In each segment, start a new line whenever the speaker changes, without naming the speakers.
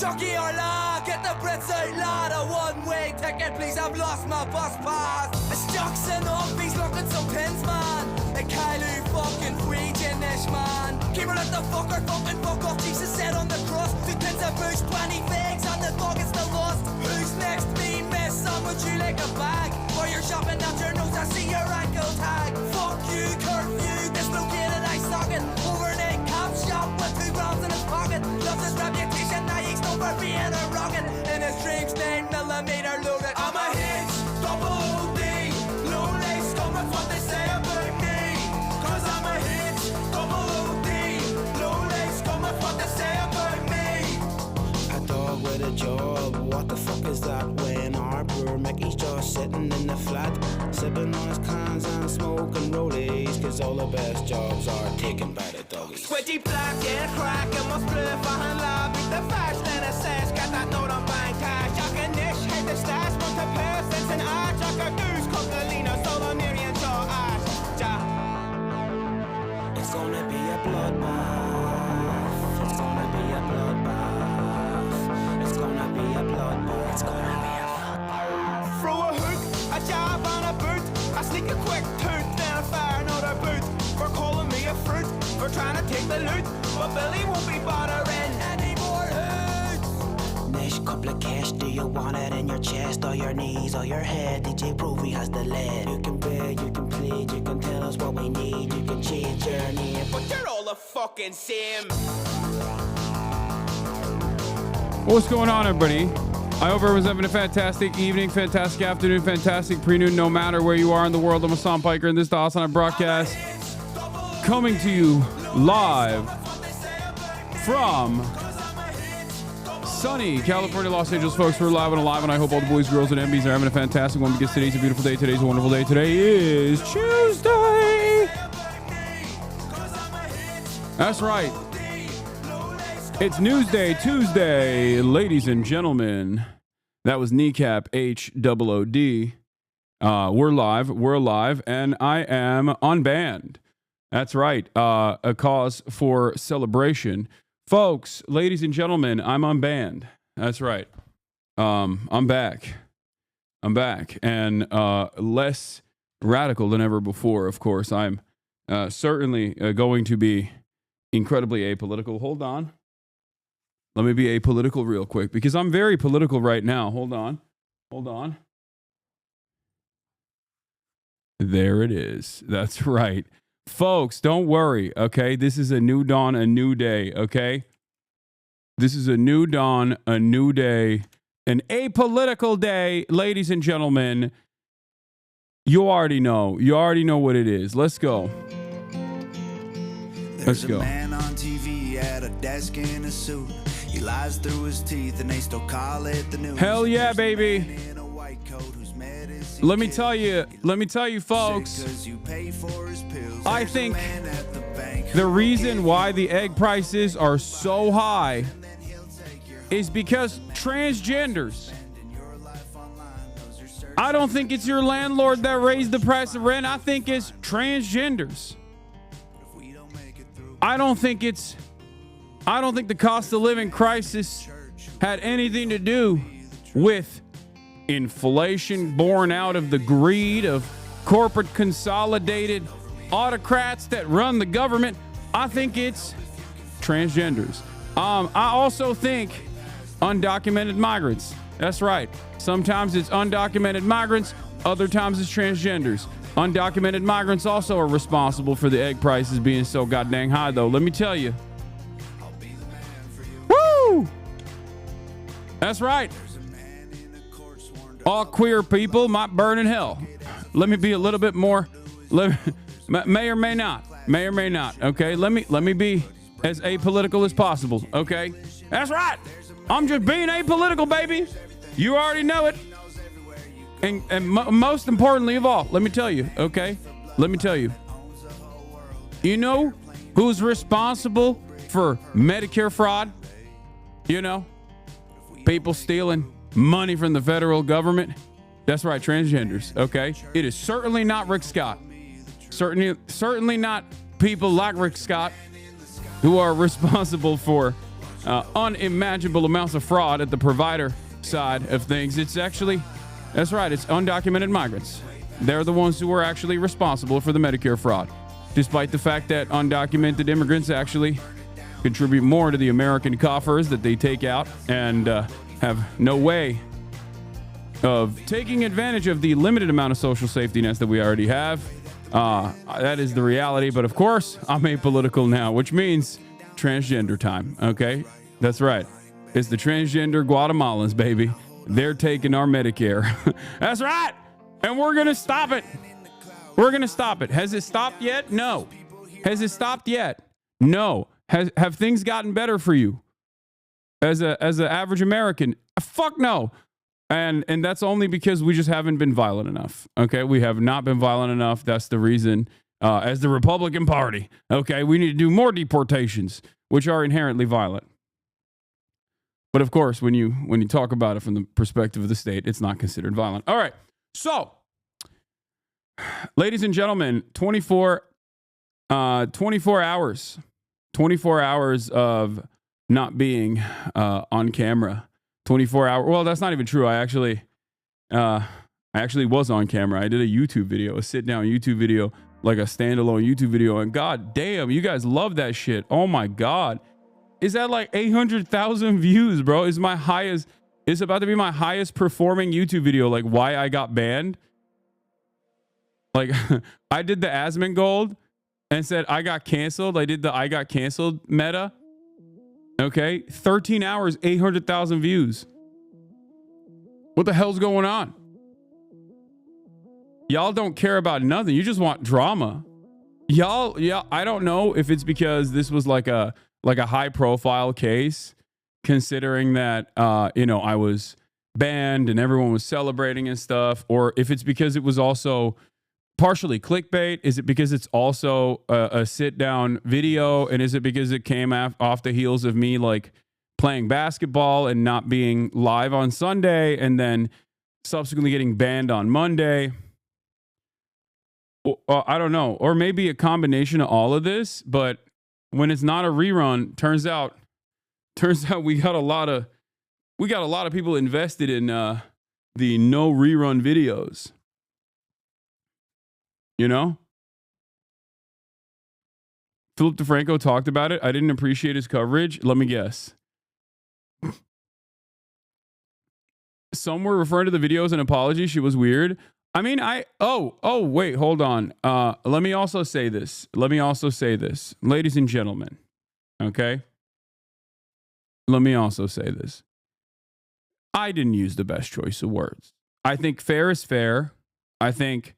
Chucky or La, get the Brits out, lad. A one-way ticket, please, I've lost my bus pass. It's Jackson up, he's looking some pins, man. A Kylie fucking Freakin-ish, man. Keep her at the fucker, fucking fuck off, Jesus said on the cross. 2 pins of booze, 20 figs, and the dog is still lost. Who's next, me, miss? Some would you like a bag? While you're shopping out your nose, I see your ankle tag. Fuck you, curfew, dislocated eye socket. Overnight cop shop with 2 grams in his pocket. Loves his reputation, now he's known for being a rocket. In his dreams, 9mm loaded. I'm a hitch, double OD. Low lace, come with what they say about me. Cause I'm a hitch, double OD. Low lace, come with what they say about me.
A dog with a job, what the fuck is that? When Harper Mickey's just sitting in the flat, sipping on his cans and smoking rollies, cause all the best jobs are taken by the doggies.
Sweaty black, yeah, crack, and my split behind lobby. The fast and a sash, got that note on buying cash. I can niche, hate the stash, want to pass, it's an eye, Jack a goose, Coquelino, solo Miriam, Joe Ash, ja.
It's gonna be a bloodbath. It's gonna be a bloodbath. It's gonna be a bloodbath. It's gonna be a bloodbath.
Throw a hook, a jab on a boot. I sneak a quick toot, then I fire another boot. For calling me a fruit, for trying to take the loot. But Billy won't be bothering any more hoots.
Niche, couple of cash, do you want it in your chest, or your knees, or your head? DJ Provey has the lead. You can beg, you can plead, you can tell us what we need, you can change your name,
But they're all the fucking same.
What's going on, everybody? I hope everyone's having a fantastic evening, fantastic afternoon, fantastic pre-noon, no matter where you are in the world. I'm Hasan Piker, and this is the Hasanabi broadcast, coming to you live from sunny California, Los Angeles, folks. We're live and alive, and I hope all the boys, girls, and MBs are having a fantastic one, because today's a beautiful day. Today's a wonderful day. Today is Tuesday. That's right. It's Newsday, Tuesday, ladies and gentlemen. That was Kneecap HOOD. We're live, and I am Unbanned. That's right, a cause for celebration. Folks, ladies and gentlemen, I'm Unbanned. That's right. I'm back, and less radical than ever before, of course. I'm certainly going to be incredibly apolitical. Hold on. Let me be apolitical real quick, because I'm very political right now. Hold on. There it is. That's right. Folks, don't worry, okay? This is a new dawn, a new day, okay? This is a new dawn, a new day, an apolitical day, ladies and gentlemen. You already know. You already know what it is. Let's go. Let's go.
There's a man on TV at a desk in a suit. He lies through his teeth and they still call it the news.
Hell yeah, baby. Let me tell you, folks, I think the reason why the egg prices are so high is because transgenders. I don't think it's your landlord that raised the price of rent. I think it's transgenders. I don't think the cost of living crisis had anything to do with inflation born out of the greed of corporate consolidated autocrats that run the government. I think it's transgenders. I also think undocumented migrants. That's right. Sometimes it's undocumented migrants. Other times it's transgenders. Undocumented migrants also are responsible for the egg prices being so goddamn high, though. Let me tell you. Woo! That's right. All queer people might burn in hell. Let me be a little bit more. May or may not. Okay. Let me be as apolitical as possible. Okay. That's right. I'm just being apolitical, baby. You already know it. And most importantly of all, let me tell you. Okay. Let me tell you. You know who's responsible for Medicare fraud? You know, people stealing money from the federal government. That's right, transgenders. Okay, it is certainly not Rick Scott. Certainly not people like Rick Scott who are responsible for unimaginable amounts of fraud at the provider side of things. It's actually, that's right, it's undocumented migrants. They're the ones who are actually responsible for the Medicare fraud, despite the fact that undocumented immigrants actually contribute more to the American coffers that they take out and have no way of taking advantage of the limited amount of social safety nets that we already have. That is the reality. But of course, I'm apolitical now, which means transgender time. Okay, that's right. It's the transgender Guatemalans, baby. They're taking our Medicare. That's right. And we're going to stop it. We're going to stop it. Has it stopped yet? No. Has it stopped yet? No. Have things gotten better for you as an average American? Fuck no. And that's only because we just haven't been violent enough. Okay, we have not been violent enough. That's the reason. As the Republican Party, okay, we need to do more deportations, which are inherently violent. But of course, when you talk about it from the perspective of the state, it's not considered violent. All right. So, ladies and gentlemen, 24 hours of not being on camera. 24 hours. Well, that's not even true. I actually was on camera. I did a YouTube video, a sit-down YouTube video, like a standalone YouTube video. And god damn, you guys love that shit. Oh my God. Is that like 800,000 views, bro? It's about to be my highest performing YouTube video. Like why I got banned. Like I did the Asmongold and said I got canceled. I did the I got canceled meta. Okay, 13 hours, 800,000 views. What the hell's going on? Y'all don't care about nothing. You just want drama. Y'all, I don't know if it's because this was like a high profile case, considering that I was banned and everyone was celebrating and stuff, or if it's because it was also partially clickbait. Is it because it's also a sit down video? And is it because it came off the heels of me like playing basketball and not being live on Sunday and then subsequently getting banned on Monday? I don't know. Or maybe a combination of all of this. But when it's not a rerun, turns out we got a lot of people invested in the no rerun videos. You know, Philip DeFranco talked about it. I didn't appreciate his coverage. Let me guess. Some were referring to the video as an apology. She was weird. I mean, wait, hold on. Let me also say this. Ladies and gentlemen. Okay. Let me also say this. I didn't use the best choice of words. I think fair is fair. I think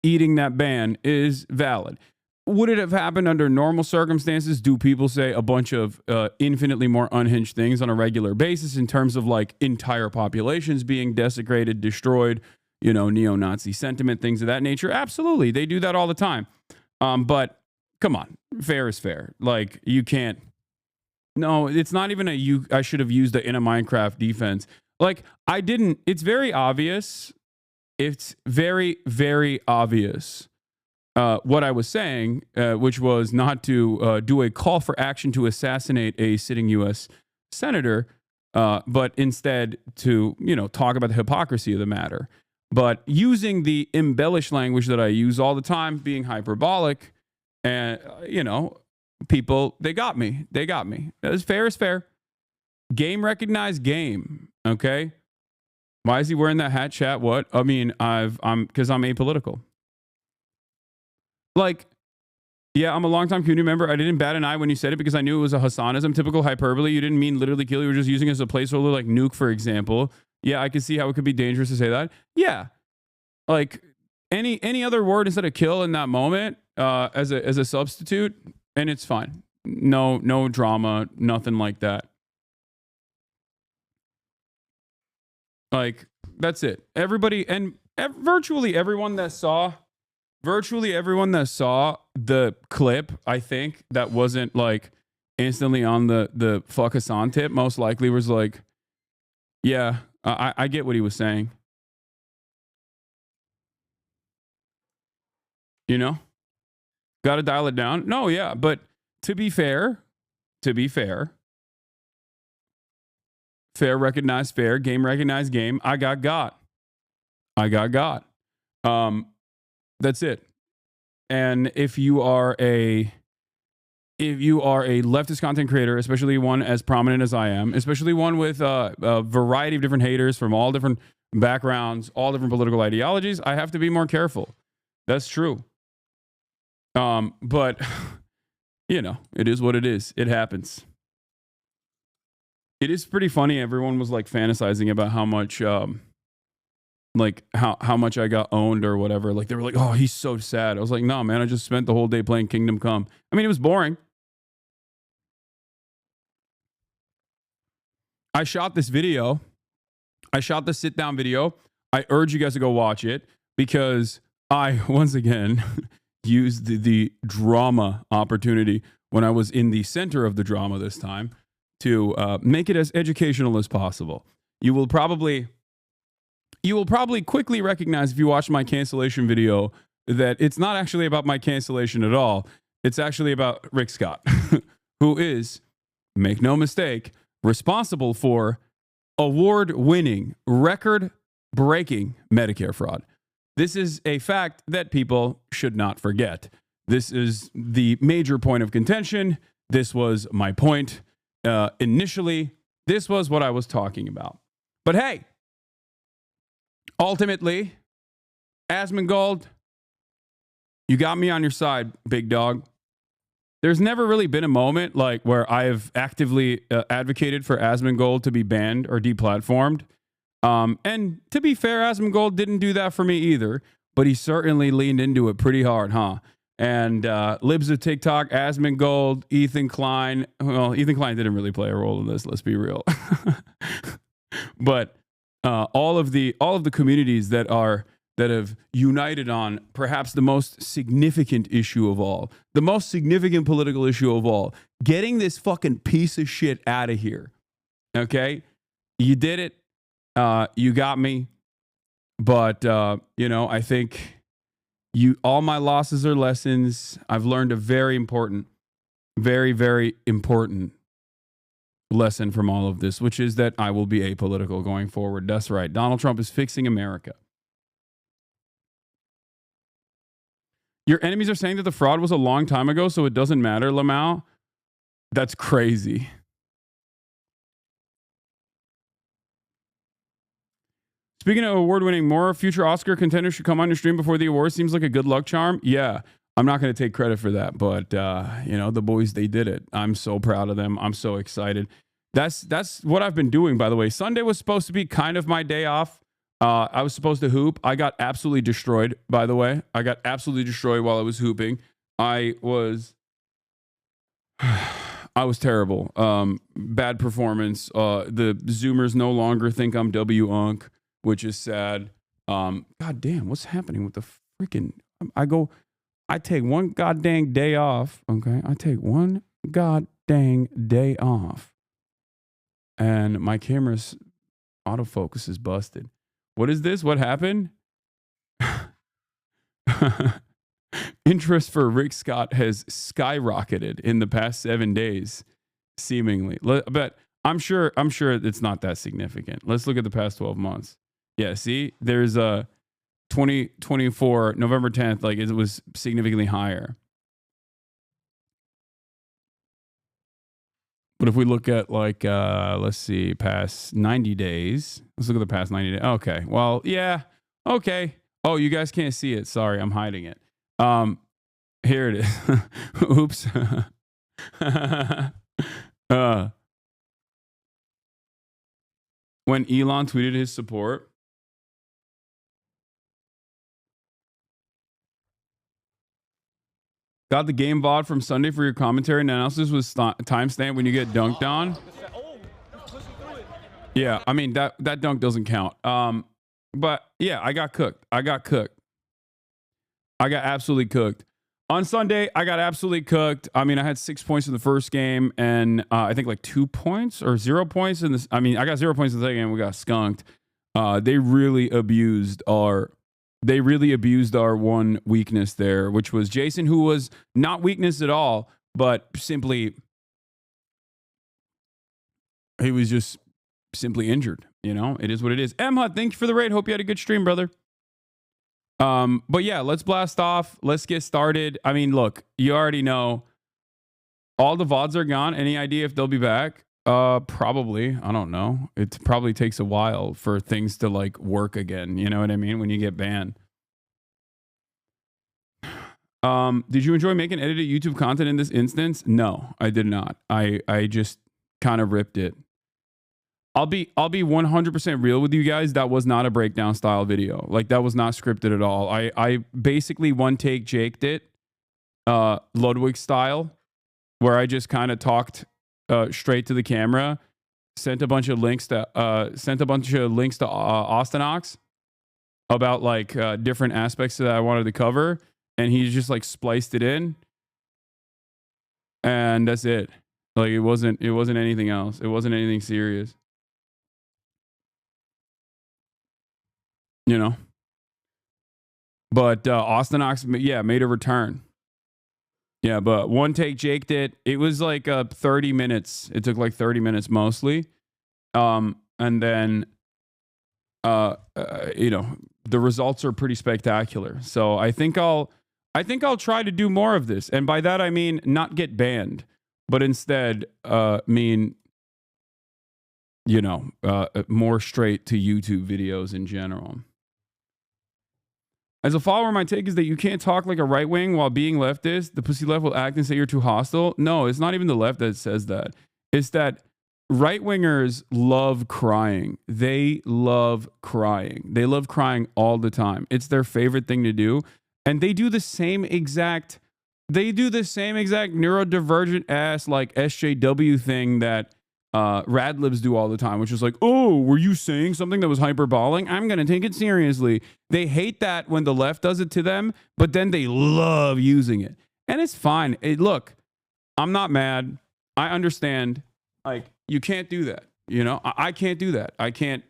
eating that ban is valid. Would it have happened under normal circumstances? Do people say a bunch of infinitely more unhinged things on a regular basis in terms of like entire populations being desecrated, destroyed, neo-Nazi sentiment, things of that nature? Absolutely. They do that all the time. But come on, fair is fair. Like you can't. No, it's not even I should have used it in a Minecraft defense. Like I didn't. It's very obvious. It's very, very obvious what I was saying, which was not to do a call for action to assassinate a sitting U.S. senator, but instead to, talk about the hypocrisy of the matter. But using the embellished language that I use all the time, being hyperbolic, and, people, they got me. As fair is fair. Game recognized game, okay? Why is he wearing that hat, chat? What? I mean, because I'm apolitical. Like, yeah, I'm a longtime community member. I didn't bat an eye when you said it because I knew it was a Hasanism, typical hyperbole. You didn't mean literally kill. You were just using it as a placeholder, like nuke, for example. Yeah, I can see how it could be dangerous to say that. Yeah, like any other word instead of kill in that moment as a substitute, and it's fine. No drama, nothing like that. Like, that's it. Everybody and virtually everyone that saw the clip, I think, that wasn't like instantly on the fuck Hasan tip, most likely was like, yeah, I get what he was saying. Got to dial it down. No, yeah, but to be fair, Fair recognized fair. Game recognized game. I got. That's it. And if you are a leftist content creator, especially one as prominent as I am, especially one with a variety of different haters from all different backgrounds, all different political ideologies, I have to be more careful. That's true. But you know, it is what it is. It happens. It is pretty funny. Everyone was like fantasizing about how much how much I got owned or whatever. Like they were like, "Oh, he's so sad." I was like, "No, man, I just spent the whole day playing Kingdom Come." I mean, it was boring. I shot this video. I shot the sit down video. I urge you guys to go watch it because I once again used the drama opportunity when I was in the center of the drama this time to make it as educational as possible. You will probably quickly recognize if you watch my cancellation video that it's not actually about my cancellation at all. It's actually about Rick Scott, who is, make no mistake, responsible for award-winning, record-breaking Medicare fraud. This is a fact that people should not forget. This is the major point of contention. This was my point. Initially, this was what I was talking about. But hey, ultimately, Asmongold, you got me on your side, big dog. There's never really been a moment like where I have actively advocated for Asmongold to be banned or deplatformed. And to be fair, Asmongold didn't do that for me either, but he certainly leaned into it pretty hard, huh? And Libs of TikTok, Asmongold, Ethan Klein. Well, Ethan Klein didn't really play a role in this. Let's be real. But all of the communities that have united on perhaps the most significant issue of all, the most significant political issue of all, getting this fucking piece of shit out of here. Okay, you did it. You got me. But I think all my losses are lessons. I've learned a very important, very, very important lesson from all of this, which is that I will be apolitical going forward. That's right. Donald Trump is fixing America. Your enemies are saying that the fraud was a long time ago, so it doesn't matter, Lamau. That's crazy. Speaking of award-winning, more future Oscar contenders should come on your stream before the awards. Seems like a good luck charm. Yeah, I'm not going to take credit for that, but the boys, they did it. I'm so proud of them. I'm so excited. That's what I've been doing, by the way. Sunday was supposed to be kind of my day off. I was supposed to hoop. I got absolutely destroyed, by the way. I got absolutely destroyed while I was hooping. I was terrible. Bad performance. The Zoomers no longer think I'm W-Unk, which is sad. God damn, what's happening with the freaking... I take one goddamn day off, okay? I take one goddamn day off. And my camera's autofocus is busted. What is this? What happened? Interest for Rick Scott has skyrocketed in the past 7 days, seemingly. But I'm sure it's not that significant. Let's look at the past 12 months. Yeah, see, there's a 2024 November 10th, like it was significantly higher. But if we look at like, let's see, past 90 days. Let's look at the past 90 days. Okay. Well, yeah. Okay. Oh, you guys can't see it. Sorry, I'm hiding it. Here it is. Oops. When Elon tweeted his support, got the game VOD from Sunday for your commentary and analysis with timestamp when you get dunked on. Yeah, I mean, that dunk doesn't count. But yeah, I got cooked. I got absolutely cooked. On Sunday, I got absolutely cooked. I mean, I had 6 points in the first game and I think like 2 points or 0 points in this. I mean, I got 0 points in the second game. We got skunked. They really abused our one weakness there, which was Jason, who was not weakness at all, but simply he was just simply injured. You know, it is what it is. Emma, thank you for the raid. Hope you had a good stream, brother. But yeah, let's blast off. Let's get started. I mean, look, you already know all the VODs are gone. Any idea if they'll be back? Probably. I don't know. It probably takes a while for things to like work again. You know what I mean? When you get banned. Did you enjoy making edited YouTube content in this instance? No, I did not. I just kind of ripped it. I'll be 100% real with you guys. That was not a breakdown style video. Like that was not scripted at all. I basically one take Jaked it, Ludwig style, where I just kind of talked straight to the camera, sent a bunch of links to Austinox about like different aspects that I wanted to cover, and he just like spliced it in, and that's it. Like it wasn't anything else. It wasn't anything serious. You know, but Austinox, yeah, made a return. Yeah, but one take Jake did. It was like 30 minutes. It took like 30 minutes mostly, and then you know, the results are pretty spectacular. So I think I'll try to do more of this, and by that I mean not get banned, but instead mean, you know, more straight to YouTube videos in general. As a follower, my take is that you can't talk like a right wing while being leftist. The pussy left will act and say you're too hostile. No, it's not even the left that says that. It's that right wingers love crying. They love crying. They love crying all the time. It's their favorite thing to do. And they do the same exact neurodivergent ass like SJW thing that Radlibs do all the time, which is like, oh, were you saying something that was hyperbolic? I'm going to take it seriously. They hate that when the left does it to them, but then they love using it. And it's fine. Look, I'm not mad. I understand. Like, you can't do that. You know, I can't do that. I can't.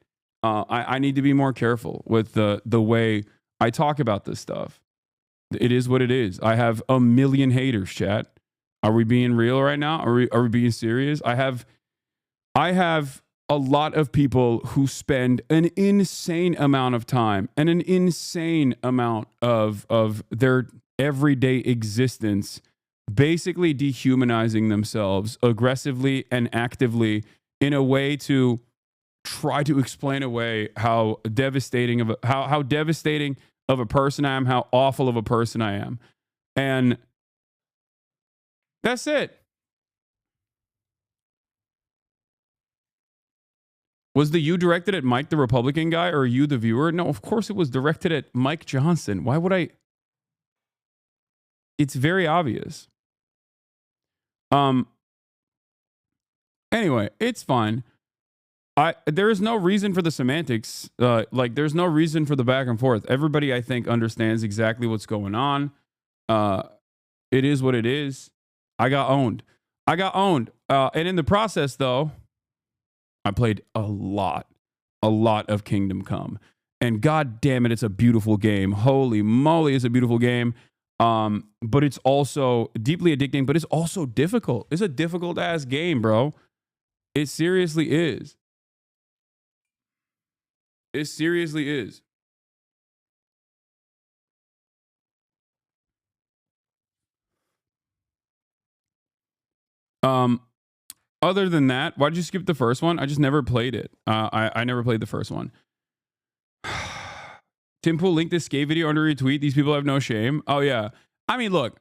I need to be more careful with the way I talk about this stuff. It is what it is. I have a million haters, chat. Are we being real right now? Are we being serious? I have a lot of people who spend an insane amount of time and an insane amount of their everyday existence basically dehumanizing themselves aggressively and actively in a way to try to explain away how devastating of a person I am, how awful of a person I am. And that's it. Was the you directed at Mike the Republican guy or you the viewer? No, of course it was directed at Mike Johnson. Why would I? It's very obvious. Anyway, it's fine. There is no reason for the semantics. Like there's no reason for the back and forth. Everybody, I think, understands exactly what's going on. It is what it is. I got owned. And in the process, though, I played a lot of Kingdom Come. And god damn it, it's a beautiful game. Holy moly, it's a beautiful game. But it's also deeply addicting, but it's also difficult. It's a difficult ass game, bro. It seriously is. It seriously is. Other than that, why'd you skip the first one? I just never played it. I never played the first one. Tim Pool linked this skate video under your tweet. These people have no shame. Oh yeah. I mean, look,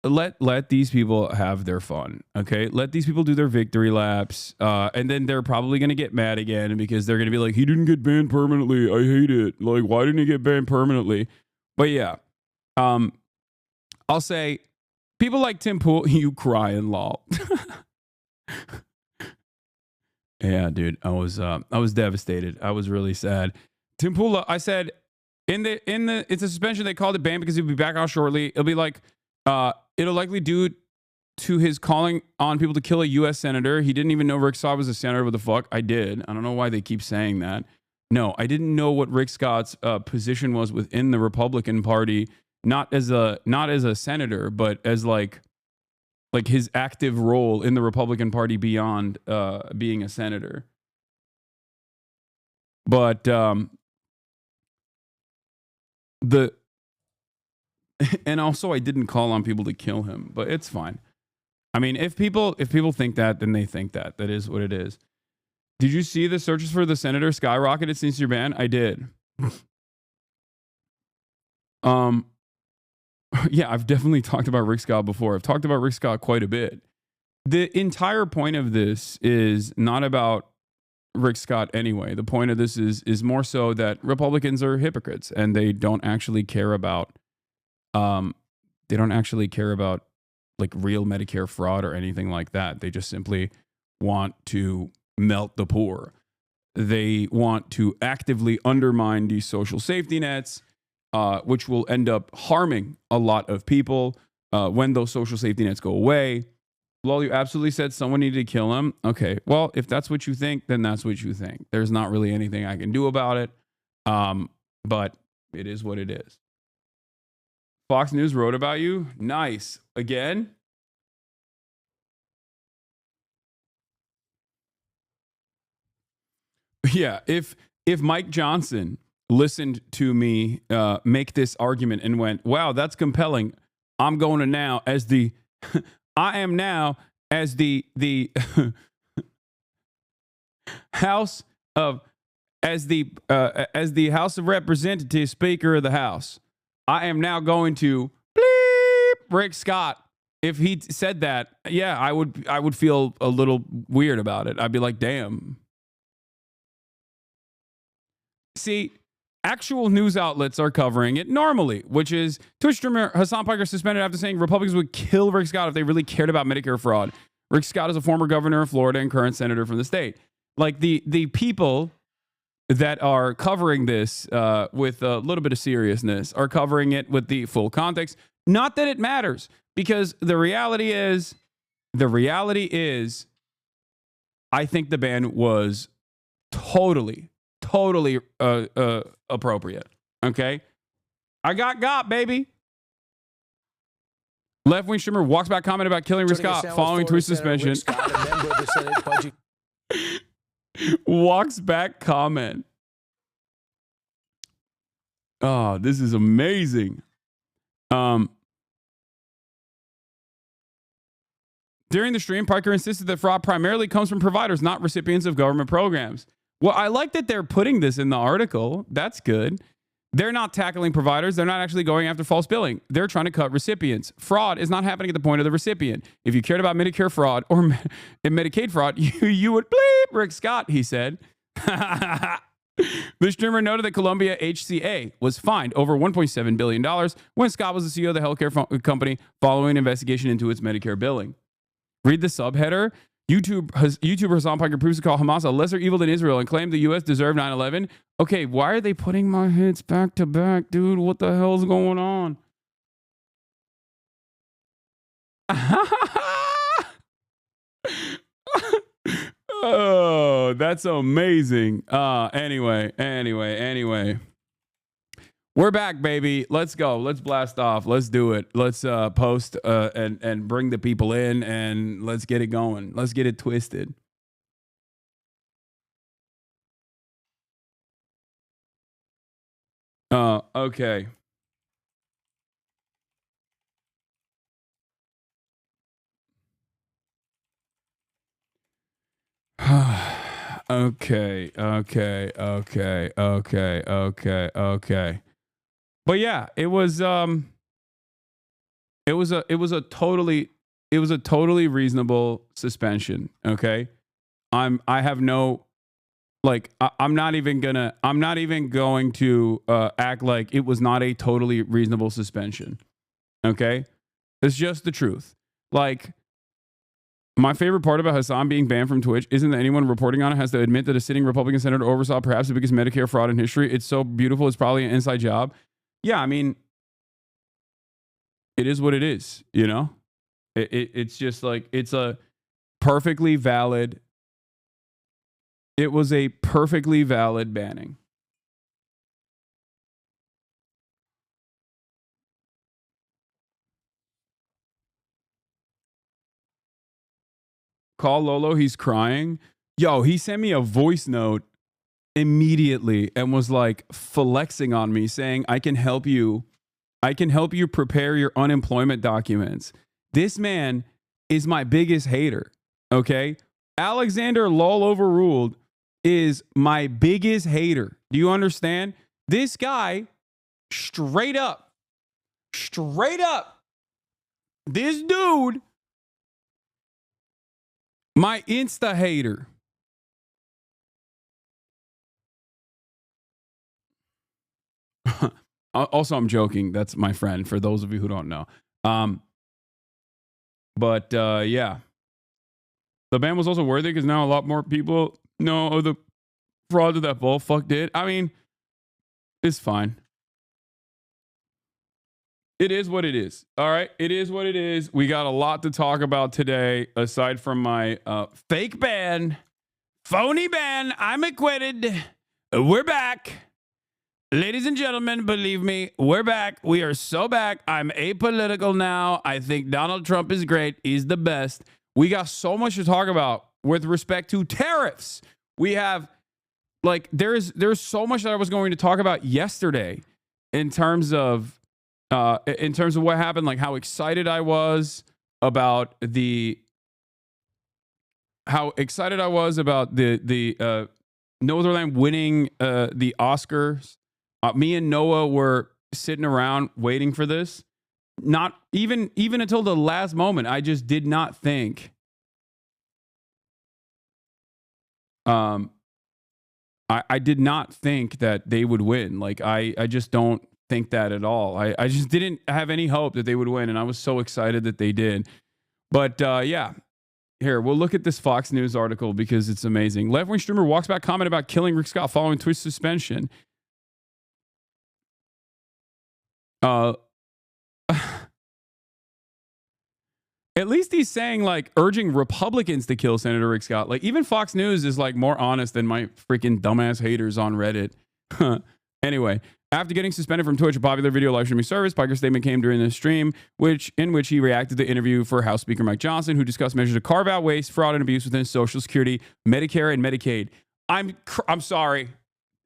let these people have their fun. Okay. Let these people do their victory laps. And then they're probably going to get mad again because they're going to be like, he didn't get banned permanently. I hate it. Like, why didn't he get banned permanently? But yeah. I'll say people like Tim Pool, you crying lol. Yeah, dude, I was devastated. I was really sad. Tim Pool, I said in the it's a suspension. They called it banned because he'll be back out shortly. It'll be like it'll likely due to his calling on people to kill a U.S. senator. He didn't even know Rick Scott was a senator. What the fuck? I did. I don't know why they keep saying that. No, I didn't know what Rick Scott's position was within the Republican Party. Not as a senator, but as like his active role in the Republican Party beyond being a senator. But the and also I didn't call on people to kill him, but it's fine. I mean, if people think that, then they think that. That is what it is. Did you see the searches for the senator skyrocketed since your ban? I did. Yeah, I've definitely talked about Rick Scott before. I've talked about Rick Scott quite a bit. The entire point of this is not about Rick Scott anyway. The point of this is more so that Republicans are hypocrites and they don't actually care about like real Medicare fraud or anything like that. They just simply want to melt the poor. They want to actively undermine these social safety nets, which will end up harming a lot of people when those social safety nets go away. Well, you absolutely said someone needed to kill him. Okay, well, if that's what you think, then that's what you think. There's not really anything I can do about it, but it is what it is. Fox News wrote about you. Nice. Again? Yeah, if Mike Johnson listened to me make this argument and went, wow, that's compelling. I'm going to now as the I am now as the House of as the House of Representatives Speaker of the House. I am now going to bleep Rick Scott. If he said that, yeah, I would feel a little weird about it. I'd be like, damn. See, actual news outlets are covering it normally, which is Twitch streamer Hasan Piker suspended after saying Republicans would kill Rick Scott if they really cared about Medicare fraud. Rick Scott is a former governor of Florida and current senator from the state. Like the people that are covering this with a little bit of seriousness are covering it with the full context. Not that it matters, because the reality is, I think the ban was totally appropriate. Okay, I got baby. Left-wing streamer walks back comment about killing Rick Scott following tweet suspension. Walks back comment. Oh, this is amazing. During the stream, Piker insisted that fraud primarily comes from providers, not recipients of government programs. Well, I like that they're putting this in the article. That's good. They're not tackling providers. They're not actually going after false billing. They're trying to cut recipients. Fraud is not happening at the point of the recipient. If you cared about Medicare fraud or Medicaid fraud, you would bleep Rick Scott, he said. The streamer noted that Columbia HCA was fined over $1.7 billion when Scott was the CEO of the healthcare company following an investigation into its Medicare billing. Read the subheader. YouTuber Hasan Piker proves to call Hamas a lesser evil than Israel and claimed the U.S. deserved 9/11. Okay, why are they putting my hits back to back, dude? What the hell's going on? Oh, that's amazing. Anyway. We're back, baby. Let's go. Let's blast off. Let's do it. Let's post and bring the people in, and let's get it going. Let's get it twisted. Okay. Okay. But yeah, it was a totally reasonable suspension. Okay. I'm not even going to act like it was not a totally reasonable suspension. Okay. It's just the truth. Like, my favorite part about Hasan being banned from Twitch isn't that anyone reporting on it has to admit that a sitting Republican senator oversaw perhaps the biggest Medicare fraud in history. It's so beautiful. It's probably an inside job. Yeah, I mean, it is what it is, you know? It's just like, it's a perfectly valid, it was a perfectly valid banning. Call Lolo, he's crying. Yo, he sent me a voice note immediately and was like flexing on me, saying, I can help you prepare your unemployment documents. This man is my biggest hater. Okay. Alexander Lol Overruled is my biggest hater. Do you understand? This guy, straight up, this dude, my Insta hater. Also, I'm joking. That's my friend, for those of you who don't know. But yeah. The ban was also worthy because now a lot more people know of the fraud that Bullfuck did. I mean, it's fine. It is what it is. All right. It is what it is. We got a lot to talk about today, aside from my fake ban, phony ban. I'm acquitted. We're back. Ladies and gentlemen, believe me, we're back. We are so back. I'm apolitical now. I think Donald Trump is great. He's the best. We got so much to talk about with respect to tariffs. We have, like, there's so much that I was going to talk about yesterday in terms of what happened, like how excited I was about the Netherlands winning the Oscars. Me and Noah were sitting around waiting for this. Not even until the last moment. I just did not think. I did not think that they would win. Like, I just don't think that at all. I just didn't have any hope that they would win, and I was so excited that they did. But yeah, here, we'll look at this Fox News article because it's amazing. Left-wing streamer walks back comment about killing Rick Scott following Twitch suspension. At least he's saying, like, urging Republicans to kill Senator Rick Scott. Like, even Fox News is, like, more honest than my freaking dumbass haters on Reddit. Anyway, after getting suspended from Twitch, a popular video live streaming service, Piker's statement came during the stream, in which he reacted to the interview for House Speaker Mike Johnson, who discussed measures to carve out waste, fraud, and abuse within Social Security, Medicare, and Medicaid. I'm sorry.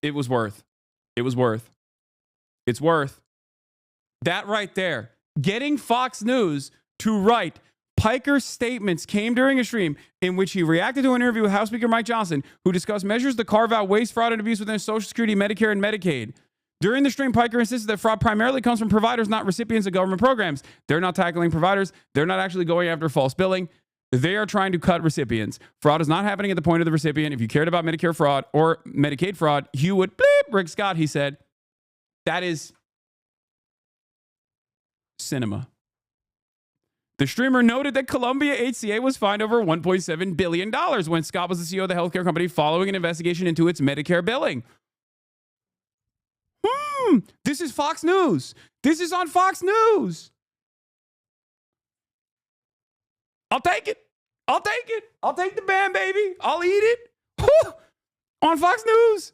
It was worth. It's worth. That right there. Getting Fox News to write Piker's statements came during a stream in which he reacted to an interview with House Speaker Mike Johnson, who discussed measures to carve out waste, fraud, and abuse within Social Security, Medicare, and Medicaid. During the stream, Piker insisted that fraud primarily comes from providers, not recipients of government programs. They're not tackling providers. They're not actually going after false billing. They are trying to cut recipients. Fraud is not happening at the point of the recipient. If you cared about Medicare fraud or Medicaid fraud, you would bleep Rick Scott, he said. That is cinema. The streamer noted that Columbia HCA was fined over $1.7 billion when Scott was the CEO of the healthcare company following an investigation into its Medicare billing. This is Fox News. This is on Fox News. I'll take it. I'll take the ban, baby. I'll eat it. On Fox News.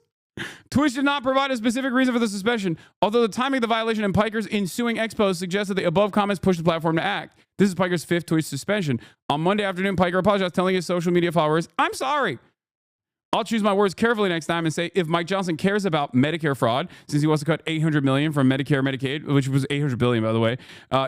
Twitch did not provide a specific reason for the suspension, although the timing of the violation and Piker's ensuing expose suggests that the above comments pushed the platform to act. This is Piker's 5th Twitch suspension. On Monday afternoon, Piker apologized, telling his social media followers, "I'm sorry. I'll choose my words carefully next time and say if Mike Johnson cares about Medicare fraud, since he wants to cut $800 million from Medicare Medicaid, which was $800 billion, by the way,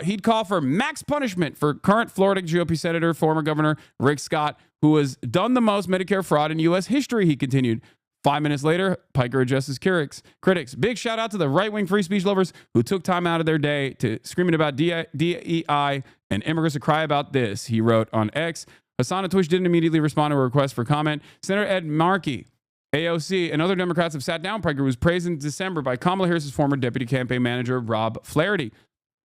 he'd call for max punishment for current Florida GOP Senator, former Governor Rick Scott, who has done the most Medicare fraud in U.S. history," he continued. 5 minutes later, Piker addressed his critics. Big shout out to the right-wing free speech lovers who took time out of their day to screaming about DEI and immigrants to cry about this, he wrote on X. Hasan on Twitch didn't immediately respond to a request for comment. Senator Ed Markey, AOC, and other Democrats have sat down Piker, who was praised in December by Kamala Harris's former deputy campaign manager, Rob Flaherty.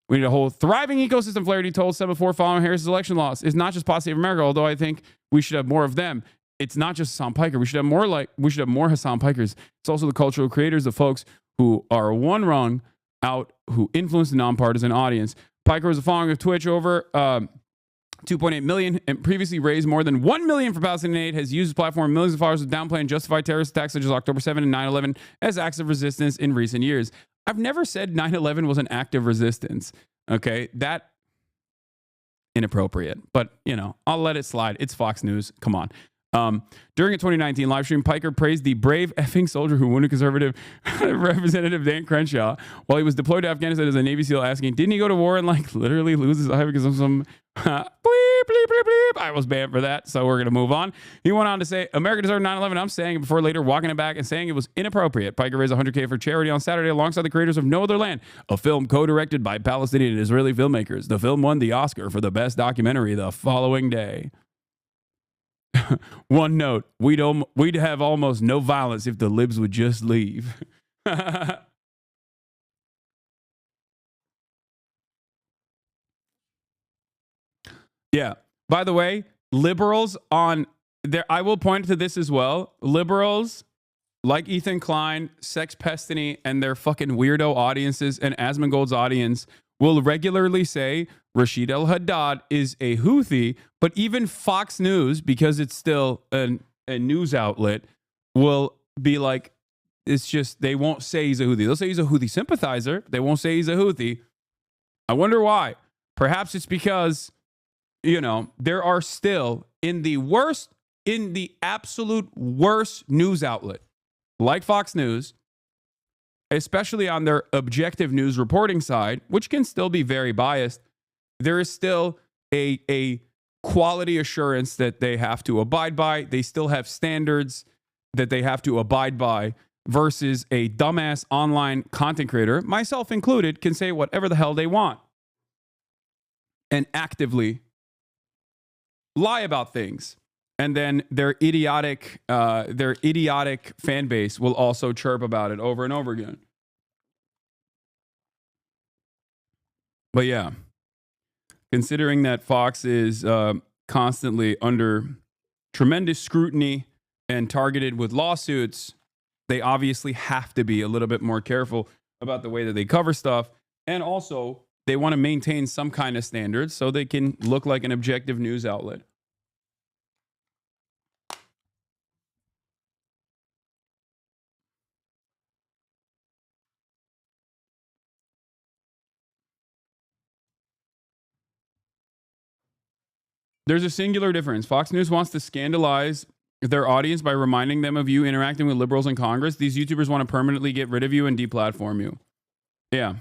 "We need a whole thriving ecosystem," Flaherty told 7-4 following Harris's election loss. "It's not just Pod Save America, although I think we should have more of them. It's not just Hasan Piker. We should have more Hasan Pikers. It's also the cultural creators, the folks who are one rung out, who influence the nonpartisan audience." Piker was a following of Twitch over 2.8 million and previously raised more than 1 million for Palestinian aid, has used his platform millions of followers to downplay and justify terrorist attacks such as October 7 and 9/11 as acts of resistance in recent years. I've never said 9/11 was an act of resistance. Okay, that inappropriate, but you know, I'll let it slide. It's Fox News. Come on. During a 2019 live stream, Piker praised the brave effing soldier who wounded conservative Representative Dan Crenshaw while he was deployed to Afghanistan as a Navy SEAL, asking, didn't he go to war and like literally lose his eye because of some bleep, bleep, bleep, bleep? I was banned for that, so we're going to move on. He went on to say, America deserved 9/11. I'm saying it before later walking it back and saying it was inappropriate. Piker raised $100K for charity on Saturday alongside the creators of No Other Land, a film co-directed by Palestinian and Israeli filmmakers. The film won the Oscar for the best documentary the following day. One note, we'd have almost no violence if the libs would just leave. Yeah. By the way, liberals on there, I will point to this as well. Liberals like Ethan Klein, Sex Pestiny, and their fucking weirdo audiences and Asmongold's audience will regularly say Rashid al-Haddad is a Houthi, but even Fox News, because it's still a news outlet, will be like, it's just, they won't say he's a Houthi. They'll say he's a Houthi sympathizer. They won't say he's a Houthi. I wonder why. Perhaps it's because, you know, there are still in the absolute worst news outlet, like Fox News, especially on their objective news reporting side, which can still be very biased, there is still a quality assurance that they have to abide by. They still have standards that they have to abide by versus a dumbass online content creator, myself included, can say whatever the hell they want and actively lie about things. And then their idiotic fan base will also chirp about it over and over again. But yeah, considering that Fox is constantly under tremendous scrutiny and targeted with lawsuits, they obviously have to be a little bit more careful about the way that they cover stuff. And also, they want to maintain some kind of standards so they can look like an objective news outlet. There's a singular difference. Fox News wants to scandalize their audience by reminding them of you interacting with liberals in Congress. These YouTubers want to permanently get rid of you and deplatform you. Yeah.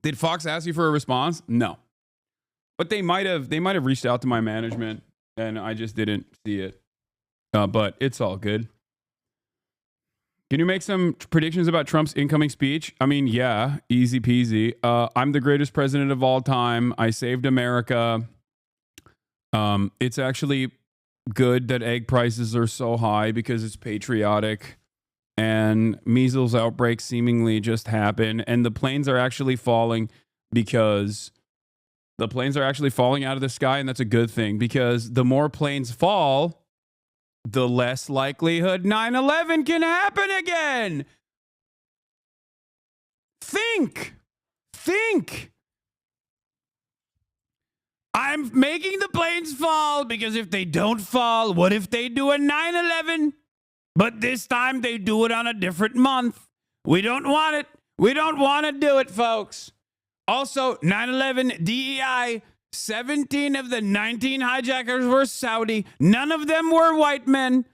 Did Fox ask you for a response? No. But they might have reached out to my management and I just didn't see it. But it's all good. Can you make some predictions about Trump's incoming speech? I mean, yeah, easy peasy. I'm the greatest president of all time. I saved America. It's actually good that egg prices are so high because it's patriotic. And measles outbreaks seemingly just happen. And the planes are actually falling because the planes are actually falling out of the sky. And that's a good thing because the more planes fall, the less likelihood 9/11 can happen again. Think. I'm making the planes fall because if they don't fall, what if they do a 9/11? But this time they do it on a different month. We don't want it. We don't want to do it, folks. Also, 9/11 DEI, 17 of the 19 hijackers were Saudi. None of them were white men.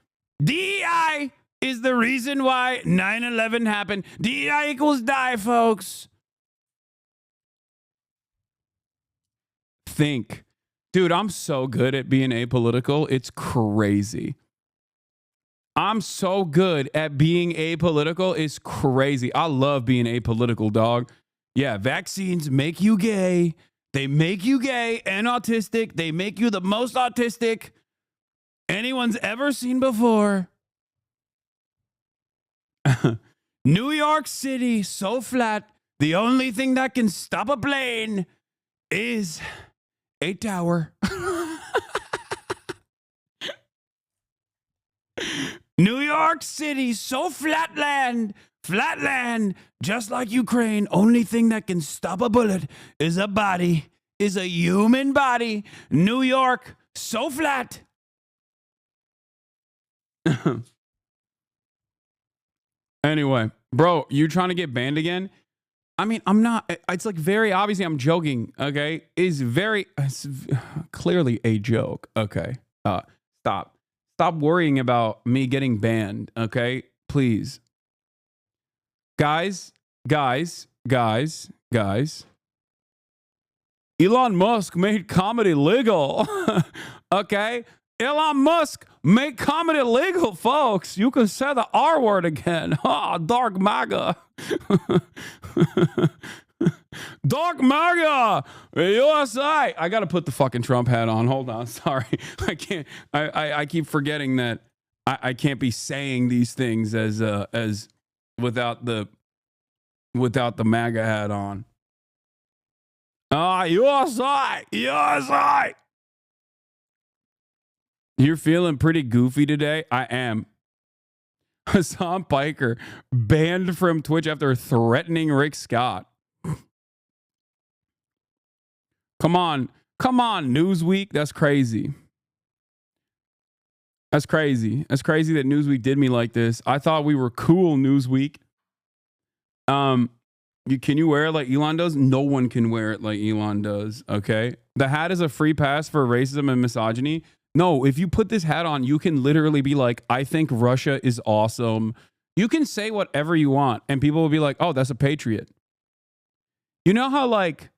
DEI is the reason why 9/11 happened. DEI equals die, folks. Think. Dude, I'm so good at being apolitical. It's crazy. I'm so good at being apolitical. It's crazy. I love being apolitical, dog. Yeah, vaccines make you gay. They make you gay and autistic. They make you the most autistic anyone's ever seen before. New York City, so flat. The only thing that can stop a plane is a tower. New York City, so flatland, just like Ukraine. Only thing that can stop a bullet is a body, is a human body. New York, so flat. Anyway, bro, you trying to get banned again? I mean, I'm not. It's like very obviously I'm joking. Okay, it's clearly a joke. Okay, stop worrying about me getting banned. Okay, please, guys. Elon Musk made comedy legal. Okay, Elon Musk made comedy legal, folks. You can say the R word again. Dark MAGA. Dark MAGA, USA. I got to put the fucking Trump hat on. Hold on. Sorry. I can't. I keep forgetting that I can't be saying these things as without the MAGA hat on. USA. You're feeling pretty goofy today? I am. Hasan Piker banned from Twitch after threatening Rick Scott. Come on, Newsweek. That's crazy. That's crazy that Newsweek did me like this. I thought we were cool, Newsweek. Can you wear it like Elon does? No one can wear it like Elon does, okay? The hat is a free pass for racism and misogyny. No, if you put this hat on, you can literally be like, I think Russia is awesome. You can say whatever you want, and people will be like, oh, that's a patriot. You know how like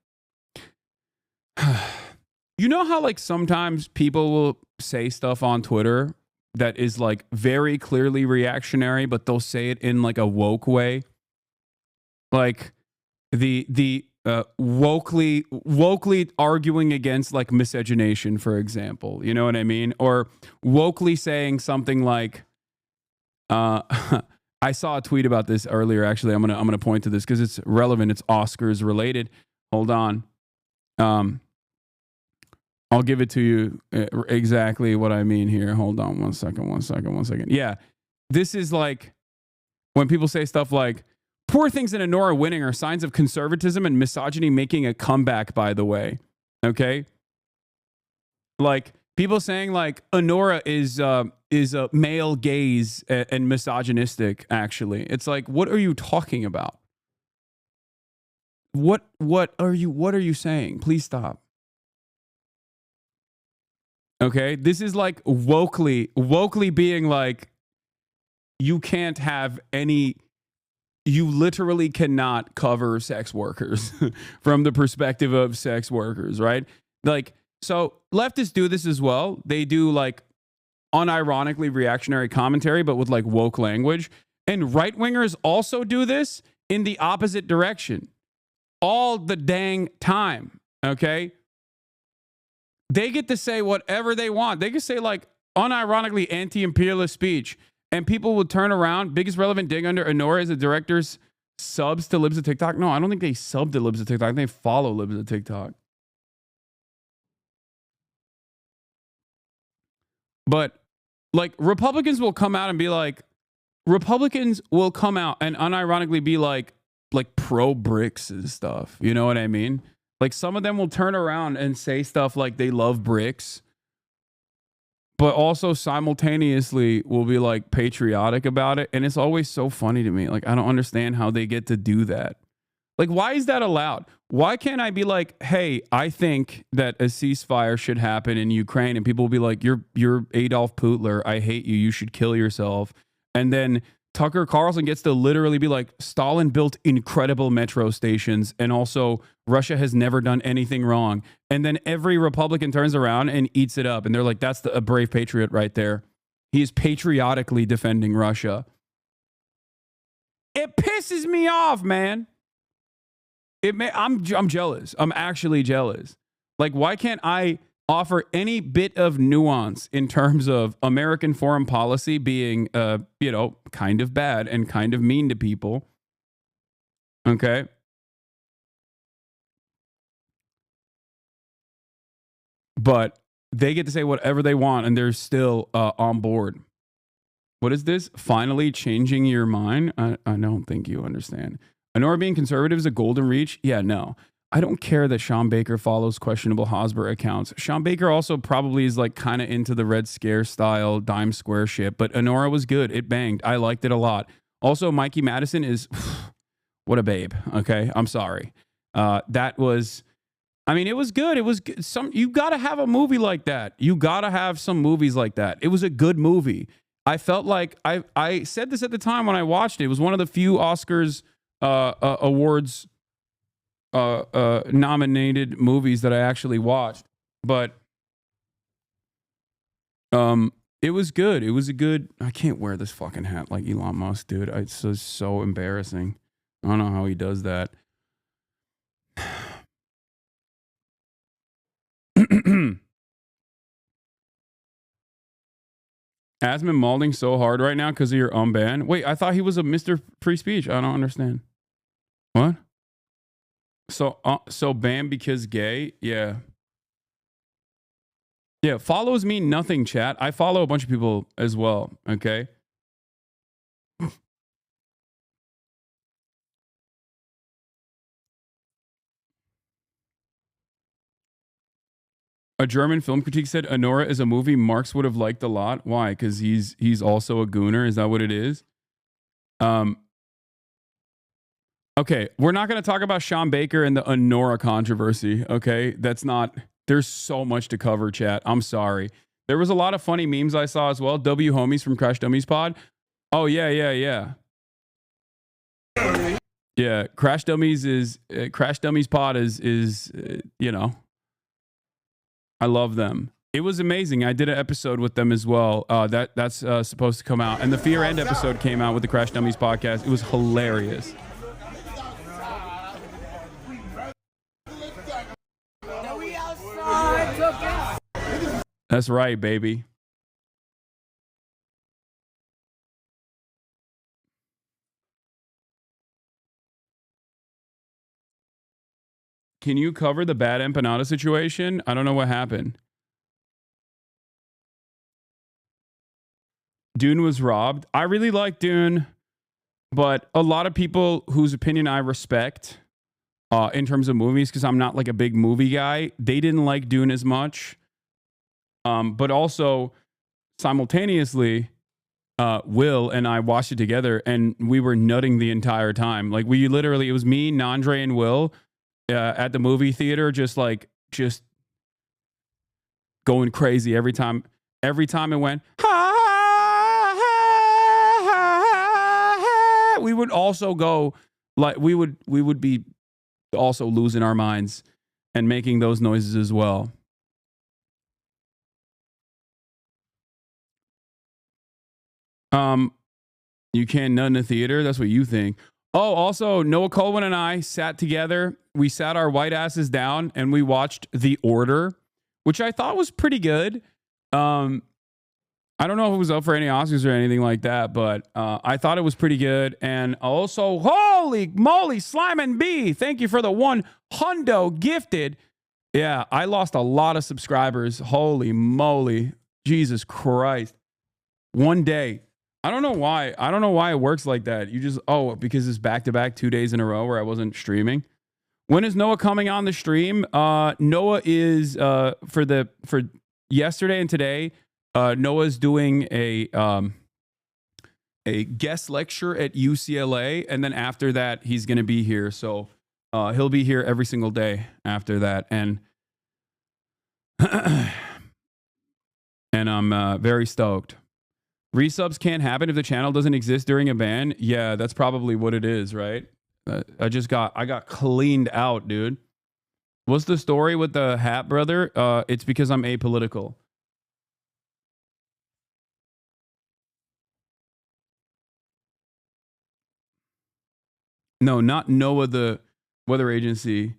sometimes people will say stuff on Twitter that is like very clearly reactionary, but they'll say it in like a woke way. Like the wokely arguing against like miscegenation, for example. You know what I mean? Or wokely saying something like, I saw a tweet about this earlier. Actually, I'm gonna point to this because it's relevant. It's Oscars related. Hold on. I'll give it to you exactly what I mean here. Hold on one second. Yeah. This is like when people say stuff like, poor things in Honora winning are signs of conservatism and misogyny making a comeback, by the way. Okay? Like people saying like Honora is a male gaze and misogynistic, actually. It's like, what are you talking about? What are you saying? Please stop. Okay? This is like wokely being like, you can't have any. You literally cannot cover sex workers from the perspective of sex workers, right? Like, so leftists do this as well. They do like unironically reactionary commentary, but with like woke language. And right wingers also do this in the opposite direction all the dang time. Okay. They get to say whatever they want. They can say like unironically anti-imperialist speech. And people will turn around. Biggest relevant dig under Honora is the director's subs to Libs of TikTok. No, I don't think they sub to Libs of TikTok. They follow Libs of TikTok. But like Republicans will come out and unironically be like pro BRICS and stuff. You know what I mean? Like some of them will turn around and say stuff like they love BRICS, but also simultaneously will be like patriotic about it. And it's always so funny to me. Like, I don't understand how they get to do that. Like, why is that allowed? Why can't I be like, hey, I think that a ceasefire should happen in Ukraine? And people will be like, you're Adolf Hitler. I hate you. You should kill yourself. And then Tucker Carlson gets to literally be like, Stalin built incredible metro stations. And also Russia has never done anything wrong. And then every Republican turns around and eats it up. And they're like, that's a brave patriot right there. He is patriotically defending Russia. It pisses me off, man. I'm jealous. I'm actually jealous. Like, why can't I offer any bit of nuance in terms of American foreign policy being, kind of bad and kind of mean to people? Okay. But they get to say whatever they want and they're still on board. What is this? Finally changing your mind? I don't think you understand. Honora being conservative is a golden reach? Yeah, no. I don't care that Sean Baker follows questionable Hosber accounts. Sean Baker also probably is like kind of into the Red Scare style dime square shit, but Honora was good. It banged. I liked it a lot. Also, Mikey Madison is... What a babe. Okay, I'm sorry. That was. I mean, it was good. It was good. You got to have a movie like that. You got to have some movies like that. It was a good movie. I felt like I said this at the time when I watched it. It was one of the few Oscars awards nominated movies that I actually watched. But it was good. It was a good. I can't wear this fucking hat like Elon Musk, dude. It's so embarrassing. I don't know how he does that. Asman malding so hard right now because of your unban. Wait, I thought he was a Mr. Free Speech. I don't understand. What? So banned because gay? Yeah. Yeah, follows mean nothing, chat. I follow a bunch of people as well, okay? A German film critique said Anora is a movie Marx would have liked a lot. Why? Because he's also a gooner. Is that what it is? Okay, we're not going to talk about Sean Baker and the Anora controversy. Okay, that's not. There's so much to cover, chat. I'm sorry. There was a lot of funny memes I saw as well. W homies from Crash Dummies Pod. Oh yeah. Yeah, Crash Dummies Pod is you know. I love them. It was amazing. I did an episode with them as well. That's supposed to come out. And the Fear End episode came out with the Crash Dummies podcast. It was hilarious. That's right, baby. Can you cover the bad empanada situation? I don't know what happened. Dune was robbed. I really like Dune, but a lot of people whose opinion I respect in terms of movies, because I'm not like a big movie guy, they didn't like Dune as much. But also, simultaneously, Will and I watched it together, and we were nutting the entire time. Like, we literally, it was me, Nandre, and Will at the movie theater, just going crazy every time it went, we would also go, like, we would be also losing our minds and making those noises as well. You can't nut in a theater. That's what you think. Oh, also, Noah Colwyn and I sat together. We sat our white asses down and we watched The Order, which I thought was pretty good. I don't know if it was up for any Oscars or anything like that, but I thought it was pretty good. And also, holy moly, Slime and B, thank you for the $100 gifted. Yeah, I lost a lot of subscribers. Holy moly, Jesus Christ. One day. I don't know why. I don't know why it works like that. You just, because it's back-to-back 2 days in a row where I wasn't streaming. When is Noah coming on the stream? Noah is, for yesterday and today, Noah's doing a guest lecture at UCLA. And then after that, he's going to be here. So he'll be here every single day after that. And, and I'm very stoked. Resubs can't happen if the channel doesn't exist during a ban. Yeah, that's probably what it is, right? I got cleaned out, dude. What's the story with the hat, brother? It's because I'm apolitical. No, not NOAA, the weather agency.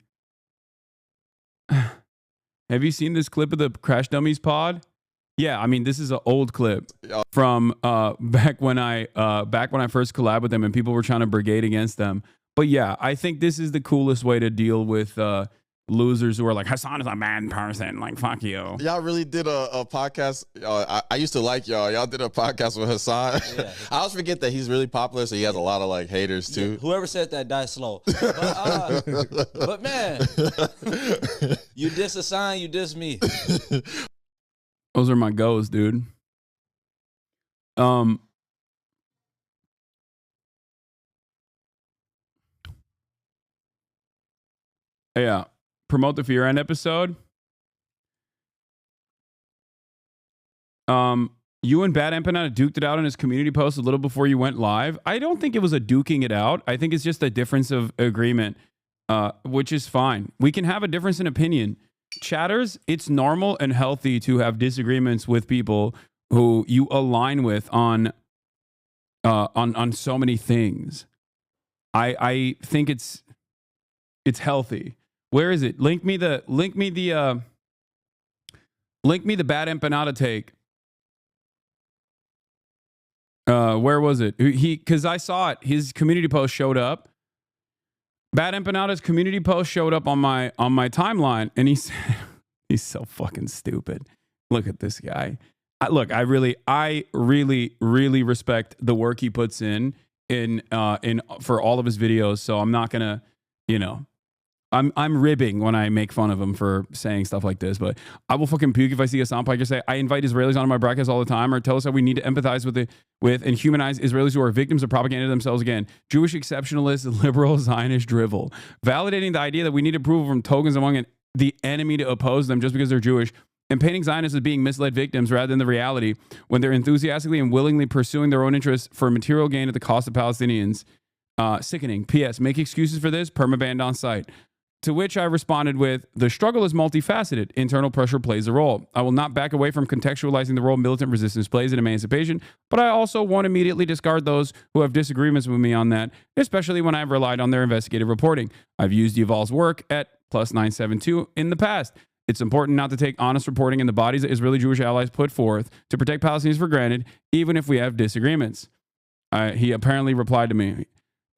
Have you seen this clip of the Crash Dummies pod? Yeah, I mean, this is an old clip from back when I first collabed with them and people were trying to brigade against them. But yeah, I think this is the coolest way to deal with losers who are like, Hasan is a bad person. Like, fuck you.
Y'all really did a podcast. I used to like y'all. Y'all did a podcast with Hasan. Yeah. I always forget that he's really popular, so he has a lot of like haters too.
Yeah, whoever said that died slow. But man, you diss Hasan, you diss me.
Those are my goals, dude. Yeah. Promote the Fear End episode. You and Bad Empanada duked it out on his community post a little before you went live. I don't think it was a duking it out. I think it's just a difference of agreement, which is fine. We can have a difference in opinion. Chatters, it's normal and healthy to have disagreements with people who you align with on so many things. I think it's healthy. Where is it? Link me the Bad Empanada take. Where was it? Because I saw it. His community post showed up. Bad Empanada's community post showed up on my timeline, and he said, he's so fucking stupid. Look at this guy. I really respect the work he puts in for all of his videos. So I'm not gonna, I'm ribbing when I make fun of him for saying stuff like this, but I will fucking puke if I see Hassan Piker say, I invite Israelis onto my broadcast all the time, or tell us how we need to empathize with and humanize Israelis who are victims of propaganda themselves again. Jewish exceptionalist, liberal, Zionist drivel. Validating the idea that we need approval from tokens among the enemy to oppose them just because they're Jewish, and painting Zionists as being misled victims rather than the reality when they're enthusiastically and willingly pursuing their own interests for material gain at the cost of Palestinians. Sickening. P.S. Make excuses for this, permabanned on site. To which I responded with, the struggle is multifaceted. Internal pressure plays a role. I will not back away from contextualizing the role militant resistance plays in emancipation, but I also won't immediately discard those who have disagreements with me on that, especially when I've relied on their investigative reporting. I've used Yuval's work at +972 in the past. It's important not to take honest reporting in the bodies that Israeli Jewish allies put forth to protect Palestinians for granted, even if we have disagreements. He apparently replied to me,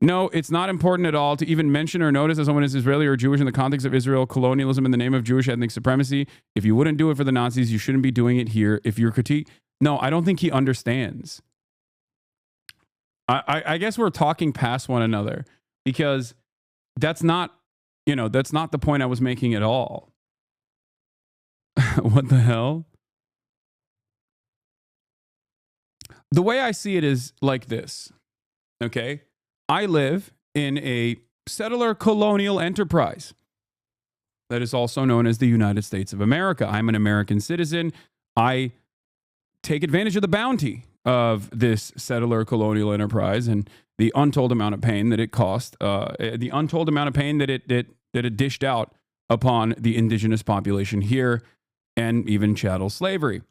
no, it's not important at all to even mention or notice that someone is Israeli or Jewish in the context of Israel colonialism in the name of Jewish ethnic supremacy. If you wouldn't do it for the Nazis, you shouldn't be doing it here. If your critique... No, I don't think he understands. I guess we're talking past one another, because that's not the point I was making at all. What the hell? The way I see it is like this, okay? I live in a settler colonial enterprise that is also known as the United States of America. I'm an American citizen. I take advantage of the bounty of this settler colonial enterprise and the untold amount of pain that it cost, the untold amount of pain that it dished out upon the indigenous population here, and even chattel slavery.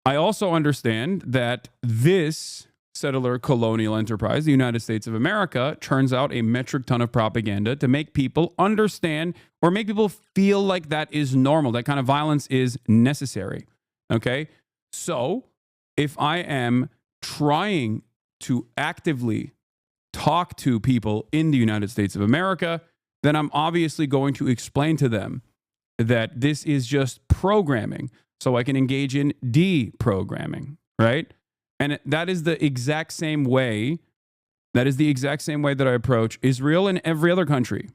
I also understand that this settler colonial enterprise, the United States of America, churns out a metric ton of propaganda to make people understand or make people feel like that is normal. That kind of violence is necessary. Okay? So if I am trying to actively talk to people in the United States of America, then I'm obviously going to explain to them that this is just programming so I can engage in deprogramming, right? And that is the exact same way. That is the exact same way that I approach Israel and every other country.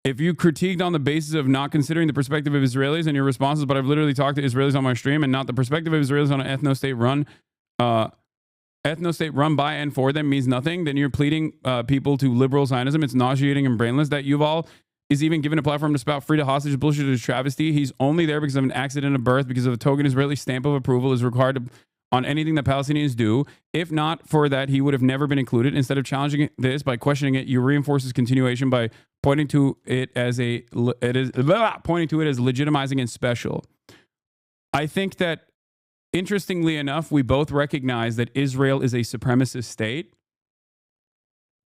If you critiqued on the basis of not considering the perspective of Israelis and your responses, but I've literally talked to Israelis on my stream and not the perspective of Israelis on an ethno-state run by and for them means nothing, then you're pleading people to liberal Zionism. It's nauseating and brainless that Yuval is even given a platform to spout free to hostage bullshit is travesty. He's only there because of an accident of birth, because of a token Israeli stamp of approval is required on anything that Palestinians do. If not for that, he would have never been included. Instead of challenging this by questioning it, you reinforce his continuation by pointing to it as legitimizing and special. I think that, interestingly enough, we both recognize that Israel is a supremacist state.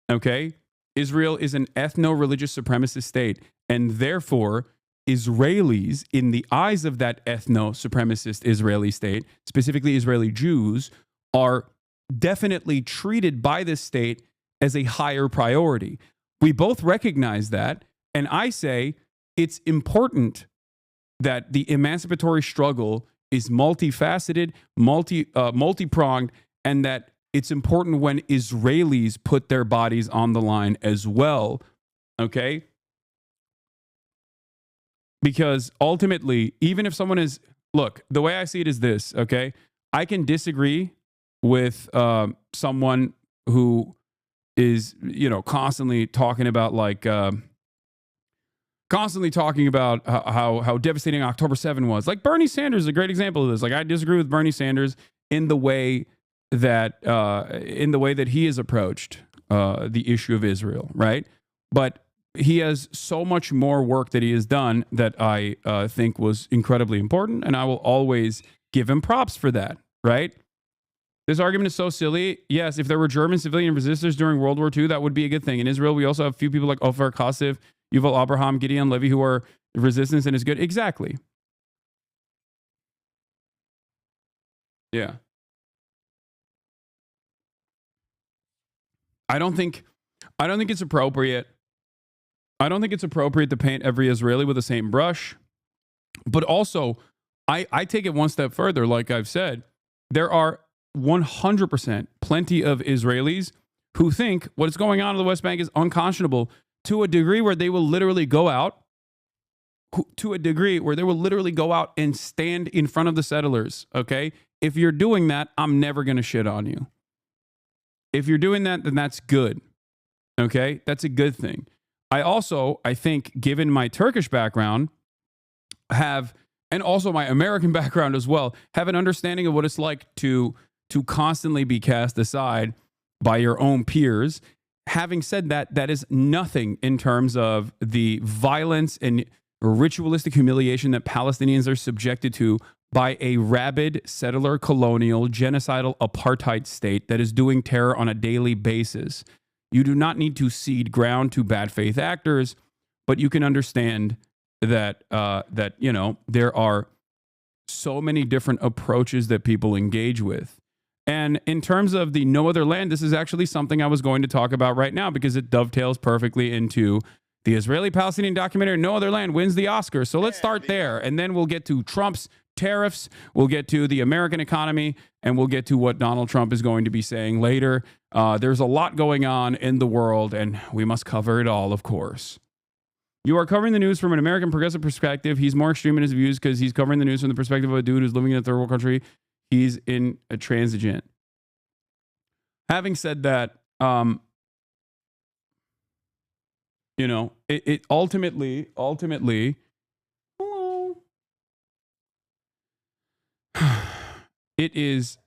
Okay? Israel is an ethno-religious supremacist state, and therefore Israelis, in the eyes of that ethno-supremacist Israeli state, specifically Israeli Jews, are definitely treated by this state as a higher priority. We both recognize that, and I say it's important that the emancipatory struggle is multifaceted, multi-pronged, and that it's important when Israelis put their bodies on the line as well, okay? Because ultimately, even if someone is... Look, the way I see it is this, okay? I can disagree with someone who constantly talking about how devastating October 7 was. Like Bernie Sanders is a great example of this. Like I disagree with Bernie Sanders in the way that he has approached the issue of Israel, right? But he has so much more work that he has done that I think was incredibly important, and I will always give him props for that, right? This argument is so silly. Yes, if there were German civilian resistors during World War II, that would be a good thing. In Israel, we also have a few people like Ofer Kasif, Yuval Abraham, Gideon Levy, who are resistance and is good. Exactly. Yeah. I don't think it's appropriate. I don't think it's appropriate to paint every Israeli with the same brush. But also, I take it one step further. Like I've said, there are 100% plenty of Israelis who think what is going on in the West Bank is unconscionable to a degree where they will literally go out and stand in front of the settlers. Okay. If you're doing that, I'm never going to shit on you. If you're doing that, then that's good. Okay. That's a good thing. I think, given my Turkish background, and also my American background as well, have an understanding of what it's like to constantly be cast aside by your own peers. Having said that, that is nothing in terms of the violence and ritualistic humiliation that Palestinians are subjected to by a rabid settler colonial genocidal apartheid state that is doing terror on a daily basis. You do not need to cede ground to bad faith actors, but you can understand that there are so many different approaches that people engage with. And in terms of the No Other Land, this is actually something I was going to talk about right now because it dovetails perfectly into the Israeli-Palestinian documentary No Other Land wins the Oscar. So let's start there, and then we'll get to Trump's tariffs, we'll get to the American economy, and we'll get to what Donald Trump is going to be saying later. There's a lot going on in the world, and we must cover it all, of course. You are covering the news from an American progressive perspective. He's more extreme in his views because he's covering the news from the perspective of a dude who's living in a third world country. He's in a transigent. Having said that, it ultimately, it is,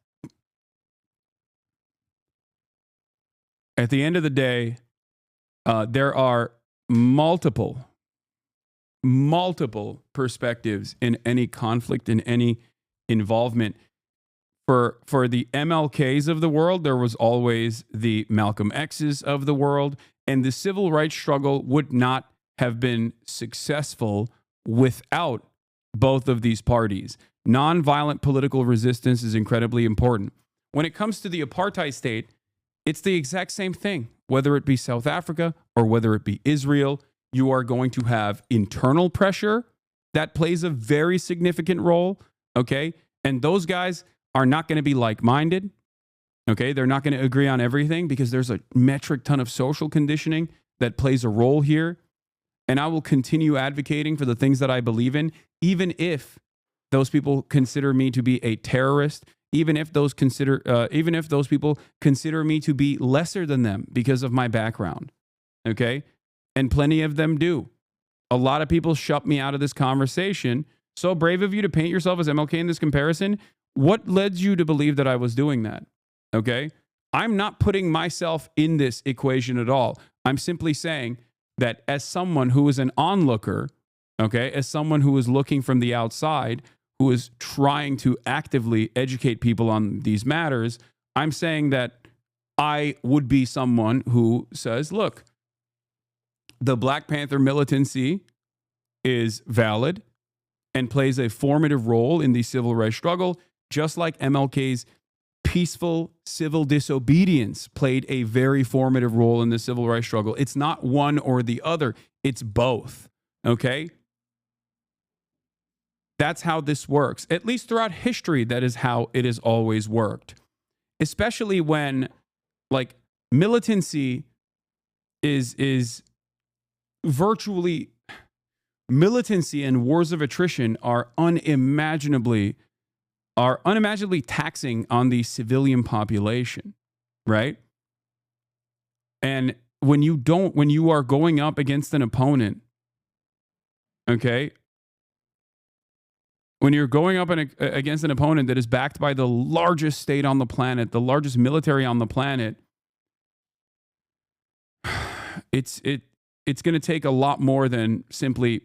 at the end of the day, there are multiple perspectives in any conflict, in any involvement. For the MLKs of the world, there was always the Malcolm X's of the world, and the civil rights struggle would not have been successful without both of these parties. Nonviolent political resistance is incredibly important. When it comes to the apartheid state, it's the exact same thing. Whether it be South Africa or whether it be Israel, you are going to have internal pressure that plays a very significant role, okay? And those guys are not going to be like-minded, okay? They're not going to agree on everything because there's a metric ton of social conditioning that plays a role here. And I will continue advocating for the things that I believe in, even if those people consider me to be a terrorist, even if those people consider me to be lesser than them because of my background, okay? And plenty of them do. A lot of people shut me out of this conversation. So brave of you to paint yourself as MLK in this comparison. What led you to believe that I was doing that? Okay? I'm not putting myself in this equation at all. I'm simply saying that as someone who is an onlooker, okay, as someone who is looking from the outside, who is trying to actively educate people on these matters, I'm saying that I would be someone who says, look, the Black Panther militancy is valid and plays a formative role in the civil rights struggle, just like MLK's peaceful civil disobedience played a very formative role in the civil rights struggle. It's not one or the other. It's both, okay? That's how this works. At least throughout history, that is how it has always worked. Especially when, like, militancy is virtually, militancy and wars of attrition are unimaginably taxing on the civilian population, right? And when you are going up against an opponent, okay, when you're going up against an opponent that is backed by the largest state on the planet, the largest military on the planet, it's going to take a lot more than simply,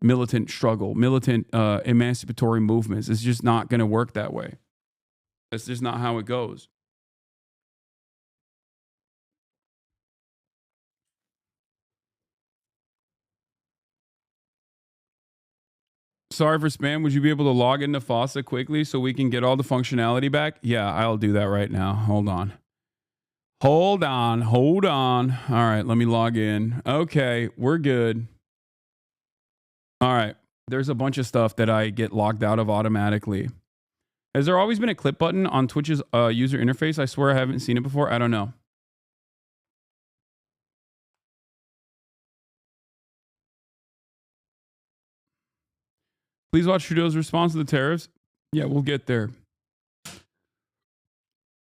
militant struggle, militant emancipatory movements. It's just not going to work that way. That's just not how it goes. Sorry for spam. Would you be able to log into FOSSA quickly so we can get all the functionality back? Yeah, I'll do that right now. Hold on. All right, let me log in. Okay, we're good. All right. There's a bunch of stuff that I get logged out of automatically. Has there always been a clip button on Twitch's user interface? I swear I haven't seen it before. I don't know. Please watch Trudeau's response to the tariffs. Yeah, we'll get there.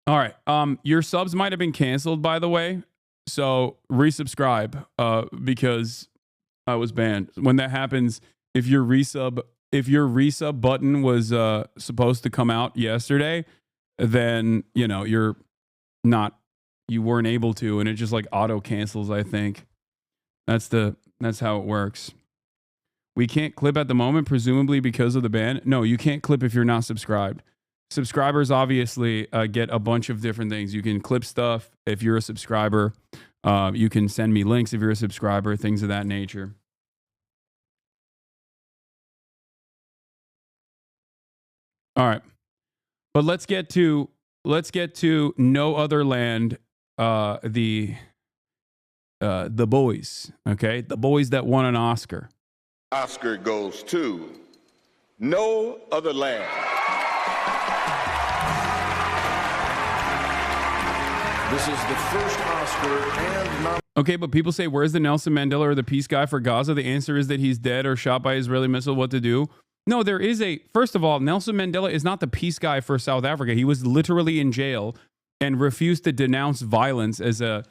All right. Your subs might have been canceled, by the way. So resubscribe because I was banned. When that happens, if your resub button was supposed to come out yesterday, then you weren't able to, and it just like auto cancels. I think that's how it works. We can't clip at the moment, presumably because of the ban. No, you can't clip if you're not subscribed. Subscribers obviously get a bunch of different things. You can clip stuff if you're a subscriber. You can send me links if you're a subscriber, things of that nature. All right. But let's get to No Other Land, the boys, okay? The boys that won an Oscar.
Oscar goes to No Other Land. This is the first Oscar and
Okay, but people say, where's the Nelson Mandela or the peace guy for Gaza? The answer is that he's dead or shot by Israeli missile. What to do? No, there is first of all, Nelson Mandela is not the peace guy for South Africa. He was literally in jail and refused to denounce violence as a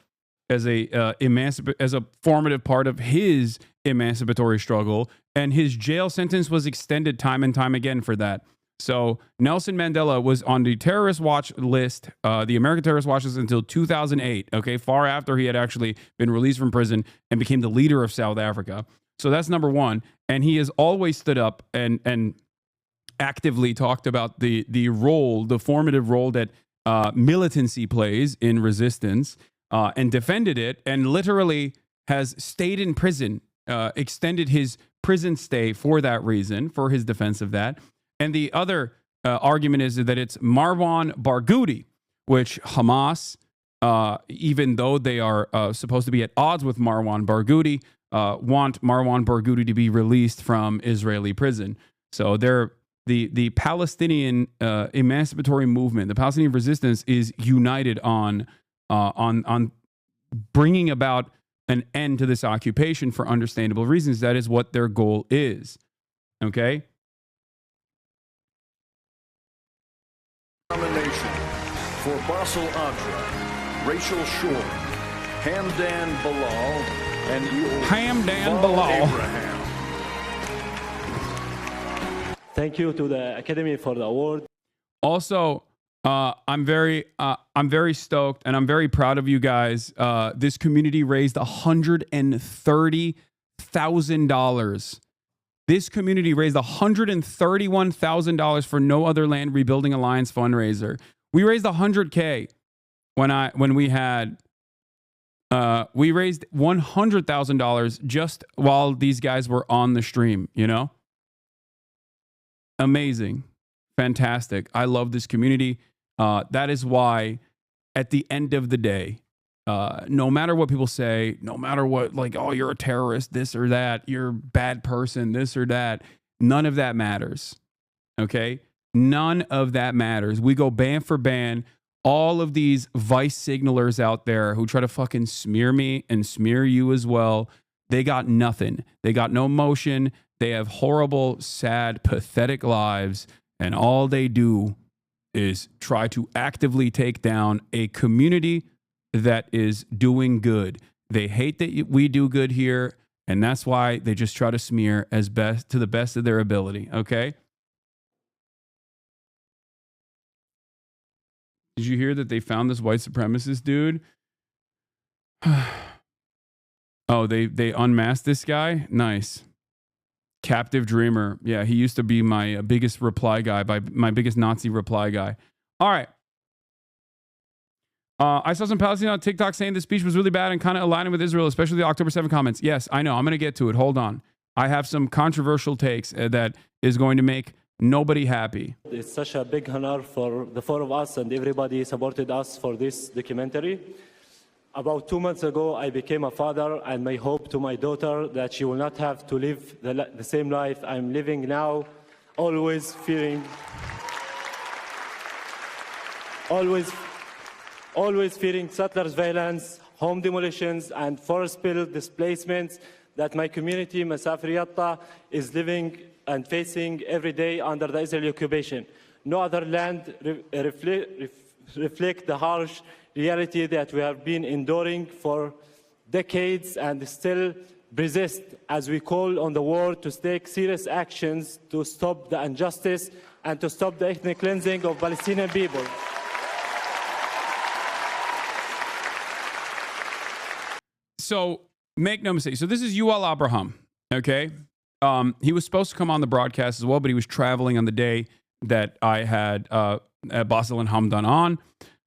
formative part of his emancipatory struggle, and his jail sentence was extended time and time again for that. So Nelson Mandela was on the terrorist watch list, the American terrorist watch list, until 2008, okay, far after he had actually been released from prison and became the leader of South Africa. So that's number one. And he has always stood up and actively talked about the formative role that militancy plays in resistance, and defended it, and literally has stayed in prison, extended his prison stay for that reason, for his defense of that. And the other argument is that it's Marwan Barghouti, which Hamas, even though they are supposed to be at odds with Marwan Barghouti, want Marwan Barghouti to be released from Israeli prison. So they're the Palestinian emancipatory movement, the Palestinian resistance, is united on bringing about an end to this occupation for understandable reasons. That is what their goal is. Okay.
nomination for Basel Adra, Rachel Shore, Hamdan Bilal, and
Hamdan Bilal.
Abraham.
Thank you to the Academy for the award.
Also, I'm very stoked and I'm very proud of you guys. This community raised $130,000. This community raised $131,000 for No Other Land Rebuilding Alliance fundraiser. We raised $100K when we had we raised $100,000 just while these guys were on the stream, you know? Amazing. Fantastic. I love this community. That is why at the end of the day, no matter what people say, no matter what, like, oh, you're a terrorist, this or that, you're a bad person, this or that, none of that matters. Okay? None of that matters. We go ban for ban. All of these vice signalers out there who try to fucking smear me and smear you as well, they got nothing. They got no motion. They have horrible, sad, pathetic lives. And all they do is try to actively take down a community that is doing good. They hate that we do good here, and that's why they just try to smear as best to the best of their ability. Okay. Did you hear that they found this white supremacist dude? Oh, they unmasked this guy? Nice. Captive Dreamer. Yeah, he used to be my biggest reply guy, my biggest Nazi reply guy. All right. I saw some Palestinians on TikTok saying the speech was really bad and kind of aligning with Israel, especially the October 7 comments. Yes, I know. I'm going to get to it. Hold on. I have some controversial takes that is going to make nobody happy.
It's such a big honor for the four of us and everybody supported us for this documentary. About 2 months ago, I became a father, and my hope to my daughter that she will not have to live the same life I'm living now, always fearing settlers' violence, home demolitions, and forced spill displacements that my community, Masafir Yatta, is living and facing every day under the Israeli occupation. No other land reflect the harsh reality that we have been enduring for decades and still persist as we call on the world to take serious actions to stop the injustice and to stop the ethnic cleansing of Palestinian people.
So make no mistake. So this is Yuval Abraham, okay? He was supposed to come on the broadcast as well, but he was traveling on the day that I had Basel and Hamdan on.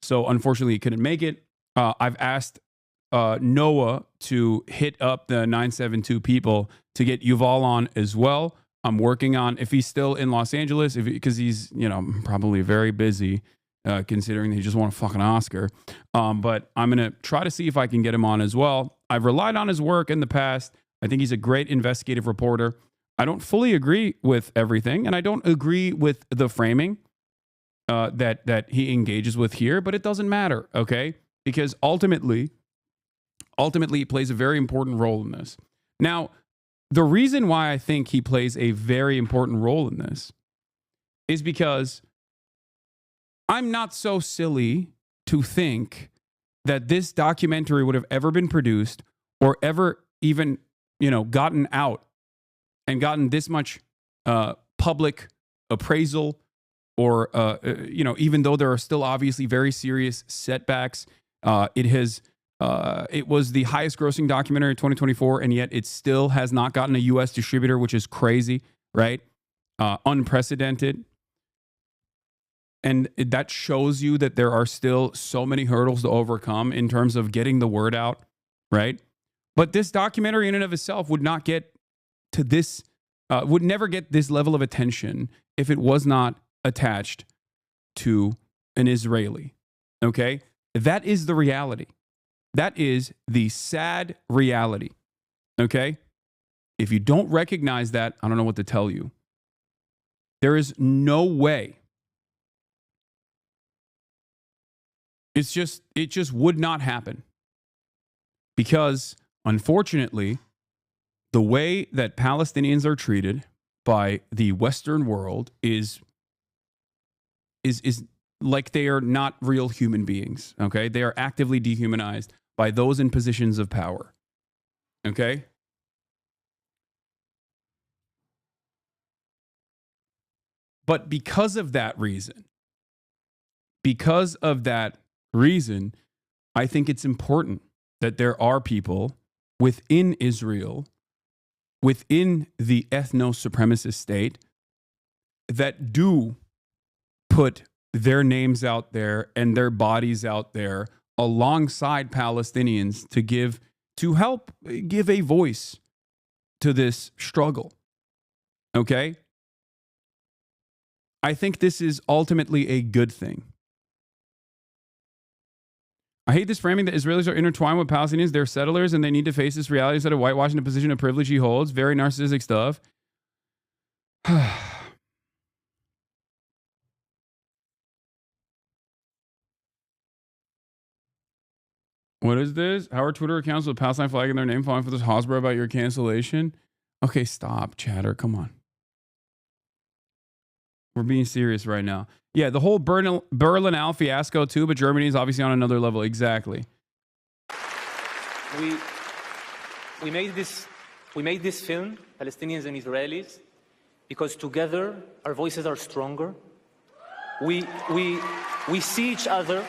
So unfortunately, he couldn't make it. I've asked Noah to hit up the 972 people to get Yuval on as well. I'm working on, if he's still in Los Angeles, because he's, probably very busy, considering that he just won a fucking Oscar. But I'm going to try to see if I can get him on as well. I've relied on his work in the past. I think he's a great investigative reporter. I don't fully agree with everything, and I don't agree with the framing that he engages with here, but it doesn't matter, okay? Because ultimately, he plays a very important role in this. Now, the reason why I think he plays a very important role in this is because I'm not so silly to think that this documentary would have ever been produced or ever even, gotten out and gotten this much public appraisal or, even though there are still obviously very serious setbacks, it was the highest grossing documentary in 2024, and yet it still has not gotten a U.S. distributor, which is crazy, right? Unprecedented. And that shows you that there are still so many hurdles to overcome in terms of getting the word out, right? But this documentary in and of itself would not get to this, would never get this level of attention if it was not attached to an Israeli, okay? That is the reality. That is the sad reality, okay? If you don't recognize that, I don't know what to tell you. There is no way. It just would not happen. Because, unfortunately, the way that Palestinians are treated by the Western world is like they are not real human beings, okay? They are actively dehumanized by those in positions of power, okay? But because of that reason, I think it's important that there are people within Israel, within the ethno-supremacist state, that do put their names out there and their bodies out there alongside Palestinians to help give a voice to this struggle. Okay? I think this is ultimately a good thing. I hate this framing that Israelis are intertwined with Palestinians. They're settlers and they need to face this reality instead of whitewashing the position of privilege he holds. Very narcissistic stuff. What is this? How are Twitter accounts with Palestine flag in their name falling for this Hasbro about your cancellation? Okay, stop, chatter. Come on. We're being serious right now. Yeah, the whole Berlin Al fiasco too, but Germany is obviously on another level. Exactly.
we made this film, Palestinians and Israelis, because together our voices are stronger. We see each other.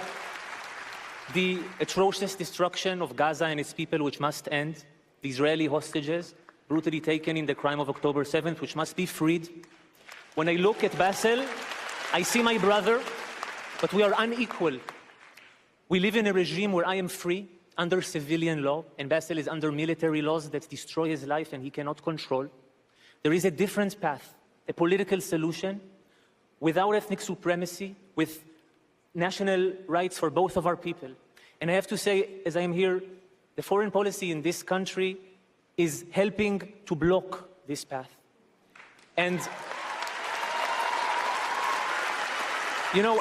The atrocious destruction of Gaza and its people, which must end. The Israeli hostages brutally taken in the crime of October 7th, which must be freed. When I look at Bassel, I see my brother, but we are unequal. We live in a regime where I am free under civilian law, and Bassel is under military laws that destroy his life and he cannot control. There is a different path, a political solution without ethnic supremacy, with national rights for both of our people. And I have to say, as I am here, the foreign policy in this country is helping to block this path. And, you know,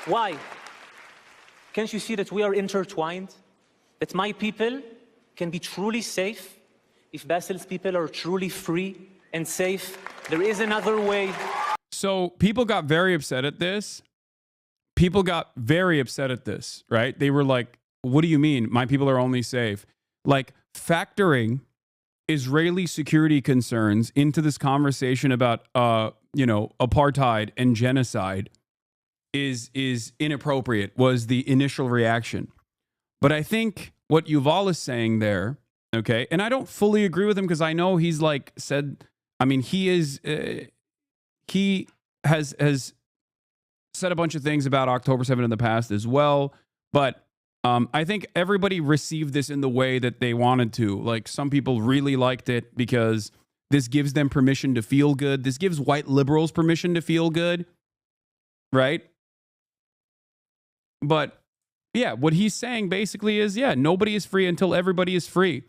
why? Can't you see that we are intertwined? That my people can be truly safe if Bassel's people are truly free and safe. There is another way.
So people got very upset at this. People got very upset at this, right? They were like, what do you mean? My people are only safe. Like, factoring Israeli security concerns into this conversation about, apartheid and genocide is inappropriate, was the initial reaction. But I think what Yuval is saying there, okay, and I don't fully agree with him because I know he's like said, I mean, he has said a bunch of things about October 7th in the past as well, but I think everybody received this in the way that they wanted to. Like, some people really liked it because this gives them permission to feel good. This gives white liberals permission to feel good, right? But yeah, what he's saying basically is, yeah, nobody is free until everybody is free.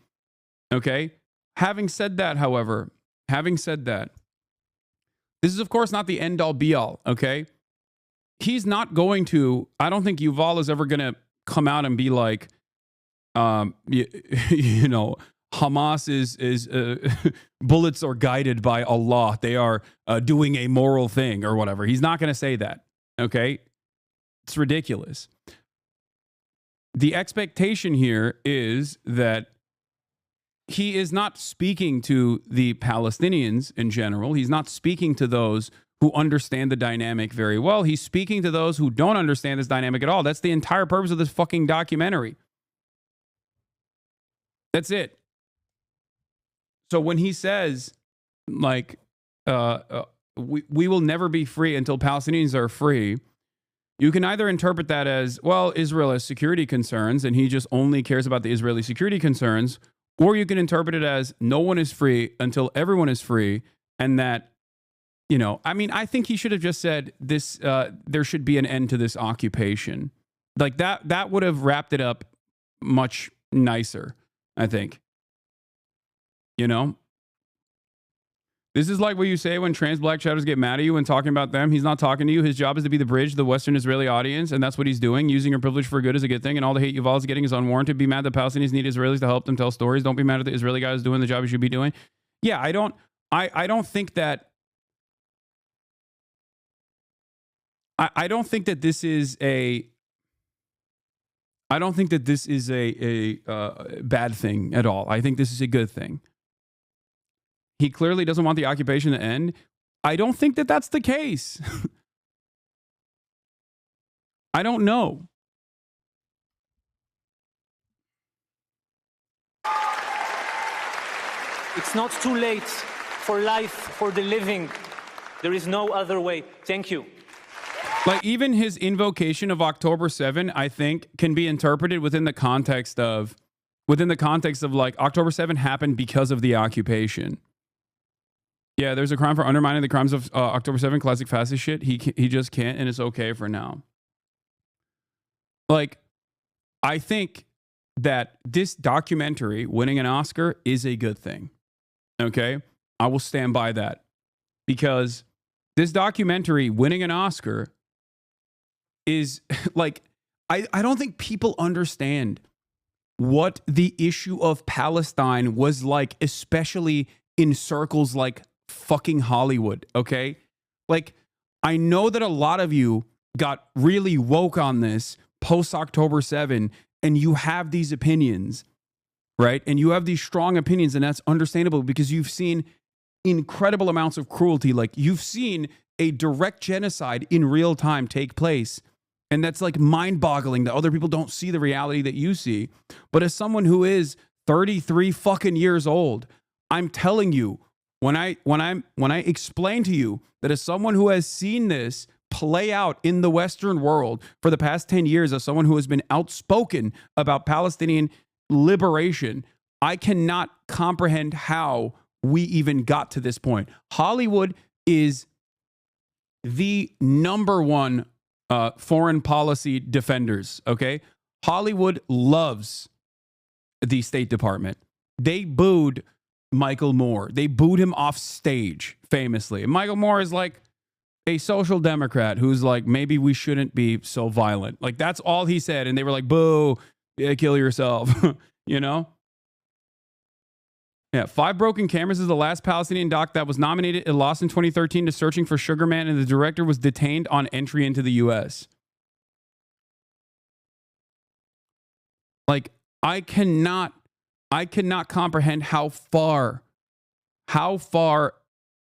Okay? Having said that, however, this is, of course, not the end-all, be-all, okay? He's not going to, I don't think Yuval is ever going to come out and be like, Hamas is bullets are guided by Allah. They are doing a moral thing or whatever. He's not going to say that, okay? It's ridiculous. The expectation here is that he is not speaking to the Palestinians in general. He's not speaking to those who understand the dynamic very well. He's speaking to those who don't understand this dynamic at all. That's the entire purpose of this fucking documentary. That's it. So when he says, like, we will never be free until Palestinians are free, you can either interpret that as, well, Israel has security concerns and he just only cares about the Israeli security concerns, or you can interpret it as no one is free until everyone is free, and that, I think he should have just said this, there should be an end to this occupation. Like, that would have wrapped it up much nicer, I think. This is like what you say when trans black chatters get mad at you and talking about them. He's not talking to you. His job is to be the bridge to the Western Israeli audience, and that's what he's doing. Using your privilege for good is a good thing, and all the hate Yuval is getting is unwarranted. Be mad that Palestinians need Israelis to help them tell stories. Don't be mad at the Israeli guys doing the job he should be doing. Yeah, I don't think that. I don't think that this is a. I don't think that this is a bad thing at all. I think this is a good thing. He clearly doesn't want the occupation to end. I don't think that that's the case. I don't know.
It's not too late for life, for the living. There is no other way. Thank you.
Like, even his invocation of October 7, I think, can be interpreted within the context of like, October 7 happened because of the occupation. Yeah, there's a crime for undermining the crimes of October 7, classic fascist shit. He just can't, and it's okay for now. Like, I think that this documentary winning an Oscar is a good thing. Okay? I will stand by that. Because this documentary winning an Oscar is, like, I don't think people understand what the issue of Palestine was like, especially in circles like fucking Hollywood, okay? Like, I know that a lot of you got really woke on this post October 7 and you have these opinions, right? And you have these strong opinions, and that's understandable because you've seen incredible amounts of cruelty. Like, you've seen a direct genocide in real time take place. And that's like mind-boggling that other people don't see the reality that you see. But as someone who is 33 fucking years old, I'm telling you, when I explain to you that as someone who has seen this play out in the Western world for the past 10 years, as someone who has been outspoken about Palestinian liberation, I cannot comprehend how we even got to this point. Hollywood is the number one foreign policy defenders, okay? Hollywood loves the State Department. They booed Michael Moore. They booed him off stage, famously. And Michael Moore is like a social democrat who's like, maybe we shouldn't be so violent. Like, that's all he said. And they were like, boo, yeah, kill yourself, you know? Yeah, 5 Broken Cameras is the last Palestinian doc that was nominated. It lost in 2013 to Searching for Sugar Man, and the director was detained on entry into the U.S. Like, I cannot comprehend how far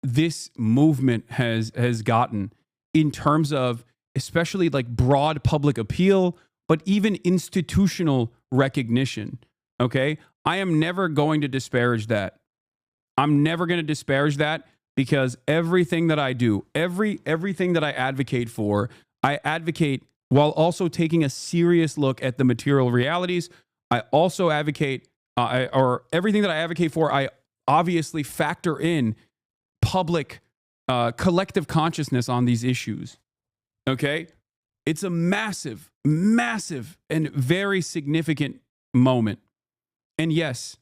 this movement has gotten in terms of especially like broad public appeal, but even institutional recognition. Okay, I am never going to disparage that. I'm never going to disparage that because everything that I do, everything that I advocate for, I advocate while also taking a serious look at the material realities. I also advocate, or everything that I advocate for, I obviously factor in public, collective consciousness on these issues. Okay? It's a massive, massive, and very significant moment. And yes,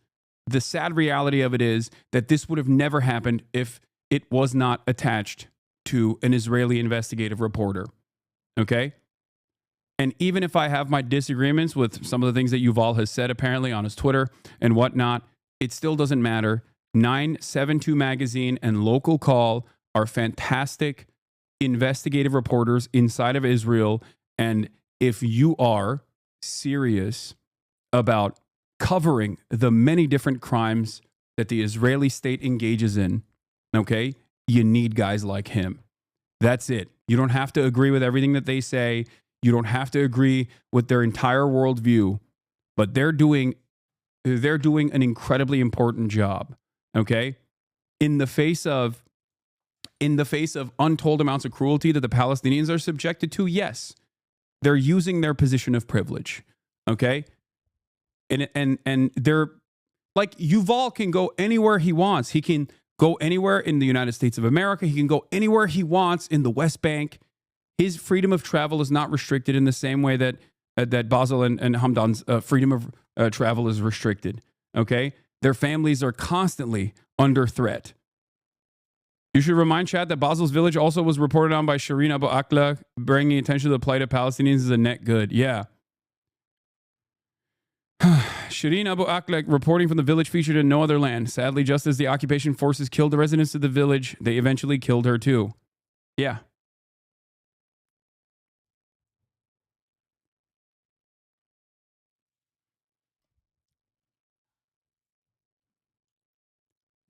the sad reality of it is that this would have never happened if it was not attached to an Israeli investigative reporter. Okay? And even if I have my disagreements with some of the things that Yuval has said apparently on his Twitter and whatnot, it still doesn't matter. 972 Magazine and Local Call are fantastic investigative reporters inside of Israel. And if you are serious about covering the many different crimes that the Israeli state engages in, okay, you need guys like him. That's it. You don't have to agree with everything that they say. You don't have to agree with their entire worldview, but they're doing an incredibly important job. Okay, in the face of untold amounts of cruelty that the Palestinians are subjected to, yes, they're using their position of privilege. Okay, and they're like, Yuval can go anywhere he wants. He can go anywhere in the United States of America. He can go anywhere he wants in the West Bank. His freedom of travel is not restricted in the same way that Basil and Hamdan's freedom of travel is restricted. Okay? Their families are constantly under threat. You should remind Chad that Basil's village also was reported on by Shireen Abu Akleh. Bringing attention to the plight of Palestinians is a net good. Yeah. Shireen Abu Akleh reporting from the village featured in No Other Land. Sadly, just as the occupation forces killed the residents of the village, they eventually killed her too. Yeah.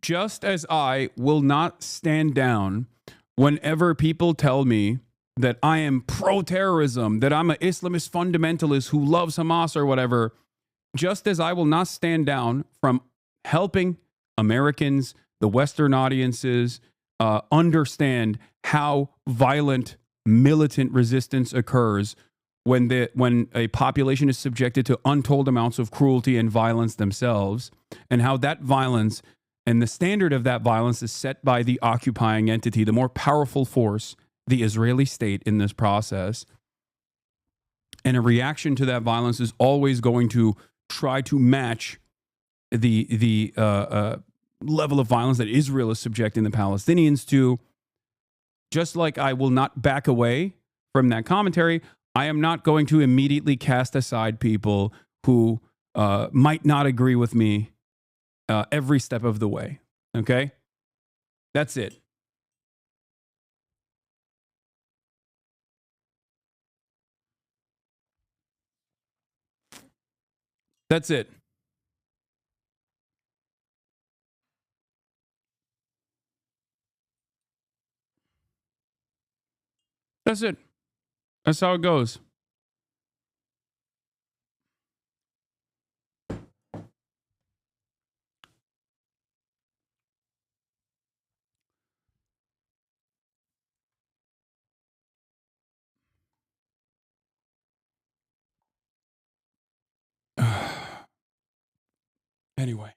Just as I will not stand down whenever people tell me that I am pro-terrorism, that I'm an Islamist fundamentalist who loves Hamas or whatever, just as I will not stand down from helping Americans, the Western audiences, understand how violent militant resistance occurs when a population is subjected to untold amounts of cruelty and violence themselves, and how that violence and the standard of that violence is set by the occupying entity, the more powerful force, the Israeli state in this process. And a reaction to that violence is always going to try to match the level of violence that Israel is subjecting the Palestinians to. Just like I will not back away from that commentary, I am not going to immediately cast aside people who might not agree with me every step of the way. Okay? That's it. That's it. That's it. That's how it goes. Anyway,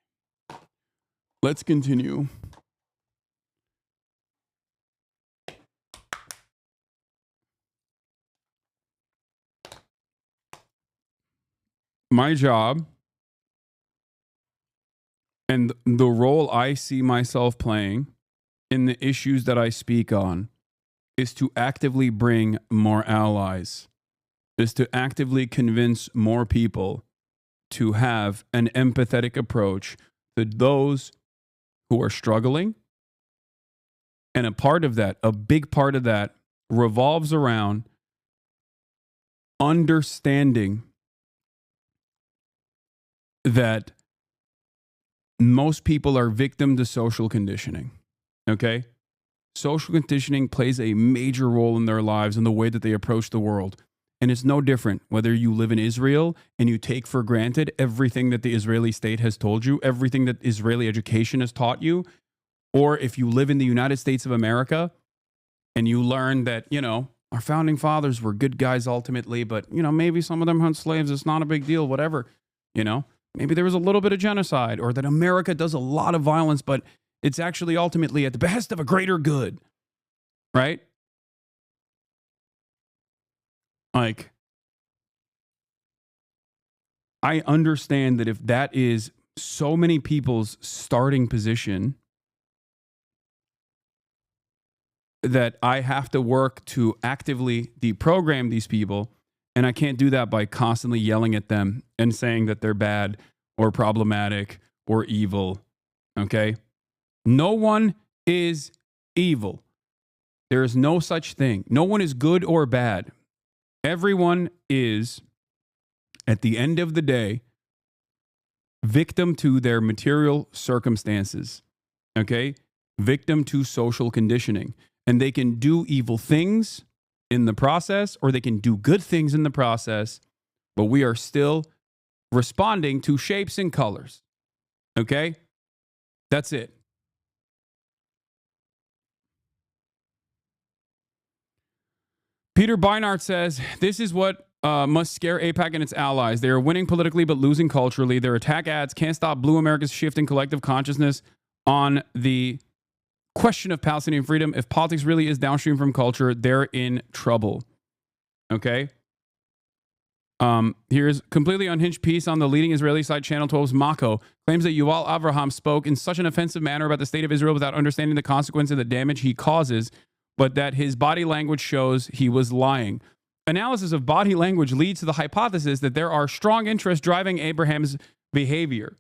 let's continue. My job and the role I see myself playing in the issues that I speak on is to actively bring more allies, is to actively convince more people to have an empathetic approach to those who are struggling. And a part of that, a big part of that, revolves around understanding that most people are victim to social conditioning. Okay? Social conditioning plays a major role in their lives and the way that they approach the world. And it's no different whether you live in Israel and you take for granted everything that the Israeli state has told you, everything that Israeli education has taught you, or if you live in the United States of America and you learn that, you know, our founding fathers were good guys ultimately, but, you know, maybe some of them had slaves. It's not a big deal, whatever. You know, maybe there was a little bit of genocide, or that America does a lot of violence, but it's actually ultimately at the behest of a greater good, right? Like, I understand that if that is so many people's starting position, that I have to work to actively deprogram these people. And I can't do that by constantly yelling at them and saying that they're bad or problematic or evil. Okay? No one is evil. There is no such thing. No one is good or bad. Everyone is, at the end of the day, victim to their material circumstances. Okay? Victim to social conditioning. And they can do evil things in the process, or they can do good things in the process, but we are still responding to shapes and colors. Okay? That's it. Peter Beinart says, this is what must scare AIPAC and its allies. They are winning politically but losing culturally. Their attack ads can't stop Blue America's shift in collective consciousness on the question of Palestinian freedom. If politics really is downstream from culture, they're in trouble. Okay? Here's completely unhinged piece on the leading Israeli site, Channel 12's Mako, claims that Yuval Avraham spoke in such an offensive manner about the state of Israel without understanding the consequence of the damage he causes, but that his body language shows he was lying. Analysis of body language leads to the hypothesis that there are strong interests driving Abraham's behavior.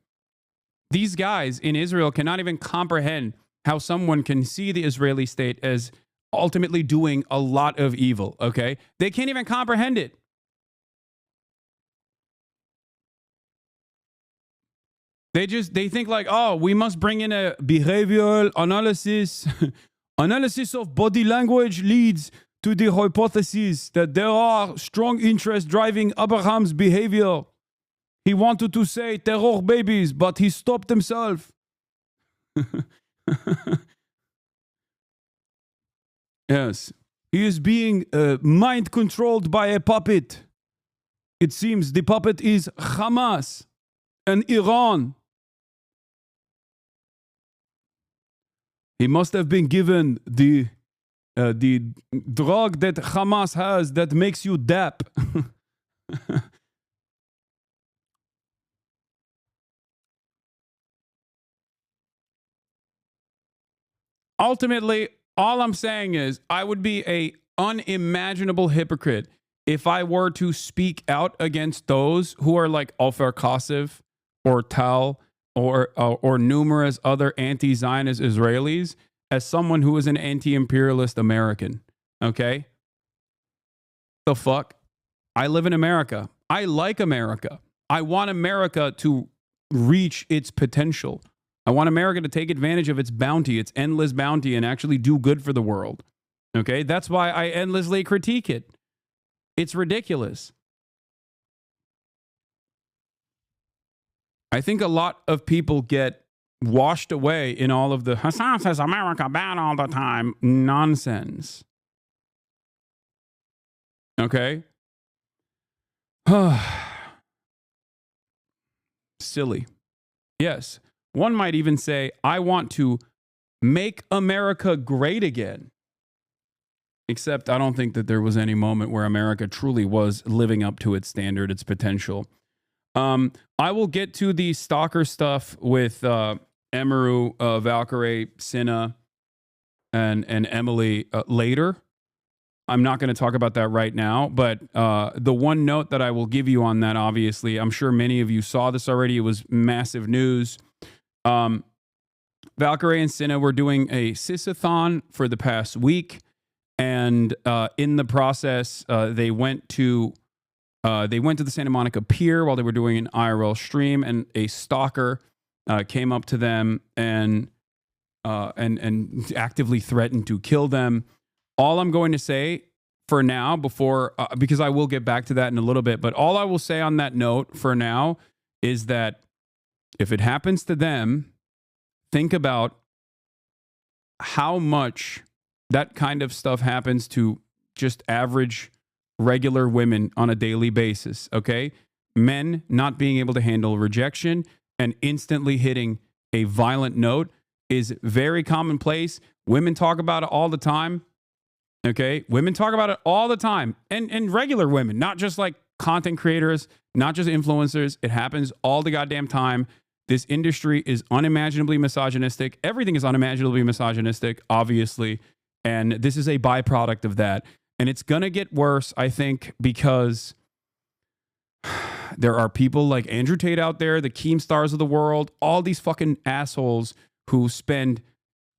These guys in Israel cannot even comprehend how someone can see the Israeli state as ultimately doing a lot of evil, okay? They can't even comprehend it. They think like, oh, we must bring in a behavioral analysis. Analysis of body language leads to the hypothesis that there are strong interests driving Abraham's behavior. He wanted to say terror babies, but he stopped himself. Yes. He is being mind controlled by a puppet. It seems the puppet is Hamas and Iran. He must have been given the drug that Hamas has that makes you dap. Ultimately, all I'm saying is I would be a unimaginable hypocrite if I were to speak out against those who are like Ofer Kasif or Tal or numerous other anti-Zionist Israelis as someone who is an anti-imperialist American. Okay? The fuck? I live in America. I like America. I want America to reach its potential. I want America to take advantage of its bounty, its endless bounty, and actually do good for the world. Okay? That's why I endlessly critique it. It's ridiculous. I think a lot of people get washed away in all of the Hasan says America bad all the time nonsense. Okay? Silly. Yes. One might even say, I want to make America great again. Except I don't think that there was any moment where America truly was living up to its standard, its potential. I will get to the stalker stuff with Emaru, Valkyrie, Cinna, and Emily later. I'm not going to talk about that right now, but the one note that I will give you on that, obviously, I'm sure many of you saw this already. It was massive news. Valkyrie and Cinna were doing a sis-a-thon for the past week, and in the process, they went to the Santa Monica Pier while they were doing an IRL stream, and a stalker came up to them and actively threatened to kill them. All I'm going to say for now, before because I will get back to that in a little bit, but all I will say on that note for now is that if it happens to them, think about how much that kind of stuff happens to just average, regular women on a daily basis, okay? Men not being able to handle rejection and instantly hitting a violent note is very commonplace. Women talk about it all the time, okay? Women talk about it all the time. And regular women, not just like content creators, not just influencers. It happens all the goddamn time. This industry is unimaginably misogynistic. Everything is unimaginably misogynistic, obviously. And this is a byproduct of that. And it's going to get worse, I think, because there are people like Andrew Tate out there, the Keemstars of the world, all these fucking assholes who spend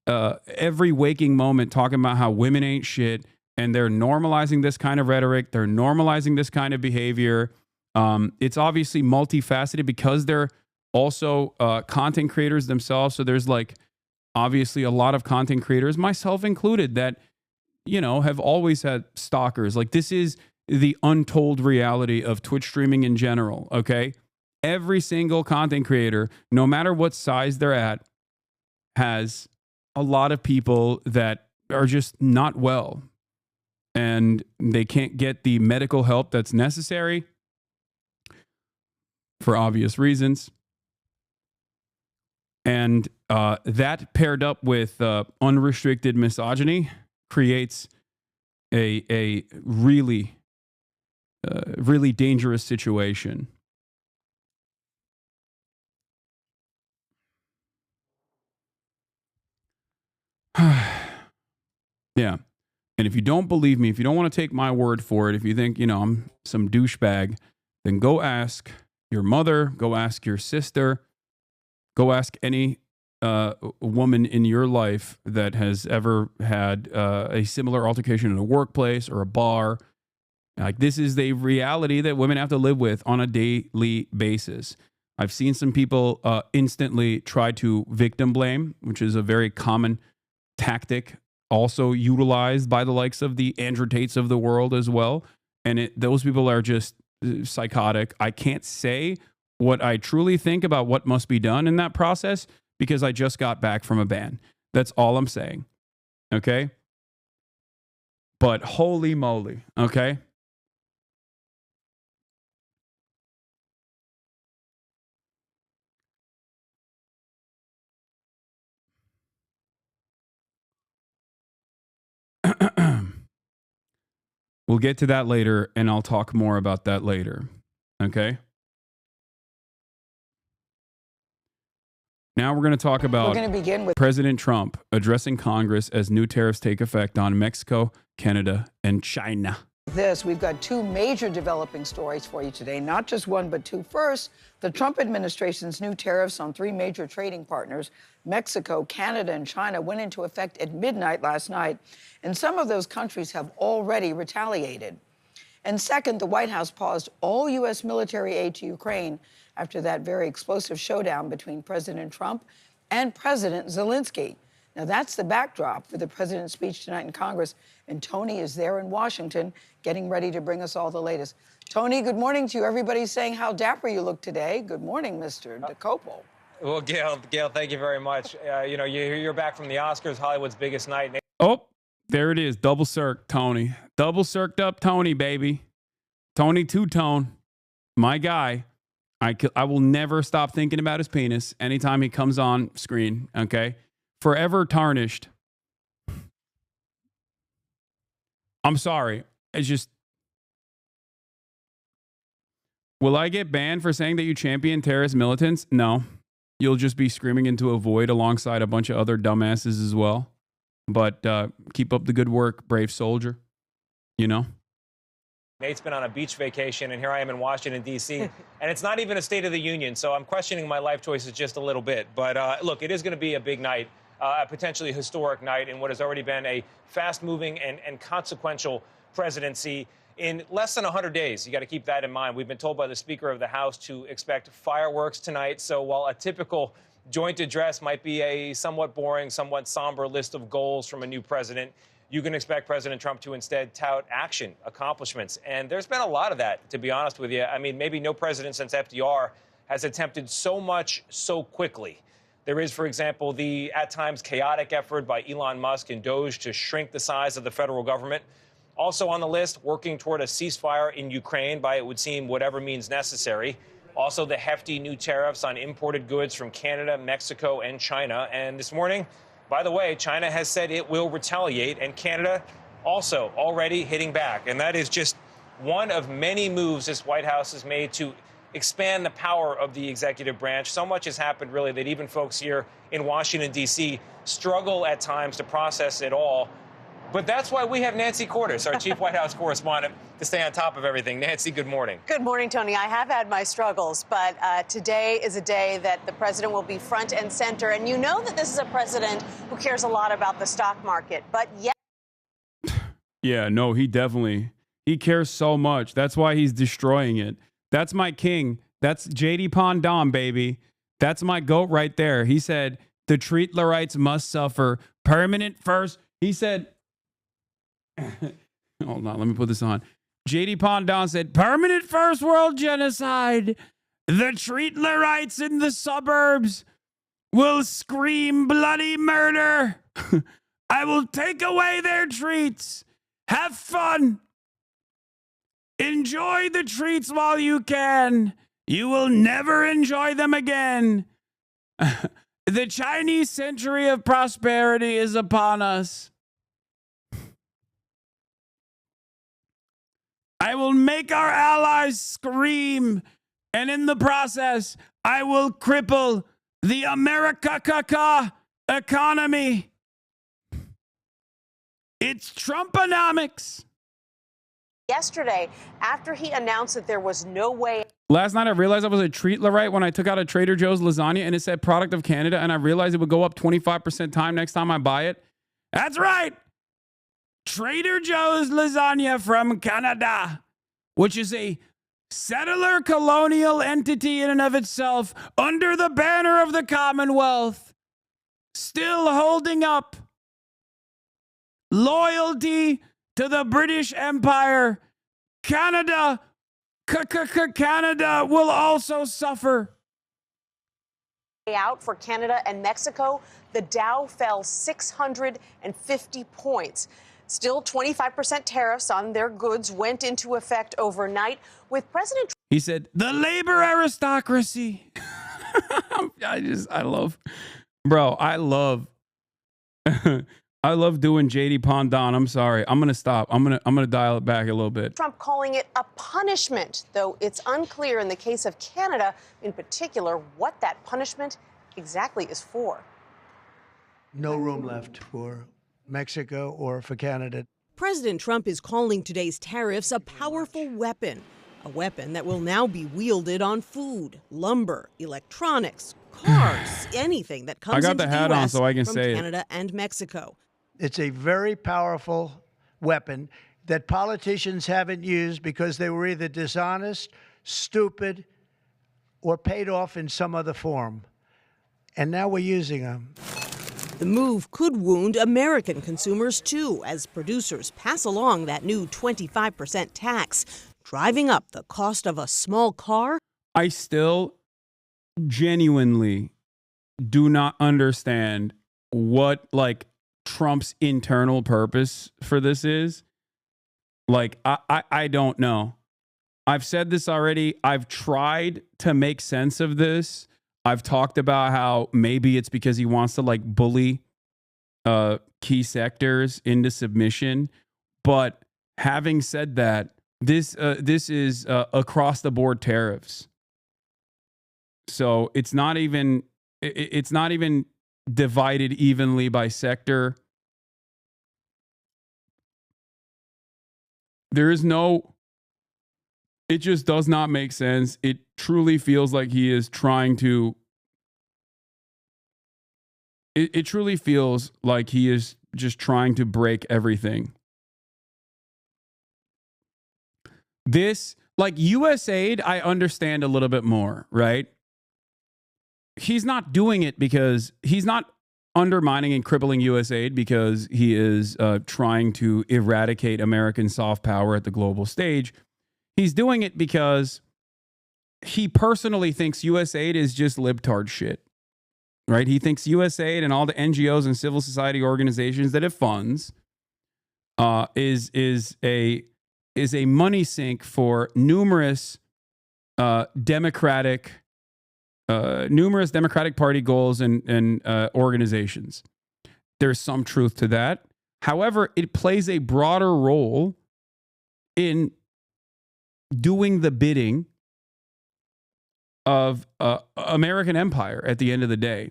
every waking moment talking about how women ain't shit. And they're normalizing this kind of rhetoric. They're normalizing this kind of behavior. It's obviously multifaceted because they're also content creators themselves. So there's like obviously a lot of content creators, myself included, that, you know, have always had stalkers. Like, this is the untold reality of Twitch streaming in general, okay? Every single content creator, no matter what size they're at, has a lot of people that are just not well. And they can't get the medical help that's necessary for obvious reasons. And that paired up with unrestricted misogyny creates a really, really dangerous situation. Yeah. And if you don't believe me, if you don't want to take my word for it, if you think, you know, I'm some douchebag, then go ask your mother, go ask your sister, go ask any woman in your life that has ever had a similar altercation in a workplace or a bar. Like, this is the reality that women have to live with on a daily basis. I've seen some people instantly try to victim blame, which is a very common tactic, also utilized by the likes of the Andrew Tates of the world as well. And those people are just psychotic. I can't say what I truly think about what must be done in that process because I just got back from a ban. That's all I'm saying. Okay? But holy moly, okay? We'll get to that later, and I'll talk more about that later. Okay? Now we're going to talk about President Trump addressing Congress as new tariffs take effect on Mexico, Canada, and China.
We've got two major developing stories for you today, not just one, but two. First, the Trump administration's new tariffs on three major trading partners, Mexico, Canada, and China, went into effect at midnight last night, and some of those countries have already retaliated. And second, the White House paused all U.S. military aid to Ukraine after that very explosive showdown between President Trump and President Zelensky. Now, that's the backdrop for the president's speech tonight in Congress, and Tony is there in Washington getting ready to bring us all the latest. Tony, good morning to you. Everybody's saying how dapper you look today. Good morning, Mr. DeCopo.
Well, Gail, thank you very much. You're back from the Oscars, Hollywood's biggest night.
Oh, there it is. Double circ, Tony. Double circed up Tony, baby. Tony Two-Tone, my guy. I will never stop thinking about his penis anytime he comes on screen, okay? Forever tarnished. I'm sorry. It's just... Will I get banned for saying that you champion terrorist militants? No. You'll just be screaming into a void alongside a bunch of other dumbasses as well. But keep up the good work, brave soldier. You know?
Nate's been on a beach vacation, and here I am in Washington, D.C., and it's not even a State of the Union, so I'm questioning my life choices just a little bit. But look, it is going to be a big night, a potentially historic night in what has already been a fast-moving and consequential presidency. In less than 100 days, you got to keep that in mind. We've been told by the Speaker of the House to expect fireworks tonight. So while a typical joint address might be a somewhat boring, somewhat somber list of goals from a new president, you can expect President Trump to instead tout action, accomplishments. And there's been a lot of that, to be honest with you. I mean, maybe no president since FDR has attempted so much so quickly. There is, for example, the at times chaotic effort by Elon Musk and Doge to shrink the size of the federal government. Also on the list, working toward a ceasefire in Ukraine by, it would seem, whatever means necessary. Also, the hefty new tariffs on imported goods from Canada, Mexico, and China. And this morning, by the way, China has said it will retaliate, and Canada also already hitting back. And that is just one of many moves this White House has made to expand the power of the executive branch. So much has happened, really, that even folks here in Washington, D.C. struggle at times to process it all. But that's why we have Nancy Cordes, our chief White House correspondent, to stay on top of everything. Nancy, good morning.
Good morning, Tony. I have had my struggles, but today is a day that the president will be front and center. And you know that this is a president who cares a lot about the stock market. But yet...
Yeah, no, he cares so much. That's why he's destroying it. That's my king. That's J.D. Pondom, baby. That's my goat right there. He said, the Treatlerites must suffer. Permanent first. He said... Hold on, let me put this on. J.D. Pondon said, permanent first world genocide. The Treatlerites in the suburbs will scream bloody murder. I will take away their treats. Have fun. Enjoy the treats while you can. You will never enjoy them again. The Chinese century of prosperity is upon us. I will make our allies scream, and in the process, I will cripple the America economy. It's Trumponomics.
Yesterday, after he announced that there was no way...
Last night, I realized I was a Treatlerite when I took out a Trader Joe's lasagna, and it said product of Canada, and I realized it would go up 25% time next time I buy it. That's right. Trader Joe's lasagna from Canada, which is a settler colonial entity in and of itself under the banner of the Commonwealth, still holding up loyalty to the British Empire. Canada will also suffer.
Out for Canada and Mexico, the Dow fell 650 points. Still, 25% tariffs on their goods went into effect overnight with President Trump.
He said, the labor aristocracy. I love doing JD Pondon. I'm sorry. I'm going to stop. I'm going to dial it back a little bit.
Trump calling it a punishment, though it's unclear in the case of Canada in particular what that punishment exactly is for.
No room left for Mexico or for Canada.
President Trump is calling today's tariffs a powerful weapon, a weapon that will now be wielded on food, lumber, electronics, cars, anything that comes into the
hat on so I can
from
say
Canada and Mexico.
It's a very powerful weapon that politicians haven't used because they were either dishonest, stupid, or paid off in some other form. And now we're using them.
The move could wound American consumers, too, as producers pass along that new 25% tax, driving up the cost of a small car.
I still genuinely do not understand what, like, Trump's internal purpose for this is. Like, I don't know. I've said this already. I've tried to make sense of this. I've talked about how maybe it's because he wants to, like, bully key sectors into submission. But having said that, this is across the board tariffs. So it's not even divided evenly by sector. There is no. It just does not make sense. It truly feels like he is trying to. It truly feels like he is just trying to break everything. This, like USAID, I understand a little bit more, right? He's not doing it because he's not undermining and crippling USAID because he is trying to eradicate American soft power at the global stage. He's doing it because he personally thinks USAID is just libtard shit, right? He thinks USAID and all the NGOs and civil society organizations that it funds is a money sink for numerous Democratic Party goals and organizations. There's some truth to that. However, it plays a broader role in doing the bidding of American empire at the end of the day.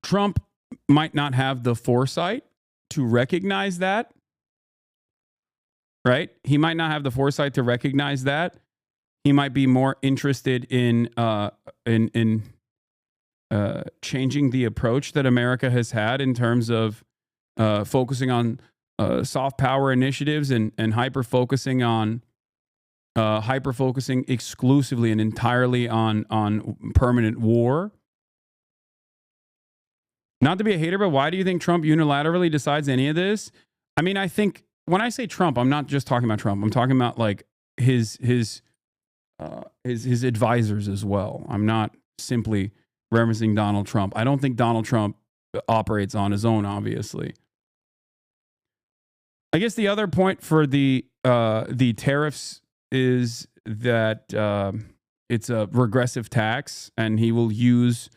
Trump might not have the foresight to recognize that, right? He might not have the foresight to recognize that. He might be more interested in changing the approach that America has had in terms of focusing on soft power initiatives and hyper-focusing exclusively and entirely on permanent war. Not to be a hater, but why do you think Trump unilaterally decides any of this? I mean, I think when I say Trump, I'm not just talking about Trump. I'm talking about like his advisors as well. I'm not simply referencing Donald Trump. I don't think Donald Trump operates on his own, obviously. I guess the other point for the tariffs is that it's a regressive tax, and he will use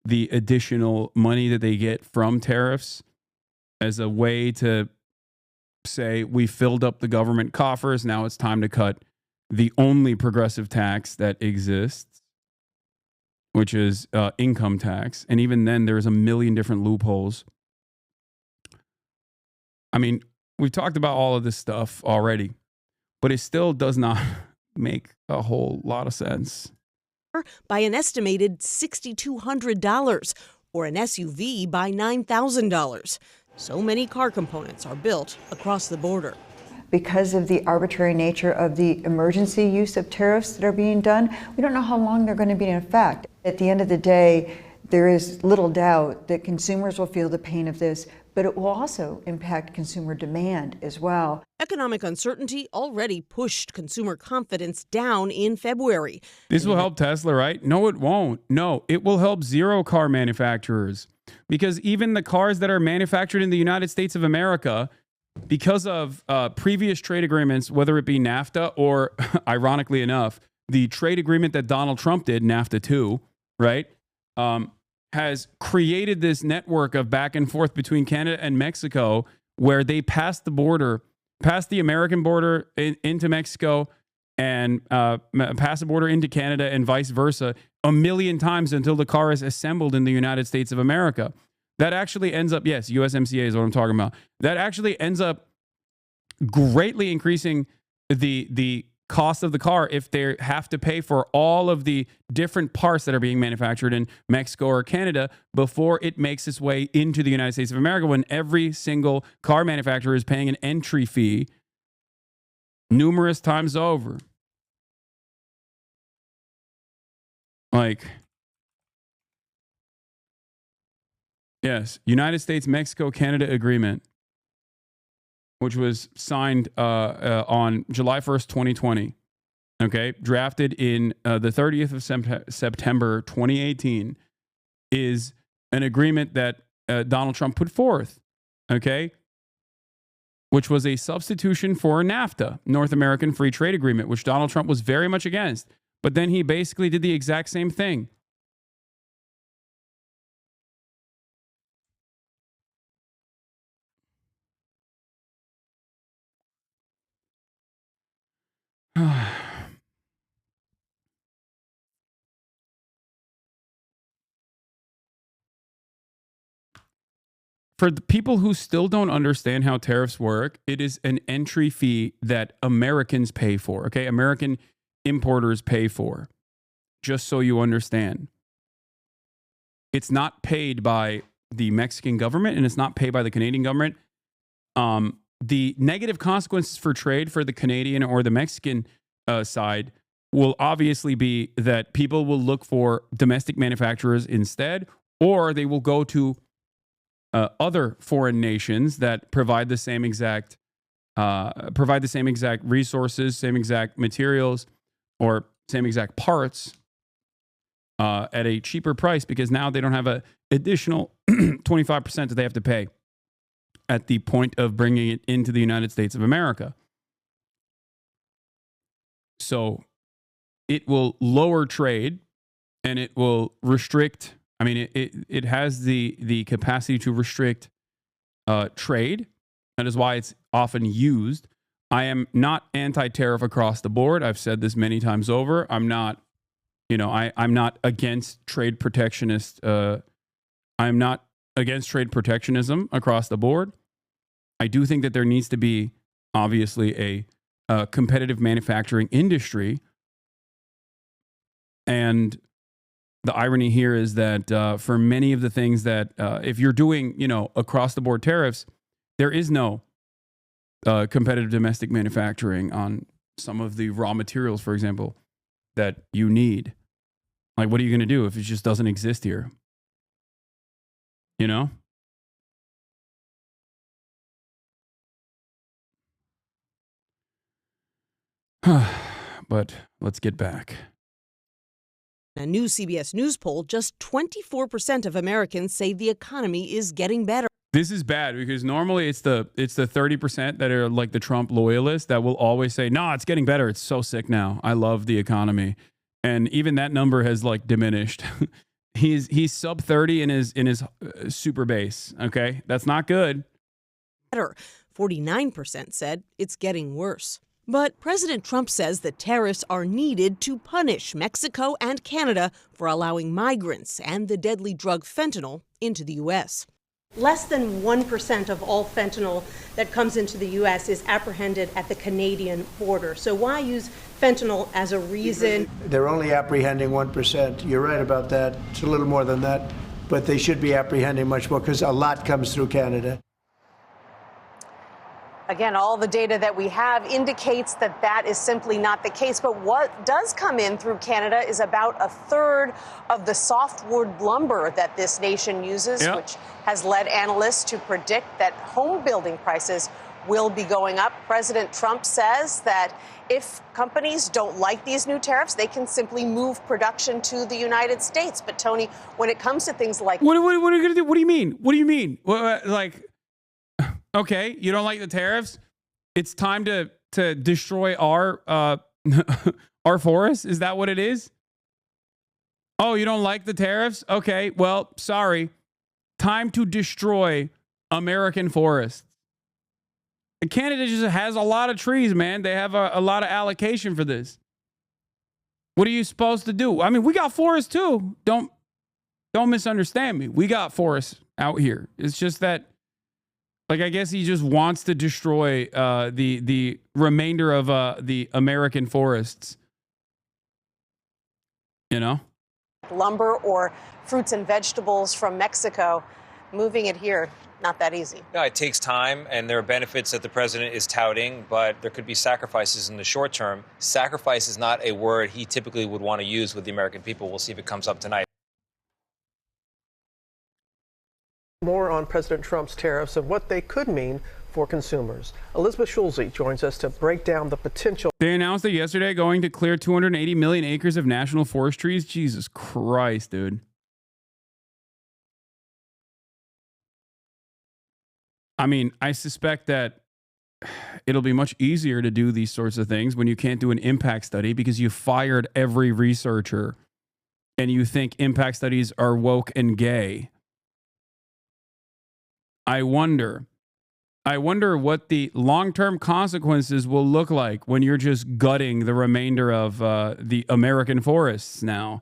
the additional money that they get from tariffs as a way to say, we filled up the government coffers. Now it's time to cut the only progressive tax that exists, which is income tax. And even then, there's a million different loopholes. I mean, we've talked about all of this stuff already, but it still does not make a whole lot of sense.
By an estimated $6,200 or an SUV by $9,000. So many car components are built across the border.
Because of the arbitrary nature of the emergency use of tariffs that are being done, we don't know how long they're going to be in effect. At the end of the day, there is little doubt that consumers will feel the pain of this, but it will also impact consumer demand as well.
Economic uncertainty already pushed consumer confidence down in February.
This will help Tesla, right? No, it won't. No, it will help zero car manufacturers, because even the cars that are manufactured in the United States of America, because of previous trade agreements, whether it be NAFTA or, ironically enough, the trade agreement that Donald Trump did, NAFTA 2, right, has created this network of back and forth between Canada and Mexico, where they pass the American border into Mexico and pass the border into Canada and vice versa a million times until the car is assembled in the United States of America. That actually ends up, yes, USMCA is what I'm talking about. That actually ends up greatly increasing the cost of the car if they have to pay for all of the different parts that are being manufactured in Mexico or Canada before it makes its way into the United States of America, when every single car manufacturer is paying an entry fee numerous times over. Like, yes, United States, Mexico, Canada agreement, which was signed on July 1st, 2020. Okay, drafted in the 30th of September 2018, is an agreement that Donald Trump put forth. Okay, which was a substitution for NAFTA, North American Free Trade Agreement, which Donald Trump was very much against. But then he basically did the exact same thing. For the people who still don't understand how tariffs work, it is an entry fee that Americans pay for, okay? American importers pay for, just so you understand. It's not paid by the Mexican government, and it's not paid by the Canadian government. The negative consequences for trade for the Canadian or the Mexican side will obviously be that people will look for domestic manufacturers instead, or they will go to other foreign nations that provide the same exact resources, same exact materials, or same exact parts at a cheaper price, because now they don't have an additional 25% that they have to pay at the point of bringing it into the United States of America. So it will lower trade, and it will restrict. I mean, it has the capacity to restrict trade. That is why it's often used. I am not anti-tariff across the board. I've said this many times over. I'm not, I'm not against trade protectionist. I'm not against trade protectionism across the board. I do think that there needs to be, obviously, a competitive manufacturing industry. And the irony here is that for many of the things that, if you're doing, across the board tariffs, there is no competitive domestic manufacturing on some of the raw materials, for example, that you need. Like, what are you going to do if it just doesn't exist here? But let's get back.
A new CBS News poll, just 24% of Americans say the economy is getting better.
This is bad because normally it's the 30% that are like the Trump loyalists that will always say, "No, it's getting better. It's so sick now. I love the economy." And even that number has like diminished. He's sub 30 in his super base. Okay, that's not good.
Better. 49% said it's getting worse. But President Trump says that tariffs are needed to punish Mexico and Canada for allowing migrants and the deadly drug fentanyl into the U.S.
Less than 1% of all fentanyl that comes into the U.S. is apprehended at the Canadian border. So why use fentanyl as a reason?
They're only apprehending 1%. You're right about that. It's a little more than that. But they should be apprehending much more because a lot comes through Canada.
Again, all the data that we have indicates that that is simply not the case. But what does come in through Canada is about a third of the softwood lumber that this nation uses, which has led analysts to predict that home building prices will be going up. President Trump says that if companies don't like these new tariffs, they can simply move production to the United States. But, Tony, when it comes to things like...
What are you going to do? What do you mean? What do you mean? Okay, you don't like the tariffs? It's time to destroy our our forests? Is that what it is? Oh, you don't like the tariffs? Okay, well, sorry. Time to destroy American forests. And Canada just has a lot of trees, man. They have a lot of allocation for this. What are you supposed to do? I mean, we got forests too. Don't misunderstand me. We got forests out here. It's just that Like, I guess he just wants to destroy the remainder of the American forests. You know?
Lumber or fruits and vegetables from Mexico, moving it here, not that easy.
No, it takes time, and there are benefits that the president is touting, but there could be sacrifices in the short term. Sacrifice is not a word he typically would want to use with the American people. We'll see if it comes up tonight.
More on President Trump's tariffs and what they could mean for consumers. Elizabeth Schulze joins us to break down the potential.
They announced it yesterday, going to clear 280 million acres of national forest trees. Jesus Christ, dude. I mean, I suspect that it'll be much easier to do these sorts of things when you can't do an impact study because you fired every researcher and you think impact studies are woke and gay. I wonder what the long-term consequences will look like when you're just gutting the remainder of the American forests now.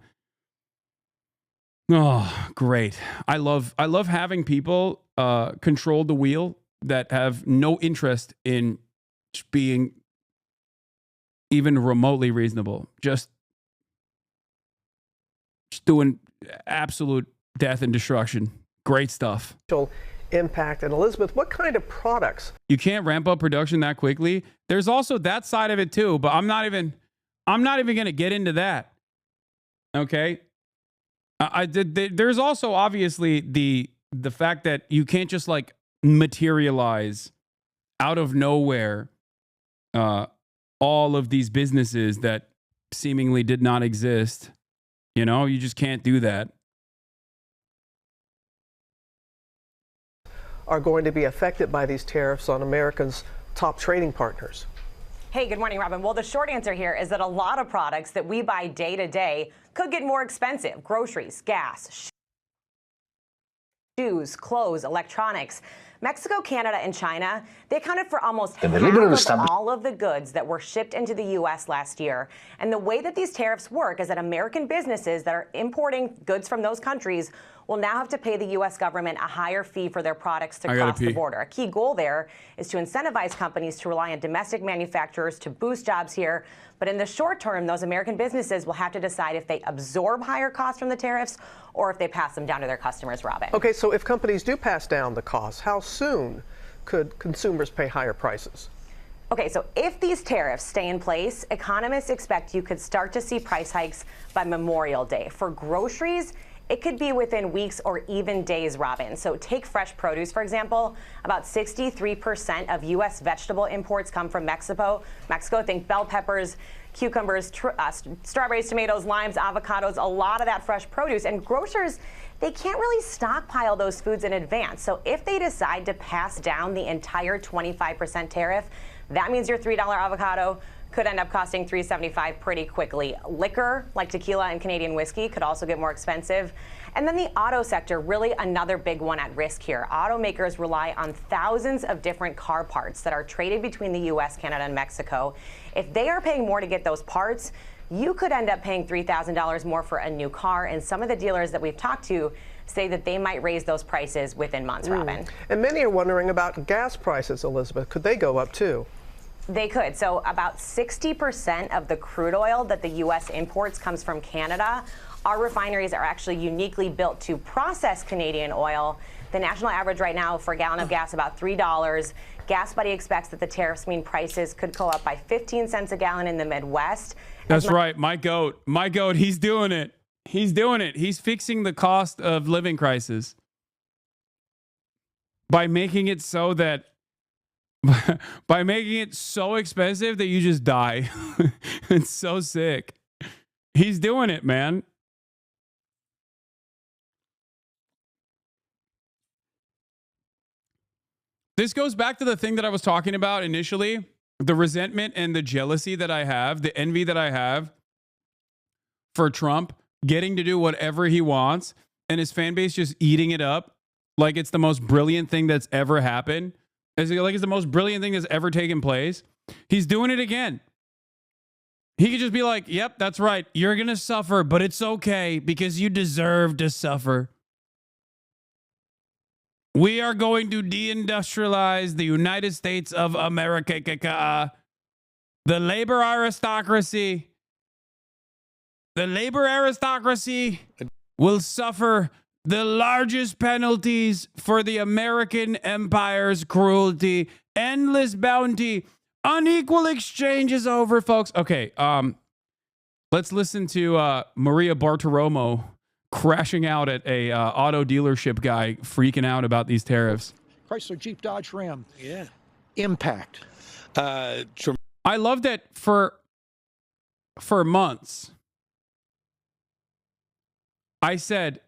Oh, great. I love having people control the wheel that have no interest in being even remotely reasonable. Just doing absolute death and destruction. Great stuff.
Impact. And Elizabeth, what kind of products?
You can't ramp up production that quickly. There's also that side of it too, but I'm not even going to get into that. Okay? There's also obviously the fact that you can't just like materialize out of nowhere all of these businesses that seemingly did not exist. You know, you just can't do that.
Are going to be affected by these tariffs on America's top trading partners?
Hey, good morning, Robin. Well, the short answer here is that a lot of products that we buy day to day could get more expensive. Groceries, gas, shoes, clothes, electronics. Mexico, Canada, and China, they accounted for almost half of all of the goods that were shipped into the U.S. last year. And the way that these tariffs work is that American businesses that are importing goods from those countries will now have to pay the U.S. government a higher fee for their products to cross the border. A key goal there is to incentivize companies to rely on domestic manufacturers to boost jobs here. But in the short term, those American businesses will have to decide if they absorb higher costs from the tariffs or if they pass them down to their customers, Robin.
Okay, so if companies do pass down the costs, how soon could consumers pay higher prices?
Okay, so if these tariffs stay in place, economists expect you could start to see price hikes by Memorial Day. For groceries, it could be within weeks or even days, Robin. So take fresh produce, for example. About 63% of U.S. vegetable imports come from Mexico. Think bell peppers, cucumbers, strawberries, tomatoes, limes, avocados, a lot of that fresh produce. And grocers, they can't really stockpile those foods in advance. So if they decide to pass down the entire 25% tariff, that means your $3 avocado could end up costing $3.75 pretty quickly. Liquor, like tequila and Canadian whiskey, could also get more expensive. And then the auto sector, really another big one at risk here. Automakers rely on thousands of different car parts that are traded between the U.S., Canada, and Mexico. If they are paying more to get those parts, you could end up paying $3,000 more for a new car. And some of the dealers that we've talked to say that they might raise those prices within months, Robin.
And many are wondering about gas prices, Elizabeth. Could they go up too?
They could. So about 60% of the crude oil that the U.S. imports comes from Canada. Our refineries are actually uniquely built to process Canadian oil. The national average right now for a gallon of gas about $3. Gas Buddy expects that the tariffs mean prices could go up by 15 cents a gallon in the Midwest.
That's right. My goat, he's doing it. He's fixing the cost of living crisis by making it so that by making it so expensive that you just die. It's so sick. He's doing it, man. This goes back to the thing that I was talking about initially, the resentment and the jealousy that I have, the envy that I have for Trump getting to do whatever he wants and his fan base just eating it up like it's the most brilliant thing that's ever happened. It's the most brilliant thing that's ever taken place. He's doing it again. He could just be like, yep, that's right. You're going to suffer, but it's okay because you deserve to suffer. We are going to deindustrialize the United States of America. The labor aristocracy. The labor aristocracy will suffer the largest penalties for the American empire's cruelty. Endless bounty. Unequal exchange is over, folks. Okay, let's listen to Maria Bartiromo crashing out at a auto dealership guy freaking out about these tariffs.
Chrysler, Jeep, Dodge, Ram.
Yeah.
Impact.
I love that for months I said,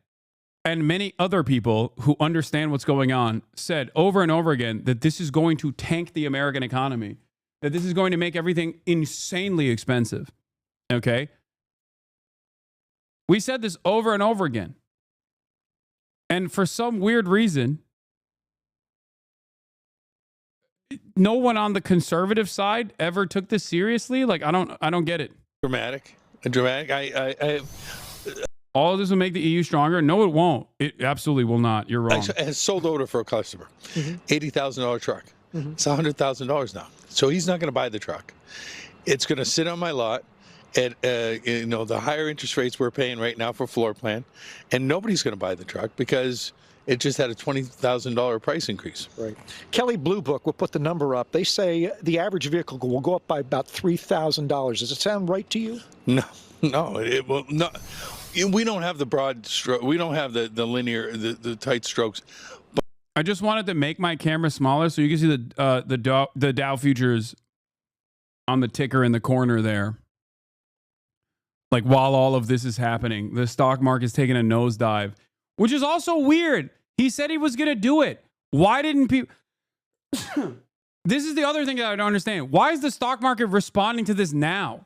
and many other people who understand what's going on said over and over again that this is going to tank the American economy, that this is going to make everything insanely expensive. Okay? We said this over and over again. And for some weird reason, no one on the conservative side ever took this seriously. Like, I don't get it.
Dramatic.
All of this will make the EU stronger. No, it won't. It absolutely will not. You're wrong.
It has sold order for a customer. $80,000 truck. It's $100,000 now. So he's not going to buy the truck. It's going to sit on my lot at the higher interest rates we're paying right now for floor plan, and nobody's going to buy the truck because it just had a $20,000 price increase.
Right. Kelley Blue Book will put the number up. They say the average vehicle will go up by about $3,000. Does it sound right to you?
No, it will not. We don't have the broad stroke. We don't have the linear, the tight strokes. But
I just wanted to make my camera smaller so you can see the Dow futures on the ticker in the corner there. Like, while all of this is happening, the stock market is taking a nosedive, which is also weird. He said he was going to do it. Why didn't people? This is the other thing that I don't understand. Why is the stock market responding to this now?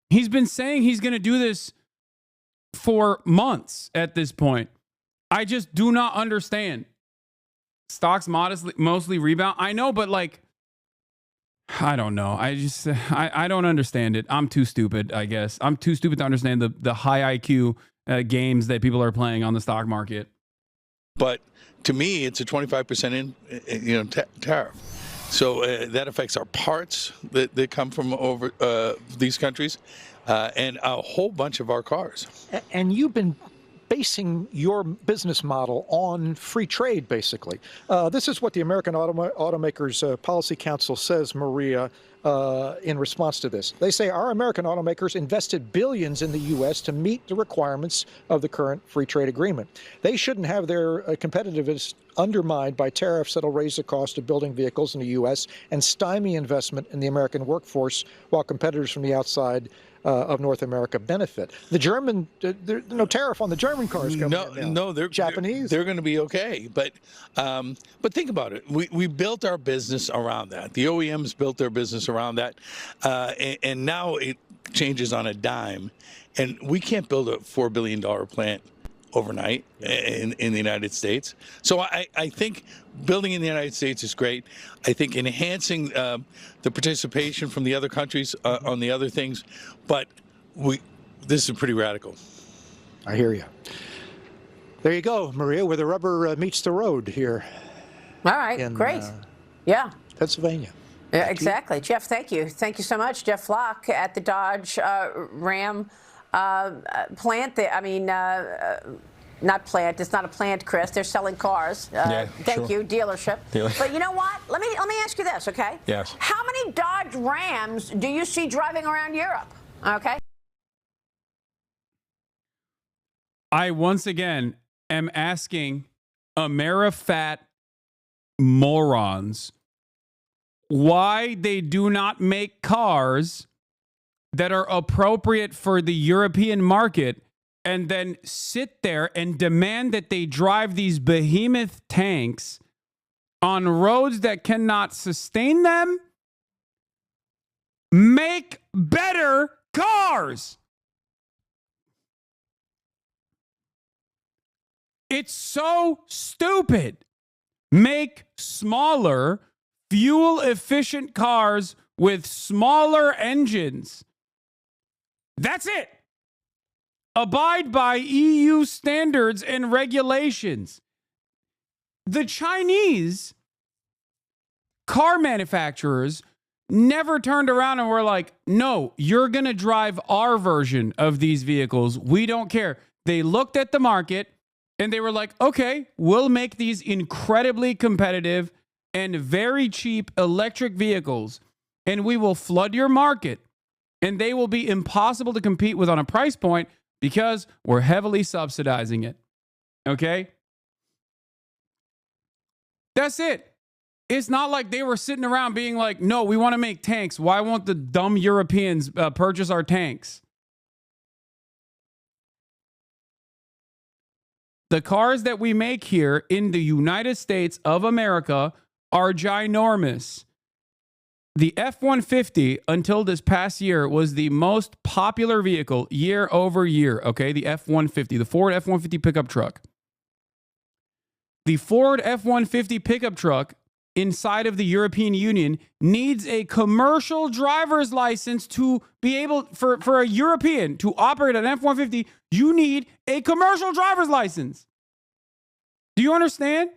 He's been saying he's going to do this for months at this point. I just do not understand. Stocks mostly rebound. I know, but like, I don't know. I don't understand it. I'm too stupid, I guess. I'm too stupid to understand the high IQ games that people are playing on the stock market.
But to me, it's a 25% tariff. So that affects our parts that come from over these countries and a whole bunch of our cars.
And you've been basing your business model on free trade, basically. This is what the American Automakers Policy Council says, Maria, in response to this. They say our American automakers invested billions in the U.S. to meet the requirements of the current free trade agreement. They shouldn't have their competitiveness undermined by tariffs that'll raise the cost of building vehicles in the U.S. and stymie investment in the American workforce while competitors from the outside of North America benefit. The German, no tariff on the German cars coming in now.
No, they're
Japanese.
They're going to be okay. But think about it. We built our business around that. The OEMs built their business around that, and now it changes on a dime. And we can't build a $4 billion plant overnight in the United States. So I think building in the United States is great. I think enhancing the participation from the other countries on the other things, but this is pretty radical.
I hear you. There you go, Maria, where the rubber meets the road here.
All right, great. Yeah.
Pennsylvania.
Yeah, exactly. Jeff, thank you. Thank you so much. Jeff Flock at the Dodge Ram plant. Not plant. It's not a plant, Chris. They're selling cars. Thank you, dealership. But you know what? Let me ask you this, okay?
Yes.
How many Dodge Rams do you see driving around Europe? Okay.
I once again am asking Amerifat morons why they do not make cars that are appropriate for the European market and then sit there and demand that they drive these behemoth tanks on roads that cannot sustain them. Make better cars. It's so stupid. Make smaller, fuel-efficient cars with smaller engines. That's it. Abide by EU standards and regulations. The Chinese car manufacturers never turned around and were like, no, you're going to drive our version of these vehicles. We don't care. They looked at the market and they were like, okay, we'll make these incredibly competitive and very cheap electric vehicles, and we will flood your market, and they will be impossible to compete with on a price point because we're heavily subsidizing it. Okay? That's it. It's not like they were sitting around being like, no, we want to make tanks. Why won't the dumb Europeans purchase our tanks? The cars that we make here in the United States of America are ginormous. The F-150, until this past year, was the most popular vehicle year over year, okay? The F-150, the Ford F-150 pickup truck. The Ford F-150 pickup truck inside of the European Union needs a commercial driver's license to be able, for a European to operate an F-150, you need a commercial driver's license. Do you understand?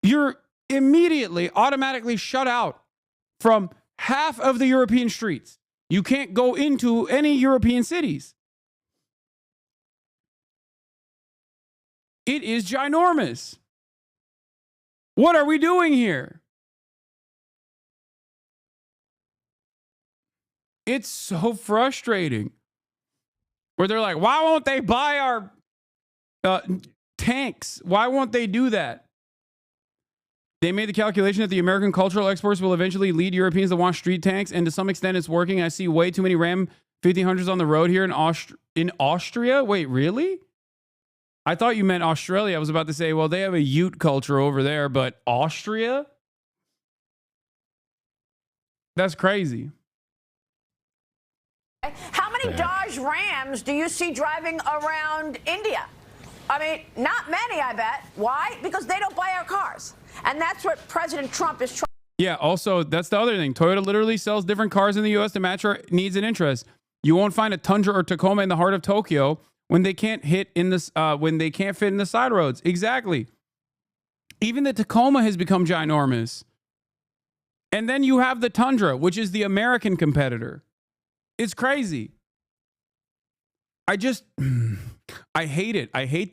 You're immediately, automatically shut out from half of the European streets. You can't go into any European cities. It is ginormous. What are we doing here? It's so frustrating. Where they're like, why won't they buy our tanks? Why won't they do that? They made the calculation that the American cultural exports will eventually lead Europeans to want street tanks, and to some extent it's working. I see way too many Ram 1500s on the road here in Austria. Wait, really? I thought you meant Australia. I was about to say, well, they have a Ute culture over there, but Austria? That's crazy.
How many Dodge Rams do you see driving around India? I mean, not many, I bet. Why? Because they don't buy our cars. And that's what President Trump is trying.
Yeah, also, that's the other thing. Toyota literally sells different cars in the U.S. to match our needs and interests. You won't find a Tundra or Tacoma in the heart of Tokyo when they can't hit in this, when they can't fit in the side roads. Exactly. Even the Tacoma has become ginormous. And then you have the Tundra, which is the American competitor. It's crazy. I hate it. I hate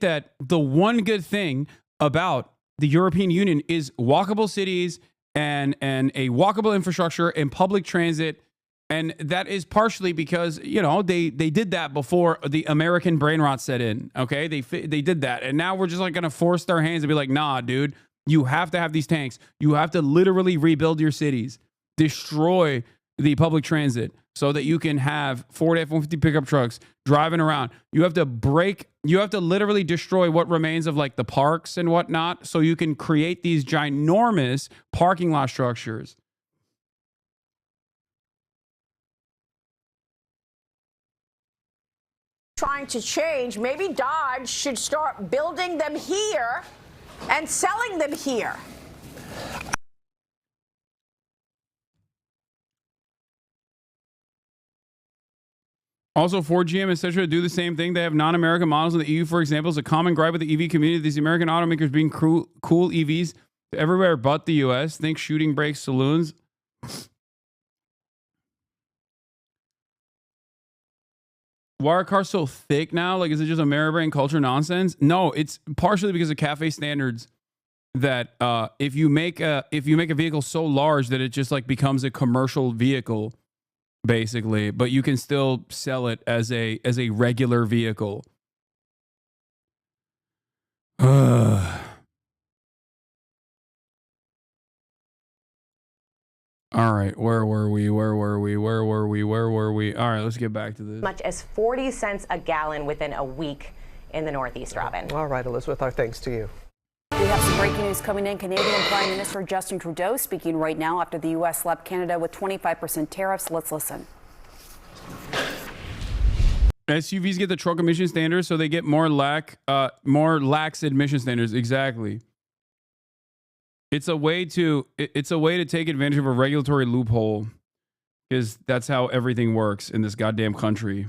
that, the one good thing about the European Union is walkable cities and a walkable infrastructure and public transit. And that is partially because, you know, they did that before the American brain rot set in. Okay, they did that. And now we're just like going to force their hands and be like, nah, dude, you have to have these tanks. You have to literally rebuild your cities, destroy the public transit so that you can have Ford F-150 pickup trucks driving around. You have to literally destroy what remains of like the parks and whatnot so you can create these ginormous parking lot structures.
Trying to change. Maybe Dodge should start building them here and selling them here.
Also, Ford, GM, etc. do the same thing. They have non-American models in the EU, for example. It's a common gripe with the EV community. These American automakers being cool EVs everywhere but the U.S. Think shooting brakes, saloons. Why are cars so thick now? Like, is it just American culture nonsense? No, it's partially because of CAFE standards. That if you make a vehicle so large that it just like becomes a commercial vehicle, basically, but you can still sell it as a regular vehicle. All right, where were we? All right, let's get back to this.
Much as 40 cents a gallon within a week in the Northeast, Robin.
All right, Elizabeth, our thanks to you.
We have some breaking news coming in. Canadian Prime Minister Justin Trudeau speaking right now after the U.S. slapped Canada with 25% tariffs. Let's listen.
SUVs get the truck emission standards, so they get more lax emission standards. Exactly. It's a way to take advantage of a regulatory loophole, because that's how everything works in this goddamn country.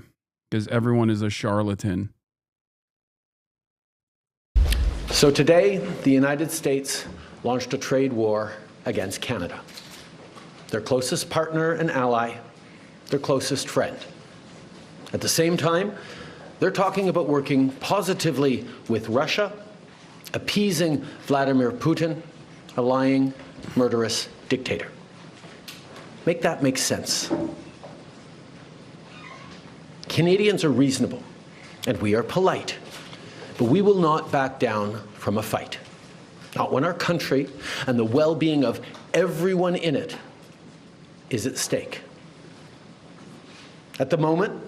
Because everyone is a charlatan.
So today, the United States launched a trade war against Canada, their closest partner and ally, their closest friend. At the same time, they're talking about working positively with Russia, appeasing Vladimir Putin, a lying, murderous dictator. Make that make sense. Canadians are reasonable, and we are polite, but we will not back down from a fight. Not when our country and the well-being of everyone in it is at stake. At the moment,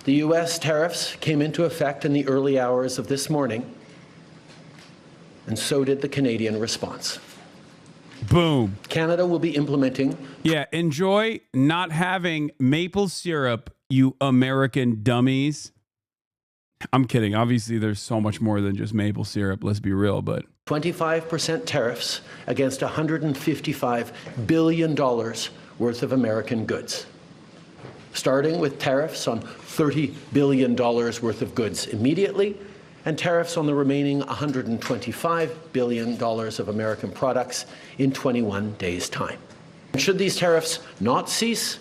the U.S. tariffs came into effect in the early hours of this morning, and so did the Canadian response.
Boom.
Canada will be implementing.
Yeah, enjoy not having maple syrup, you American dummies. I'm kidding. Obviously, there's so much more than just maple syrup. Let's be real, but
25% tariffs against $155 billion worth of American goods, starting with tariffs on $30 billion worth of goods immediately, and tariffs on the remaining $125 billion of American products in 21 days' time. Should these tariffs not cease,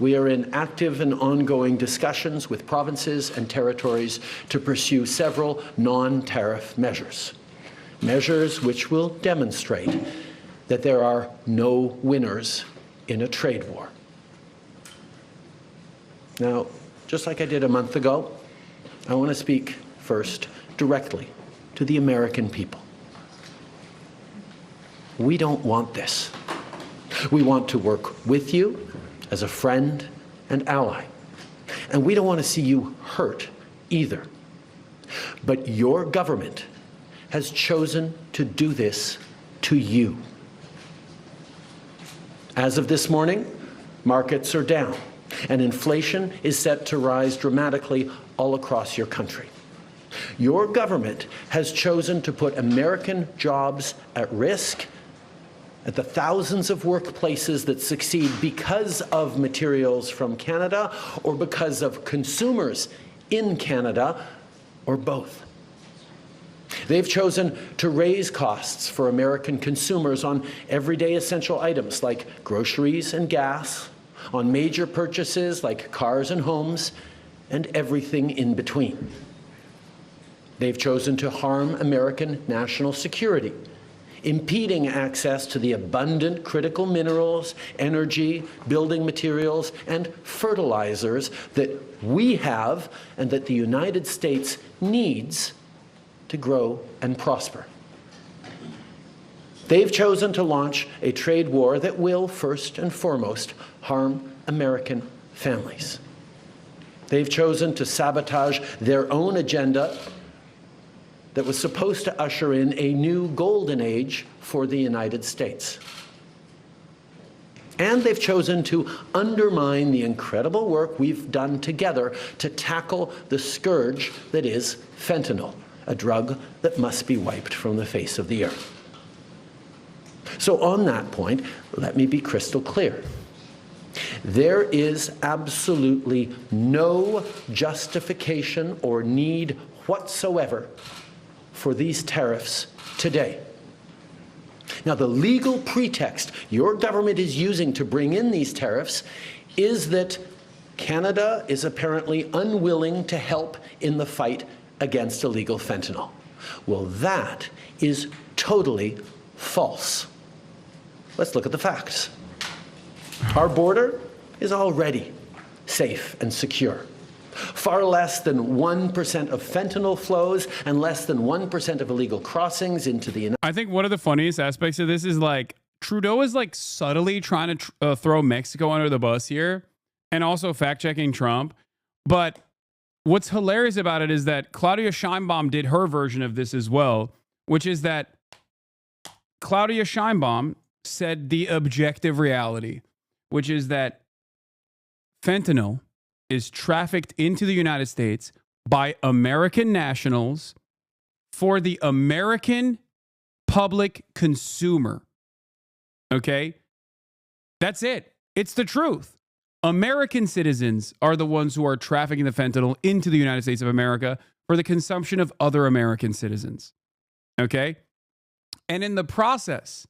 we are in active and ongoing discussions with provinces and territories to pursue several non-tariff measures. Measures which will demonstrate that there are no winners in a trade war. Now, just like I did a month ago, I want to speak first directly to the American people. We don't want this. We want to work with you as a friend and ally. And we don't want to see you hurt either. But your government has chosen to do this to you. As of this morning, markets are down, and inflation is set to rise dramatically all across your country. Your government has chosen to put American jobs at risk, at the thousands of workplaces that succeed because of materials from Canada or because of consumers in Canada, or both. They've chosen to raise costs for American consumers on everyday essential items like groceries and gas, on major purchases like cars and homes, and everything in between. They've chosen to harm American national security, impeding access to the abundant critical minerals, energy, building materials, and fertilizers that we have and that the United States needs to grow and prosper. They've chosen to launch a trade war that will, first and foremost, harm American families. They've chosen to sabotage their own agenda that was supposed to usher in a new golden age for the United States. And they've chosen to undermine the incredible work we've done together to tackle the scourge that is fentanyl, a drug that must be wiped from the face of the earth. So on that point, let me be crystal clear. There is absolutely no justification or need whatsoever for these tariffs today. Now, the legal pretext your government is using to bring in these tariffs is that Canada is apparently unwilling to help in the fight against illegal fentanyl. Well, that is totally false. Let's look at the facts. Our border is already safe and secure. Far less than 1% of fentanyl flows and less than 1% of illegal crossings into the United States.
I think one of the funniest aspects of this is like Trudeau is like subtly trying to throw Mexico under the bus here and also fact-checking Trump. But what's hilarious about it is that Claudia Sheinbaum did her version of this as well, which is that Claudia Sheinbaum said the objective reality, which is that fentanyl is trafficked into the United States by American nationals for the American public consumer. Okay? That's it. It's the truth. American citizens are the ones who are trafficking the fentanyl into the United States of America for the consumption of other American citizens. Okay? And in the process,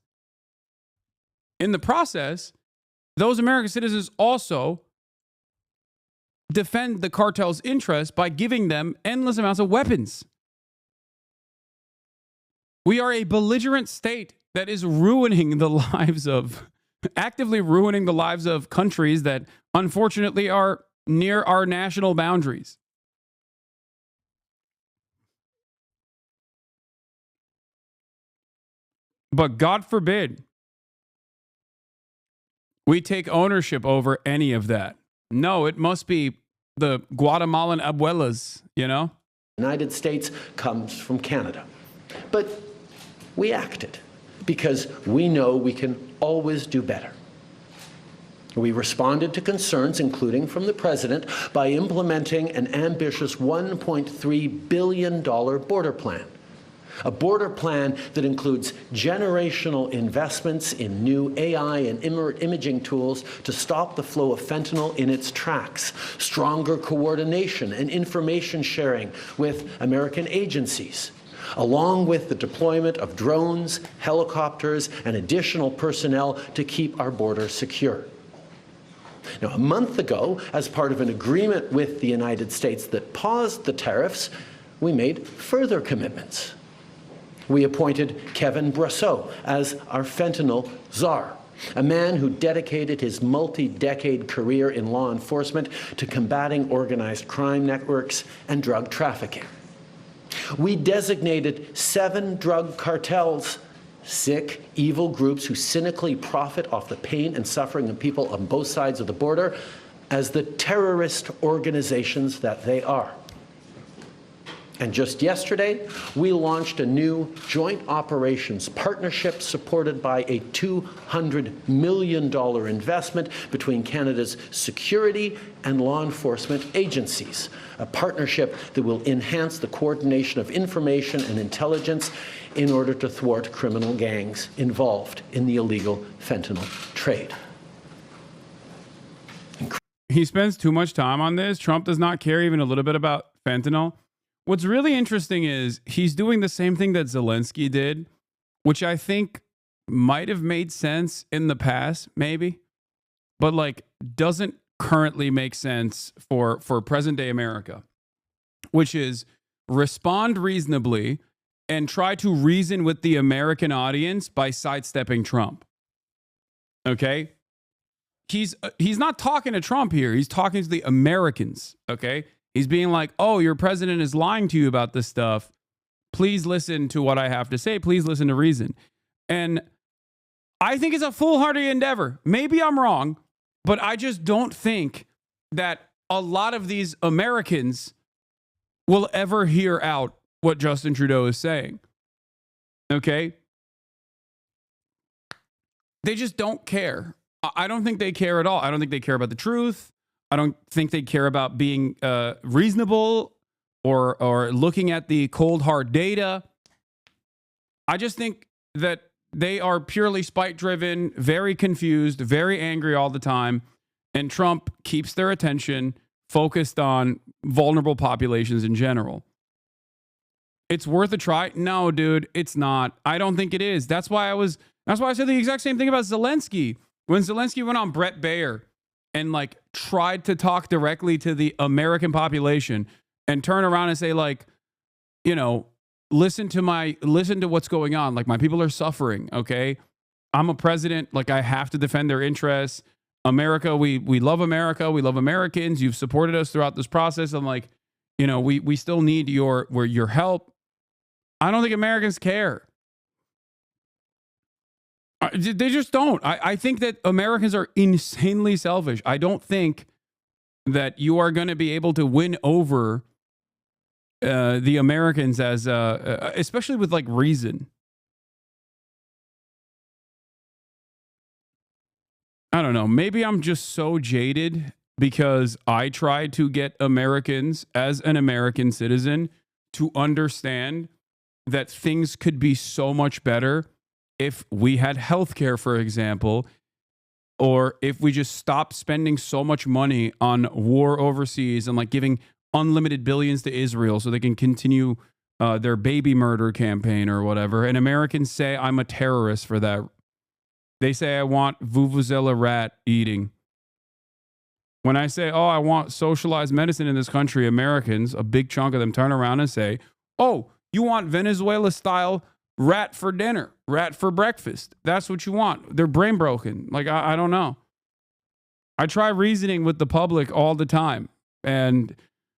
those American citizens also defend the cartel's interests by giving them endless amounts of weapons. We are a belligerent state that is ruining the lives of, actively ruining the lives of countries that unfortunately are near our national boundaries. But God forbid we take ownership over any of that. No, it must be the Guatemalan abuelas, you know?
The United States comes from Canada. But we acted because we know we can always do better. We responded to concerns, including from the president, by implementing an ambitious $1.3 billion border plan. A border plan that includes generational investments in new AI and imaging tools to stop the flow of fentanyl in its tracks, stronger coordination and information sharing with American agencies, along with the deployment of drones, helicopters, and additional personnel to keep our border secure. Now, a month ago, as part of an agreement with the United States that paused the tariffs, we made further commitments. We appointed Kevin Brasseau as our fentanyl czar, a man who dedicated his multi-decade career in law enforcement to combating organized crime networks and drug trafficking. We designated 7 drug cartels, sick, evil groups who cynically profit off the pain and suffering of people on both sides of the border, as the terrorist organizations that they are. And just yesterday, we launched a new joint operations partnership supported by a $200 million investment between Canada's security and law enforcement agencies, a partnership that will enhance the coordination of information and intelligence in order to thwart criminal gangs involved in the illegal fentanyl trade.
He spends too much time on this. Trump does not care even a little bit about fentanyl. What's really interesting is he's doing the same thing that Zelensky did, which I think might have made sense in the past, maybe, but like doesn't currently make sense for present day America, which is respond reasonably and try to reason with the American audience by sidestepping Trump. Okay? He's not talking to Trump here. He's talking to the Americans, okay? He's being like, oh, your president is lying to you about this stuff. Please listen to what I have to say. Please listen to reason. And I think it's a foolhardy endeavor. Maybe I'm wrong, but I just don't think that a lot of these Americans will ever hear out what Justin Trudeau is saying. Okay? They just don't care. I don't think they care at all. I don't think they care about the truth. I don't think they care about being reasonable or looking at the cold, hard data. I just think that they are purely spite-driven, very confused, very angry all the time, and Trump keeps their attention focused on vulnerable populations in general. It's worth a try. No, dude, it's not. I don't think it is. That's why I said the exact same thing about Zelensky. When Zelensky went on Brett Baer and like tried to talk directly to the American population and turn around and say like, you know, listen to what's going on. Like my people are suffering. Okay. I'm a president. Like I have to defend their interests. America, we love America. We love Americans. You've supported us throughout this process. I'm like, you know, we still need your help. I don't think Americans care. They just don't. I think that Americans are insanely selfish. I don't think that you are going to be able to win over the Americans as especially with like reason. I don't know. Maybe I'm just so jaded because I tried to get Americans as an American citizen to understand that things could be so much better if we had healthcare, for example, or if we just stopped spending so much money on war overseas and like giving unlimited billions to Israel so they can continue their baby murder campaign or whatever, and Americans say I'm a terrorist for that. They say I want vuvuzela rat eating. When I say, oh, I want socialized medicine in this country, Americans, a big chunk of them turn around and say, oh, you want Venezuela-style rat for dinner, rat for breakfast. That's what you want. They're brain broken. Like, I don't know. I try reasoning with the public all the time. And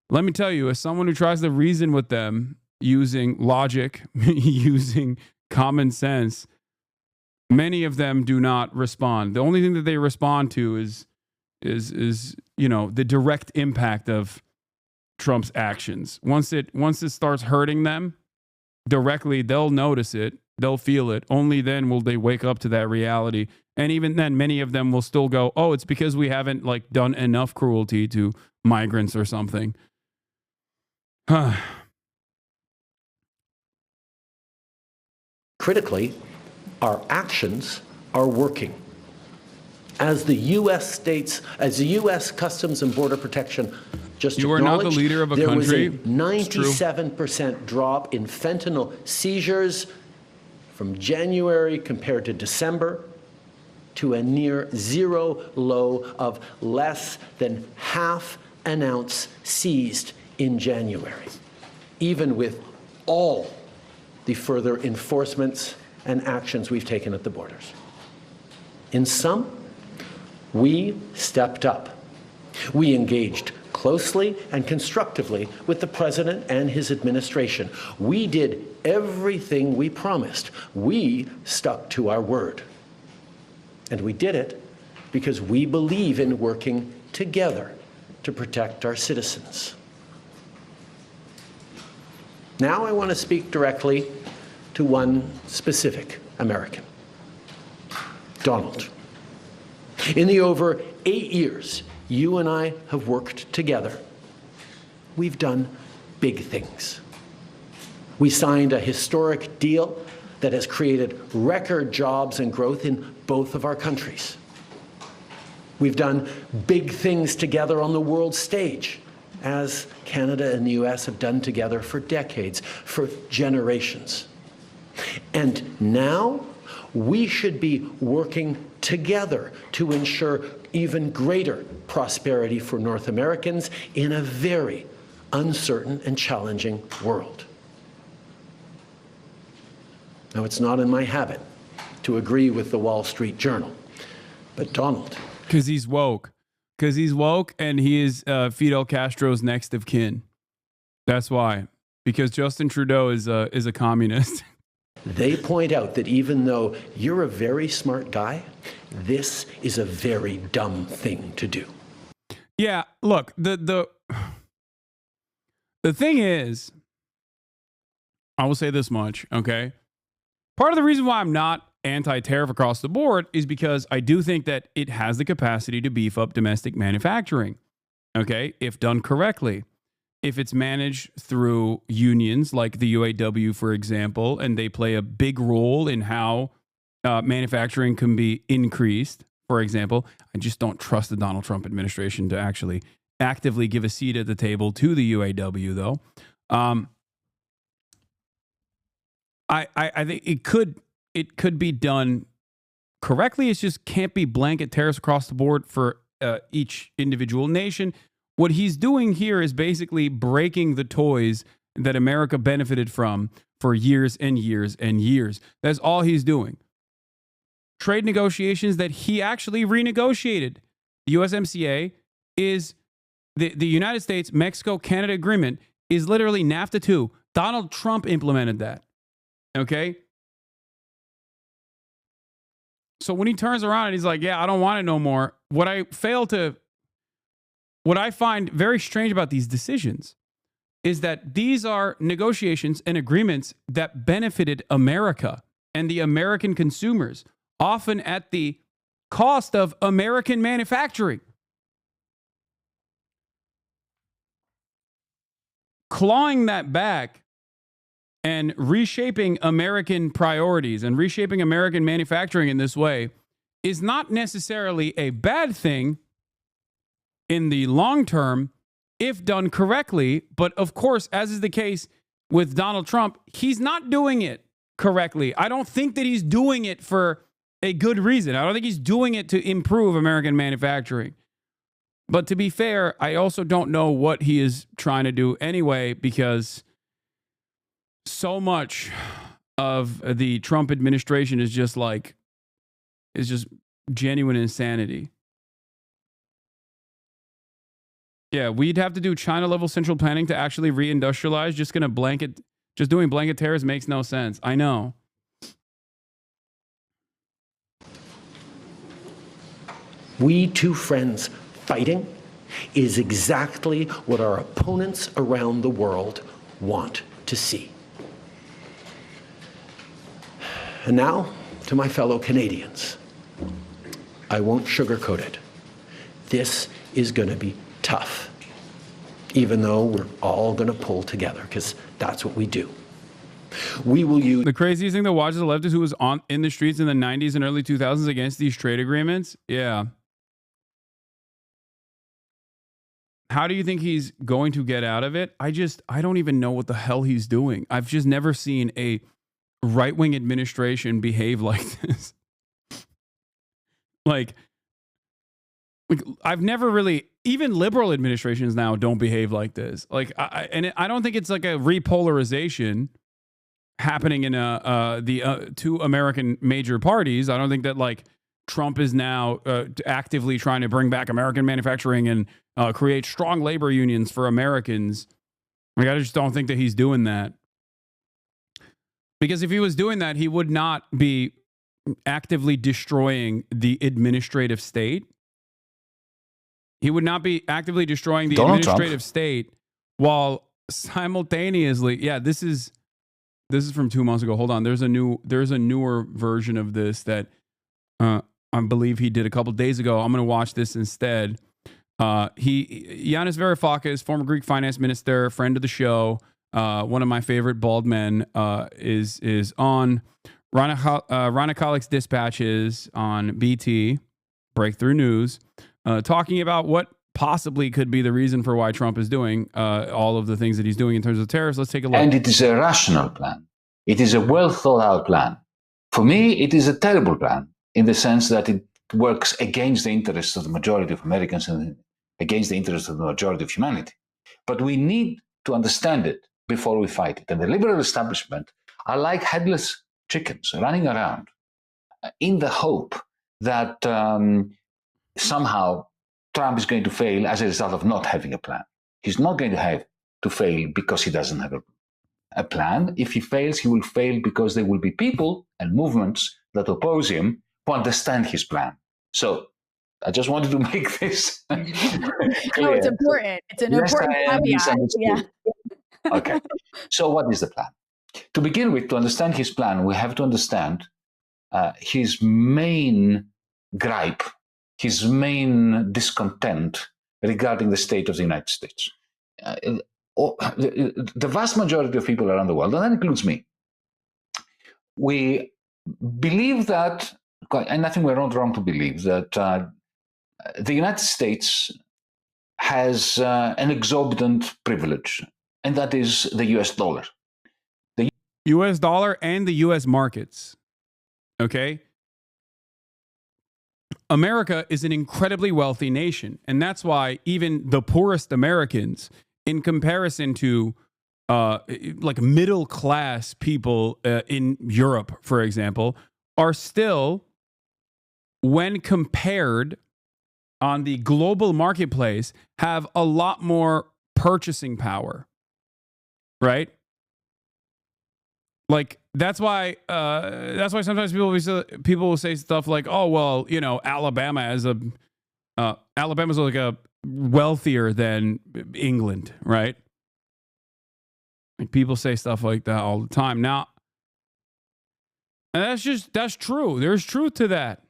let me tell you, as someone who tries to reason with them using logic, using common sense, many of them do not respond. The only thing that they respond to is the direct impact of Trump's actions. Once it starts hurting them directly, they'll notice it, they'll feel it. Only then will they wake up to that reality. And even then, many of them will still go, oh, it's because we haven't done enough cruelty to migrants or something.
Critically, our actions are working. As the U.S. Customs and Border Protection just
you are not the leader of a
there
country.
Was a 97% drop in fentanyl seizures from January compared to December, to a near zero low of less than half an ounce seized in January, even with all the further enforcements and actions we've taken at the borders. In sum, we stepped up. We engaged closely and constructively with the president and his administration. We did everything we promised. We stuck to our word. And we did it because we believe in working together to protect our citizens. Now I want to speak directly to one specific American, Donald. In the over 8 years you and I have worked together, we've done big things. We signed a historic deal that has created record jobs and growth in both of our countries. We've done big things together on the world stage, as Canada and the US have done together for decades, for generations. And now we should be working together to ensure even greater prosperity for North Americans in a very uncertain and challenging world. Now, it's not in my habit to agree with the Wall Street Journal, but Donald.
Because he's woke. Because he's woke and he is Fidel Castro's next of kin. That's why. Because Justin Trudeau is a communist.
They point out that even though you're a very smart guy, this is a very dumb thing to do.
Yeah, look, the thing is, I will say this much, okay? Part of the reason why I'm not anti-tariff across the board is because I do think that it has the capacity to beef up domestic manufacturing, okay, if done correctly. If it's managed through unions like the UAW, for example, and they play a big role in how manufacturing can be increased, for example. I just don't trust the Donald Trump administration to actually actively give a seat at the table to the UAW, though. I think it could be done correctly. It just can't be blanket tariffs across the board for each individual nation. What he's doing here is basically breaking the toys that America benefited from for years and years and years. That's all he's doing. Trade negotiations that he actually renegotiated. The USMCA is the United States, Mexico, Canada agreement is literally NAFTA 2. Donald Trump implemented that. Okay? So when he turns around and he's like, yeah, I don't want it no more. What I find very strange about these decisions is that these are negotiations and agreements that benefited America and the American consumers, often at the cost of American manufacturing. Clawing that back and reshaping American priorities and reshaping American manufacturing in this way is not necessarily a bad thing in the long term, if done correctly. But of course, as is the case with Donald Trump, he's not doing it correctly. I don't think that he's doing it for a good reason. I don't think he's doing it to improve American manufacturing. But to be fair, I also don't know what he is trying to do anyway, because so much of the Trump administration is just genuine insanity. Yeah, we'd have to do China level central planning to actually reindustrialize. Just doing blanket tariffs makes no sense. I know.
We two friends fighting is exactly what our opponents around the world want to see. And now, to my fellow Canadians, I won't sugarcoat it. This is going to be tough, even though we're all going to pull together, because that's what we do. We will use...
The craziest thing to watch is a leftist who was in the streets in the 90s and early 2000s against these trade agreements. Yeah. How do you think he's going to get out of it? I don't even know what the hell he's doing. I've just never seen a right-wing administration behave like this. like I've never really, even liberal administrations now don't behave like this. I don't think it's like a repolarization happening in the two American major parties. I don't think that like Trump is now actively trying to bring back American manufacturing and create strong labor unions for Americans. Like, I just don't think that he's doing that. Because if he was doing that, he would not be actively destroying the administrative state. He would not be actively destroying the
Donald
administrative
Trump.
state while simultaneously, yeah, this is from 2 months ago. Hold on, there's a newer version of this that I believe he did a couple days ago. I'm going to watch this instead. Yanis Varoufakis, former Greek finance minister, friend of the show, one of my favorite bald men, is on Rana Khalek's Dispatches on BT, Breakthrough News, talking about what possibly could be the reason for why Trump is doing all of the things that he's doing in terms of tariffs. Let's take a look.
And it is a rational plan. It is a well thought out plan. For me, it is a terrible plan in the sense that it works against the interests of the majority of Americans and against the interests of the majority of humanity. But we need to understand it before we fight it. And the liberal establishment are like headless chickens running around in the hope that somehow Trump is going to fail as a result of not having a plan. He's not going to have to fail because he doesn't have a plan. If he fails, he will fail because there will be people and movements that oppose him who understand his plan. So I just wanted to make this clear.
No, it's important. It's an important caveat. Yeah.
Okay. So what is the plan? To begin with, to understand his plan, we have to understand his main gripe, his main discontent regarding the state of the United States. The vast majority of people around the world, and that includes me, we believe that, and I think we're not wrong to believe, that the United States has an exorbitant privilege, and that is the US dollar.
The US dollar and the US markets. Okay? America is an incredibly wealthy nation, and that's why even the poorest Americans, in comparison to like middle class people in Europe, for example, are still, when compared on the global marketplace, have a lot more purchasing power, right? Like that's why sometimes people will say stuff like, "Oh, well, you know, Alabama's like a wealthier than England," right? Like people say stuff like that all the time. Now, and that's true. There's truth to that.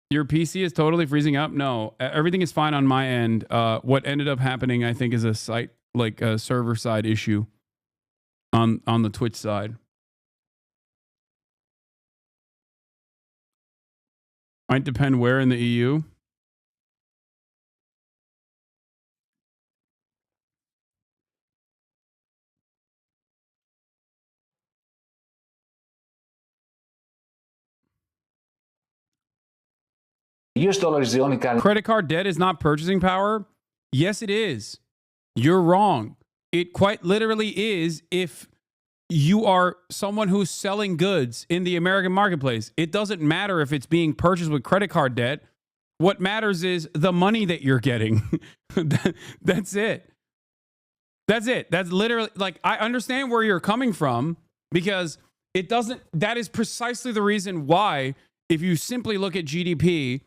Your PC is totally freezing up? No, everything is fine on my end. What ended up happening, I think, is a site, like a server side issue on the Twitch side. Might depend where in the EU.
The US dollar is the only currency.
Credit card debt is not purchasing power? Yes, it is. You're wrong. It quite literally is if you are someone who's selling goods in the American marketplace. It doesn't matter if it's being purchased with credit card debt. What matters is the money that you're getting. That's it. That's it. That's literally, like, I understand where you're coming from because it doesn't, that is precisely the reason why, if you simply look at GDP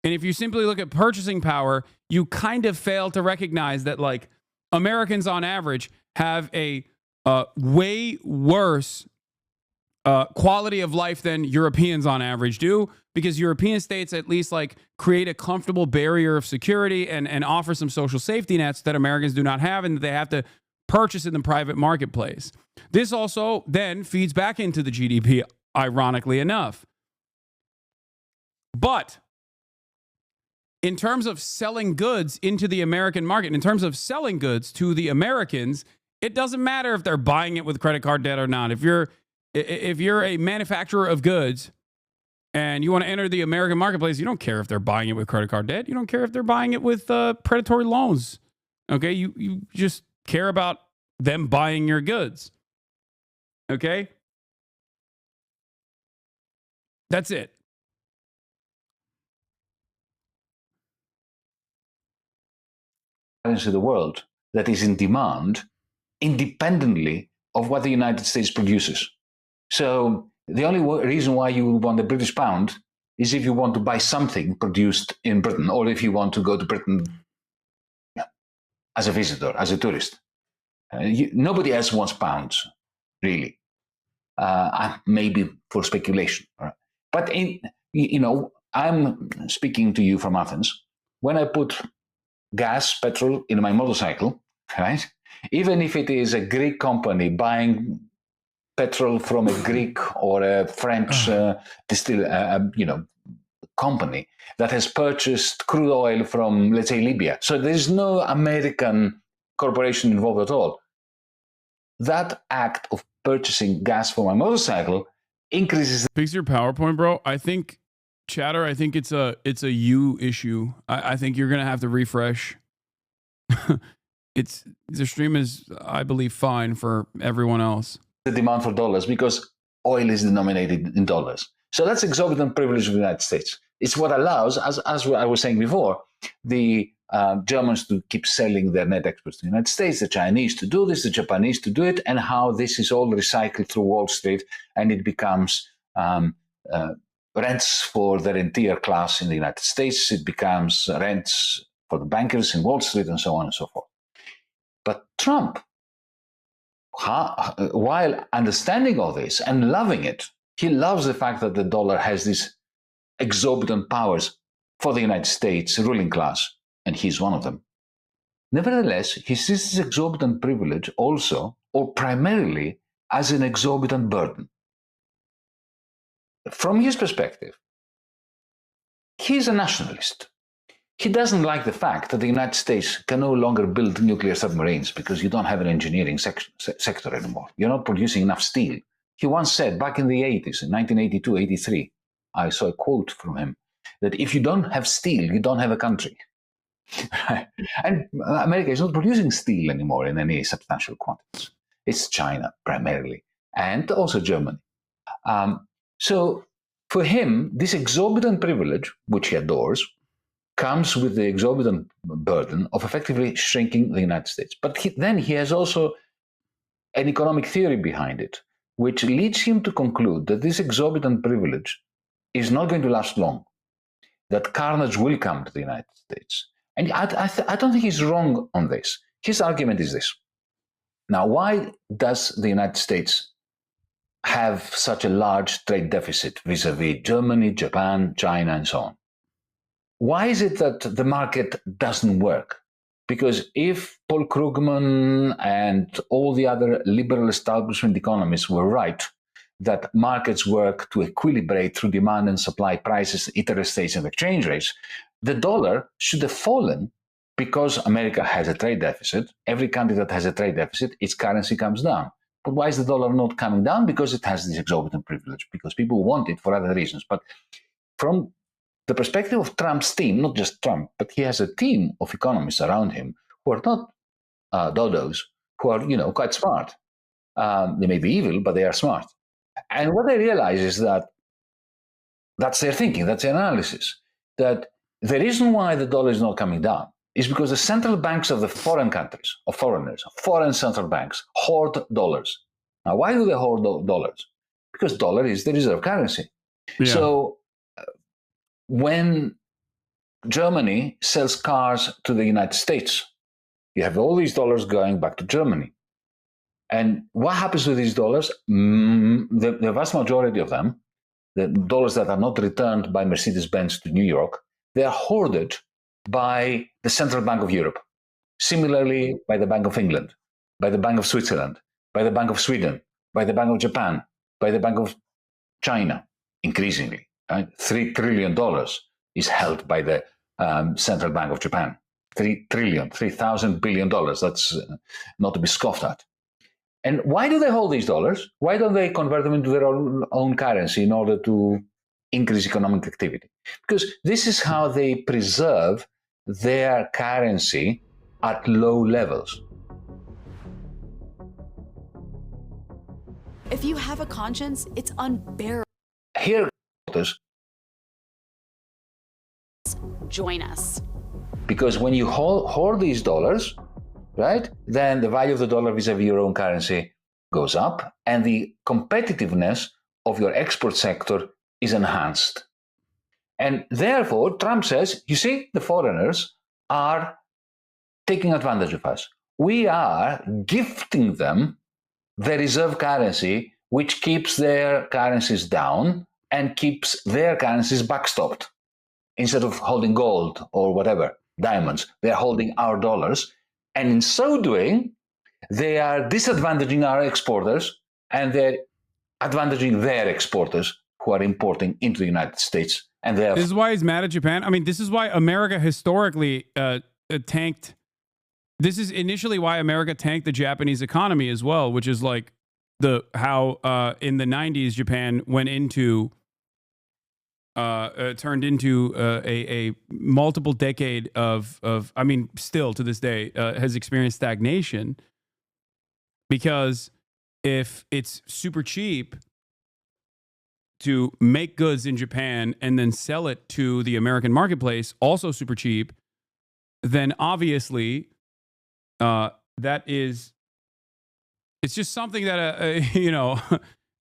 and if you simply look at purchasing power, you kind of fail to recognize that, like, Americans on average have a way worse quality of life than Europeans on average do, because European states at least, like, create a comfortable barrier of security and offer some social safety nets that Americans do not have and that they have to purchase in the private marketplace. This also then feeds back into the GDP, ironically enough. But in terms of selling goods into the American market, in terms of selling goods to the Americans, it doesn't matter if they're buying it with credit card debt or not. If you're a manufacturer of goods and you want to enter the American marketplace, you don't care if they're buying it with credit card debt. You don't care if they're buying it with predatory loans. Okay? You just care about them buying your goods. Okay? That's it.
Of the world that is in demand independently of what the United States produces. So the only reason why you want the British pound is if you want to buy something produced in Britain, or if you want to go to Britain as a visitor, as a tourist. Nobody else wants pounds, really. Maybe for speculation. Right? But I'm speaking to you from Athens. When I put gas, petrol in my motorcycle, right? Even if it is a Greek company buying petrol from a Greek or a French company that has purchased crude oil from, let's say, Libya. So there's no American corporation involved at all. That act of purchasing gas for my motorcycle increases.
Fix your PowerPoint, bro. I think, Chatter, I think it's a you issue. I think you're gonna have to refresh. The stream is, I believe, fine for everyone else.
The demand for dollars because oil is denominated in dollars. So that's exorbitant privilege of the United States. It's what allows, as I was saying before, the Germans to keep selling their net exports to the United States, the Chinese to do this, the Japanese to do it, and how this is all recycled through Wall Street, and it becomes rents for the rentier class in the United States. It becomes rents for the bankers in Wall Street, and so on and so forth. But Trump, while understanding all this and loving it, he loves the fact that the dollar has these exorbitant powers for the United States ruling class, and he's one of them. Nevertheless, he sees this exorbitant privilege also, or primarily, as an exorbitant burden. From his perspective, he's a nationalist. He doesn't like the fact that the United States can no longer build nuclear submarines because you don't have an engineering sector anymore. You're not producing enough steel. He once said back in the 80s, in 1982, 83, I saw a quote from him, that if you don't have steel, you don't have a country. And America is not producing steel anymore in any substantial quantities. It's China primarily, and also Germany. So for him, this exorbitant privilege, which he adores, comes with the exorbitant burden of effectively shrinking the United States. But then he has also an economic theory behind it, which leads him to conclude that this exorbitant privilege is not going to last long, that carnage will come to the United States. And I don't think he's wrong on this. His argument is this. Now, why does the United States have such a large trade deficit vis-a-vis Germany, Japan, China, and so on? Why is it that the market doesn't work? Because if Paul Krugman and all the other liberal establishment economists were right, that markets work to equilibrate through demand and supply prices, interest rates, and exchange rates, the dollar should have fallen because America has a trade deficit. Every country that has a trade deficit, its currency comes down. But why is the dollar not coming down? Because it has this exorbitant privilege, because people want it for other reasons. But from the perspective of Trump's team, not just Trump, but he has a team of economists around him who are not dodos, who are, quite smart. They may be evil, but they are smart. And what they realize is that that's their thinking, that's their analysis, that the reason why the dollar is not coming down is because the central banks of the foreign countries, of foreigners, foreign central banks, hoard dollars. Now, why do they hoard dollars? Because dollar is the reserve currency. Yeah. So when Germany sells cars to the United States, you have all these dollars going back to Germany. And what happens with these dollars? The vast majority of them, the dollars that are not returned by Mercedes-Benz to New York, they are hoarded by the Central Bank of Europe. Similarly, by the Bank of England, by the Bank of Switzerland, by the Bank of Sweden, by the Bank of Japan, by the Bank of China, increasingly. Right? $3 trillion is held by the Central Bank of Japan. $3,000 billion. That's not to be scoffed at. And why do they hold these dollars? Why don't they convert them into their own currency in order to increase economic activity? Because this is how they preserve their currency at low levels.
If you have a conscience, it's unbearable.
Here,
join us.
Because when you hoard these dollars, right, then the value of the dollar vis-a-vis your own currency goes up, and the competitiveness of your export sector is enhanced. And therefore, Trump says, you see, the foreigners are taking advantage of us. We are gifting them the reserve currency, which keeps their currencies down and keeps their currencies backstopped. Instead of holding gold or whatever, diamonds, they're holding our dollars. And in so doing, they are disadvantaging our exporters, and they're advantaging their exporters who are importing into the United States. And this
is why he's mad at Japan. I mean, this is why America historically tanked. This is initially why America tanked the Japanese economy as well, which is like how in the 90s Japan went into turned into a multiple decade of I mean, still to this day has experienced stagnation, because if it's super cheap to make goods in Japan and then sell it to the American marketplace, also super cheap, then obviously that is, it's just something that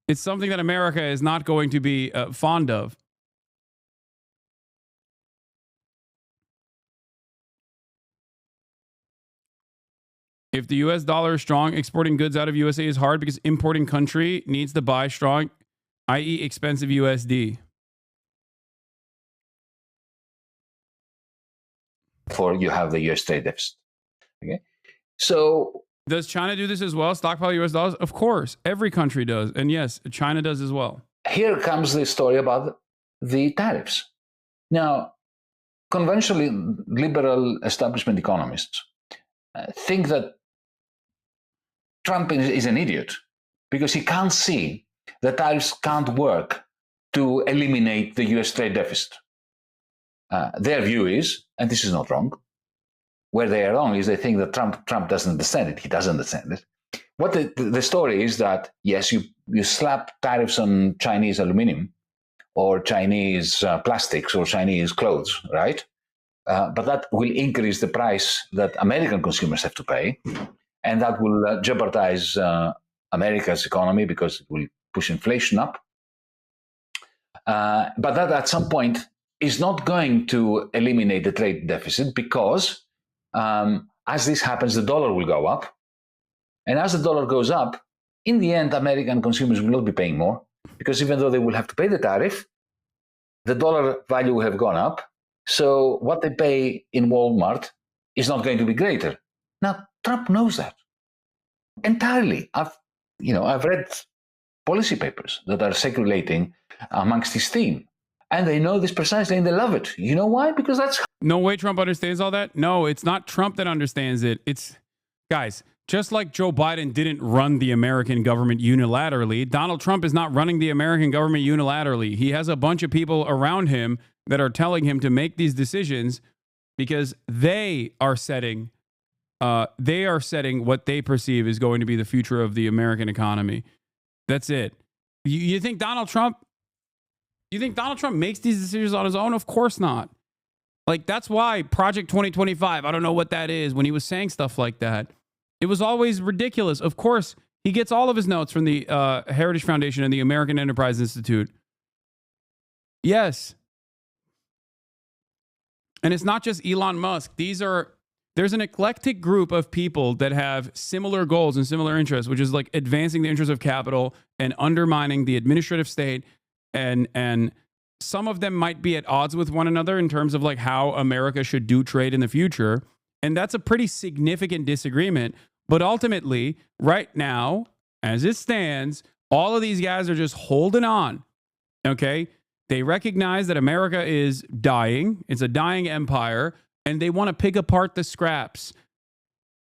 it's something that America is not going to be fond of. If the U.S. dollar is strong, exporting goods out of USA is hard because importing country needs to buy strong, i.e. expensive USD.
For you have the U.S. trade deficit. Okay, so
does China do this as well? Stockpile U.S. dollars? Of course, every country does, and yes, China does as well.
Here comes the story about the tariffs. Now, conventionally, liberal establishment economists think that Trump is an idiot because he can't see that tariffs can't work to eliminate the US trade deficit. Their view is, and this is not wrong, where they are wrong is they think that Trump doesn't understand it. He doesn't understand it. What the story is that, yes, you slap tariffs on Chinese aluminum or Chinese plastics or Chinese clothes, right? But that will increase the price that American consumers have to pay, and that will jeopardize America's economy because it will push inflation up. But that at some point is not going to eliminate the trade deficit because as this happens, the dollar will go up. And as the dollar goes up, in the end, American consumers will not be paying more because even though they will have to pay the tariff, the dollar value will have gone up. So what they pay in Walmart is not going to be greater. Now, Trump knows that entirely. I've read policy papers that are circulating amongst his team, and they know this precisely, and they love it. You know why? Because that's...
No way Trump understands all that? No, it's not Trump that understands it. It's, guys, Just like Joe Biden didn't run the American government unilaterally, Donald Trump is not running the American government unilaterally. He has a bunch of people around him that are telling him to make these decisions because they are setting what they perceive is going to be the future of the American economy. That's it. You think Donald Trump makes these decisions on his own? Of course not. Like, that's why Project 2025, I don't know what that is, when he was saying stuff like that, it was always ridiculous. Of course, he gets all of his notes from the Heritage Foundation and the American Enterprise Institute. Yes. And it's not just Elon Musk. There's an eclectic group of people that have similar goals and similar interests, which is like advancing the interests of capital and undermining the administrative state. And some of them might be at odds with one another in terms of like how America should do trade in the future. And that's a pretty significant disagreement. But ultimately, right now, as it stands, all of these guys are just holding on. Okay? They recognize that America is dying. It's a dying empire. And they want to pick apart the scraps.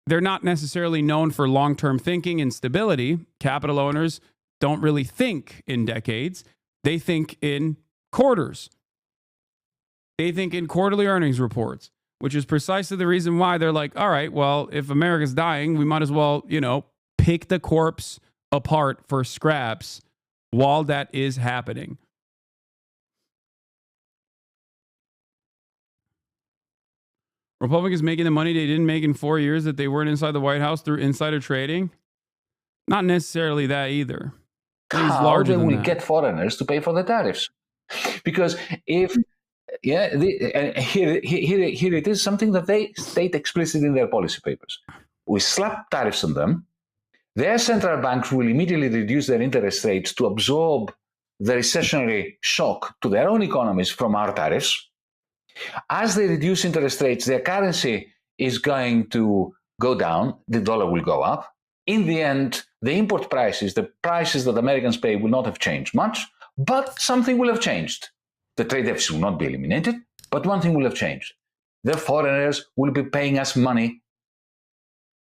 They're not necessarily known for long-term thinking and stability. Capital owners don't really think in decades. They think in quarters. They think in quarterly earnings reports, which is precisely the reason why they're like, all right, well, if America's dying, we might as well, pick the corpse apart for scraps while that is happening. Republicans making the money they didn't make in 4 years that they weren't inside the White House through insider trading? Not necessarily that either.
How they will get foreigners to pay for the tariffs? Because here it is something that they state explicitly in their policy papers. We slap tariffs on them. Their central banks will immediately reduce their interest rates to absorb the recessionary shock to their own economies from our tariffs. As they reduce interest rates, their currency is going to go down. The dollar will go up. In the end, the import prices, the prices that Americans pay, will not have changed much, but something will have changed. The trade deficit will not be eliminated, but one thing will have changed. The foreigners will be paying us money.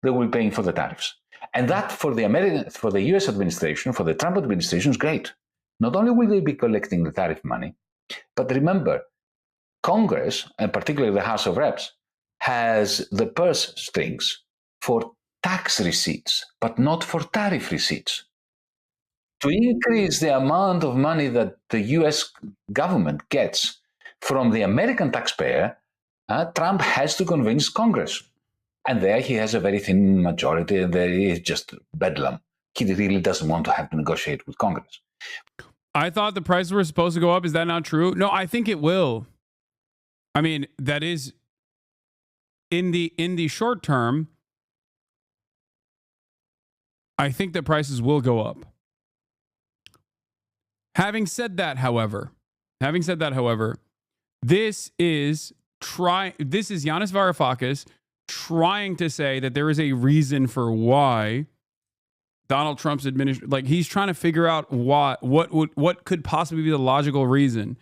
They will be paying for the tariffs. And that for the US administration, for the Trump administration, is great. Not only will they be collecting the tariff money, but remember, Congress, and particularly the House of Reps, has the purse strings for tax receipts, but not for tariff receipts. To increase the amount of money that the US government gets from the American taxpayer, Trump has to convince Congress. And there he has a very thin majority, and there is just bedlam. He really doesn't want to have to negotiate with Congress.
I thought the prices were supposed to go up. Is that not true? No, I think it will. I mean, that is in the short term, I think that prices will go up. Having said that, however, this is Yanis Varoufakis trying to say that there is a reason for why Donald Trump's administration, like, he's trying to figure out what could possibly be the logical reason.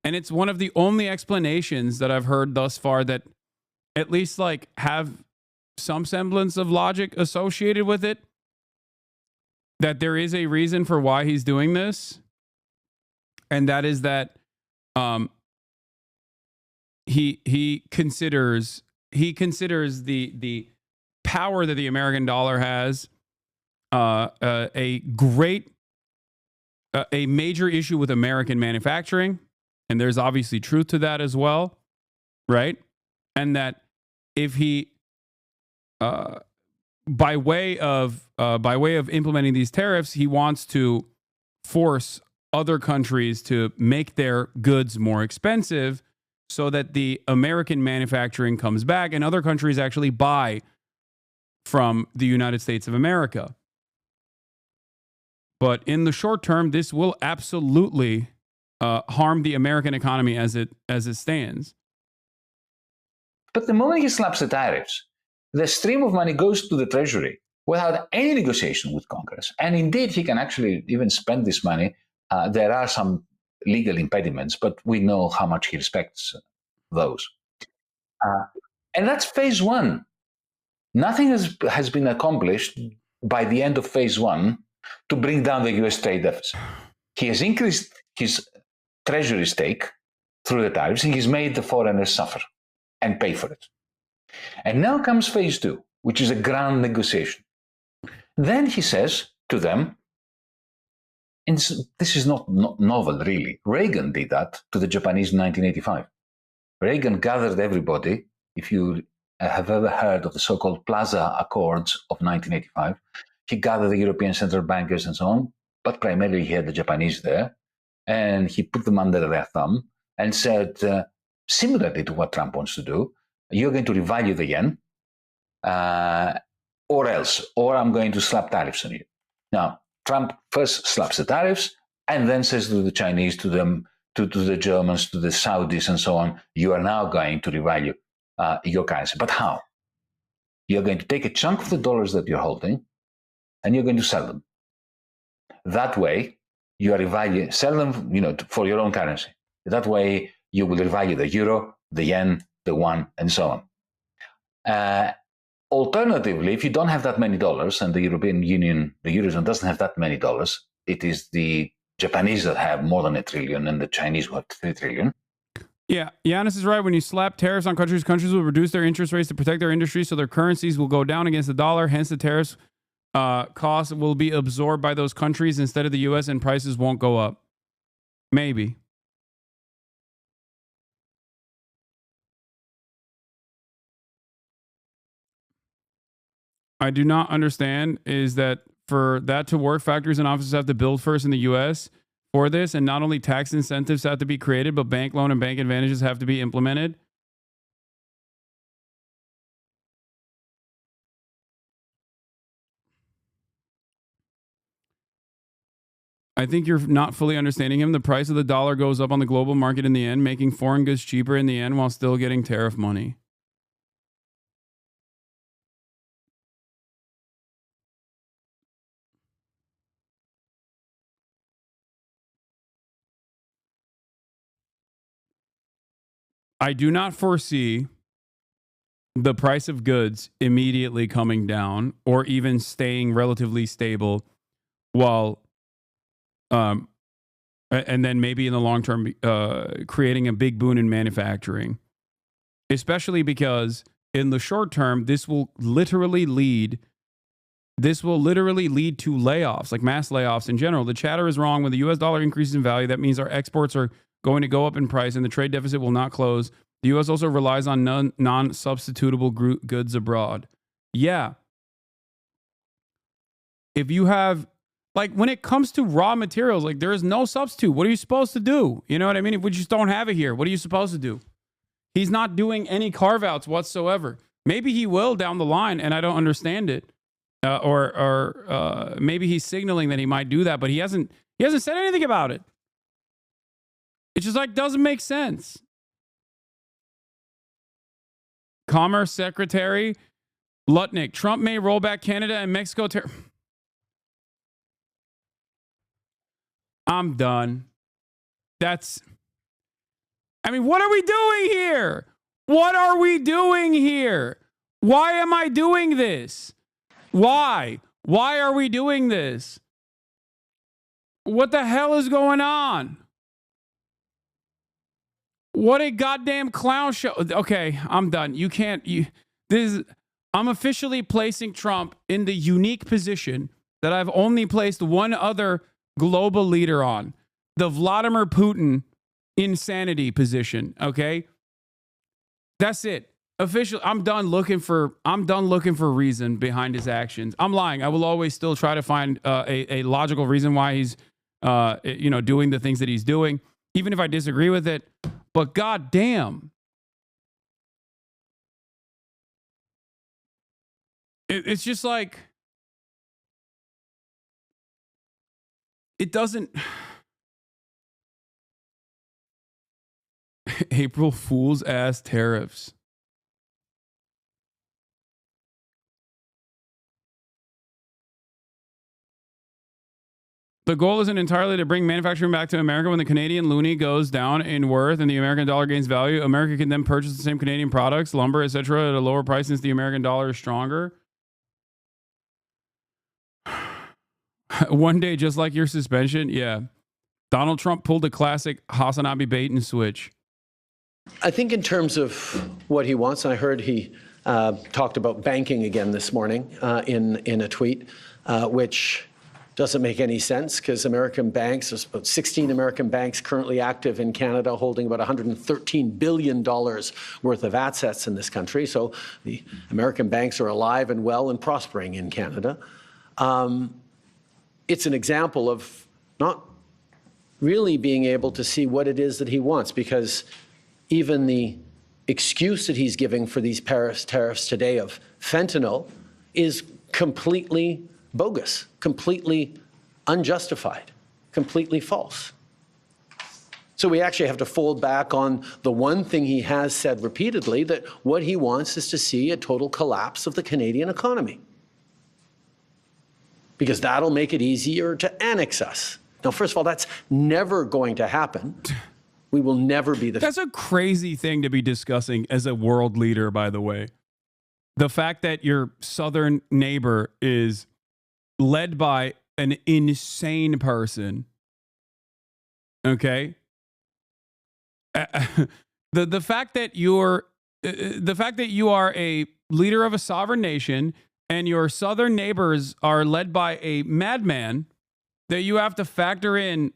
And it's one of the only explanations that I've heard thus far that at least like have some semblance of logic associated with it. That there is a reason for why he's doing this. And that is that he considers the power that the American dollar has a major issue with American manufacturing. And there's obviously truth to that as well, right? And that if he, by way of implementing these tariffs, he wants to force other countries to make their goods more expensive, so that the American manufacturing comes back and other countries actually buy from the United States of America. But in the short term, this will absolutely harm the American economy as it stands.
But the moment he slaps the tariffs, the stream of money goes to the Treasury without any negotiation with Congress. And indeed, he can actually even spend this money. There are some legal impediments, but we know how much he respects those. And that's phase one. Nothing has been accomplished by the end of phase one to bring down the US trade deficit. He has increased his treasury stake through the tariffs, and he's made the foreigners suffer and pay for it. And now comes phase two, which is a grand negotiation. Then he says to them, and this is not novel really, Reagan did that to the Japanese in 1985. Reagan gathered everybody. If you have ever heard of the so-called Plaza Accords of 1985, he gathered the European central bankers and so on, but primarily he had the Japanese there, and he put them under their thumb and said, similarly to what Trump wants to do, you're going to revalue the yen, or I'm going to slap tariffs on you. Now, Trump first slaps the tariffs and then says to the Chinese, to them, to the Germans, to the Saudis and so on, you are now going to revalue your currency. But how? You're going to take a chunk of the dollars that you're holding and you're going to sell them. That way, you are sell them, for your own currency. That way, you will revalue the euro, the yen, the yuan, and so on. Alternatively, if you don't have that many dollars, and the European Union, the Eurozone doesn't have that many dollars, it is the Japanese that have more than $1 trillion and the Chinese who have $3 trillion.
Yeah, Giannis is right. When you slap tariffs on countries, countries will reduce their interest rates to protect their industry, so their currencies will go down against the dollar. Hence, the tariffs costs will be absorbed by those countries instead of the U.S., and prices won't go up. Maybe. I do not understand is that for that to work, factories and offices have to build first in the U.S. for this, and not only tax incentives have to be created, but bank loan and bank advantages have to be implemented. I think you're not fully understanding him. The price of the dollar goes up on the global market in the end, making foreign goods cheaper in the end while still getting tariff money. I do not foresee the price of goods immediately coming down or even staying relatively stable while and then maybe in the long term creating a big boon in manufacturing, especially because in the short term this will literally lead to layoffs, like mass layoffs in general. The chatter is wrong. When the US dollar increases in value, that means our exports are going to go up in price and the trade deficit will not close. The U.S. also relies on non-substitutable goods abroad. Yeah. If you have, like, when it comes to raw materials, like, there is no substitute. What are you supposed to do? You know what I mean? If we just don't have it here, what are you supposed to do? He's not doing any carve-outs whatsoever. Maybe he will down the line, and I don't understand it. Or maybe he's signaling that he might do that, but he hasn't said anything about it. It's just like, doesn't make sense. Commerce Secretary Lutnick, Trump may roll back Canada and Mexico I'm done. I mean, what are we doing here? What are we doing here? Why am I doing this? Why? Why are we doing this? What the hell is going on? What a goddamn clown show. Okay, I'm done. I'm officially placing Trump in the unique position that I've only placed one other global leader on. The Vladimir Putin insanity position, okay? That's it. Officially, I'm done looking for reason behind his actions. I'm lying. I will always still try to find a logical reason why he's doing the things that he's doing, even if I disagree with it. But goddamn, it's just like it doesn't. April Fool's ass tariffs. The goal isn't entirely to bring manufacturing back to America. When the Canadian loonie goes down in worth and the American dollar gains value, America can then purchase the same Canadian products, lumber, etc., at a lower price since the American dollar is stronger. One day, just like your suspension, yeah. Donald Trump pulled a classic Hasanabi bait and switch.
I think in terms of what he wants, and I heard he talked about banking again this morning in a tweet, which doesn't make any sense because American banks, there's about 16 American banks currently active in Canada holding about $113 billion worth of assets in this country. So the American banks are alive and well and prospering in Canada. It's an example of not really being able to see what it is that he wants, because even the excuse that he's giving for these tariffs today of fentanyl is completely bogus, completely unjustified, completely false. So we actually have to fold back on the one thing he has said repeatedly, that what he wants is to see a total collapse of the Canadian economy, because that'll make it easier to annex us. Now, first of all, that's never going to happen. We will never be the...
That's a crazy thing to be discussing as a world leader, by the way. The fact that your southern neighbor is led by an insane person. Okay? The fact that you are a leader of a sovereign nation and your southern neighbors are led by a madman that you have to factor in.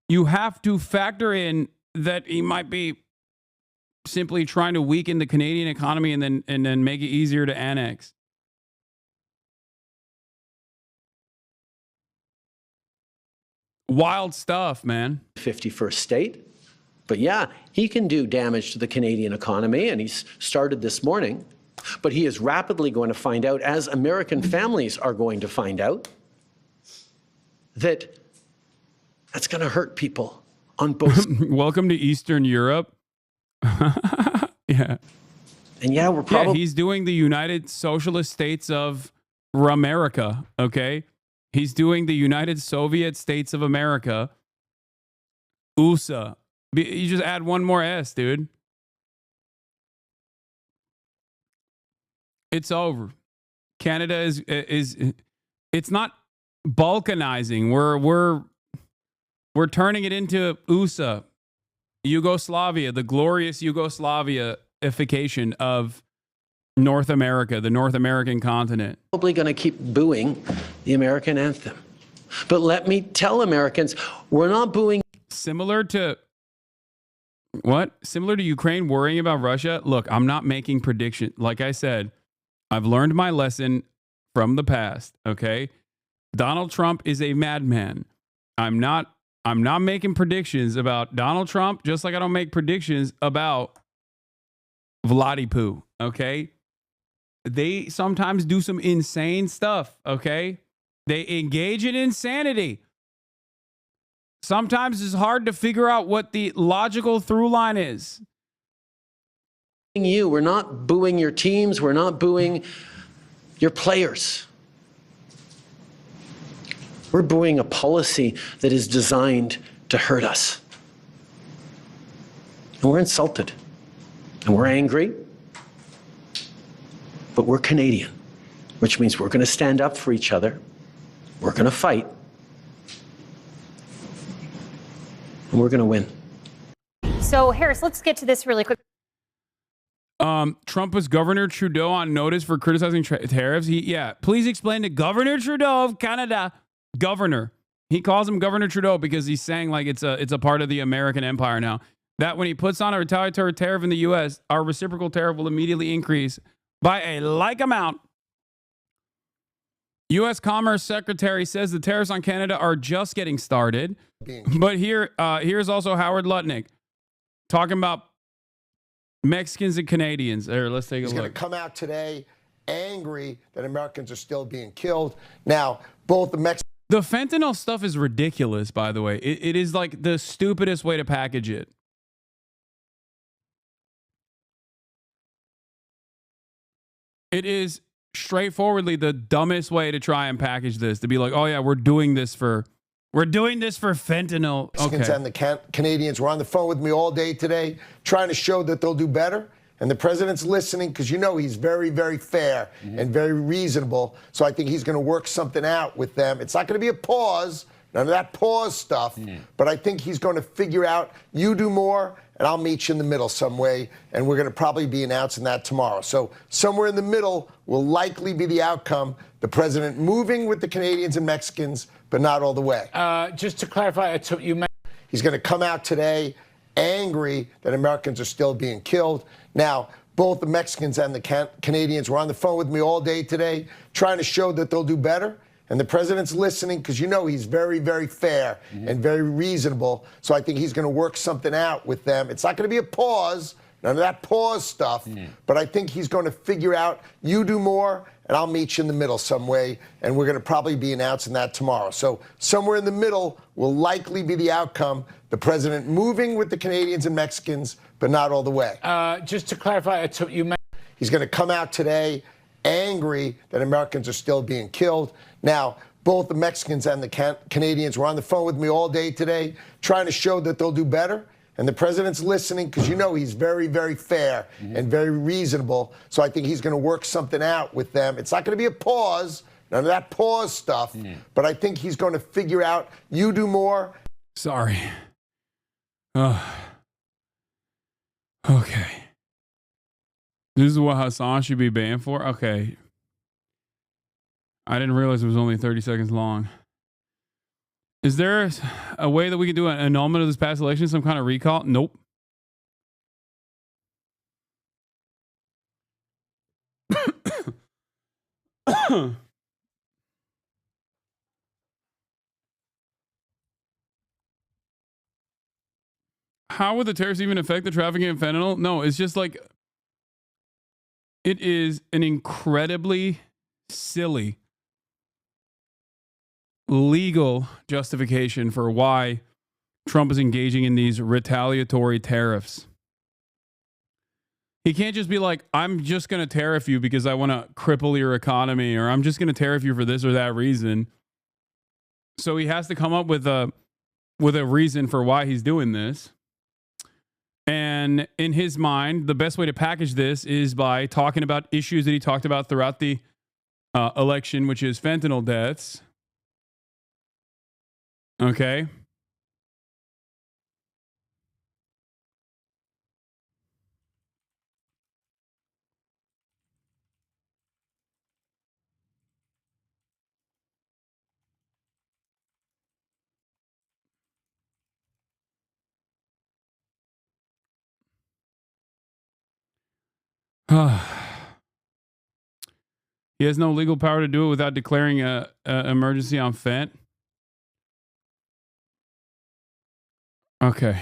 You have to factor in that he might be simply trying to weaken the Canadian economy and then make it easier to annex. Wild stuff, man.
51st state. But yeah, he can do damage to the Canadian economy, and he's started this morning. But he is rapidly going to find out, as American families are going to find out, that that's going to hurt people on both.
Welcome to Eastern Europe. Yeah.
And yeah, we're probably...
Yeah, he's doing the United Socialist States of America, okay? He's doing the United Soviet States of America. USA. You just add one more S, dude. It's over. Canada is it's not balkanizing. We're turning it into USA. Yugoslavia, the glorious Yugoslavia-ification of North America, the North American continent.
Probably going to keep booing the American anthem. But let me tell Americans, we're not booing.
Similar to what? Similar to Ukraine worrying about Russia? Look, I'm not making predictions. Like I said, I've learned my lesson from the past, okay? Donald Trump is a madman. I'm not making predictions about Donald Trump, just like I don't make predictions about Vladipoo, okay? They sometimes do some insane stuff, okay? They engage in insanity. Sometimes it's hard to figure out what the logical through line is.
We're not booing your teams. We're not booing your players. We're booing a policy that is designed to hurt us. And we're insulted. And we're angry. But we're Canadian, which means we're going to stand up for each other. We're going to fight. And we're going to win.
So, Harris, let's get to this really quick.
Trump was Governor Trudeau on notice for criticizing tariffs. Please explain to Governor Trudeau of Canada. Governor. He calls him Governor Trudeau because he's saying like it's a part of the American empire now. That when he puts on a retaliatory tariff in the U.S., our reciprocal tariff will immediately increase by a like amount. U.S. Commerce Secretary says the tariffs on Canada are just getting started. But here's also Howard Lutnick talking about Mexicans and Canadians. There, let's take a look.
He's going to come out today angry that Americans are still being killed. Now, both the Mexicans...
The fentanyl stuff is ridiculous, by the way. It is like the stupidest way to package it. It is straightforwardly the dumbest way to try and package this, to be like, oh yeah, we're doing this for fentanyl. Okay.
And the Canadians were on the phone with me all day today trying to show that they'll do better. And the president's listening because he's very, very fair and very reasonable. So I think he's going to work something out with them. It's not going to be a pause, none of that pause stuff. But I think he's going to figure out, you do more and I'll meet you in the middle some way. And we're going to probably be announcing that tomorrow. So somewhere in the middle will likely be the outcome. The president moving with the Canadians and Mexicans, but not all the way.
Just to clarify,
he's going to come out today angry that Americans are still being killed. Now, both the Mexicans and the Canadians were on the phone with me all day today trying to show that they'll do better. And the president's listening because he's very, very fair and very reasonable. So I think he's going to work something out with them. It's not going to be a pause, none of that pause stuff. But I think he's going to figure out, you do more and I'll meet you in the middle some way. And we're going to probably be announcing that tomorrow. So somewhere in the middle will likely be the outcome. The president moving with the Canadians and Mexicans, but not all the way.
Just to clarify,
he's going to come out today angry that Americans are still being killed. Now, both the Mexicans and the Canadians were on the phone with me all day today trying to show that they'll do better. And the president's listening because he's very, very fair and very reasonable. So I think he's going to work something out with them. It's not going to be a pause, none of that pause stuff. But I think he's going to figure out, you do more.
Sorry. Okay. This is what Hasan should be banned for? Okay. I didn't realize it was only 30 seconds long. Is there a way that we can do an annulment of this past election, some kind of recall? Nope. How would the tariffs even affect the trafficking of fentanyl? No, it's just like, it is an incredibly silly legal justification for why Trump is engaging in these retaliatory tariffs. He can't just be like, I'm just going to tariff you because I want to cripple your economy, or I'm just going to tariff you for this or that reason. So he has to come up with a reason for why he's doing this. And in his mind, the best way to package this is by talking about issues that he talked about throughout the election, which is fentanyl deaths. Okay. He has no legal power to do it without declaring an emergency on fent. Okay.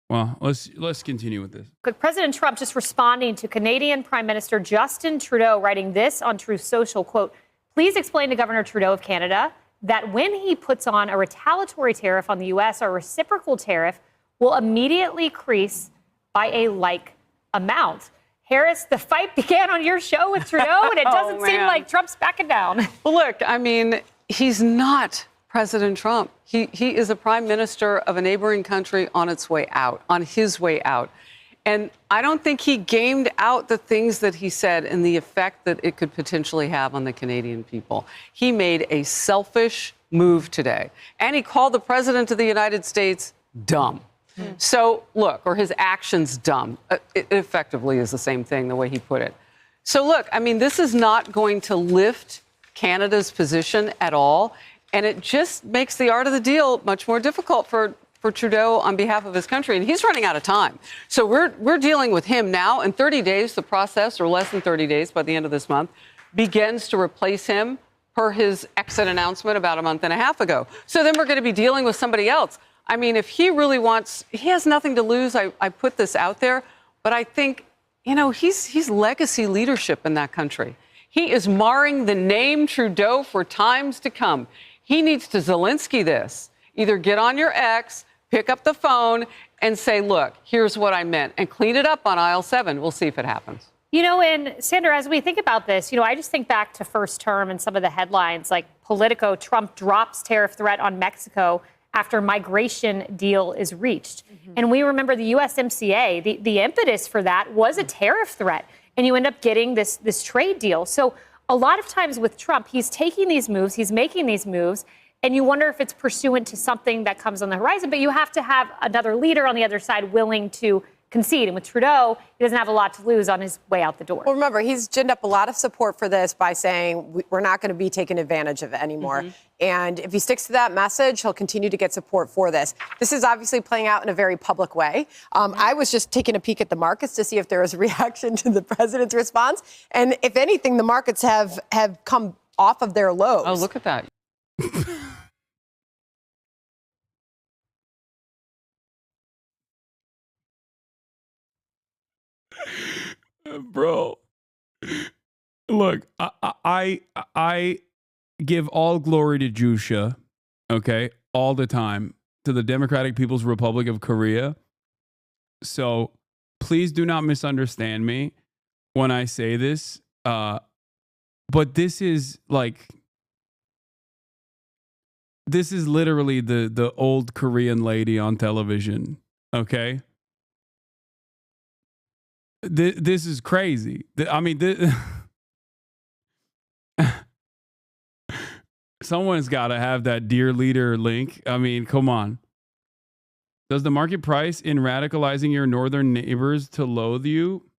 Well, let's continue with this.
President Trump just responding to Canadian Prime Minister Justin Trudeau, writing this on Truth Social, quote, please explain to Governor Trudeau of Canada that when he puts on a retaliatory tariff on the U.S., a reciprocal tariff will immediately increase by a like amount. Harris, the fight began on your show with Trudeau, and it doesn't seem like Trump's backing down.
Well, look, I mean, he's not President Trump. He is a prime minister of a neighboring country on its way out, on his way out. And I don't think he gamed out the things that he said and the effect that it could potentially have on the Canadian people. He made a selfish move today, and he called the president of the United States dumb. So, look, or his actions dumb. It effectively is the same thing, the way he put it. So, look, I mean, this is not going to lift Canada's position at all, and it just makes the art of the deal much more difficult for Trudeau on behalf of his country, and he's running out of time. So we're dealing with him now. In 30 days, the process, or less than 30 days by the end of this month, begins to replace him per his exit announcement about a month and a half ago. So then we're going to be dealing with somebody else. I mean, if he really wants, he has nothing to lose. I put this out there, but I think, you know, he's legacy leadership in that country. He is marring the name Trudeau for times to come. He needs to Zelensky this. Either get on your X, pick up the phone, and say, look, here's what I meant, and clean it up on aisle 7. We'll see if it happens.
You know, and Sandra, as we think about this, you know, I just think back to first term and some of the headlines like Politico, Trump drops tariff threat on Mexico after migration deal is reached. And we remember the USMCA, the impetus for that was a tariff threat. And you end up getting this trade deal. So a lot of times with Trump, he's taking these moves, he's making these moves, and you wonder if it's pursuant to something that comes on the horizon. But you have to have another leader on the other side willing to concede. And with Trudeau, he doesn't have a lot to lose on his way out the door.
Well, remember, he's ginned up a lot of support for this by saying we're not going to be taken advantage of it anymore. And if he sticks to that message, he'll continue to get support for this. This is obviously playing out in a very public way. I was just taking a peek at the markets to see if there was a reaction to the president's response. And if anything, the markets have come off of their lows.
Oh, look at that.
Bro, look, I give all glory to Jusha, okay, all the time, to the Democratic People's Republic of Korea. So please do not misunderstand me when I say this. But this is literally the old Korean lady on television, okay? This is crazy. I mean, someone's got to have that Dear Leader link. I mean, come on. Does the market price in radicalizing your northern neighbors to loathe you?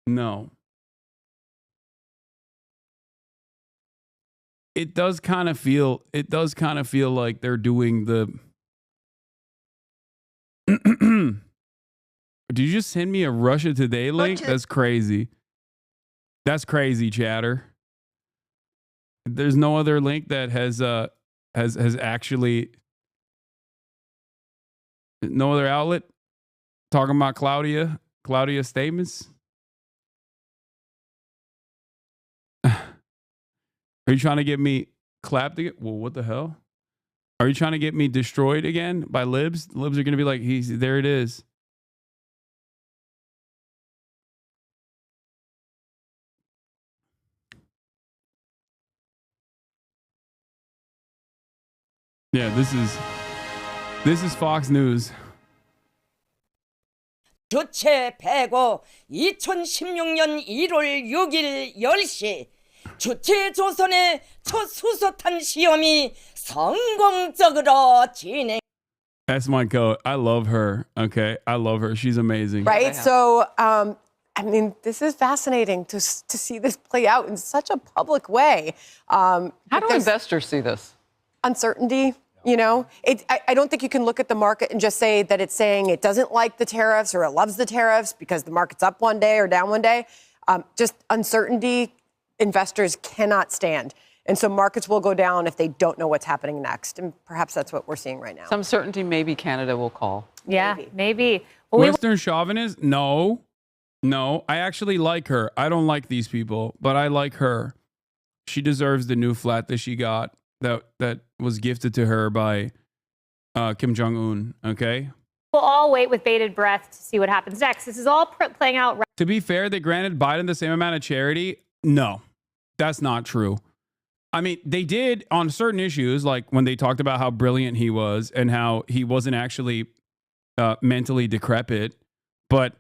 No. It does kind of feel like they're doing the Did you just send me a Russia Today link? That's crazy. That's crazy, chatter. There's no other link that has actually no other outlet talking about Claudia statements. Are you trying to get me clapped again? Well, what the hell? Are you trying to get me destroyed again by libs? The libs are going to be like, there it is. Yeah, this is Fox News.
주체 패고 2016년 1월 6일 10시 주체 조선의 첫 수소탄 시험이 성공적으로 진행.
That's my goat. I love her. Okay, I love her. She's amazing.
Right? So, I mean, this is fascinating to see this play out in such a public way.
How do investors see this?
Uncertainty. You know, I don't think you can look at the market and just say that it's saying it doesn't like the tariffs or it loves the tariffs because the market's up one day or down one day. Just uncertainty, investors cannot stand. And so markets will go down if they don't know what's happening next. And perhaps that's what we're seeing right now.
Some certainty, maybe Canada will call.
Yeah, maybe. Well,
Western chauvinist? No. I actually like her. I don't like these people, but I like her. She deserves the new flat that she got. That was gifted to her by Kim Jong-un, okay?
We'll all wait with bated breath to see what happens next. This is all playing out.
To be fair, they granted Biden the same amount of charity. No, that's not true. I mean, they did on certain issues, like when they talked about how brilliant he was and how he wasn't actually mentally decrepit. But,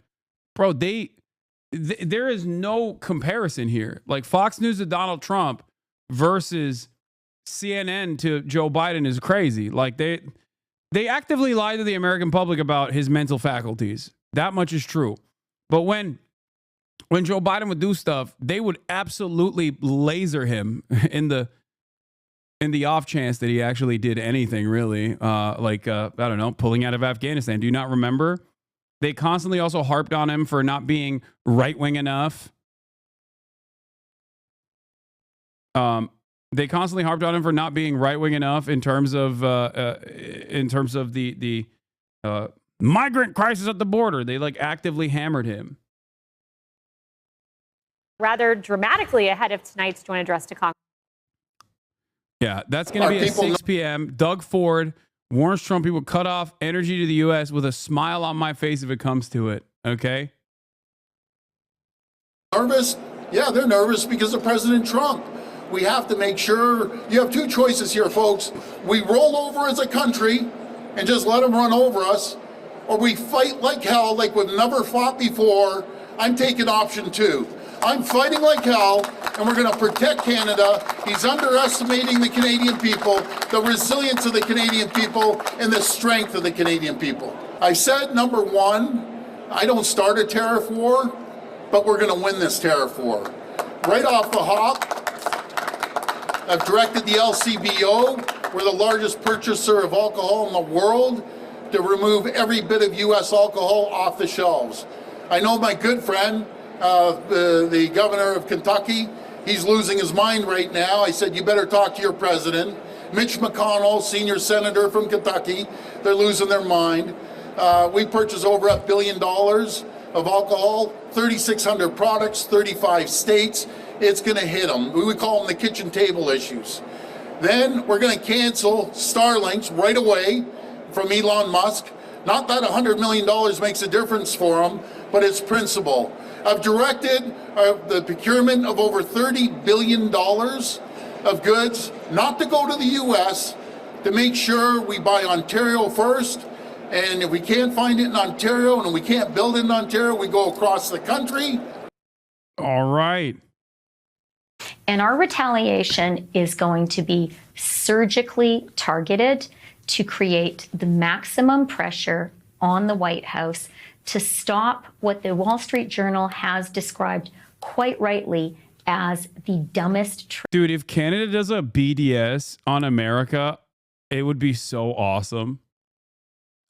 bro, there is no comparison here. Like Fox News to Donald Trump versus CNN to Joe Biden is crazy. Like they actively lie to the American public about his mental faculties. That much is true. But when Joe Biden would do stuff, they would absolutely laser him in the off chance that he actually did anything really. I don't know, pulling out of Afghanistan. Do you not remember? They constantly also harped on him for not being right-wing enough. They constantly harped on him for not being right-wing enough in terms of the migrant crisis at the border. They actively hammered him.
Rather dramatically ahead of tonight's joint address to Congress.
Yeah, that's going to be at 6 p.m. Doug Ford warns Trump he will cut off energy to the U.S. with a smile on my face if it comes to it. Okay?
Nervous? Yeah, they're nervous because of President Trump. We have to make sure, you have two choices here, folks. We roll over as a country and just let them run over us, or we fight like hell, like we've never fought before. I'm taking option 2. I'm fighting like hell, and we're going to protect Canada. He's underestimating the Canadian people, the resilience of the Canadian people, and the strength of the Canadian people. I said, number 1, I don't start a tariff war, but we're going to win this tariff war. Right off the hop, I've directed the LCBO, we're the largest purchaser of alcohol in the world, to remove every bit of U.S. alcohol off the shelves. I know my good friend, the governor of Kentucky, he's losing his mind right now. I said, you better talk to your president. Mitch McConnell, senior senator from Kentucky, they're losing their mind. We purchased over $1 billion of alcohol, 3,600 products, 35 states. It's going to hit them. We call them the kitchen table issues. Then we're going to cancel Starlinks right away from Elon Musk. Not that $100 million makes a difference for him, but it's principle. I've directed the procurement of over $30 billion of goods, not to go to the U.S., to make sure we buy Ontario first. And if we can't find it in Ontario and we can't build it in Ontario, we go across the country.
All right.
And our retaliation is going to be surgically targeted to create the maximum pressure on the White House to stop what the Wall Street Journal has described quite rightly as the dumbest.
Dude, if Canada does a BDS on America, it would be so awesome.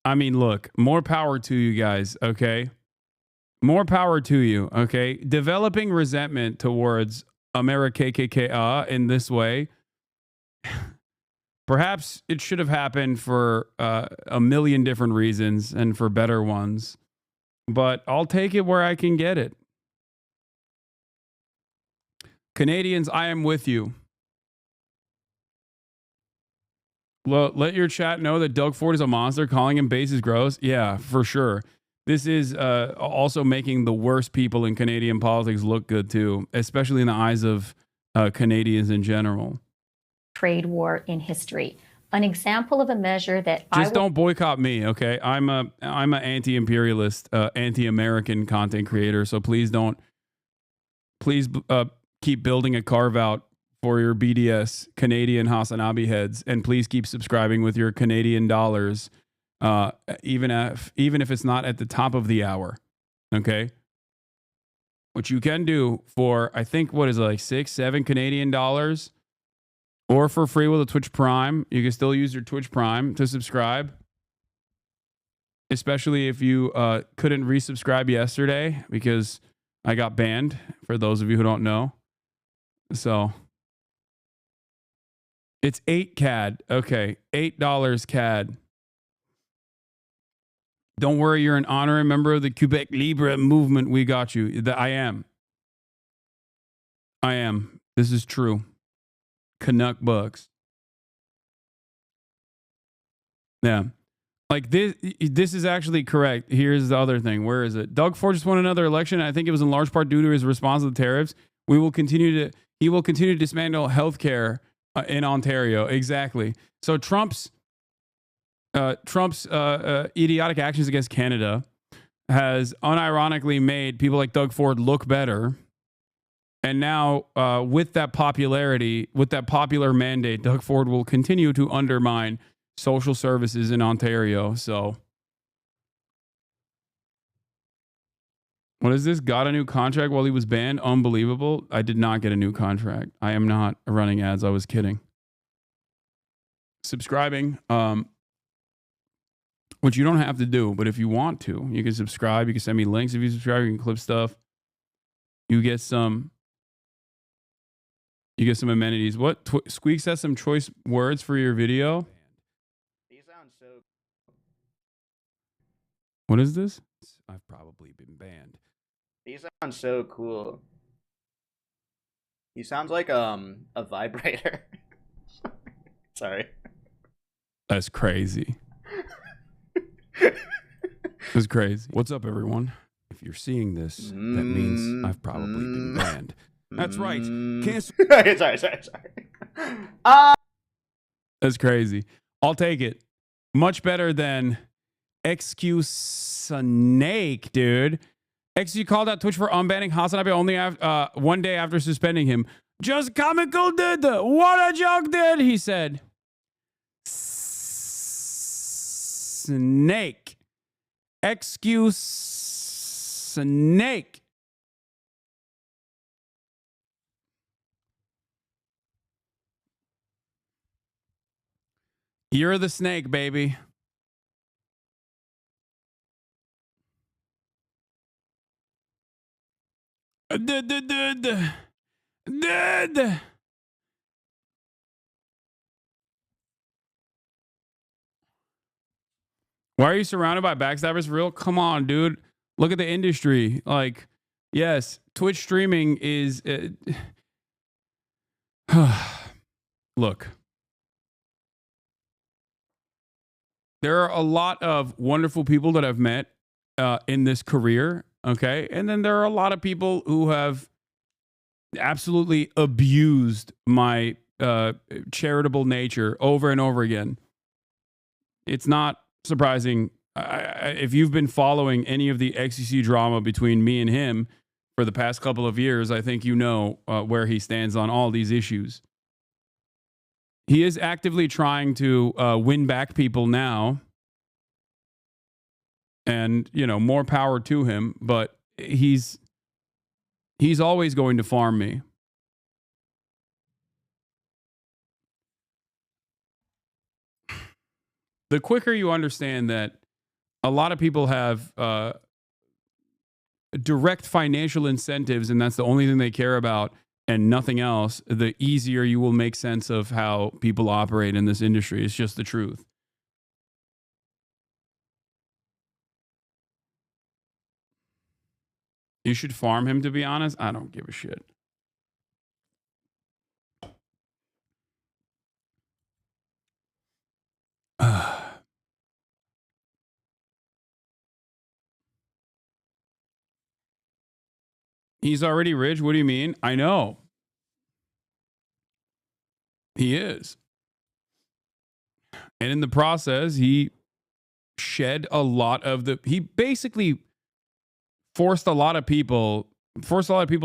I mean, look, more power to you guys, okay? More power to you, okay? Developing resentment towards America KKK in this way, perhaps it should have happened for a million different reasons and for better ones, but I'll take it where I can get it. Canadians, I am with you. Let your chat know that Doug Ford is a monster. Calling him base is gross. Yeah, for sure. This is also making the worst people in Canadian politics look good too, especially in the eyes of Canadians in general.
Trade war in history. An example of a measure that
just don't boycott me, okay? I'm a anti-imperialist, anti-American content creator, so please keep building a carve out for your BDS Canadian Hasanabi heads, and please keep subscribing with your Canadian dollars, even if it's not at the top of the hour, okay? Which you can do for, I think, what is it, like $6-7 Canadian dollars, or for free with a Twitch Prime. You can still use your Twitch Prime to subscribe, especially if you couldn't resubscribe yesterday because I got banned. For those of you who don't know, so. It's 8 CAD. Okay, $8 CAD. Don't worry, you're an honorary member of the Quebec Libre movement. We got you. I am. This is true. Canuck Bucks. Yeah. Like this is actually correct. Here's the other thing. Where is it? Doug Ford just won another election. I think it was in large part due to his response to the tariffs. He will continue to dismantle healthcare in Ontario. Exactly. So Trump's idiotic actions against Canada has unironically made people like Doug Ford look better. And now with that popularity, with that popular mandate, Doug Ford will continue to undermine social services in Ontario. So what is this? Got a new contract while he was banned? Unbelievable. I did not get a new contract. I am not running ads. I was kidding. Subscribing, which you don't have to do, but if you want to, you can subscribe. You can send me links. If you subscribe, you can clip stuff. You get some amenities. What? Squeaks has some choice words for your video.
These sound so.
What is this? I've probably been banned.
These sound so cool. He sounds like a vibrator. Sorry.
That's crazy. That's crazy. What's up, everyone? if you're seeing this, that means I've probably been banned. That's right. Cancel.
sorry.
That's crazy. I'll take it. Much better than XQ Snake, dude. XQ called out Twitch for unbanning Hasanabi only one day after suspending him. Just comical, dude. What a joke, dude. He said. Snake. XQ Snake. You're the snake, baby. Why are you surrounded by backstabbers for real? Come on, dude. Look at the industry. Like, yes, Twitch streaming is... Look. There are a lot of wonderful people that I've met in this career, okay? And then there are a lot of people who have absolutely abused my charitable nature over and over again. It's not surprising. If you've been following any of the XCC drama between me and him for the past couple of years, I think you know where he stands on all these issues. He is actively trying to win back people now. And, you know, more power to him. But he's always going to farm me. The quicker you understand that a lot of people have direct financial incentives and that's the only thing they care about and nothing else, the easier you will make sense of how people operate in this industry. It's just the truth. You should farm him, to be honest. I don't give a shit. He's already rich? What do you mean? I know. He is. And in the process, he shed a lot of he basically forced a lot of people's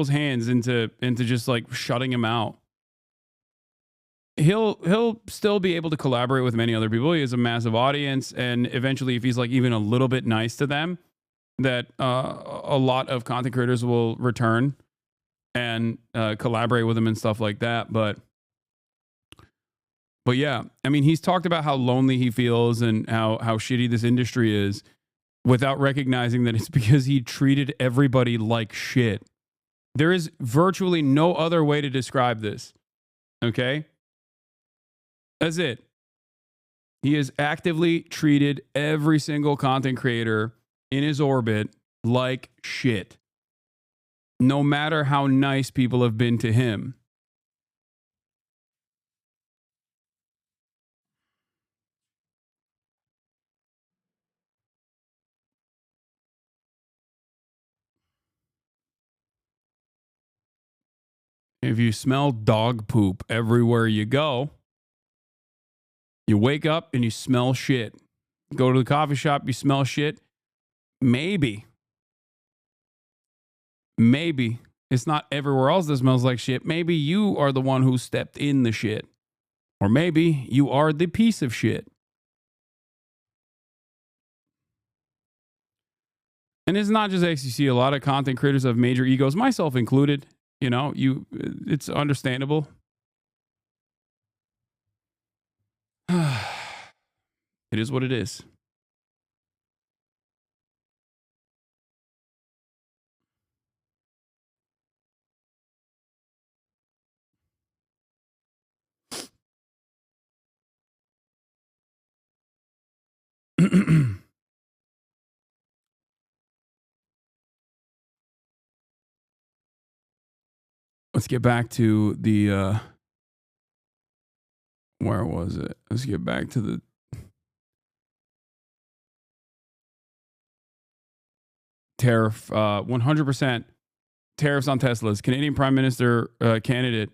hands into just like shutting him out. He'll still be able to collaborate with many other people. He has a massive audience, and eventually if he's like even a little bit nice to them, that a lot of content creators will return and collaborate with him and stuff like that. But yeah, I mean, he's talked about how lonely he feels and how shitty this industry is without recognizing that it's because he treated everybody like shit. There is virtually no other way to describe this. Okay? That's it. He has actively treated every single content creator in his orbit like shit. No matter how nice people have been to him. If you smell dog poop everywhere you go, you wake up and you smell shit. Go to the coffee shop, you smell shit. Maybe it's not everywhere else that smells like shit. Maybe you are the one who stepped in the shit. Or maybe you are the piece of shit. And it's not just XCC. A lot of content creators have major egos, myself included. You know, it's understandable. It is what it is. Let's get back to the where was it? Let's get back to the tariff, 100% tariffs on Teslas. Canadian Prime Minister candidate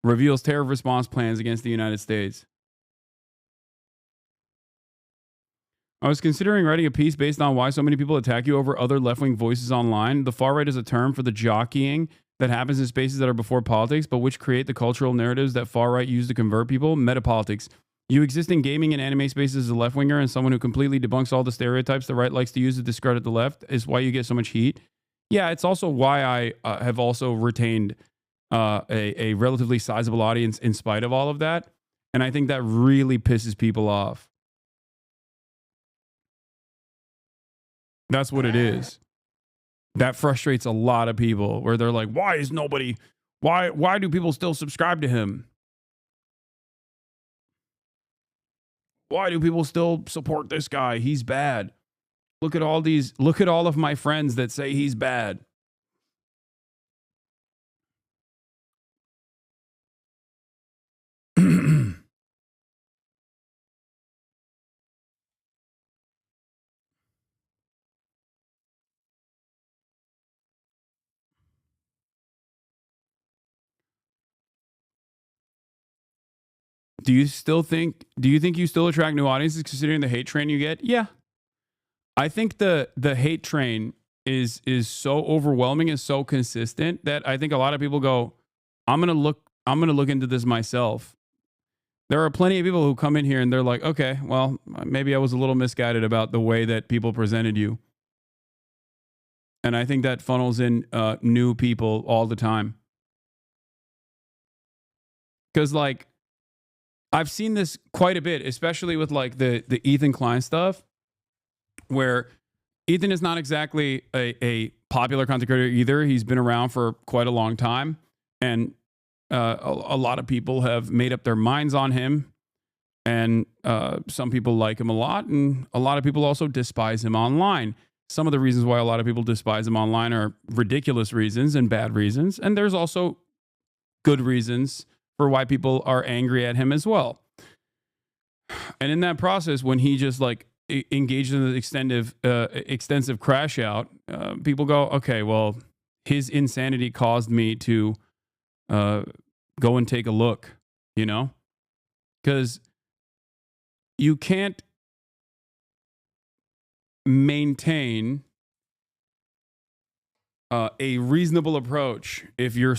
reveals tariff response plans against the United States. I was considering writing a piece based on why so many people attack you over other left-wing voices online. The far right is a term for the jockeying that happens in spaces that are before politics, but which create the cultural narratives that far right use to convert people. Metapolitics. You exist in gaming and anime spaces as a left-winger and someone who completely debunks all the stereotypes the right likes to use to discredit the left is why you get so much heat. Yeah, it's also why I have also retained a relatively sizable audience in spite of all of that. And I think that really pisses people off. That's what it is. That frustrates a lot of people where they're like, why do people still subscribe to him? Why do people still support this guy? He's bad. Look at all of my friends that say he's bad. Do you think you still attract new audiences considering the hate train you get? Yeah. I think the hate train is so overwhelming and so consistent that I think a lot of people go, I'm going to look into this myself. There are plenty of people who come in here and they're like, okay, well, maybe I was a little misguided about the way that people presented you. And I think that funnels in new people all the time. Because like, I've seen this quite a bit, especially with like the Ethan Klein stuff, where Ethan is not exactly a popular content creator either. He's been around for quite a long time, and a lot of people have made up their minds on him, and some people like him a lot, and a lot of people also despise him online. Some of the reasons why a lot of people despise him online are ridiculous reasons and bad reasons, and there's also good reasons for why people are angry at him as well. And in that process, when he just like engaged in the extensive crash out, people go, okay, well, his insanity caused me to go and take a look, you know? Because you can't maintain a reasonable approach if you're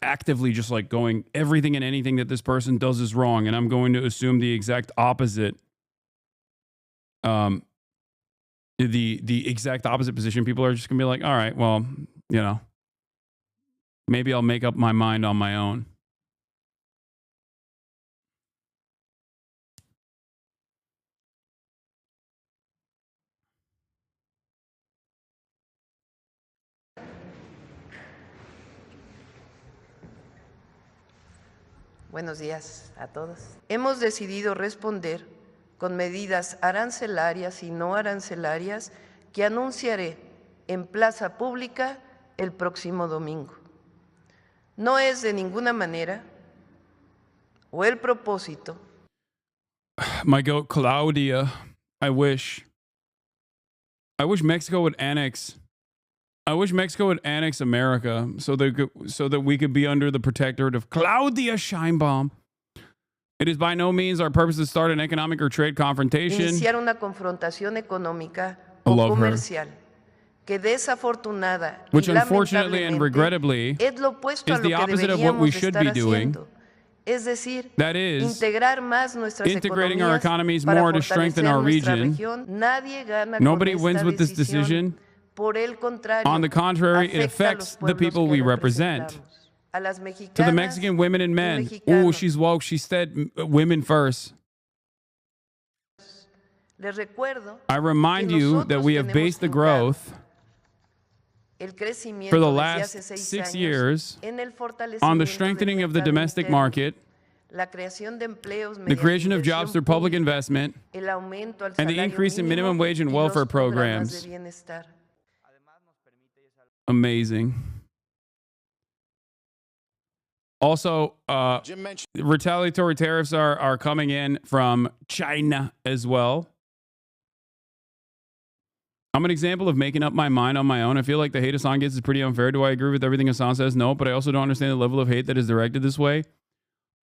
actively just like going, everything and anything that this person does is wrong, and I'm going to assume the exact opposite, the exact opposite position. People are just gonna be like, all right, well, you know, maybe I'll make up my mind on my own.
Buenos días a todos. Hemos decidido responder con medidas arancelarias y no arancelarias que anunciaré en plaza pública el próximo domingo. No es de ninguna manera o el propósito.
My goat Claudia, I wish Mexico would annex. I wish Mexico would annex America so that we could be under the protectorate of Claudia Sheinbaum. It is by no means our purpose to start an economic or trade confrontation.
Iniciar una confrontación económica o comercial que desafortunada
which unfortunately and regrettably
es lo opuesto
is
a
the
lo que
opposite of what we
deberíamos
should
estar
be doing.
haciendo. Es decir,
That is
integrar más nuestras
integrating our economies
para
more to strengthen our
fortalecer nuestra
region.
región. Nadie gana
Nobody
con
wins
esta
with this
decisión.
decision.
Por el contrario,
On the contrary, it
afecta a
affects
los
the people
pueblos
we
que
represent.
a las
To the
mexicanas
Mexican women and men.
mexicanos.
Ooh, she's woke. She said women first.
Les recuerdo
I remind
que
you that we have based the growth
el crecimiento
for the
desde
last
hace
6
años
years
en el
on the
fortalecimiento
strengthening
del
of the
mercado
domestic
interno,
market,
la creación de empleos
the creation of
mediante
jobs through public investment,
el aumento al
and the
salario
increase in
mínimo
minimum wage and
y
welfare
los programas
programs.
de bienestar.
Amazing. Also, retaliatory tariffs are coming in from China as well. I'm an example of making up my mind on my own. I feel like the hate Hasan gets is pretty unfair. Do I agree with everything Hasan says? No, but I also don't understand the level of hate that is directed this way.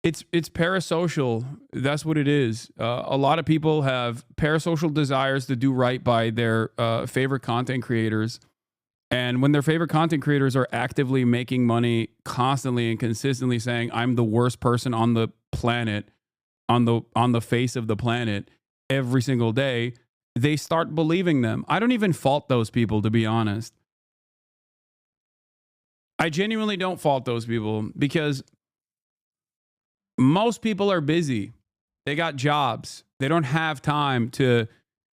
It's parasocial. That's what it is. A lot of people have parasocial desires to do right by their favorite content creators. And when their favorite content creators are actively making money constantly and consistently saying, I'm the worst person on the planet, on the face of the planet every single day, they start believing them. I don't even fault those people, to be honest. I genuinely don't fault those people because most people are busy. They got jobs. They don't have time to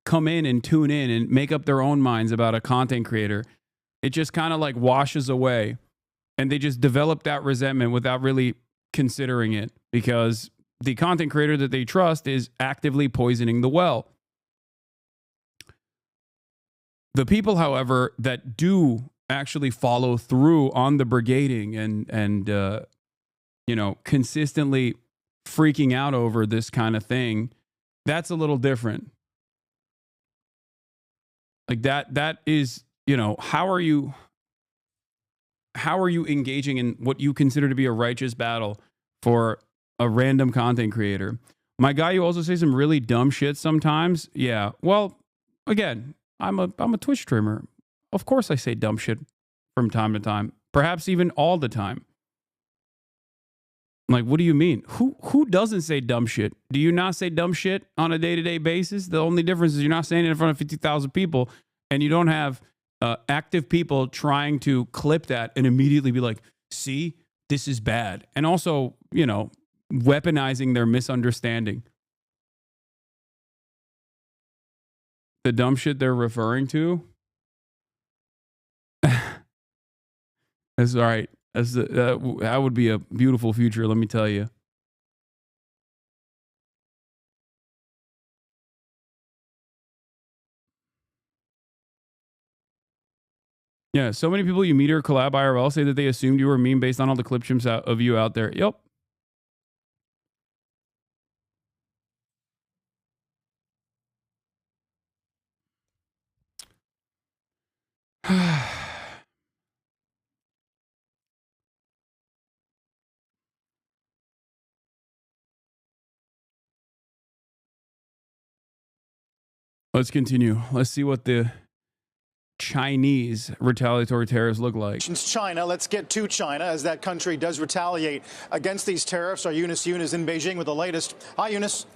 come in and tune in and make up their own minds about a content creator. It just kind of like washes away, and they just develop that resentment without really considering it because the content creator that they trust is actively poisoning the well. The people, however, that do actually follow through on the brigading and consistently freaking out over this kind of thing, that's a little different. Like that is, how are you engaging in what you consider to be a righteous battle for a random content creator? My guy, you also say some really dumb shit sometimes. Yeah. Well, again, I'm a Twitch streamer. Of course I say dumb shit from time to time, perhaps even all the time. Like, what do you mean? Who doesn't say dumb shit? Do you not say dumb shit on a day-to-day basis? The only difference is you're not saying it in front of 50,000 people, and you don't have active people trying to clip that and immediately be like, see, this is bad. And also, weaponizing their misunderstanding. The dumb shit they're referring to? That's all right. That would be a beautiful future, let me tell you. Yeah, so many people you meet or collab IRL say that they assumed you were a meme based on all the clip chimps of you out there. Yep. Let's continue. Let's see what the Chinese retaliatory tariffs look like.
China, let's get to China as that country does retaliate against these tariffs. Our Eunice Yoon is in Beijing with the latest. Hi, Eunice.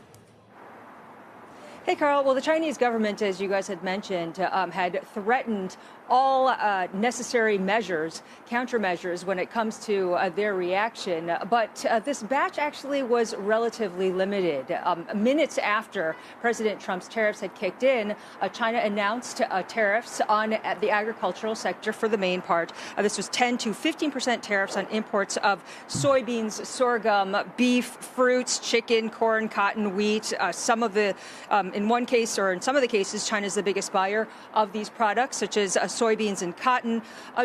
Hey, Carl. Well, the Chinese government, as you guys had mentioned, had threatened all necessary measures, countermeasures, when it comes to their reaction. But this batch actually was relatively limited. Minutes after President Trump's tariffs had kicked in, China announced tariffs on the agricultural sector for the main part. This was 10 to 15% tariffs on imports of soybeans, sorghum, beef, fruits, chicken, corn, cotton, wheat. Some of the, in one case or in some of the cases, China is the biggest buyer of these products, such as soybeans and cotton.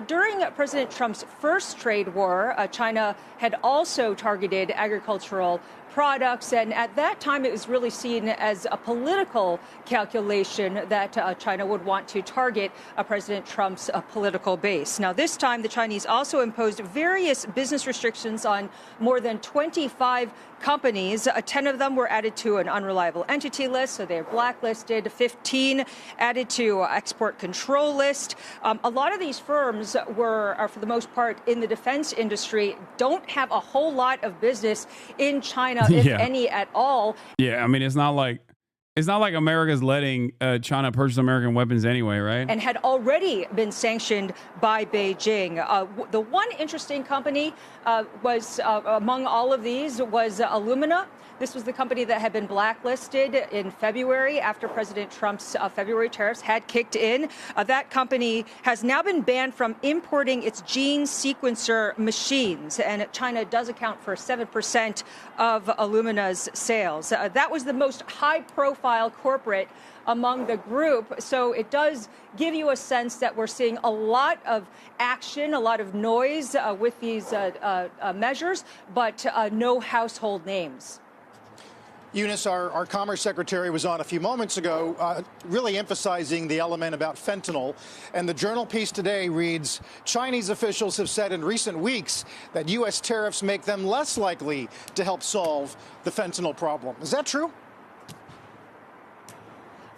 During President Trump's first trade war, China had also targeted agricultural products, and at that time it was really seen as a political calculation that China would want to target President Trump's political base. Now, this time the Chinese also imposed various business restrictions on more than 25 companies. 10 of them were added to an unreliable entity list, so they're blacklisted. 15 added to export control list. A lot of these firms are, for the most part, in the defense industry, don't have a whole lot of business in China, if any at all.
Yeah, I mean, it's not like America's letting China purchase American weapons anyway, right?
And had already been sanctioned by Beijing. The one interesting company was among all of these was Illumina. This was the company that had been blacklisted in February after President Trump's February tariffs had kicked in. That company has now been banned from importing its gene sequencer machines, and China does account for 7% of Illumina's sales. That was the most high-profile corporate among the group. So it does give you a sense that we're seeing a lot of action, a lot of noise with these measures, but no household names.
Eunice, our Commerce Secretary was on a few moments ago, really emphasizing the element about fentanyl. And the Journal piece today reads, Chinese officials have said in recent weeks that U.S. tariffs make them less likely to help solve the fentanyl problem. Is that true?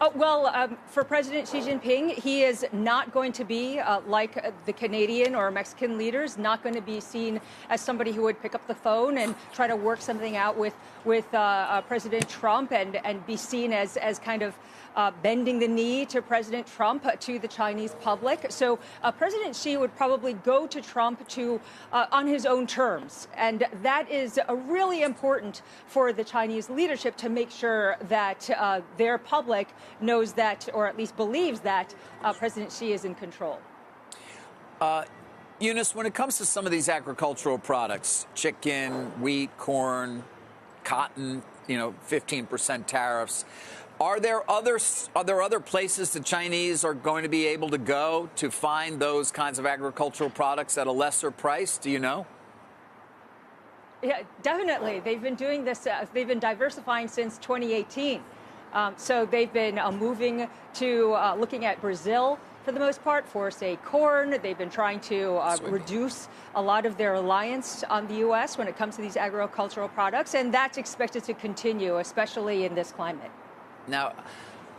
For President Xi Jinping, he is not going to be like the Canadian or Mexican leaders, not going to be seen as somebody who would pick up the phone and try to work something out with President Trump and be seen as kind of bending the knee to President Trump, to the Chinese public. So President Xi would probably go to Trump on his own terms. And that is really important for the Chinese leadership to make sure that their public knows that, or at least believes that, President Xi is in control.
Eunice, when it comes to some of these agricultural products, chicken, wheat, corn, cotton, 15% tariffs, are there other places the Chinese are going to be able to go to find those kinds of agricultural products at a lesser price? Do you know?
Yeah, definitely. They've been doing this. They've been diversifying since 2018. So they've been moving to looking at Brazil for the most part for, say, corn. They've been trying to reduce a lot of their reliance on the U.S. when it comes to these agricultural products. And that's expected to continue, especially in this climate.
Now,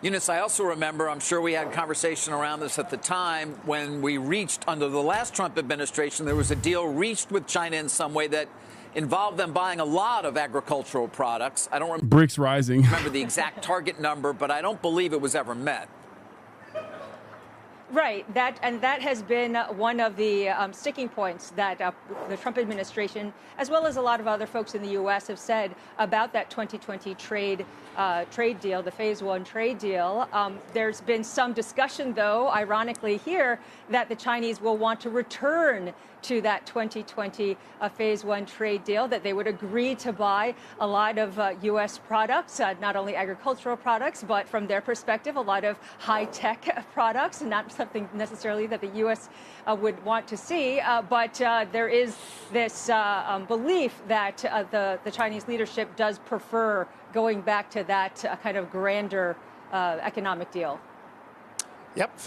Eunice, I also remember, I'm sure we had a conversation around this at the time, when we reached, under the last Trump administration, there was a deal reached with China in some way that involved them buying a lot of agricultural products. I don't
Bricks rising.
remember the exact target number, but I don't believe it was ever met.
Right. That has been one of the sticking points that the Trump administration, as well as a lot of other folks in the U.S., have said about that 2020 trade deal, the Phase 1 trade deal. There's been some discussion, though, ironically here, that the Chinese will want to return to that 2020 Phase 1 trade deal, that they would agree to buy a lot of U.S. products, not only agricultural products, but from their perspective, a lot of high-tech products, and not something necessarily that the U.S. Would want to see. But there is this belief that the Chinese leadership does prefer going back to that kind of grander economic deal.
Yep.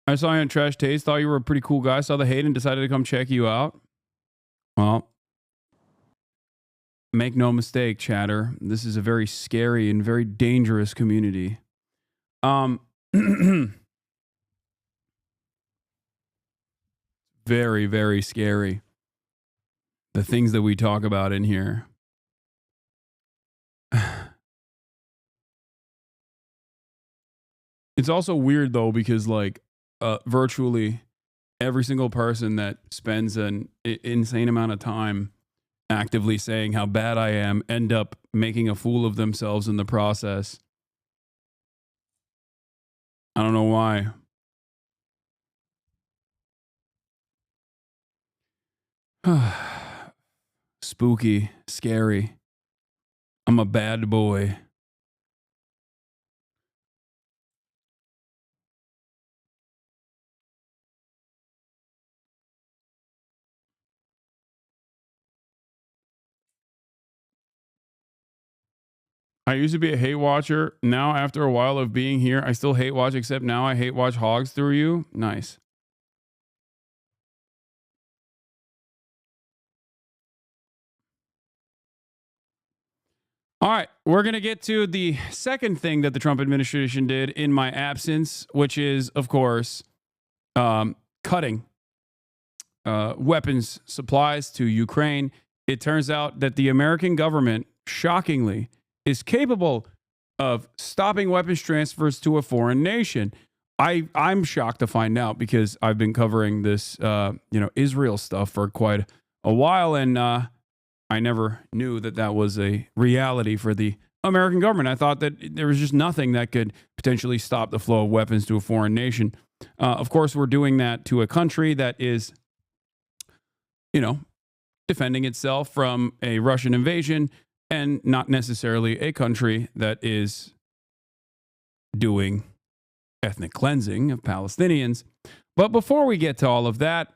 I saw you on Trash Taste, thought you were a pretty cool guy, saw the hate and decided to come check you out. Well, make no mistake, chatter. This is a very scary and very dangerous community. Very, very scary. The things that we talk about in here. It's also weird, though, because, like, virtually every single person that spends an insane amount of time actively saying how bad I am end up making a fool of themselves in the process. I don't know why. Spooky, scary. I'm a bad boy. I used to be a hate watcher. Now, after a while of being here, I still hate watch, except now I hate watch hogs through you. Nice. All right, we're going to get to the second thing that the Trump administration did in my absence, which is, of course, cutting weapons supplies to Ukraine. It turns out that the American government, shockingly, is capable of stopping weapons transfers to a foreign nation. I'm shocked to find out because I've been covering this, Israel stuff for quite a while, and I never knew that that was a reality for the American government. I thought that there was just nothing that could potentially stop the flow of weapons to a foreign nation. Of course, we're doing that to a country that is, defending itself from a Russian invasion, and not necessarily a country that is doing ethnic cleansing of Palestinians. But before we get to all of that,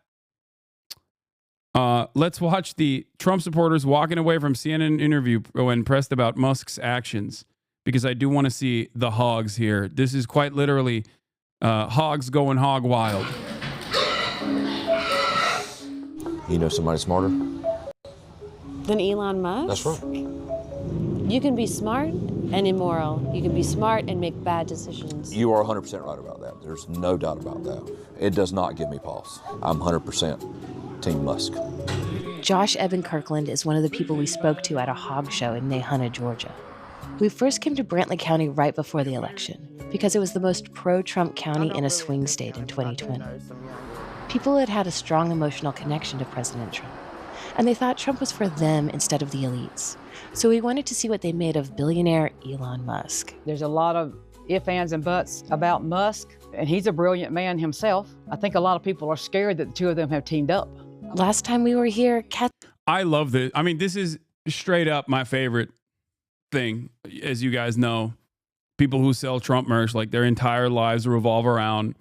Let's watch the Trump supporters walking away from CNN interview when pressed about Musk's actions, because I do want to see the hogs here. This is quite literally hogs going hog wild.
You know somebody smarter?
Than Elon Musk?
That's right.
You can be smart and immoral. You can be smart and make bad decisions.
You are 100% right about that. There's no doubt about that. It does not give me pause. I'm 100% Team Musk.
Josh Eben Kirkland is one of the people we spoke to at a hog show in Nahunta, Georgia. We first came to Brantley County right before the election because it was the most pro-Trump county in a swing state in 2020. People had had a strong emotional connection to President Trump, and they thought Trump was for them instead of the elites. So we wanted to see what they made of billionaire Elon Musk.
There's a lot of ifs, ands, and buts about Musk, and he's a brilliant man himself. I think a lot of people are scared that the two of them have teamed up.
Last time we were here,
I love this. I mean, this is straight up my favorite thing. As you guys know, people who sell Trump merch, like their entire lives revolve around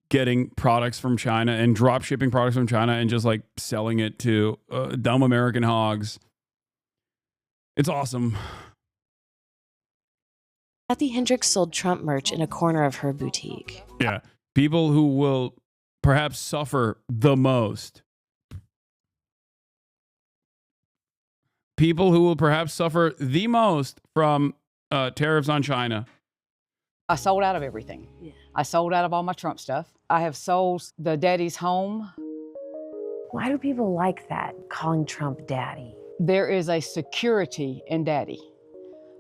getting products from China and drop shipping products from China and just like selling it to dumb American hogs. It's awesome.
Kathy Hendricks sold Trump merch in a corner of her boutique.
Yeah. People who will perhaps suffer the most. People who will perhaps suffer the most from tariffs on China.
I sold out of everything. Yeah. I sold out of all my Trump stuff. I have sold the daddy's home.
Why do people like that, calling Trump daddy?
There is a security in daddy.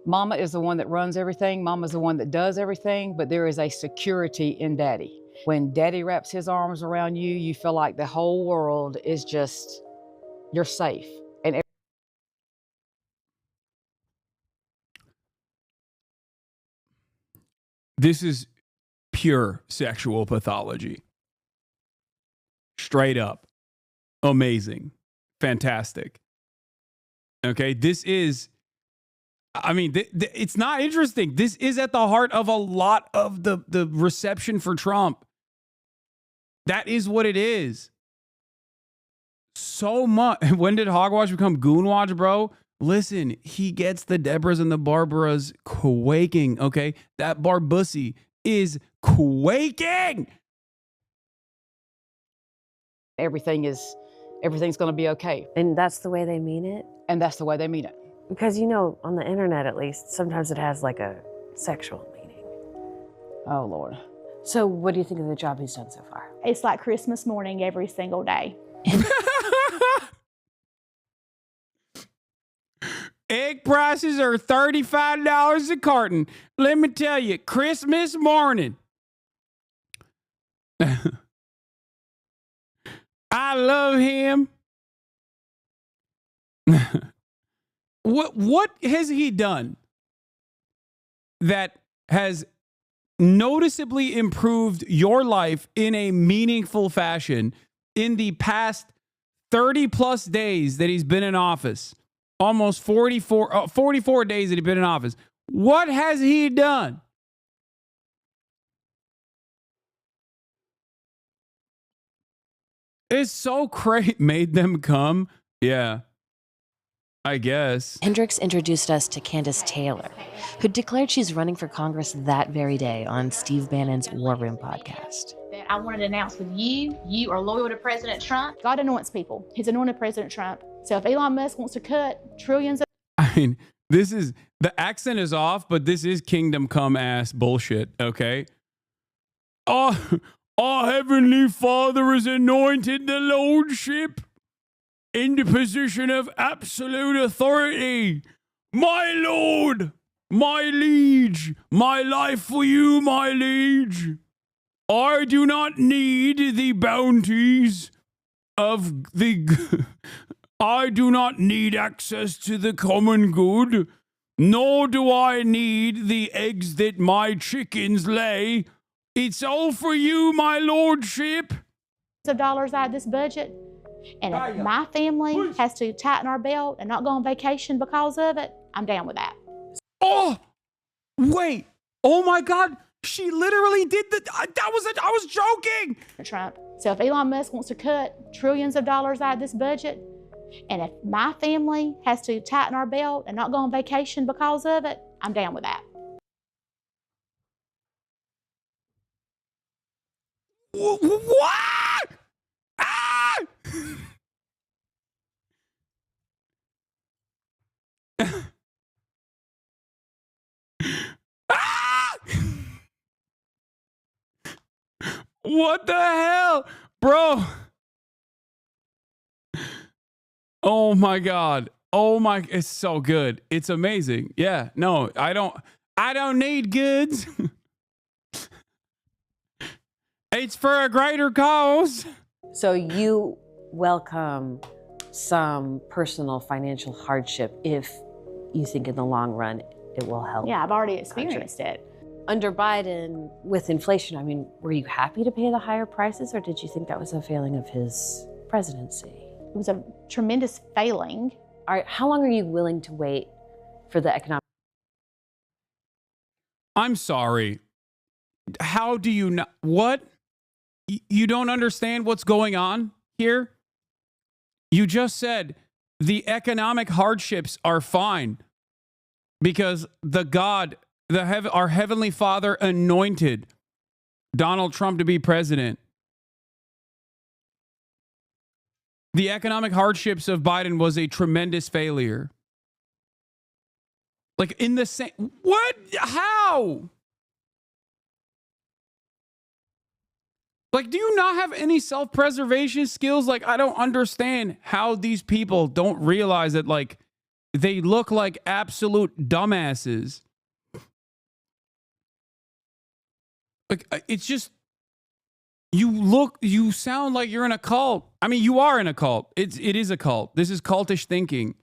Mama is the one that runs everything. Mama's the one that does everything, but there is a security in daddy. When daddy wraps his arms around you, you feel like the whole world is just, you're safe. And
this is pure sexual pathology. Straight up. Amazing. Fantastic. Okay, this is, I mean, it's not interesting. This is at the heart of a lot of the reception for Trump. That is what it is. So much. When did hogwash become goonwash, bro? Listen, he gets the Debras and the Barbaras quaking, okay? That Barbussy is quaking.
everything's going to be okay.
And that's the way they mean it?
And that's the way they mean it.
Because, you know, on the internet at least, sometimes it has like a sexual meaning.
Oh, Lord.
So what do you think of the job he's done so far?
It's like Christmas morning every single day.
Egg prices are $35 a carton. Let me tell you, Christmas morning. I love him. What has he done that has noticeably improved your life in a meaningful fashion in the past 30 plus days that he's been in office? Almost 44 days that he's been in office. What has he done? It's so crazy. Made them come? Yeah, I guess.
Hendricks introduced us to Candace Taylor, who declared she's running for Congress that very day on Steve Bannon's War Room podcast.
I wanted to announce with you are loyal to President Trump. God anoints people. He's anointed President Trump. So if Elon Musk wants to cut trillions of...
I mean, this is, the accent is off, but this is kingdom come ass bullshit, okay? Our Heavenly Father has anointed the Lordship in the position of absolute authority. My Lord, my liege, my life for you, my liege. I do not need the bounties of the... I do not need access to the common good, nor do I need the eggs that my chickens lay. It's all for you, my lordship.
...of dollars out of this budget. And if my family has to tighten our belt and not go on vacation because of it, I'm down with that.
Oh, wait. Oh, my God. She literally did I was joking.
Trump. So if Elon Musk wants to cut trillions of dollars out of this budget, and if my family has to tighten our belt and not go on vacation because of it, I'm down with that.
What? Ah! Ah! What the hell? Bro. Oh my God. Oh my, it's so good. It's amazing. Yeah. No, I don't need goods. It's for a greater cause.
So you welcome some personal financial hardship if you think in the long run it will help.
Yeah, I've already experienced it.
Under Biden, with inflation, I mean, were you happy to pay the higher prices, or did you think that was a failing of his presidency?
It was a tremendous failing.
All right, how long are you willing to wait for the economic?
I'm sorry. How do you not? What? You don't understand what's going on here? You just said the economic hardships are fine because our Heavenly Father anointed Donald Trump to be president. The economic hardships of Biden was a tremendous failure. Like in the same, what? How? Like, do you not have any self-preservation skills? Like, I don't understand how these people don't realize that, like, they look like absolute dumbasses. Like, it's just, you sound like you're in a cult. I mean, you are in a cult. It is a cult. This is cultish thinking.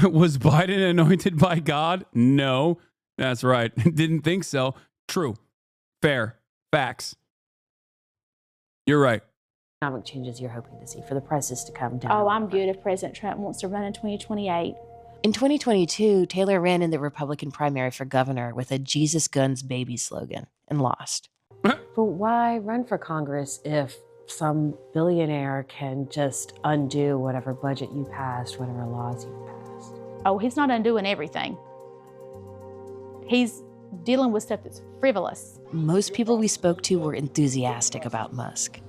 Was Biden anointed by God? No. That's right. Didn't think so. True. Fair. Facts. You're right.
Economic changes you're hoping to see for the prices to come down?
Oh, I'm good if President Trump wants to run in 2028.
In 2022, Taylor ran in the Republican primary for governor with a Jesus Guns Baby slogan and lost. But why run for Congress if some billionaire can just undo whatever budget you passed, whatever laws you passed?
Oh, he's not undoing everything. He's dealing with stuff that's frivolous.
Most people we spoke to were enthusiastic about Musk.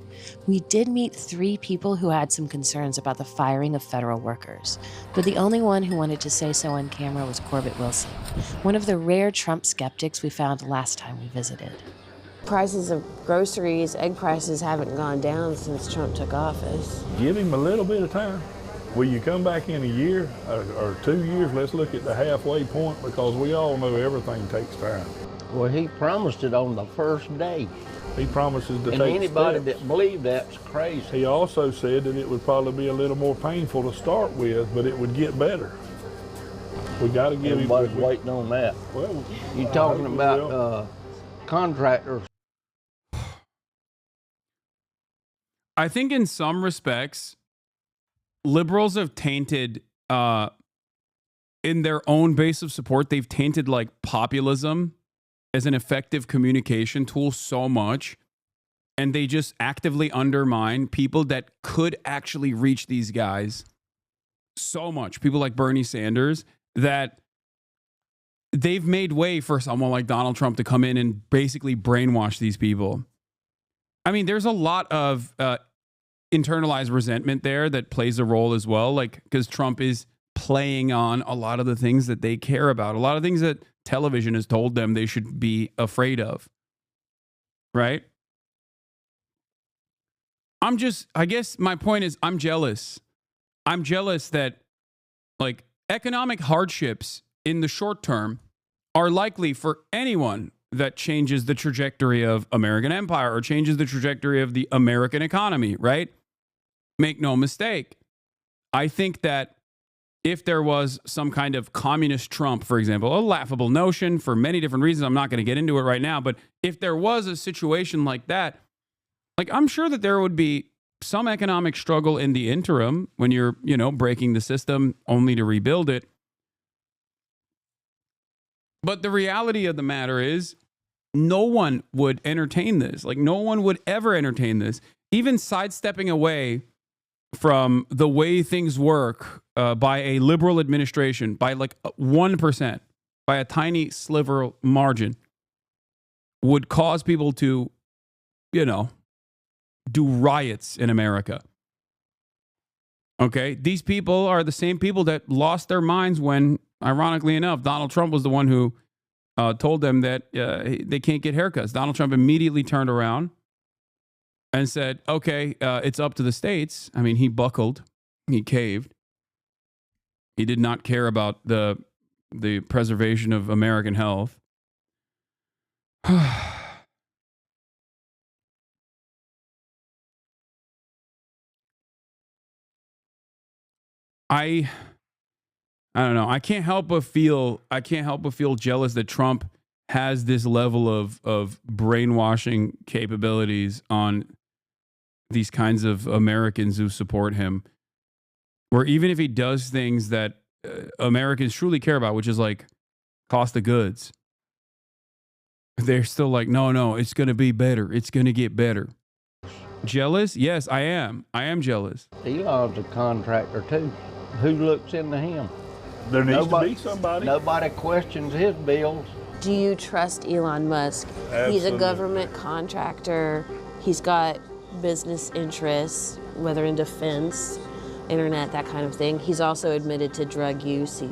We did meet 3 people who had some concerns about the firing of federal workers, but the only one who wanted to say so on camera was Corbett Wilson, one of the rare Trump skeptics we found last time we visited.
Prices of groceries, egg prices haven't gone down since Trump took office.
Give him a little bit of time. Will you come back in a year or 2 years? Let's look at the halfway point because we all know everything takes time.
Well, he promised it on the first day.
He promises to
and
take
anybody
steps.
that believed that's crazy.
He also said that it would probably be a little more painful to start with, but it would get better. We got to give him.
Everybody's waiting on that.
Well,
you're talking about contractors.
I think in some respects, liberals have tainted, in their own base of support, they've tainted like populism as an effective communication tool so much. And they just actively undermine people that could actually reach these guys so much. People like Bernie Sanders, that they've made way for someone like Donald Trump to come in and basically brainwash these people. I mean, there's a lot of internalized resentment there that plays a role as well, like because Trump is playing on a lot of the things that they care about, a lot of things that television has told them they should be afraid of, right? I guess my point is I'm jealous. I'm jealous that like economic hardships in the short term are likely for anyone that changes the trajectory of American empire or changes the trajectory of the American economy, right? Make no mistake. I think that if there was some kind of communist Trump, for example, a laughable notion for many different reasons, I'm not going to get into it right now, but if there was a situation like that, like I'm sure that there would be some economic struggle in the interim when you're, breaking the system only to rebuild it. But the reality of the matter is, no one would entertain this. Like, no one would ever entertain this. Even sidestepping away from the way things work by a liberal administration by like 1%, by a tiny sliver margin, would cause people to, do riots in America. Okay? These people are the same people that lost their minds when, ironically enough, Donald Trump was the one who told them that they can't get haircuts. Donald Trump immediately turned around and said, okay, it's up to the states. I mean, he buckled. He caved. He did not care about the preservation of American health. I don't know. I can't help but feel jealous that Trump has this level of brainwashing capabilities on these kinds of Americans who support him, where even if he does things that Americans truly care about, which is like cost of goods, they're still like, no, it's going to be better. It's going to get better. Jealous? Yes, I am. I am jealous.
Elon's a contractor too. Who looks into him?
There needs to be somebody.
Nobody questions his bills.
Do you trust Elon Musk?
Absolutely.
He's a government contractor. He's got business interests, whether in defense, internet, that kind of thing. He's also admitted to drug use. He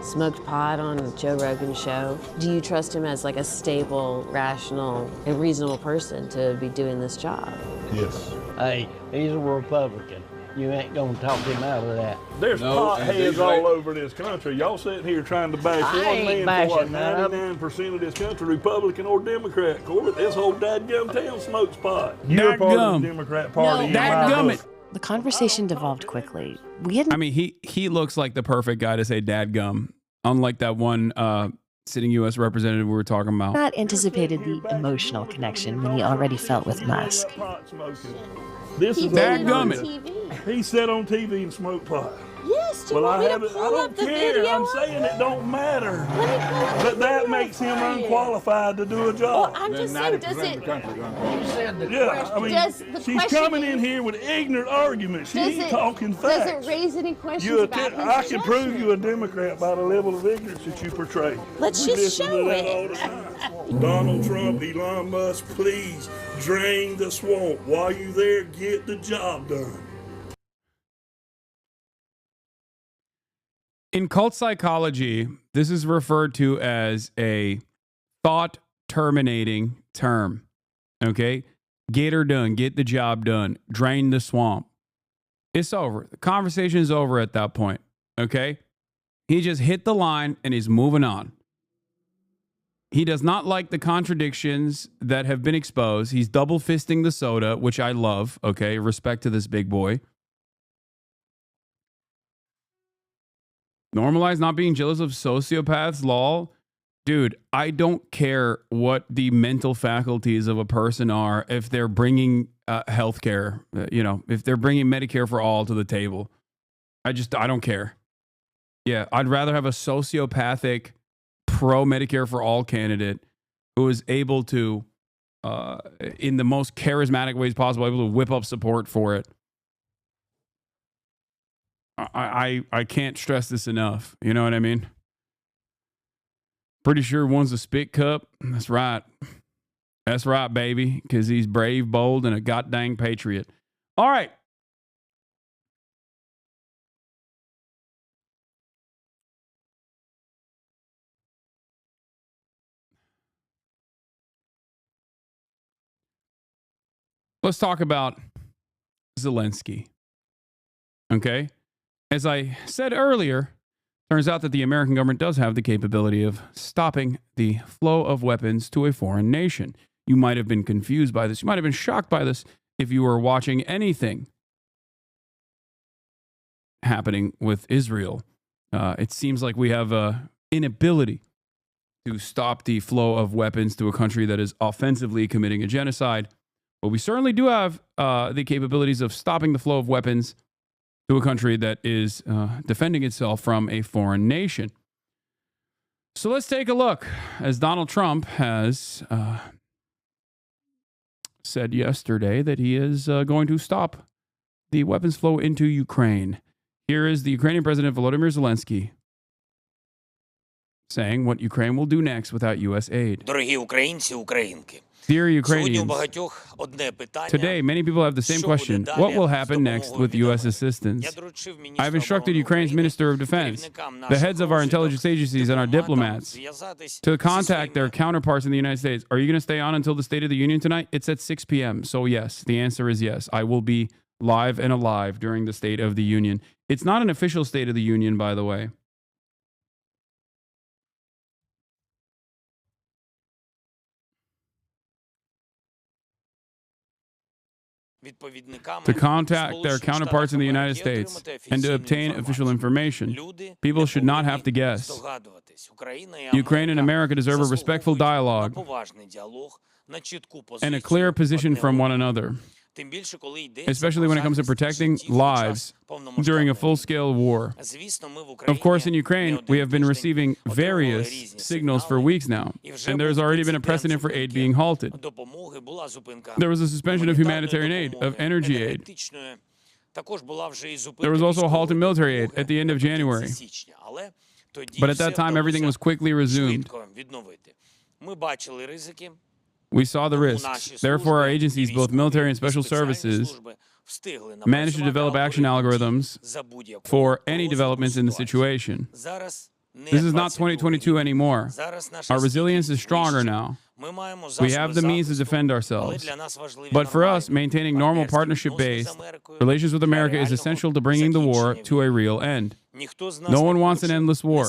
smoked pot on Joe Rogan's show. Do you trust him as like a stable, rational, and reasonable person to be doing this job?
Yes.
Hey, he's a Republican. You ain't gonna talk him out of that.
There's potheads all over this country. Y'all sitting here trying to bash one man for what, 99% of this country, Republican or Democrat. Corbett, this whole dadgum town smokes pot. You're part of the Democrat Party.
The conversation devolved quickly.
I mean, he looks like the perfect guy to say dadgum, unlike that one sitting U.S. representative we were talking about.
Not anticipated the emotional connection when he already felt with Musk.
This is
dadgummit.
He sat on TV and smoked pot.
Yes, do you want me to pull up the video?
I'm saying it don't matter. But that makes him unqualified to do a job.
Well, I'm just saying, does it...
She's coming in here with ignorant arguments. She ain't talking facts.
Does it raise any questions about his
I can prove you a Democrat by the level of ignorance that you portray.
Let's just show it.
Donald Trump, Elon Musk, please drain the swamp. While you there, get the job done.
In cult psychology, this is referred to as a thought-terminating term. Okay? Get her done. Get the job done. Drain the swamp. It's over. The conversation is over at that point. Okay? He just hit the line and he's moving on. He does not like the contradictions that have been exposed. He's double-fisting the soda, which I love. Okay? Respect to this big boy. Normalize not being jealous of sociopaths, lol. Dude, I don't care what the mental faculties of a person are if they're bringing healthcare, if they're bringing Medicare for all to the table. I don't care. Yeah, I'd rather have a sociopathic pro-Medicare for all candidate who is able to, in the most charismatic ways possible, able to whip up support for it. I can't stress this enough. You know what I mean? Pretty sure one's a spit cup. That's right. That's right, baby. Because he's brave, bold, and a goddamn patriot. All right. Let's talk about Zelensky. Okay? As I said earlier, turns out that the American government does have the capability of stopping the flow of weapons to a foreign nation. You might have been confused by this. You might have been shocked by this if you were watching anything happening with Israel. It seems like we have an inability to stop the flow of weapons to a country that is offensively committing a genocide. But we certainly do have the capabilities of stopping the flow of weapons to a country that is defending itself from a foreign nation. So let's take a look. As Donald Trump has said yesterday that he is going to stop the weapons flow into Ukraine. Here is the Ukrainian President Volodymyr Zelensky saying what Ukraine will do next without U.S. aid.
Дорогі українці, українки.
Dear
Сьогодні у
Ukrainians,
багатьох одне питання.
today many people have the same question. What will happen next with U.S. assistance? I've instructed Ukraine's Minister of Defense, the heads of our intelligence agencies, and our diplomats to contact their counterparts in the United States. Are you going to stay on until the State of the Union tonight? It's at 6 p.m. So yes, the answer is yes. I will be live and alive during the State of the Union. It's not an official State of the Union, by the way. To contact their counterparts in the United States and to obtain official information. People should not have to guess. Ukraine and America deserve a respectful dialogue and a clear position from one another, especially when it comes to protecting lives during a full-scale war. Of course, in Ukraine, we have been receiving various signals for weeks now, and there's already been a precedent for aid being halted. There was a suspension of humanitarian aid, of energy aid. There was also a halt in military aid at the end of January. But at that time, everything was quickly resumed. We saw the risks. Therefore, our agencies, both military and special services, managed to develop action algorithms for any developments in the situation. This is not 2022 anymore. Our resilience is stronger now. We have the means to defend ourselves. But for us, maintaining normal partnership-based relations with America is essential to bringing the war to a real end. No one wants an endless war.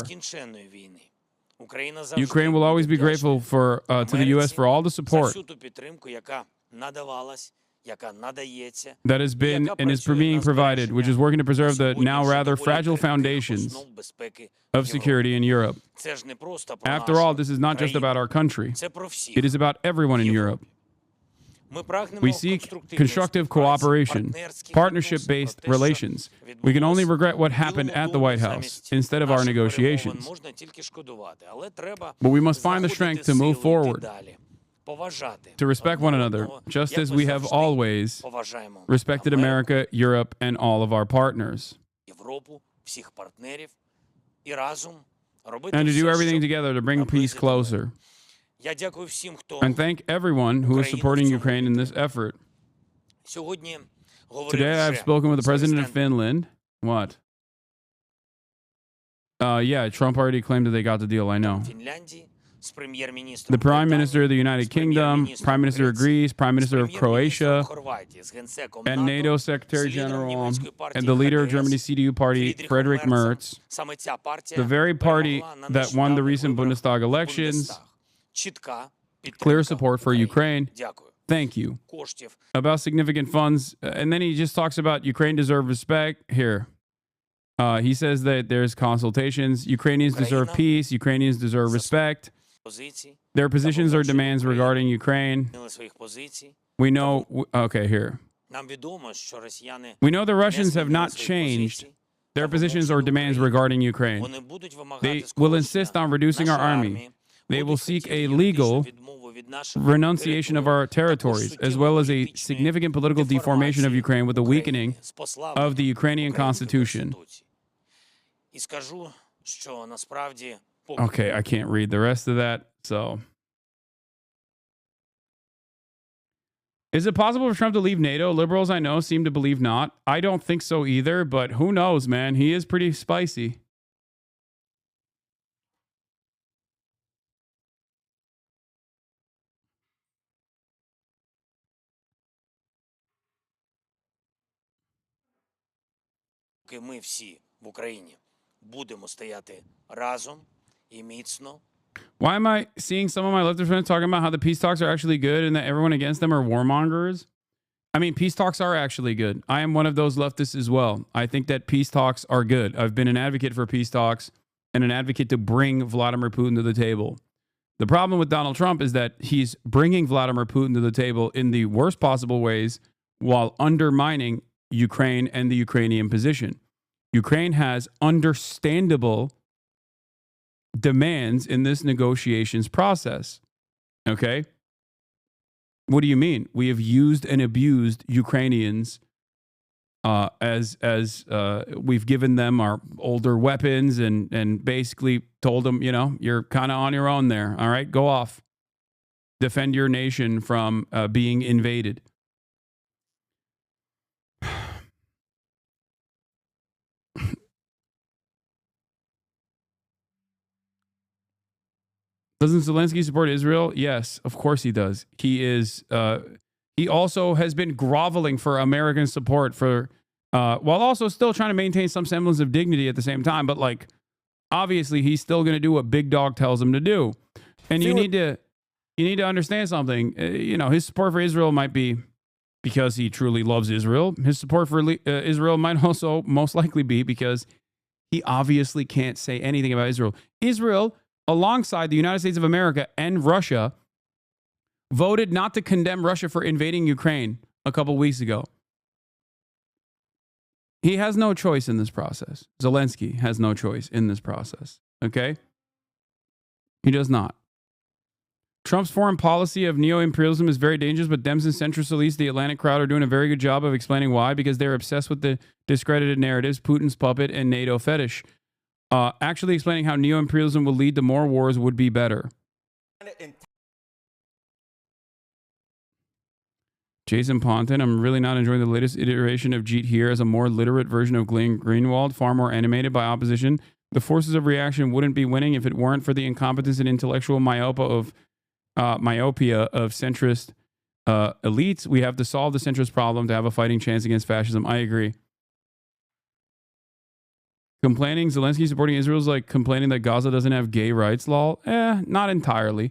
Ukraine will always be grateful to the U.S. for all the support that has been and is being provided, which is working to preserve the now rather fragile foundations of security in Europe. After all, this is not just about our country. It is about everyone in Europe. We seek constructive cooperation, partnership-based relations. We can only regret what happened at the White House instead of our negotiations. But we must find the strength to move forward, to respect one another, just as we have always respected America, Europe, and all of our partners. And to do everything together to bring peace closer. And thank everyone who is supporting Ukraine in this effort. Today I've spoken with the president of Finland. What? Yeah, Trump already claimed that they got the deal, I know. The Prime Minister of the United Kingdom, Prime Minister of Greece, Prime Minister of Croatia, and NATO Secretary General, and the leader of Germany's CDU party, Friedrich Merz, the very party that won the recent Bundestag elections. Clear support for Ukraine. Thank you. About significant funds. And then he just talks about Ukraine deserves respect. Here. He says that there's consultations. Ukrainians deserve peace. Ukrainians deserve respect. Their positions or demands regarding Ukraine. We know. Okay, here. We know the Russians have not changed their positions or demands regarding Ukraine. They will insist on reducing our army. They will seek a legal renunciation of our territories, as well as a significant political deformation of Ukraine with a weakening of the Ukrainian constitution. Okay, I can't read the rest of that, so. Is it possible for Trump to leave NATO? Liberals I know seem to believe not. I don't think so either, but who knows, man? He is pretty spicy.
Ми всі в Україні будемо стояти разом і міцно.
Why am I seeing some of my leftist friends talking about how the peace talks are actually good and that everyone against them are warmongers? I mean, peace talks are actually good. I am one of those leftists as well. I think that peace talks are good. I've been an advocate for peace talks and an advocate to bring Vladimir Putin to the table. The problem with Donald Trump is that he's bringing Vladimir Putin to the table in the worst possible ways while undermining Ukraine and the Ukrainian position. Ukraine has understandable demands in this negotiations process. Okay? What do you mean? We have used and abused Ukrainians as we've given them our older weapons and basically told them, you're kind of on your own there. All right, go off. Defend your nation from being invaded. Doesn't Zelensky support Israel? Yes, of course he does. He is. He also has been groveling for American support for, while also still trying to maintain some semblance of dignity at the same time. But like, obviously, he's still going to do what Big Dog tells him to do. And you need to understand something. His support for Israel might be because he truly loves Israel. His support for Israel might also most likely be because he obviously can't say anything about Israel. Israel, alongside the United States of America and Russia, voted not to condemn Russia for invading Ukraine a couple weeks ago. He has no choice in this process. Zelensky has no choice in this process. Okay? He does not. Trump's foreign policy of neo-imperialism is very dangerous, but Dems and centrist elites, the Atlantic crowd, are doing a very good job of explaining why, because they're obsessed with the discredited narratives, Putin's puppet, and NATO fetish. Actually explaining how neo-imperialism will lead to more wars would be better. Jason Ponton, I'm really not enjoying the latest iteration of Jeet here as a more literate version of Glenn Greenwald, far more animated by opposition. The forces of reaction wouldn't be winning if it weren't for the incompetence and intellectual myopia of centrist elites. We have to solve the centrist problem to have a fighting chance against fascism. I agree. Complaining Zelensky supporting Israel is like complaining that Gaza doesn't have gay rights, lol. Not entirely.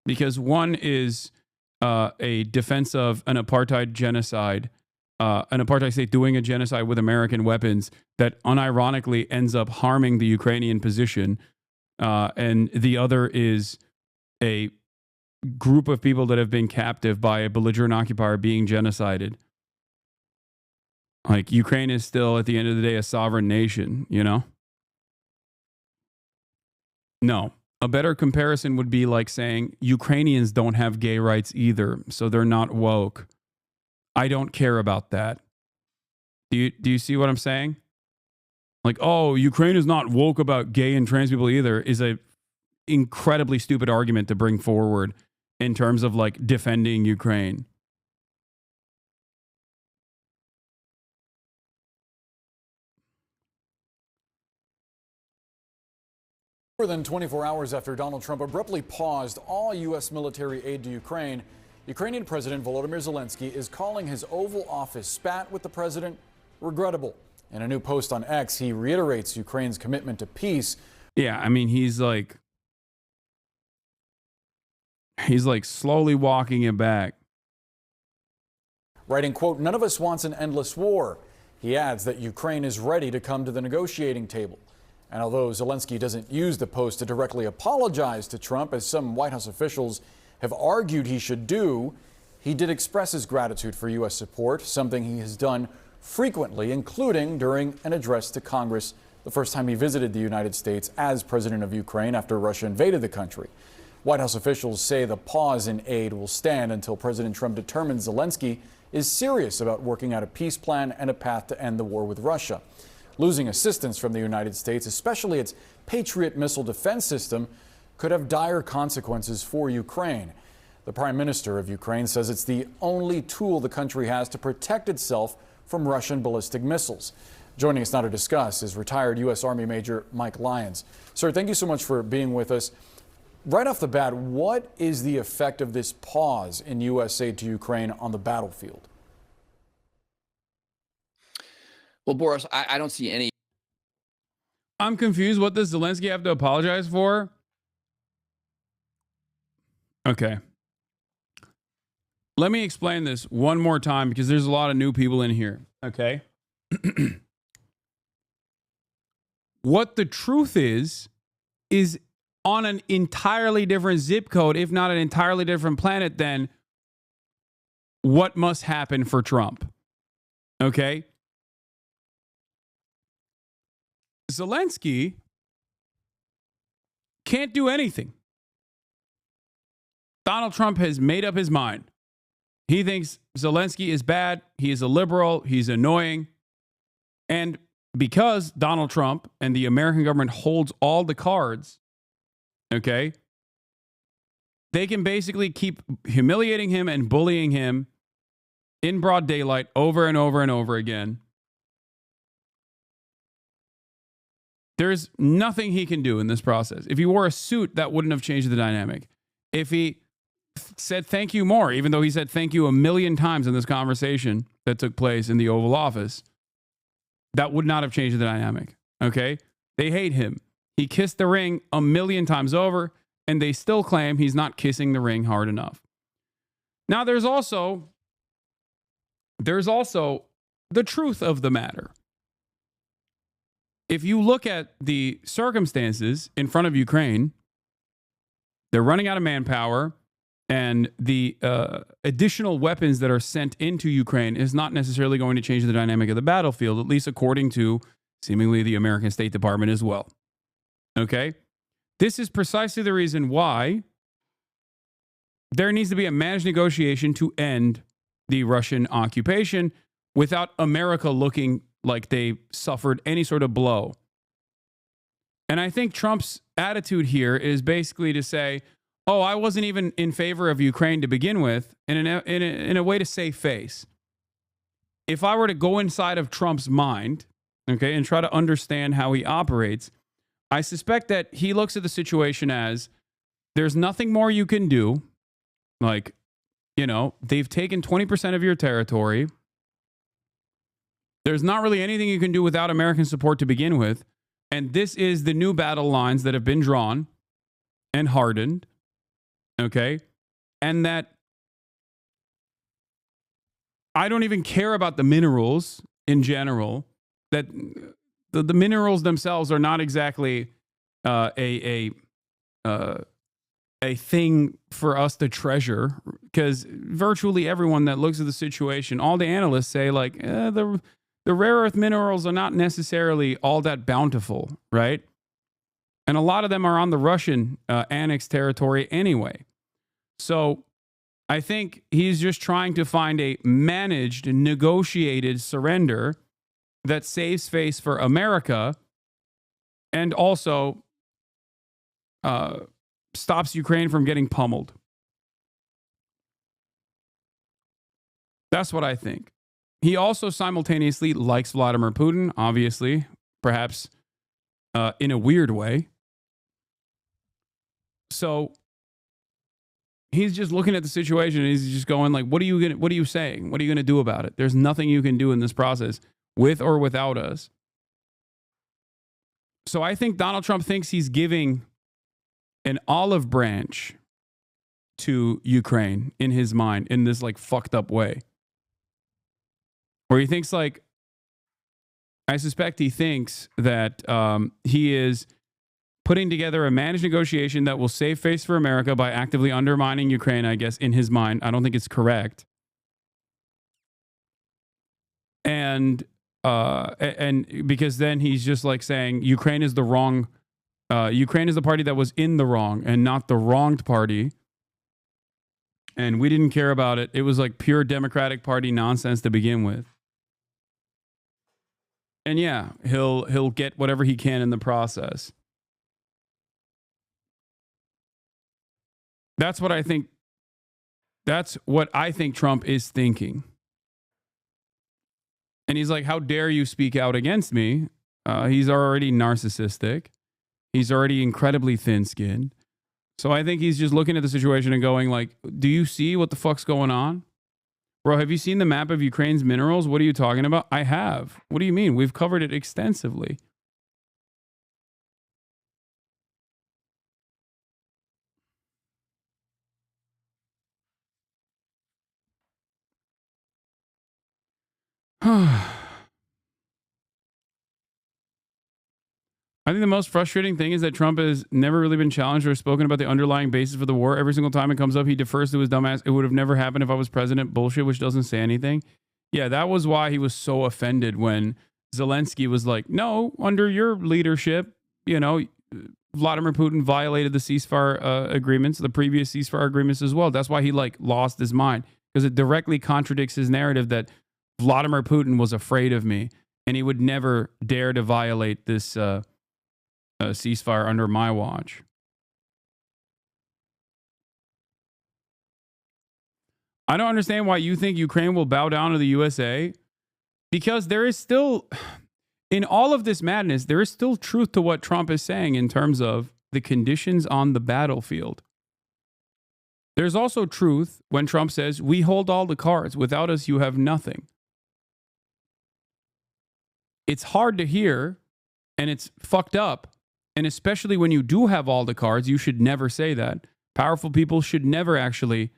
Because one is a defense of an apartheid genocide, an apartheid state doing a genocide with American weapons that unironically ends up harming the Ukrainian position. And the other is a group of people that have been captive by a belligerent occupier being genocided. Like, Ukraine is still, at the end of the day, a sovereign nation, No. A better comparison would be like saying Ukrainians don't have gay rights either, so they're not woke. I don't care about that. Do you see what I'm saying? Like, oh, Ukraine is not woke about gay and trans people either is a incredibly stupid argument to bring forward in terms of like defending Ukraine.
More than 24 hours after Donald Trump abruptly paused all U.S. military aid to Ukraine, Ukrainian President Volodymyr Zelensky is calling his Oval Office spat with the president regrettable. In a new post on X, he reiterates Ukraine's commitment to peace.
Yeah, I mean, he's like slowly walking it back.
Writing, quote, "None of us wants an endless war." He adds that Ukraine is ready to come to the negotiating table. And although Zelensky doesn't use the post to directly apologize to Trump, as some White House officials have argued he should do, he did express his gratitude for U.S. support, something he has done frequently, including during an address to Congress the first time he visited the United States as president of Ukraine after Russia invaded the country. White House officials say the pause in aid will stand until President Trump determines Zelensky is serious about working out a peace plan and a path to end the war with Russia. Losing assistance from the United States, especially its Patriot missile defense system, could have dire consequences for Ukraine. The Prime Minister of Ukraine says it's the only tool the country has to protect itself from Russian ballistic missiles. Joining us now to discuss is retired U.S. Army Major Mike Lyons. Sir, thank you so much for being with us. Right off the bat, what is the effect of this pause in U.S. aid to Ukraine on the battlefield?
Well, Boris, I don't see any.
I'm confused. What does Zelensky have to apologize for? Okay. Let me explain this one more time because there's a lot of new people in here. Okay. What the truth is on an entirely different zip code, if not an entirely different planet than what must happen for Trump. Okay. Zelensky can't do anything. Donald Trump has made up his mind. He thinks Zelensky is bad. He is a liberal. He's annoying. And because Donald Trump and the American government holds all the cards, okay, they can basically keep humiliating him and bullying him in broad daylight over and over and over again. There's nothing he can do in this process. If he wore a suit, that wouldn't have changed the dynamic. If he said thank you more, even though he said thank you a million times in this conversation that took place in the Oval Office, that would not have changed the dynamic. Okay? They hate him. He kissed the ring a million times over, and they still claim he's not kissing the ring hard enough. Now, there's also the truth of the matter. If you look at the circumstances in front of Ukraine, they're running out of manpower, and the additional weapons that are sent into Ukraine is not necessarily going to change the dynamic of the battlefield, at least according to seemingly the American State Department as well. Okay? This is precisely the reason why there needs to be a managed negotiation to end the Russian occupation without America looking like they suffered any sort of blow. And I think Trump's attitude here is basically to say, oh, I wasn't even in favor of Ukraine to begin with, in a way to save face. If I were to go inside of Trump's mind, okay, and try to understand how he operates, I suspect that he looks at the situation as there's nothing more you can do. Like, you know, they've taken 20% of your territory. There's not really anything you can do without American support to begin with. And this is the new battle lines that have been drawn and hardened. Okay? And that I don't even care about the minerals in general. That the minerals themselves are not exactly a thing for us to treasure, because virtually everyone that looks at the situation, all the analysts say like the rare earth minerals are not necessarily all that bountiful, right? And a lot of them are on the Russian annexed territory anyway. So I think he's just trying to find a managed, negotiated surrender that saves face for America and also stops Ukraine from getting pummeled. That's what I think. He also simultaneously likes Vladimir Putin, obviously, perhaps in a weird way. So he's just looking at the situation and he's just going like, what are you saying? What are you going to do about it? There's nothing you can do in this process with or without us. So I think Donald Trump thinks he's giving an olive branch to Ukraine in his mind in this like fucked up way. Where he thinks like, I suspect he thinks that he is putting together a managed negotiation that will save face for America by actively undermining Ukraine, I guess, in his mind. I don't think it's correct. And because then he's just like saying Ukraine is the wrong, Ukraine is the party that was in the wrong and not the wronged party. And we didn't care about it. It was like pure Democratic Party nonsense to begin with. And yeah, he'll get whatever he can in the process. That's what I think. That's what I think Trump is thinking. And he's like, how dare you speak out against me? He's already narcissistic. He's already incredibly thin-skinned. So I think he's just looking at the situation and going like, do you see what the fuck's going on? Bro, have you seen the map of Ukraine's minerals? What are you talking about? I have. What do you mean? We've covered it extensively. I think the most frustrating thing is that Trump has never really been challenged or spoken about the underlying basis for the war. Every single time it comes up, he defers to his dumbass. It would have never happened if I was president. Bullshit, which doesn't say anything. Yeah, that was why he was so offended when Zelensky was like, no, under your leadership, you know, Vladimir Putin violated the ceasefire agreements, the previous ceasefire agreements as well. That's why he lost his mind, because it directly contradicts his narrative that Vladimir Putin was afraid of me and he would never dare to violate this ceasefire under my watch. I don't understand why you think Ukraine will bow down to the USA, because there is still, in all of this madness, there is still truth to what Trump is saying in terms of the conditions on the battlefield. There's also truth when Trump says, we hold all the cards. Without us, you have nothing. It's hard to hear, and it's fucked up. And especially when you do have all the cards, you should never say that. Powerful people should never actually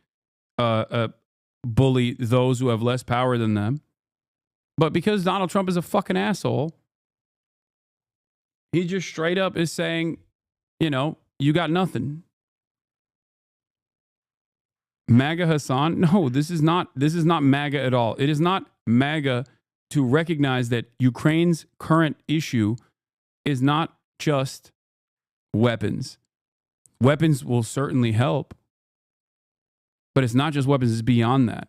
bully those who have less power than them. But because Donald Trump is a fucking asshole, he just straight up is saying, you know, you got nothing. MAGA Hasan? No, this is not MAGA at all. It is not MAGA to recognize that Ukraine's current issue is not just weapons. Weapons will certainly help, but it's not just weapons, it's beyond that.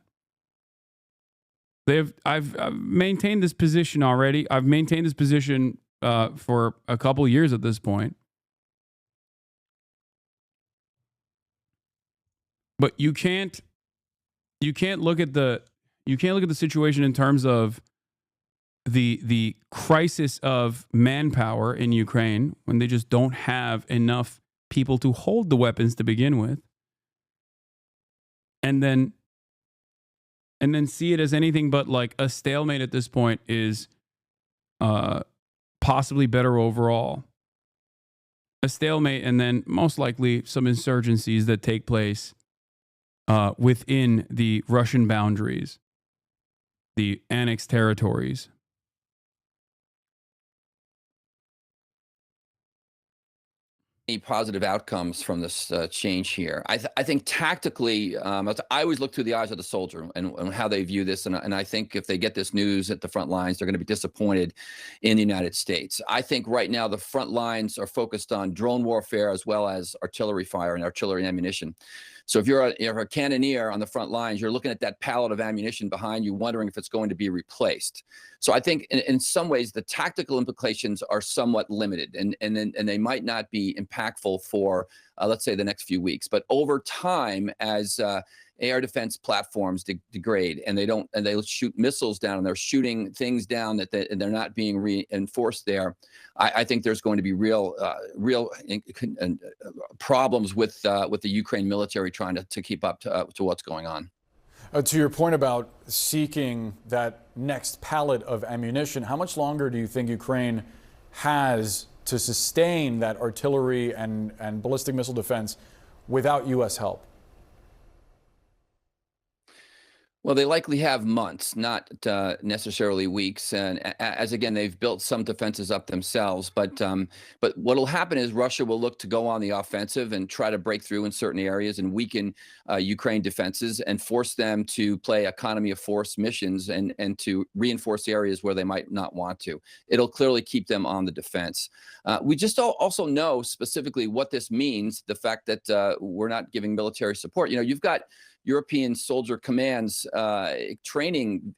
I've maintained this position already. I've maintained this position for a couple years at this point. But you can't look at the situation in terms of the crisis of manpower in Ukraine when they just don't have enough people to hold the weapons to begin with, and then see it as anything but like a stalemate at this point is possibly better overall. A stalemate, and then most likely some insurgencies that take place within the Russian boundaries, the annexed territories.
Any positive outcomes from this change here? I think tactically, I always look through the eyes of the soldier and how they view this. And I think if they get this news at the front lines, they're going to be disappointed in the United States. I think right now the front lines are focused on drone warfare as well as artillery fire and artillery ammunition. So if you're a cannoneer on the front lines, you're looking at that pallet of ammunition behind you, wondering if it's going to be replaced. So I think in some ways the tactical implications are somewhat limited, and they might not be impactful for let's say the next few weeks. But over time, as air defense platforms degrade and they shoot missiles down and they're shooting things down that they're not being reinforced there, I think there's going to be real problems with the Ukraine military trying to keep up to what's going on.
To your point about seeking that next pallet of ammunition, how much longer do you think Ukraine has to sustain that artillery and ballistic missile defense without U.S. help?
Well, they likely have months, not necessarily weeks. And as again, they've built some defenses up themselves. But what will happen is Russia will look to go on the offensive and try to break through in certain areas and weaken Ukraine defenses and force them to play economy of force missions and to reinforce areas where they might not want to. It'll clearly keep them on the defense. We just also know specifically what this means, the fact that we're not giving military support. You know, you've got European soldier commands training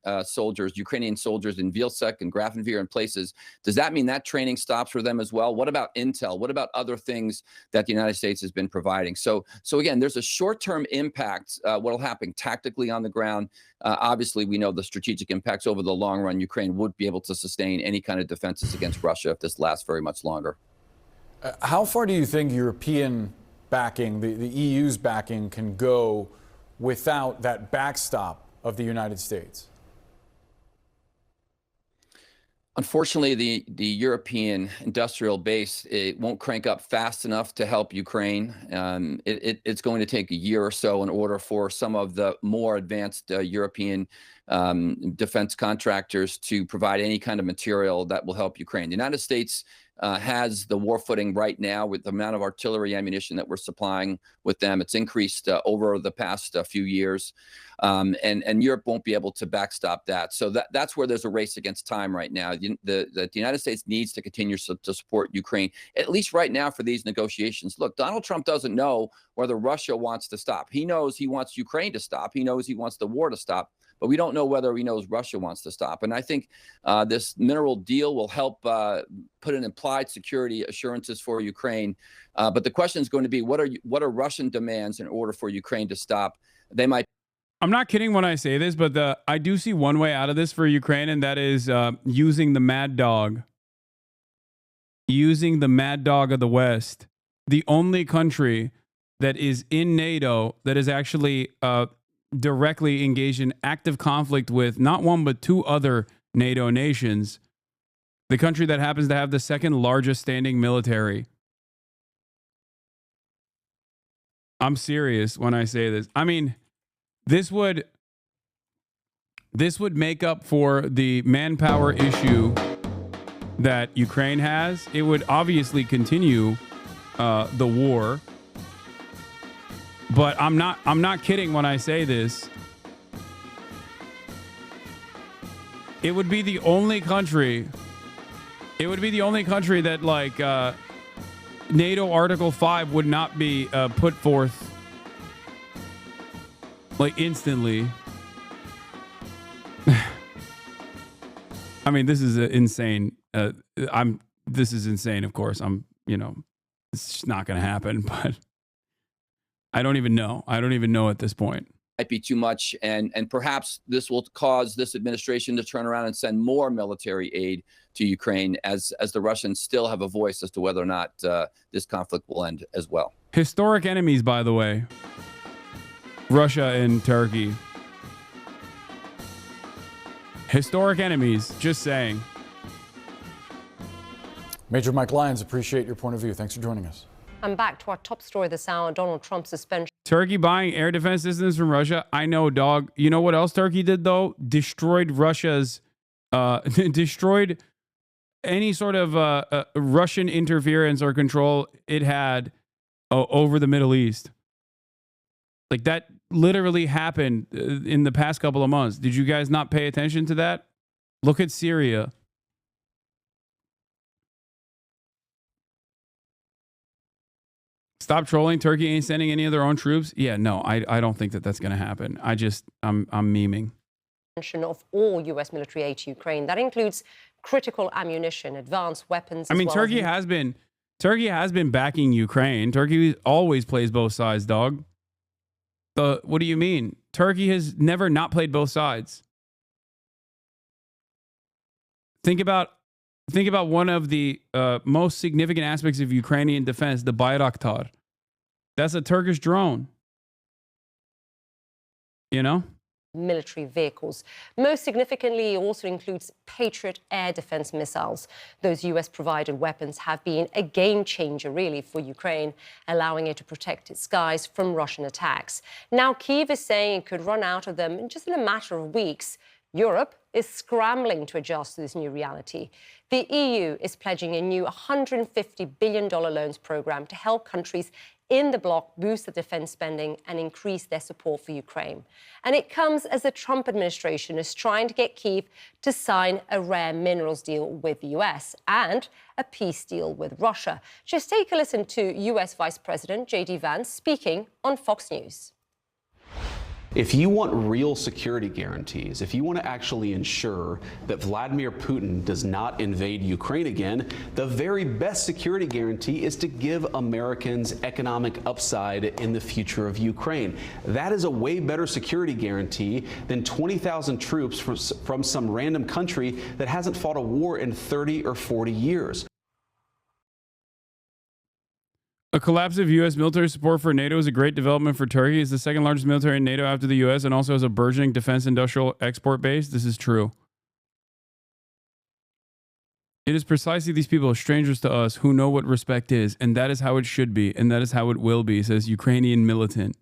Ukrainian soldiers in Vilsek and Grafenwehr and places. Does that mean that training stops for them as well? What about intel? What about other things that the United States has been providing? So again, there's a short-term impact. What will happen tactically on the ground? Obviously, we know the strategic impacts over the long run. Ukraine would be able to sustain any kind of defenses against Russia if this lasts very much longer.
How far do you think European backing, the EU's backing, can go without that backstop of the United States?
Unfortunately, the European industrial base, it won't crank up fast enough to help Ukraine. It's going to take a year or so in order for some of the more advanced European defense contractors to provide any kind of material that will help Ukraine. The United States has the war footing right now with the amount of artillery ammunition that we're supplying with them. It's increased over the past few years, and Europe won't be able to backstop that. So that's where there's a race against time right now. The United States needs to continue to support Ukraine, at least right now for these negotiations. Look, Donald Trump doesn't know whether Russia wants to stop. He knows he wants Ukraine to stop. He knows he wants the war to stop. But we don't know whether he knows Russia wants to stop. And I think this mineral deal will help put in implied security assurances for Ukraine. But the question is going to be, what are Russian demands in order for Ukraine to stop? They might.
I'm not kidding when I say this, but I do see one way out of this for Ukraine, and that is using the mad dog. Using the mad dog of the West. The only country that is in NATO that is actually directly engaged in active conflict with not one but two other NATO nations. The country that happens to have the second largest standing military. I'm serious when I say this. I mean, this would make up for the manpower issue that Ukraine has. It would obviously continue the war. But I'm not kidding when I say this. It would be the only country. It would be the only country that like NATO Article 5 would not be put forth like instantly. I mean, this is insane. This is insane. Of course, it's not going to happen, but. I don't even know. I don't even know at this point.
Might be too much, and perhaps this will cause this administration to turn around and send more military aid to Ukraine, as the Russians still have a voice as to whether or not this conflict will end as well.
Historic enemies, by the way. Russia and Turkey. Historic enemies, just saying.
Major Mike Lyons, appreciate your point of view. Thanks for joining us.
And back to our top story this hour, Donald Trump's suspension.
Turkey buying air defense systems from Russia. I know, dog. You know what else Turkey did, though? Destroyed destroyed any sort of Russian interference or control it had over the Middle East. Like, that literally happened in the past couple of months. Did you guys not pay attention to that? Look at Syria. Stop trolling. Turkey ain't sending any of their own troops. Yeah, no, I don't think that that's going to happen. I'm memeing.
Of all U.S. military aid to Ukraine. That includes critical ammunition, advanced weapons.
I mean, Turkey has been backing Ukraine. Turkey always plays both sides, dog. What do you mean? Turkey has never not played both sides. Think about one of the most significant aspects of Ukrainian defense, the Bayraktar. That's a Turkish drone. You know?
Military vehicles. Most significantly, it also includes Patriot air defense missiles. Those U.S.-provided weapons have been a game changer, really, for Ukraine, allowing it to protect its skies from Russian attacks. Now, Kyiv is saying it could run out of them just in a matter of weeks. Europe is scrambling to adjust to this new reality. The EU is pledging a new $150 billion loans program to help countries in the bloc boost their defense spending and increase their support for Ukraine. And it comes as the Trump administration is trying to get Kyiv to sign a rare minerals deal with the US and a peace deal with Russia. Just take a listen to US Vice President J.D. Vance speaking on Fox News.
If you want real security guarantees, if you want to actually ensure that Vladimir Putin does not invade Ukraine again, the very best security guarantee is to give Americans economic upside in the future of Ukraine. That is a way better security guarantee than 20,000 troops from some random country that hasn't fought a war in 30 or 40 years.
A collapse of U.S. military support for NATO is a great development for Turkey. It's the second largest military in NATO after the U.S. and also has a burgeoning defense industrial export base. This is true. It is precisely these people, strangers to us, who know what respect is, and that is how it should be, and that is how it will be, says Ukrainian militant.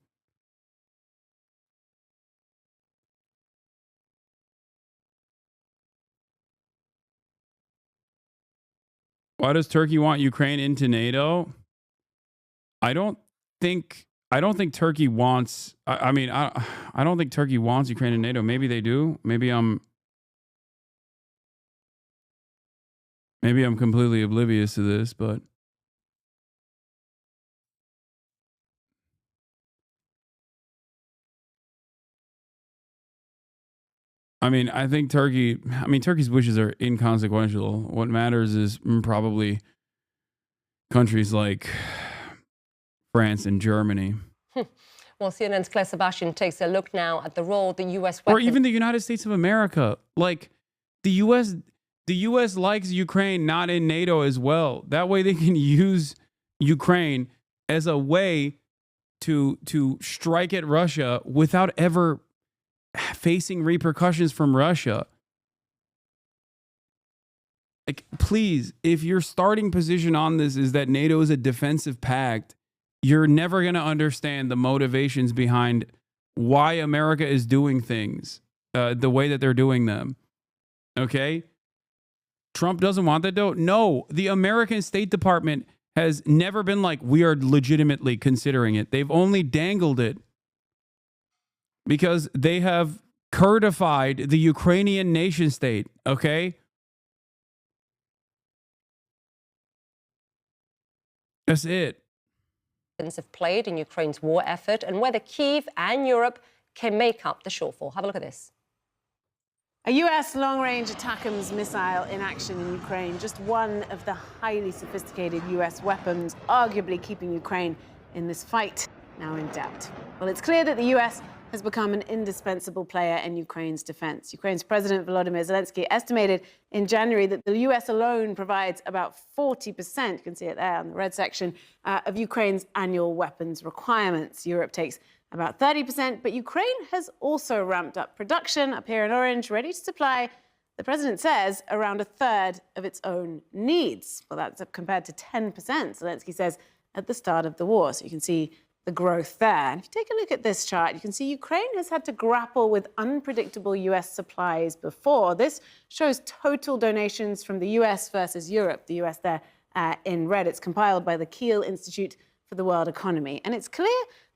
Why does Turkey want Ukraine into NATO? I don't think Turkey wants. I don't think Turkey wants Ukraine in NATO. Maybe they do. Maybe I'm completely oblivious to this, but I think Turkey's wishes are inconsequential. What matters is probably countries like France and Germany.
Well, CNN's Claire Sebastian takes a look now at the role the U.S.
Or even the United States of America. Like, the U.S. likes Ukraine not in NATO as well. That way they can use Ukraine as a way to strike at Russia without ever facing repercussions from Russia. Like, please, if your starting position on this is that NATO is a defensive pact, you're never going to understand the motivations behind why America is doing things the way that they're doing them. Okay? Trump doesn't want that, though. No, the American State Department has never been like, we are legitimately considering it. They've only dangled it because they have Kurdified the Ukrainian nation state. Okay? That's it.
Have played in Ukraine's war effort and whether Kyiv and Europe can make up the shortfall. Have a look at this.
A U.S. long-range ATACMS missile in action in Ukraine, just one of the highly sophisticated U.S. weapons arguably keeping Ukraine in this fight, now in doubt. Well, it's clear that the U.S. has become an indispensable player in Ukraine's defense. Ukraine's President Volodymyr Zelensky estimated in January that the U.S. alone provides about 40%, you can see it there on the red section, of Ukraine's annual weapons requirements. Europe takes about 30%, but Ukraine has also ramped up production, up here in orange, ready to supply, the president says, around a third of its own needs. Well, that's compared to 10%, Zelensky says, at the start of the war. So you can see the growth there. And if you take a look at this chart, you can see Ukraine has had to grapple with unpredictable U.S. supplies before. This shows total donations from the U.S. versus Europe, the U.S. there in red. It's compiled by the Kiel Institute for the World Economy. And it's clear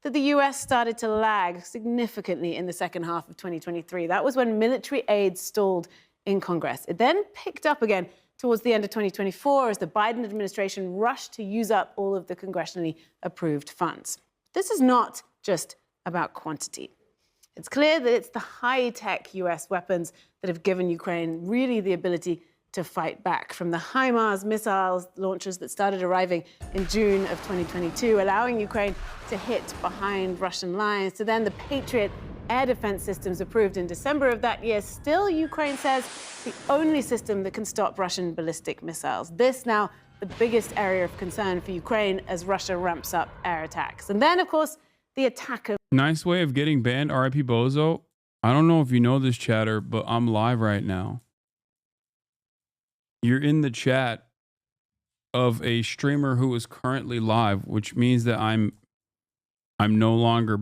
that the U.S. started to lag significantly in the second half of 2023. That was when military aid stalled in Congress. It then picked up again towards the end of 2024 as the Biden administration rushed to use up all of the congressionally approved funds. This is not just about quantity. It's clear that it's the high-tech U.S. weapons that have given Ukraine really the ability to fight back, from the HIMARS missiles launchers that started arriving in June of 2022, allowing Ukraine to hit behind Russian lines, to then the Patriot air defense systems approved in December of that year. Still, Ukraine says, the only system that can stop Russian ballistic missiles. This now the biggest area of concern for Ukraine as Russia ramps up air attacks. And then, of course, the attack of...
Nice way of getting banned, RIP Bozo. I don't know if you know this, chatter, but I'm live right now. You're in the chat of a streamer who is currently live, which means that I'm no longer...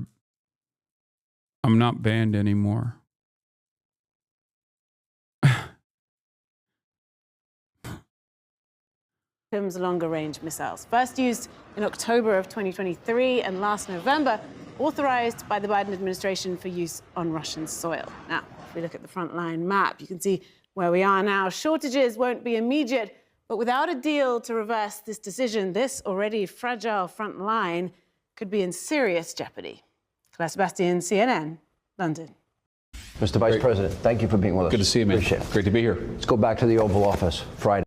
I'm not banned anymore.
longer-range missiles, first used in October of 2023 and last November, authorized by the Biden administration for use on Russian soil. Now, if we look at the frontline map, you can see where we are now. Shortages won't be immediate, but without a deal to reverse this decision, this already fragile front line could be in serious jeopardy. Claire Sebastian, CNN, London.
Mr. Vice President, thank you for being with us.
Good to see you, man.
Appreciate it.
Great to be here.
Let's go back to the Oval Office Friday.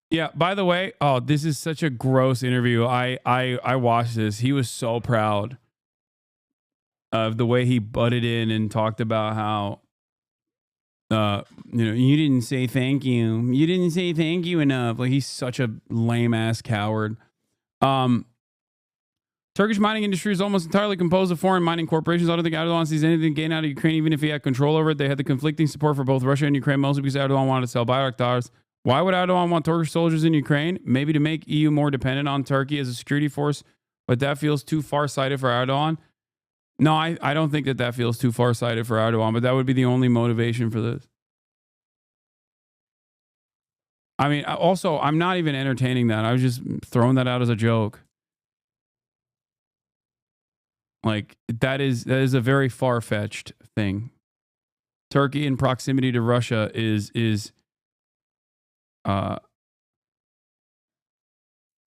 Yeah, by the way, this is such a gross interview. I watched this. He was so proud of the way he butted in and talked about how, you didn't say thank you. You didn't say thank you enough. Like, he's such a lame ass coward. Turkish mining industry is almost entirely composed of foreign mining corporations. I don't think Erdogan sees anything to gain out of Ukraine, even if he had control over it. They had the conflicting support for both Russia and Ukraine, mostly because Erdogan wanted to sell Bayraktars. Why would Erdogan want Turkish soldiers in Ukraine? Maybe to make EU more dependent on Turkey as a security force, but that feels too far-sighted for Erdogan. No, I don't think that feels too far-sighted for Erdogan, but that would be the only motivation for this. I mean, also, I'm not even entertaining that. I was just throwing that out as a joke. Like, that is a very far-fetched thing. Turkey in proximity to Russia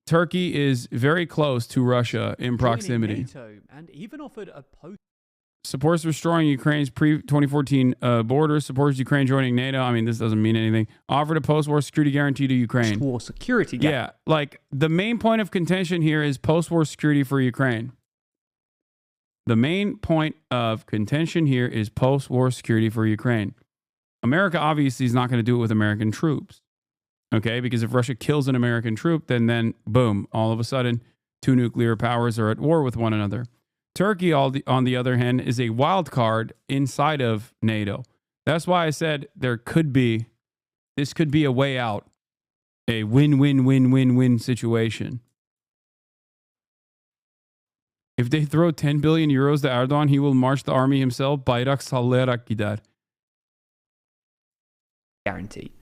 Turkey is very close to Russia in proximity.
NATO and even offered a post.
Supports restoring Ukraine's pre-2014 borders. Supports Ukraine joining NATO. I mean, this doesn't mean anything. Offered a post-war security guarantee to Ukraine.
Post-war security.
Yeah, like the main point of contention here is post-war security for Ukraine. The main point of contention here is post-war security for Ukraine. America obviously is not going to do it with American troops. Okay, because if Russia kills an American troop, then boom, all of a sudden, two nuclear powers are at war with one another. Turkey, on the other hand, is a wild card inside of NATO. That's why I said this could be a way out, a win-win-win-win-win situation. If they throw 10 billion euros to Erdogan, he will march the army himself. Bayrak sallayarak gider.
Guarantee.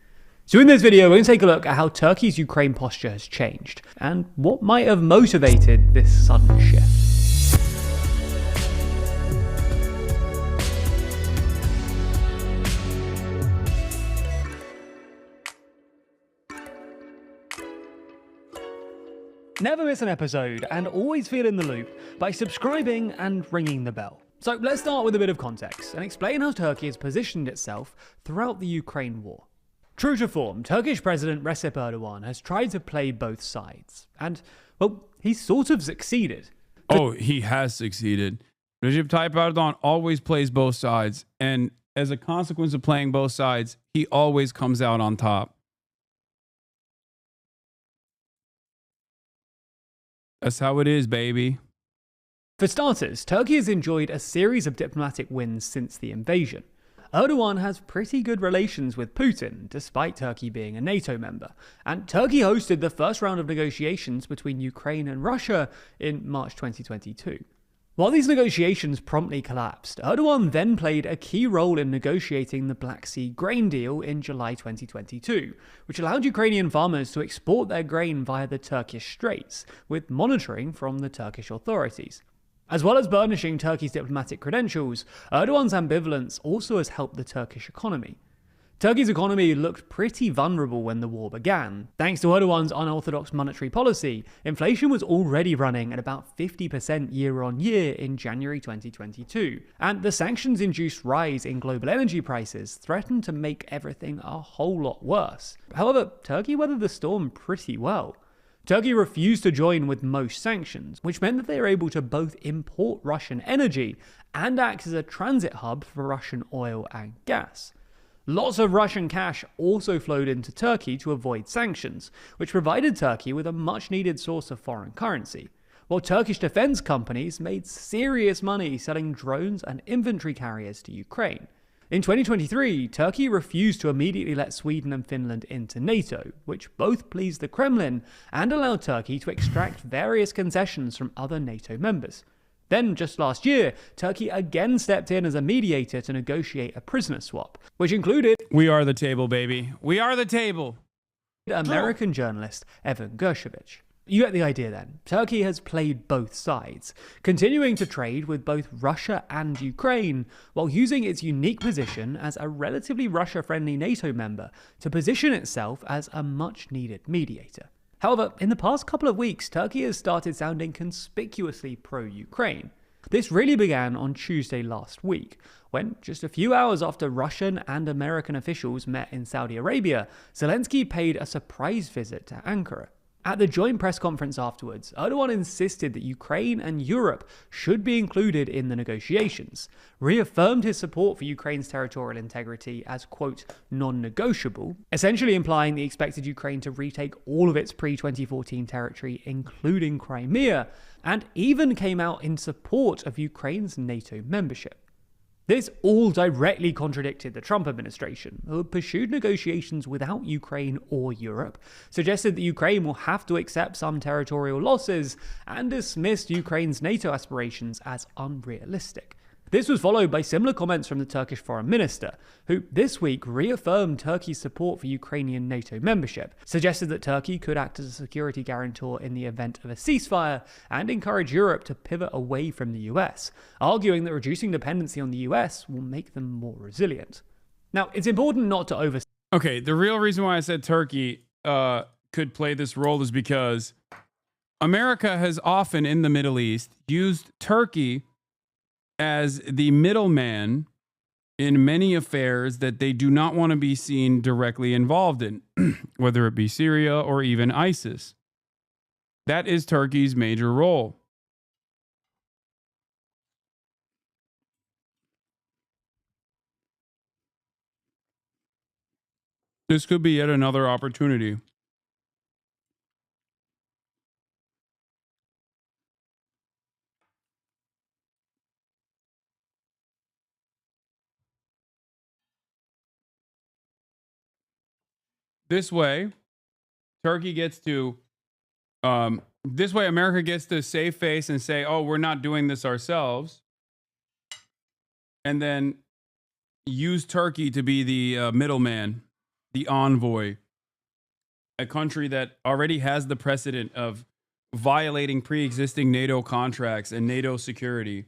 So in this video, we're going to take a look at how Turkey's Ukraine posture has changed and what might have motivated this sudden shift. Never miss an episode and always feel in the loop by subscribing and ringing the bell. So let's start with a bit of context and explain how Turkey has positioned itself throughout the Ukraine war. True to form, Turkish President Recep Erdogan has tried to play both sides. And, well, he's sort of succeeded.
Oh, he has succeeded. Recep Tayyip Erdogan always plays both sides. And as a consequence of playing both sides, he always comes out on top. That's how it is, baby.
For starters, Turkey has enjoyed a series of diplomatic wins since the invasion. Erdogan has pretty good relations with Putin, despite Turkey being a NATO member, and Turkey hosted the first round of negotiations between Ukraine and Russia in March 2022. While these negotiations promptly collapsed, Erdogan then played a key role in negotiating the Black Sea grain deal in July 2022, which allowed Ukrainian farmers to export their grain via the Turkish Straits, with monitoring from the Turkish authorities. As well as burnishing Turkey's diplomatic credentials, Erdogan's ambivalence also has helped the Turkish economy. Turkey's economy looked pretty vulnerable when the war began. Thanks to Erdogan's unorthodox monetary policy, inflation was already running at about 50% year-on-year in January 2022, and the sanctions-induced rise in global energy prices threatened to make everything a whole lot worse. However, Turkey weathered the storm pretty well. Turkey refused to join with most sanctions, which meant that they were able to both import Russian energy and act as a transit hub for Russian oil and gas. Lots of Russian cash also flowed into Turkey to avoid sanctions, which provided Turkey with a much-needed source of foreign currency, while Turkish defense companies made serious money selling drones and infantry carriers to Ukraine. In 2023, Turkey refused to immediately let Sweden and Finland into NATO, which both pleased the Kremlin and allowed Turkey to extract various concessions from other NATO members. Then, just last year, Turkey again stepped in as a mediator to negotiate a prisoner swap, which included
We are the table, baby. We are the table.
American journalist Evan Gershkovich. You get the idea then. Turkey has played both sides, continuing to trade with both Russia and Ukraine, while using its unique position as a relatively Russia-friendly NATO member to position itself as a much-needed mediator. However, in the past couple of weeks, Turkey has started sounding conspicuously pro-Ukraine. This really began on Tuesday last week, when, just a few hours after Russian and American officials met in Saudi Arabia, Zelensky paid a surprise visit to Ankara. At the joint press conference afterwards, Erdogan insisted that Ukraine and Europe should be included in the negotiations, reaffirmed his support for Ukraine's territorial integrity as, quote, non-negotiable, essentially implying that he expected Ukraine to retake all of its pre-2014 territory, including Crimea, and even came out in support of Ukraine's NATO membership. This all directly contradicted the Trump administration, who had pursued negotiations without Ukraine or Europe, suggested that Ukraine will have to accept some territorial losses, and dismissed Ukraine's NATO aspirations as unrealistic. This was followed by similar comments from the Turkish foreign minister, who this week reaffirmed Turkey's support for Ukrainian NATO membership, suggested that Turkey could act as a security guarantor in the event of a ceasefire, and encouraged Europe to pivot away from the US, arguing that reducing dependency on the US will make them more resilient. Now, it's important not to over...
Okay, the real reason why I said Turkey could play this role is because America has often in the Middle East used Turkey as the middleman in many affairs that they do not want to be seen directly involved in, whether it be Syria or even ISIS. That is Turkey's major role. This could be yet another opportunity. This way, Turkey gets to, this way America gets to save face and say, oh, we're not doing this ourselves. And then use Turkey to be the middleman, the envoy, a country that already has the precedent of violating pre-existing NATO contracts and NATO security.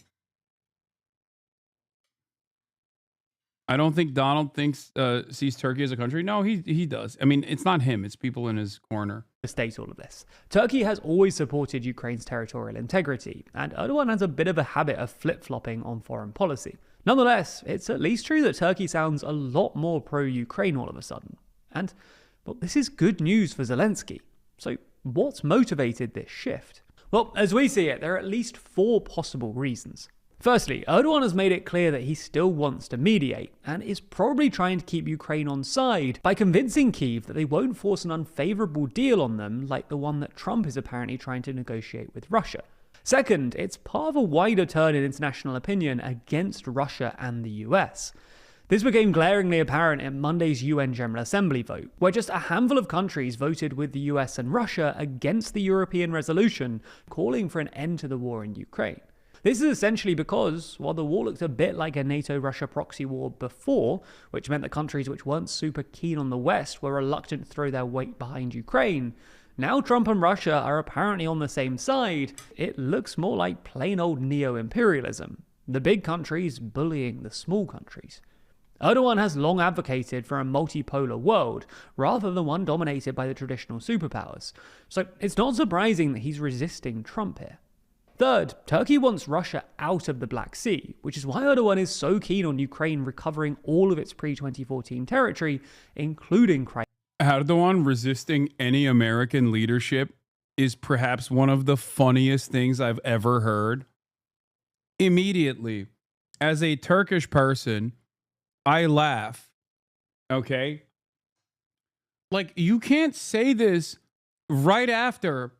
I don't think Donald sees Turkey as a country. No, he does. I mean, it's not him. It's people in his corner.
State all of this. Turkey has always supported Ukraine's territorial integrity, and Erdogan has a bit of a habit of flip-flopping on foreign policy. Nonetheless, it's at least true that Turkey sounds a lot more pro-Ukraine all of a sudden. And, well, this is good news for Zelensky. So, what's motivated this shift? Well, as we see it, there are at least 4 possible reasons. Firstly, Erdogan has made it clear that he still wants to mediate, and is probably trying to keep Ukraine on side by convincing Kyiv that they won't force an unfavourable deal on them like the one that Trump is apparently trying to negotiate with Russia. Second, it's part of a wider turn in international opinion against Russia and the US. This became glaringly apparent in Monday's UN General Assembly vote, where just a handful of countries voted with the US and Russia against the European resolution calling for an end to the war in Ukraine. This is essentially because, while the war looked a bit like a NATO-Russia proxy war before, which meant that countries which weren't super keen on the West were reluctant to throw their weight behind Ukraine, now Trump and Russia are apparently on the same side. It looks more like plain old neo-imperialism, the big countries bullying the small countries. Erdogan has long advocated for a multipolar world, rather than one dominated by the traditional superpowers, so it's not surprising that he's resisting Trump here. Third, Turkey wants Russia out of the Black Sea, which is why Erdogan is so keen on Ukraine recovering all of its pre-2014 territory, including Crimea.
Erdogan resisting any American leadership is perhaps one of the funniest things I've ever heard. Immediately, as a Turkish person, I laugh. Okay? Like, you can't say this right after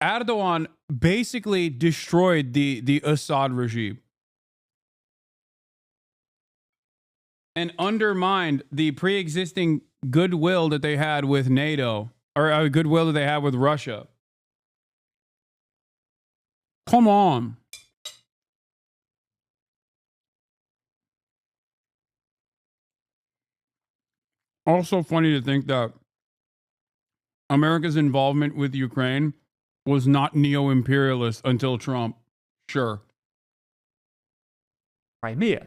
Erdogan basically destroyed the Assad regime and undermined the pre-existing goodwill that they had with NATO, or goodwill that they had with Russia. Come on. Also funny to think that America's involvement with Ukraine was not neo-imperialist until Trump. Sure.
Crimea.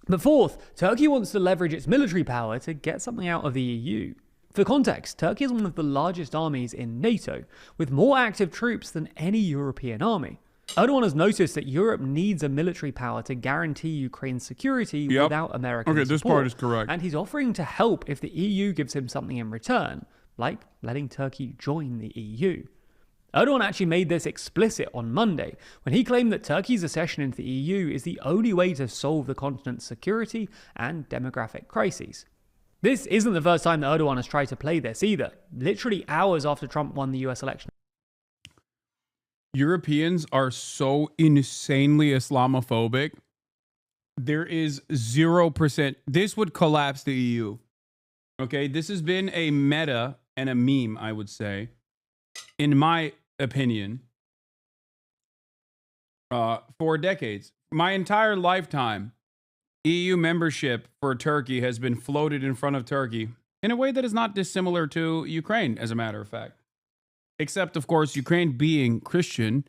But fourth, Turkey wants to leverage its military power to get something out of the EU. For context, Turkey is one of the largest armies in NATO, with more active troops than any European army. Erdogan has noticed that Europe needs a military power to guarantee Ukraine's security without American support.
This part is correct.
And he's offering to help if the EU gives him something in return, like letting Turkey join the EU. Erdogan actually made this explicit on Monday, when he claimed that Turkey's accession into the EU is the only way to solve the continent's security and demographic crises. This isn't the first time that Erdogan has tried to play this either, literally hours after Trump won the US election.
Europeans are so insanely Islamophobic. There is 0%. This would collapse the EU. Okay, this has been a meta and a meme, I would say, in my opinion. for decades. My entire lifetime, EU membership for Turkey has been floated in front of Turkey in a way that is not dissimilar to Ukraine, as a matter of fact. Except, of course, Ukraine being Christian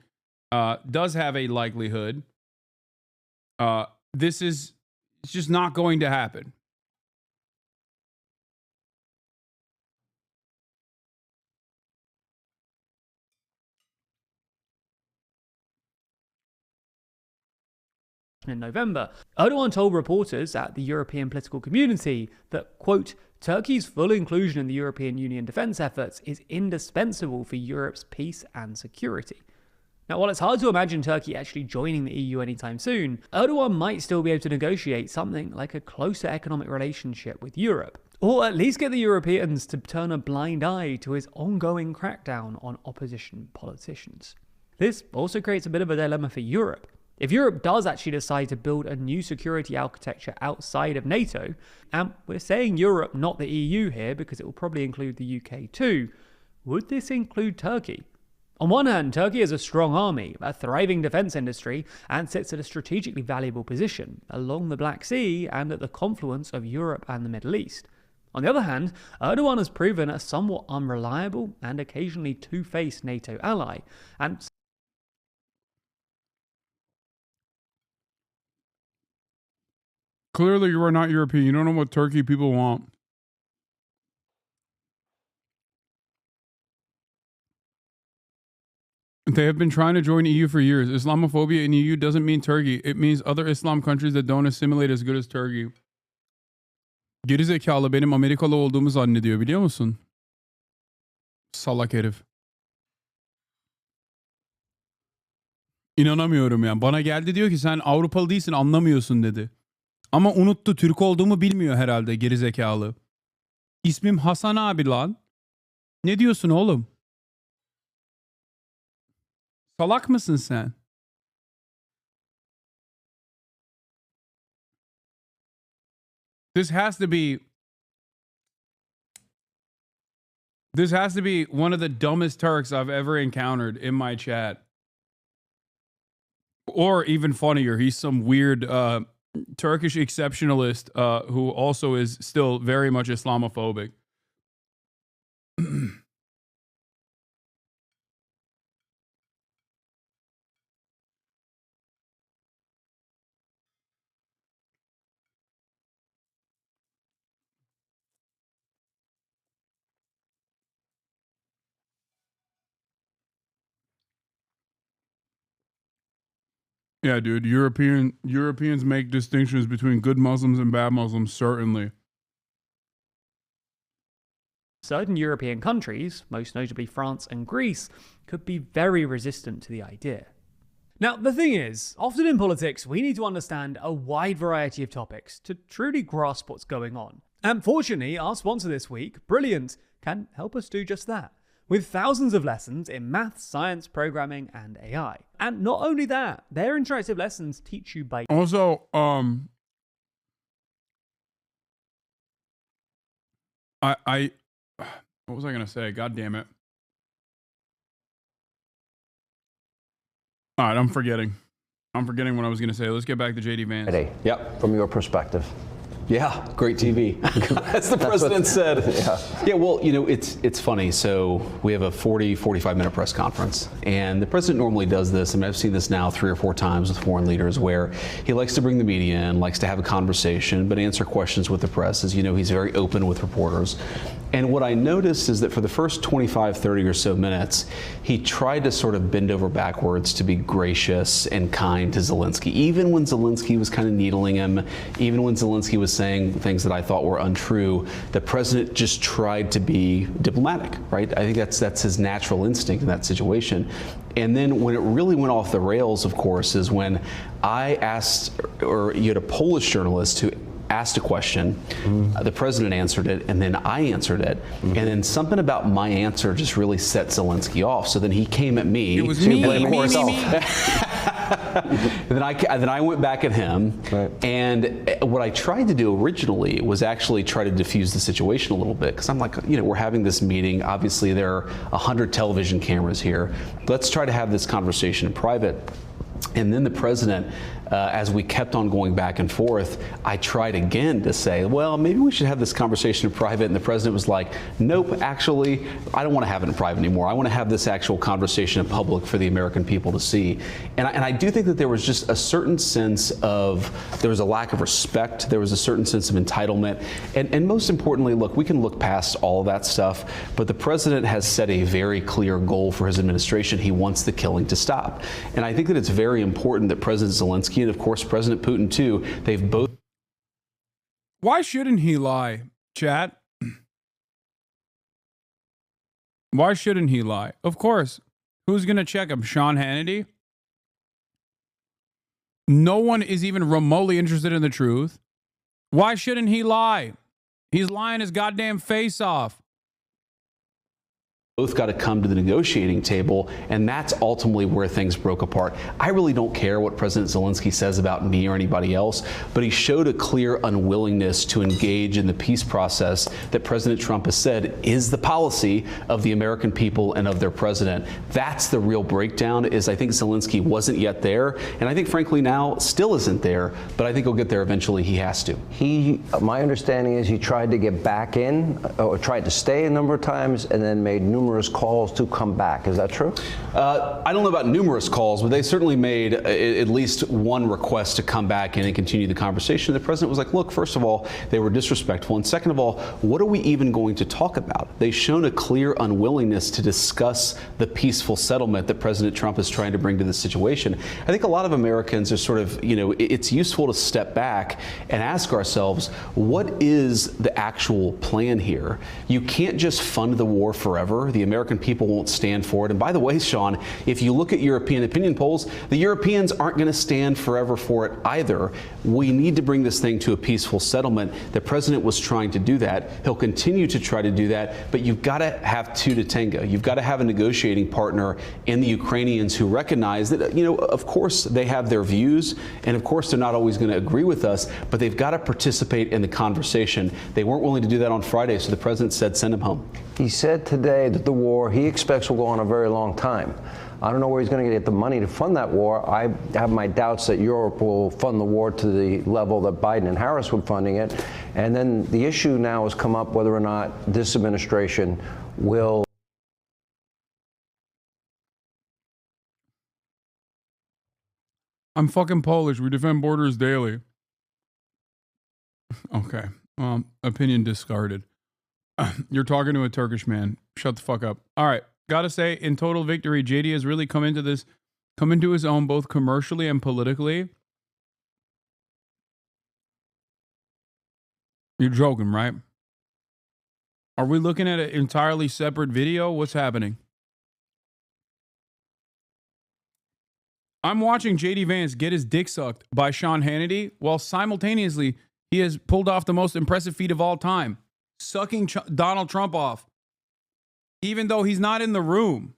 does have a likelihood. This is it's just not going to happen.
In November, Erdogan told reporters at the European political community that, quote, Turkey's full inclusion in the European Union defence efforts is indispensable for Europe's peace and security. Now, while it's hard to imagine Turkey actually joining the EU anytime soon, Erdogan might still be able to negotiate something like a closer economic relationship with Europe, or at least get the Europeans to turn a blind eye to his ongoing crackdown on opposition politicians. This also creates a bit of a dilemma for Europe. If Europe does actually decide to build a new security architecture outside of NATO, and we're saying Europe, not the EU here, because it will probably include the UK too, would this include Turkey? On one hand, Turkey has a strong army, a thriving defence industry, and sits at a strategically valuable position along the Black Sea and at the confluence of Europe and the Middle East. On the other hand, Erdogan has proven a somewhat unreliable and occasionally two-faced NATO ally, and
Clearly, you are not European. You don't know what Turkey people want. They have been trying to join EU for years. Islamophobia in EU doesn't mean Turkey. It means other Islam countries that don't assimilate as good as Turkey. Gerizekalı benim Amerikalı olduğumu zannediyor, biliyor musun? Salak herif. İnanamıyorum yani. Bana geldi diyor ki sen Avrupalı değilsin, anlamıyorsun dedi. Ama unuttu, Türk olduğumu bilmiyor herhalde gerizekalı. İsmim Hasanabi lan. Ne diyorsun oğlum? Salak mısın sen? This has to be one of the dumbest Turks I've ever encountered in my chat. Or even funnier, he's some weird Turkish exceptionalist who also is still very much Islamophobic. Yeah, dude, Europeans make distinctions between good Muslims and bad Muslims, certainly.
certain European countries, most notably France and Greece, could be very resistant to the idea. Now, the thing is, often in politics, we need to understand a wide variety of topics to truly grasp what's going on. And fortunately, our sponsor this week, Brilliant, can help us do just that, with thousands of lessons in maths, science, programming, and AI. And not only that, their interactive lessons teach you by...
Also, what was I going to say? God damn it. All right, I'm forgetting what I was going to say. Let's get back to JD Vance.
Yep, from your perspective.
Yeah, great TV. As the president said. Yeah, well, you know, it's funny. So we have a 45 minute press conference, and the president normally does this. I mean, I've seen this now 3 or 4 times with foreign leaders where he likes to bring the media in, likes to have a conversation, but answer questions with the press. As you know, he's very open with reporters. And what I noticed is that for the first 25, 30 or so minutes, he tried to sort of bend over backwards to be gracious and kind to Zelensky. Even when Zelensky was kind of needling him, even when Zelensky was saying things that I thought were untrue, the president just tried to be diplomatic, right? I think that's his natural instinct in that situation. And then when it really went off the rails, of course, is when I asked, or you had a Polish journalist who asked a question, the president answered it, and then I answered it, and then something about my answer just really set Zelensky off. So then he came at me.
It was me.
And then I went back at him, and what I tried to do originally was actually try to diffuse the situation a little bit, because I'm like, you know, we're having this meeting. Obviously, there are 100 television cameras here. Let's try to have this conversation in private. And then the president, as we kept on going back and forth, I tried again to say, well, maybe we should have this conversation in private. And the president was like, nope, actually, I don't want to have it in private anymore. I want to have this actual conversation in public for the American people to see. And I do think that there was just a certain sense of, there was a lack of respect. There was a certain sense of entitlement. And most importantly, look, we can look past all of that stuff, but the president has set a very clear goal for his administration. He wants the killing to stop. And I think that it's very important that President Zelensky and, of course, President Putin, too, they've both.
Why shouldn't he lie, chat? Why shouldn't he lie? Of course. Who's going to check him? Sean Hannity? No one is even remotely interested in the truth. Why shouldn't he lie? He's lying his goddamn face off.
Both got to come to the negotiating table, and that's ultimately where things broke apart. I really don't care what President Zelensky says about me or anybody else, but he showed a clear unwillingness to engage in the peace process that President Trump has said is the policy of the American people and of their president. That's the real breakdown. Is I think Zelensky wasn't yet there, and I think frankly now still isn't there, but I think he'll get there eventually. He has to.
My understanding is he tried to get back in, or tried to stay a number of times, and then made numerous calls to come back. Is that true?
I don't know about numerous calls, but they certainly made at least one request to come back in and continue the conversation. The president was like, look, first of all, they were disrespectful. And second of all, what are we even going to talk about? They've shown a clear unwillingness to discuss the peaceful settlement that President Trump is trying to bring to the situation. I think a lot of Americans are sort of, it's useful to step back and ask ourselves, what is the actual plan here? You can't just fund the war forever. The American people won't stand for it. And by the way, Sean, if you look at European opinion polls, the Europeans aren't going to stand forever for it either. We need to bring this thing to a peaceful settlement. The president was trying to do that. He'll continue to try to do that. But you've got to have two to tango. You've got to have a negotiating partner in the Ukrainians who recognize that, of course, they have their views. And of course, they're not always going to agree with us. But they've got to participate in the conversation. They weren't willing to do that on Friday. So the president said, send him home.
He said today that the war he expects will go on a very long time. I don't know where he's going to get the money to fund that war. I have my doubts that Europe will fund the war to the level that Biden and Harris were funding it. And then the issue now has come up whether or not this administration will.
I'm fucking Polish. We defend borders daily. Okay. Opinion discarded. You're talking to a Turkish man. Shut the fuck up. All right. Gotta say, in total victory, JD has really come into his own both commercially and politically. You're joking, right? Are we looking at an entirely separate video? What's happening? I'm watching JD Vance get his dick sucked by Sean Hannity while simultaneously he has pulled off the most impressive feat of all time. Sucking Donald Trump off, even though he's not in the room.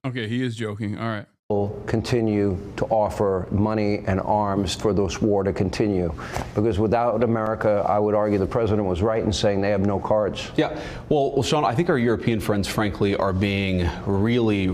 Okay, he is joking. All right.
Will continue to offer money and arms for this war to continue. Because without America, I would argue the president was right in saying they have no cards.
Yeah. Well, Sean, I think our European friends, frankly, are being really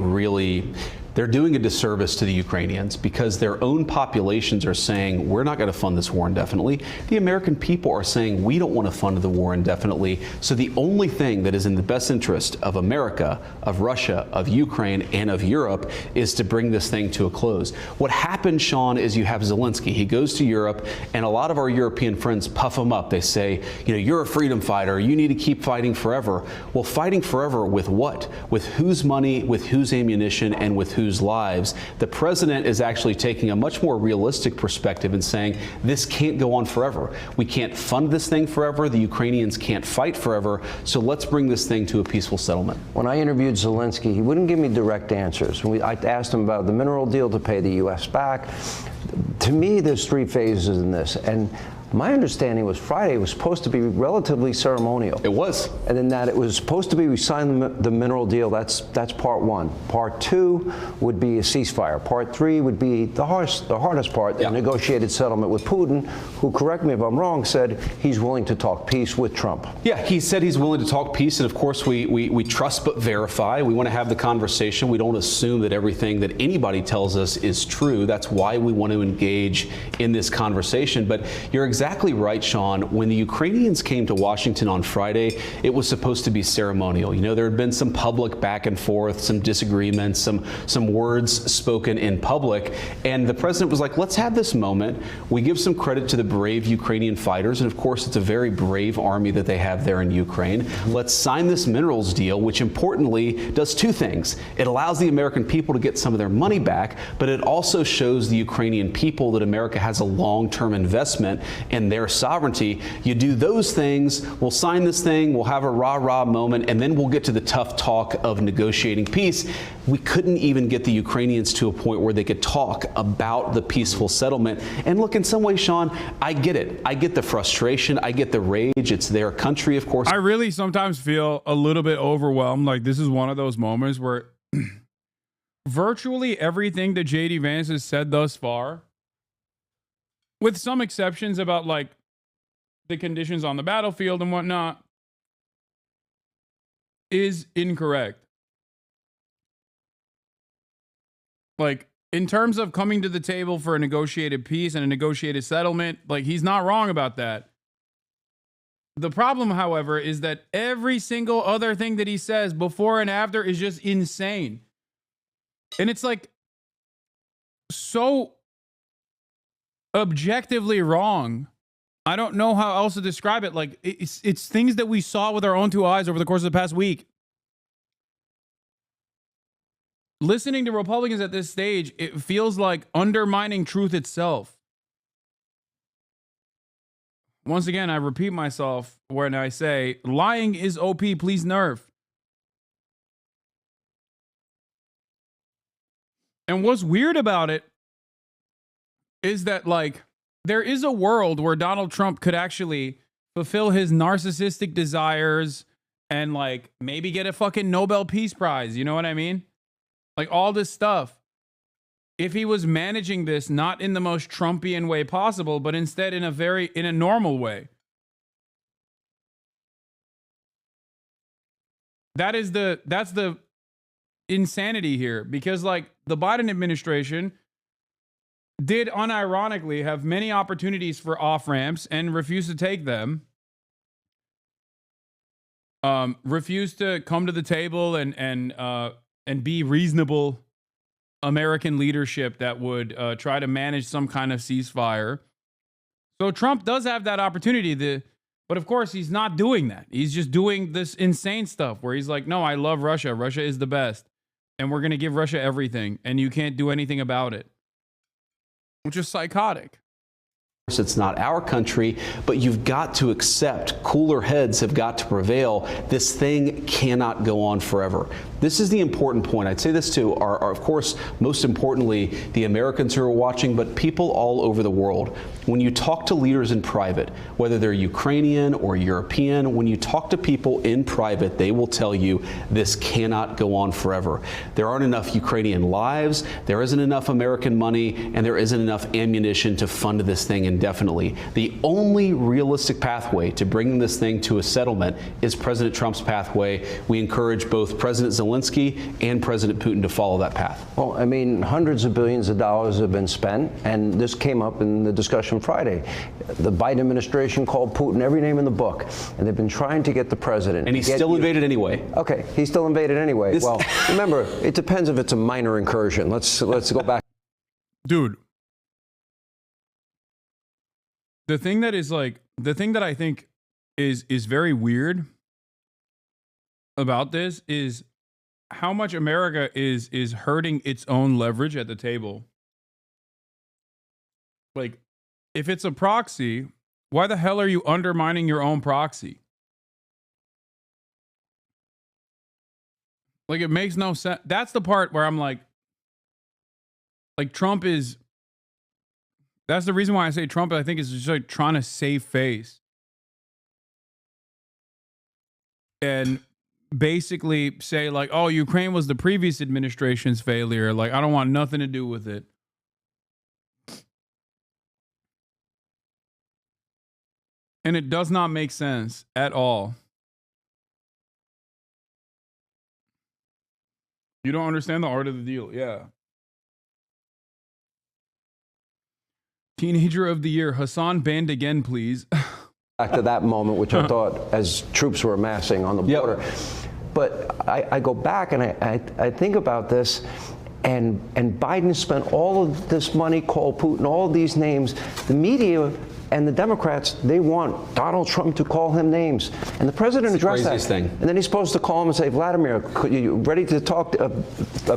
they're doing a disservice to the Ukrainians because their own populations are saying, we're not going to fund this war indefinitely. The American people are saying, we don't want to fund the war indefinitely. So the only thing that is in the best interest of America, of Russia, of Ukraine, and of Europe is to bring this thing to a close. What happened, Sean, is you have Zelensky. He goes to Europe, and a lot of our European friends puff him up. They say, you're a freedom fighter. You need to keep fighting forever. Well, fighting forever with what? With whose money, with whose ammunition, and with whose lives? The president is actually taking a much more realistic perspective and saying this can't go on forever. We can't fund this thing forever. The Ukrainians can't fight forever. So let's bring this thing to a peaceful settlement.
When I interviewed Zelensky, he wouldn't give me direct answers. I asked him about the mineral deal to pay the U.S. back. To me, there's three phases in this. And My understanding was Friday was supposed to be relatively ceremonial.
It was.
And then that it was supposed to be we signed the mineral deal. That's part one. Part two would be a ceasefire. Part three would be the hardest part, the negotiated settlement with Putin, who, correct me if I'm wrong, said he's willing to talk peace with Trump.
Yeah, he said he's willing to talk peace, and of course we trust but verify. We want to have the conversation. We don't assume that everything that anybody tells us is true. That's why we want to engage in this conversation. But you're exactly right, Sean. When the Ukrainians came to Washington on Friday, it was supposed to be ceremonial. You know, there had been some public back and forth, some disagreements, some words spoken in public, and the president was like, let's have this moment. We give some credit to the brave Ukrainian fighters, and of course it's a very brave army that they have there in Ukraine. Let's sign this minerals deal, which importantly does two things. It allows the American people to get some of their money back, but it also shows the Ukrainian people that America has a long-term investment in their sovereignty. You do those things, we'll sign this thing, we'll have a rah-rah moment, and then we'll get to the tough talk of negotiating peace. We couldn't even get the Ukrainians to a point where they could talk about the peaceful settlement. And look, in some ways, Sean, I get it. I get the frustration. I get the rage. It's their country, of course.
I really sometimes feel a little bit overwhelmed. Like, this is one of those moments where virtually everything that J.D. Vance has said thus far, with some exceptions about like the conditions on the battlefield and whatnot, is incorrect. Like, in terms of coming to the table for a negotiated peace and a negotiated settlement, like, he's not wrong about that. The problem, however, is that every single other thing that he says before and after is just insane. And it's like so objectively wrong. I don't know how else to describe it. Like, it's things that we saw with our own two eyes over the course of the past week. Listening to Republicans at this stage, it feels like undermining truth itself. Once again, I repeat myself when I say, lying is OP, please nerf. And what's weird about it is that, like, there is a world where Donald Trump could actually fulfill his narcissistic desires and, like, maybe get a fucking Nobel Peace Prize. You know what I mean? Like, all this stuff. If he was managing this not in the most Trumpian way possible, but instead in a normal way. That's the insanity here, because like the Biden administration did unironically have many opportunities for off-ramps and refused to take them. Refused to come to the table and be reasonable American leadership that would try to manage some kind of ceasefire. So Trump does have that opportunity, but of course he's not doing that. He's just doing this insane stuff where he's like, no, I love Russia. Russia is the best. And we're going to give Russia everything. And you can't do anything about it. Which is psychotic.
It's not our country, but you've got to accept cooler heads have got to prevail. This thing cannot go on forever. This is the important point. I'd say this to are of course, most importantly, the Americans who are watching, but people all over the world. When you talk to leaders in private, whether they're Ukrainian or European, when you talk to people in private, they will tell you this cannot go on forever. There aren't enough Ukrainian lives, there isn't enough American money, and there isn't enough ammunition to fund this thing indefinitely. The only realistic pathway to bringing this thing to a settlement is President Trump's pathway. We encourage both President Zelensky and President Putin to follow that path.
Well, I mean, hundreds of billions of dollars have been spent, and this came up in the discussion Friday. The Biden administration called Putin every name in the book, and they've been trying to get the president.
And he still invaded anyway.
Okay, he still invaded anyway. Well, remember, it depends if it's a minor incursion. Let's go back.
Dude. The thing that I think is very weird about this is how much America is hurting its own leverage at the table. Like, if it's a proxy, why the hell are you undermining your own proxy? Like, it makes no sense. That's the part where I'm like Trump is, That's the reason why I say Trump, I think, is just like trying to save face. And basically say like, oh, Ukraine was the previous administration's failure. Like, I don't want nothing to do with it. And it does not make sense at all. You don't understand the art of the deal. Yeah. Teenager of the year, Hasan banned again, please.
Back to that moment, which I thought as troops were amassing on the border. But I go back and I think about this, and Biden spent all of this money, called Putin, all of these names. The media and the Democrats, they want Donald Trump to call him names. And the president addressed that.
Thing.
And then he's supposed to call him and say, Vladimir, you ready to talk a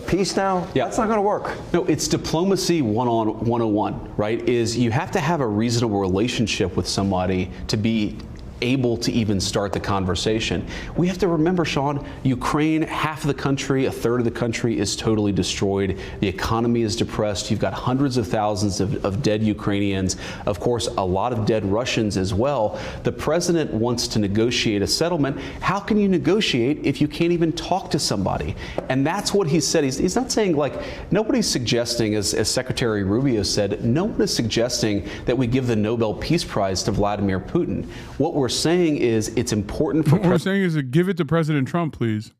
peace now? Yeah. That's not going to work.
No, it's diplomacy 101, right? Is you have to have a reasonable relationship with somebody to be able to even start the conversation. We have to remember, Sean, Ukraine, half of the country, a third of the country is totally destroyed. The economy is depressed. You've got hundreds of thousands of dead Ukrainians. Of course, a lot of dead Russians as well. The president wants to negotiate a settlement. How can you negotiate if you can't even talk to somebody? And that's what he said. He's not saying, like, nobody's suggesting, as Secretary Rubio said, no one is suggesting that we give the Nobel Peace Prize to Vladimir Putin. What we're saying is it's important for
what we're saying is to give it to President Trump, please.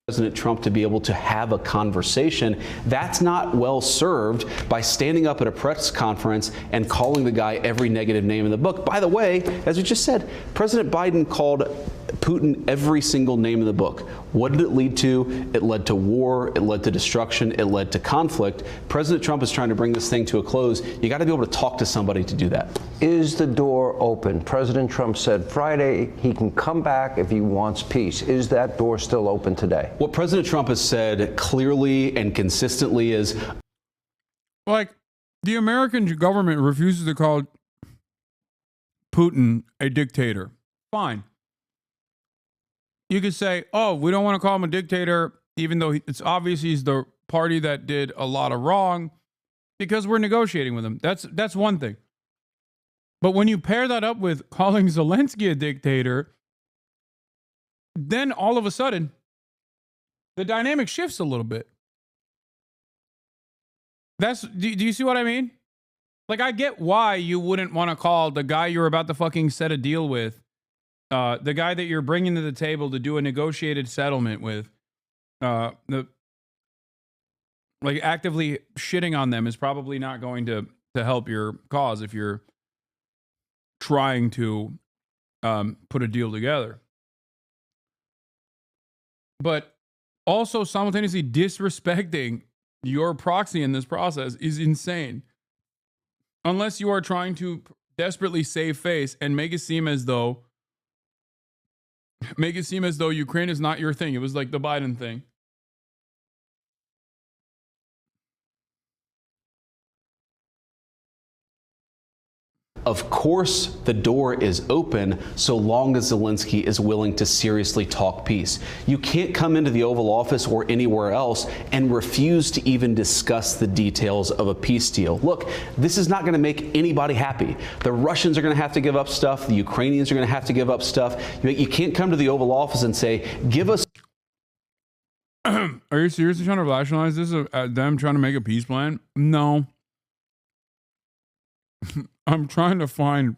President Trump to be able to have a conversation. That's not well served by standing up at a press conference and calling the guy every negative name in the book. By the way, as we just said, President Biden called Putin every single name in the book. What did it lead to? It led to war. It led to destruction. It led to conflict. President Trump is trying to bring this thing to a close. You got to be able to talk to somebody to do that.
Is the door open? President Trump said Friday he can come back if he wants peace. Is that door still open today?
What President Trump has said clearly and consistently is,
like, the American government refuses to call Putin a dictator. Fine. You could say, oh, we don't want to call him a dictator, even though it's obvious he's the party that did a lot of wrong, because we're negotiating with him. That's one thing. But when you pair that up with calling Zelensky a dictator, then all of a sudden, the dynamic shifts a little bit. Do you see what I mean? Like, I get why you wouldn't want to call the guy you're about to fucking set a deal with, the guy that you're bringing to the table to do a negotiated settlement with, actively shitting on them is probably not going to help your cause if you're trying to put a deal together. But also simultaneously disrespecting your proxy in this process is insane. Unless you are trying to desperately save face and make it seem as though Ukraine is not your thing. It was like the Biden thing.
of course, the door is open so long as Zelensky is willing to seriously talk peace. You can't come into the Oval Office or anywhere else and refuse to even discuss the details of a peace deal. Look, this is not going to make anybody happy. The Russians are going to have to give up stuff. The Ukrainians are going to have to give up stuff. You can't come to the Oval Office and say, give us.
Are you seriously trying to rationalize this? Them trying to make a peace plan? No. I'm trying to find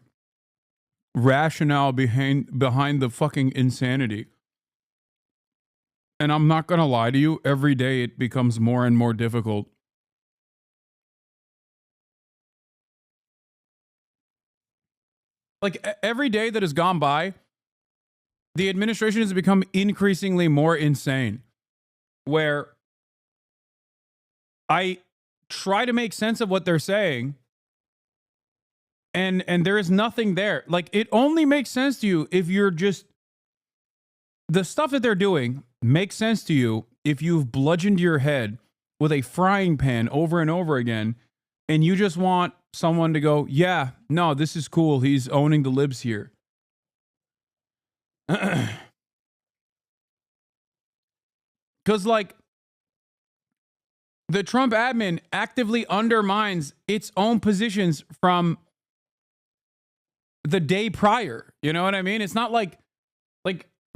rationale behind the fucking insanity. And I'm not going to lie to you, every day it becomes more and more difficult. Like, every day that has gone by, the administration has become increasingly more insane. Where I try to make sense of what they're saying, and there is nothing there. Like, it only makes sense to you if you're just... The stuff that they're doing makes sense to you if you've bludgeoned your head with a frying pan over and over again, and you just want someone to go, yeah, no, this is cool. He's owning the libs here. Because, like, the Trump admin actively undermines its own positions from the day prior. You know what I mean? It's not like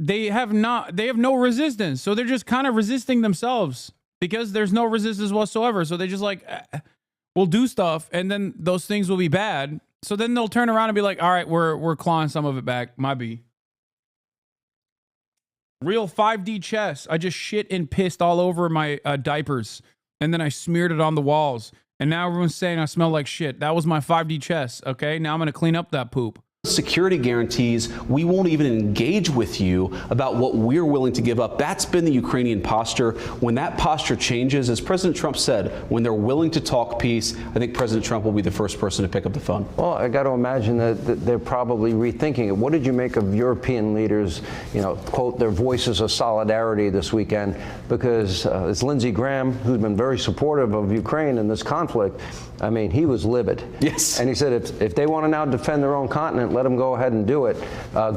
they have no resistance. So they're just kind of resisting themselves because there's no resistance whatsoever. So they just we'll do stuff and then those things will be bad. So then they'll turn around and be like, all right, we're clawing some of it back. My B. Real 5D chess. I just shit and pissed all over my diapers. And then I smeared it on the walls. And now everyone's saying I smell like shit. That was my 5D chess, okay? Now I'm going to clean up that poop.
Security guarantees, we won't even engage with you about what we're willing to give up. That's been the Ukrainian posture. When that posture changes, as President Trump said, when they're willing to talk peace, I think President Trump will be the first person to pick up the phone.
Well, I got to imagine that they're probably rethinking it. What did you make of European leaders, quote, their voices of solidarity this weekend? Because it's Lindsey Graham, who's been very supportive of Ukraine in this conflict. I mean, he was livid.
Yes.
And he said if they want to now defend their own continent, let them go ahead and do it.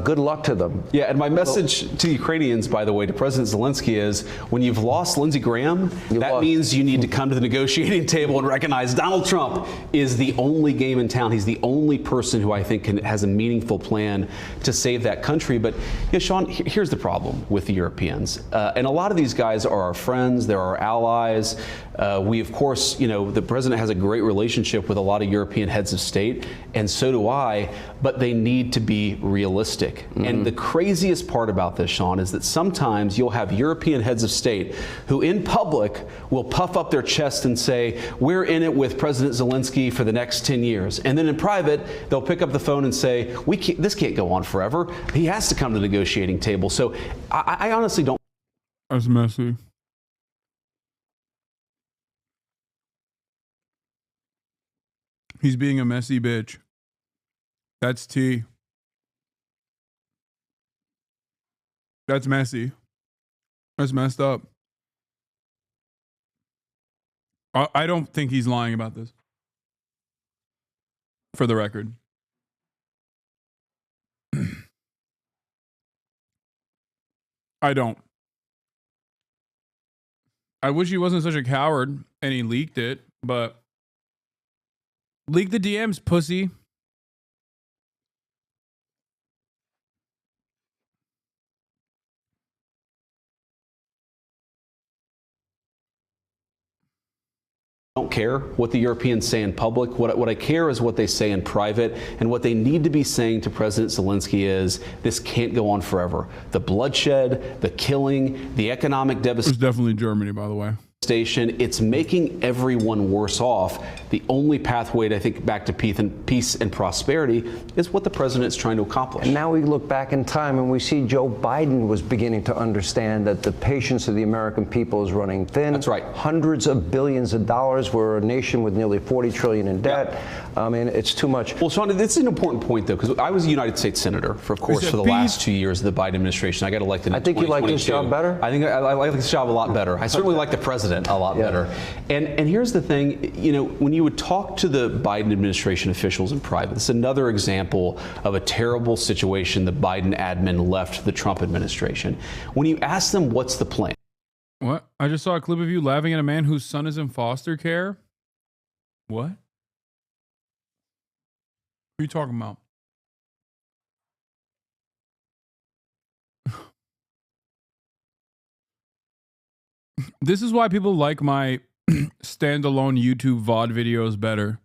Good luck to them.
Yeah, and my message to Ukrainians, by the way, to President Zelensky is when you've lost Lindsey Graham, that means you need to come to the negotiating table and recognize Donald Trump is the only game in town. He's the only person who I think has a meaningful plan to save that country. But, Sean, here's the problem with the Europeans. And a lot of these guys are our friends. They're our allies. We, of course, the president has a great relationship with a lot of European heads of state, and so do I, but they need to be realistic. And the craziest part about this, Sean, is that sometimes you'll have European heads of state who in public will puff up their chest and say, we're in it with President Zelensky for the next 10 years. And then in private, they'll pick up the phone and say, this can't go on forever. He has to come to the negotiating table. So I honestly don't.
That's messy. He's being a messy bitch. That's T. That's messy. That's messed up. I don't think he's lying about this. For the record. I don't. I wish he wasn't such a coward and he leaked it, but leak the DMs, pussy.
Don't care what the Europeans say in public. What I care is what they say in private, and what they need to be saying to President Zelensky is this can't go on forever. The bloodshed, the killing, the economic devastation.
It's definitely Germany, by the way.
It's making everyone worse off. The only pathway to, I think, back to peace and prosperity is what the president is trying to accomplish.
And now we look back in time and we see Joe Biden was beginning to understand that the patience of the American people is running thin.
That's right.
Hundreds of billions of dollars. We're a nation with nearly 40 trillion in debt. Yeah. I mean, it's too much.
Well, Sean, this is an important point, though, because I was a United States Senator for the last 2 years of the Biden administration. I got elected in 2022.
I think you like this job better?
I think I like this job a lot better. I certainly like the president a lot better. And here's the thing, when you would talk to the Biden administration officials in private, it's another example of a terrible situation the Biden admin left the Trump administration. When you ask them what's the plan.
What? I just saw a clip of you laughing at a man whose son is in foster care. What? Who are you talking about? This is why people like my standalone YouTube VOD videos better.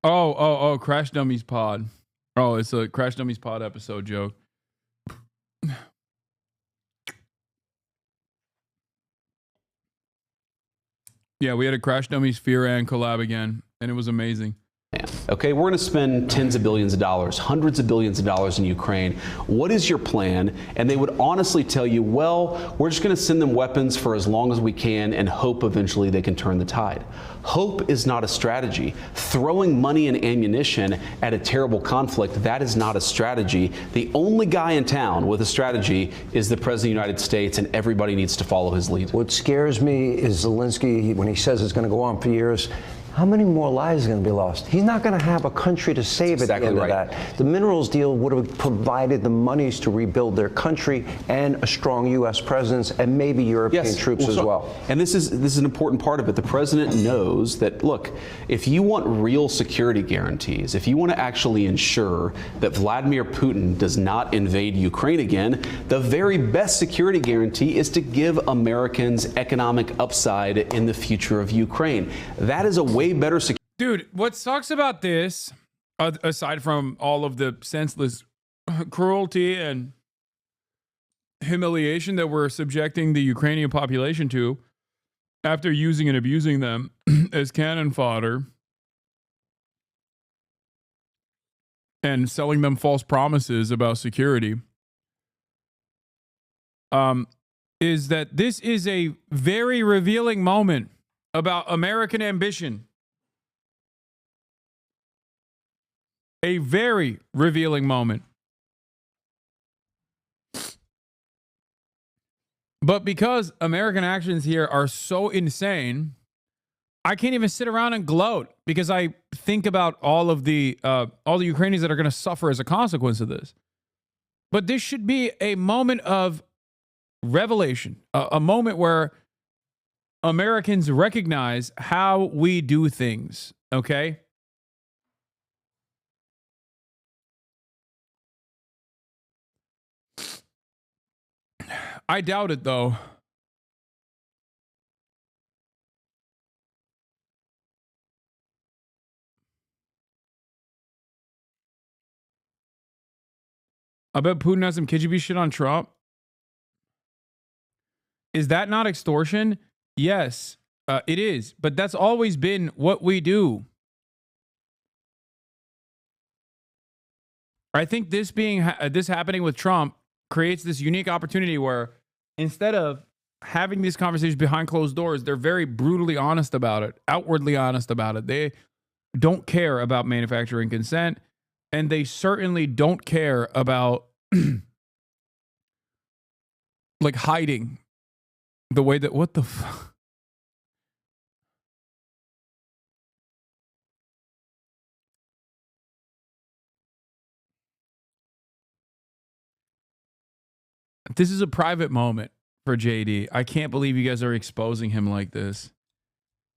Oh, Crash Dummies Pod. Oh, it's a Crash Dummies Pod episode joke. Yeah, we had a Crash Dummies Fearan collab again, and it was amazing.
Okay, we're going to spend tens of billions of dollars, hundreds of billions of dollars in Ukraine. What is your plan? And they would honestly tell you, well, we're just going to send them weapons for as long as we can and hope eventually they can turn the tide. Hope is not a strategy. Throwing money and ammunition at a terrible conflict, that is not a strategy. The only guy in town with a strategy is the President of the United States, and everybody needs to follow his lead.
What scares me is Zelensky, when he says it's going to go on for years, how many more lives are going to be lost? He's not going to have a country to save at the end of that. The minerals deal would have provided the monies to rebuild their country and a strong U.S. presence and maybe European troops as well.
And this is an important part of it. The president knows that, look, if you want real security guarantees, if you want to actually ensure that Vladimir Putin does not invade Ukraine again, the very best security guarantee is to give Americans economic upside in the future of Ukraine. That is a way better security.
Dude, what sucks about this, aside from all of the senseless cruelty and humiliation that we're subjecting the Ukrainian population to after using and abusing them as cannon fodder and selling them false promises about security, is that this is a very revealing moment about American ambition. A very revealing moment. But because American actions here are so insane, I can't even sit around and gloat because I think about all the Ukrainians that are going to suffer as a consequence of this. But this should be a moment of revelation, a moment where Americans recognize how we do things, okay? I doubt it, though. I bet Putin has some KGB shit on Trump. Is that not extortion? Yes, it is. But that's always been what we do. I think this happening with Trump creates this unique opportunity where instead of having these conversations behind closed doors, they're very brutally honest about it, outwardly honest about it. They don't care about manufacturing consent, and they certainly don't care about like hiding the way that what the fuck. This is a private moment for JD. I can't believe you guys are exposing him like this.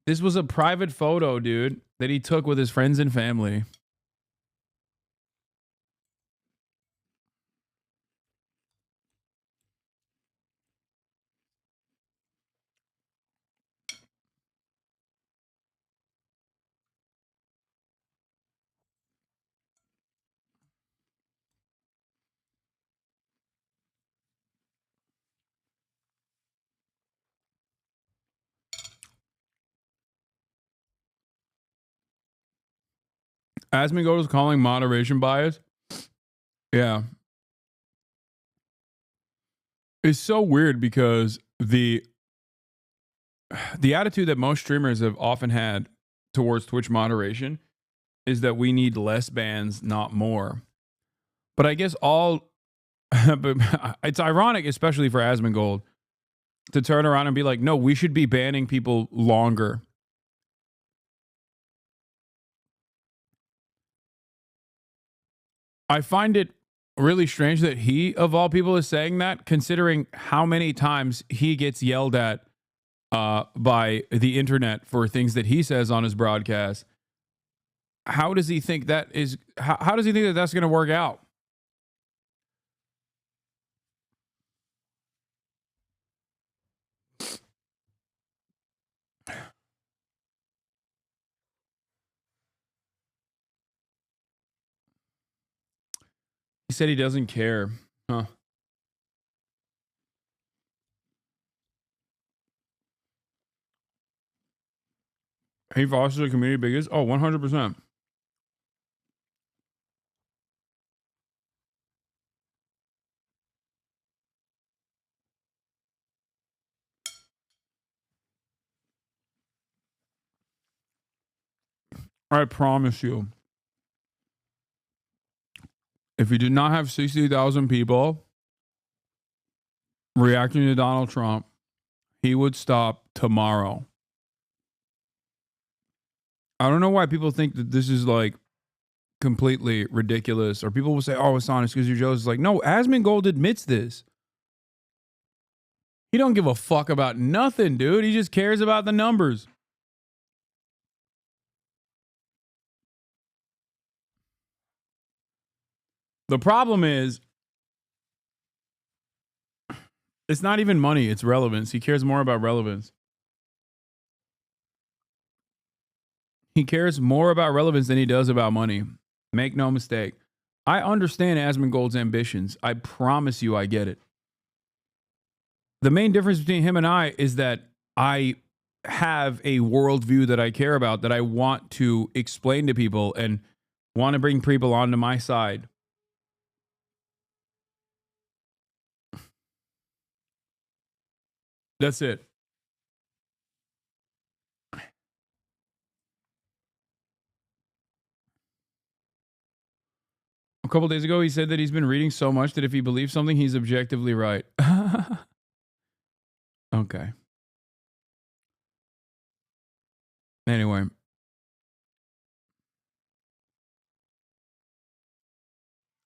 This was a private photo, dude, that he took with his friends and family. Asmongold is calling moderation bias. Yeah. It's so weird because the attitude that most streamers have often had towards Twitch moderation is that we need less bans, not more. But I guess but it's ironic, especially for Asmongold, to turn around and be like, no, we should be banning people longer. I find it really strange that he, of all people, is saying that, considering how many times he gets yelled at by the internet for things that he says on his broadcast. How does he think that is? How does he think that that's going to work out? He said he doesn't care. Huh. He fosters a community biggest? Oh, 100%. I promise you, if you did not have 60,000 people reacting to Donald Trump, he would stop tomorrow. I don't know why people think that this is like completely ridiculous, or people will say, "Oh, Hasan, it's because you're jealous." It's like, no, Asmongold admits this. He don't give a fuck about nothing, dude. He just cares about the numbers. The problem is, it's not even money, it's relevance. He cares more about relevance. He cares more about relevance than he does about money. Make no mistake. I understand Asmongold's ambitions. I promise you I get it. The main difference between him and I is that I have a worldview that I care about, that I want to explain to people and want to bring people onto my side. That's it. A couple days ago, he said that he's been reading so much that if he believes something, he's objectively right. Okay. Anyway.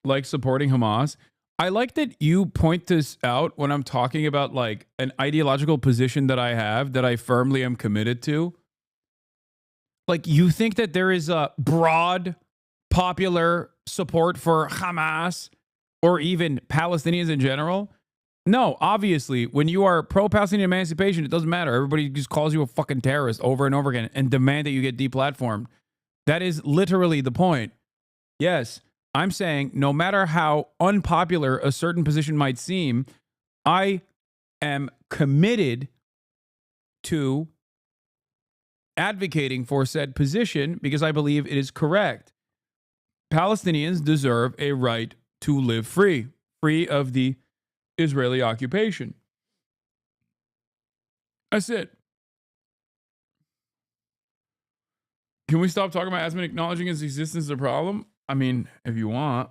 Like supporting Hamas. I like that you point this out when I'm talking about like an ideological position that I have that I firmly am committed to. Like, you think that there is a broad popular support for Hamas or even Palestinians in general? No, obviously, when you are pro-Palestinian emancipation, it doesn't matter. Everybody just calls you a fucking terrorist over and over again and demand that you get deplatformed. That is literally the point. Yes, I'm saying no matter how unpopular a certain position might seem, I am committed to advocating for said position because I believe it is correct. Palestinians deserve a right to live free of the Israeli occupation. That's it. Can we stop talking about Asman acknowledging his existence as a problem? I mean, if you want.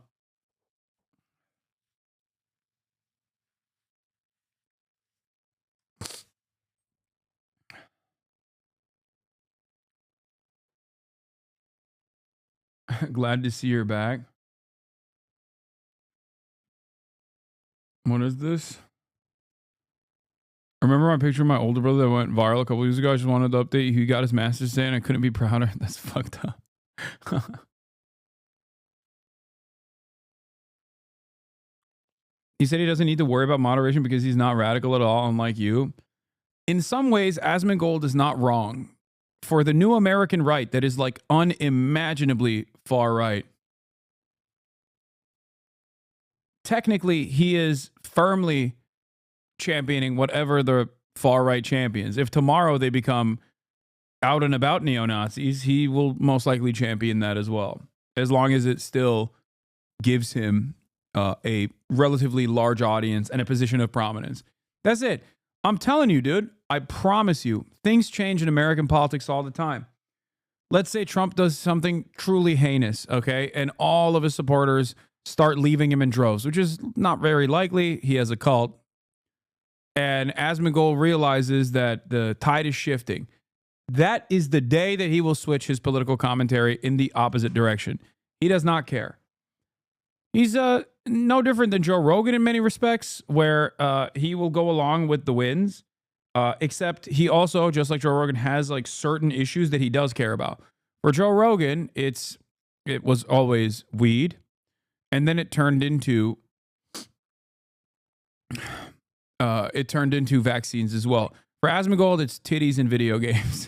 Glad to see you're back. What is this? Remember my picture of my older brother that went viral a couple years ago? I just wanted to update you. He got his master's today and I couldn't be prouder. That's fucked up. He said he doesn't need to worry about moderation because he's not radical at all, unlike you. In some ways, Asmongold is not wrong. For the new American right that is like unimaginably far right, technically he is firmly championing whatever the far right champions. If tomorrow they become out and about neo-Nazis, he will most likely champion that as well, as long as it still gives him a relatively large audience and a position of prominence. That's it. I'm telling you, dude, I promise you, things change in American politics all the time. Let's say Trump does something truly heinous, okay, and all of his supporters start leaving him in droves, which is not very likely. He has a cult. And Asmongold realizes that the tide is shifting. That is the day that he will switch his political commentary in the opposite direction. He does not care. He's no different than Joe Rogan in many respects, where he will go along with the wins, except he also, just like Joe Rogan, has like certain issues that he does care about. For Joe Rogan, it was always weed, and then it turned into vaccines as well. For Asmongold, it's titties and video games.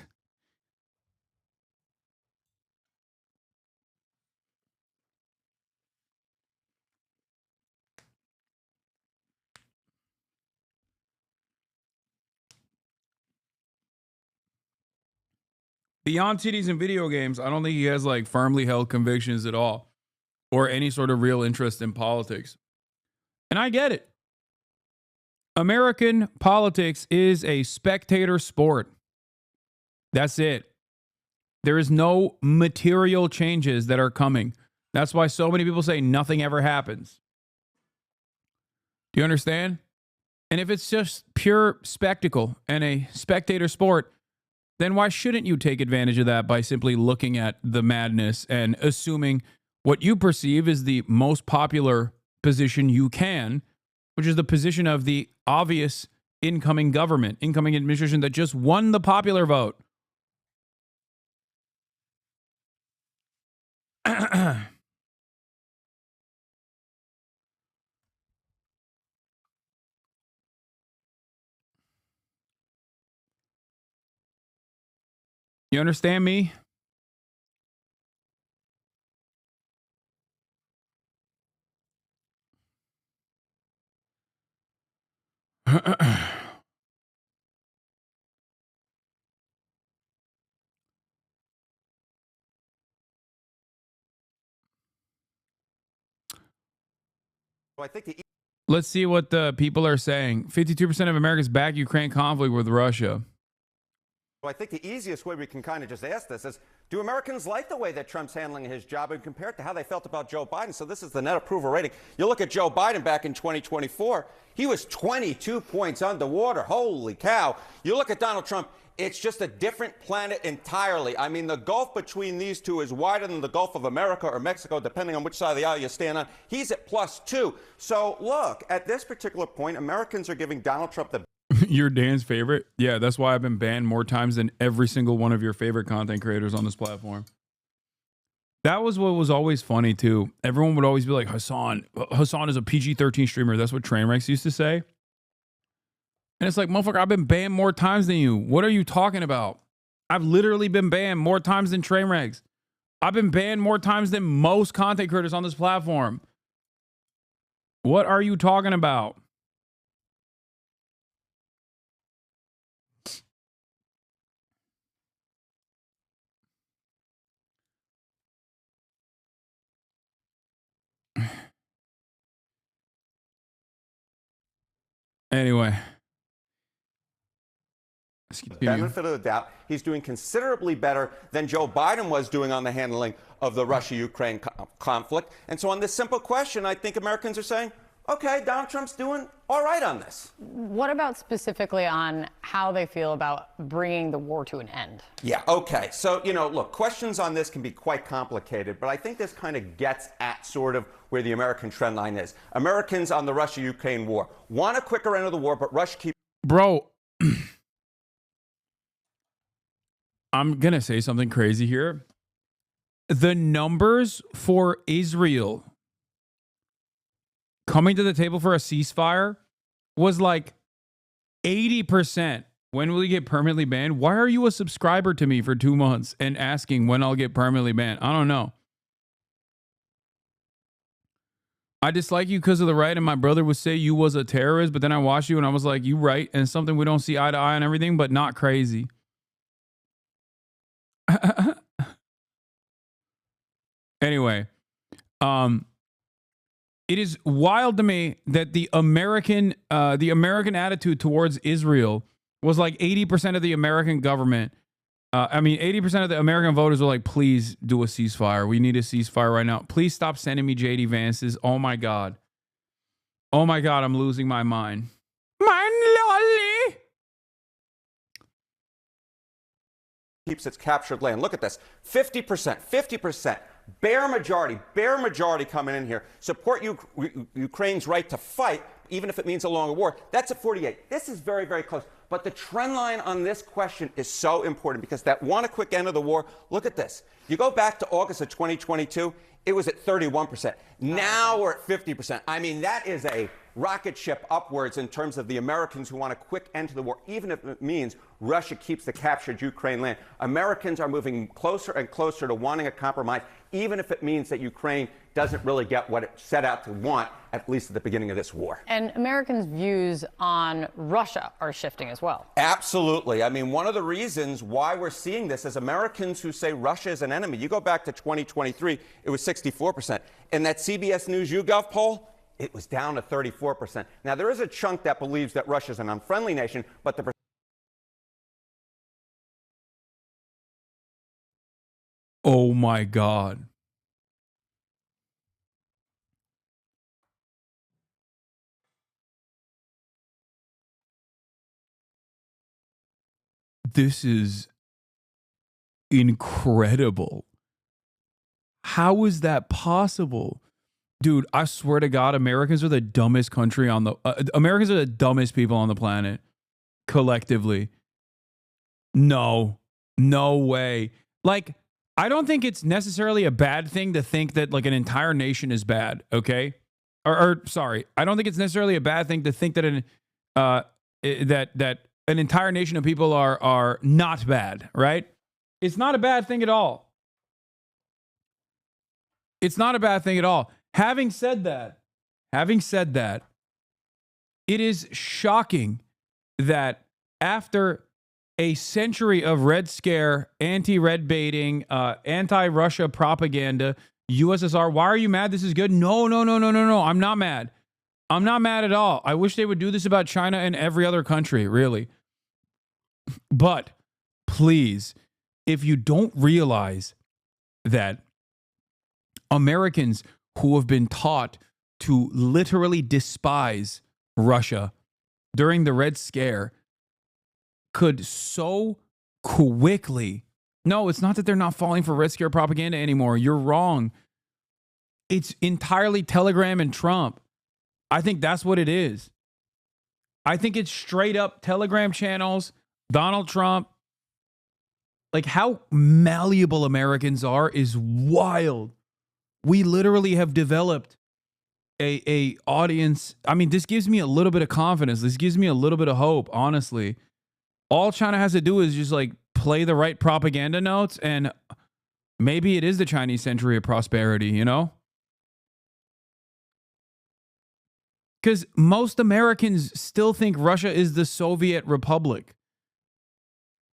Beyond titties and video games, I don't think he has like firmly held convictions at all or any sort of real interest in politics. And I get it. American politics is a spectator sport. That's it. There is no material changes that are coming. That's why so many people say nothing ever happens. Do you understand? And if it's just pure spectacle and a spectator sport, then why shouldn't you take advantage of that by simply looking at the madness and assuming what you perceive is the most popular position you can, which is the position of the obvious incoming government, incoming administration that just won the popular vote? You understand me?
I think
Let's see what the people are saying. 52% of Americans back Ukraine conflict with Russia.
the easiest way we can kind of just ask this is, do Americans like the way that Trump's handling his job and compare it to how they felt about Joe Biden? So this is the net approval rating. You look at Joe Biden back in 2024, he was 22 points underwater. Holy cow. You look at Donald Trump, it's just a different planet entirely. I mean, the gulf between these two is wider than the Gulf of America or Mexico, depending on which side of the aisle you stand on. He's at +2. So look, at this particular point, Americans are giving Donald Trump the
You're Dan's favorite? Yeah, that's why I've been banned more times than every single one of your favorite content creators on this platform. That was what was always funny, too. Everyone would always be like, Hassan is a PG-13 streamer. That's what Trainwrecks used to say. And it's like, motherfucker, I've been banned more times than you. What are you talking about? I've literally been banned more times than Trainwrecks. I've been banned more times than most content creators on this platform. What are you talking about? Anyway.
benefit of the doubt. He's doing considerably better than Joe Biden was doing on the handling of the Russia-Ukraine conflict. And so on this simple question, I think Americans are saying, okay, Donald Trump's doing all right on this.
What about specifically on how they feel about bringing the war to an end?
Yeah, okay. So, look, questions on this can be quite complicated, but I think this kind of gets at sort of where the American trend line is. Americans on the Russia-Ukraine war want a quicker end of the war, but Russia keeps...
Bro, I'm going to say something crazy here. The numbers for Israel coming to the table for a ceasefire was like 80%. When will you get permanently banned? Why are you a subscriber to me for 2 months and asking when I'll get permanently banned? I don't know. I dislike you because of the right, and my brother would say you was a terrorist, but then I watched you and I was like, you right, and it's something we don't see eye to eye and everything, but not crazy. Anyway, it is wild to me that the American attitude towards Israel was like 80% of the American government. 80% of the American voters were like, please do a ceasefire. We need a ceasefire right now. Please stop sending me JD Vances. Oh my God. Oh my God, I'm losing my mind. My lolly.
keeps its captured land. Look at this, 50%, bare majority coming in here. Support Ukraine's right to fight, even if it means a longer war. That's at 48. This is very, very close. But the trend line on this question is so important because that want a quick end of the war, look at this. You go back to August of 2022, it was at 31%. Now we're at 50%. I mean, that is a rocket ship upwards in terms of the Americans who want a quick end to the war, even if it means Russia keeps the captured Ukraine land. Americans are moving closer and closer to wanting a compromise, even if it means that Ukraine doesn't really get what it set out to want, at least at the beginning of this war.
And Americans' views on Russia are shifting as well.
Absolutely. I mean, one of the reasons why we're seeing this is Americans who say Russia is an enemy. You go back to 2023, it was 64%. In that CBS News YouGov poll, it was down to 34%. Now, there is a chunk that believes that Russia is an unfriendly nation, but the
Oh my God. This is incredible. How is that possible? Dude, I swear to God, Americans are the dumbest country on the... Americans are the dumbest people on the planet. Collectively. No way. Like, I don't think it's necessarily a bad thing to think that like an entire nation is bad, okay? Or sorry, I don't think it's necessarily a bad thing to think that that an entire nation of people are not bad, right? It's not a bad thing at all. It's not a bad thing at all. Having said that, it is shocking that after a century of Red Scare, anti-Red baiting, anti-Russia propaganda, USSR, why are you mad? This is good. No. I'm not mad. I'm not mad at all. I wish they would do this about China and every other country, really. But please, if you don't realize that Americans who have been taught to literally despise Russia during the Red Scare could so quickly... No, it's not that they're not falling for Red Scare propaganda anymore. You're wrong. It's entirely Telegram and Trump. I think that's what it is. I think it's straight up Telegram channels, Donald Trump. Like, how malleable Americans are is wild. We literally have developed a audience. I mean, this gives me a little bit of confidence. This gives me a little bit of hope, honestly. All China has to do is just like play the right propaganda notes, and maybe it is the Chinese century of prosperity, you know? Because most Americans still think Russia is the Soviet Republic.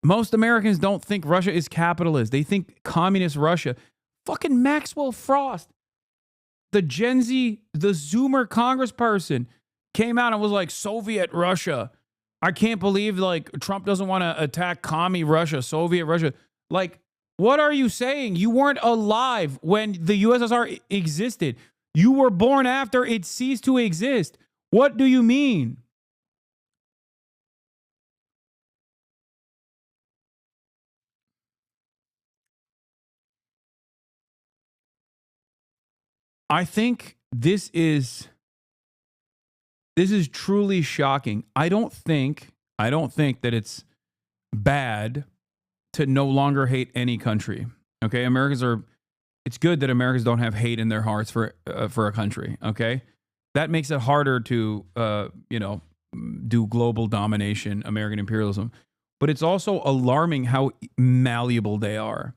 Most Americans don't think Russia is capitalist. They think communist Russia. Fucking Maxwell Frost, the Gen Z, the Zoomer congressperson, came out and was like, Soviet Russia. I can't believe like Trump doesn't want to attack commie Russia, Soviet Russia. Like, what are you saying? You weren't alive when the USSR existed. You were born after it ceased to exist. What do you mean? I think this is truly shocking. I don't think that it's bad to no longer hate any country. Okay, it's good that Americans don't have hate in their hearts for a country. Okay, that makes it harder to do global domination, American imperialism. But it's also alarming how malleable they are.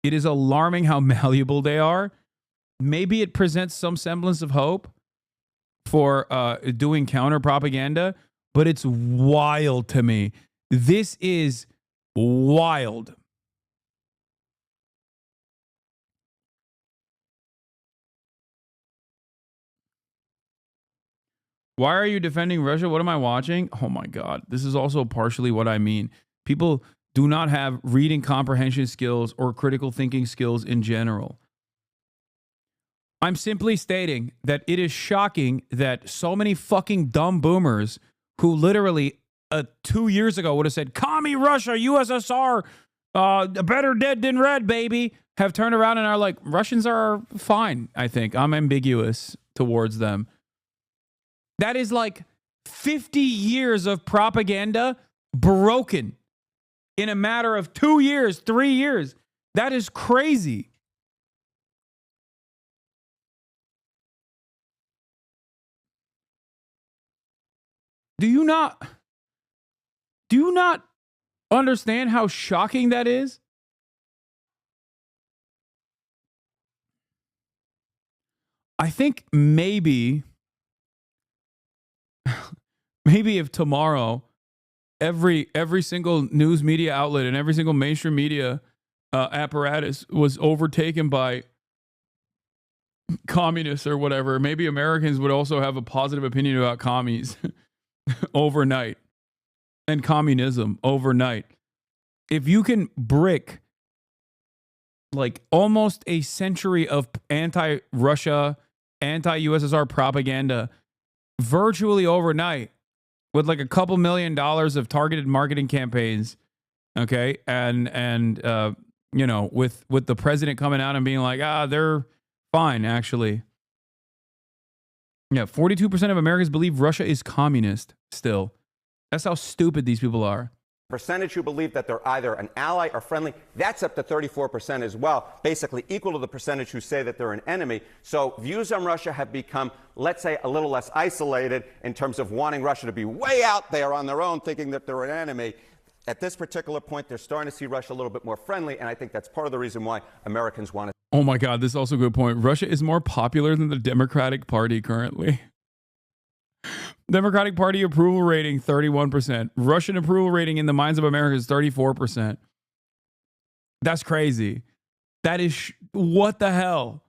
It is alarming how malleable they are. Maybe it presents some semblance of hope for doing counter propaganda, but it's wild to me. This is wild. Why are you defending Russia? What am I watching? Oh my God. This is also partially what I mean. People do not have reading comprehension skills or critical thinking skills in general. I'm simply stating that it is shocking that so many fucking dumb boomers who literally 2 years ago would have said, Commie Russia, USSR, better dead than red, baby, have turned around and are like, Russians are fine, I think. I'm ambiguous towards them. That is like 50 years of propaganda broken in a matter of 2 years, 3 years. That is crazy. Do you not understand how shocking that is? I think maybe if tomorrow every single news media outlet and every single mainstream media apparatus was overtaken by communists or whatever, maybe Americans would also have a positive opinion about commies overnight and communism overnight. If you can brick like almost a century of anti-Russia, anti-USSR propaganda virtually overnight with like a couple $1 million of targeted marketing campaigns, okay, and you know, with the president coming out and being like, they're fine, actually. Yeah, 42% of Americans believe Russia is communist still. That's how stupid these people are.
Percentage who believe that they're either an ally or friendly, that's up to 34% as well, basically equal to the percentage who say that they're an enemy. So views on Russia have become, let's say, a little less isolated in terms of wanting Russia to be way out there on their own, thinking that they're an enemy. At this particular point, they're starting to see Russia a little bit more friendly, and I think that's part of the reason why Americans want to.
Oh my God, this is also a good point. Russia is more popular than the Democratic Party currently. Democratic Party approval rating, 31%. Russian approval rating in the minds of Americans, 34%. That's crazy. That is, what the hell?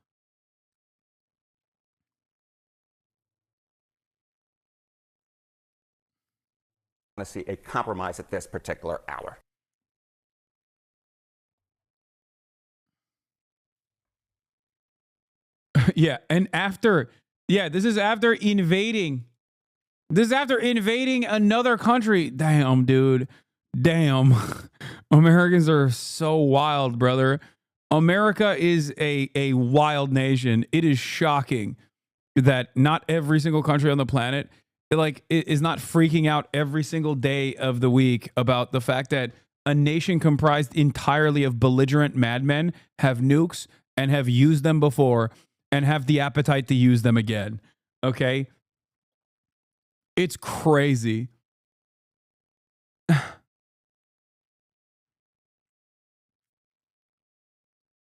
Want to see a compromise at this particular hour.
Yeah, and after, this is after invading. This is after invading another country. Damn, dude. Damn. Americans are so wild, brother. America is a wild nation. It is shocking that not every single country on the planet is not freaking out every single day of the week about the fact that a nation comprised entirely of belligerent madmen have nukes and have used them before and have the appetite to use them again. Okay? It's crazy.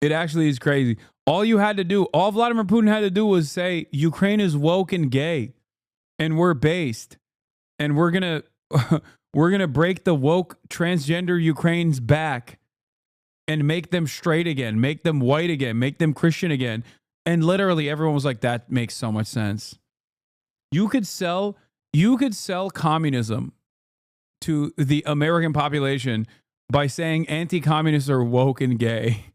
It actually is crazy. All Vladimir Putin had to do was say, Ukraine is woke and gay, and we're based, and we're gonna break the woke transgender Ukraine's back and make them straight again, make them white again, make them Christian again. And literally everyone was like, that makes so much sense. You could sell communism to the American population by saying anti-communists are woke and gay.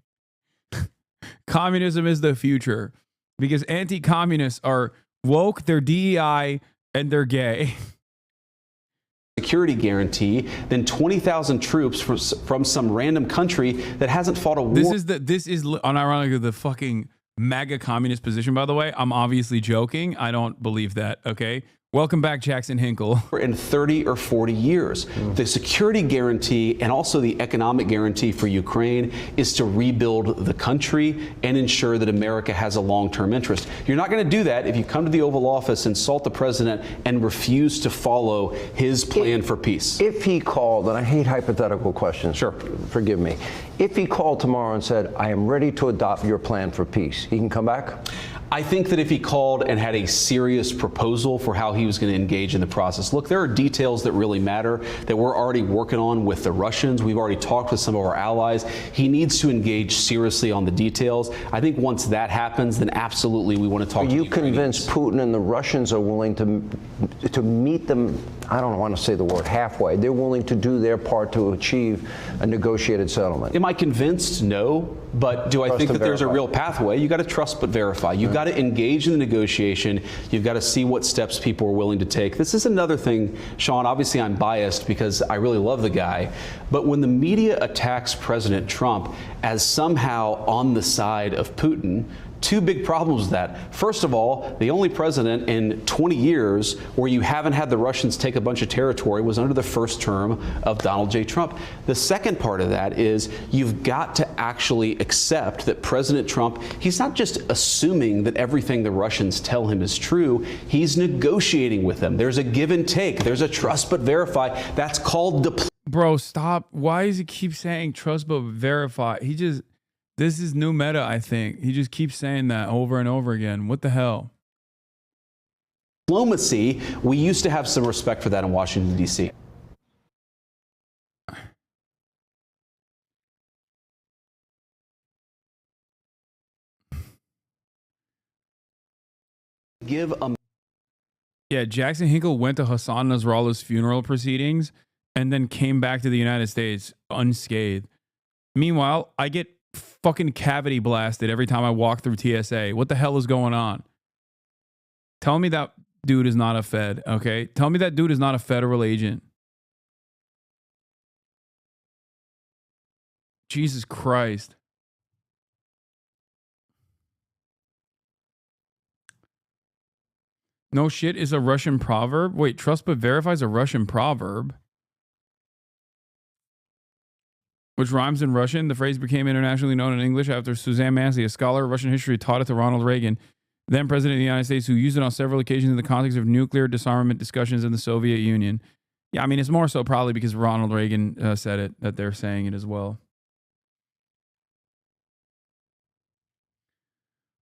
Communism is the future because anti-communists are woke, they're DEI, and they're gay.
Security guarantee than 20,000 troops from some random country that hasn't fought a war.
This is unironically the fucking MAGA communist position, by the way. I'm obviously joking. I don't believe that, okay? Welcome back, Jackson Hinkle.
In 30 or 40 years. The security guarantee and also the economic guarantee for Ukraine is to rebuild the country and ensure that America has a long-term interest. You're not going to do that if you come to the Oval Office, insult the president, and refuse to follow his plan for peace.
If he called, and I hate hypothetical questions,
sure,
forgive me. If he called tomorrow and said, I am ready to adopt your plan for peace, he can come back?
I think that if he called and had a serious proposal for how he was going to engage in the process, look, there are details that really matter that we're already working on with the Russians. We've already talked with some of our allies. He needs to engage seriously on the details. I think once that happens, then absolutely we want to talk to
you convinced Putin and the Russians are willing to meet them, I don't want to say the word halfway. They're willing to do their part to achieve a negotiated settlement.
Am I convinced? No. But do I think that there's a real pathway? You got to trust but verify. You've got to engage in the negotiation. You've got to see what steps people are willing to take. This is another thing, Sean, obviously I'm biased because I really love the guy. But when the media attacks President Trump as somehow on the side of Putin, two big problems with that. First of all, the only president in 20 years where you haven't had the Russians take a bunch of territory was under the first term of Donald J. Trump. The second part of that is you've got to actually accept that President Trump, he's not just assuming that everything the Russians tell him is true, he's negotiating with them. There's a give and take. There's a trust but verify. That's called diplomacy.
Bro, stop. Why does he keep saying trust but verify? This is new meta, I think. He just keeps saying that over and over again. What the hell?
Diplomacy, we used to have some respect for that in Washington, D.C.
Yeah, Jackson Hinkle went to Hasan Nasrallah's funeral proceedings and then came back to the United States unscathed. Meanwhile, I get fucking cavity blasted every time I walk through TSA. What the hell is going on? Tell me that dude is not a Fed, okay? Tell me that dude is not a federal agent. Jesus Christ. No shit is a Russian proverb? Wait, trust but verify is a Russian proverb? Which rhymes in Russian. The phrase became internationally known in English after Suzanne Massey, a scholar of Russian history, taught it to Ronald Reagan, then President of the United States, who used it on several occasions in the context of nuclear disarmament discussions in the Soviet Union. Yeah, I mean, it's more so probably because Ronald Reagan said it, that they're saying it as well.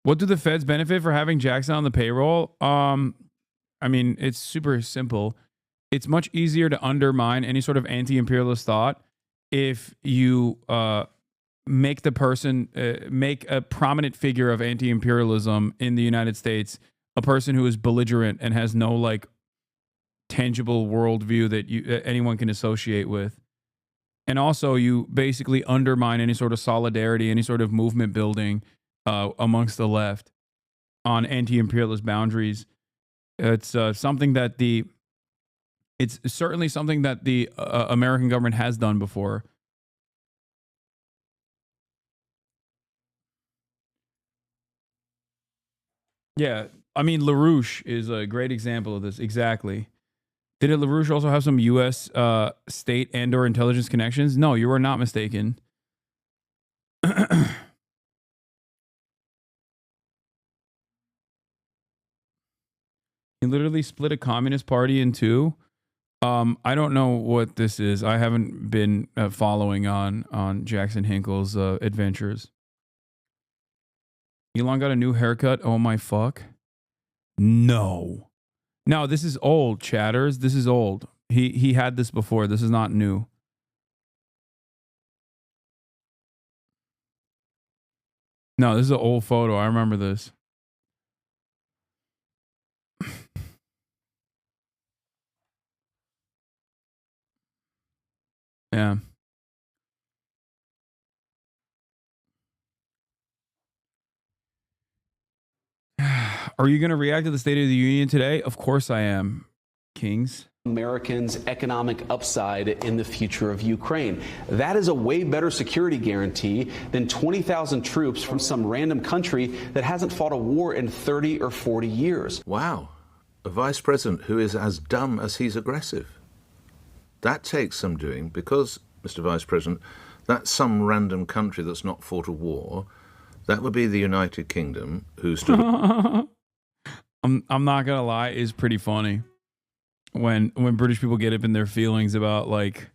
What do the feds benefit for having Jackson on the payroll? I mean, it's super simple. It's much easier to undermine any sort of anti-imperialist thought if you make the person, make a prominent figure of anti-imperialism in the United States, a person who is belligerent and has no like tangible worldview that anyone can associate with. And also you basically undermine any sort of solidarity, any sort of movement building amongst the left on anti-imperialist boundaries. It's something that it's certainly something that the American government has done before. Yeah, I mean, LaRouche is a great example of this. Exactly. Did LaRouche also have some U.S. State and or intelligence connections? No, you are not mistaken. He literally split a communist party in two. I don't know what this is. I haven't been following on Jackson Hinkle's adventures. Elon got a new haircut. Oh my fuck. No. No, this is old, chatters. This is old. He had this before. This is not new. No, this is an old photo. I remember this. Yeah. Are you going to react to the State of the Union today? Of course I am, Kings.
Americans' economic upside in the future of Ukraine. That is a way better security guarantee than 20,000 troops from some random country that hasn't fought a war in 30 or 40 years.
Wow. A vice president who is as dumb as he's aggressive. That takes some doing because, Mr. Vice President, that's some random country that's not fought a war. That would be the United Kingdom, who stood...
I'm not gonna lie, it's pretty funny when British people get up in their feelings about like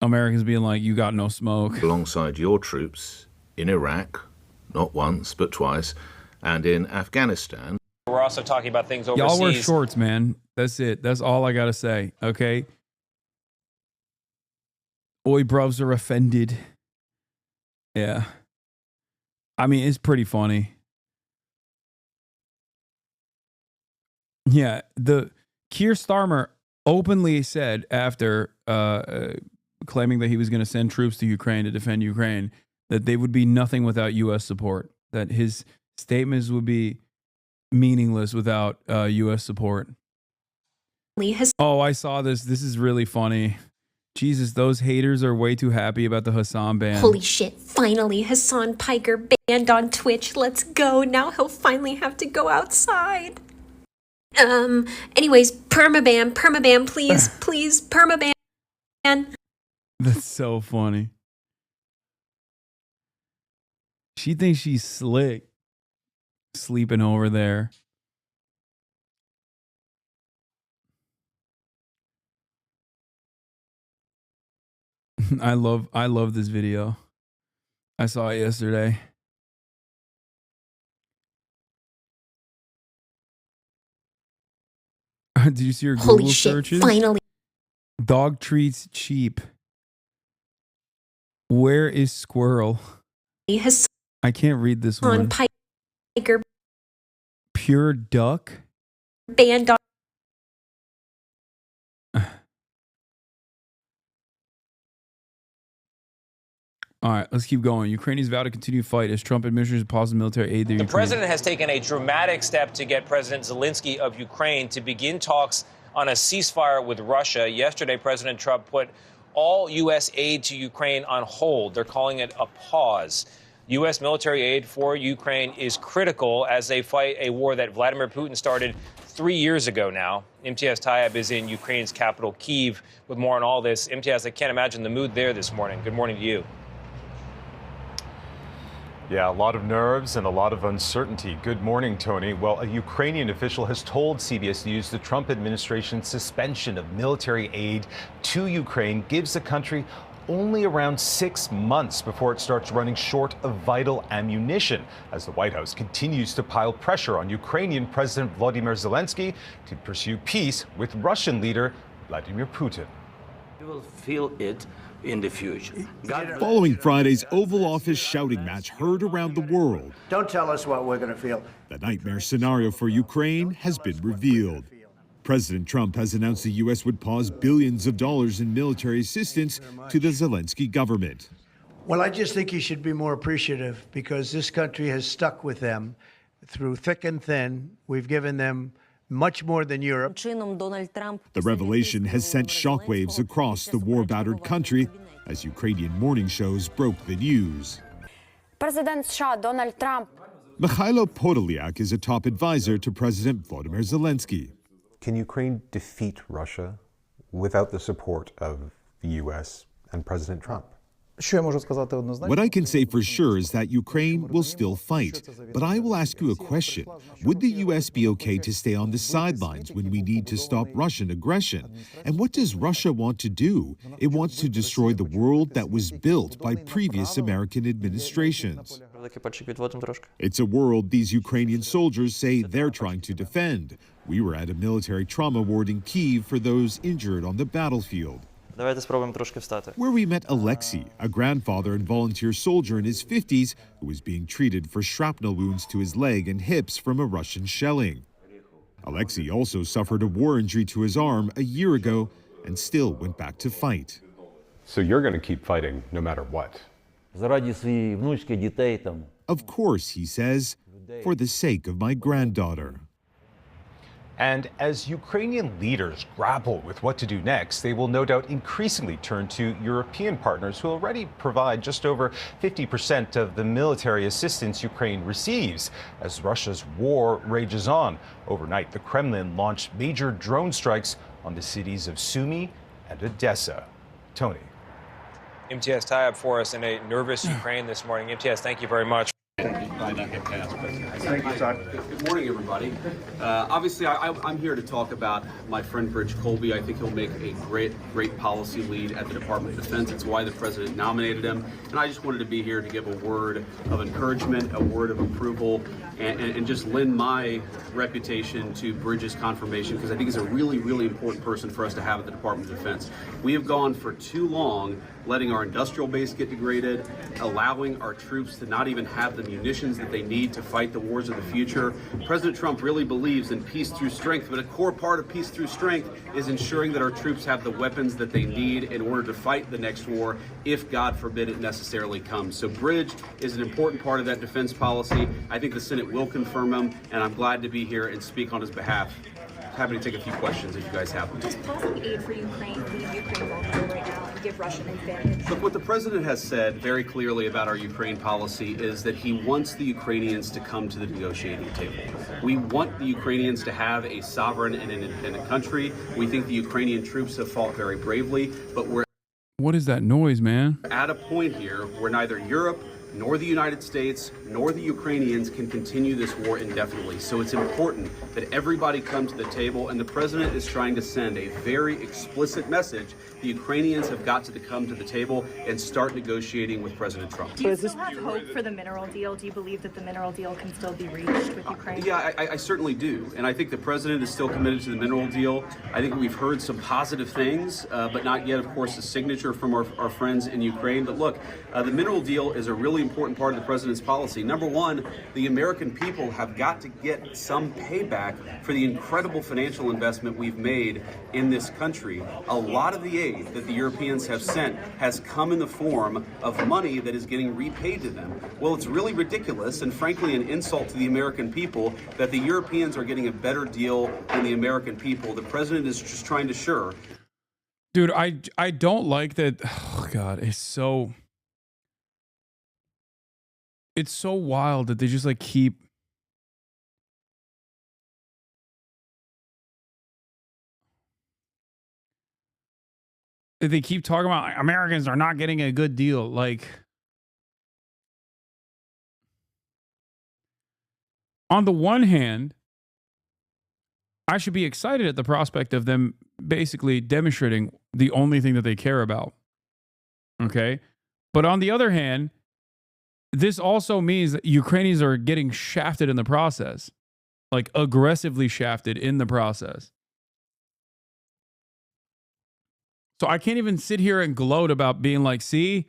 Americans being like, you got no smoke.
Alongside your troops in Iraq, not once, but twice, and in Afghanistan.
We're also talking about things overseas.
Y'all wear shorts, man. That's it. That's all I gotta say. Okay. Oi, bruvs are offended. Yeah. I mean, it's pretty funny. Yeah, the Keir Starmer openly said after claiming that he was going to send troops to Ukraine to defend Ukraine that they would be nothing without U.S. support, that his statements would be meaningless without U.S. support. Oh, I saw this. This is really funny. Jesus, those haters are way too happy about the Hasan ban.
Holy shit, finally Hasan Piker banned on Twitch. Let's go. Now he'll finally have to go outside. Anyways, permaban, please, please, permaban.
That's so funny. She thinks she's slick. Sleeping over there. I love this video. I saw it yesterday. Did you see your Google
Holy shit,
searches?
finally.
Dog treats cheap. Where is squirrel? I can't read this one.
Piker
Pure duck?
banned on.
All right, let's keep going. Ukrainians vow to continue fight as Trump administration pauses military aid to
The
Ukraine.
president has taken a dramatic step to get President Zelensky of Ukraine to begin talks on a ceasefire with Russia. Yesterday, President Trump put all U.S. aid to Ukraine on hold. They're calling it a pause. U.S. military aid for Ukraine is critical as they fight a war that Vladimir Putin started 3 years ago now. MTS Tayyab is in Ukraine's capital, Kyiv, with more on all this. MTS, I can't imagine the mood there this morning. Good morning to you.
Yeah, a lot of nerves and a lot of uncertainty. Good morning, Tony. Well, a Ukrainian official has told CBS News the Trump administration's suspension of military aid to Ukraine gives the country only around 6 months before it starts running short of vital ammunition, as the White House continues to pile pressure on Ukrainian President Volodymyr Zelensky to pursue peace with Russian leader Vladimir Putin.
We will feel it in the future.
Following Friday's Oval Office shouting match heard around the world,
Don't tell us what we're going to feel.
the nightmare scenario for Ukraine has been revealed. President Trump has announced the U.S. would pause billions of dollars in military assistance to the Zelensky government.
Well, I just think you should be more appreciative because this country has stuck with them through thick and thin. We've given them much more than Europe.
The revelation has sent shockwaves across the war-battered country as Ukrainian morning shows broke the news.
Президент США Дональд Трамп.
Mikhailo Podolyak is a top advisor to President Volodymyr Zelensky.
Can Ukraine defeat Russia without the support of the U.S. and President Trump?
What I can say for sure is that Ukraine will still fight. But I will ask you a question. Would the U.S. be okay to stay on the sidelines when we need to stop Russian aggression? And what does Russia want to do? It wants to destroy the world that was built by previous American administrations. It's a world these Ukrainian soldiers say they're trying to defend. We were at a military trauma ward in Kyiv for those injured on the battlefield, where we met Alexei, a grandfather and volunteer soldier in his 50s who was being treated for shrapnel wounds to his leg and hips from a Russian shelling. Alexei also suffered a war injury to his arm a year ago and still went back to fight.
So you're going to keep fighting no matter what?
Of course, he says, for the sake of my granddaughter.
And as Ukrainian leaders grapple with what to do next, they will no doubt increasingly turn to European partners who already provide just over 50% of the military assistance Ukraine receives as Russia's war rages on. Overnight, the Kremlin launched major drone strikes on the cities of Sumy and Odessa. Tony.
MTS Tayyab for us in a nervous Ukraine this morning. MTS, thank you very much.
Thank you, Todd. Good morning, everybody. Obviously, I'm here to talk about my friend Bridge Colby. I think he'll make a great policy lead at the Department of Defense. It's why the president nominated him. And I just wanted to be here to give a word of encouragement, a word of approval, and just lend my reputation to Bridge's confirmation, because I think he's a really important person for us to have at the Department of Defense. We have gone for too long letting our industrial base get degraded, allowing our troops to not even have the munitions that they need to fight the wars of the future. President Trump really believes in peace through strength, but a core part of peace through strength is ensuring that our troops have the weapons that they need in order to fight the next war, if God forbid it necessarily comes. So Bridge is an important part of that defense policy. I think the Senate will confirm him, and I'm glad to be here and speak on his behalf. Happy to take a few questions if you guys have them.
Does pausing aid for Ukraine leave Ukraine vulnerable right now and give Russia an advantage?
Look, what the president has said very clearly about our Ukraine policy is that he wants the Ukrainians to come to the negotiating table. We want the Ukrainians to have a sovereign and an independent country. We think the Ukrainian troops have fought very bravely, but we're
What is that noise, man?
at a point here where neither Europe nor the United States, nor the Ukrainians can continue this war indefinitely. So it's important that everybody come to the table, and the president is trying to send a very explicit message. The Ukrainians have got to come to the table and start negotiating with President Trump.
Do you still have hope for the mineral deal? Do you believe that the mineral deal can still be reached with Ukraine?
Yeah, I certainly do. And I think the president is still committed to the mineral deal. I think we've heard some positive things, but not yet, of course, the signature from our friends in Ukraine. But look, the mineral deal is a really important part of the president's policy. Number one, the American people have got to get some payback for the incredible financial investment we've made in this country. A lot of the aid that the Europeans have sent has come in the form of money that is getting repaid to them. Well, it's really ridiculous and frankly an insult to the American people that the Europeans are getting a better deal than the American people. The president is just trying to assure.
Dude, I don't like that. Oh God, it's so wild that they just like keep. They keep talking about Americans are not getting a good deal. Like, on the one hand, I should be excited at the prospect of them basically demonstrating the only thing that they care about. Okay. But on the other hand, this also means that Ukrainians are getting shafted in the process, like aggressively shafted in the process. So I can't even sit here and gloat about being like, see,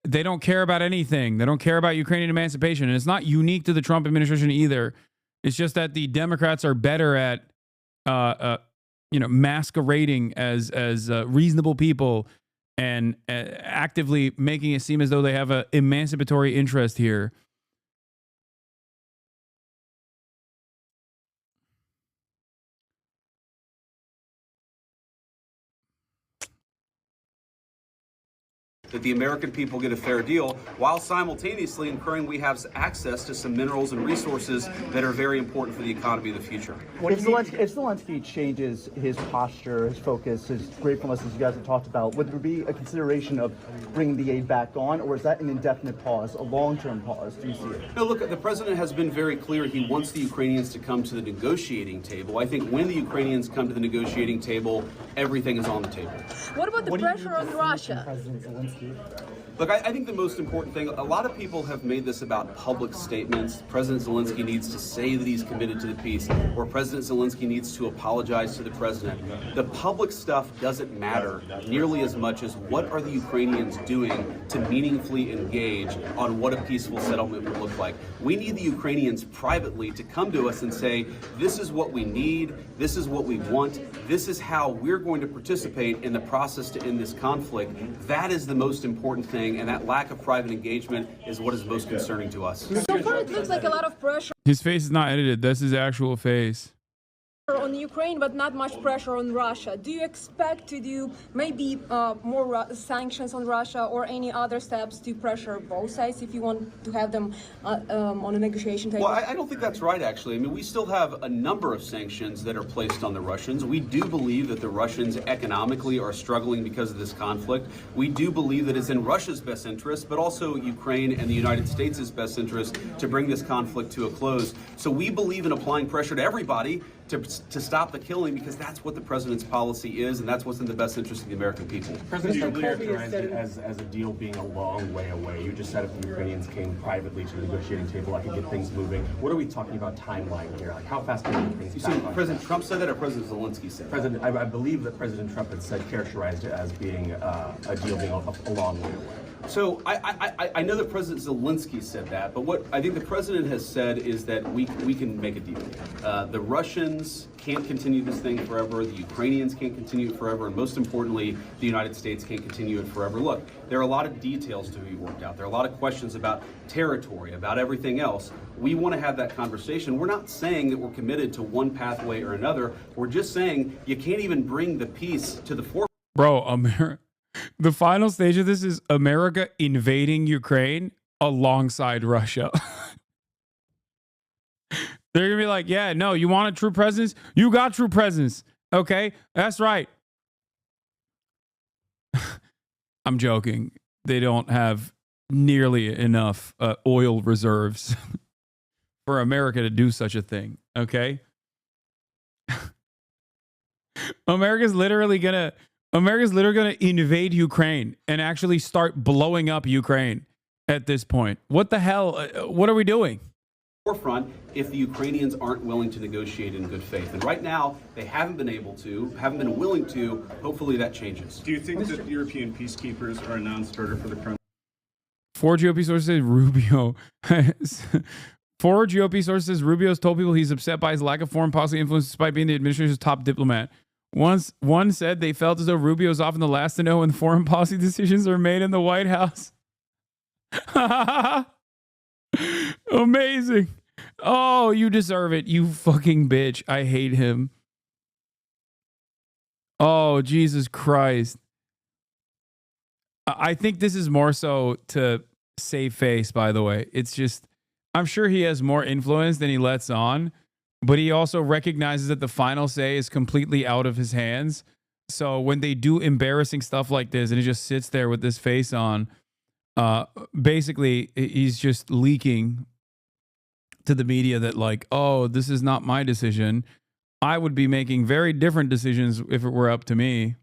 they don't care about anything. They don't care about Ukrainian emancipation. And it's not unique to the Trump administration either. It's just that the Democrats are better at, masquerading as reasonable people and actively making it seem as though they have an emancipatory interest here.
That the American people get a fair deal, while simultaneously ensuring we have access to some minerals and resources that are very important for the economy of the future.
If Zelensky changes his posture, his focus, his gratefulness, as you guys have talked about, would there be a consideration of bringing the aid back on, or is that an indefinite pause, a long-term pause? Do you see it?
No, look, the president has been very clear. He wants the Ukrainians to come to the negotiating table. I think when the Ukrainians come to the negotiating table, everything is on the table.
What about the pressure on Russia?
Look, I think the most important thing, a lot of people have made this about public statements. President Zelensky needs to say that he's committed to the peace, or President Zelensky needs to apologize to the president. The public stuff doesn't matter nearly as much as what are the Ukrainians doing to meaningfully engage on what a peaceful settlement would look like. We need the Ukrainians privately to come to us and say, this is what we need, this is what we want, this is how we're going to participate in the process to end this conflict. That is the most important thing. And that lack of private engagement is what is most concerning to us.
So far, it looks like a lot of pressure
His face is not edited. That's his actual face.
on Ukraine, but not much pressure on Russia. Do you expect to do maybe more sanctions on Russia or any other steps to pressure both sides if you want to have them on a negotiation table?
Well, I don't think that's right, actually. I mean, we still have a number of sanctions that are placed on the Russians. We do believe that the Russians economically are struggling because of this conflict. We do believe that it's in Russia's best interest, but also Ukraine and the United States' best interest to bring this conflict to a close. So we believe in applying pressure to everybody to stop the killing, because that's what the president's policy is, and that's what's in the best interest of the American people.
President, you characterized it as a deal being a long way away. You just said if the Ukrainians came privately to the negotiating table, I could get things moving. What are we talking about timeline here? Like, how fast can we get things
You see, President Trump said that, or President Zelensky said
President, I believe that President Trump had characterized it as being a deal being a long way away.
So I know that President Zelensky said that, but what I think the president has said is that we can make a deal. The Russians can't continue this thing forever. The Ukrainians can't continue it forever. And most importantly, the United States can't continue it forever. Look, there are a lot of details to be worked out. There are a lot of questions about territory, about everything else. We want to have that conversation. We're not saying that we're committed to one pathway or another. We're just saying you can't even bring the peace to the forefront.
Bro, the final stage of this is America invading Ukraine alongside Russia. They're going to be like, yeah, no, you want a true presence? You got true presence. Okay, that's right. I'm joking. They don't have nearly enough oil reserves for America to do such a thing. Okay. America's literally going to invade Ukraine and actually start blowing up Ukraine at this point. What the hell? What are we doing?
Forefront if the Ukrainians aren't willing to negotiate in good faith. And right now, they haven't been able to, haven't been willing to. Hopefully that changes.
Do you think that European peacekeepers are a non-starter for the Kremlin?
Four GOP sources say Rubio. Four GOP sources says Rubio's told people he's upset by his lack of foreign policy influence despite being the administration's top diplomat. One said they felt as though Rubio's often the last to know when foreign policy decisions are made in the White House. Amazing. Oh, you deserve it, you fucking bitch. I hate him. Oh, Jesus Christ. I think this is more so to save face, by the way. It's just, I'm sure he has more influence than he lets on, but he also recognizes that the final say is completely out of his hands. So when they do embarrassing stuff like this and he just sits there with this face on, basically he's just leaking to the media that like, oh, this is not my decision. I would be making very different decisions if it were up to me.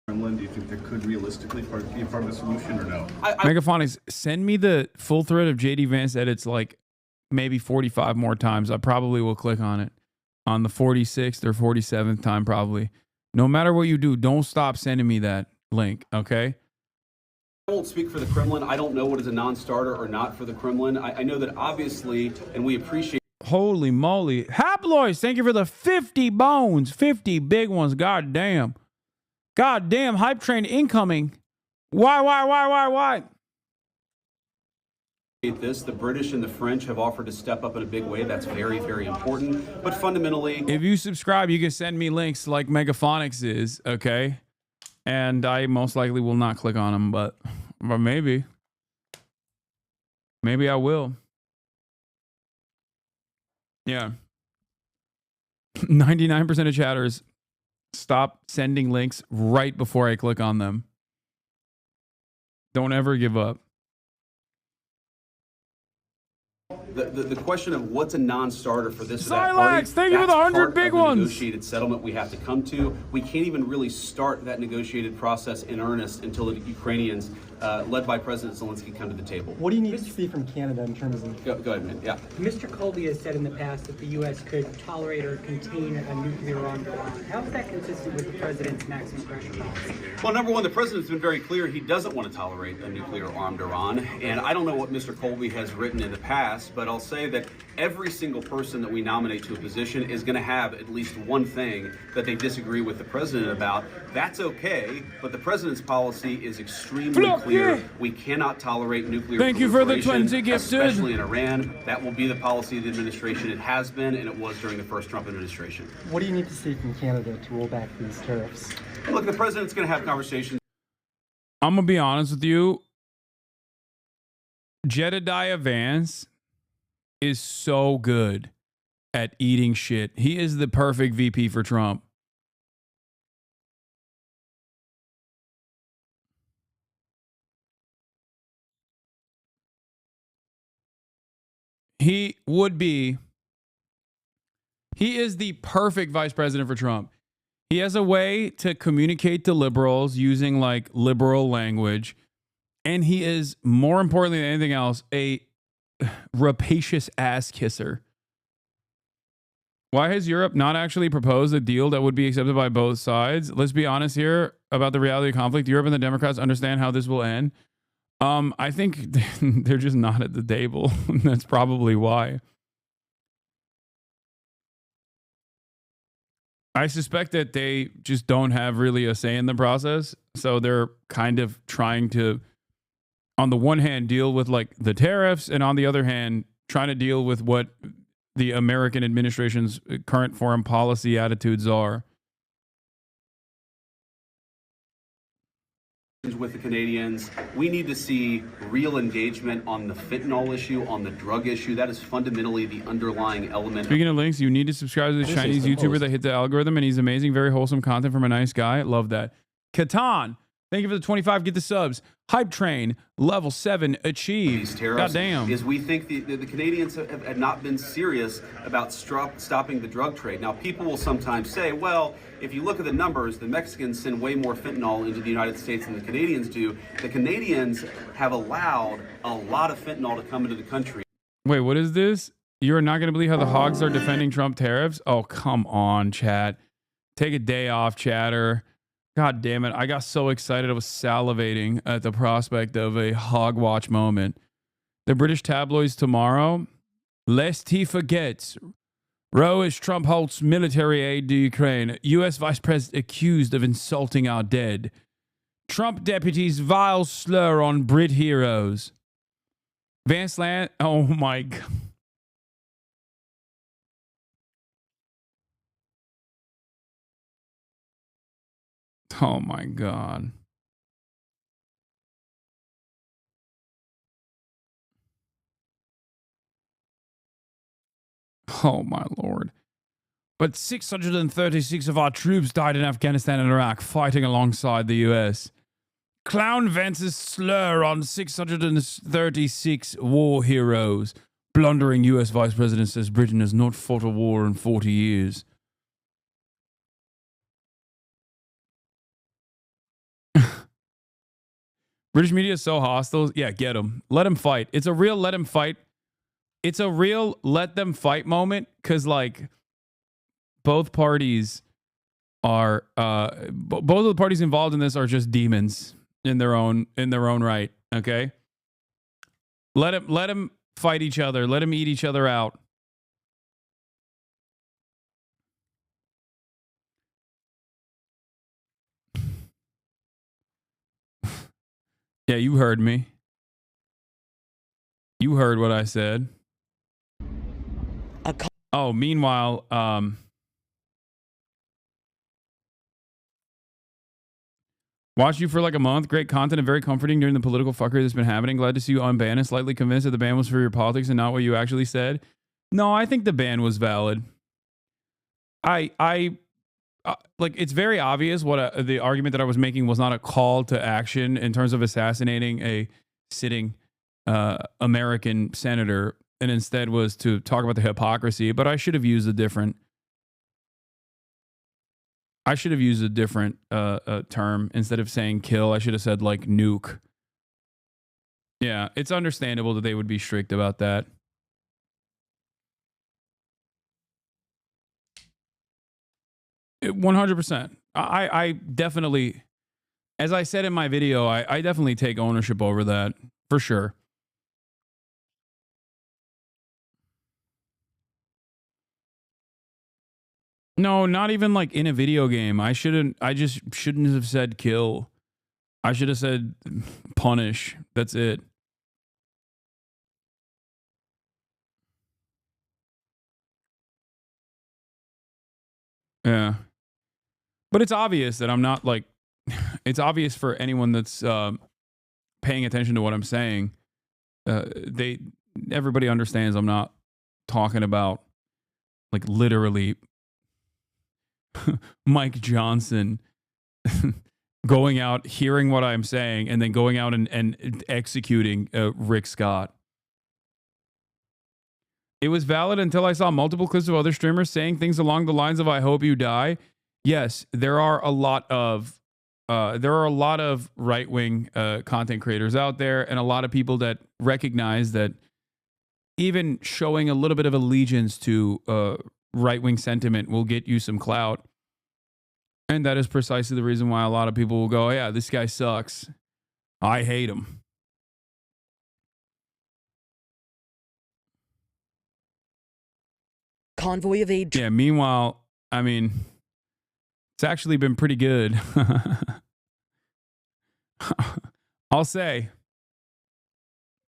Kremlin, do you think that could realistically be a part of the solution or no?
Megaphonics, send me the full thread of JD Vance edits like maybe 45 more times. I probably will click on it on the 46th or 47th time probably. No matter what you do, don't stop sending me that link, okay?
I won't speak for the Kremlin. I don't know what is a non-starter or not for the Kremlin. I know that obviously, and we appreciate.
Holy moly. Haploids, thank you for the 50 bones. 50 big ones, god damn. God damn, hype train incoming. Why?
This, the British and the French have offered to step up in a big way. That's very, very important. But fundamentally,
if you subscribe, you can send me links like Megaphonics is, okay? And I most likely will not click on them, but maybe. Maybe I will. Yeah. 99% of chatters stop sending links right before I click on them. Don't ever give up.
the question of what's a non-starter for this or that
Silex,
party,
thank you for the 100 big ones.
Negotiated settlement we have to come to. We can't even really start that negotiated process in earnest until the Ukrainians, led by President Zelensky, come to the table.
What do you need to see from Canada in terms of...
Go ahead, man. Yeah.
Mr. Colby has said in the past that the U.S. could tolerate or contain a nuclear armed Iran. How is that consistent with the president's maximum pressure policy?
Well, number one, the president's been very clear he doesn't want to tolerate a nuclear armed Iran. And I don't know what Mr. Colby has written in the past, but I'll say that every single person that we nominate to a position is going to have at least one thing that they disagree with the president about. That's okay, but the president's policy is extremely clear. We cannot tolerate nuclear
Thank you for the
proliferation,
20 gifted.
especially in Iran. That will be the policy of the administration. It has been, and it was during the first Trump administration.
What do you need to see from Canada to roll back these tariffs?
Look, the president's going to have conversations.
I'm going to be honest with you. Jedediah Vance is so good at eating shit. He is the perfect VP for Trump. He is the perfect vice president for Trump. He has a way to communicate to liberals using like liberal language. And he is, more importantly than anything else, a rapacious ass kisser. Why has Europe not actually proposed a deal that would be accepted by both sides? Let's be honest here about the reality of conflict. Europe and the Democrats understand how this will end. I think they're just not at the table. That's probably why. I suspect that they just don't have really a say in the process. So they're kind of trying to, on the one hand, deal with like the tariffs, and on the other hand, trying to deal with what the American administration's current foreign policy attitudes are.
With the Canadians, we need to see real engagement on the fentanyl issue, on the drug issue. That is fundamentally the underlying element.
Speaking of links, you need to subscribe to the Chinese YouTuber that hit the algorithm, and he's amazing, very wholesome content from a nice guy. Love that. Catan, thank you for the 25. Get the subs. Hype Train, level 7, achieved. God damn.
Is we think the Canadians have not been serious about stopping the drug trade. Now, people will sometimes say, well, if you look at the numbers, the Mexicans send way more fentanyl into the United States than the Canadians do. The Canadians have allowed a lot of fentanyl to come into the country.
Wait, what is this? You're not going to believe how the hogs are defending Trump tariffs? Oh, come on, chat. Take a day off, chatter. God damn it. I got so excited. I was salivating at the prospect of a hog watch moment. The British tabloids tomorrow, lest he forgets, Rowish, Trump halts military aid to Ukraine. U.S. Vice President accused of insulting our dead. Trump deputies vile slur on Brit heroes. Vance Land. Oh my God. Oh my God. Oh my Lord. But 636 of our troops died in Afghanistan and Iraq fighting alongside the U.S. Clown Vance's slur on 636 war heroes. Blundering U.S. Vice President says Britain has not fought a war in 40 years. British media is so hostile. Yeah, get them. Let them fight. It's a real let them fight. It's a real let them fight moment because, like, both parties are both of the parties involved in this are just demons in their own right. Okay, let them fight each other. Let them eat each other out. Yeah, you heard me. You heard what I said. Oh, meanwhile, watched you for like a month. Great content and very comforting during the political fuckery that's been happening. Glad to see you unbanned and slightly convinced that the ban was for your politics and not what you actually said. No, I think the ban was valid. I like, it's very obvious what the argument that I was making was not a call to action in terms of assassinating a sitting American senator, and instead was to talk about the hypocrisy. But I should have used a different. Term instead of saying kill. I should have said like nuke. Yeah, it's understandable that they would be strict about that. It, 100%. I definitely, as I said in my video, I definitely take ownership over that for sure. No, not even like in a video game. I just shouldn't have said kill. I should have said punish. That's it. Yeah. But it's obvious that I'm not like, it's obvious for anyone that's paying attention to what I'm saying. Everybody understands I'm not talking about like literally Mike Johnson going out, hearing what I'm saying, and then going out and executing Rick Scott. It was valid until I saw multiple clips of other streamers saying things along the lines of "I hope you die." Yes, there are a lot of right-wing content creators out there, and a lot of people that recognize that even showing a little bit of allegiance to right-wing sentiment will get you some clout. And that is precisely the reason why a lot of people will go, yeah, this guy sucks. I hate him.
Convoy of aid.
Yeah, meanwhile, I mean, it's actually been pretty good. I'll say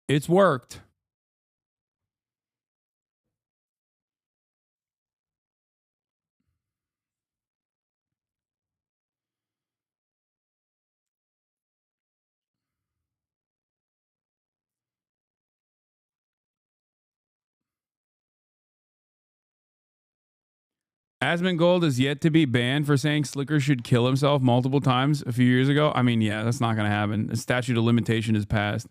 it's worked. Asmongold is yet to be banned for saying Slicker should kill himself multiple times a few years ago. I mean, yeah, that's not going to happen. The statute of limitation is passed.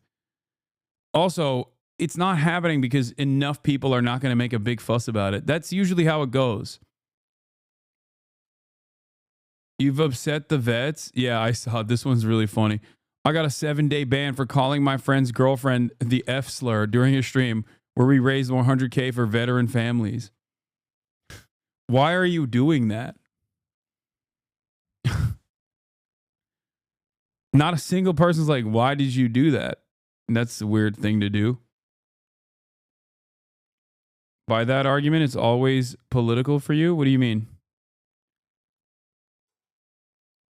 Also, it's not happening because enough people are not going to make a big fuss about it. That's usually how it goes. You've upset the vets? Yeah, I saw. This one's really funny. I got a 7-day ban for calling my friend's girlfriend the F slur during a stream where we raised $100K for veteran families. Why are you doing that? Not a single person's like, why did you do that? And that's a weird thing to do. By that argument, it's always political for you? What do you mean?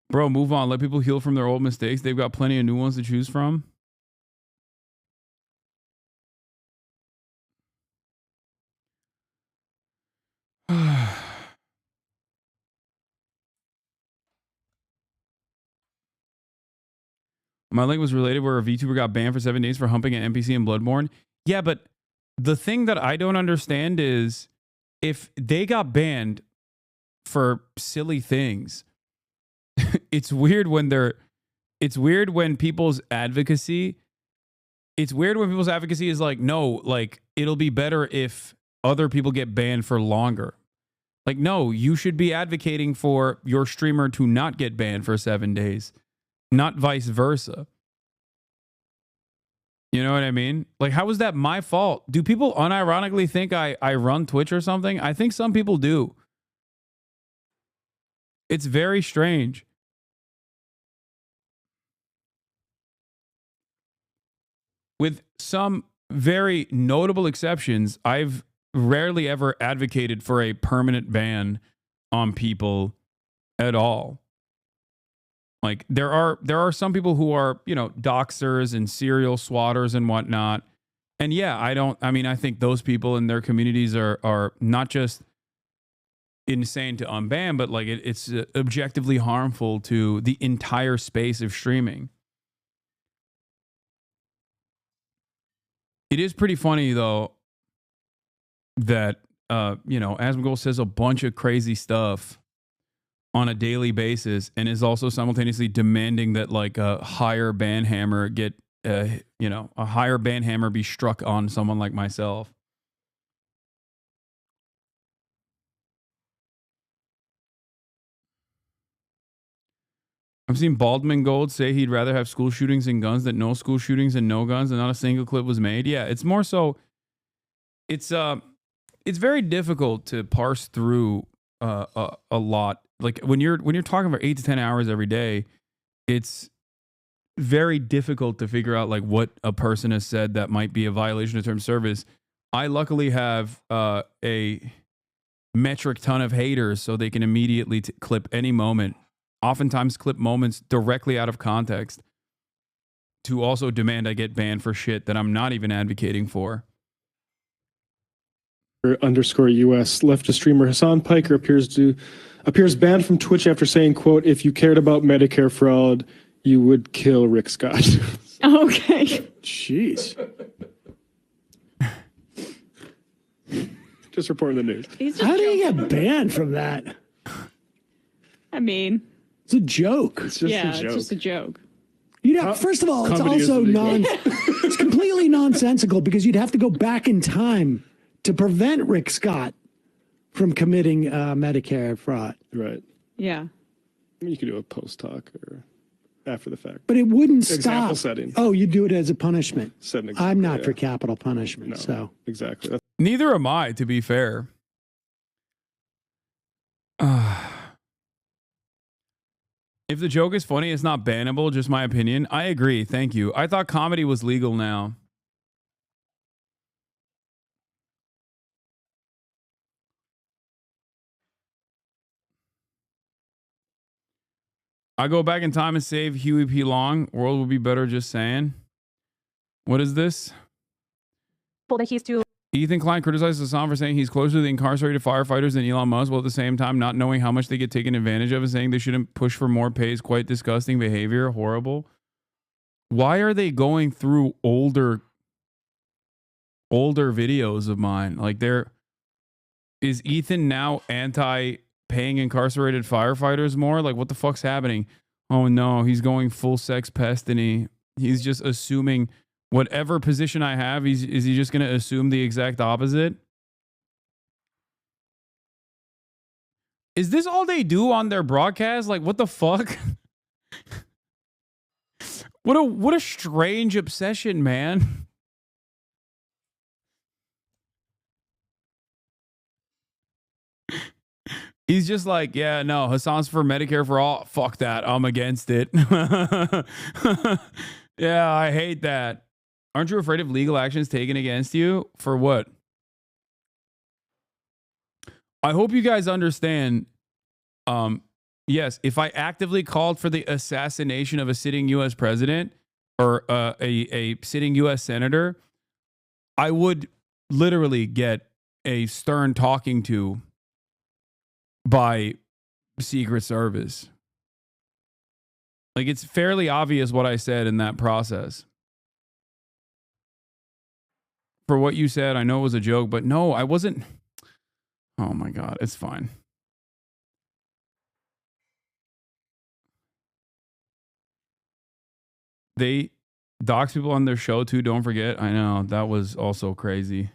Bro, move on. Let people heal from their old mistakes. They've got plenty of new ones to choose from. My link was related where a VTuber got banned for 7 days for humping an NPC in Bloodborne. Yeah, but the thing that I don't understand is if they got banned for silly things, it's weird when people's advocacy is like, no, like it'll be better if other people get banned for longer. Like, no, you should be advocating for your streamer to not get banned for 7 days, not vice versa. You know what I mean? Like, how is that my fault? Do people unironically think I run Twitch or something? I think some people do. It's very strange. With some very notable exceptions, I've rarely ever advocated for a permanent ban on people at all. Like there are some people who are, you know, doxers and serial swatters and whatnot. And yeah, I think those people in their communities are not just insane to unban, but like it's objectively harmful to the entire space of streaming. It is pretty funny though that Asmongold says a bunch of crazy stuff on a daily basis and is also simultaneously demanding that like a higher ban hammer be struck on someone like myself. I've seen Baldwin Gold say he'd rather have school shootings and guns than no school shootings and no guns, and not a single clip was made. Yeah, it's more so. It's very difficult to parse through a lot. Like when you're talking about 8 to 10 hours every day, it's very difficult to figure out like what a person has said that might be a violation of term of service. I luckily have a metric ton of haters, so they can immediately clip any moment. Oftentimes clip moments directly out of context to also demand I get banned for shit that I'm not even advocating for.
_US leftist streamer Hasan Piker appears banned from Twitch after saying, quote, "If you cared about Medicare fraud, you would kill Rick Scott."
Okay.
Jeez. Just reporting the news.
How
do you get banned from that?
I mean,
it's a joke.
It's just a joke.
It's just a joke.
You know, first of all, it's also it's completely nonsensical because you'd have to go back in time to prevent Rick Scott from committing Medicare fraud.
Right.
Yeah.
You could do a post talk or after the fact.
But it wouldn't
Example
stop.
setting.
Oh, you do it as a punishment.
Set an example,
I'm not for
yeah.
capital punishment.
No,
So
exactly.
Neither am I, to be fair. If the joke is funny, it's not bannable, just my opinion. I agree. Thank you. I thought comedy was legal now. I go back in time and save Huey P. Long. World would be better, just saying. What is this?
That he's too.
Ethan Klein criticizes Hasan for saying he's closer to the incarcerated firefighters than Elon Musk, while at the same time not knowing how much they get taken advantage of and saying they shouldn't push for more pay is quite disgusting behavior. Horrible. Why are they going through older videos of mine? Like, is Ethan now anti-paying incarcerated firefighters more? Like, what the fuck's happening? Oh no, he's going full sex pest and he's just assuming whatever position I have, is he just going to assume the exact opposite? Is this all they do on their broadcast? Like, what the fuck? What a strange obsession, man. He's just like, yeah, no, Hasan's for Medicare for all. Fuck that. I'm against it. Yeah, I hate that. Aren't you afraid of legal actions taken against you? For what? I hope you guys understand. Yes, if I actively called for the assassination of a sitting U.S. president or a sitting U.S. senator, I would literally get a stern talking to by Secret Service. Like, it's fairly obvious what I said in that process. For what you said, I know it was a joke, but no, I wasn't. Oh my God, it's fine. They dox people on their show too, don't forget. I know, that was also crazy.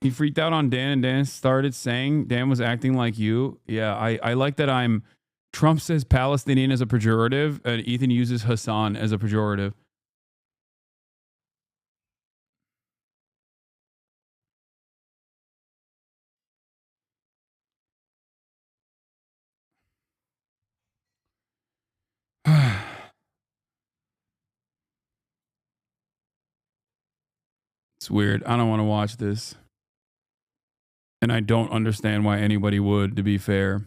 He freaked out on Dan, and Dan started saying Dan was acting like you. Yeah, I like that Trump says Palestinian as a pejorative, and Ethan uses Hasan as a pejorative. It's weird. I don't want to watch this. And I don't understand why anybody would, to be fair.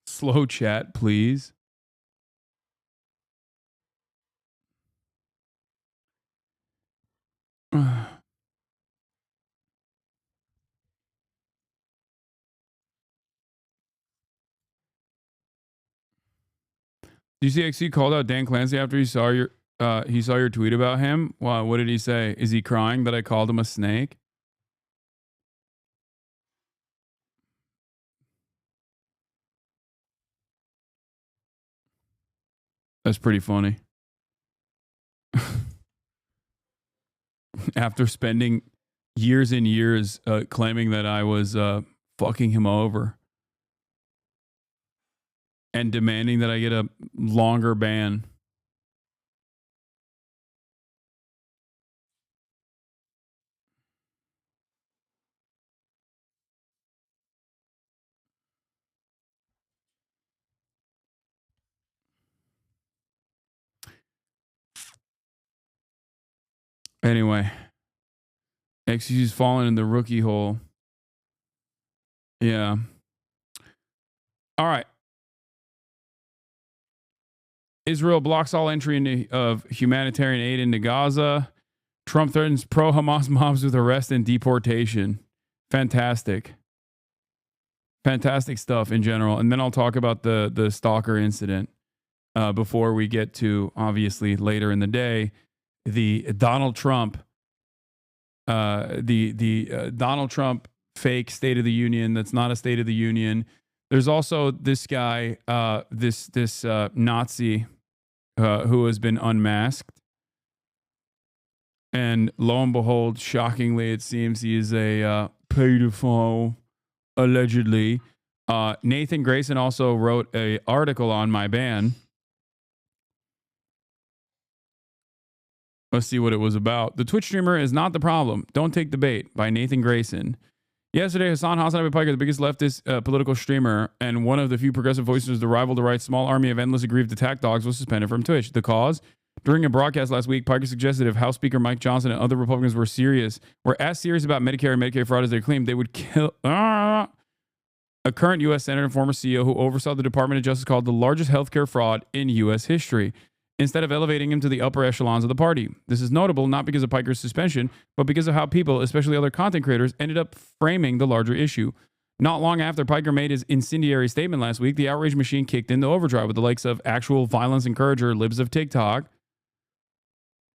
Slow chat, please. Do you see XC called out Dan Clancy after he saw your tweet about him? Wow, what did he say? Is he crying that I called him a snake? That's pretty funny. After spending years and years claiming that I was fucking him over and demanding that I get a longer ban. Anyway, XC's fallen in the rookie hole. Yeah. All right. Israel blocks all entry of humanitarian aid into Gaza. Trump threatens pro-Hamas mobs with arrest and deportation. Fantastic. Fantastic stuff in general. And then I'll talk about the stalker incident before we get to, obviously, later in the day, the Donald Trump, Donald Trump fake State of the Union that's not a State of the Union. There's also this guy, this Nazi who has been unmasked. And lo and behold, shockingly, it seems he is a pedophile, allegedly. Nathan Grayson also wrote an article on my ban. Let's see what it was about. The Twitch streamer is not the problem. Don't take the bait, by Nathan Grayson. Yesterday, Hasanabi Piker, the biggest leftist political streamer and one of the few progressive voices to rival the right's small army of endless aggrieved attack dogs, was suspended from Twitch. The cause? During a broadcast last week, Piker suggested if House Speaker Mike Johnson and other Republicans were as serious about Medicare and Medicaid fraud as they claimed, they would kill a current U.S. Senator and former CEO who oversaw the Department of Justice called the largest healthcare fraud in U.S. history, instead of elevating him to the upper echelons of the party. This is notable not because of Piker's suspension, but because of how people, especially other content creators, ended up framing the larger issue. Not long after Piker made his incendiary statement last week, the outrage machine kicked into overdrive with the likes of actual violence encourager Libs of TikTok.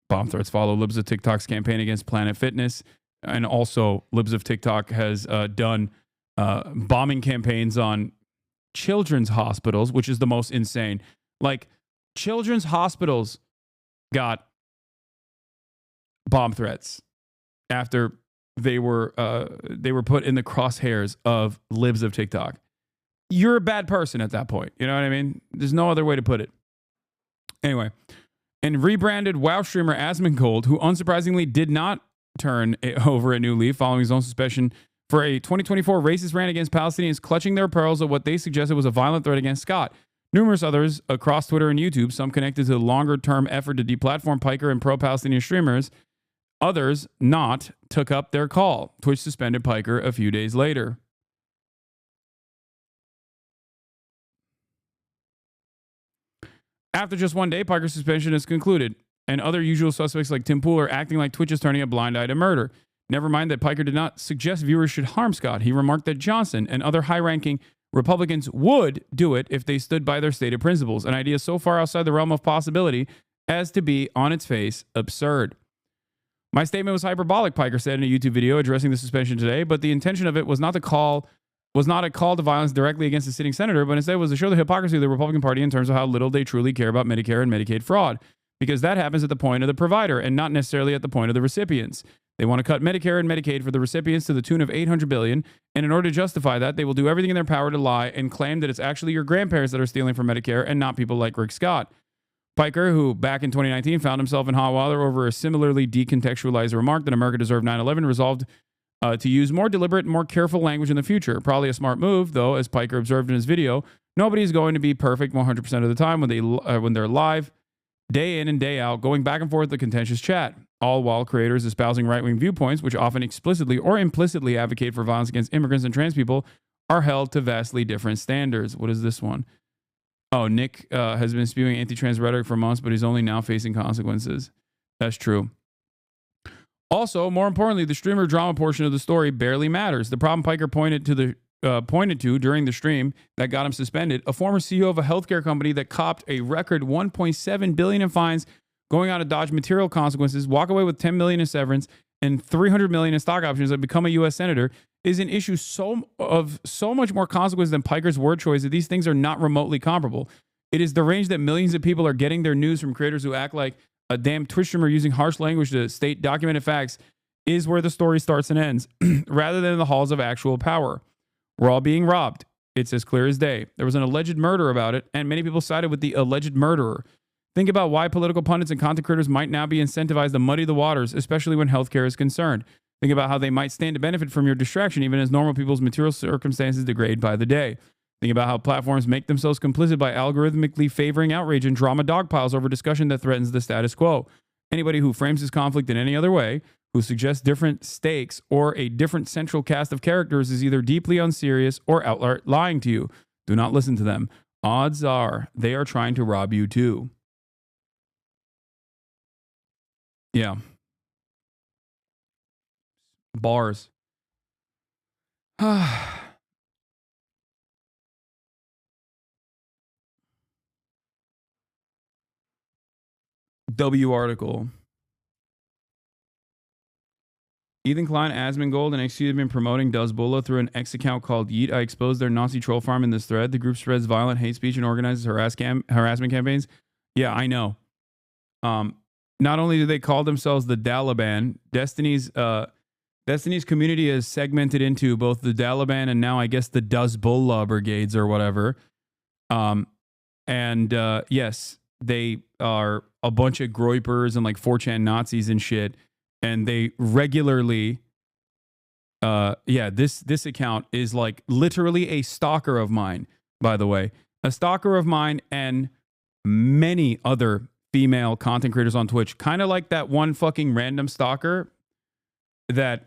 Bomb threats follow Libs of TikTok's campaign against Planet Fitness. And also, Libs of TikTok has done bombing campaigns on children's hospitals, which is the most insane. Like, children's hospitals got bomb threats after they were put in the crosshairs of Libs of TikTok. You're a bad person at that point. You know what I mean? There's no other way to put it. Anyway, and rebranded WoW streamer Asmongold, who unsurprisingly did not turn over a new leaf following his own suspension for a 2024 racist rant against Palestinians clutching their pearls of what they suggested was a violent threat against Scott. Numerous others across Twitter and YouTube, some connected to the longer-term effort to deplatform Piker and pro-Palestinian streamers, others not, took up their call. Twitch suspended Piker a few days later. After just one day, Piker's suspension is concluded, and other usual suspects like Tim Pool are acting like Twitch is turning a blind eye to murder. Never mind that Piker did not suggest viewers should harm Scott. He remarked that Johnson and other high-ranking Republicans would do it if they stood by their stated principles, an idea so far outside the realm of possibility as to be, on its face, absurd. My statement was hyperbolic, Piker said in a YouTube video addressing the suspension today, but the intention of it was not a call to violence directly against the sitting senator, but instead was to show the hypocrisy of the Republican Party in terms of how little they truly care about Medicare and Medicaid fraud, because that happens at the point of the provider and not necessarily at the point of the recipients. They want to cut Medicare and Medicaid for the recipients to the tune of $800 billion, and in order to justify that, they will do everything in their power to lie and claim that it's actually your grandparents that are stealing from Medicare and not people like Rick Scott. Piker, who back in 2019 found himself in hot water over a similarly decontextualized remark that America deserved 9/11, resolved to use more deliberate and more careful language in the future. Probably a smart move, though, as Piker observed in his video. Nobody's going to be perfect 100% of the time when they're live, day in and day out, going back and forth the contentious chat, all while creators espousing right-wing viewpoints, which often explicitly or implicitly advocate for violence against immigrants and trans people, are held to vastly different standards. What is this one? Oh, Nick has been spewing anti-trans rhetoric for months, but he's only now facing consequences. That's true. Also, more importantly, the streamer drama portion of the story barely matters. The problem Piker pointed to during the stream that got him suspended, a former CEO of a healthcare company that copped a record $1.7 billion in fines, going out to dodge material consequences, walk away with $10 million in severance, and $300 million in stock options, and become a U.S. senator, is an issue so much more consequence than Piker's word choice that these things are not remotely comparable. It is the range that millions of people are getting their news from creators who act like a damn Twitch streamer using harsh language to state documented facts is where the story starts and ends, rather than in the halls of actual power. We're all being robbed. It's as clear as day. There was an alleged murder about it, and many people sided with the alleged murderer. Think about why political pundits and content creators might now be incentivized to muddy the waters, especially when healthcare is concerned. Think about how they might stand to benefit from your distraction, even as normal people's material circumstances degrade by the day. Think about how platforms make themselves complicit by algorithmically favoring outrage and drama dogpiles over discussion that threatens the status quo. Anybody who frames this conflict in any other way, who suggests different stakes or a different central cast of characters, is either deeply unserious or outright lying to you. Do not listen to them. Odds are they are trying to rob you too. Yeah. Bars. W article. Ethan Klein, Asmongold, and XQ have been promoting Dazbullah through an X account called Yeet. I exposed their Nazi troll farm in this thread. The group spreads violent hate speech and organizes harassment campaigns. Yeah, I know. Not only do they call themselves the Taliban, Destiny's community is segmented into both the Taliban and now I guess the Dazbullah brigades or whatever. Yes, they are a bunch of groypers and like 4chan Nazis and shit. And they regularly, this account is like literally a stalker of mine, by the way. A stalker of mine and many other female content creators on Twitch. Kind of like that one fucking random stalker that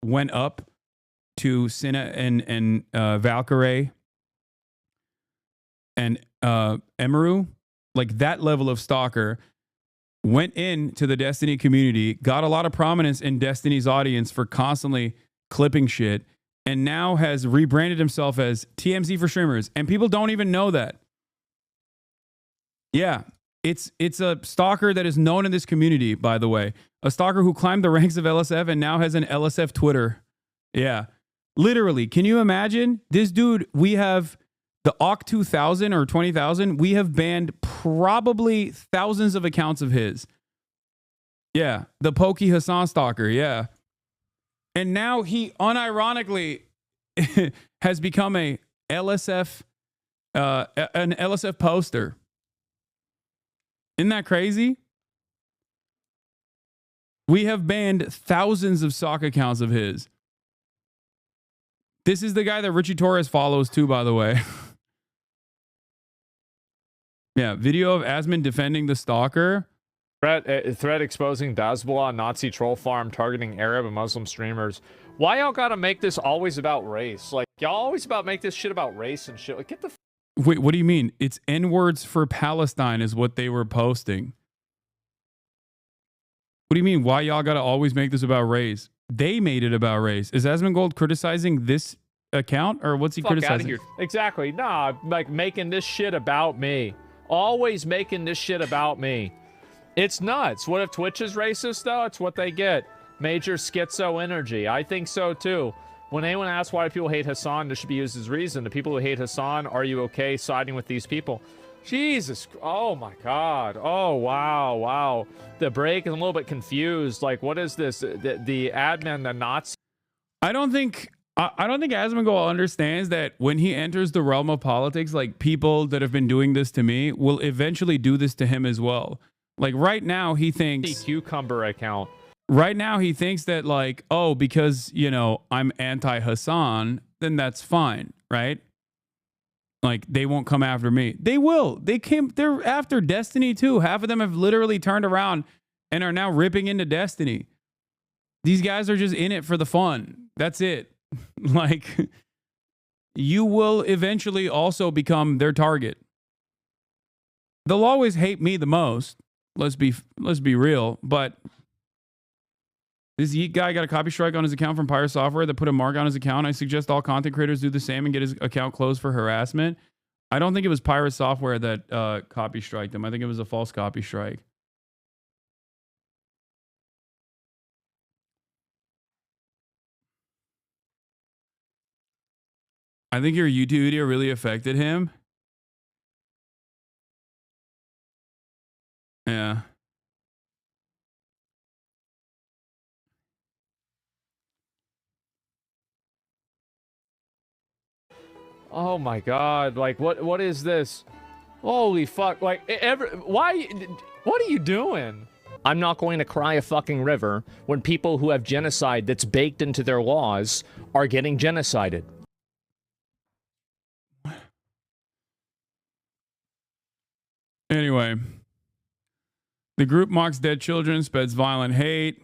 went up to Cinna and Valkyrie and Emeru. Like that level of stalker went into the Destiny community, got a lot of prominence in Destiny's audience for constantly clipping shit, and now has rebranded himself as TMZ for streamers. And people don't even know that. Yeah, it's a stalker that is known in this community, by the way. A stalker who climbed the ranks of LSF and now has an LSF Twitter. Yeah, literally. Can you imagine? This dude, we have the OC 2000 or 20,000. We have banned probably thousands of accounts of his. Yeah, the Pokey Hasan stalker. Yeah. And now he unironically has become an LSF poster. Isn't that crazy? We have banned thousands of sock accounts of his. This is the guy that Richie Torres follows too, by the way. Yeah, video of Asman defending the stalker.
Threat exposing Hezbollah Nazi troll farm targeting Arab and Muslim streamers. Why y'all gotta make this always about race? Like, y'all always make this shit about race and shit. Like, get the
Wait, what do you mean? It's N-words for Palestine is what they were posting. What do you mean? Why y'all gotta always make this about race? They made it about race. Is Asmongold criticizing this account, or what's he
fuck out of
criticizing?
here. Exactly. Nah, like making this shit about me. Always making this shit about me. It's nuts. What if Twitch is racist, though? It's what they get. Major schizo energy. I think so, too. When anyone asks why people hate Hasan, this should be used as reason. The people who hate Hasan, are you okay siding with these people? Jesus. Oh, my God. Oh, wow. Wow. The break is a little bit confused. Like, what is this? The admin, the Nazi?
I don't think Asmongold understands that when he enters the realm of politics, like, people that have been doing this to me will eventually do this to him as well. Like, right now, he thinks...
Cucumber account.
Right now, he thinks that, like, oh, because, you know, I'm anti-Hasan, then that's fine, right? Like, they won't come after me. They will. They're after Destiny, too. Half of them have literally turned around and are now ripping into Destiny. These guys are just in it for the fun. That's it. Like, you will eventually also become their target. They'll always hate me the most. Let's be real. But this Yeet guy got a copy strike on his account from Pirate Software that put a mark on his account. I suggest all content creators do the same and get his account closed for harassment. I don't think it was Pirate Software that copy striked him. I think it was a false copy strike. I think your YouTube video really affected him. Yeah.
Oh my God! Like, what is this? Holy fuck! Like, why? What are you doing? I'm not going to cry a fucking river when people who have genocide that's baked into their laws are getting genocided.
Anyway, the group mocks dead children, spreads violent hate.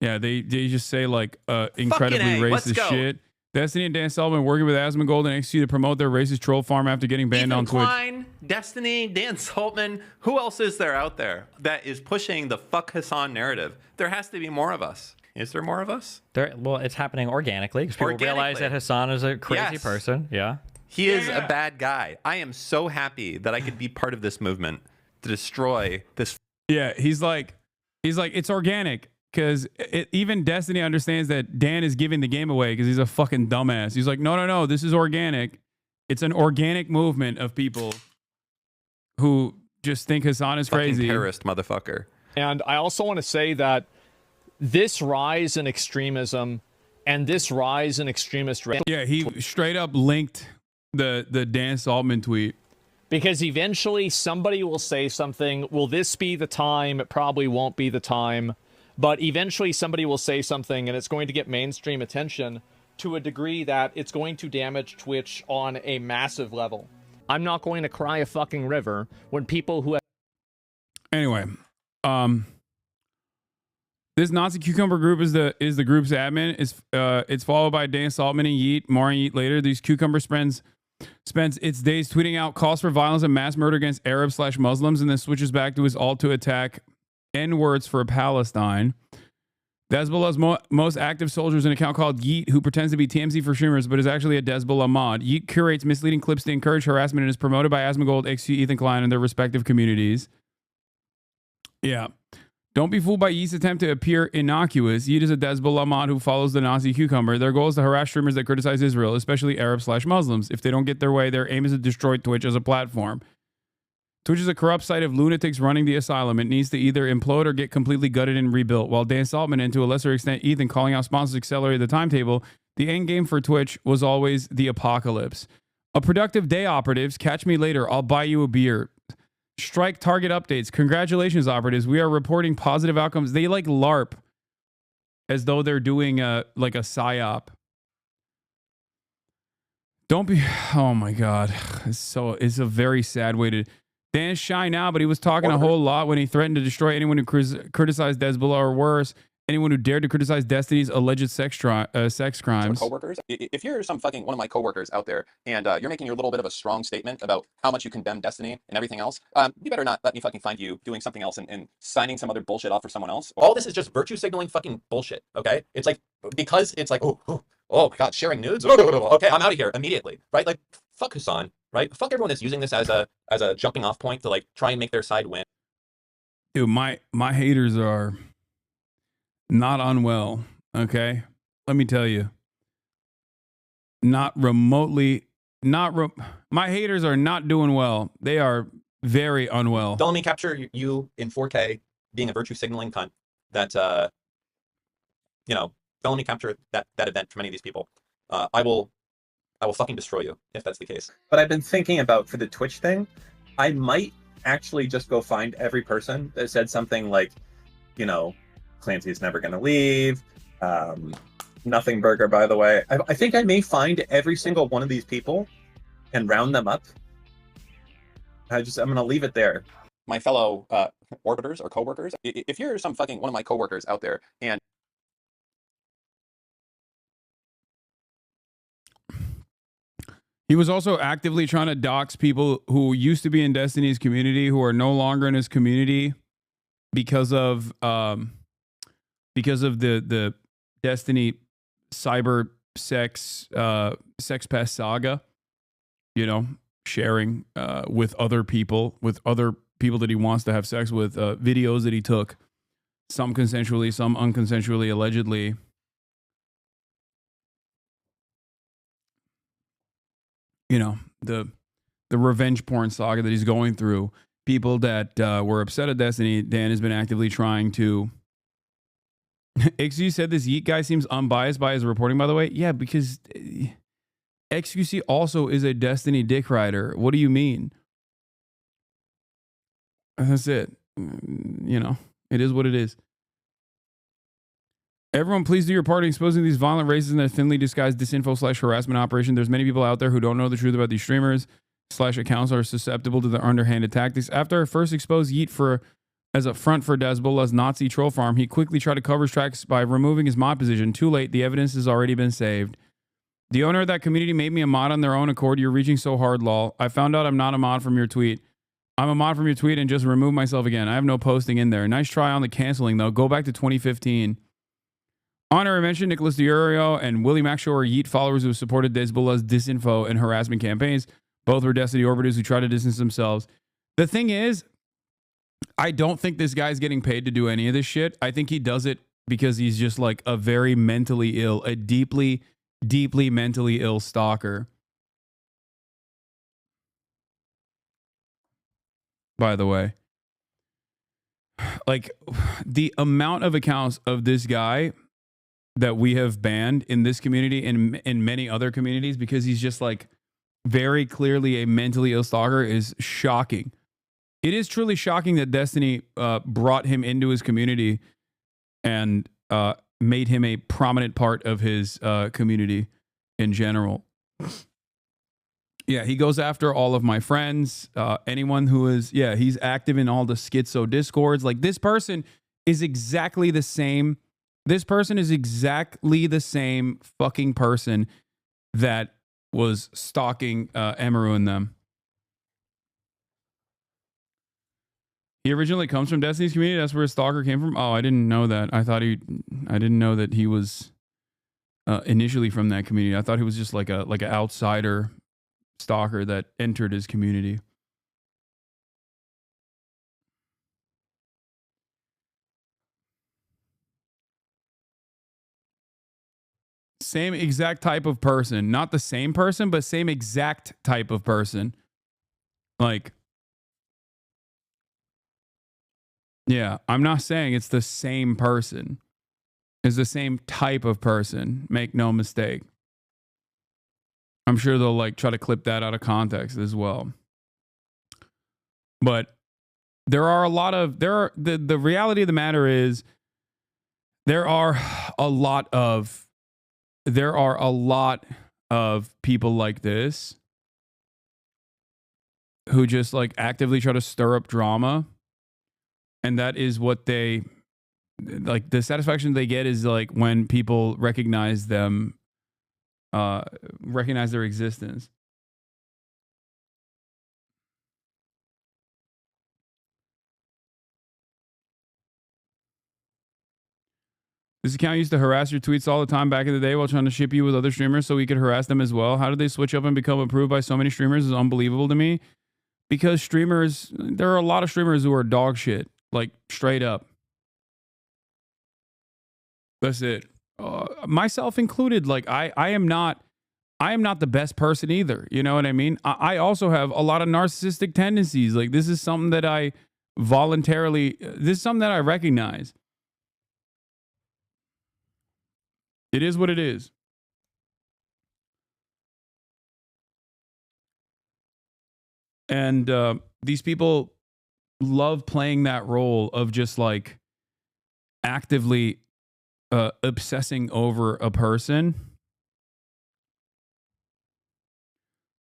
Yeah, they just say like incredibly racist shit. Destiny and Dan Sullivan working with Asmongold and XQ to promote their racist troll farm after getting banned on Twitch.
Klein, Destiny, Dan Saltman. Who else is there out there that is pushing the fuck Hasan narrative? There has to be more of us. Is there more of us?
Well, it's happening organically because people realize that Hasan is a crazy person. Yeah.
He is a bad guy. I am so happy that I could be part of this movement to destroy this.
Yeah, he's like, it's organic. Because even Destiny understands that Dan is giving the game away because he's a fucking dumbass. He's like, no, this is organic. It's an organic movement of people who just think Hasan is crazy.
Terrorist motherfucker.
And I also want to say that this rise in extremism and this rise in extremist...
Yeah, he straight up linked the Dan Saltman tweet.
Because eventually somebody will say something. Will this be the time? It probably won't be the time. But eventually somebody will say something and it's going to get mainstream attention to a degree that it's going to damage Twitch on a massive level. I'm not going to cry a fucking river when people who have...
Anyway, this Nazi Cucumber group is the group's admin. It's followed by Dan Saltman and Yeet. More on Yeet later. These Cucumber spends its days tweeting out calls for violence and mass murder against Arabs/Muslims and then switches back to his alt to attack N-words for Palestine. Hezbollah's most active soldier is an account called Yeet, who pretends to be TMZ for streamers, but is actually a Hezbollah mod. Yeet curates misleading clips to encourage harassment and is promoted by Asmongold, XQ, Ethan Klein, and their respective communities. Yeah. Don't be fooled by Yeet's attempt to appear innocuous. Yeet is a Hezbollah mod who follows the Nazi Cucumber. Their goal is to harass streamers that criticize Israel, especially Arabs/Muslims. If they don't get their way, their aim is to destroy Twitch as a platform. Twitch is a corrupt site of lunatics running the asylum. It needs to either implode or get completely gutted and rebuilt. While Dan Saltman and to a lesser extent Ethan calling out sponsors to accelerate the timetable, the end game for Twitch was always the apocalypse. A productive day, operatives. Catch me later. I'll buy you a beer. Strike target updates. Congratulations, operatives. We are reporting positive outcomes. They like LARP as though they're doing like a PSYOP. Don't be. Oh my God. It's a very sad way to. Dan's shy now, but he was talking a whole lot when he threatened to destroy anyone who criticized Hezbollah or worse, anyone who dared to criticize Destiny's alleged sex crimes.
Coworkers, if you're one of my coworkers out there and you're making your little bit of a strong statement about how much you condemn Destiny and everything else, you better not let me fucking find you doing something else and signing some other bullshit off for someone else. All this is just virtue signaling fucking bullshit, okay? It's like, because it's like, oh my God, sharing nudes? Okay, I'm out of here immediately, right? Like, fuck Hasan, right? Fuck everyone that's using this as a jumping off point to like try and make their side win.
Dude, my haters are not unwell, okay? Let me tell you. Not remotely, my haters are not doing well. They are very unwell.
Don't let me capture you in 4K being a virtue signaling cunt that, don't let me capture that event from any of these people. I will fucking destroy you if that's the case.
But I've been thinking about, for the Twitch thing, I might actually just go find every person that said something like, Clancy's never going to leave. Nothing burger, by the way. I think I may find every single one of these people and round them up. I'm going to leave it there.
My fellow orbiters or coworkers, if you're one of my coworkers out there and
he was also actively trying to dox people who used to be in Destiny's community who are no longer in his community because of the Destiny cyber sex pest saga, sharing with other people that he wants to have sex with, videos that he took, some consensually, some unconsensually, allegedly. The revenge porn saga that he's going through. People that were upset at Destiny, Dan has been actively trying to. XQC said this Yeet guy seems unbiased by his reporting, by the way. Yeah, because XQC also is a Destiny dick rider. What do you mean? That's it. It is what it is. Everyone, please do your part in exposing these violent races and their thinly disguised disinfo/harassment operation. There's many people out there who don't know the truth about these streamers/accounts are susceptible to their underhanded tactics. After I first exposed Yeet as a front for Hezbollah's Nazi troll farm, he quickly tried to cover his tracks by removing his mod position. Too late, the evidence has already been saved. The owner of that community made me a mod on their own accord. You're reaching so hard, lol. I found out I'm not a mod from your tweet. I'm a mod from your tweet and just removed myself again. I have no posting in there. Nice try on the canceling, though. Go back to 2015. Honor, I mentioned Nicholas DiUrio and Willie Maxshaw are Yeet followers who supported Hezbollah's disinfo and harassment campaigns. Both were Destiny orbiters who tried to distance themselves. The thing is, I don't think this guy's getting paid to do any of this shit. I think he does it because he's just like a very mentally ill, a deeply, deeply mentally ill stalker. By the way, like the amount of accounts of this guy that we have banned in this community and in many other communities because he's just like very clearly a mentally ill stalker is shocking. It is truly shocking that Destiny brought him into his community and made him a prominent part of his community in general. Yeah, he goes after all of my friends, anyone who is, he's active in all the schizo discords. Like this person is exactly the same. This person is exactly the same fucking person that was stalking Emaru and them. He originally comes from Destiny's community. That's where his stalker came from. Oh, I didn't know that. I didn't know that he was initially from that community. I thought he was just like an outsider stalker that entered his community. Same exact type of person. Not the same person, but same exact type of person. Like, yeah, I'm not saying it's the same person. It's the same type of person. Make no mistake. I'm sure they'll like try to clip that out of context as well. But there are a lot of, the reality of the matter is there are a lot of people like this who just like actively try to stir up drama. And that is what they like. The satisfaction they get is like when people recognize them, recognize their existence. This account used to harass your tweets all the time back in the day while trying to ship you with other streamers so we could harass them as well. How did they switch up and become approved by so many streamers is unbelievable to me. Because streamers, there are a lot of streamers who are dog shit, like straight up. That's it. Myself included. Like I am not the best person either. You know what I mean? I also have a lot of narcissistic tendencies. Like this is something that I voluntarily, this is something that I recognize. It is what it is. And these people love playing that role of just like actively obsessing over a person.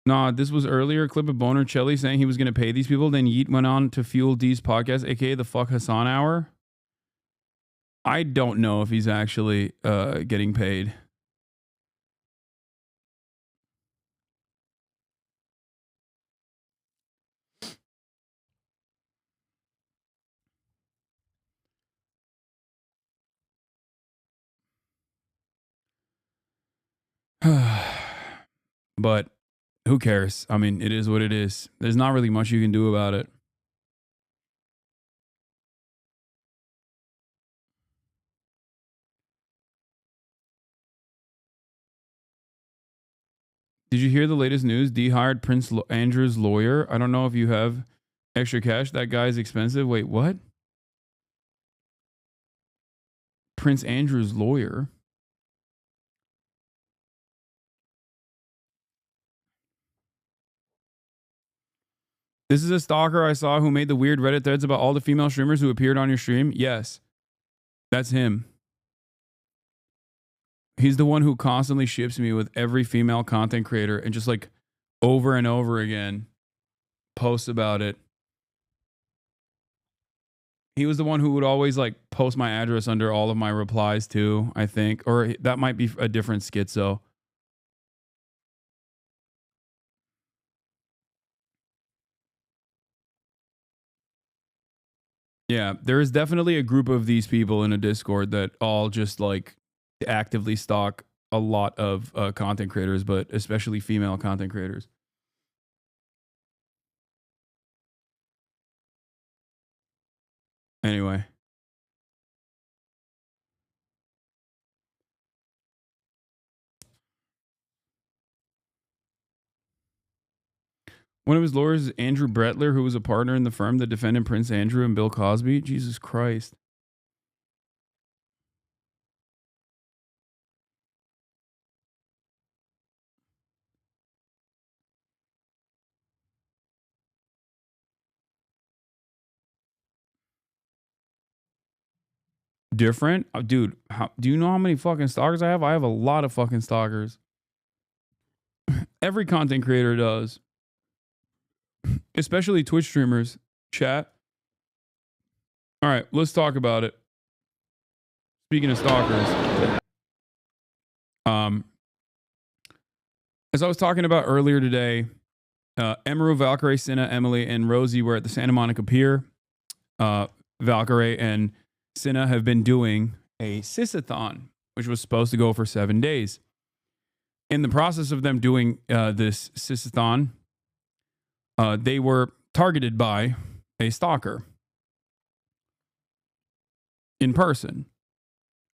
Nah, this was earlier. A clip of Boner Chelly saying he was going to pay these people. Then Yeet went on to Fuel D's podcast, aka the Fuck Hasan Hour. I don't know if he's actually getting paid. But who cares? I mean, it is what it is. There's not really much you can do about it. Did you hear the latest news? D hired Prince Andrew's lawyer. I don't know if you have extra cash. That guy's expensive. Wait, what? Prince Andrew's lawyer? This is a stalker I saw who made the weird Reddit threads about all the female streamers who appeared on your stream. Yes, that's him. He's the one who constantly ships me with every female content creator and just like over and over again posts about it. He was the one who would always like post my address under all of my replies too, I think. Or that might be a different schizo. Yeah, there is definitely a group of these people in a Discord that all just like actively stalk a lot of content creators, but especially female content creators. Anyway. One of his lawyers is Andrew Bretler, who was a partner in the firm that defended Prince Andrew and Bill Cosby. Jesus Christ. Different? Dude, do you know how many fucking stalkers I have? I have a lot of fucking stalkers. Every content creator does. Especially Twitch streamers. Chat. All right, let's talk about it. Speaking of stalkers. As I was talking about earlier today, Emeru, Valkyrie, Cinna, Emily, and Rosie were at the Santa Monica Pier. Valkyrie and Cinna have been doing a sysathon, which was supposed to go for 7 days. In the process of them doing this sysathon, they were targeted by a stalker in person.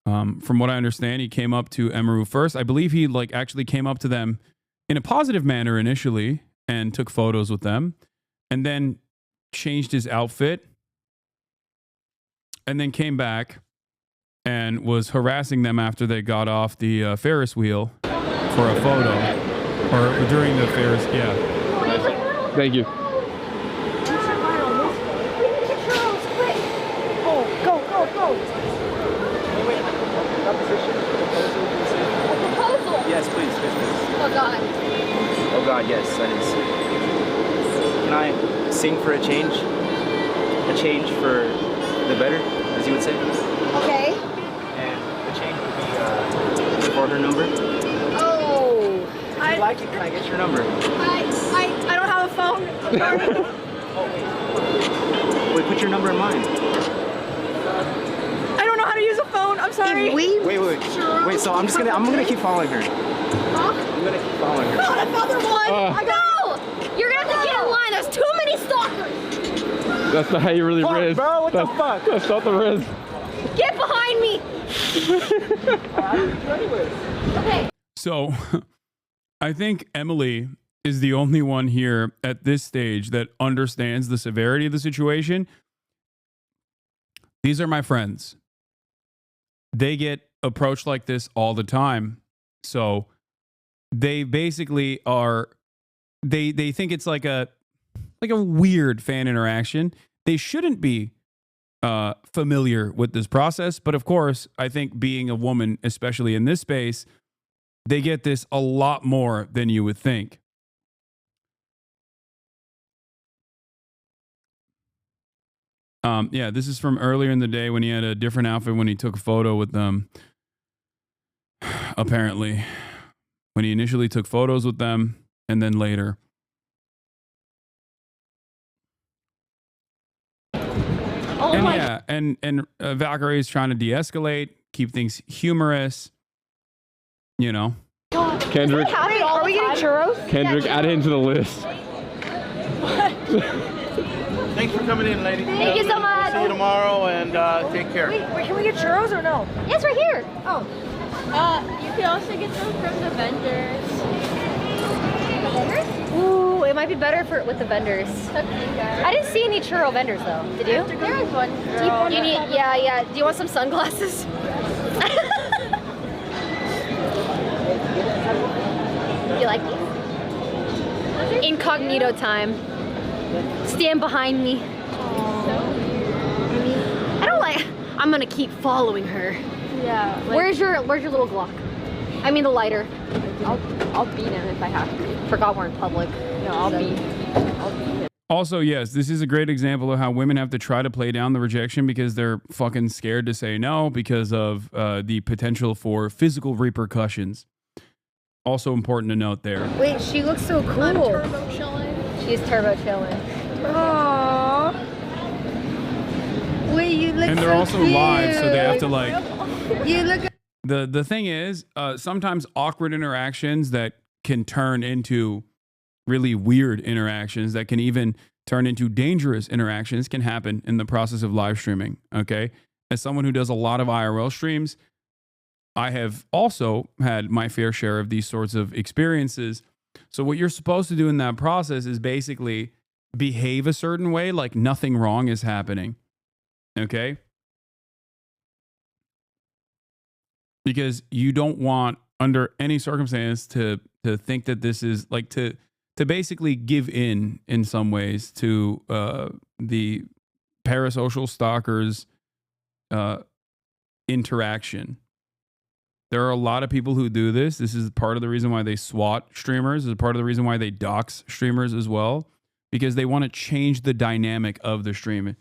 From what I understand, he came up to Emeru first. I believe he like actually came up to them in a positive manner initially and took photos with them, and then changed his outfit, and then came back and was harassing them after they got off the Ferris wheel for a photo, or during the Ferris. Yeah. Thank you.
Yes, please.
Oh God.
Yes, that is. Can I sing for a change? A change for the better, as you would say?
Okay.
And the change would be for her number.
Oh.
If you like it, can I get your number?
I don't have a phone.
Wait, put your number in mine.
I don't know how to use a phone. I'm sorry.
Wait. Wait, so I'm gonna keep following her.
Huh?
I'm gonna keep following her.
Not another one. No! You're gonna have to get in line. There's too many stalkers.
That's not how you really riz.
Bro, what the fuck?
That's not the riz.
Get behind me. Okay.
So I think Emily is the only one here at this stage that understands the severity of the situation. These are my friends. They get approached like this all the time. So they basically are, they think it's like a weird fan interaction. They shouldn't be familiar with this process. But of course, I think being a woman, especially in this space, they get this a lot more than you would think. Yeah, this is from earlier in the day when he had a different outfit when he took a photo with them. Apparently, when he initially took photos with them and then later. And Valkyrie is trying to de-escalate, keep things humorous, you know.
Kendrick,
Are we getting churros?
Kendrick, add it into the list.
Thanks for coming in, lady.
Thank you so much.
See you tomorrow, and take care.
Wait, can we get churros or no? Yes, right here. Oh.
You can also get them from the vendors.
Ooh, it might be better with the vendors. I didn't see any churro vendors though. Did you?
There is one.
You need, yeah. Do you want some sunglasses? You like these? Incognito time. Stand behind me. I don't like. I'm gonna keep following her.
Yeah. Like,
where's your little Glock? I mean the lighter.
I'll beat him if I have to.
Forgot we're in public.
No, I'll beat him.
Also, yes, this is a great example of how women have to try to play down the rejection because they're fucking scared to say no because of the potential for physical repercussions. Also important to note there.
Wait, she looks so cool.
I'm turbo chilling.
She's turbo chilling. Aww. Wait, you look
And they're
so
also
cute.
live, so they have to like.
You look.
The thing is, sometimes awkward interactions that can turn into really weird interactions that can even turn into dangerous interactions can happen in the process of live streaming. Okay, as someone who does a lot of IRL streams, I have also had my fair share of these sorts of experiences. So what you're supposed to do in that process is basically behave a certain way, like nothing wrong is happening. Okay? Because you don't want, under any circumstance, to think that this is like to basically give in some ways to the parasocial stalkers interaction. There are a lot of people who do this. This is part of the reason why they SWAT streamers. This is part of the reason why they dox streamers as well, because they want to change the dynamic of the stream.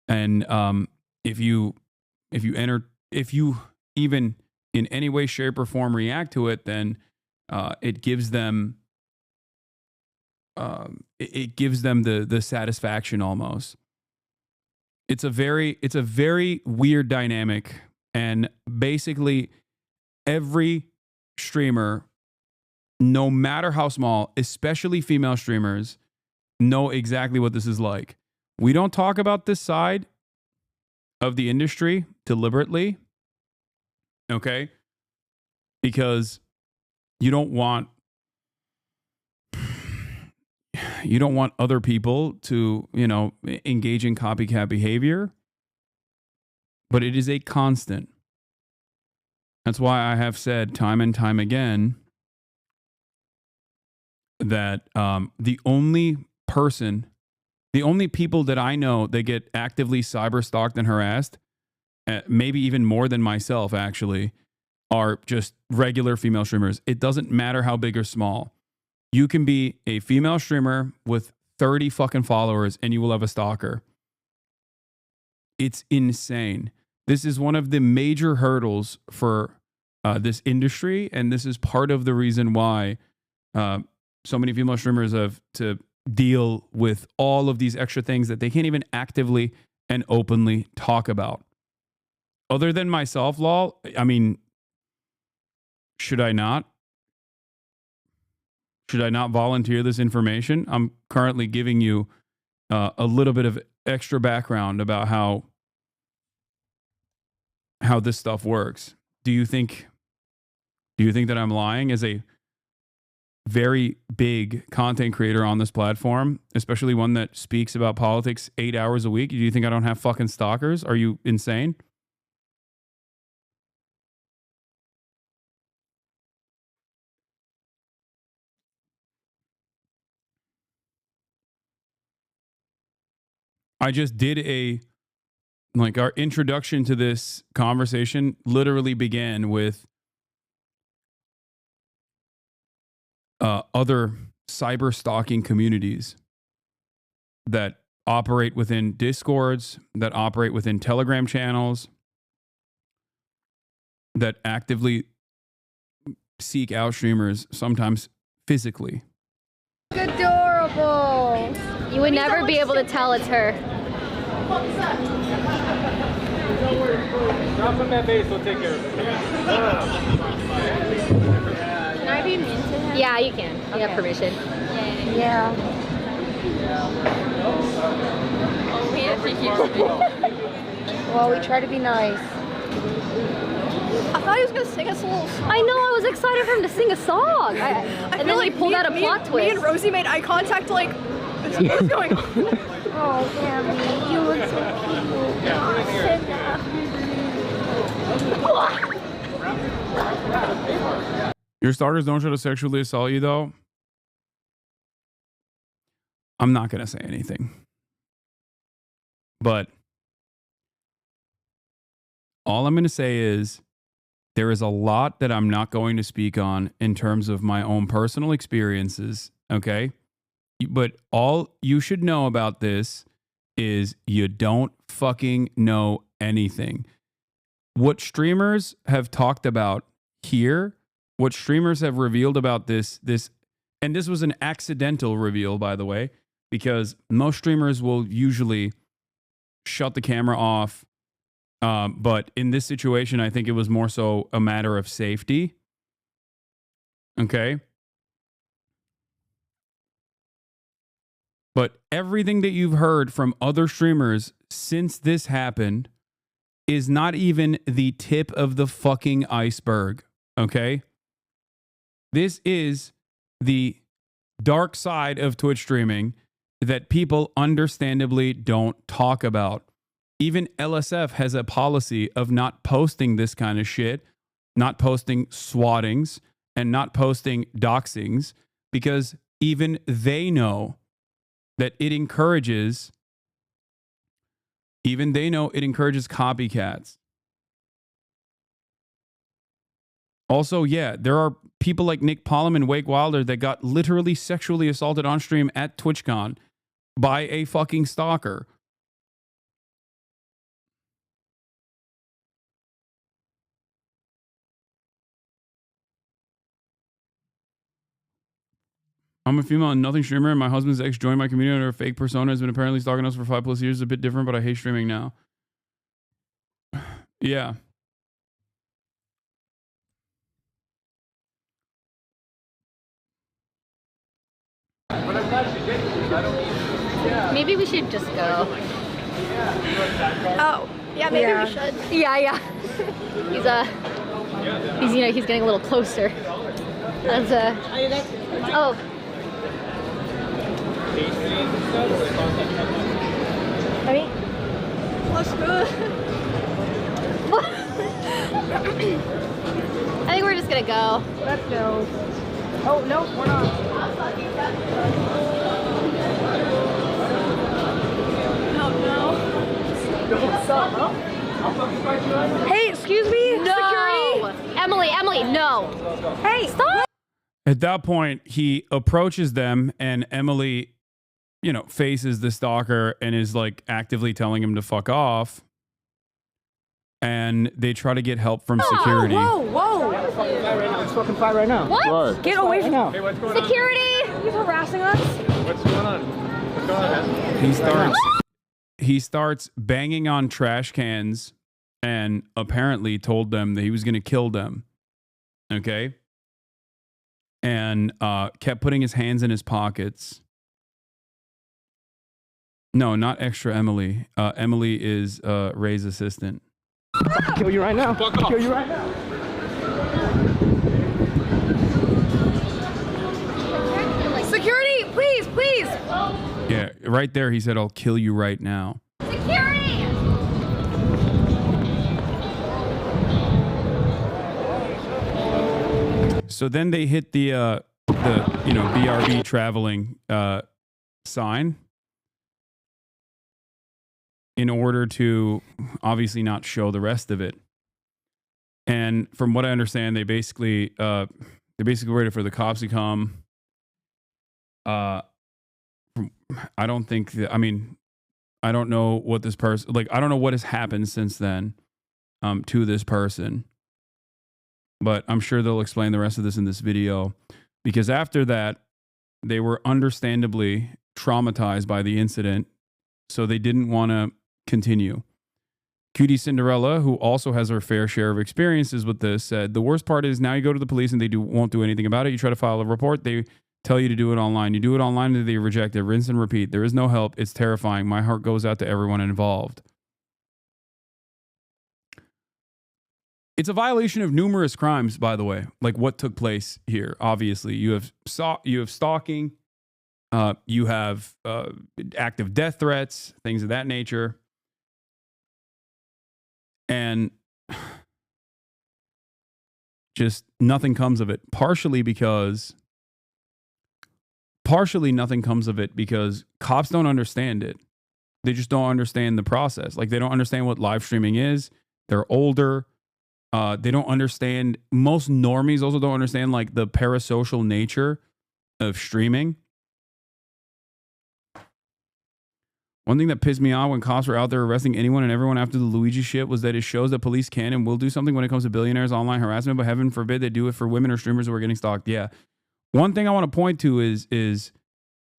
And if you even in any way, shape, or form react to it, then it gives them the satisfaction almost. It's a very weird dynamic, and basically every streamer, no matter how small, especially female streamers, know exactly what this is like. We don't talk about this side of the industry deliberately, okay? Because you don't want other people to, engage in copycat behavior, but it is a constant. That's why I have said time and time again that the only people that I know that get actively cyber stalked and harassed, maybe even more than myself actually, are just regular female streamers. It doesn't matter how big or small. You can be a female streamer with 30 fucking followers and you will have a stalker. It's insane. This is one of the major hurdles for this industry, and this is part of the reason why so many female streamers have to deal with all of these extra things that they can't even actively and openly talk about. Other than myself, lol, I mean, should I not? Should I not volunteer this information? I'm currently giving you a little bit of extra background about how this stuff works. Do you think that I'm lying as a very big content creator on this platform, especially one that speaks about politics 8 hours a week? Do you think I don't have fucking stalkers? Are you insane? I just did our introduction to this conversation literally began with other cyber stalking communities that operate within Discords, that operate within Telegram channels, that actively seek out streamers, sometimes physically.
Adorable. You would never be able to tell it's her.
Drop him that base, we'll take care of it.
Can I be mean to him? Yeah, you can. You have permission. Yeah.
Oh, we have to keep
Well, we try to be nice.
I thought he was gonna sing us a little song.
I know, I was excited for him to sing a song. And then he pulled out a plot twist.
Me and Rosie made eye contact like, what's going on?
Oh, Cammy, you look so cute.
Your stalkers don't try to sexually assault you, though? I'm not going to say anything. But all I'm going to say is there is a lot that I'm not going to speak on in terms of my own personal experiences, okay? But all you should know about this is you don't fucking know anything. What streamers have talked about here, what streamers have revealed about this, and this was an accidental reveal, by the way, because most streamers will usually shut the camera off. But in this situation, I think it was more so a matter of safety. Okay. But everything that you've heard from other streamers since this happened is not even the tip of the fucking iceberg. Okay. This is the dark side of Twitch streaming that people understandably don't talk about. Even LSF has a policy of not posting this kind of shit, not posting swattings, and not posting doxings, because even they know that it encourages copycats. Also, yeah, there are people like Nick Pollum and Wake Wilder that got literally sexually assaulted on stream at TwitchCon by a fucking stalker. I'm a female and nothing streamer, and my husband's ex joined my community under a fake persona, has been apparently stalking us for 5+ years. It's a bit different, but I hate streaming now. Yeah.
Maybe we should just go.
Oh, yeah, maybe we should.
Yeah. He's getting a little closer. Oh. Ready?
Let's go.
I think we're just gonna go.
Let's go. Oh, no, we're not. What's up, huh? Hey, excuse me?
No!
Security?
Emily, no!
Hey!
Stop!
At that point, he approaches them, and Emily, faces the stalker and is like actively telling him to fuck off. And they try to get help from security.
Whoa!
It's fucking fight right now.
What? Get away from
now.
Hey, what's going Security! He's harassing us.
What's going on? What's going on, man?
He starts banging on trash cans and apparently told them that he was going to kill them. Okay? And kept putting his hands in his pockets. No, not extra Emily. Emily is Ray's assistant.
I'll kill you right now. I'll kill you right now.
Security, please, please.
Yeah, right there he said, I'll kill you right now.
Security!
So then they hit the BRB traveling sign in order to obviously not show the rest of it. And from what I understand, they basically waited for the cops to come. I don't know what this person, I don't know what has happened since then to this person. But I'm sure they'll explain the rest of this in this video. Because after that, they were understandably traumatized by the incident. So they didn't want to continue. Cutie Cinderella, who also has her fair share of experiences with this, said, the worst part is now you go to the police and they won't do anything about it. You try to file a report. They tell you to do it online. You do it online and they reject it. Rinse and repeat. There is no help. It's terrifying. My heart goes out to everyone involved. It's a violation of numerous crimes, by the way, like what took place here. Obviously, you have stalking, you have active death threats, things of that nature. And just nothing comes of it. Partially nothing comes of it because cops don't understand it. They just don't understand the process. Like, they don't understand what live streaming is. They're older. They don't understand. Most normies also don't understand like the parasocial nature of streaming. One thing that pissed me off when cops were out there arresting anyone and everyone after the Luigi shit was that it shows that police can and will do something when it comes to billionaires' online harassment, but heaven forbid they do it for women or streamers who are getting stalked. Yeah. One thing I want to point to is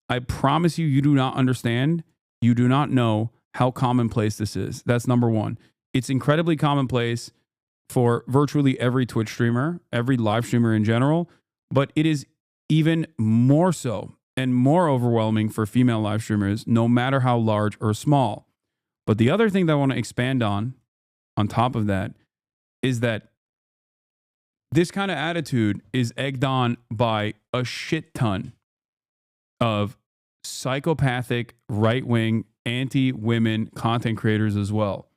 I promise you, you do not understand. You do not know how commonplace this is. That's number one. It's incredibly commonplace for virtually every Twitch streamer, every live streamer in general, but it is even more so and more overwhelming for female live streamers, no matter how large or small. But the other thing that I want to expand on top of that, is that this kind of attitude is egged on by a shit ton of psychopathic, right-wing, anti-women content creators as well.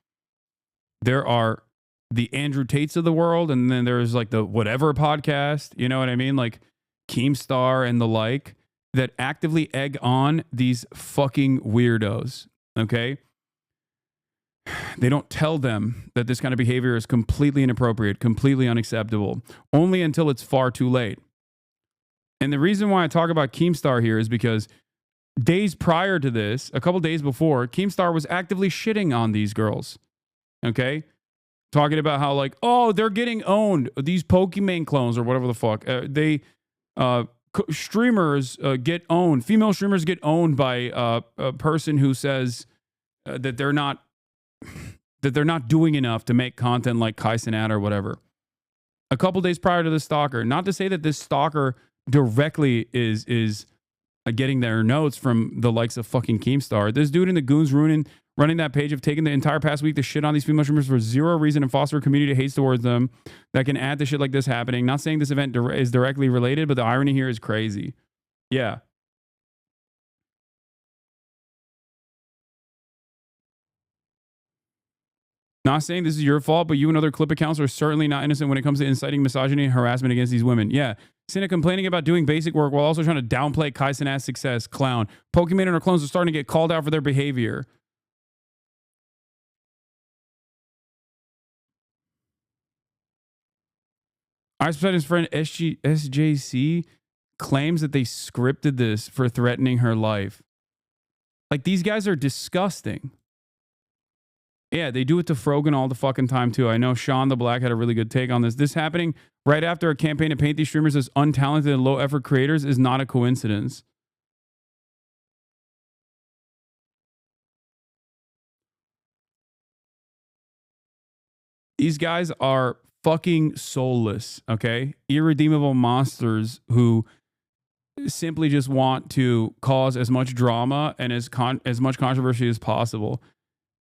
There are the Andrew Tates of the world, and then there's like the whatever podcast, you know what I mean? Like Keemstar and the like, that actively egg on these fucking weirdos, okay? They don't tell them that this kind of behavior is completely inappropriate, completely unacceptable, only until it's far too late. And the reason why I talk about Keemstar here is because days prior to this, a couple days before, Keemstar was actively shitting on these girls, okay? Talking about how like, oh, they're getting owned. These Pokemon clones or whatever the fuck. Streamers get owned. Female streamers get owned by a person who says that they're not doing enough to make content like Hasan or whatever. A couple days prior to the stalker. Not to say that this stalker directly is getting their notes from the likes of fucking Keemstar. This dude in the Goons running that page have taken the entire past week to shit on these female streamers for zero reason and foster a community of hate towards them that can add to shit like this happening. Not saying this event is directly related, but the irony here is crazy. Yeah. Not saying this is your fault, but you and other clip accounts are certainly not innocent when it comes to inciting misogyny and harassment against these women. Yeah. Cena complaining about doing basic work while also trying to downplay Kaisen-ass success. Clown. Pokemon and her clones are starting to get called out for their behavior. Ice Poseidon's friend SJC claims that they scripted this for threatening her life. Like, these guys are disgusting. Yeah, they do it to Frogan all the fucking time, too. I know Sean the Black had a really good take on this. This happening right after a campaign to paint these streamers as untalented and low-effort creators is not a coincidence. These guys are fucking soulless, okay? Irredeemable monsters who simply just want to cause as much drama and as much controversy as possible,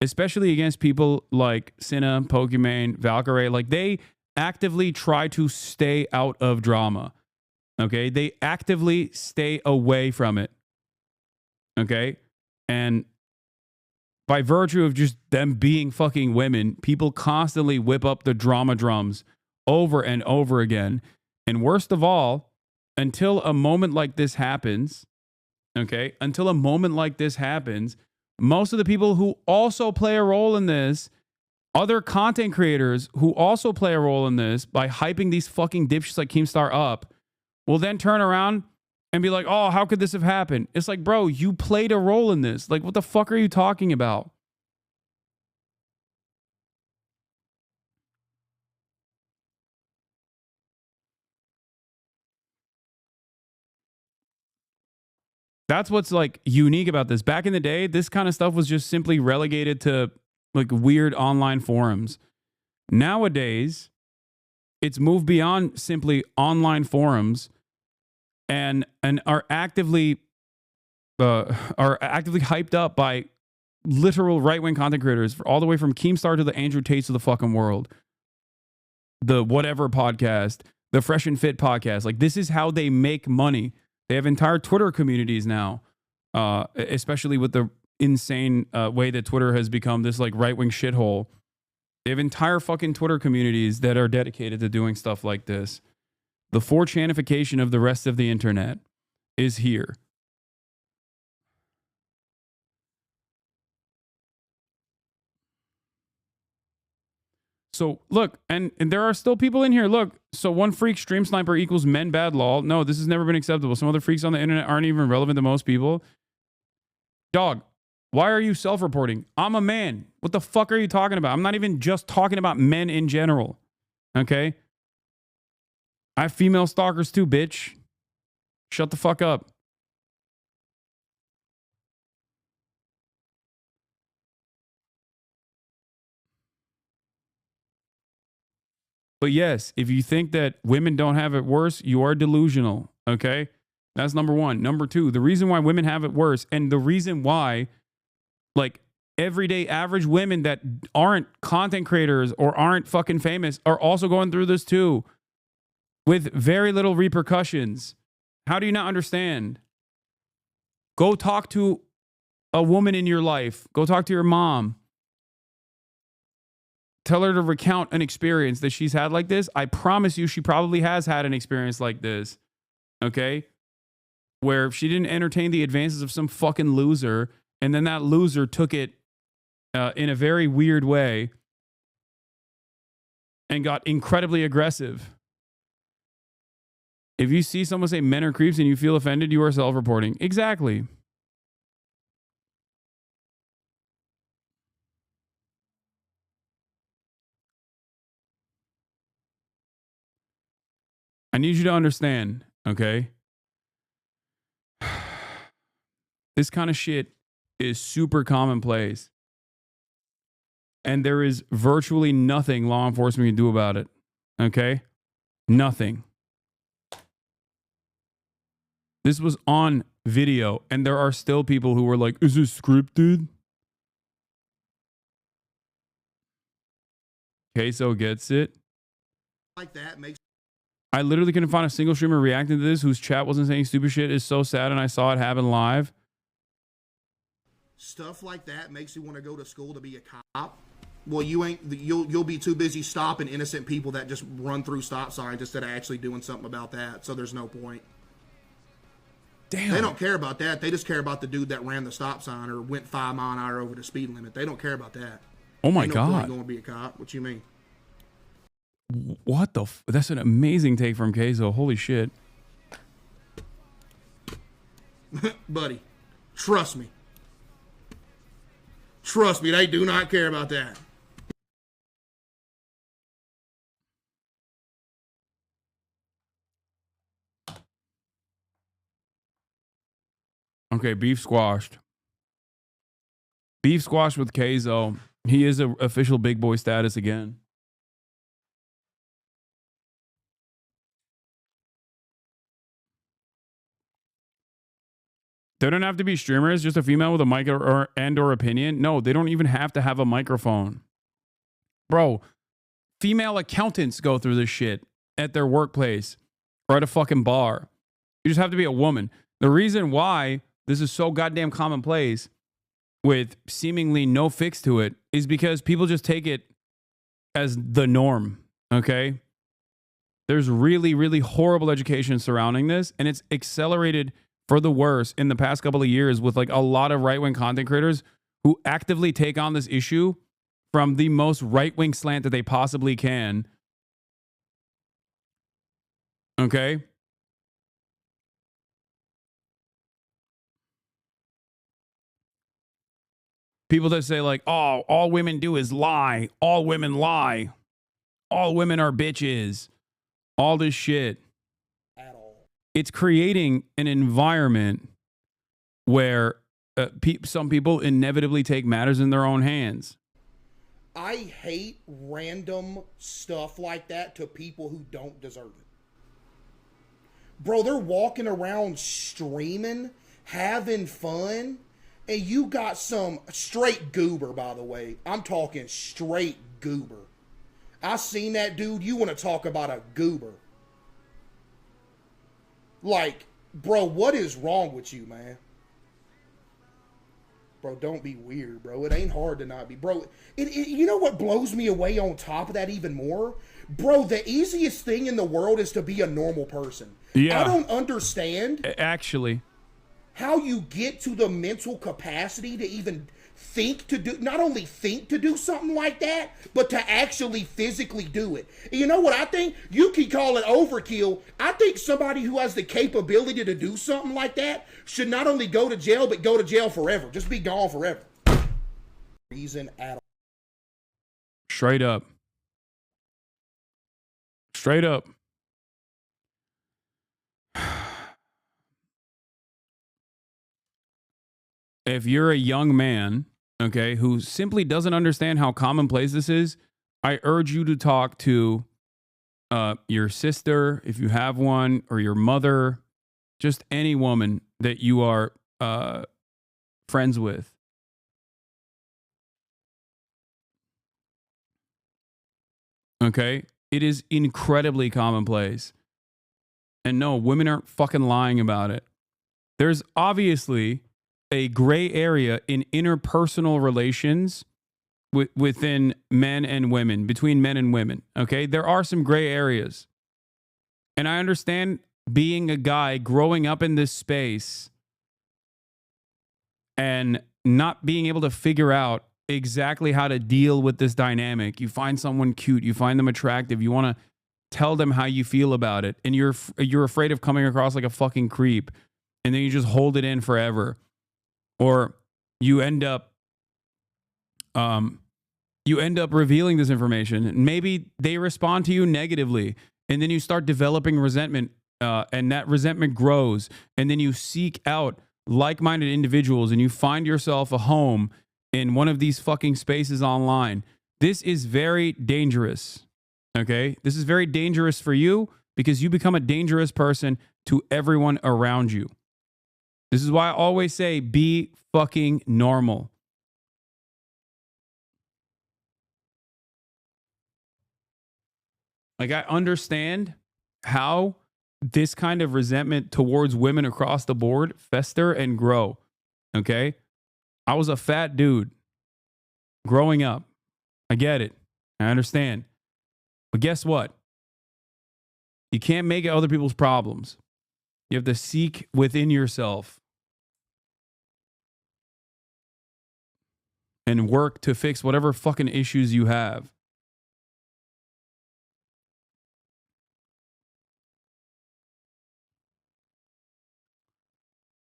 especially against people like Cinna, Pokimane, Valkyrie. Like, they actively try to stay out of drama, okay? They actively stay away from it, okay? And by virtue of just them being fucking women, people constantly whip up the drama drums over and over again. And worst of all, until a moment like this happens, okay, until a moment like this happens, most of the people who also play a role in this, other content creators who also play a role in this by hyping these fucking dipshits like Keemstar up, will then turn around and be like, oh, how could this have happened? It's like, bro, you played a role in this. Like, what the fuck are you talking about? That's what's like unique about this. Back in the day, this kind of stuff was just simply relegated to like weird online forums. Nowadays, it's moved beyond simply online forums and are actively hyped up by literal right-wing content creators, all the way from Keemstar to the Andrew Tates of the fucking world, the whatever podcast, the Fresh and Fit podcast. Like, this is how they make money. They have entire Twitter communities now, especially with the insane way that Twitter has become this like right-wing shithole. They have entire fucking Twitter communities that are dedicated to doing stuff like this. The 4chanification of the rest of the internet is here. So look, and there are still people in here. Look, so one freak stream sniper equals men bad lol. No, this has never been acceptable. Some other freaks on the internet aren't even relevant to most people. Dog, why are you self-reporting? I'm a man. What the fuck are you talking about? I'm not even just talking about men in general. Okay? I have female stalkers too, bitch. Shut the fuck up. But yes, if you think that women don't have it worse, you are delusional, okay? That's number one. Number two, the reason why women have it worse, and the reason why, like, everyday average women that aren't content creators or aren't fucking famous are also going through this too, with very little repercussions. How do you not understand? Go talk to a woman in your life. Go talk to your mom. Tell her to recount an experience that she's had like this. I promise you she probably has had an experience like this. Okay? Where she didn't entertain the advances of some fucking loser, and then that loser took it in a very weird way and got incredibly aggressive. If you see someone say men are creeps and you feel offended, you are self-reporting. Exactly. I need you to understand, okay? This kind of shit is super commonplace. And there is virtually nothing law enforcement can do about it, okay? Nothing. This was on video, and there are still people who were like, is this scripted? Queso gets it.
Like that makes.
I literally couldn't find a single streamer reacting to this whose chat wasn't saying stupid shit. Is so sad, and I saw it happen live.
Stuff like that makes you want to go to school to be a cop. Well, you'll be too busy stopping innocent people that just run through stop signs instead of actually doing something about that. So there's no point.
Damn.
They don't care about that. They just care about the dude that ran the stop sign or went 5 miles an hour over the speed limit. They don't care about that.
Oh my
Ain't no
God.
point going to be a cop. What you mean?
What the? That's an amazing take from Queso. Holy shit.
Buddy, trust me. Trust me, they do not care about that.
Okay, beef squashed. Beef squash with Keizo. He is a official big boy status again. They don't have to be streamers, just a female with a mic or opinion. No, they don't even have to have a microphone. Bro, female accountants go through this shit at their workplace or at a fucking bar. You just have to be a woman. The reason why this is so goddamn commonplace with seemingly no fix to it is because people just take it as the norm, okay? There's really, really horrible education surrounding this, and it's accelerated for the worse in the past couple of years with like a lot of right-wing content creators who actively take on this issue from the most right-wing slant that they possibly can. Okay? People that say like, oh, all women do is lie. All women lie. All women are bitches. All this shit. It's creating an environment where some people inevitably take matters in their own hands.
I hate random stuff like that to people who don't deserve it. Bro, they're walking around streaming, having fun, and you got some straight goober, by the way. I'm talking straight goober. I seen that dude. You want to talk about a goober. Like, bro, what is wrong with you, man? Bro, don't be weird, bro. It ain't hard to not be. Bro, you know what blows me away on top of that even more? Bro, the easiest thing in the world is to be a normal person.
Yeah.
I don't understand
Actually,
how you get to the mental capacity to even think to do, not only think to do something like that, but to actually physically do it. And you know what I think? You can call it overkill. I think somebody who has the capability to do something like that should not only go to jail, but go to jail forever. Just be gone forever. Reason at all.
straight up. Straight up. If you're a young man, okay, who simply doesn't understand how commonplace this is, I urge you to talk to your sister, if you have one, or your mother, just any woman that you are friends with. Okay? It is incredibly commonplace. And no, women aren't fucking lying about it. There's obviously a gray area in interpersonal relations within men and women, between men and women. Okay? There are some gray areas. And I understand being a guy growing up in this space and not being able to figure out exactly how to deal with this dynamic. You find someone cute, you find them attractive, you want to tell them how you feel about it, and you're afraid of coming across like a fucking creep, and then you just hold it in forever. Or you end up revealing this information. Maybe they respond to you negatively, and then you start developing resentment, and that resentment grows, and then you seek out like-minded individuals, and you find yourself a home in one of these fucking spaces online. This is very dangerous. Okay? This is very dangerous for you because you become a dangerous person to everyone around you. This is why I always say be fucking normal. Like, I understand how this kind of resentment towards women across the board fester and grow. Okay? I was a fat dude growing up. I get it. I understand. But guess what? You can't make it other people's problems. You have to seek within yourself and work to fix whatever fucking issues you have.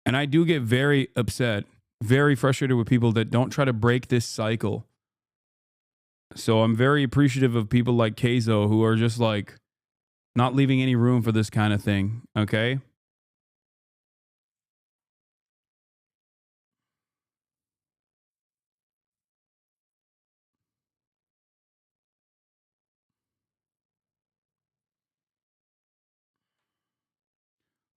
And I do get very upset, very frustrated with people that don't try to break this cycle. So I'm very appreciative of people like Keizo who are just like not leaving any room for this kind of thing. Okay.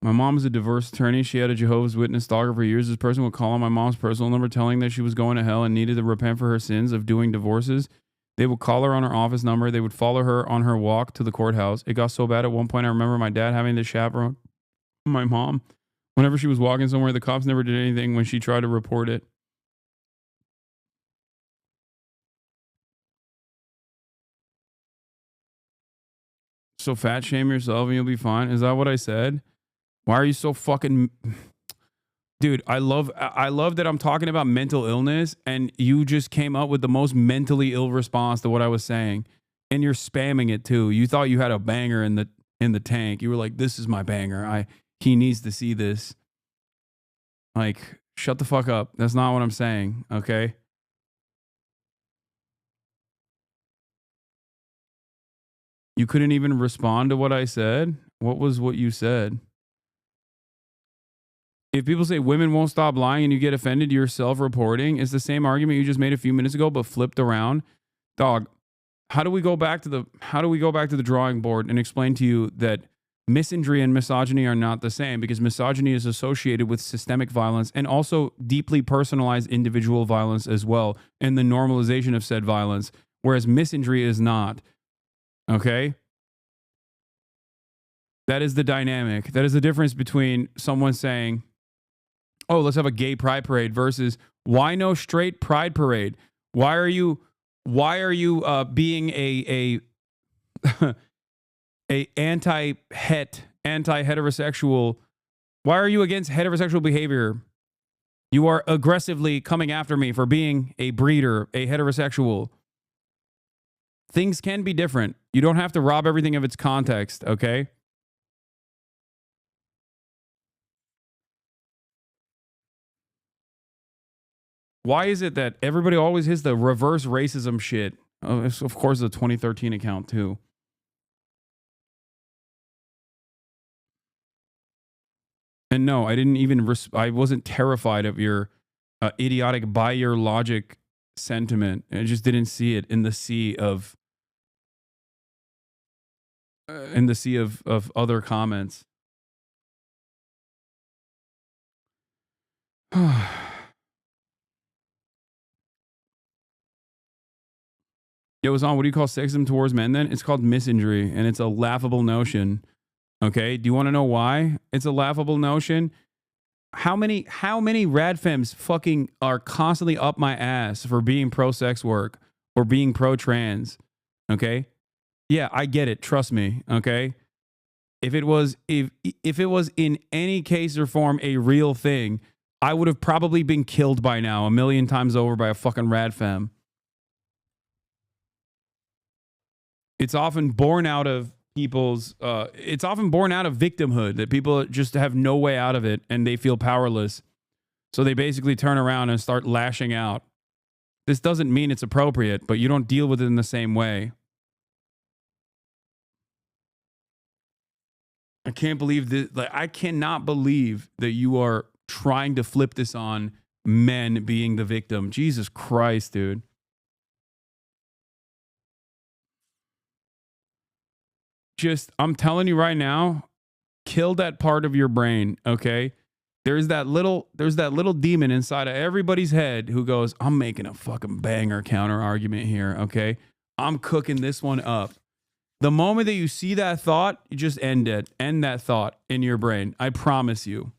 My mom is a divorce attorney. She had a Jehovah's Witness stalker for years. This person would call on my mom's personal number telling that she was going to hell and needed to repent for her sins of doing divorces. They would call her on her office number. They would follow her on her walk to the courthouse. It got so bad at one point, I remember my dad having to chaperone my mom. Whenever she was walking somewhere, the cops never did anything when she tried to report it. So fat shame yourself and you'll be fine. Is that what I said? Why are you so fucking... Dude, I love that I'm talking about mental illness and you just came up with the most mentally ill response to what I was saying. And you're spamming it too. You thought you had a banger in the tank. You were like, this is my banger. He needs to see this. Like, shut the fuck up. That's not what I'm saying, okay? You couldn't even respond to what I said? What was what you said? If people say women won't stop lying and you get offended, you're self-reporting. It's the same argument you just made a few minutes ago, but flipped around. Dog, how do we go back to the drawing board and explain to you that misandry and misogyny are not the same? Because misogyny is associated with systemic violence and also deeply personalized individual violence as well, and the normalization of said violence, whereas misandry is not. Okay? That is the dynamic. That is the difference between someone saying, oh, let's have a gay pride parade versus why no straight pride parade? Why are you being a anti-heterosexual? Why are you against heterosexual behavior? You are aggressively coming after me for being a breeder, a heterosexual. Things can be different. You don't have to rob everything of its context, okay? Why is it that everybody always hits the reverse racism shit? Oh, it's of course the 2013 account too. And no, I didn't even, I wasn't terrified of your idiotic by your logic sentiment. I just didn't see it in the sea of other comments. Yo, Hasan, what do you call sexism towards men then? It's called misandry, and it's a laughable notion. Okay, do you want to know why it's a laughable notion? How many radfems fucking are constantly up my ass for being pro-sex work or being pro-trans? Okay? Yeah, I get it. Trust me. Okay? If it was in any case or form a real thing, I would have probably been killed by now 1,000,000 times over by a fucking radfem. It's often born out of people's it's often born out of victimhood, that people just have no way out of it and they feel powerless. So they basically turn around and start lashing out. This doesn't mean it's appropriate, but you don't deal with it in the same way. I can't believe this. Like, I cannot believe that you are trying to flip this on men being the victim. Jesus Christ, dude. Just, I'm telling you right now, kill that part of your brain, okay? There's that little demon inside of everybody's head who goes, I'm making a fucking banger counter argument here, okay? I'm cooking this one up. The moment that you see that thought, you just end it. End that thought in your brain. I promise you.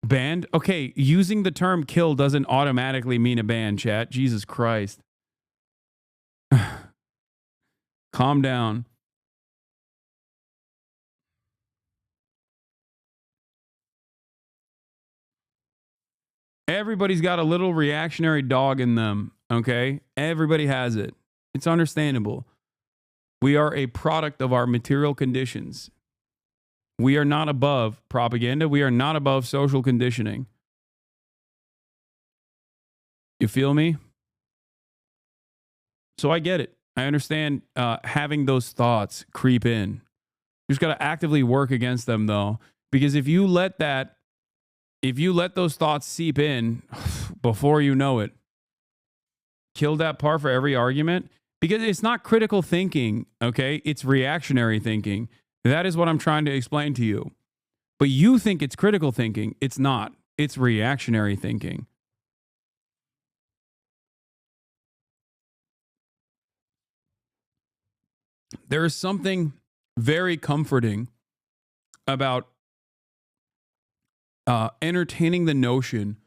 Banned? Okay, using the term kill doesn't automatically mean a ban, chat. Jesus Christ. Calm down. Everybody's got a little reactionary dog in them, okay? Everybody has it. It's understandable. We are a product of our material conditions. We are not above propaganda. We are not above social conditioning. You feel me? So I get it. I understand having those thoughts creep in. You just got to actively work against them, though, because if you let those thoughts seep in before you know it, kill that part for every argument, because it's not critical thinking, okay? It's reactionary thinking. That is what I'm trying to explain to you. But you think it's critical thinking. It's not. It's reactionary thinking. There is something very comforting about entertaining the notion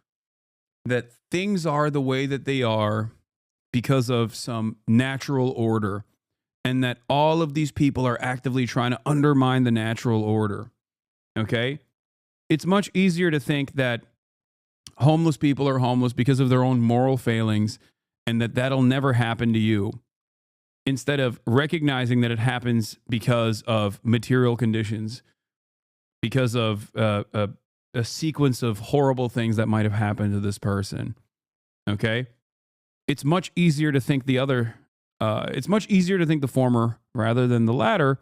that things are the way that they are because of some natural order, and that all of these people are actively trying to undermine the natural order. Okay? It's much easier to think that homeless people are homeless because of their own moral failings and that that'll never happen to you, instead of recognizing that it happens because of material conditions, because of a sequence of horrible things that might have happened to this person. Okay? It's much easier to think it's much easier to think the former rather than the latter,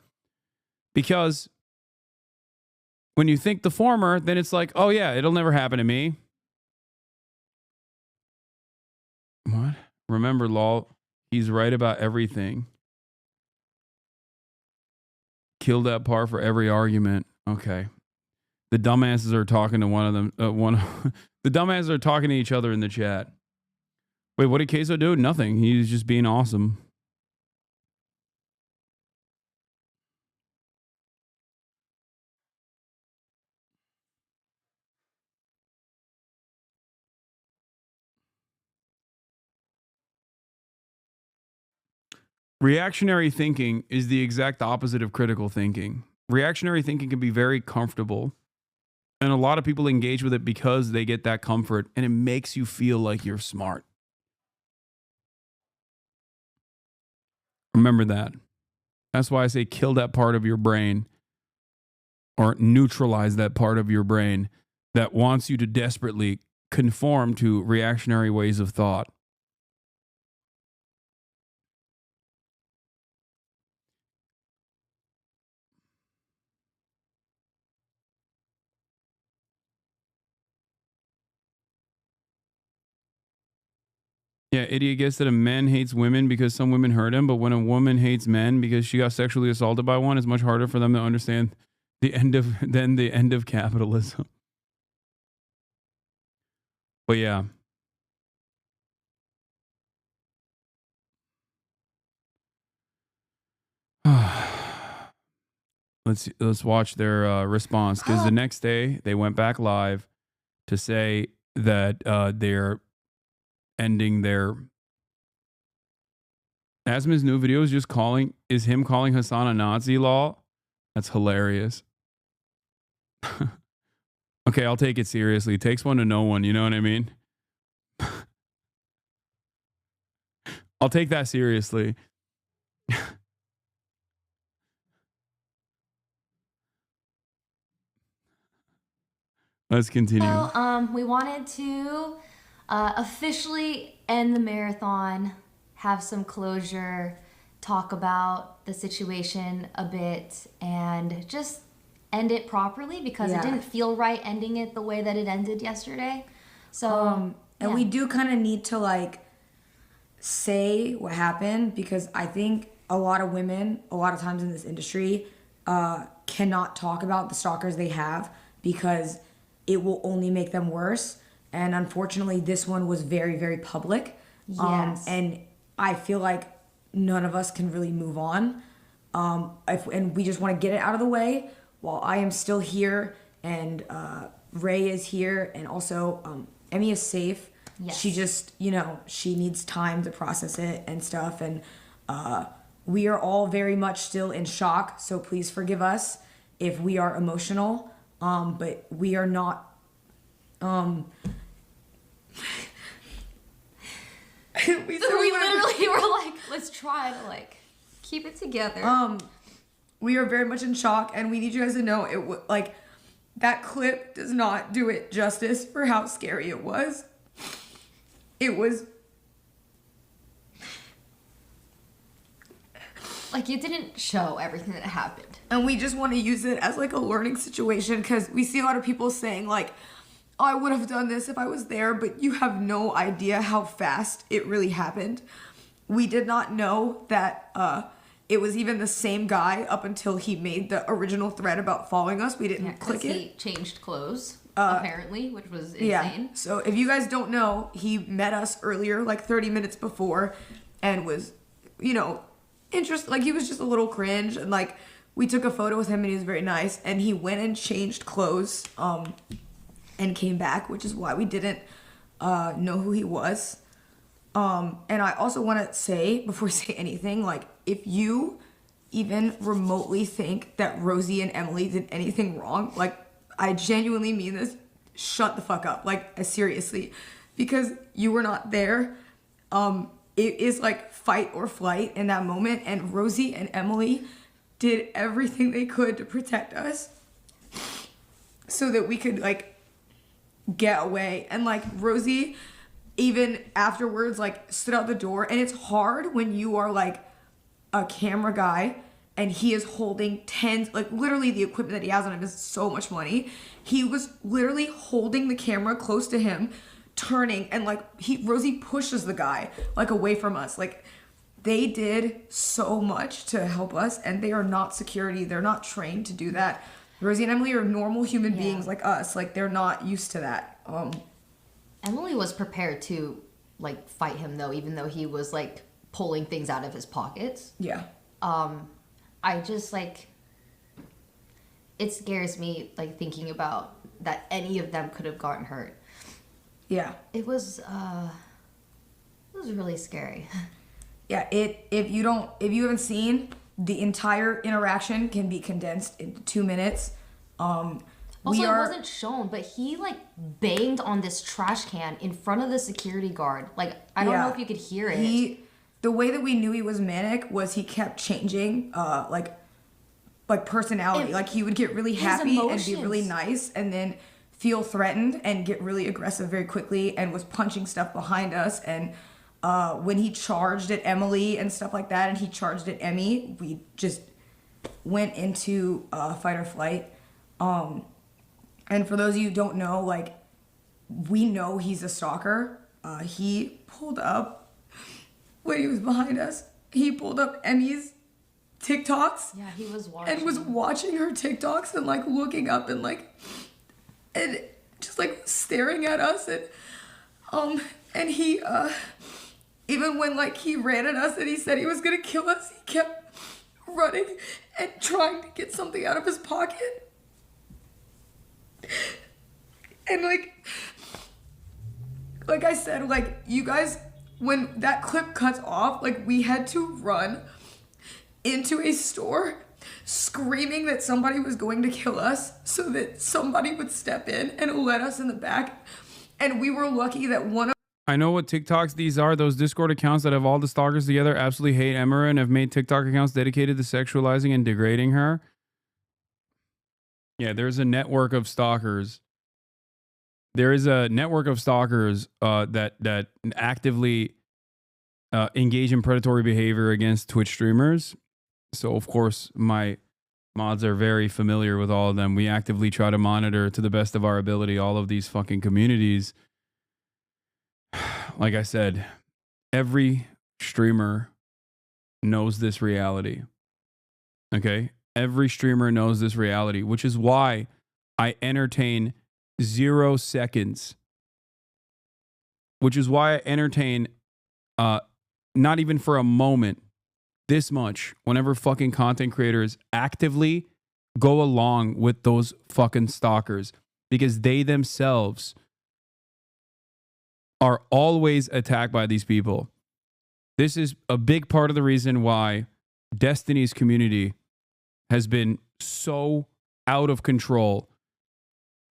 because when you think the former, then it's like, oh yeah, it'll never happen to me. What? Remember, lol, he's right about everything. Kill that part for every argument. Okay. The dumbasses are talking to one of them. The dumbasses are talking to each other in the chat. Wait, what did Queso do? Nothing. He's just being awesome. Reactionary thinking is the exact opposite of critical thinking. Reactionary thinking can be very comfortable, and a lot of people engage with it because they get that comfort, and it makes you feel like you're smart. Remember that. That's why I say kill that part of your brain, or neutralize that part of your brain that wants you to desperately conform to reactionary ways of thought. Yeah, idiot gets that a man hates women because some women hurt him, but when a woman hates men because she got sexually assaulted by one, it's much harder for them to understand the end of capitalism. But yeah. Let's watch their response, because the next day they went back live to say that they're ending their. Asma's new video is him calling Hasan a Nazi, law. That's hilarious. Okay, I'll take it seriously. It takes one to know one, you know what I mean? I'll take that seriously. Let's continue.
So, we wanted to officially end the marathon, have some closure, talk about the situation a bit, and just end it properly, because it didn't feel right ending it the way that it ended yesterday. So,
and we do kind of need to like say what happened, because I think a lot of women, a lot of times in this industry, cannot talk about the stalkers they have, because it will only make them worse. And unfortunately, this one was very, very public.
Yes.
And I feel like none of us can really move on. And we just want to get it out of the way while I am still here, and Ray is here, and also Emmy is safe.
Yes.
She just, she needs time to process it and stuff. And we are all very much still in shock. So please forgive us if we are emotional. But we are not.
We literally were like, let's try to like keep it together.
we are very much in shock, and we need you guys to know like that clip does not do it justice for how scary it was. It was
like it didn't show everything that happened.
And we just want to use it as like a learning situation, because we see a lot of people saying like, oh, I would have done this if I was there, but you have no idea how fast it really happened. We did not know that it was even the same guy up until he made the original thread about following us. We didn't click it.
He changed clothes, apparently, which was insane.
Yeah. So if you guys don't know, he met us earlier, like 30 minutes before, and was, you know, interested. Like, he was just a little cringe, and like, we took a photo with him, and he was very nice, and he went and changed clothes and came back, which is why we didn't know who he was. And I also want to say, before we say anything, like, if you even remotely think that Rosie and Emily did anything wrong, like, I genuinely mean this, shut the fuck up. Like, seriously. Because you were not there. It is like fight or flight in that moment, and Rosie and Emily did everything they could to protect us so that we could like get away. And like Rosie even afterwards like stood out the door, and it's hard when you are like a camera guy and he is holding tens, like literally the equipment that he has on him is so much money. He was literally holding the camera close to him, turning, and like Rosie pushes the guy like away from us. Like, they did so much to help us, and they are not security. They're not trained to do that. Rosie and Emily are normal human beings like us. Like, they're not used to that.
Emily was prepared to like fight him though, even though he was like pulling things out of his pockets.
Yeah.
I just like, it scares me like thinking about that any of them could have gotten hurt.
Yeah.
It was really scary.
Yeah, if you haven't seen, the entire interaction can be condensed into 2 minutes.
Also, it wasn't shown, but he like banged on this trash can in front of the security guard. Like, I don't know if you could hear it.
The way that we knew he was manic was he kept changing like personality. Like, he would get really happy and be really nice, and then feel threatened and get really aggressive very quickly, and was punching stuff behind us. And when he charged at Emily and stuff like that, and he charged at Emmy, we just went into fight or flight. And for those of you who don't know, like, we know he's a stalker. He pulled up, when he was behind us, he pulled up Emmy's TikToks.
Yeah, he was watching.
And was watching her TikToks and like looking up and like, and just like staring at us. And he, even when like he ran at us and he said he was gonna kill us, he kept running and trying to get something out of his pocket. And like I said, like, you guys, when that clip cuts off, like, we had to run into a store screaming that somebody was going to kill us so that somebody would step in and let us in the back. And we were lucky that one of
I know what TikToks these are. Those Discord accounts that have all the stalkers together absolutely hate Emma and have made TikTok accounts dedicated to sexualizing and degrading her. Yeah, there's a network of stalkers. There is a network of stalkers that actively engage in predatory behavior against Twitch streamers. So, of course, my mods are very familiar with all of them. We actively try to monitor, to the best of our ability, all of these fucking communities. Like I said, every streamer knows this reality. Okay? Every streamer knows this reality, which is why I entertain 0 seconds. Which is why I entertain, not even for a moment, this much, whenever fucking content creators actively go along with those fucking stalkers, because they themselves are always attacked by these people. This is a big part of the reason why Destiny's community has been so out of control,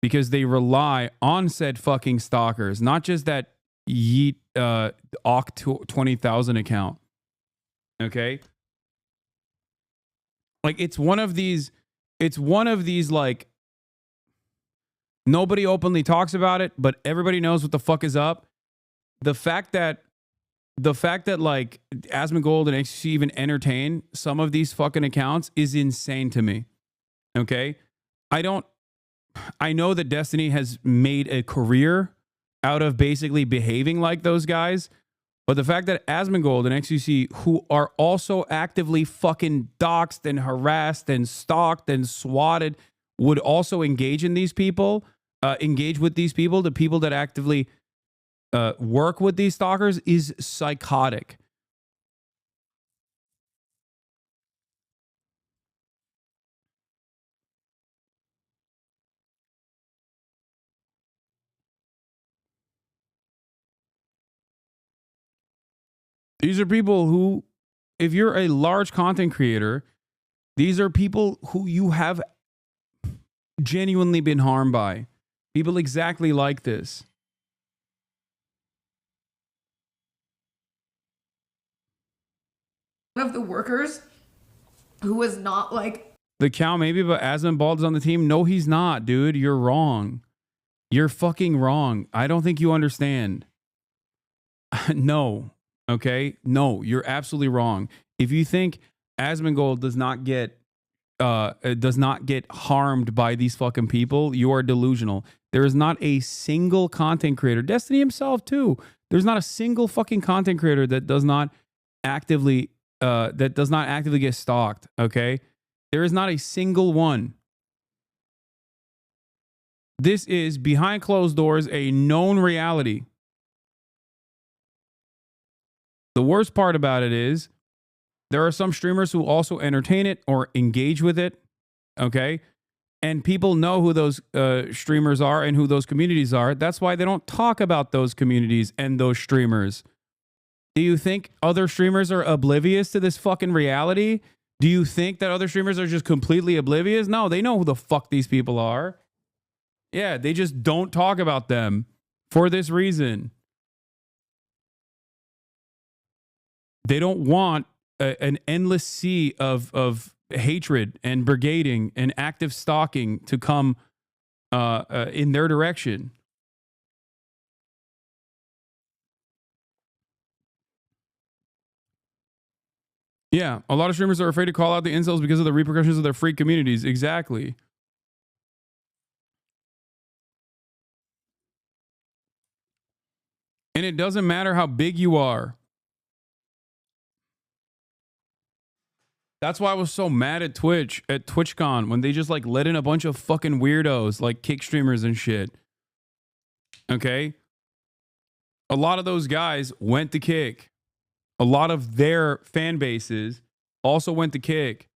because they rely on said fucking stalkers, not just that Yeet Oct 20,000 account. Okay? Like it's one of these like nobody openly talks about it, but everybody knows what the fuck is up. The fact that like Asmongold and XQC even entertain some of these fucking accounts is insane to me. Okay? I know that Destiny has made a career out of basically behaving like those guys, but the fact that Asmongold and XQC, who are also actively fucking doxxed and harassed and stalked and swatted, would also engage with these people, the people that actively work with these stalkers, is psychotic. These are people who, if you're a large content creator, these are people who you have genuinely been harmed by. People exactly like this.
One of the workers who was not like
The cow maybe, but Asmongold is on the team. No, he's not, dude. You're wrong. You're fucking wrong. I don't think you understand. No. Okay? No, you're absolutely wrong. If you think Asmongold does not get harmed by these fucking people, you are delusional. There is not a single content creator, Destiny himself too. There's not a single fucking content creator that does not actively get stalked. Okay, there is not a single one. This is behind closed doors, a known reality. The worst part about it is there are some streamers who also entertain it or engage with it, okay? And people know who those streamers are and who those communities are. That's why they don't talk about those communities and those streamers. Do you think other streamers are oblivious to this fucking reality? Do you think that other streamers are just completely oblivious? No, they know who the fuck these people are. Yeah, they just don't talk about them for this reason. They don't want an endless sea of hatred and brigading and active stalking to come in their direction. Yeah, a lot of streamers are afraid to call out the incels because of the repercussions of their freak communities. Exactly. And it doesn't matter how big you are. That's why I was so mad at Twitch, at TwitchCon, when they just like let in a bunch of fucking weirdos, like kick streamers and shit. Okay? A lot of those guys went to kick. A lot of their fan bases also went to kick.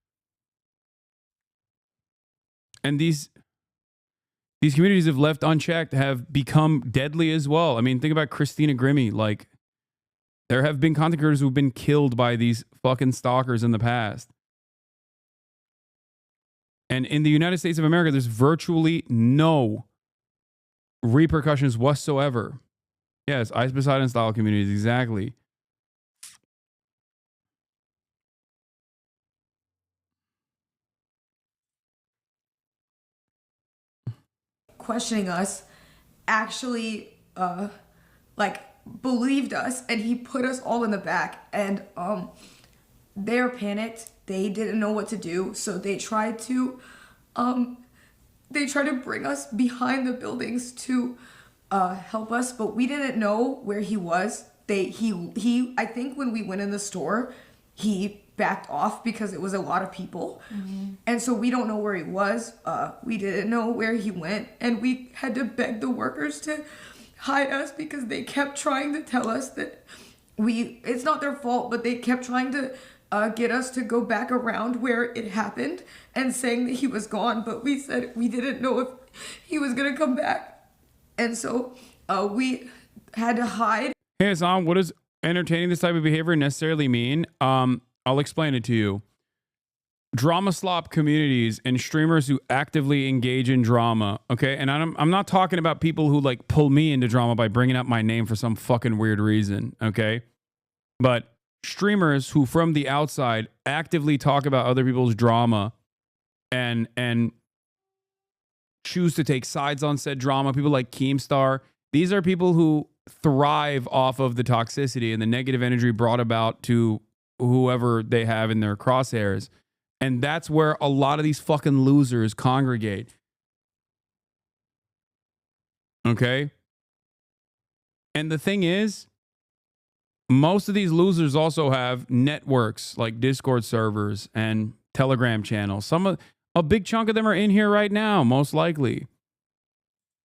And these communities, if left unchecked, have become deadly as well. I mean, think about Christina Grimmie. Like, there have been content creators who've been killed by these fucking stalkers in the past. And in the United States of America, there's virtually no repercussions whatsoever. Yes, Ice Poseidon style communities, exactly.
questioning us actually like believed us, and he put us all in the back, and they're panicked. They didn't know what to do, so they tried to bring us behind the buildings to help us, but we didn't know where he was. He I think when we went in the store, he backed off because it was a lot of people. And so we don't know where he was. We didn't know where he went, and we had to beg the workers to hide us because they kept trying to tell us that it's not their fault, but they kept trying to get us to go back around where it happened and saying that he was gone, but we said we didn't know if he was gonna come back. And so we had to hide.
Hey Hasan, what does entertaining this type of behavior necessarily mean? I'll explain it to you. Drama slop communities and streamers who actively engage in drama, okay? And I'm not talking about people who like pull me into drama by bringing up my name for some fucking weird reason, okay? But streamers who from the outside actively talk about other people's drama and choose to take sides on said drama. People like Keemstar. These are people who thrive off of the toxicity and the negative energy brought about to whoever they have in their crosshairs. And that's where a lot of these fucking losers congregate. Okay? And the thing is, most of these losers also have networks like Discord servers and Telegram channels. A big chunk of them are in here right now, most likely.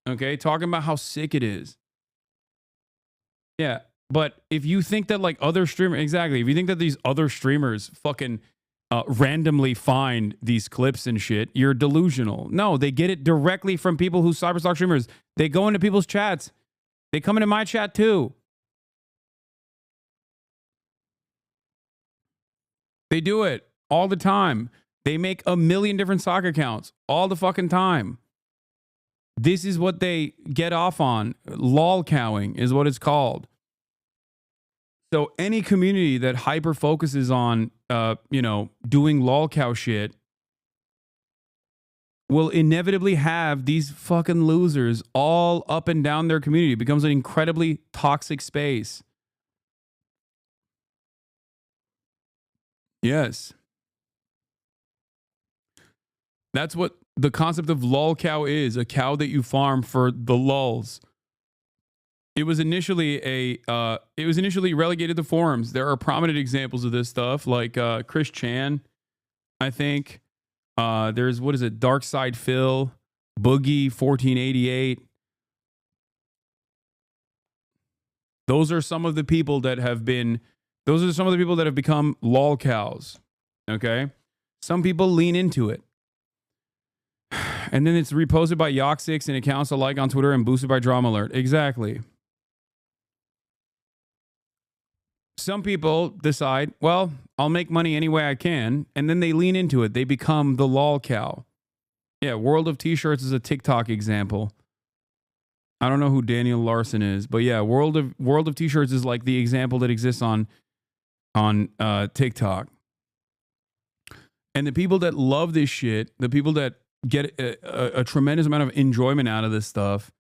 Okay, talking about how sick it is. Yeah, but if you think that like other streamers, exactly, if you think that these other streamers fucking randomly find these clips and shit, you're delusional. No, they get it directly from people who cyberstalk streamers. They go into people's chats. They come into my chat too. They do it all the time. They make a million different sock accounts all the fucking time. This is what they get off on. Lol cowing is what it's called. So any community that hyper focuses on, doing lol cow shit will inevitably have these fucking losers all up and down their community. It becomes an incredibly toxic space. Yes. That's what the concept of lol cow is, a cow that you farm for the lulls. It was initially relegated to forums. There are prominent examples of this stuff, like Chris Chan, I think. There's, what is it, Dark Side Phil, Boogie 1488. Those are some of the people that have become lol cows. Okay? Some people lean into it. And then it's reposted by Yoxix and accounts alike on Twitter and boosted by Drama Alert. Exactly. Some people decide, well, I'll make money any way I can, and then they lean into it. They become the lol cow. Yeah, World of T-Shirts is a TikTok example. I don't know who Daniel Larson is, but yeah, World of T-Shirts is like the example that exists on TikTok. And the people that love this shit, the people that get a tremendous amount of enjoyment out of this stuff,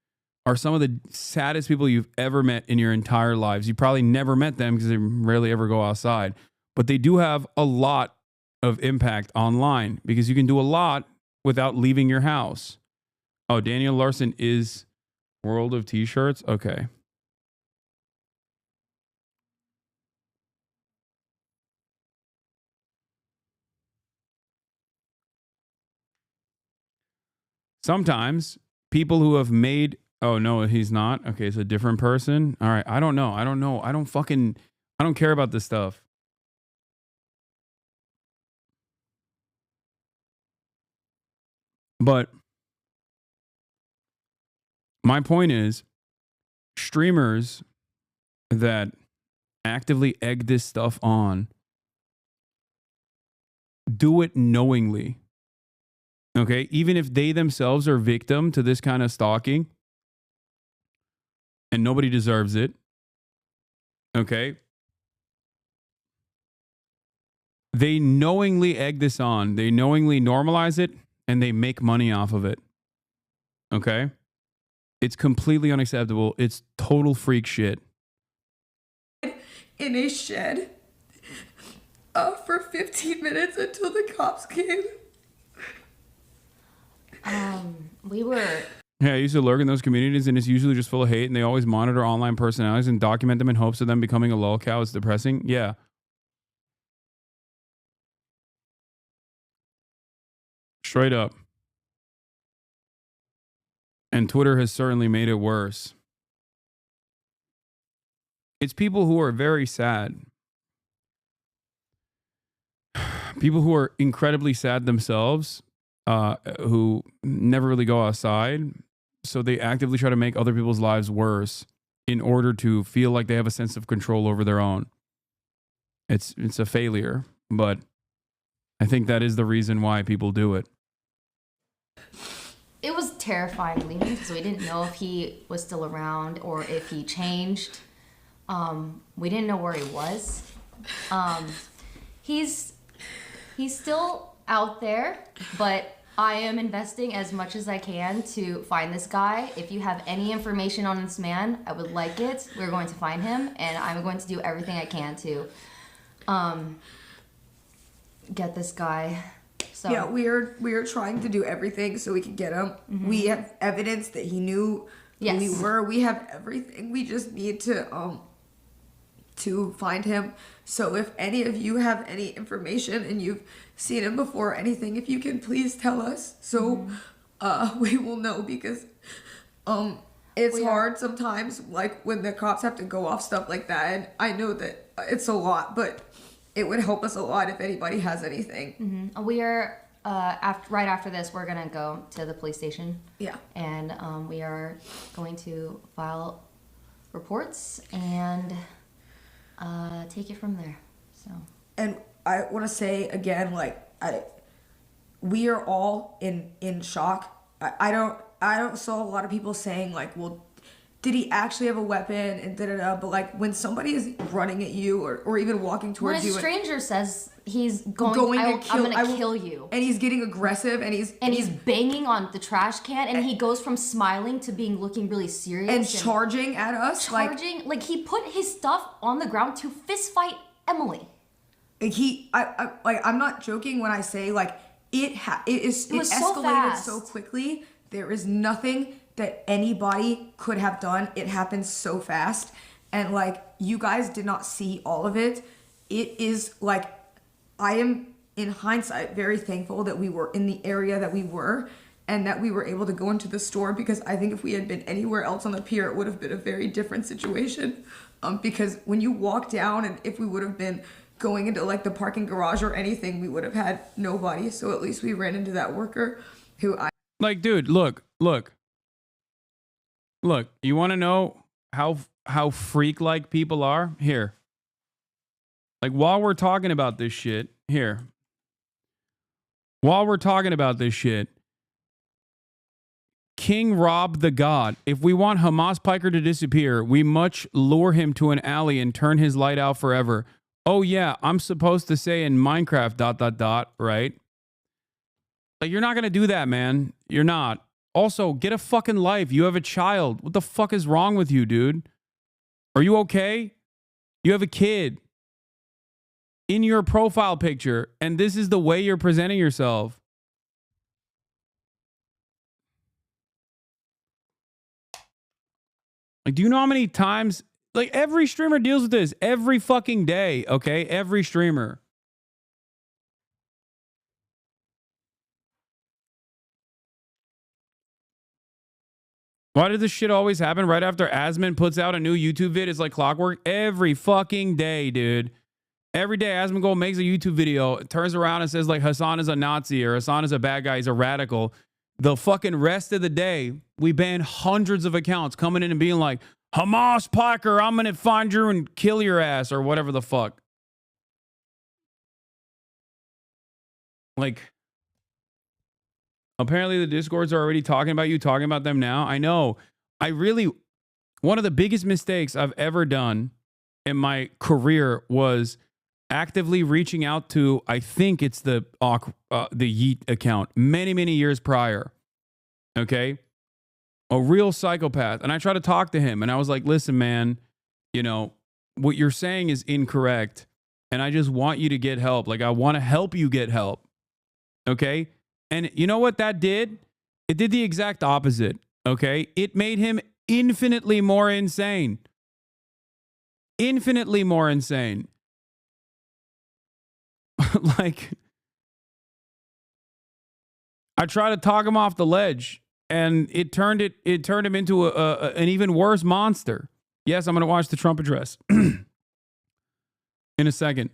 are some of the saddest people you've ever met in your entire lives. You probably never met them because they rarely ever go outside. But they do have a lot of impact online because you can do a lot without leaving your house. Oh, Daniel Larson is World of T-Shirts? Okay. Sometimes people who have made... Oh, no, he's not. Okay, it's a different person. All right, I don't know. I don't care about this stuff. But my point is, streamers that actively egg this stuff on do it knowingly. Okay, even if they themselves are victim to this kind of stalking, and nobody deserves it. Okay. They knowingly egg this on. They knowingly normalize it and they make money off of it. Okay. It's completely unacceptable. It's total freak shit.
In a shed for 15 minutes until the cops came.
We were...
Yeah, I used to lurk in those communities, and it's usually just full of hate, and they always monitor online personalities and document them in hopes of them becoming a lol cow. It's depressing. Yeah. Straight up. And Twitter has certainly made it worse. It's people who are very sad. People who are incredibly sad themselves, who never really go outside. So they actively try to make other people's lives worse in order to feel like they have a sense of control over their own. It's a failure, but I think that is the reason why people do it.
It was terrifying leaving because we didn't know if he was still around or if he changed. We didn't know where he was. He's still out there, but I am investing as much as I can to find this guy. If you have any information on this man, I would like it. We're going to find him, and I'm going to do everything I can to get this guy. So
yeah, we are trying to do everything so we can get him.
Mhm.
We have evidence that he knew who we
Yes.
were. We have everything. We just need to find him. So if any of you have any information and you've seen him before or anything, if you can please tell us so we will know, because it's hard sometimes, like when the cops have to go off stuff like that, and I know that it's a lot, but it would help us a lot if anybody has anything.
We are right after this. We're gonna go to the police station.
Yeah.
And we are going to file reports and take it from there. So.
And I want to say again, like we are all in shock. I don't saw a lot of people saying like, well, did he actually have a weapon and da-da-da, but like when somebody is running at you or even walking towards
When
you,
a stranger says he's going I'm gonna kill you,
and he's getting aggressive, and he's
banging on the trash can, and he goes from smiling to looking really serious
and charging at us,
like he put his stuff on the ground to fist fight Emily.
I'm not joking when I say like it
was so
escalated
fast.
so quickly. There is nothing that anybody could have done. It happened so fast, and like you guys did not see all of it. It is like, I am in hindsight very thankful that we were in the area that we were and that we were able to go into the store, because I think if we had been anywhere else on the pier, it would have been a very different situation. Because when you walk down, and if we would have been going into like the parking garage or anything, we would have had nobody. So at least we ran into that worker who
Like, dude, look. You want to know how freak-like people are? Here. Like, while we're talking about this shit, King Rob the God. If we want Hamas Piker to disappear, we must lure him to an alley and turn his light out forever. Oh yeah, I'm supposed to say in Minecraft ... right? Like, you're not going to do that, man. You're not. Also, get a fucking life. You have a child. What the fuck is wrong with you, dude? Are you okay? You have a kid in your profile picture, and this is the way you're presenting yourself. Like, do you know how many times, like, every streamer deals with this every fucking day, okay? Every streamer. Why does this shit always happen right after Asman puts out a new YouTube vid? It's like clockwork. Every fucking day, dude. Every day, Asmongold makes a YouTube video, turns around and says, like, Hasan is a Nazi or Hasan is a bad guy, he's a radical. The fucking rest of the day, we ban hundreds of accounts coming in and being like, Hamas Piker, I'm going to find you and kill your ass or whatever the fuck. Like, apparently the Discords are already talking about you, talking about them now. I know. One of the biggest mistakes I've ever done in my career was actively reaching out to, I think it's the Yeet account, many, many years prior. Okay? A real psychopath. And I tried to talk to him and I was like, listen, man, you know, what you're saying is incorrect. And I just want you to get help. Like, I want to help you get help. Okay? And you know what that did? It did the exact opposite. Okay? It made him infinitely more insane. Infinitely more insane. Like, I tried to talk him off the ledge, and it turned him into an even worse monster. Yes, I'm going to watch the Trump address in a second.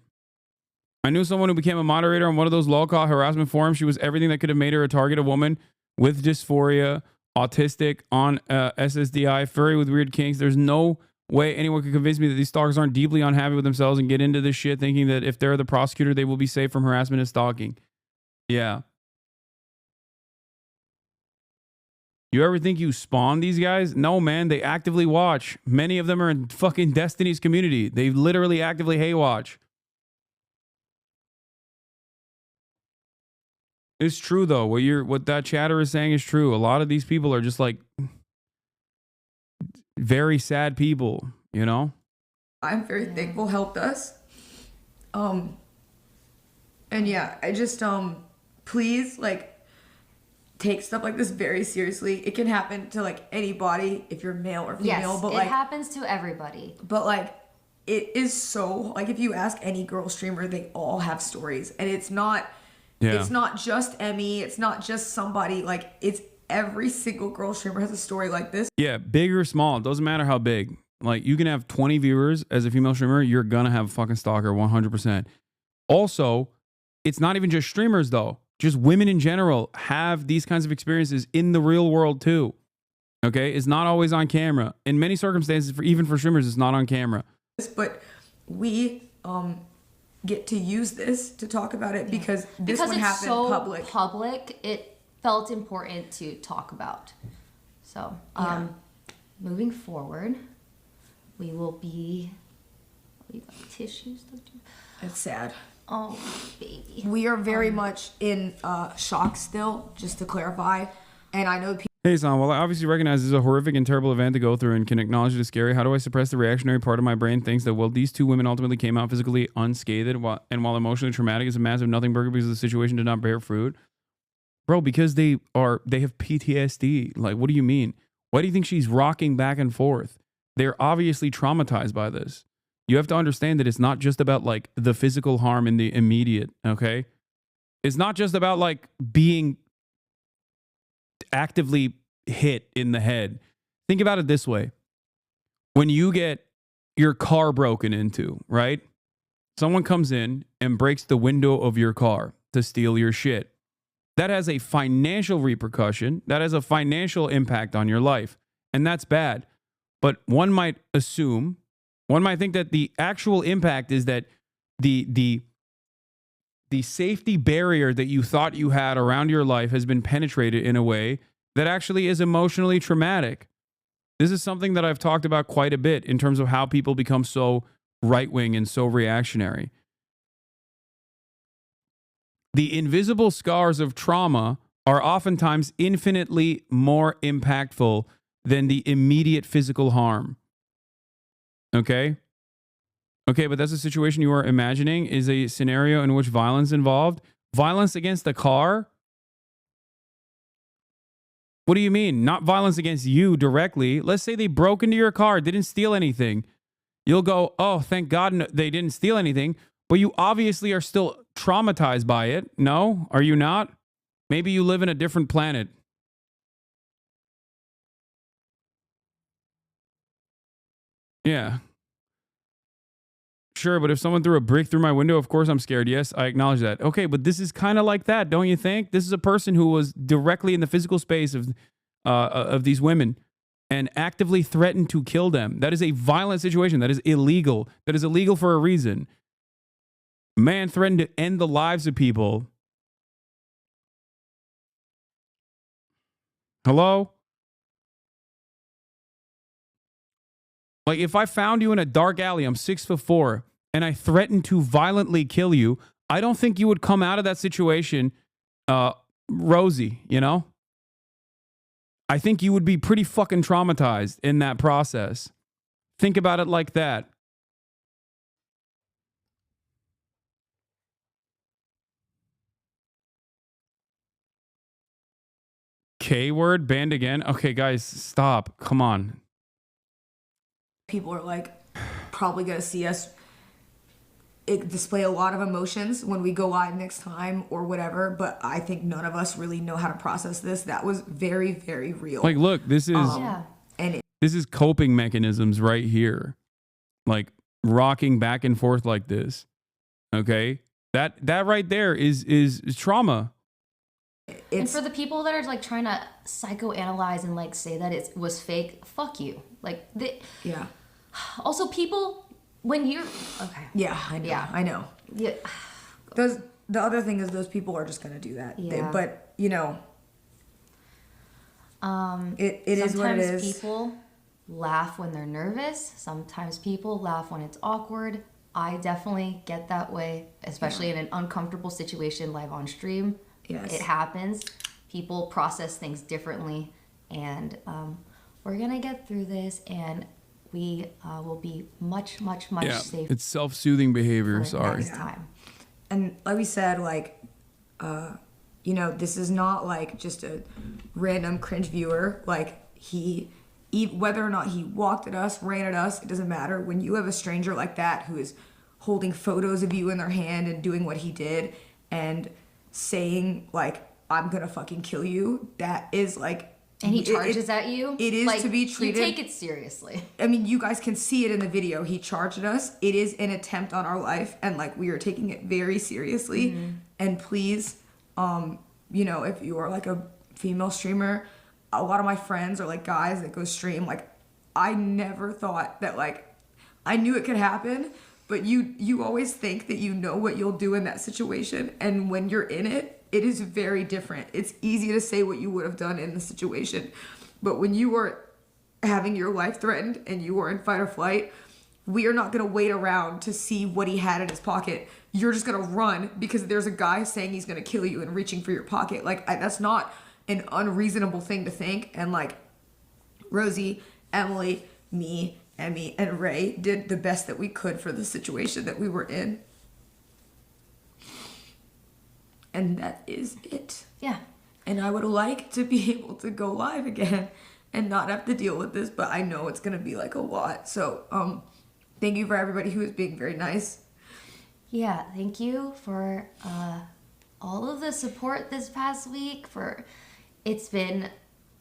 I knew someone who became a moderator on one of those low-call harassment forums. She was everything that could have made her a target, a woman with dysphoria, autistic, on SSDI, furry with weird kinks. There's no way anyone could convince me that these stalkers aren't deeply unhappy with themselves and get into this shit thinking that if they're the prosecutor, they will be safe from harassment and stalking. Yeah. You ever think you spawn these guys? No, man. They actively watch. Many of them are in fucking Destiny's community. They literally actively hate watch. It's true though. What that chatter is saying is true. A lot of these people are just like very sad people, you know?
I'm very thankful helped us. And yeah, I just please like take stuff like this very seriously. It can happen to like anybody if you're male or female,
Yes,
but
it
like
happens to everybody.
but like it is so like if you ask any girl streamer, they all have stories, and it's not just Emmy, it's not just somebody, like it's every single girl streamer has a story like this.
Yeah, big or small, it doesn't matter how big. Like you can have 20 viewers as a female streamer, you're gonna have a fucking stalker 100%. Also, it's not even just streamers though. Just women in general have these kinds of experiences in the real world too. Okay, it's not always on camera. In many circumstances, even for streamers, it's not on camera.
But we get to use this to talk about it because this one happened
public. It felt important to talk about. So, moving forward, we will be. We got tissues.
It's sad.
Oh, baby.
We are very much in shock still, just to clarify. And I know people.
Hey, Hasan, while I obviously recognize this is a horrific and terrible event to go through and can acknowledge it is scary, how do I suppress the reactionary part of my brain thinks that, well, these two women ultimately came out physically unscathed while emotionally traumatic is a massive nothing burger because the situation did not bear fruit? Bro, because they have PTSD. Like, what do you mean? Why do you think she's rocking back and forth? They're obviously traumatized by this. You have to understand that it's not just about like the physical harm in the immediate, okay? It's not just about like being actively hit in the head. Think about it this way. When you get your car broken into, right? Someone comes in and breaks the window of your car to steal your shit. That has a financial repercussion. That has a financial impact on your life. And that's bad. But one might think that the actual impact is that the safety barrier that you thought you had around your life has been penetrated in a way that actually is emotionally traumatic. This is something that I've talked about quite a bit in terms of how people become so right-wing and so reactionary. The invisible scars of trauma are oftentimes infinitely more impactful than the immediate physical harm. Okay? Okay, but that's a situation you are imagining is a scenario in which violence involved. Violence against a car? What do you mean? Not violence against you directly. Let's say they broke into your car, didn't steal anything. You'll go, oh, thank God they didn't steal anything. But you obviously are still traumatized by it. No? Are you not? Maybe you live in a different planet. Yeah. Sure, but if someone threw a brick through my window, of course I'm scared. Yes, I acknowledge that. Okay, but this is kind of like that, don't you think? This is a person who was directly in the physical space of these women and actively threatened to kill them. That is a violent situation. That is illegal. That is illegal for a reason. Man threatened to end the lives of people. Hello? Like, if I found you in a dark alley, I'm 6'4", and I threatened to violently kill you, I don't think you would come out of that situation rosy, you know? I think you would be pretty fucking traumatized in that process. Think about it like that. K-word banned again? Okay, guys, stop. Come on.
People are like probably gonna see us display a lot of emotions when we go live next time or whatever, but I think none of us really know how to process this. That was very, very real.
Like, look, this is this is coping mechanisms right here. Like rocking back and forth like this. Okay? That right there is trauma.
And for the people that are like trying to psychoanalyze and like say that it was fake, fuck you. Like
yeah.
Also, people when you're okay.
Yeah, I know. Yeah, I know.
Yeah.
The other thing is those people are just gonna do that.
Yeah.
But you know, it is what it is.
Sometimes people laugh when they're nervous. Sometimes people laugh when it's awkward. I definitely get that way, especially in an uncomfortable situation live on stream.
Yes.
It happens. People process things differently, and we're gonna get through this, and we will be much safer.
It's self-soothing behavior.
for
Sorry.
next time.
And like we said, like, you know, this is not like just a random cringe viewer. Like, whether or not he walked at us, ran at us, it doesn't matter. When you have a stranger like that who is holding photos of you in their hand and doing what he did and saying, like, I'm gonna fucking kill you, that is like...
And he charges at you?
It is
like,
to be treated...
You take it seriously.
I mean, you guys can see it in the video. He charged at us. It is an attempt on our life, and like we are taking it very seriously.
Mm-hmm.
And please, you know, if you are like a female streamer, a lot of my friends are like guys that go stream. Like, I never thought that, like, I knew it could happen, but you always think that you know what you'll do in that situation, and when you're in it, it is very different. It's easy to say what you would have done in the situation, but when you are having your life threatened and you are in fight or flight, we are not going to wait around to see what he had in his pocket. You're just going to run because there's a guy saying he's going to kill you and reaching for your pocket. Like, that's not an unreasonable thing to think. And like Rosie, Emily, me, Emmy, and Ray did the best that we could for the situation that we were in. And that is it.
Yeah.
And I would like to be able to go live again and not have to deal with this, but I know it's gonna be like a lot. So thank you for everybody who is being very nice.
Yeah, thank you for all of the support this past week. It's been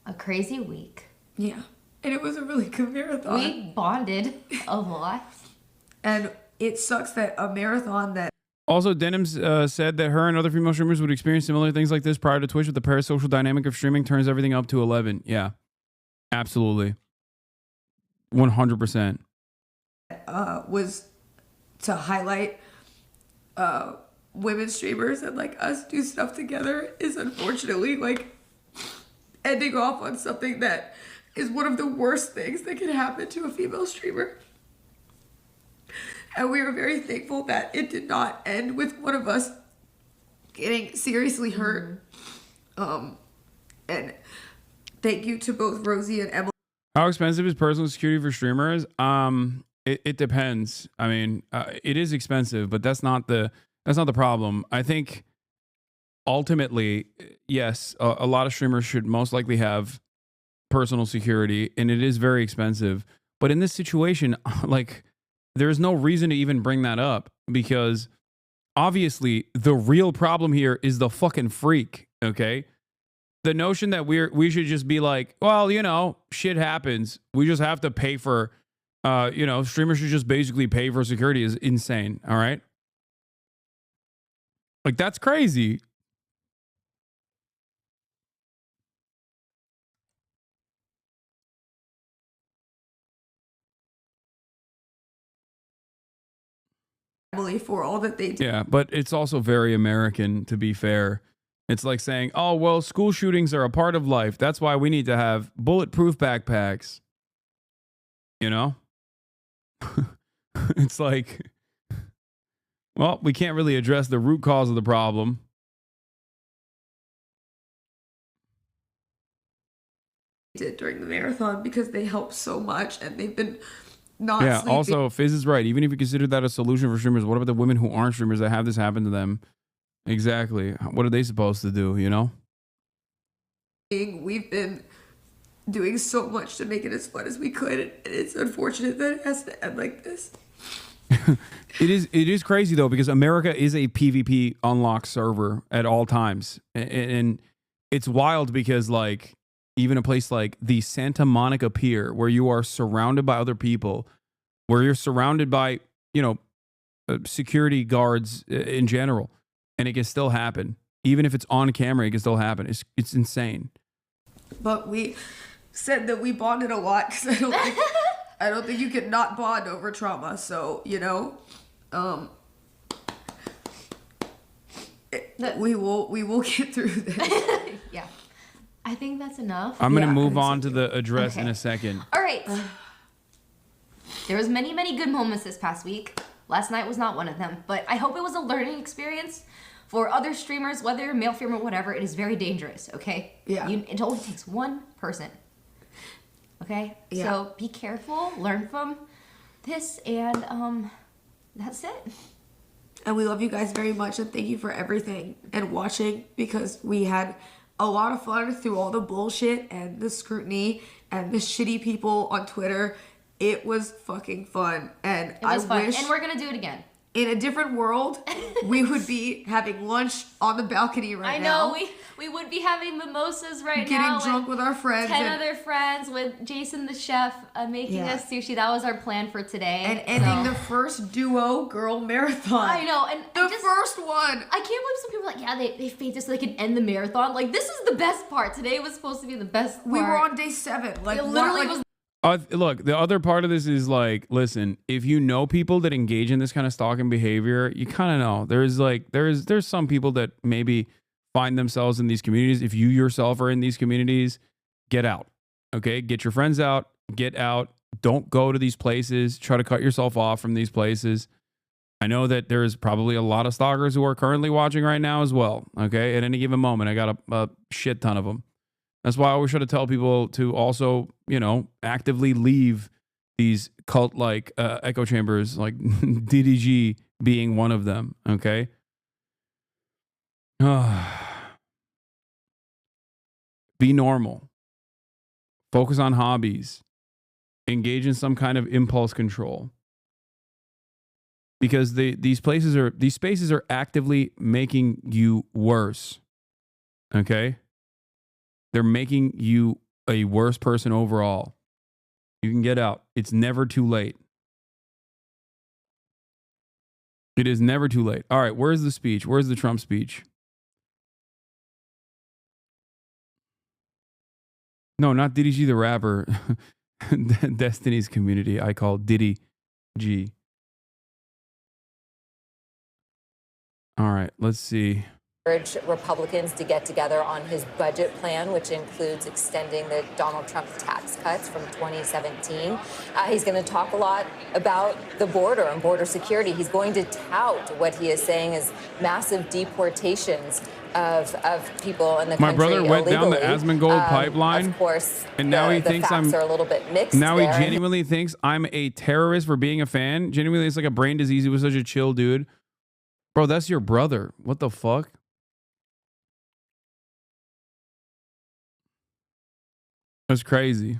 a crazy week.
Yeah. And it was a really good marathon.
We bonded a lot.
And it sucks that a marathon that...
Also, Denims said that her and other female streamers would experience similar things like this prior to Twitch, but the parasocial dynamic of streaming turns everything up to 11. Yeah, absolutely. 100%.
Was to highlight women streamers and like us do stuff together is unfortunately like ending off on something that is one of the worst things that can happen to a female streamer. And we are very thankful that it did not end with one of us getting seriously hurt. And thank you to both Rosie and Emily.
How expensive is personal security for streamers? It depends. I mean, it is expensive, but that's not the problem. I think ultimately, yes, a lot of streamers should most likely have personal security, and it is very expensive. But in this situation, like, there's no reason to even bring that up because obviously the real problem here is the fucking freak, okay? The notion that we should just be like, well, you know, shit happens. We just have to pay for, you know, streamers should just basically pay for security is insane, all right? Like, that's crazy.
For all that they do.
Yeah, but it's also very American, to be fair. It's like saying, oh, well, school shootings are a part of life. That's why we need to have bulletproof backpacks. You know? It's like, well, we can't really address the root cause of the problem.
Did during the marathon because they helped so much and they've been not sleeping.
Also, Fizz is right. Even if you consider that a solution for streamers, what about the women who aren't streamers that have this happen to them? Exactly. What are they supposed to do, you know?
We've been doing so much to make it as fun as we could, and it's unfortunate that it has to end like this.
It is crazy though, because America is a PvP unlock server at all times. And it's wild because, like, even a place like the Santa Monica Pier, where you are surrounded by other people, where you're surrounded by, you know, security guards in general, and it can still happen. Even if it's on camera, it can still happen. It's insane.
But we said that we bonded a lot because I don't think you can not bond over trauma. So, you know, we will get through this.
Yeah. I think that's enough.
I'm going to move on to the address in a second.
All right. There was many good moments this past week. Last night was not one of them, but I hope it was a learning experience For other streamers, whether you're a male streamer or whatever, it is very dangerous, okay?
Yeah.
It only takes one person, okay?
Yeah.
So be careful, learn from this, and that's it.
And we love you guys very much, and thank you for everything and watching, because we had a lot of fun through all the bullshit and the scrutiny and the shitty people on Twitter. It was fucking fun, and
It was fun,
wish
and we're gonna do it again.
in a different world we would be having lunch on the balcony right now.
I know, we would be having mimosas right
Getting
now.
drunk with our friends
10
and-
other friends with Jason the chef making
Yeah.
us sushi. That was our plan for today.
And ending the first duo girl marathon.
I know, and
the first one.
I can't believe some people are like, yeah, they faked this so they can end the marathon. Like, this is the best part. Today was supposed to be the best part.
We were on day 7. Like,
It literally
was.
Look, the other part of this is like, listen, if you know people that engage in this kind of stalking behavior, you kind of know there's some people that maybe find themselves in these communities. If you yourself are in these communities, get out. Okay, get your friends out. Get out. Don't go to these places. Try to cut yourself off from these places. I know that there is probably a lot of stalkers who are currently watching right now as well. Okay, at any given moment, I got a shit ton of them. That's why I always try to tell people to also, actively leave these cult-like echo chambers, like DDG being one of them, okay? Be normal. Focus on hobbies. Engage in some kind of impulse control. Because these spaces are actively making you worse, okay? They're making you a worse person overall. You can get out. It's never too late. It is never too late. All right, where's the speech? Where's the Trump speech? No, not Diddy G the rapper. Destiny's Community. I call Diddy G. All right, let's see.
Urge Republicans to get together on his budget plan, which includes extending the Donald Trump tax cuts from 2017. He's going to talk a lot about the border and border security. He's going to tout what he is saying is massive deportations of people in the country.
My brother went down the
illegally.
Asmongold pipeline.
Of course,
and now he
the
thinks
facts
I'm
are a little bit mixed.
Now
there.
he genuinely thinks I'm a terrorist for being a fan. Genuinely, it's like a brain disease. He was such a chill dude. Bro, that's your brother. What the fuck? That's crazy.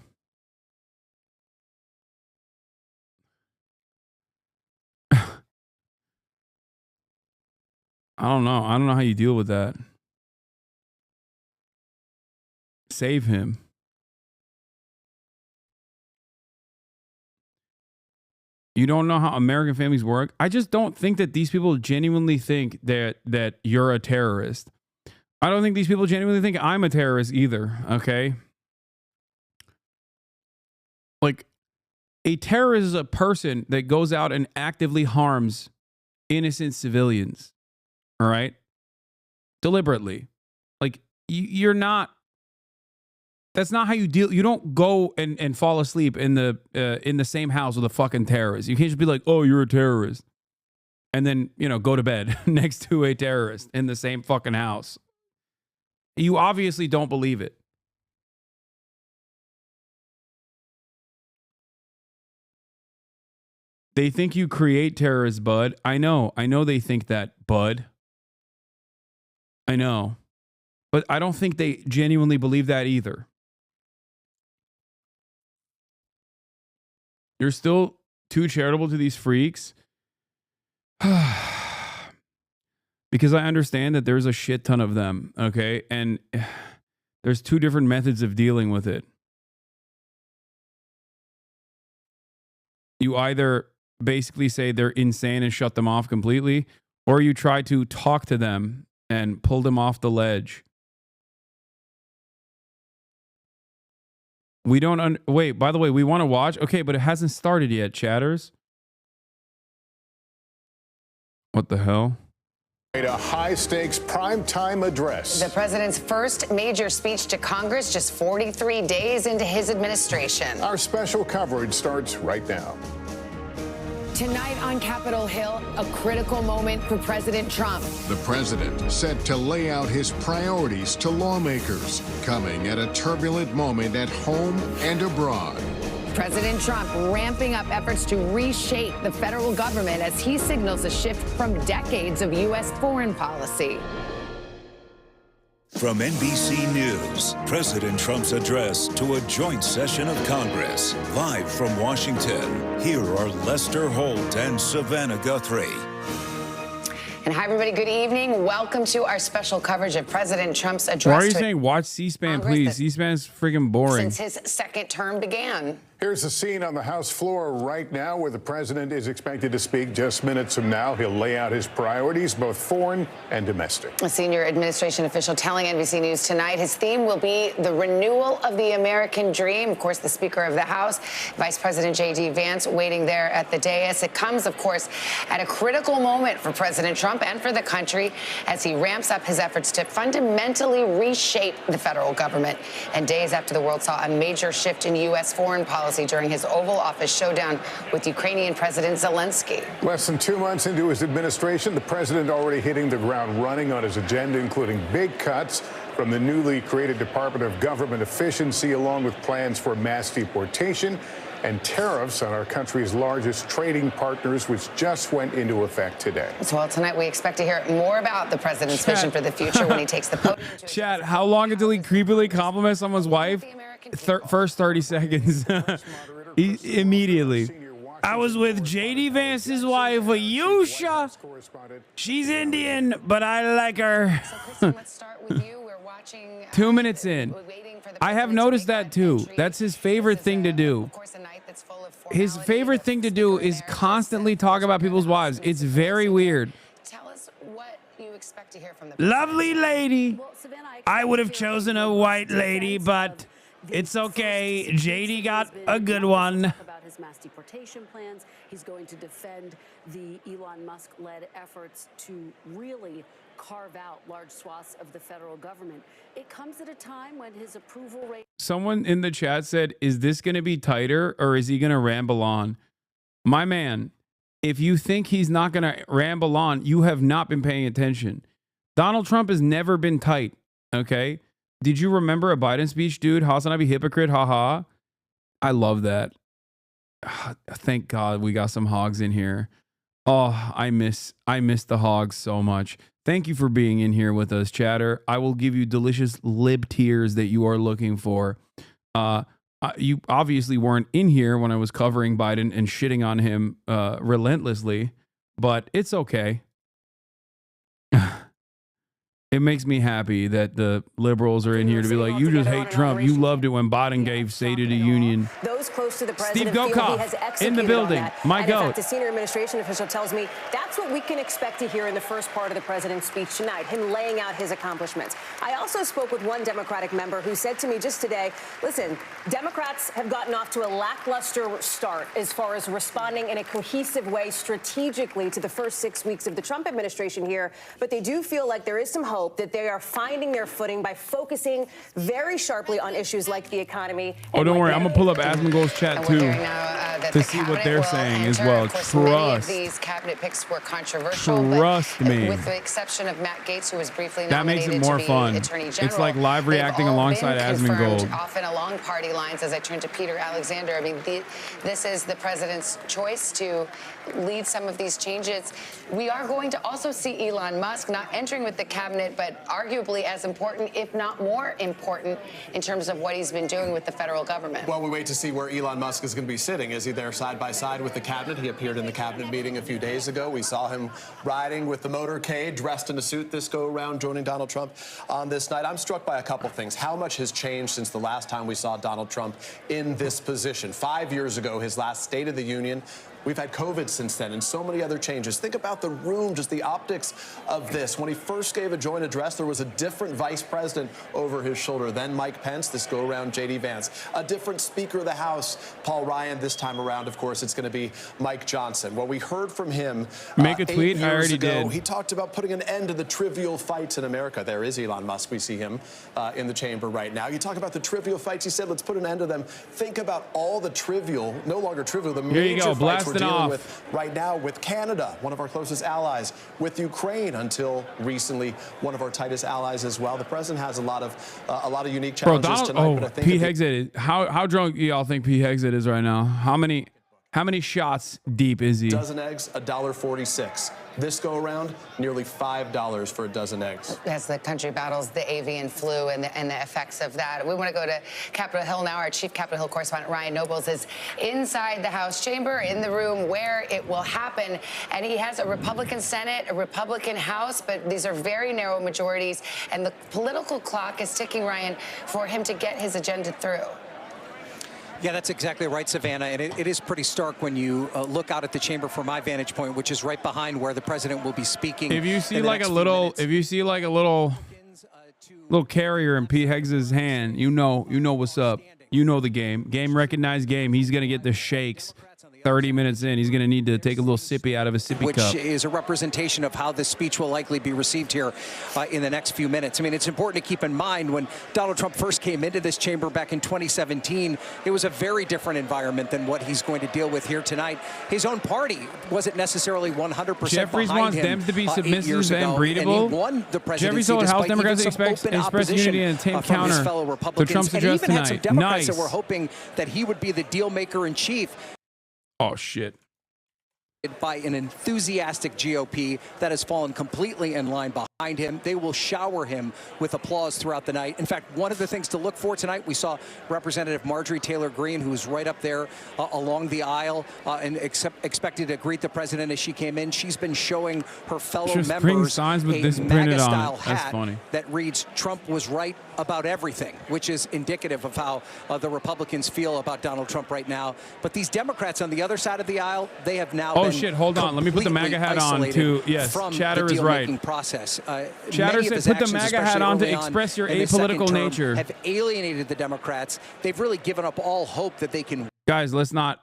I don't know. I don't know how you deal with that. Save him. You don't know how American families work? I just don't think that these people genuinely think that you're a terrorist. I don't think these people genuinely think I'm a terrorist either, okay? Like, a terrorist is a person that goes out and actively harms innocent civilians, all right? Deliberately. Like, you're not, that's not how you deal. You don't go and fall asleep in the same house with a fucking terrorist. You can't just be like, oh, you're a terrorist. And then, go to bed next to a terrorist in the same fucking house. You obviously don't believe it. They think you create terrorists, bud. I know they think that, bud. I know. But I don't think they genuinely believe that either. You're still too charitable to these freaks. Because I understand that there's a shit ton of them, okay? And there's two different methods of dealing with it. You either basically say they're insane and shut them off completely, or you try to talk to them and pull them off the ledge. We don't wait, by the way, we want to watch. Okay, but it hasn't started yet, chatters. What the hell?
A high-stakes primetime address.
The president's first major speech to Congress just 43 days into his administration.
Our special coverage starts right now.
Tonight on Capitol Hill, a critical moment for President Trump.
The president set to lay out his priorities to lawmakers, coming at a turbulent moment at home and abroad.
President Trump ramping up efforts to reshape the federal government as he signals a shift from decades of U.S. foreign policy.
From NBC News, President Trump's address to a joint session of Congress. Live from Washington, here are Lester Holt and Savannah Guthrie.
And hi, everybody. Good evening. Welcome to our special coverage of President Trump's address.
Why are you saying watch C-SPAN, please? C-SPAN's freaking boring.
Since his second term began.
Here's the scene on the House floor right now where the president is expected to speak just minutes from now. He'll lay out his priorities, both foreign and domestic.
A senior administration official telling NBC News tonight his theme will be the renewal of the American dream. Of course, the Speaker of the House, Vice President J.D. Vance, waiting there at the dais. It comes, of course, at a critical moment for President Trump and for the country as he ramps up his efforts to fundamentally reshape the federal government. And days after the world saw a major shift in U.S. foreign policy during his Oval Office showdown with Ukrainian President Zelensky.
Less than 2 months into his administration, the president already hitting the ground running on his agenda, including big cuts from the newly created Department of Government Efficiency, along with plans for mass deportation and tariffs on our country's largest trading partners, which just went into effect today.
Well, tonight we expect to hear more about the president's vision for the future when he takes the podium.
Chat, how long until he creepily compliments someone's wife? First 30 seconds. Immediately. I was with J.D. Vance's wife, Ayusha. She's Indian, but I like her. 2 minutes in. I have noticed that too. That's his favorite thing to do. His favorite thing to do is constantly talk about people's wives. It's very weird.
Tell us what you expect to hear from the
Lovely lady. I would have chosen a white lady, but it's okay. JD got a good one.
About his mass deportation plans. He's going to defend the Elon Musk-led efforts to really carve out large swaths of the federal government. It comes at a time when his approval rate...
Someone in the chat said, is this going to be tighter or is he going to ramble on? My man, if you think he's not going to ramble on, you have not been paying attention. Donald Trump has never been tight, okay? Did you remember a Biden speech, dude? Hasanabi hypocrite, haha. I love that. Thank God we got some hogs in here. Oh, I miss the hogs so much. Thank you for being in here with us, chatter. I will give you delicious lib tears that you are looking for. You obviously weren't in here when I was covering Biden and shitting on him relentlessly, but it's okay. It makes me happy that the liberals are in here to be like, you just hate Trump. You loved it when Biden gave State of the Union.
Those close to the president
Steve Gokoff in the building. My
and
goat.
in fact, a senior administration official tells me that's what we can expect to hear in the first part of the president's speech tonight, him laying out his accomplishments. I also spoke with one Democratic member who said to me just today, listen, Democrats have gotten off to a lackluster start as far as responding in a cohesive way strategically to the first 6 weeks of the Trump administration here, but they do feel like there is some hope that they are finding their footing by focusing very sharply on issues like the economy.
Oh, don't worry. I'm going to pull up Asmongold's chat, too, to see what they're saying as well. Trust.
Many of these cabinet picks were controversial.
Trust me.
With the exception of Matt Gaetz, who was briefly
that makes it more fun. It's like live reacting alongside Asmongold.
Often along party lines. As I turn to Peter Alexander, I mean, this is the president's choice to lead some of these changes. We are going to also see Elon Musk not entering with the cabinet, but arguably as important, if not more important, in terms of what he's been doing with the federal government.
Well, we wait to see where Elon Musk is going to be sitting. Is he there side by side with the cabinet? He appeared in the cabinet meeting a few days ago. We saw him riding with the motorcade, dressed in a suit this go around, joining Donald Trump on this night. I'm struck by a couple things. How much has changed since the last time we saw Donald Trump in this position? 5 years ago, his last State of the Union. We've had COVID since then and so many other changes. Think about the room, just the optics of this. When he first gave a joint address, there was a different vice president over his shoulder. Then Mike Pence, this go around J.D. Vance. A different Speaker of the House, Paul Ryan. This time around, of course, it's going to be Mike Johnson. Well, we heard from him
Make a tweet. I already did.
He talked about putting an end to the trivial fights in America. There is Elon Musk. We see him in the chamber right now. You talk about the trivial fights. He said, let's put an end to them. Think about all the trivial, no longer trivial, the major fights we're
busting
dealing
off.
with right now with Canada, one of our closest allies, with Ukraine until recently one of our tightest allies as well. The president has a lot of unique
Bro,
challenges
Donald,
tonight. But I think
Pete Hegseth, how drunk do y'all think Pete Hegseth is right now? How many shots deep is he?
dozen eggs, $1.46. This go around, nearly $5 for a dozen eggs.
As the country battles the avian flu and the effects of that, we want to go to Capitol Hill now. Our chief Capitol Hill correspondent Ryan Nobles is inside the House chamber, in the room where it will happen. And he has a Republican Senate, a Republican House, but these are very narrow majorities. And the political clock is ticking, Ryan, for him to get his agenda through.
Yeah, that's exactly right, Savannah. And it is pretty stark when you look out at the chamber from my vantage point, which is right behind where the president will be speaking.
If you see like a little carrier in Pete Hegseth's hand, you know what's up. You know the game. Game recognized game. He's gonna get the shakes. 30 minutes in, he's going to need to take a little sippy out of a sippy cup.
Which is a representation of how this speech will likely be received here in the next few minutes. I mean, it's important to keep in mind when Donald Trump first came into this chamber back in 2017, it was a very different environment than what he's going to deal with here tonight. His own party wasn't necessarily 100%
Jeffries
behind
wants
him,
them to be
8
submissive
years
and
ago,
breedable.
And he won the presidency
Jeffries told House
despite even
Democrats
some
express
open
unity
opposition
and attempt
from his
counter
fellow
to
Republicans.
Trump's
And he
address
even had some
tonight.
Democrats
Nice.
that were hoping that he would be the deal maker in chief.
Oh, shit.
By an enthusiastic GOP that has fallen completely in line behind him. They will shower him with applause throughout the night. In fact, one of the things to look for tonight, we saw Representative Marjorie Taylor Greene, who was right up there along the aisle and expected to greet the president as she came in. She's been showing her fellow
Just bring
members
signs with
a
this printed on
MAGA-style
it. That's
hat
funny.
that reads, "Trump was right about everything," which is indicative of how the Republicans feel about Donald Trump right now. But these Democrats on the other side of the aisle, they have now been
shit, hold on. Let me put the MAGA hat on too. Yes, Chatter is right.
Process.
Chatter
Many of his
said, put the
actions,
MAGA hat
especially
on to
early
express your
in the second
apolitical
term,
nature.
have alienated the Democrats. They've really given up all hope that they can.
Guys, let's not,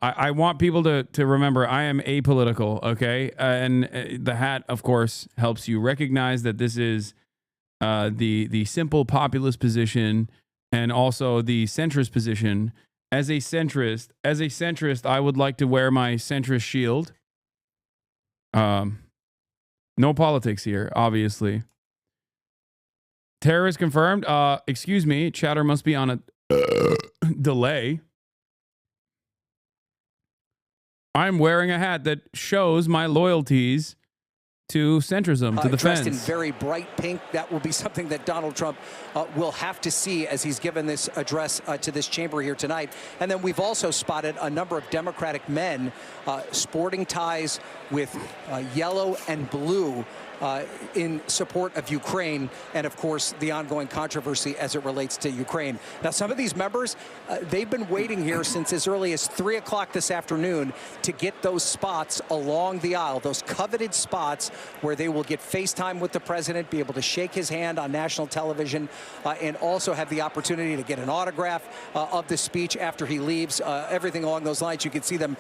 I want people to remember I am apolitical, okay? And the hat, of course, helps you recognize that this is the simple populist position and also the centrist position. As a centrist, I would like to wear my centrist shield. No politics here, obviously. Terrorist confirmed. Excuse me, Chatter must be on a delay. I'm wearing a hat that shows my loyalties to centrism, to the
dressed
fence.
in very bright pink. That will be something that Donald Trump will have to see as he's given this address to this chamber here tonight. And then we've also spotted a number of Democratic men sporting ties with yellow and blue in support of Ukraine and, of course, the ongoing controversy as it relates to Ukraine. Now, some of these members, they've been waiting here since as early as 3 o'clock this afternoon to get those spots along the aisle, those coveted spots where they will get FaceTime with the president, be able to shake his hand on national television, and also have the opportunity to get an autograph of the speech after he leaves. Everything along those lines. You can see them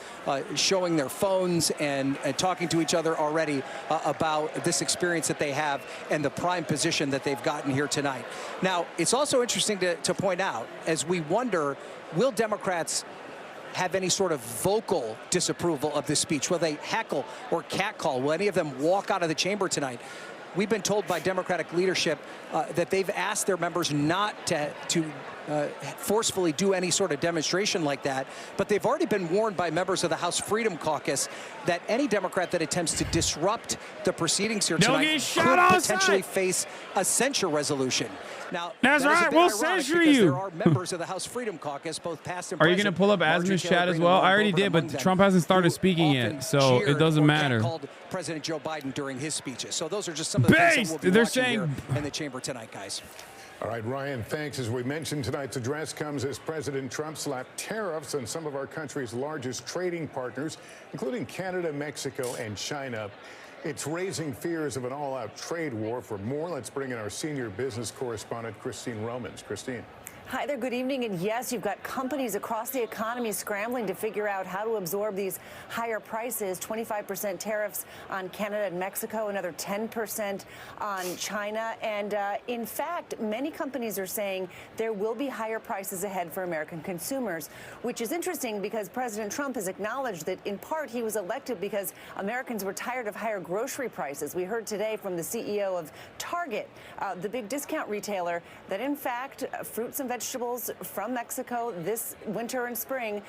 showing their phones and talking to each other already about this experience that they have and the prime position that they've gotten here tonight. Now, it's also interesting to point out, as we wonder, will Democrats have any sort of vocal disapproval of this speech? Will they heckle or catcall? Will any of them walk out of the chamber tonight? We've been told by Democratic leadership that they've asked their members not to forcefully do any sort of demonstration like that, but they've already been warned by members of the House Freedom Caucus that any Democrat that attempts to disrupt the proceedings here tonight could potentially face a censure resolution. Now,
that's right, we'll censor you.
There are members of the House Freedom Caucus, both past and
Are
present.
you going to pull up Asmin's chat as well? I already did, but Trump hasn't started speaking yet, so it doesn't matter.
Called President Joe Biden during his speeches. So those are just some of the things that we'll be
They're
watching
saying
here in the chamber tonight, guys.
All right, Ryan, thanks. As we mentioned, tonight's address comes as President Trump slapped tariffs on some of our country's largest trading partners, including Canada, Mexico, and China. It's raising fears of an all-out trade war. For more, let's bring in our senior business correspondent, Christine Romans. Christine.
Hi there, good evening. And yes, you've got companies across the economy scrambling to figure out how to absorb these higher prices. 25% tariffs on Canada and Mexico, another 10% on China. And in fact, many companies are saying there will be higher prices ahead for American consumers, which is interesting because President Trump has acknowledged that in part he was elected because Americans were tired of higher grocery prices. We heard today from the CEO of Target, the big discount retailer, that in fact, fruits and vegetables from Mexico this winter and spring,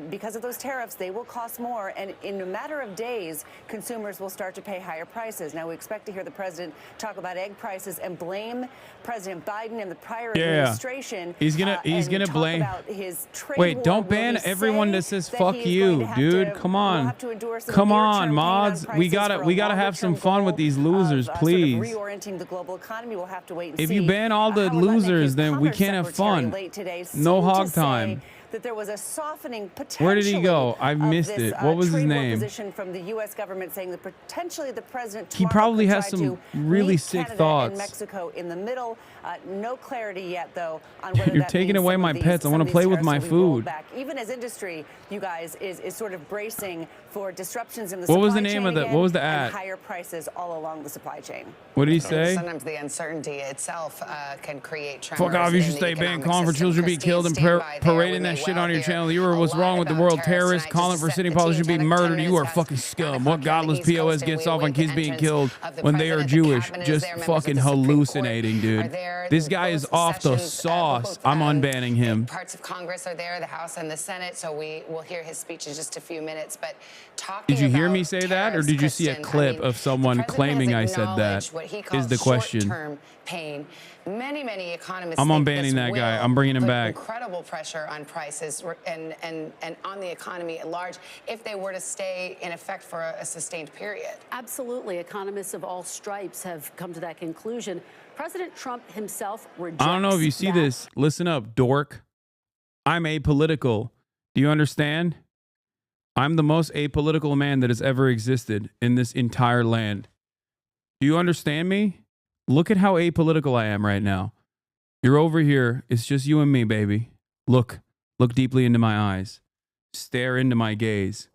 because of those tariffs, they will cost more. And in a matter of days, consumers will start to pay higher prices. Now, we expect to hear the president talk about egg prices and blame President Biden and the prior administration.
He's gonna blame.
About his trade
Wait,
war.
don't
Will
ban
he
everyone
say
that says
that
fuck
he is
you,
going to have
dude.
to-
Come
will
on.
have to endure some
Come
near-term
on,
pain
mods.
on
We
prices
gotta
for a
we gotta have some
longer-term
fun
goal
with these losers,
of,
please.
Sort of reorienting the global economy. We'll have to wait and
If
see.
you ban all the
Howard Lutnick,
losers,
his
then we
Commerce
can't have
Secretary,
fun.
late today
No
seemed to
hog
say
time.
that there was a softening potentially.
Where did he go? I
of
missed
this,
it. What was his
trade war
name?
Position from the U.S. government saying that potentially the president
He
tomorrow
probably
could
has
try
some
to
really
meet
sick
Canada
thoughts.
and Mexico in the middle. No clarity yet, though, on whether
You're
that
taking
means
away
some
my
of these-
pets. I
some
want
of
to
these
play with
tariffs
my
will be rolled
food.
back. Even as industry, you guys, is sort of bracing for disruptions in the
What
supply
was the
chain
name of the-
again
what was the
and
ad?
higher prices all along the supply chain.
What did he say?
Sometimes the uncertainty itself can create tremors.
Fuck off, you
in
should
the
stay banned.
economic
Calling for
system.
children to be
Christine,
killed and
stand by there.
parading
We
that
may
shit
well
on your
hear
channel. You were
a
what's wrong
lot
with the
about
world
tariffs
terrorists
tonight.
calling
Just
for
to
city
set the
politicians to be
scene, 10
murdered. You are
minutes
fucking
past
scum. What godless
East
POS
Coast, and
gets
we
off on
await
kids
the
being
entrance
killed
of the
when they are
president. The
Jewish?
cabinet is
Just
there, members of
fucking
the Supreme Court
hallucinating,
are
dude.
there.
This guy is
Both
off the
sessions,
sauce.
both,
I'm unbanning him.
Parts of Congress are there, the House and the Senate, so we will hear his speech in just a few minutes. But talking
Did you hear
about
me say that, or
tariffs,
did you see a
Kristen,
clip of someone
the president
claiming I
has
said that?
acknowledged what he
Is
calls
the question.
short-term pain. Many economists
I'm
think
unbanning
this
that guy.
will
I'm bringing him
put
back.
incredible pressure on prices and on the economy at large if they were to stay in effect for a sustained period.
Absolutely. Economists of all stripes have come to that conclusion. President Trump himself rejects
I don't know if you see
that.
this. Listen up, dork. I'm apolitical. Do you understand? I'm the most apolitical man that has ever existed in this entire land. Do you understand me? Look at how apolitical I am right now. You're over here. It's just you and me, baby. Look deeply into my eyes. Stare into my gaze.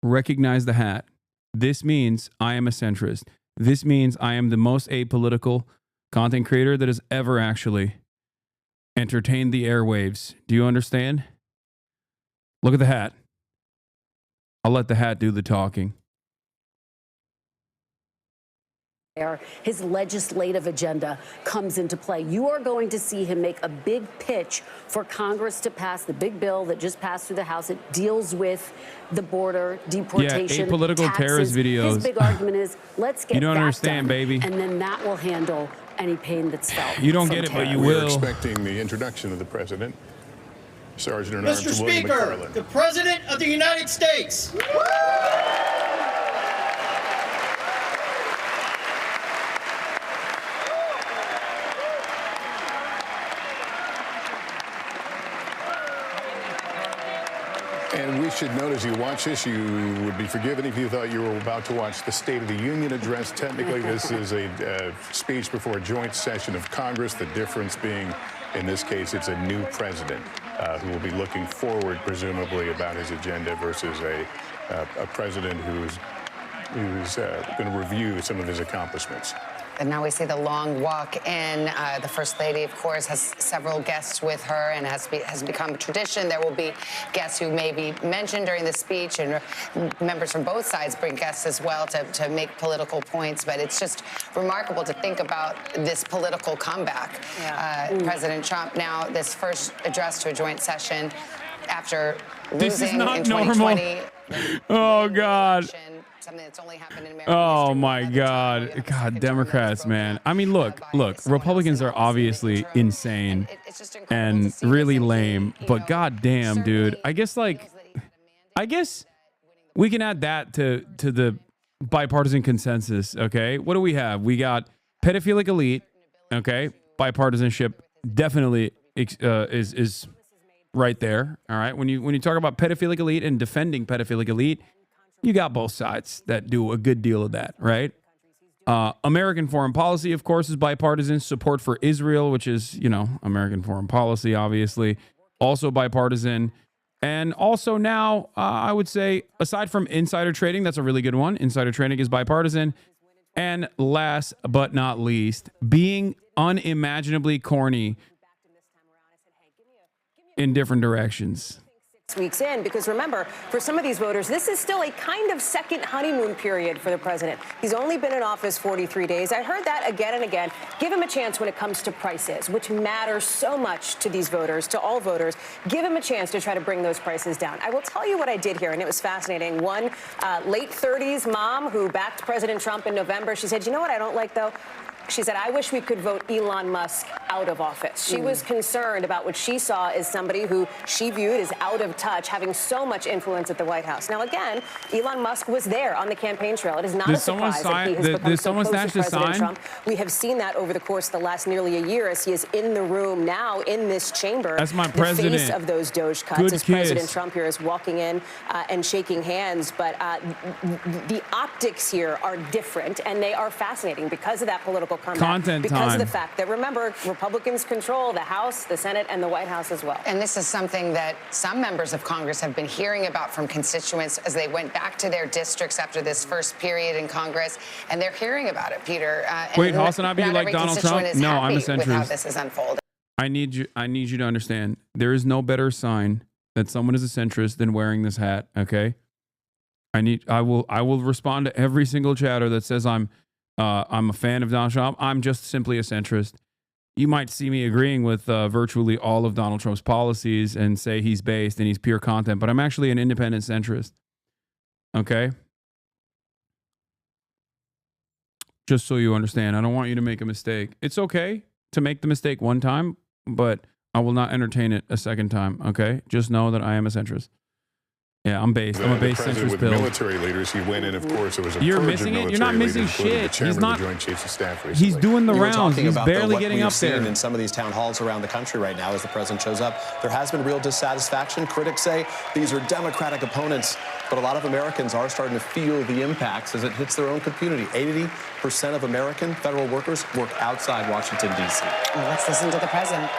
Recognize the hat. This means I am a centrist. This means I am the most apolitical content creator that has ever actually entertained the airwaves. Do you understand? Look at the hat. I'll let the hat do the talking.
His legislative agenda comes into play. You are going to see him make a big pitch for Congress to pass the big bill that just passed through the House. It deals with the border, deportation,
apolitical
taxes.
terrorist videos.
His big argument is, let's get
You don't
that
understand,
done,
baby.
and then that will handle any pain that's felt.
You don't
from
get it, but you
terror.
We're
will.
expecting the introduction of the president. Sergeant at Arms
Mr.
William
Speaker,
McFarland.
the President of the United States.
And we should note as you watch this, you would be forgiven if you thought you were about to watch the State of the Union address. Technically, this is a speech before a joint session of Congress. The difference being, in this case, it's a new president who will be looking forward, presumably, about his agenda versus a president who's going to review some of his accomplishments.
And now we see the long walk in. The First Lady, of course, has several guests with her and has become a tradition. There will be guests who may be mentioned during the speech, and members from both sides bring guests as well to make political points. But it's just remarkable to think about this political comeback. President Trump now, this first address to a joint session after
This is
losing
not
in
normal.
2020.
Oh, God.
Something that's only happened in American
Oh my God. God, Democrats, man. I mean, look, Republicans are obviously insane and really lame, but goddamn, dude. I guess we can add that to the bipartisan consensus, okay? What do we have? We got pedophilic elite, okay? Bipartisanship definitely is right there, all right? When you talk about pedophilic elite and defending pedophilic elite, you got both sides that do a good deal of that, right? American foreign policy, of course, is bipartisan. Support for Israel, which is, American foreign policy, obviously, also bipartisan. And also now, I would say, aside from insider trading, that's a really good one. Insider trading is bipartisan. And last but not least, being unimaginably corny in different directions.
Weeks in, because remember, for some of these voters, this is still a kind of second honeymoon period for the president. He's only been in office 43 days. I heard that again and again. Give him a chance when it comes to prices, which matters so much to these voters, to all voters. Give him a chance to try to bring those prices down. I will tell you what I did here, and it was fascinating. One late 30s mom who backed President Trump in November, she said, you know what I don't like, though? She said, I wish we could vote Elon Musk out of office. She was concerned about what she saw as somebody who she viewed as out of touch, having so much influence at the White House. Now, again, Elon Musk was there on the campaign trail. It is not a surprise that he has become so close to President Trump. We have seen that over the course of the last nearly a year as he is in the room now in this chamber.
That's my
the
president.
face of those Doge cuts
Good
as
kiss.
President Trump here is walking in and shaking hands. But the optics here are different, and they are fascinating because of that political comeback.
Content
because
time.
of the fact that, remember, Republicans control the House, the Senate, and the White House as well.
And this is something that some members of Congress have been hearing about from constituents as they went back to their districts after this first period in Congress, and they're hearing about it, Peter.
Wait, Hasanabi, you like Donald Trump? No, I'm a centrist.
With how this is unfolding.
I need you to understand. There is no better sign that someone is a centrist than wearing this hat. Okay. I will respond to every single chatter that says I'm a fan of Donald Trump. I'm just simply a centrist. You might see me agreeing with virtually all of Donald Trump's policies and say he's based and he's pure content, but I'm actually an independent centrist. Okay? Just so you understand, I don't want you to make a mistake. It's okay to make the mistake one time, but I will not entertain it a second time. Okay? Just know that I am a centrist. Yeah, I'm based. I'm a based centrist
with
build.
military leaders, he went in, of course, it was a
You're
purge
missing
of
it? You're not
military
missing
leaders, including
shit.
the chairman
He's not-
of the Joint Chiefs of Staff recently.
He's doing the
You were
rounds.
talking
He's
about,
barely
though, what
getting
we've
up there.
seen in some of these town halls around the country right now as the president shows up. There has been real dissatisfaction. Critics say these are Democratic opponents, but a lot of Americans are starting to feel the impacts as it hits their own community. 80% of American federal workers work outside Washington, D.C.
Well, let's listen to the president.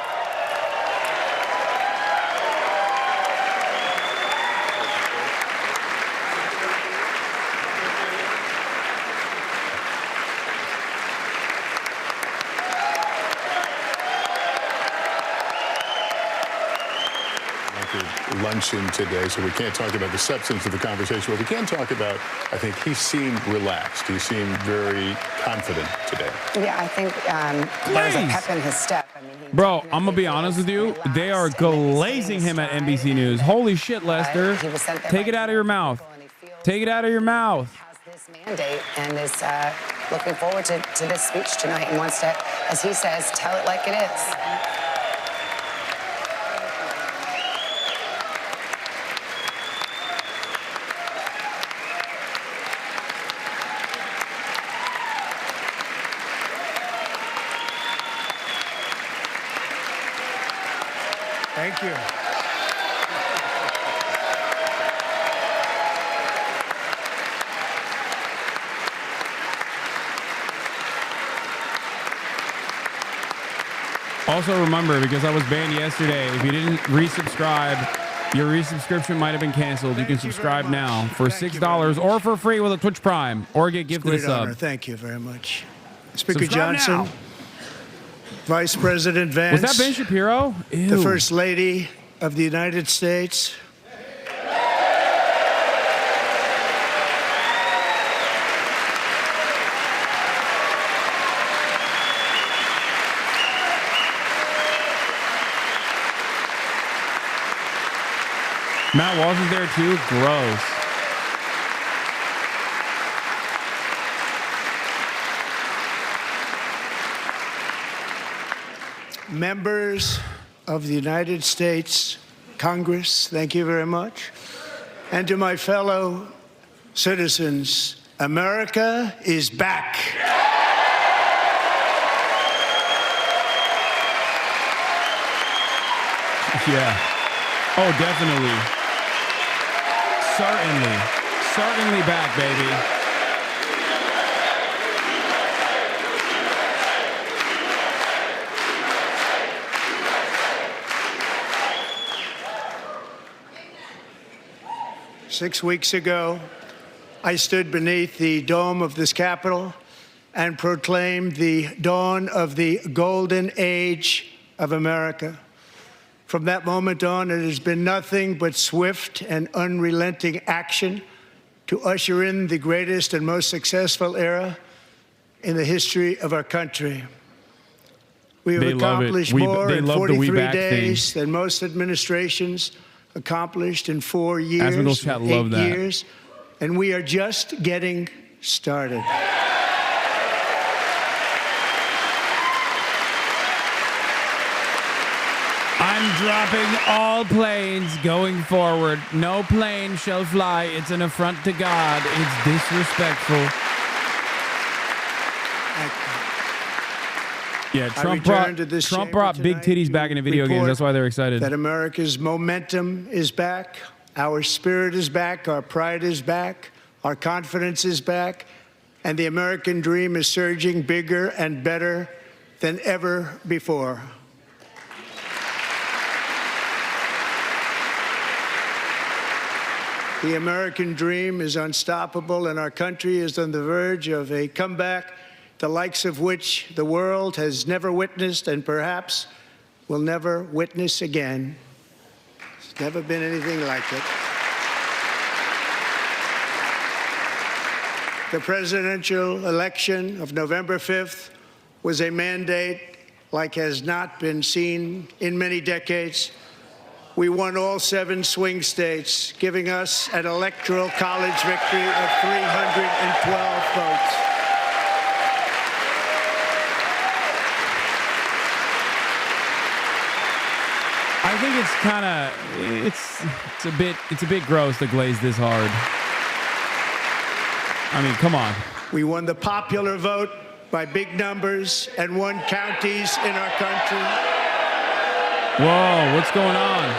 Luncheon today, so we can't talk about the substance of the conversation, but we can talk about, I think he seemed relaxed. He seemed very confident today.
Yeah, I think there was a pep in his step. I mean,
Bro, I'm going to be honest with you. They are glazing him at NBC News. Holy shit, Lester. Take it out of your mouth. Take it out of your mouth.
this mandate and is looking forward to this speech tonight and wants to, as he says, tell it like it is.
Thank you.
Also remember, because I was banned yesterday, if you didn't resubscribe, your resubscription might have been canceled. You can subscribe now for $6 or for free with a Twitch Prime or get gifted a
Great honor.
sub.
Thank you very much. Speaker
Subscribe
Johnson,
now.
Vice President Vance.
Was that Ben Shapiro? Ew.
The First Lady of the United States.
Matt Walsh is there too. Gross.
Members of the United States Congress, thank you very much. And to my fellow citizens, America is back.
Yeah. Oh, definitely. Certainly. Certainly back, baby.
6 weeks ago, I stood beneath the dome of this Capitol and proclaimed the dawn of the golden age of America. From that moment on, it has been nothing but swift and unrelenting action to usher in the greatest and most successful era in the history of our country. We have accomplished more in 43 days than most administrations accomplished in 4 years,
Admiral
8 years, and we are just getting started.
I'm dropping all planes going forward. No plane shall fly. It's an affront to God. It's disrespectful. Yeah, Trump brought big titties back into video games. That's why they're excited.
That America's momentum is back. Our spirit is back. Our pride is back. Our confidence is back. And the American dream is surging bigger and better than ever before. The American dream is unstoppable, and our country is on the verge of a comeback, the likes of which the world has never witnessed and perhaps will never witness again. There's never been anything like it. The presidential election of November 5th was a mandate like has not been seen in many decades. We won all 7 swing states, giving us an electoral college victory of 312 votes.
I think it's kind of it's a bit gross to glaze this hard. I mean, come on.
We won the popular vote by big numbers and won counties in our country.
Whoa, what's going on?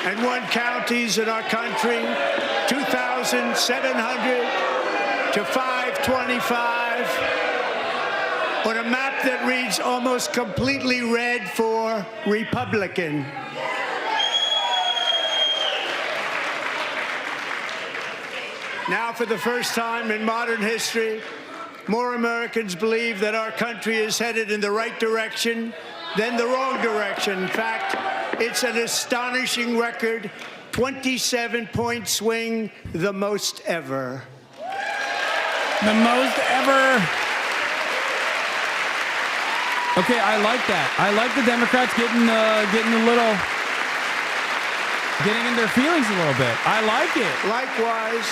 And won counties in our country, 2,700 to 525, on a map that reads almost completely red for Republican. Now, for the first time in modern history, more Americans believe that our country is headed in the right direction than the wrong direction. In fact, it's an astonishing record, 27-point swing, the most ever.
The most ever. Okay, I like that. I like the Democrats getting in their feelings a little bit. I like it.
Likewise,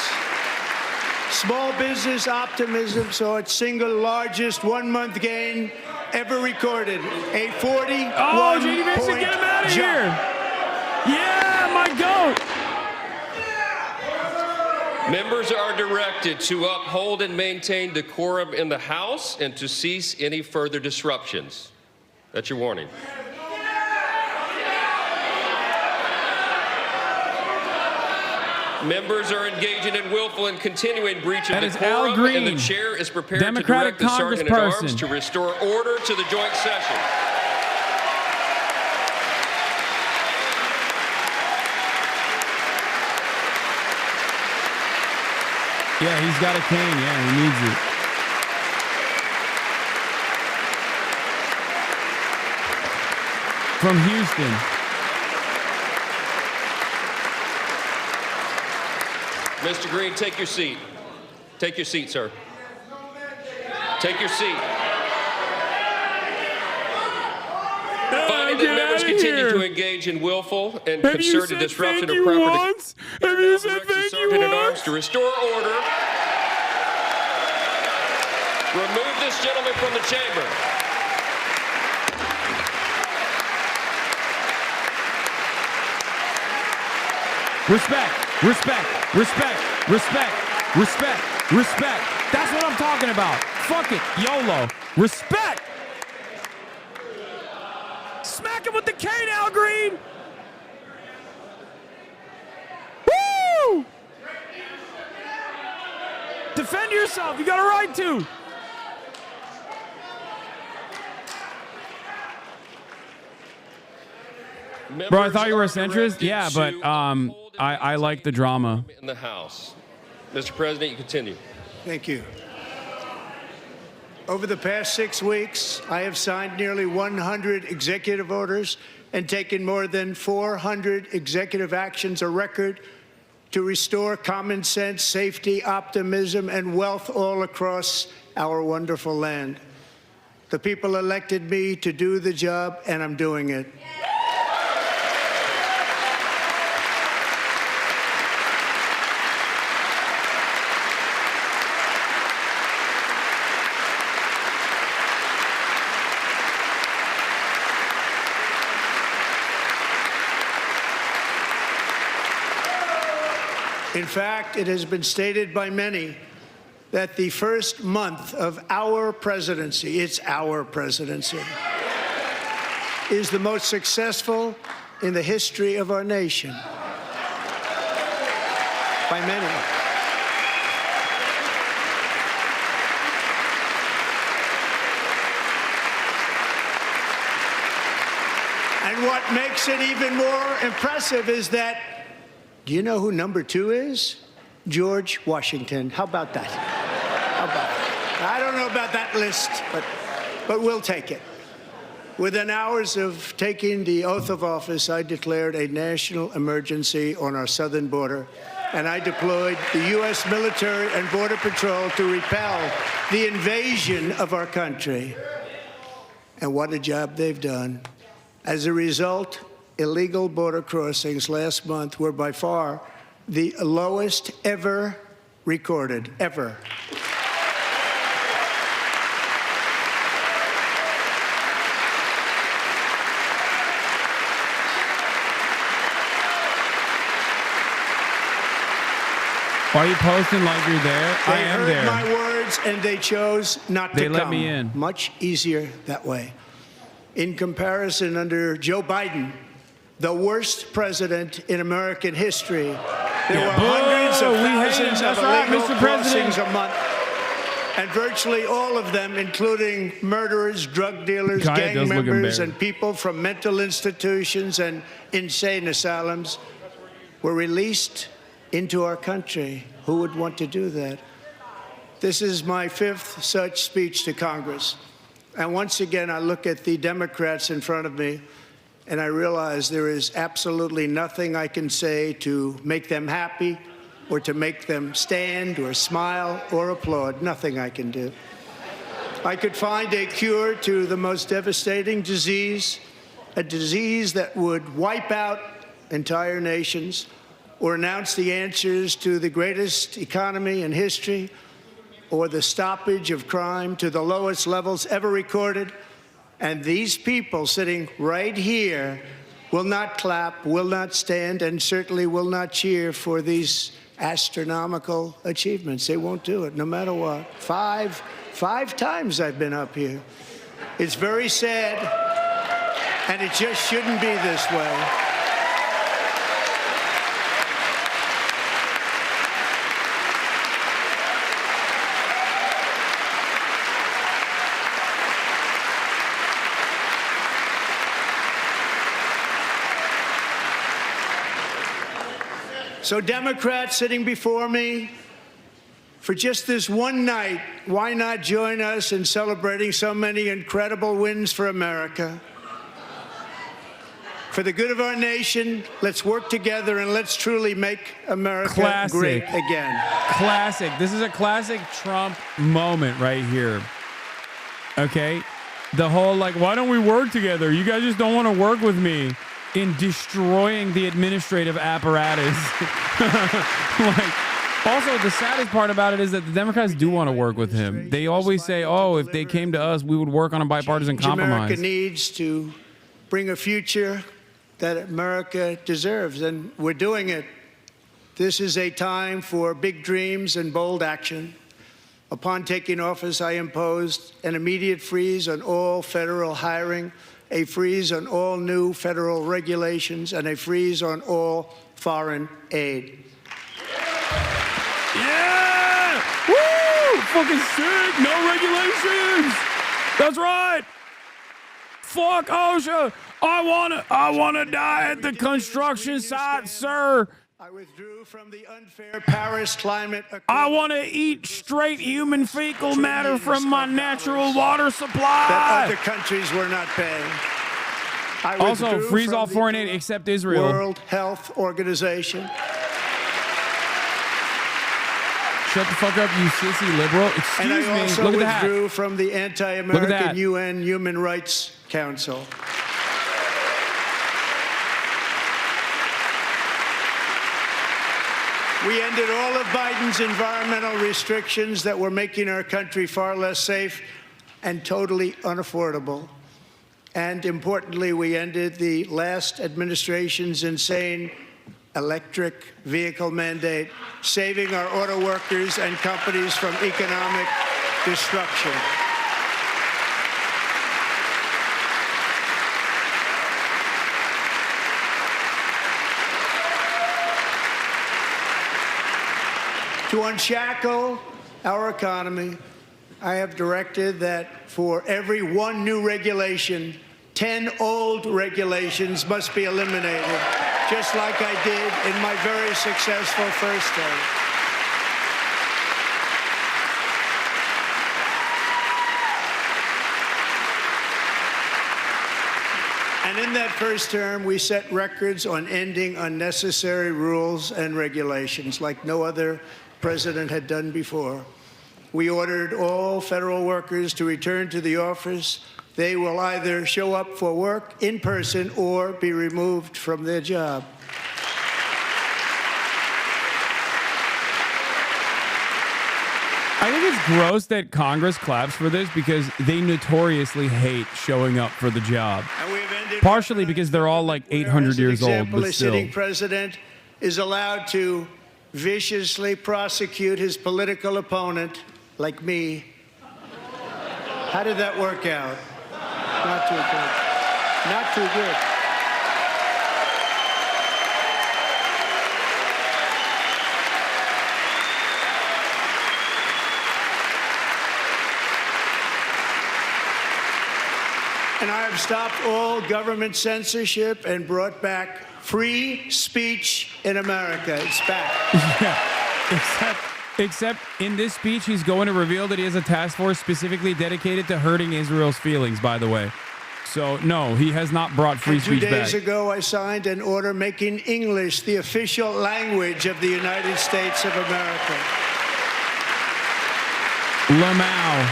small business optimism saw its single largest one-month gain ever recorded, a 41-point
Oh, J.D. Vincent, get him out of here! Yeah, my goat!
Members are directed to uphold and maintain decorum in the House and to cease any further disruptions. That's your warning. Members are engaging in willful and continuing breach of decorum, and the chair is prepared
Democratic
to direct the sergeant at arms
congressperson.
to restore order to the joint session.
Yeah, he's got a cane. Yeah, he needs it. From Houston.
Mr. Green, take your seat. Take your seat, sir. Take your seat. Finding that members continue to engage in willful and concerted disruption of property.
Have you said thank you
Sergeant at arms
once?
to restore order. Remove this gentleman from the chamber.
Respect, respect, respect, respect, respect, respect. That's what I'm talking about. Fuck it, YOLO. Respect. him with the K now, Green. Woo! Defend yourself. You got a right to. Bro, I thought you were a centrist. Yeah, but I like the drama.
In the House. Mr. President, you continue.
Thank you. Over the past 6 weeks, I have signed nearly 100 executive orders and taken more than 400 executive actions, a record to restore common sense, safety, optimism, and wealth all across our wonderful land. The people elected me to do the job, and I'm doing it. In fact, it has been stated by many that the first month of our presidency, it's our presidency, is the most successful in the history of our nation. By many. And what makes it even more impressive is that, do you know who number 2 is? George Washington. How about that? How about that? I don't know about that list, but we'll take it. Within hours of taking the oath of office, I declared a national emergency on our southern border, and I deployed the U.S. military and Border Patrol to repel the invasion of our country. And what a job they've done. As a result, illegal border crossings last month were by far the lowest ever recorded, ever.
Why are you posting like you're there? I am there.
They heard my words and they chose not to come.
They let me in.
Much easier that way. In comparison, under Joe Biden, the worst president in American history, there were hundreds of thousands of illegal crossings a month. And virtually all of them, including murderers, drug dealers, gang members, and people from mental institutions and insane asylums, were released into our country. Who would want to do that? This is my 5th such speech to Congress. And once again, I look at the Democrats in front of me, and I realize there is absolutely nothing I can say to make them happy or to make them stand or smile or applaud. Nothing I can do. I could find a cure to the most devastating disease, a disease that would wipe out entire nations, or announce the answers to the greatest economy in history, or the stoppage of crime to the lowest levels ever recorded. And these people sitting right here will not clap, will not stand, and certainly will not cheer for these astronomical achievements. They won't do it, no matter what. Five times I've been up here. It's very sad, and it just shouldn't be this way. So Democrats sitting before me, for just this one night, why not join us in celebrating so many incredible wins for America? For the good of our nation, let's work together and let's truly make America great again.
Classic. This is a classic Trump moment right here. Okay? The whole, like, why don't we work together? You guys just don't want to work with me. In destroying the administrative apparatus. Also, the saddest part about it is that the Democrats do want to work with him. They always say, oh, if they came to us, we would work on a bipartisan compromise.
America needs to bring a future that America deserves, and we're doing it. This is a time for big dreams and bold action. Upon taking office, I imposed an immediate freeze on all federal hiring, a freeze on all new federal regulations, and a freeze on all foreign aid.
Yeah! Woo! Fucking sick! No regulations! That's right! Fuck OSHA! I wanna die at the construction site, sir!
I withdrew from the unfair Paris Climate Accord.
I want to eat straight human fecal matter from my natural water supply.
That other countries were not paying. I
Also,
withdrew
freeze
from
all
the
foreign aid except Israel.
World Health Organization.
Shut the fuck up, you sissy liberal.
And I
Excuse me.
also
Look at that.
withdrew from the
Look at
anti-American
that.
UN Human Rights Council. We ended all of Biden's environmental restrictions that were making our country far less safe and totally unaffordable. And importantly, we ended the last administration's insane electric vehicle mandate, saving our auto workers and companies from economic destruction. To unshackle our economy, I have directed that for every one new regulation, 10 old regulations must be eliminated, just like I did in my very successful first term. And in that first term, we set records on ending unnecessary rules and regulations like no other president had done before. We ordered all federal workers to return to the office. They will either show up for work in person or be removed from their job.
I think it's gross that Congress claps for this because they notoriously hate showing up for the job. Partially because they're all like 800 years old, but
A
still.
sitting president is allowed to viciously prosecute his political opponent, like me. How did that work out? Not too good. Not too good. And I have stopped all government censorship and brought back free speech in America. It's back.
Yeah. Except in this speech, he's going to reveal that he has a task force specifically dedicated to hurting Israel's feelings, by the way. So, no, he has not brought free speech back.
2 days ago, I signed an order making English the official language of the United States of America.
Lamau.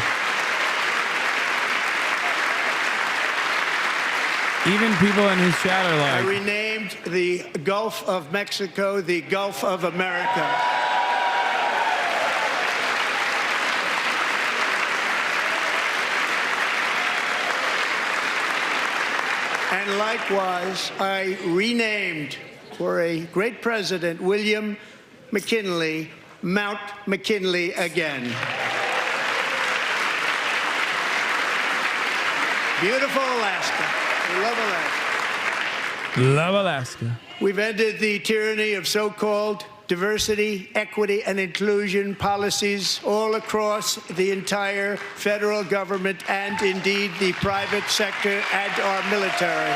Even people in his chat are
I
like...
renamed the Gulf of Mexico the Gulf of America. And likewise, I renamed, for a great president, William McKinley, Mount McKinley again. Beautiful Alaska. We love Alaska.
Love Alaska.
We've ended the tyranny of so-called diversity, equity, and inclusion policies all across the entire federal government and indeed the private sector and our military.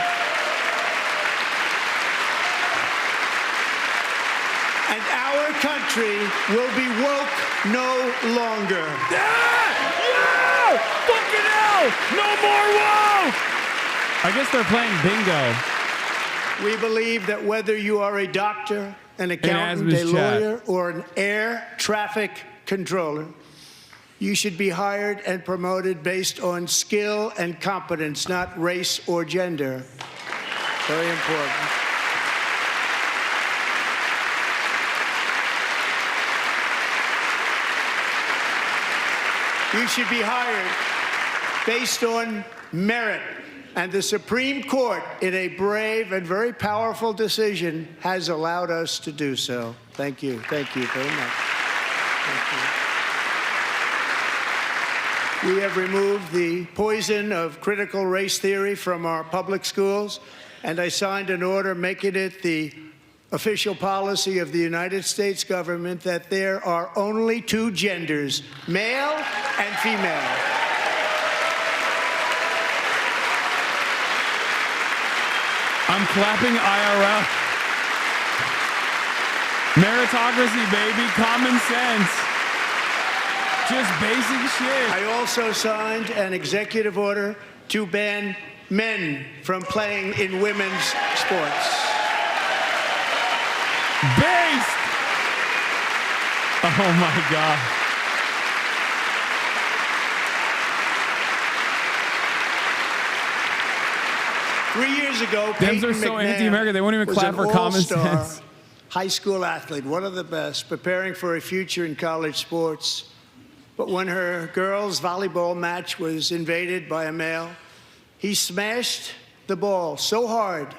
And our country will be woke no longer.
Yeah! Fucking hell! No more woke! I guess they're playing bingo.
We believe that whether you are a doctor, an accountant, a lawyer, or an air traffic controller, you should be hired and promoted based on skill and competence, not race or gender. Very important. You should be hired based on merit. And the Supreme Court, in a brave and very powerful decision, has allowed us to do so. Thank you. Thank you very much. Thank you. We have removed the poison of critical race theory from our public schools, and I signed an order making it the official policy of the United States government that there are only two genders, male and female.
I'm clapping IRL. Meritocracy, baby. Common sense. Just basic shit.
I also signed an executive order to ban men from playing in women's sports.
Based! Oh my God.
Three years ago,
Dems
Peyton
are so
McNabb
anti-American, they won't even
was
clap
an
for common
all-star
sense.
high school athlete, one of the best, preparing for a future in college sports. But when her girls' volleyball match was invaded by a male, he smashed the ball so hard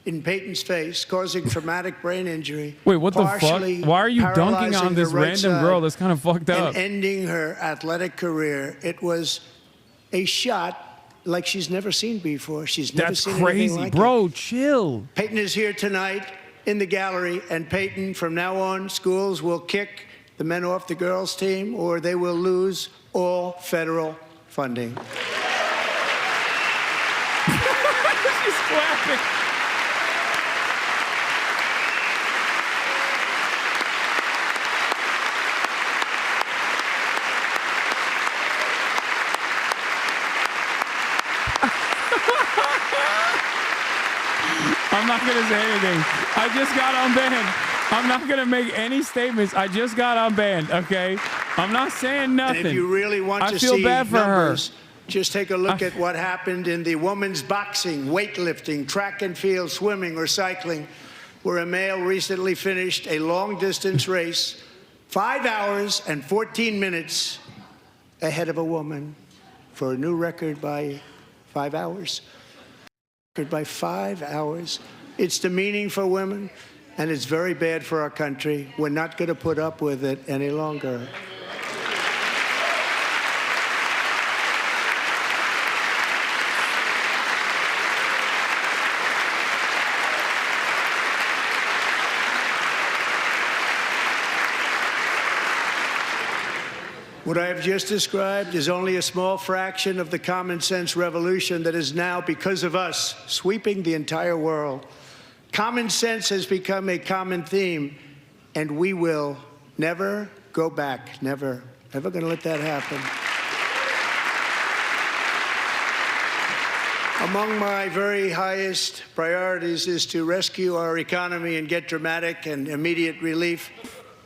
in Peyton's face, causing traumatic brain injury.
Wait, what the
partially
fuck? Why are you dunking
paralyzing
on this
her right
random
side
girl? That's kind of fucked up.
and ending her athletic career. It was a shot like she's never seen before. She's never
That's
seen anything
crazy,
like
bro.
it.
Chill.
Peyton is here tonight in the gallery, and Peyton, from now on, schools will kick the men off the girls' team, or they will lose all federal funding.
She's clapping. I'm not going to say anything. I just got unbanned. I'm not going to make any statements. I just got unbanned, okay? I'm not saying nothing.
And if you really want
I
to
feel
see
bad for
numbers, just take a look at what happened in the women's boxing, weightlifting, track and field, swimming, or cycling, where a male recently finished a long-distance race 5 hours and 14 minutes ahead of a woman for a new record by 5 hours. By 5 hours. It's demeaning for women, and it's very bad for our country. We're not going to put up with it any longer. What I have just described is only a small fraction of the common sense revolution that is now, because of us, sweeping the entire world. Common sense has become a common theme, and we will never go back. Never. Never going to let that happen. Among my very highest priorities is to rescue our economy and get dramatic and immediate relief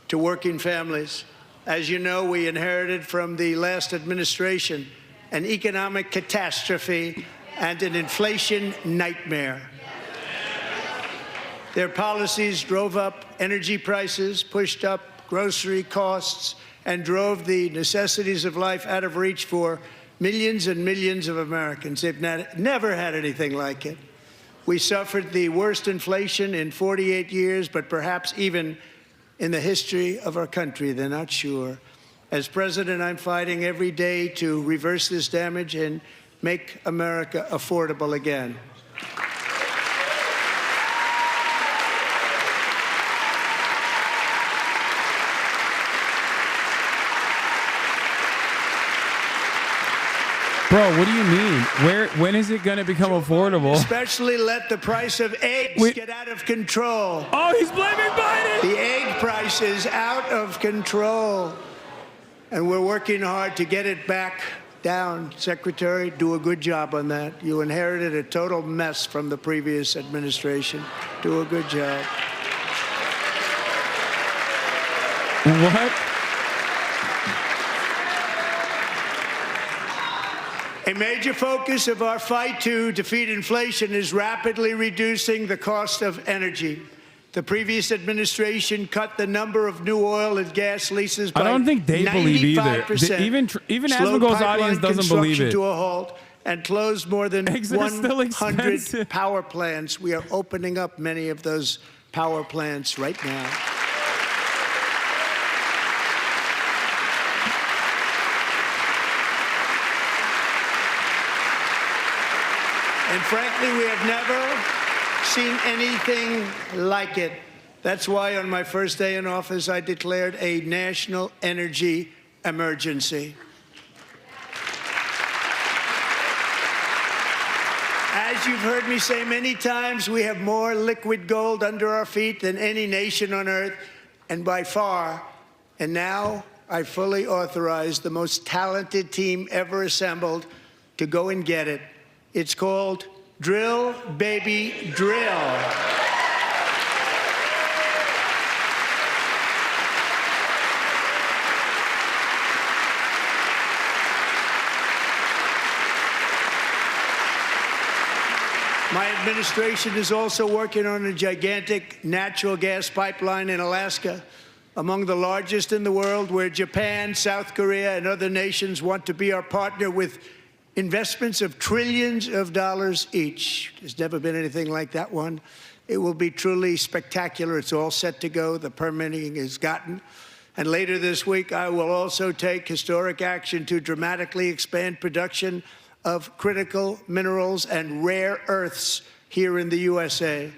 to working families. As you know, we inherited from the last administration an economic catastrophe and an inflation nightmare. Their policies drove up energy prices, pushed up grocery costs, and drove the necessities of life out of reach for millions and millions of Americans. They've never had anything like it. We suffered the worst inflation in 48 years, but perhaps even in the history of our country. They're not sure. As president, I'm fighting every day to reverse this damage and make America affordable again.
Bro, what do you mean? When is it going to become affordable?
Especially let the price of eggs get out of control.
Oh, he's blaming Biden!
The egg price is out of control. And we're working hard to get it back down. Secretary, do a good job on that. You inherited a total mess from the previous administration. Do a good job.
What?
A major focus of our fight to defeat inflation is rapidly reducing the cost of energy. The previous administration cut the number of new oil and gas leases by 95%.
I don't think they believe either. Even Asmongold's audience doesn't believe it.
To a halt and closed more than 100 power plants. We are opening up many of those power plants right now. And frankly, we have never seen anything like it. That's why on my first day in office, I declared a national energy emergency. As you've heard me say many times, we have more liquid gold under our feet than any nation on earth, and by far. And now I fully authorize the most talented team ever assembled to go and get it. It's called Drill, Baby, Drill. My administration is also working on a gigantic natural gas pipeline in Alaska, among the largest in the world, where Japan, South Korea, and other nations want to be our partner with investments of trillions of dollars each. There's never been anything like that one. It will be truly spectacular. It's all set to go. The permitting is gotten. And later this week, I will also take historic action to dramatically expand production of critical minerals and rare earths here in the USA.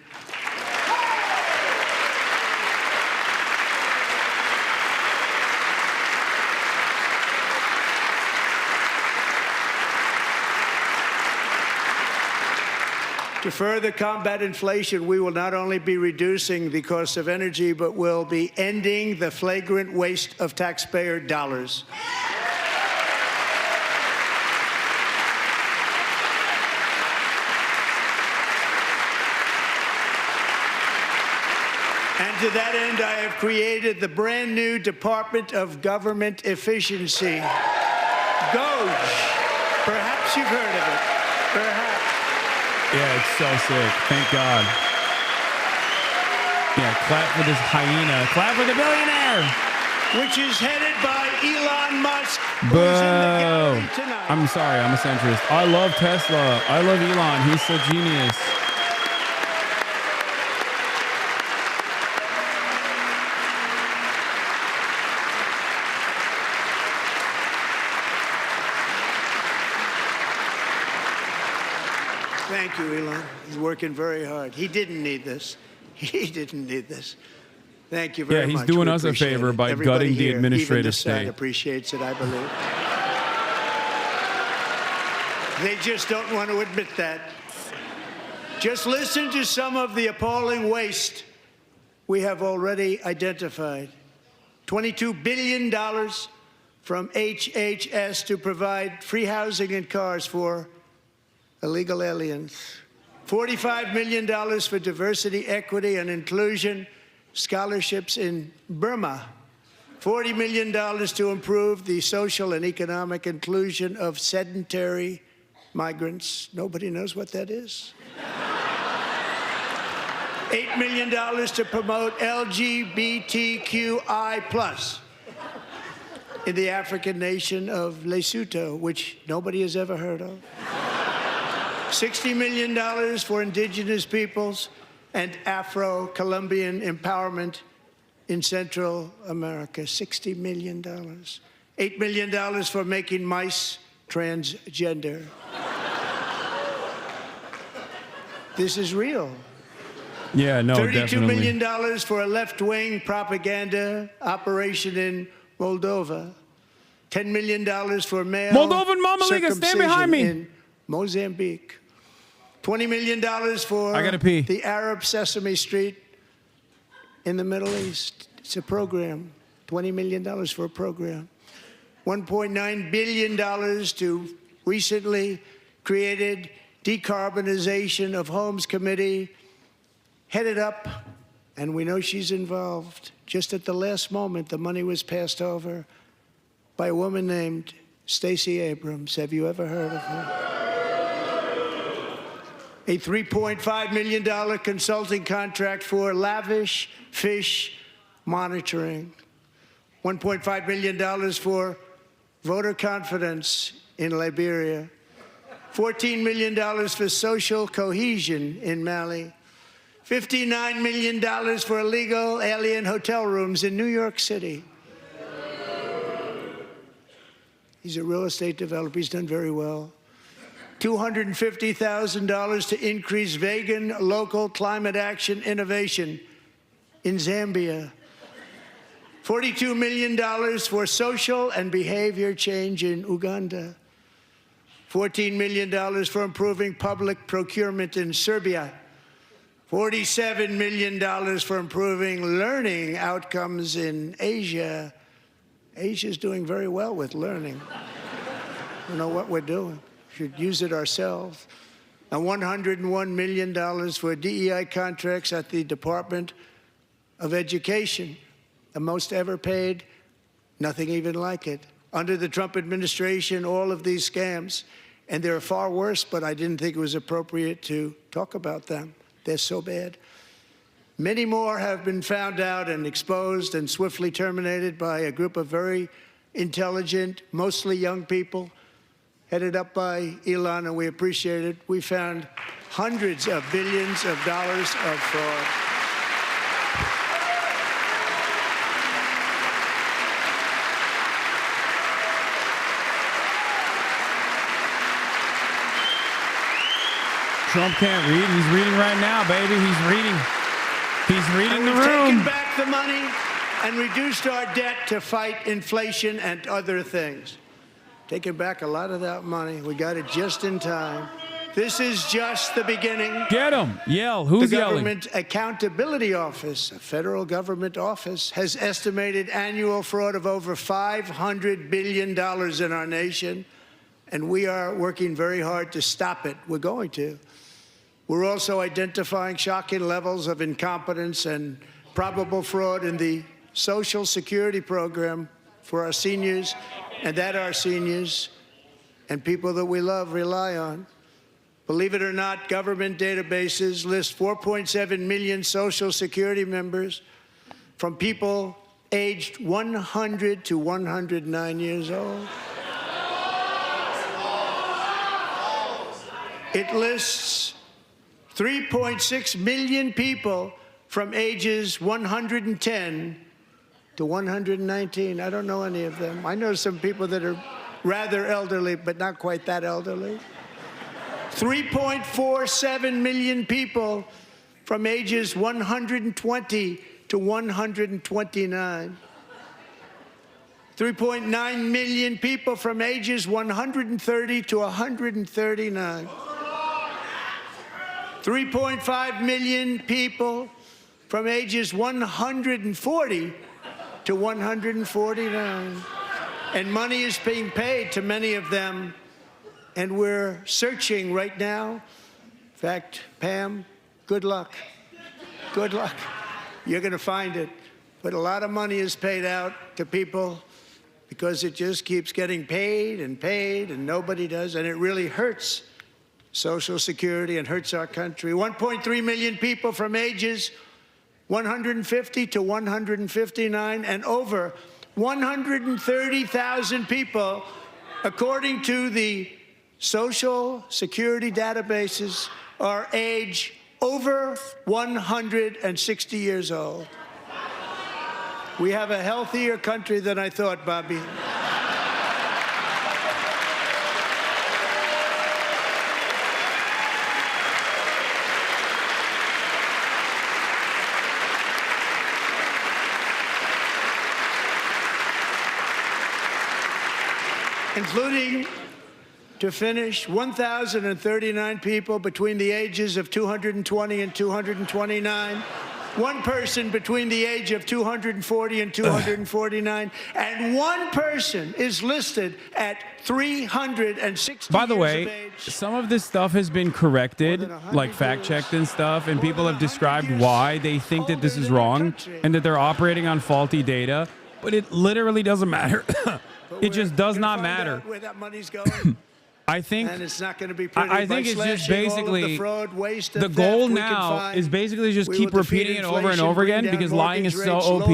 To further combat inflation, we will not only be reducing the cost of energy, but will be ending the flagrant waste of taxpayer dollars. And to that end, I have created the brand new Department of Government Efficiency, DOGE. Perhaps you've heard of it. Perhaps.
Yeah, it's so sick. Thank God. Yeah, clap for this hyena. Clap for the billionaire.
Which is headed by Elon Musk.
Boo. I'm sorry, I'm a centrist. I love Tesla. I love Elon. He's so genius.
Thank you, Elon. He's working very hard. He didn't need this. He didn't need this. Thank you very much.
Yeah, he's doing
We
us a
appreciate
favor
it.
by
Everybody
gutting the
here,
administrative
even this side
state.
appreciates it, I believe. They just don't want to admit that. Just listen to some of the appalling waste we have already identified. $22 billion from HHS to provide free housing and cars for illegal aliens. $45 million for diversity, equity, and inclusion scholarships in Burma. $40 million to improve the social and economic inclusion of sedentary migrants. Nobody knows what that is. $8 million to promote LGBTQI+ in the African nation of Lesotho, which nobody has ever heard of. $60 million for indigenous peoples and Afro-Colombian empowerment in Central America. $60 million. $8 million for making mice transgender. This is real.
Yeah, no,
$32
definitely.
million for a left-wing propaganda operation in Moldova. $10 million for male
Moldovan Mama Liga, stand behind me.
in Mozambique. $20 million for
I gotta pee.
the Arab Sesame Street in the Middle East. It's a program. $20 million for a program. $1.9 billion to recently created Decarbonization of Homes Committee, headed up, and we know she's involved. Just at the last moment, the money was passed over by a woman named Stacey Abrams. Have you ever heard of her? A $3.5 million consulting contract for lavish fish monitoring. $1.5 million for voter confidence in Liberia. $14 million for social cohesion in Mali. $59 million for illegal alien hotel rooms in New York City. He's a real estate developer. He's done very well. $250,000 to increase vegan local climate action innovation in Zambia. $42 million for social and behavior change in Uganda. $14 million for improving public procurement in Serbia. $47 million for improving learning outcomes in Asia. Asia's doing very well with learning. I don't know what we're doing. We should use it ourselves. And $101 million for DEI contracts at the Department of Education. The most ever paid, nothing even like it. Under the Trump administration, all of these scams, and they're far worse, but I didn't think it was appropriate to talk about them. They're so bad. Many more have been found out and exposed and swiftly terminated by a group of very intelligent, mostly young people, headed up by Elon, and we appreciate it. We found hundreds of billions of dollars of fraud.
Trump can't read. He's reading right now, baby. He's reading. He's reading the
We've
room.
taken back the money and reduced our debt to fight inflation and other things. Taking back a lot of that money. We got it just in time. This is just the beginning.
Get him. Yell. Who's
the
yelling?
Government Accountability Office, a federal government office, has estimated annual fraud of over $500 billion in our nation, and we are working very hard to stop it. We're going to. We're also identifying shocking levels of incompetence and probable fraud in the Social Security program for our seniors, and that our seniors and people that we love rely on. Believe it or not, government databases list 4.7 million Social Security members from people aged 100 to 109 years old. It lists 3.6 million people from ages 110 to 119. I don't know any of them. I know some people that are rather elderly, but not quite that elderly. 3.47 million people from ages 120 to 129. 3.9 million people from ages 130 to 139. 3.5 million people from ages 140 to 149. And money is being paid to many of them, and we're searching right now. In fact, Pam, good luck. Good luck. You're going to find it. But a lot of money is paid out to people because it just keeps getting paid, and nobody does, and it really hurts Social Security and hurts our country. 1.3 million people from ages 150 to 159, and over 130,000 people, according to the Social Security databases, are age over 160 years old. We have a healthier country than I thought, Bobby. Including, to finish, 1,039 people between the ages of 220 and 229, one person between the age of 240 and 249, and one person is listed at 360
By the
years
way,
of age.
some of this stuff has been corrected, like fact-checked and stuff, and people have described why they think that this is wrong and that they're operating on faulty data, but it literally doesn't matter. It just does not matter.
Where that money's going.
I think,
and it's not going to be pretty.
I think it's just basically the goal now is basically just keep repeating it over and over again because lying is so OP,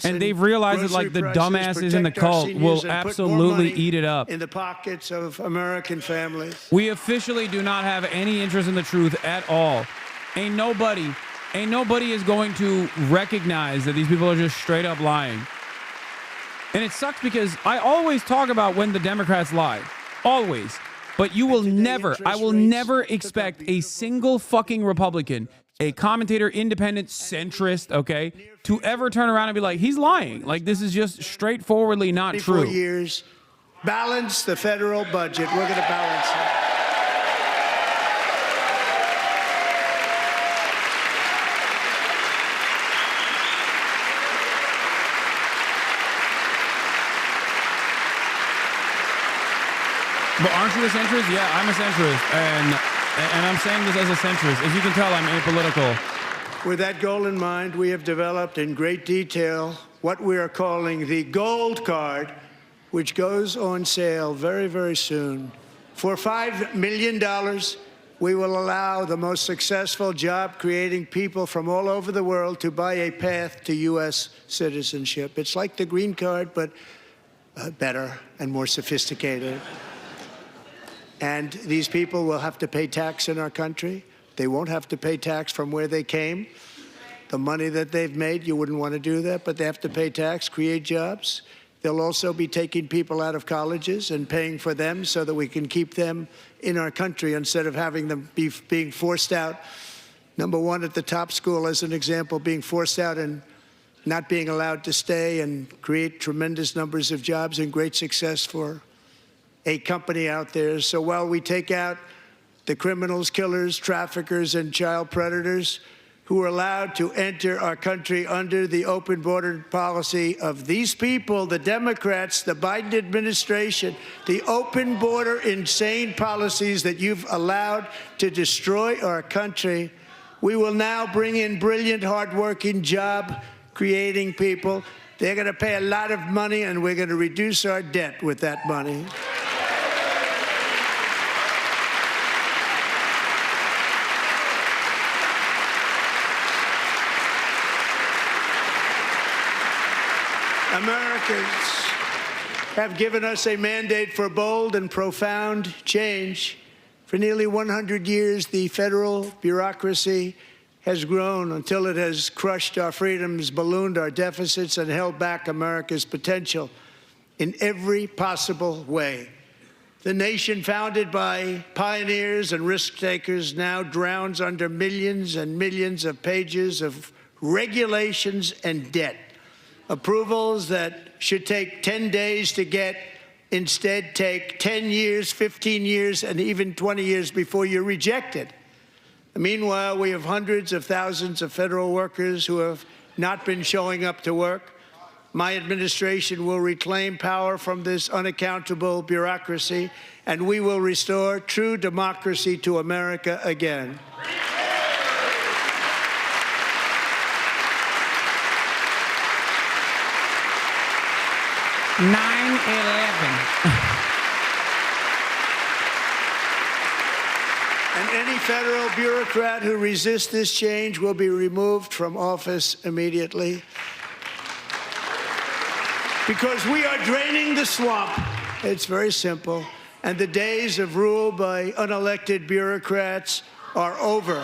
and they've realized that like the dumbasses in the cult will absolutely eat it up.
In the pockets of American families.
We officially do not have any interest in the truth at all. Ain't nobody is going to recognize that these people are just straight up lying. And it sucks because I always talk about when the Democrats lie. Always. But you will never, I will never expect a single fucking Republican, a commentator, independent, centrist, okay, to ever turn around and be like, he's lying. Like, this is just straightforwardly not true.
4 years, balance the federal budget. We're going to balance it.
But aren't you a centrist? Yeah, I'm a centrist, and I'm saying this as a centrist. As you can tell, I'm apolitical.
With that goal in mind, we have developed in great detail what we are calling the Gold Card, which goes on sale very, very soon. For $5 million, we will allow the most successful job-creating people from all over the world to buy a path to U.S. citizenship. It's like the green card, but better and more sophisticated. And these people will have to pay tax in our country. They won't have to pay tax from where they came. The money that they've made, you wouldn't want to do that, but they have to pay tax, create jobs. They'll also be taking people out of colleges and paying for them so that we can keep them in our country instead of having them being forced out. Number one, at the top school, as an example, being forced out and not being allowed to stay and create tremendous numbers of jobs and great success for a company out there. So while we take out the criminals, killers, traffickers, and child predators who are allowed to enter our country under the open border policy of these people, the Democrats, the Biden administration, the open border insane policies that you've allowed to destroy our country, we will now bring in brilliant, hardworking, job-creating people. They're going to pay a lot of money, and we're going to reduce our debt with that money. Americans have given us a mandate for bold and profound change. For nearly 100 years, the federal bureaucracy has grown until it has crushed our freedoms, ballooned our deficits, and held back America's potential in every possible way. The nation founded by pioneers and risk-takers now drowns under millions and millions of pages of regulations and debt. Approvals that should take 10 days to get instead take 10 years, 15 years, and even 20 years before you're rejected. Meanwhile, we have hundreds of thousands of federal workers who have not been showing up to work. My administration will reclaim power from this unaccountable bureaucracy, and we will restore true democracy to America again.
9/11.
And any federal bureaucrat who resists this change will be removed from office immediately. Because we are draining the swamp. It's very simple. And the days of rule by unelected bureaucrats are over.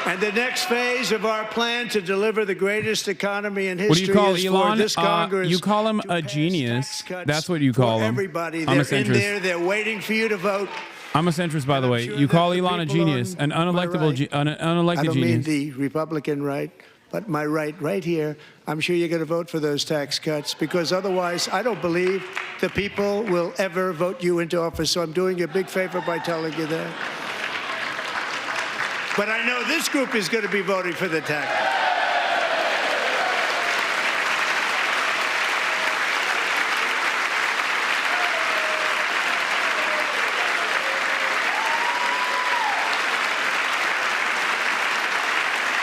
And the next phase of our plan to deliver the greatest economy in history
What do you call
is
Elon?
for this Congress.
You call him a genius. That's what you call him.
Everybody,
I'm a
they're in
centrist.
there. They're waiting for you to vote.
I'm a centrist, by the way. You call Elon a genius, an unelectable, unelected
I don't mean
genius.
the Republican right, but my right here. I'm sure you're going to vote for those tax cuts because otherwise, I don't believe the people will ever vote you into office. So I'm doing you a big favor by telling you that. But I know this group is going to be voting for the tax.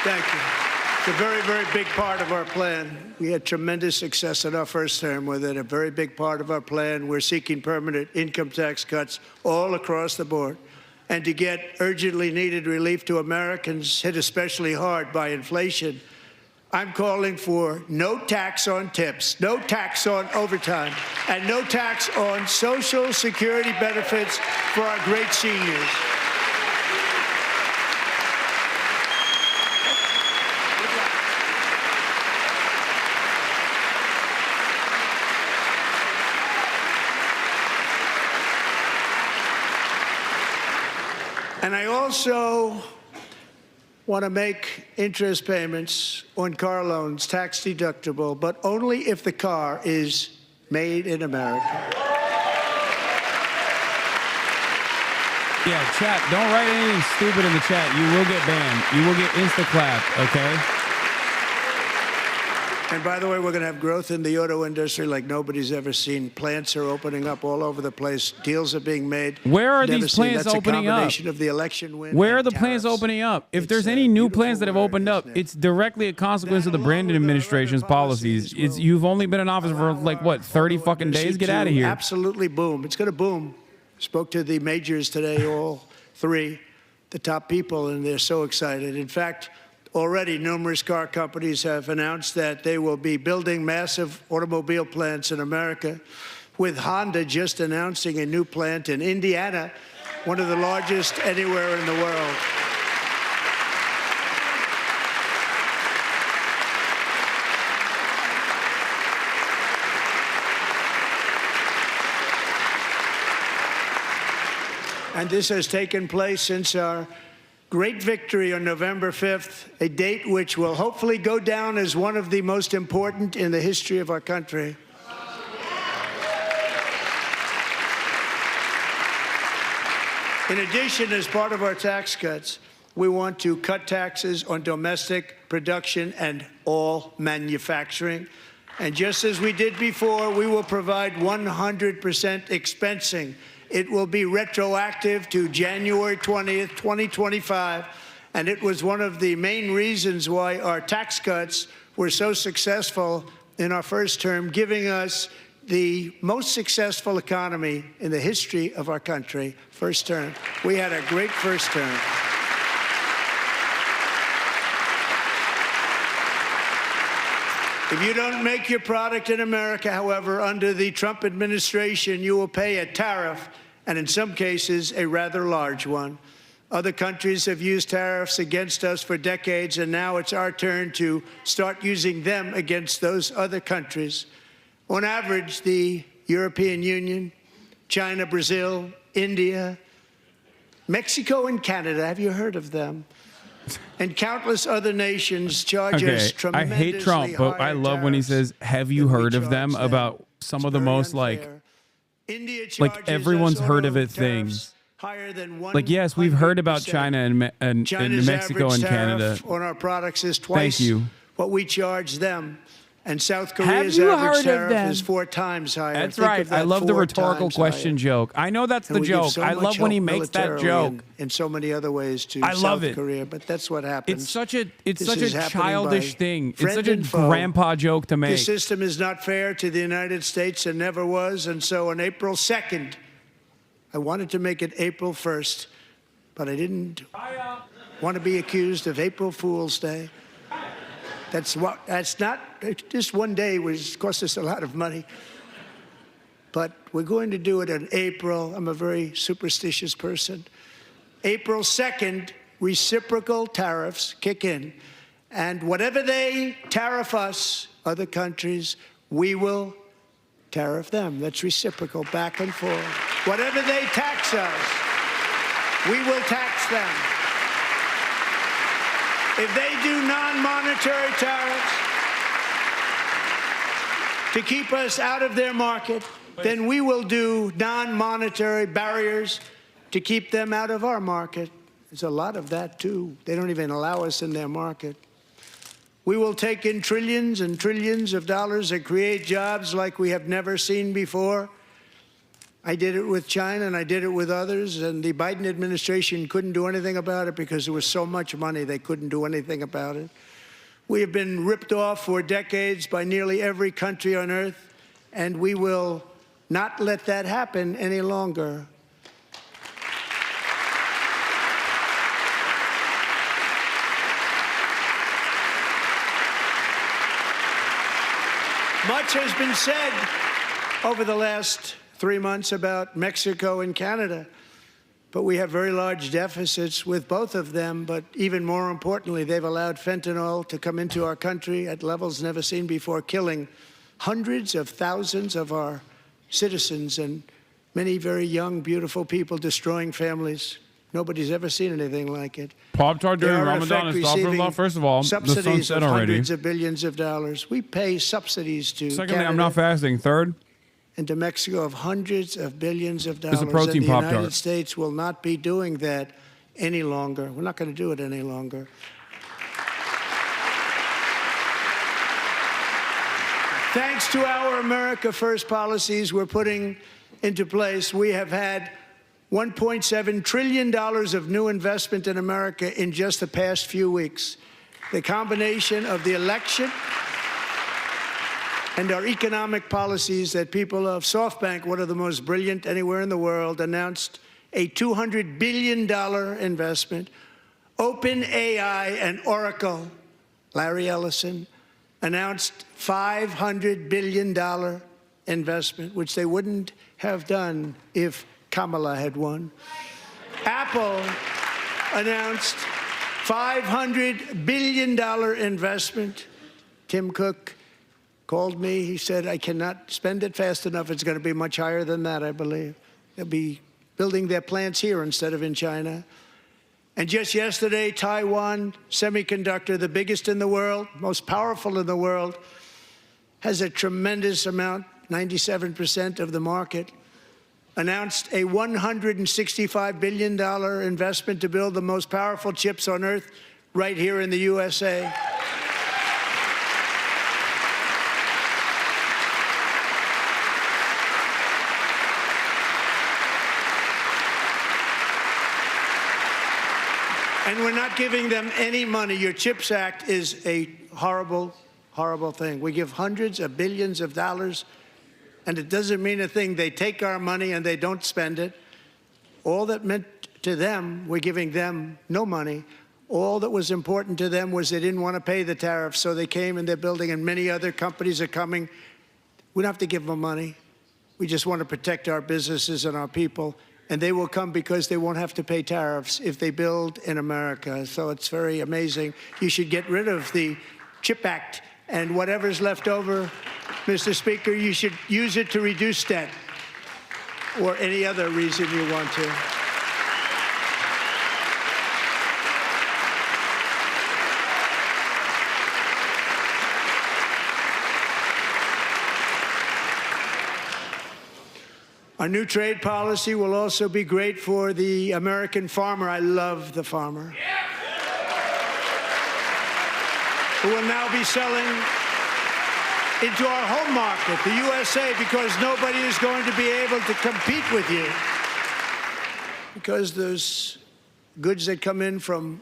Thank you. It's a very, very big part of our plan. We had tremendous success in our first term with it. A very big part of our plan. We're seeking permanent income tax cuts all across the board. And to get urgently needed relief to Americans hit especially hard by inflation, I'm calling for no tax on tips, no tax on overtime, and no tax on Social Security benefits for our great seniors. And I also want to make interest payments on car loans tax deductible, but only if the car is made in America.
Yeah, chat, don't write anything stupid in the chat. You will get banned. You will get insta-clapped, okay?
And by the way, we're going to have growth in the auto industry like nobody's ever seen. Plants are opening up all over the place. Deals are being made.
Where are
Never
these
seen.
plants
That's
opening
a
up?
combination of the election win.
Where are
and
the plants
tariffs.
opening up? If there's any new plants that have opened up, it's directly a consequence of the Brandon administration's policies. You've only been in office for like, what, 30 fucking days? Get out of here.
Absolutely boom. It's going to boom. Spoke to the majors today, all three, the top people, and they're so excited. In fact, already numerous car companies have announced that they will be building massive automobile plants in America, with Honda just announcing a new plant in Indiana, one of the largest anywhere in the world. And this has taken place since our great victory on November 5th, a date which will hopefully go down as one of the most important in the history of our country. In addition, as part of our tax cuts, we want to cut taxes on domestic production and all manufacturing. And just as we did before, we will provide 100% expensing. It will be retroactive to January 20th, 2025, and it was one of the main reasons why our tax cuts were so successful in our first term, giving us the most successful economy in the history of our country, first term. We had a great first term. If you don't make your product in America, however, under the Trump administration, you will pay a tariff, and in some cases, a rather large one. Other countries have used tariffs against us for decades, and now it's our turn to start using them against those other countries. On average, the European Union, China, Brazil, India, Mexico, and Canada, have you heard of them? And countless other nations charge us tremendously
I hate Trump, but I love when he says, have you heard of them? About some of the most like everyone's heard of it things. Like, yes, we've heard about China and Mexico and Canada.
On our products is twice what we charge them. And South Korea's
Have you
average
heard of
tariff
them?
is 4 times higher.
That's
Think
right.
of that,
I love the
4
rhetorical
times
question
higher.
joke. I know that's
And
the
we give
joke.
so
I
much
love when he
help
makes that
militarily
joke.
in so many other ways to
I love
South
it.
Korea, but that's what happens.
It's such a
This
such
is
a
happening
childish
by
thing. It's
friend
such a
and foe.
grandpa joke to make.
This system is not fair to the United States and never was. And so on April 2nd, I wanted to make it April 1st, but I didn't want to be accused of April Fool's Day. That's not just one day was cost us a lot of money. But we're going to do it in April. I'm a very superstitious person. April 2nd, reciprocal tariffs kick in. And whatever they tariff us, other countries, we will tariff them. That's reciprocal, back and forth. Whatever they tax us, we will tax them. If they do non-monetary tariffs to keep us out of their market, then we will do non-monetary barriers to keep them out of our market. There's a lot of that, too. They don't even allow us in their market. We will take in trillions and trillions of dollars and create jobs like we have never seen before. I did it with China, and I did it with others, and the Biden administration couldn't do anything about it because there was so much money they couldn't do anything about it. We have been ripped off for decades by nearly every country on earth, and we will not let that happen any longer. Much has been said over the last 3 months about Mexico and Canada, but we have very large deficits with both of them. But even more importantly, they've allowed fentanyl to come into our country at levels never seen before, killing hundreds of thousands of our citizens and many very young, beautiful people, destroying families. Nobody's ever seen anything like it.
Pop-Tart during Ramadan is astaghfirullah. First of all, the sun
subsidies
set
of
already.
hundreds of billions of dollars. We pay subsidies to
Secondly,
Canada
I'm not fasting. Third,
and to Mexico of hundreds of billions of
It's
dollars.
a protein
and the
Pop-Tart.
United States will not be doing that any longer. We're not going to do it any longer. Thanks to our America First policies we're putting into place, we have had $1.7 trillion of new investment in America in just the past few weeks. The combination of the election and our economic policies that people of SoftBank, one of the most brilliant anywhere in the world, announced a $200 billion investment. OpenAI and Oracle, Larry Ellison, announced $500 billion investment, which they wouldn't have done if Kamala had won. Apple announced $500 billion investment. Tim Cook called me. He said, I cannot spend it fast enough. It's going to be much higher than that, I believe. They'll be building their plants here instead of in China. And just yesterday, Taiwan Semiconductor, the biggest in the world, most powerful in the world, has a tremendous amount, 97% of the market, announced a $165 billion investment to build the most powerful chips on earth right here in the USA. And we're not giving them any money. Your CHIPS Act is a horrible, horrible thing. We give hundreds of billions of dollars, and it doesn't mean a thing. They take our money and they don't spend it. All that meant to them, we're giving them no money. All that was important to them was they didn't want to pay the tariffs, so they came and they're building, and many other companies are coming. We don't have to give them money. We just want to protect our businesses and our people. And they will come because they won't have to pay tariffs if they build in America. So it's very amazing. You should get rid of the CHIP Act, and whatever's left over, Mr. Speaker, you should use it to reduce debt or any other reason you want to. Our new trade policy will also be great for the American farmer. I love the farmer. Who will now be selling into our home market, the USA, because nobody is going to be able to compete with you. Because there's goods that come in from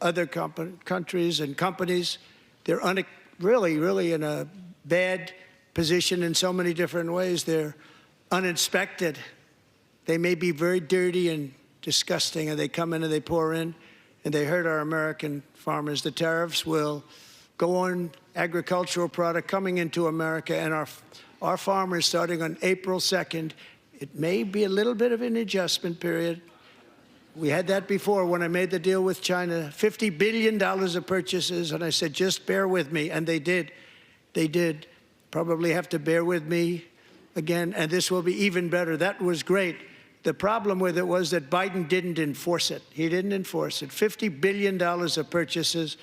other countries and companies, they're really in a bad position in so many different ways. They're uninspected. They may be very dirty and disgusting, and they come in and they pour in, and they hurt our American farmers. The tariffs will go on agricultural product coming into America, and our farmers, starting on April 2nd, it may be a little bit of an adjustment period. We had that before when I made the deal with China, $50 billion of purchases, and I said, just bear with me, and they did. They did. Probably have to bear with me again, and this will be even better. That was great. The problem with it was that Biden didn't enforce it. He didn't enforce it. $50 billion of purchases,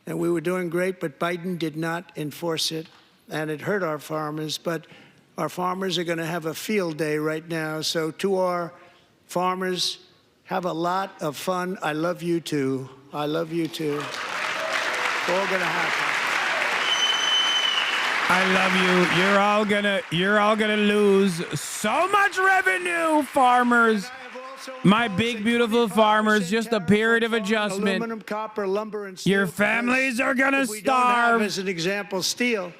and we were doing great, but Biden did not enforce it, and it hurt our farmers. But our farmers are going to have a field day right now. So to our farmers, have a lot of fun. I love you too. I love you too. It's all going to happen.
I love you. You're all gonna lose so much revenue, farmers. My big, beautiful farmers, just a period of adjustment.
Aluminum, copper, lumber, and steel.
Your families are gonna
We don't have,
starve.
as an example, steel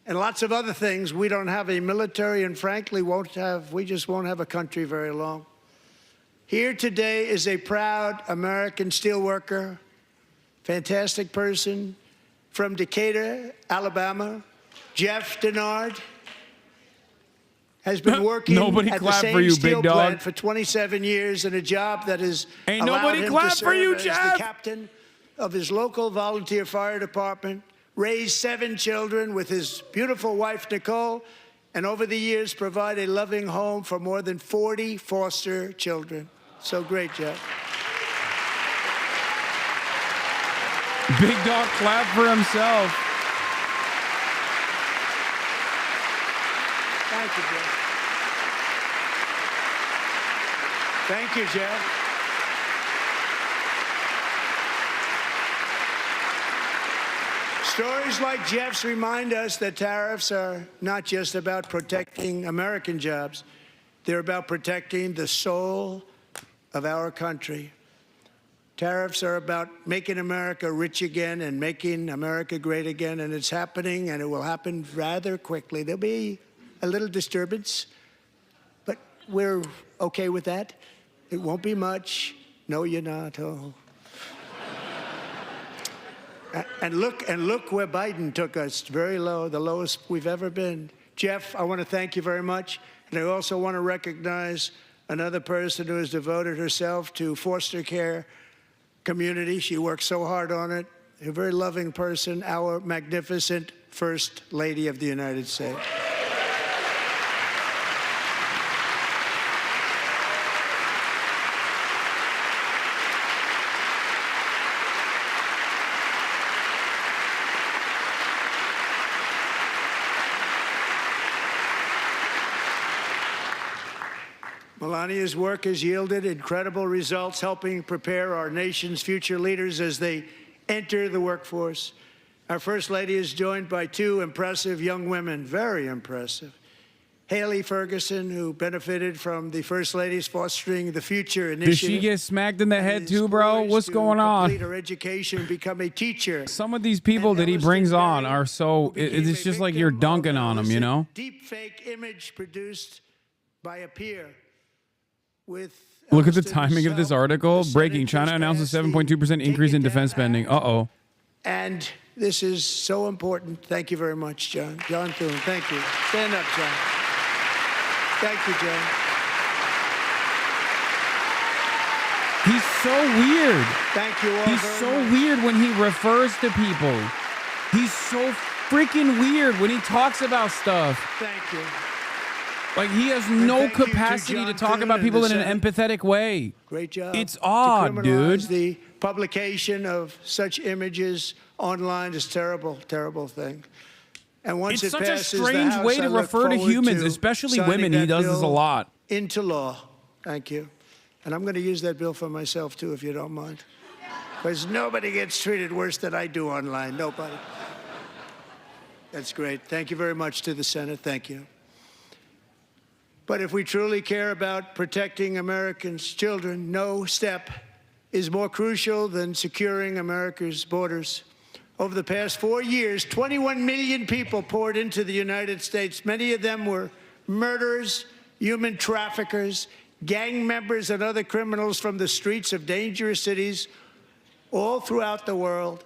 and lots of other things. We don't have a military, and frankly, we just won't have a country very long. Here today is a proud American steelworker, fantastic person from Decatur, Alabama. Jeff Denard has been working
Nobody
at the
clap
same
for you,
steel
big dog.
plant for 27 years in a job that is
Ain't
allowed
nobody
him
clap
to
for you,
serve as
Jeff.
the captain of his local volunteer fire department, raised 7 children with his beautiful wife, Nicole, and over the years provide a loving home for more than 40 foster children. So great, Jeff.
Big dog clap for himself.
Thank you, Jeff. Thank you, Jeff. Stories like Jeff's remind us that tariffs are not just about protecting American jobs. They're about protecting the soul of our country. Tariffs are about making America rich again and making America great again, and it's happening, and it will happen rather quickly. There'll be a little disturbance, but we're okay with that. It won't be much. No, you're not. Oh. And look where Biden took us, very low, the lowest we've ever been. Jeff, I want to thank you very much. And I also want to recognize another person who has devoted herself to foster care community. She works so hard on it. A very loving person, our magnificent First Lady of the United States. Melania's work has yielded incredible results, helping prepare our nation's future leaders as they enter the workforce. Our First Lady is joined by 2 impressive young women, very impressive. Haley Ferguson, who benefited from the First Lady's Fostering the Future initiative.
Did she get smacked in the head too, bro? What's going on?
Complete her education, become a teacher.
Some of these people that he brings on are so, it's just like you're dunking on them, you know?
Deep fake image produced by a peer.
Look at the timing of this article. Breaking. China announces 7.2% increase in defense spending. Uh-oh.
And this is so important. Thank you very much, John. John Thune, thank you. Stand up, John. Thank you, John.
He's so weird.
Thank you all
He's
very
so
much.
weird when he refers to people. He's so freaking weird when he talks about stuff.
Thank you.
Like, he has no
thank you to
capacity to
John
talk
Thune
about
and
people
the
in an
Senate.
empathetic way.
Great job.
It's
To
odd,
criminalize
dude.
The publication of such images online is terrible, terrible thing. And once
It's
it
such a
passes the
strange
House,
way to
I look
refer to
forward
humans,
to
especially
signing
women. He
that
does this a
bill
lot.
Into law. Thank you. And I'm going to use that bill for myself, too, if you don't mind. Because nobody gets treated worse than I do online. Nobody. That's great. Thank you very much to the Senate. Thank you. But if we truly care about protecting Americans' children, no step is more crucial than securing America's borders. Over the past 4 years, 21 million people poured into the United States. Many of them were murderers, human traffickers, gang members, and other criminals from the streets of dangerous cities all throughout the world.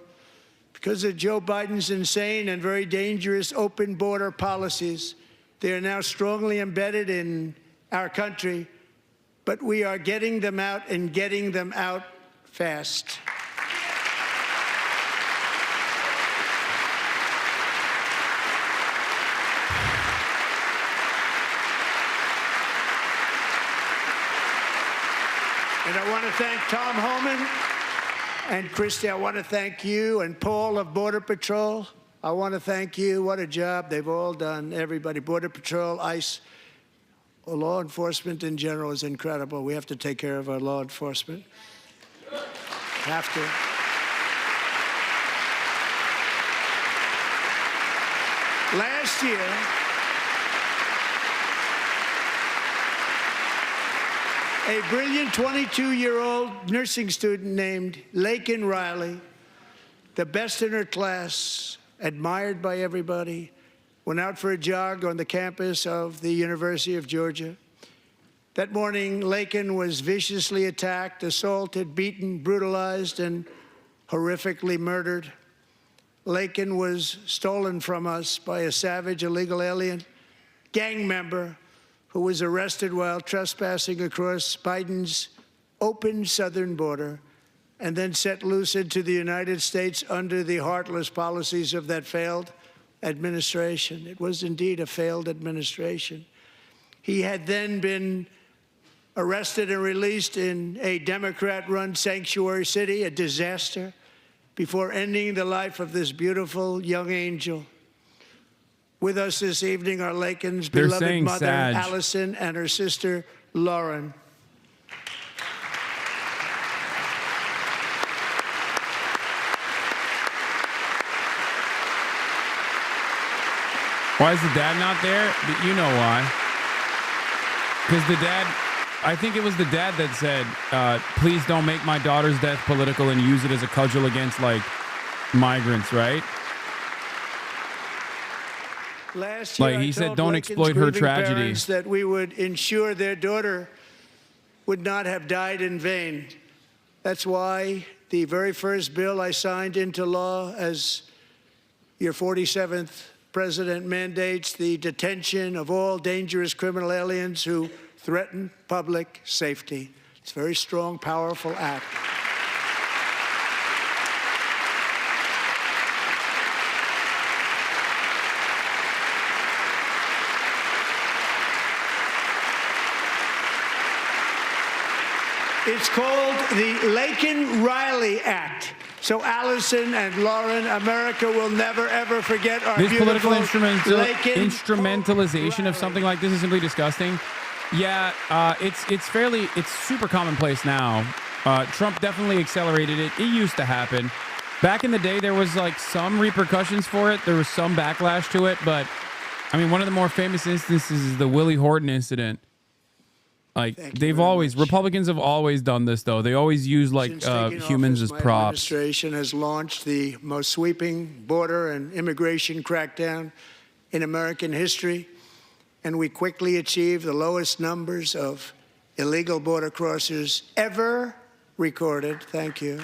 Because of Joe Biden's insane and very dangerous open border policies, they are now strongly embedded in our country, but we are getting them out and getting them out fast. And I want to thank Tom Homan and Christy. I want to thank you and Paul of Border Patrol. I want to thank you. What a job they've all done. Everybody, Border Patrol, ICE, law enforcement in general is incredible. We have to take care of our law enforcement. Have to. Last year, a brilliant 22-year-old nursing student named Laken Riley, the best in her class, admired by everybody, went out for a jog on the campus of the University of Georgia. That morning, Laken was viciously attacked, assaulted, beaten, brutalized, and horrifically murdered. Laken was stolen from us by a savage illegal alien gang member who was arrested while trespassing across Biden's open southern border and then set loose into the United States under the heartless policies of that failed administration. It was indeed a failed administration. He had then been arrested and released in a Democrat-run sanctuary city, a disaster, before ending the life of this beautiful young angel. With us this evening are Laken's beloved mother, Allison, and her sister, Lauren.
Why is the dad not there? You know why. Because the dad, I think it was the dad that said, please don't make my daughter's death political and use it as a cudgel against, like, migrants, right?
Last year,
like he said, don't
Laken's
exploit her
grieving
tragedy.
parents that we would ensure their daughter would not have died in vain. That's why the very first bill I signed into law as your 47th president mandates the detention of all dangerous criminal aliens who threaten public safety. It's a very strong, powerful act. It's called the Laken-Riley Act. So Allison and Lauren, America will never, ever forget our
This
beautiful
political
Laken.
instrumentalization of something like this is simply disgusting. Yeah, it's super commonplace now. Trump definitely accelerated it. It used to happen. Back in the day, there was like some repercussions for it. There was some backlash to it. But, I mean, one of the more famous instances is the Willie Horton incident. Like, Republicans have always done this, though. They always use, like, humans as props.
My administration has launched the most sweeping border and immigration crackdown in American history, and we quickly achieved the lowest numbers of illegal border crossers ever recorded. Thank you.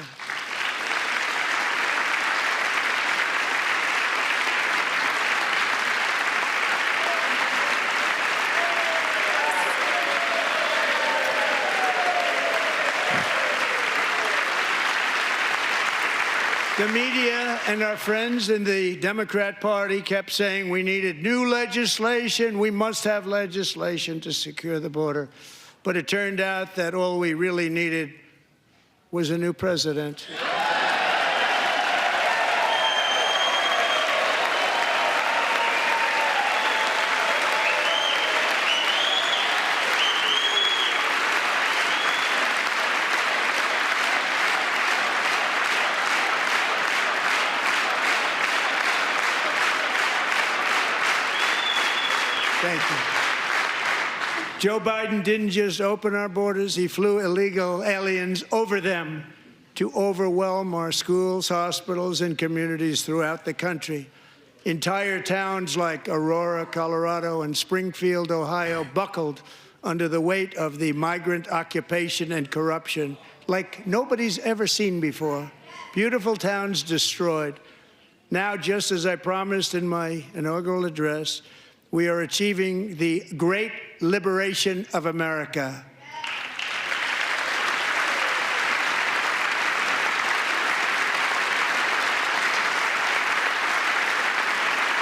The media and our friends in the Democrat Party kept saying we needed new legislation. We must have legislation to secure the border. But it turned out that all we really needed was a new president. Thank you. Joe Biden didn't just open our borders, he flew illegal aliens over them to overwhelm our schools, hospitals, and communities throughout the country. Entire towns like Aurora, Colorado, and Springfield, Ohio, buckled under the weight of the migrant occupation and corruption like nobody's ever seen before. Beautiful towns destroyed. Now, just as I promised in my inaugural address, we are achieving the great liberation of America.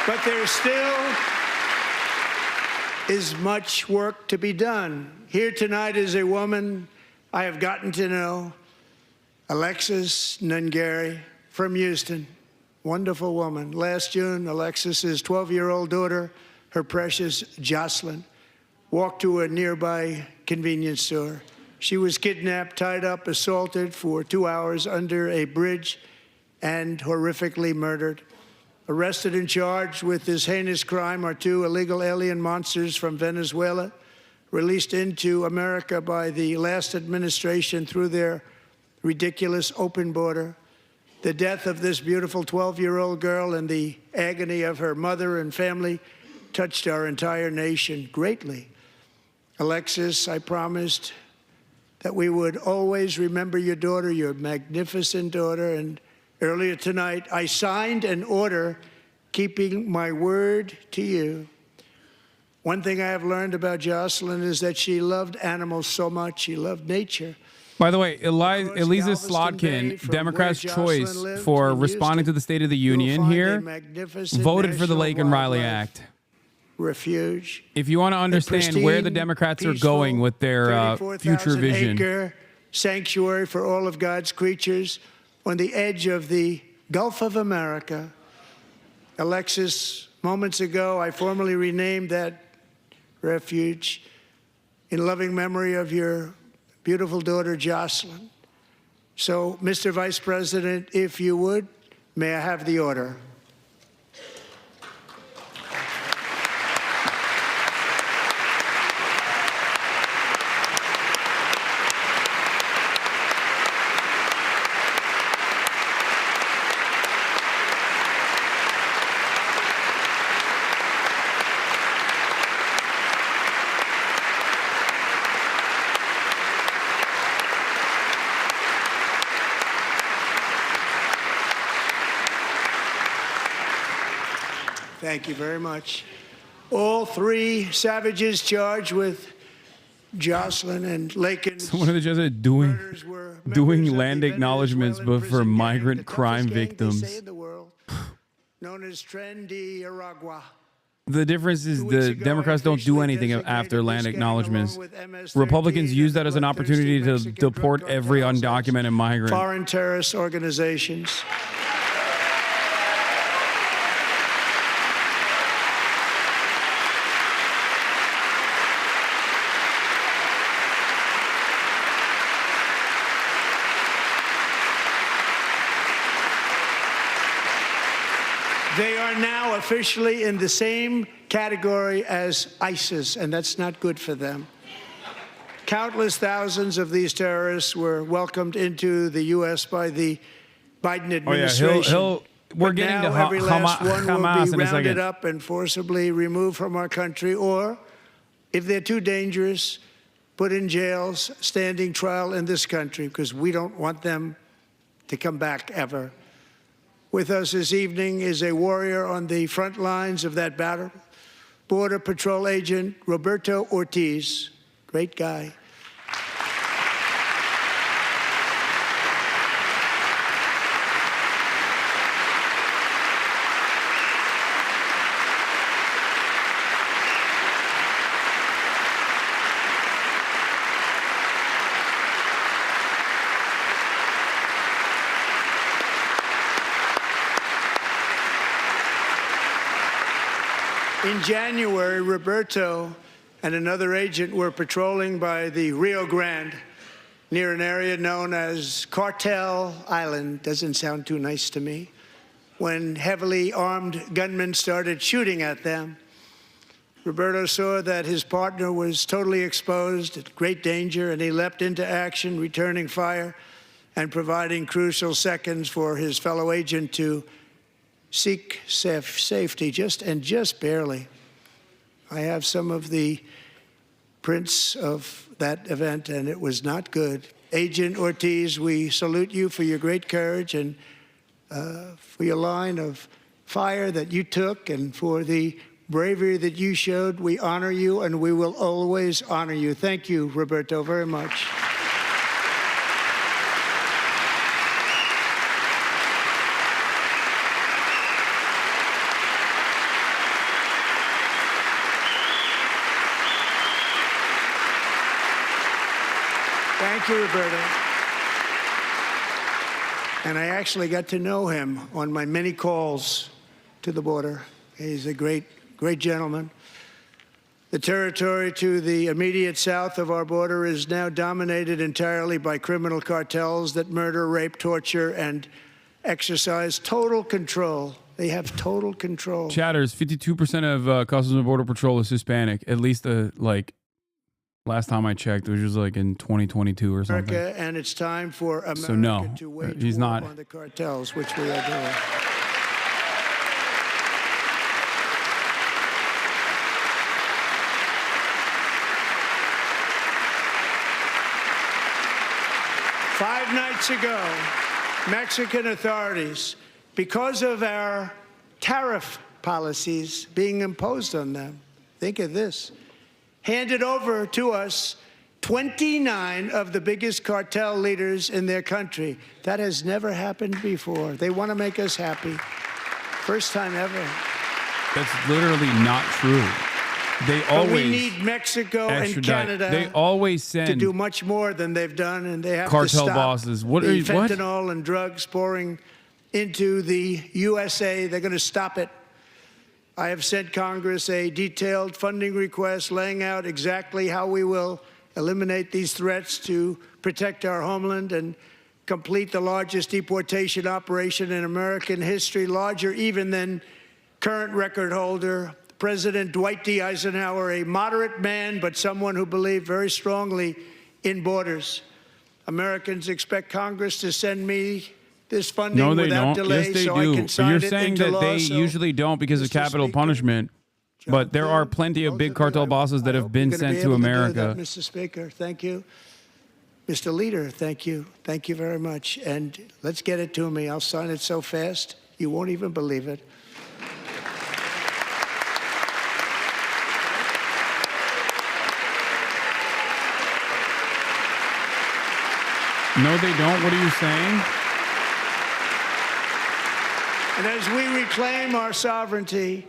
But there still is much work to be done. Here tonight is a woman I have gotten to know, Alexis Nungari from Houston. Wonderful woman. Last June, Alexis's 12-year-old daughter, her precious Jocelyn, walked to a nearby convenience store. She was kidnapped, tied up, assaulted for 2 hours under a bridge, and horrifically murdered. Arrested and charged with this heinous crime are 2 illegal alien monsters from Venezuela, released into America by the last administration through their ridiculous open border. The death of this beautiful 12-year-old girl and the agony of her mother and family touched our entire nation greatly. Alexis, I promised that we would always remember your daughter, your magnificent daughter, and Earlier tonight, I signed an order keeping my word to you. One thing I have learned about Jocelyn is that she loved animals so much. She loved nature.
By the way, Elisa Slotkin, Democrats' choice for responding to the State of the Union here, voted for the Lake and Riley Act.
Refuge.
If you want to understand where the Democrats are going with their future vision.
Acre sanctuary for all of God's creatures on the edge of the Gulf of America. Alexis, moments ago, I formally renamed that refuge in loving memory of your beautiful daughter, Jocelyn. So, Mr. Vice President, if you would, may I have the order? Thank you very much. All three savages charged with Jocelyn and Lakin's
One of the judges doing land acknowledgments, but for migrant crime victims.
known as Trendy Aragua.
The difference is the Democrats don't do anything after land acknowledgments. Republicans use that as an opportunity to deport every undocumented migrant.
Foreign terrorist organizations. They are now officially in the same category as ISIS, and that's not good for them. Countless thousands of these terrorists were welcomed into the U.S. by the Biden administration.
Oh, yeah, we're getting to
every last one will
Hamas
be
in a
rounded
second.
up and forcibly removed from our country, or, if they're too dangerous, put in jails, standing trial in this country, because we don't want them to come back ever. With us this evening is a warrior on the front lines of that battle, Border Patrol Agent Roberto Ortiz. Great guy. In January, Roberto and another agent were patrolling by the Rio Grande near an area known as Cartel Island. Doesn't sound too nice to me. When heavily armed gunmen started shooting at them, Roberto saw that his partner was totally exposed, at great danger, and he leapt into action, returning fire and providing crucial seconds for his fellow agent to seek safety, just barely. I have some of the prints of that event, and it was not good. Agent Ortiz, we salute you for your great courage and for your line of fire that you took and for the bravery that you showed. We honor you, and we will always honor you. Thank you, Roberto, very much. Thank you, Roberto. And I actually got to know him on my many calls to the border. He's a great gentleman. The territory to the immediate south of our border is now dominated entirely by criminal cartels that murder, rape, torture, and exercise total control. They have total control.
Chatters, 52% of Customs and Border Patrol is Hispanic. At least, last time I checked, it was just like in 2022 or something.
America, and it's time for America
So no,
to wage
he's
war
not.
on the cartels, which we are doing. Mexican authorities, because of our tariff policies being imposed on them, think of this, handed over to us 29 of the biggest cartel leaders in their country. That has never happened before. They want to make us happy. First time ever.
That's literally not true. They always.
But we need Mexico and Canada.
They always send
to do much more than they've done, and they have
cartel
to stop
bosses. What
the
are you, what?
fentanyl and drugs pouring into the USA. They're going to stop it. I have sent Congress a detailed funding request laying out exactly how we will eliminate these threats to protect our homeland and complete the largest deportation operation in American history, larger even than current record holder President Dwight D. Eisenhower, a moderate man, but someone who believed very strongly in borders. Americans expect Congress to send me this funding
No, they
without
don't.
delay,
Yes, they
so
do.
I can sign
You're
it
saying
into
that
law.
they
So
usually don't because of capital punishment. But there are plenty of big cartel bosses that have been
you're gonna
sent
be
to
able do
America.
that, Mr. Speaker, thank you. Mr. Leader, thank you. Thank you very much. And let's get it to me. I'll sign it so fast, you won't even believe it.
No, they don't. What are you saying?
And as we reclaim our sovereignty,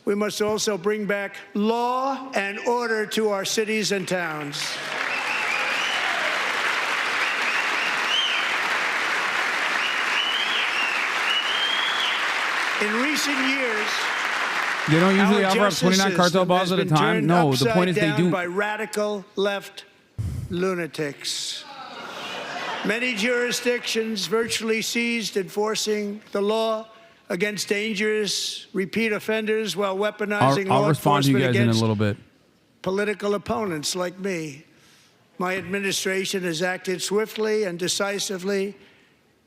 we must also bring back law and order to our cities and towns. In recent years,
They don't usually
our
offer up 29
justice
cartel
system
bosses
has
at a
been
time.
turned
No, the point is
upside
they
down
do.
by radical left lunatics. Many jurisdictions virtually ceased enforcing the law against dangerous repeat offenders while weaponizing
I'll
law
respond to you
enforcement
guys in a
against
little bit.
political opponents like me. My administration has acted swiftly and decisively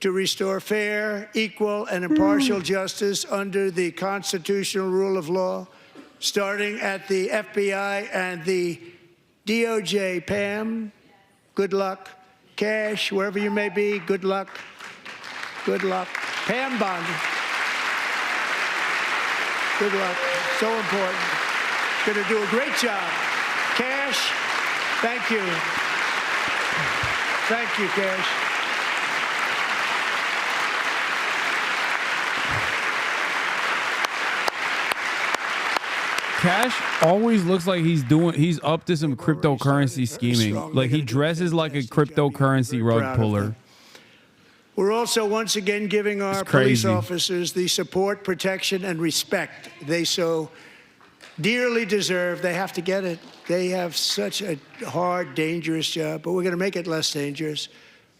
to restore fair, equal, and impartial justice under the constitutional rule of law, starting at the FBI and the DOJ. Pam, good luck. Cash, wherever you may be, good luck. Good luck. Pam Bondi, good luck. So important. Going to do a great job. Cash, thank you. Thank you, Cash.
Cash always looks like he's up to some cryptocurrency scheming. Like he dresses like a cryptocurrency rug puller.
We're also once again giving our police officers the support, protection, and respect they so dearly deserve. They have to get it. They have such a hard, dangerous job, but we're going to make it less dangerous.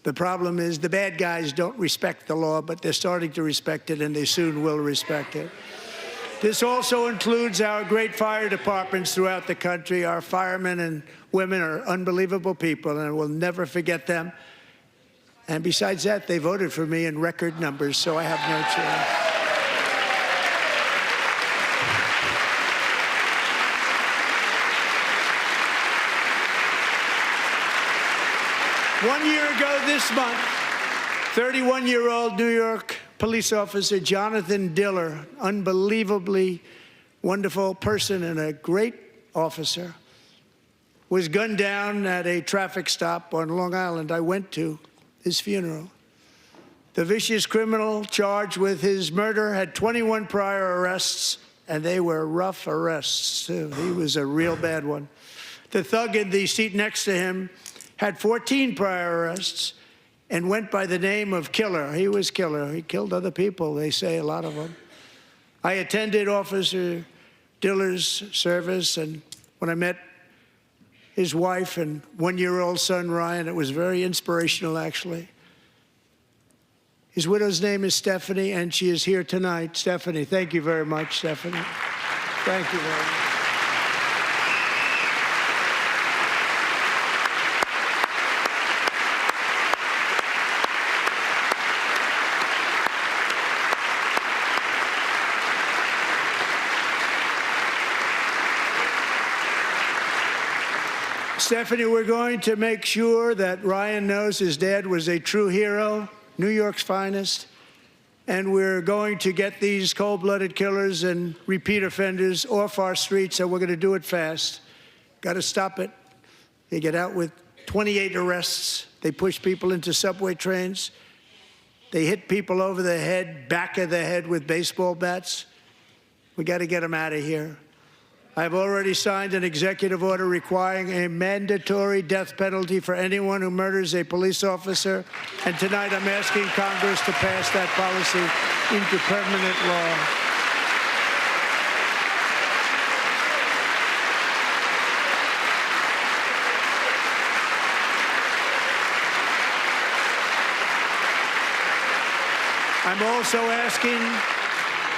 The problem is the bad guys don't respect the law, but they're starting to respect it, and they soon will respect it. This also includes our great fire departments throughout the country. Our firemen and women are unbelievable people, and we'll never forget them. And besides that, they voted for me in record numbers, so I have no choice. 1 year ago this month, 31-year-old New York police officer Jonathan Diller, unbelievably wonderful person and a great officer, was gunned down at a traffic stop on Long Island. I went to his funeral. The vicious criminal charged with his murder had 21 prior arrests, and they were rough arrests, too. He was a real bad one. The thug in the seat next to him had 14 prior arrests and went by the name of Killer. He was Killer. He killed other people, they say, a lot of them. I attended Officer Diller's service, and when I met his wife and one-year-old son, Ryan, it was very inspirational, actually. His widow's name is Stephanie, and she is here tonight. Stephanie, thank you very much, Stephanie. Thank you very much. Stephanie, we're going to make sure that Ryan knows his dad was a true hero New York's finest. And we're going to get these cold-blooded killers and repeat offenders off our streets, and we're going to do it fast. Got to stop it. They get out with 28 arrests. They push people into subway trains. They hit people over the head, back of the head with baseball bats. We got to get them out of here. I've already signed an executive order requiring a mandatory death penalty for anyone who murders a police officer. And tonight I'm asking Congress to pass that policy into permanent law. I'm also asking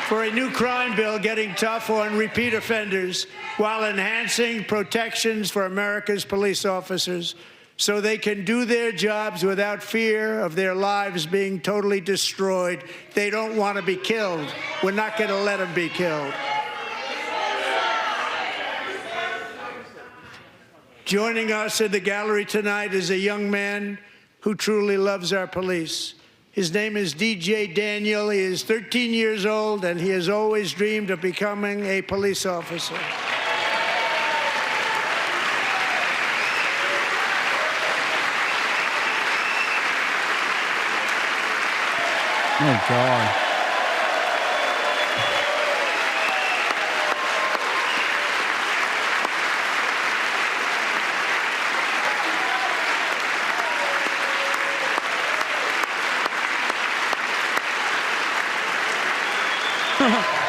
for a new crime bill getting tough on repeat offenders while enhancing protections for America's police officers so they can do their jobs without fear of their lives being totally destroyed. They don't want to be killed. We're not going to let them be killed. Joining us in the gallery tonight is a young man who truly loves our police. His name is DJ Daniel. He is 13 years old, and he has always dreamed of becoming a police officer.
Oh, God.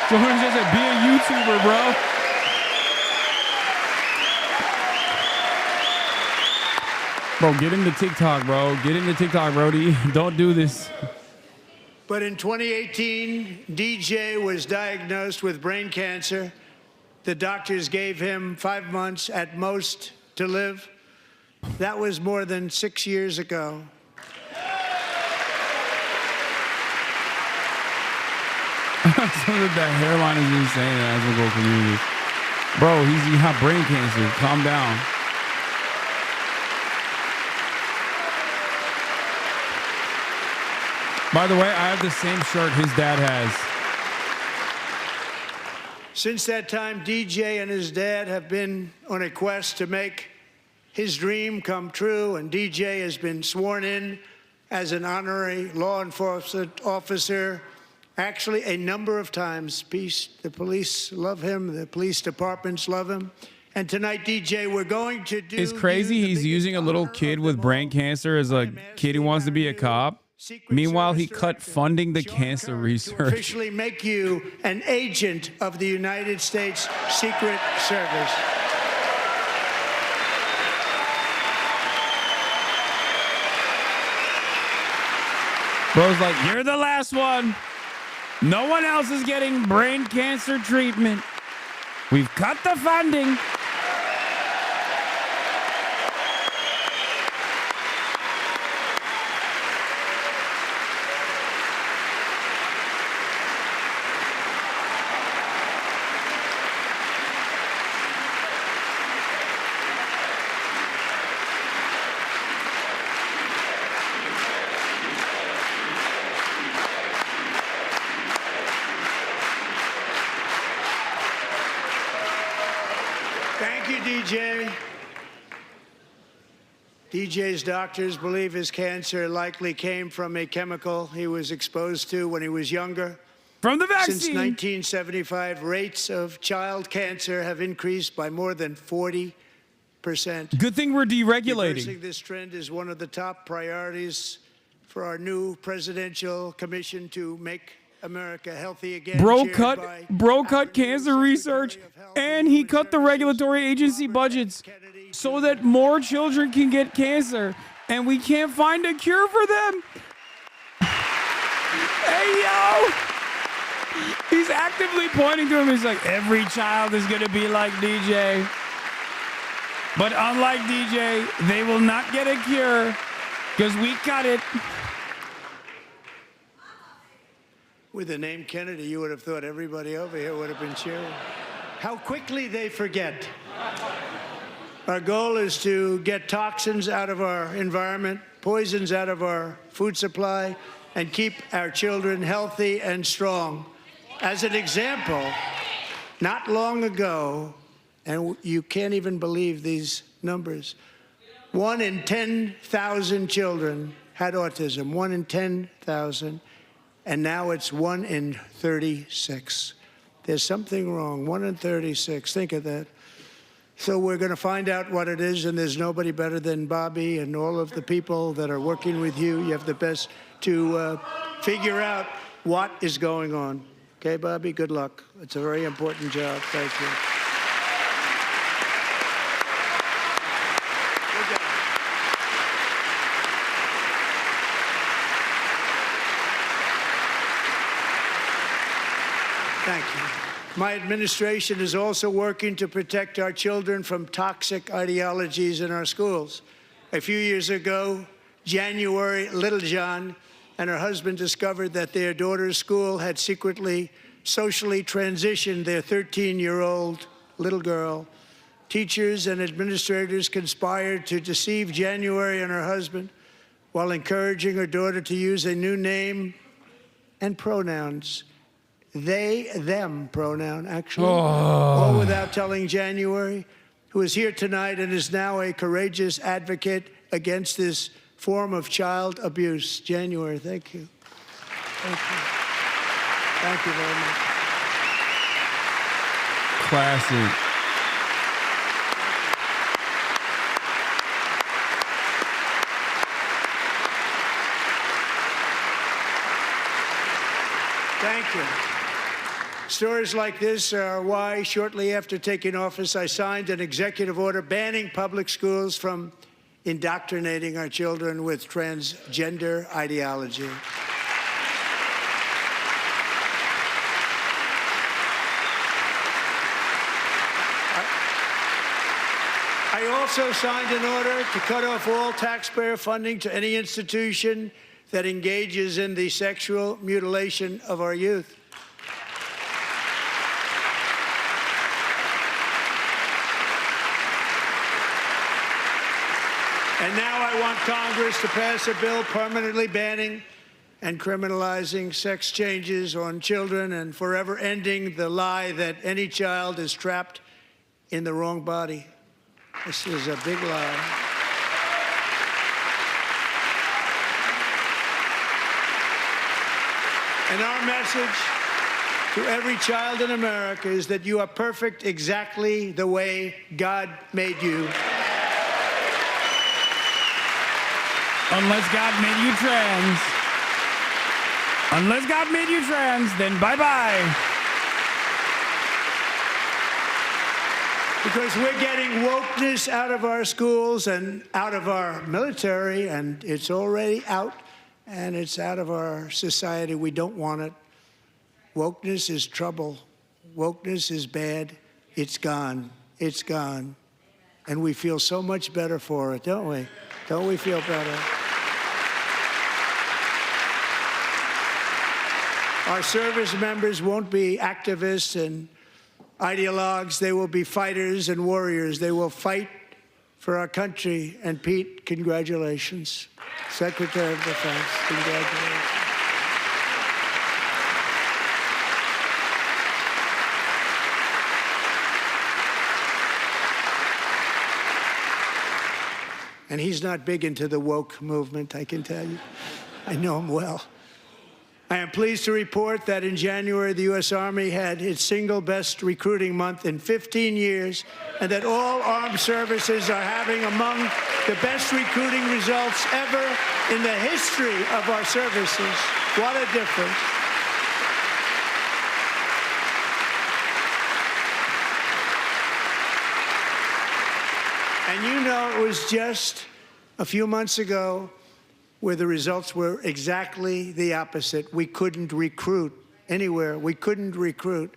Jordan just said, be a YouTuber, bro. Bro, get into TikTok, bro. Get into TikTok, Brody. Don't do this.
But in 2018, DJ was diagnosed with brain cancer. The doctors gave him 5 months at most to live. That was more than 6 years ago.
That hairline is insane in the Asmongold community. Bro, he got brain cancer. Calm down. By the way, I have the same shirt his dad has.
Since that time, DJ and his dad have been on a quest to make his dream come true, and DJ has been sworn in as an honorary law enforcement officer. Actually, a number of times. The police love him. The police departments love him. And tonight, DJ, we're going to do...
It's crazy he's using a little kid with brain cancer as a kid who wants to be a cop. Meanwhile, he cut funding the cancer research.
Officially make you an agent of the United States Secret Service.
Bro's like, you're the last one. No one else is getting brain cancer treatment. We've cut the funding.
DJ. DJ's doctors believe his cancer likely came from a chemical he was exposed to when he was younger.
From the vaccine.
Since 1975, rates of child cancer have increased by more than 40%.
Good thing we're deregulating.
Reversing this trend is one of the top priorities for our new presidential commission to make America healthy again.
Bro cut cancer research, and he cut the regulatory agency budgets so that more children can get cancer, and we can't find a cure for them. Hey, yo! He's actively pointing to him. He's like, every child is going to be like DJ. But unlike DJ, they will not get a cure because we cut it.
With the name Kennedy, you would have thought everybody over here would have been cheering. How quickly they forget. Our goal is to get toxins out of our environment, poisons out of our food supply and keep our children healthy and strong. As an example, not long ago, and you can't even believe these numbers, 1 in 10,000 children had autism, 1 in 10,000, and now it's 1 in 36. There's something wrong, 1 in 36, think of that. So we're going to find out what it is, and there's nobody better than Bobby and all of the people that are working with you. You have the best to figure out what is going on. Okay, Bobby, good luck. It's a very important job. Thank you. Thank you. My administration is also working to protect our children from toxic ideologies in our schools. A few years ago, January Littlejohn and her husband discovered that their daughter's school had secretly socially transitioned their 13-year-old little girl. Teachers and administrators conspired to deceive January and her husband while encouraging her daughter to use a new name and pronouns. They, them pronoun, actually, all without telling January, who is here tonight and is now a courageous advocate against this form of child abuse. January, thank you. Thank you. Thank you very much.
Classic.
Thank you. Stories like this are why, shortly after taking office, I signed an executive order banning public schools from indoctrinating our children with transgender ideology. I also signed an order to cut off all taxpayer funding to any institution that engages in the sexual mutilation of our youth. And now I want Congress to pass a bill permanently banning and criminalizing sex changes on children and forever ending the lie that any child is trapped in the wrong body. This is a big lie. And our message to every child in America is that you are perfect exactly the way God made you.
Unless God made you trans. Unless God made you trans, then bye-bye.
Because we're getting wokeness out of our schools and out of our military, and it's already out, and it's out of our society. We don't want it. Wokeness is trouble. Wokeness is bad. It's gone. It's gone. And we feel so much better for it, don't we? Don't we feel better? Our service members won't be activists and ideologues. They will be fighters and warriors. They will fight for our country. And Pete, congratulations. Secretary of Defense, congratulations. And he's not big into the woke movement, I can tell you. I know him well. I am pleased to report that in January, the U.S. Army had its single best recruiting month in 15 years, and that all armed services are having among the best recruiting results ever in the history of our services. What a difference. And you know, it was just a few months ago where the results were exactly the opposite. We couldn't recruit anywhere. We couldn't recruit.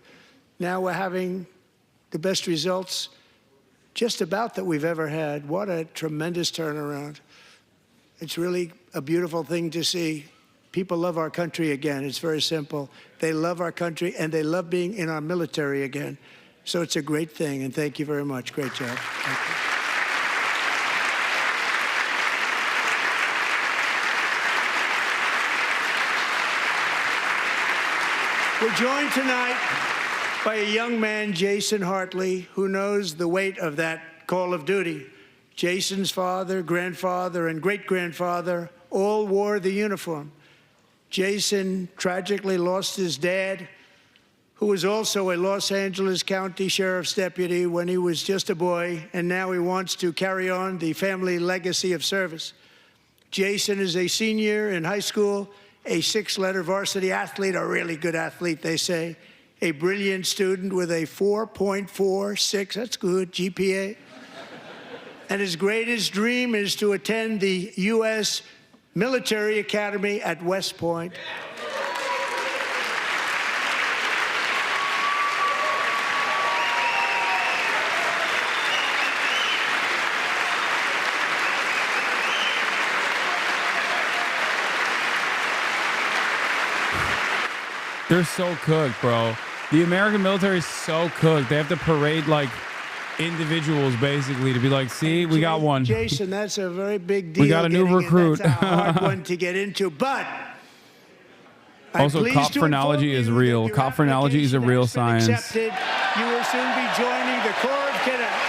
Now we're having the best results just about that we've ever had. What a tremendous turnaround. It's really a beautiful thing to see. People love our country again. It's very simple. They love our country, and they love being in our military again. So it's a great thing, and thank you very much. Great job. Thank you. We're joined tonight by a young man, Jason Hartley, who knows the weight of that call of duty. Jason's father, grandfather, and great-grandfather all wore the uniform. Jason tragically lost his dad, who was also a Los Angeles County Sheriff's deputy when he was just a boy, and now he wants to carry on the family legacy of service. Jason is a senior in high school, a 6-letter varsity athlete, a really good athlete, they say, a brilliant student with a 4.46, that's good, GPA. And his greatest dream is to attend the U.S. Military Academy at West Point.
They're so cooked, bro. The American military is so cooked. They have to parade like individuals basically to be like, see, we got one.
Jason, that's a very big deal.
We got a new recruit.
That's a hard one to get into, but
also, cop phrenology is real. Cop phrenology is a real science.
Accepted. You will soon be joining the Corps of Cadets.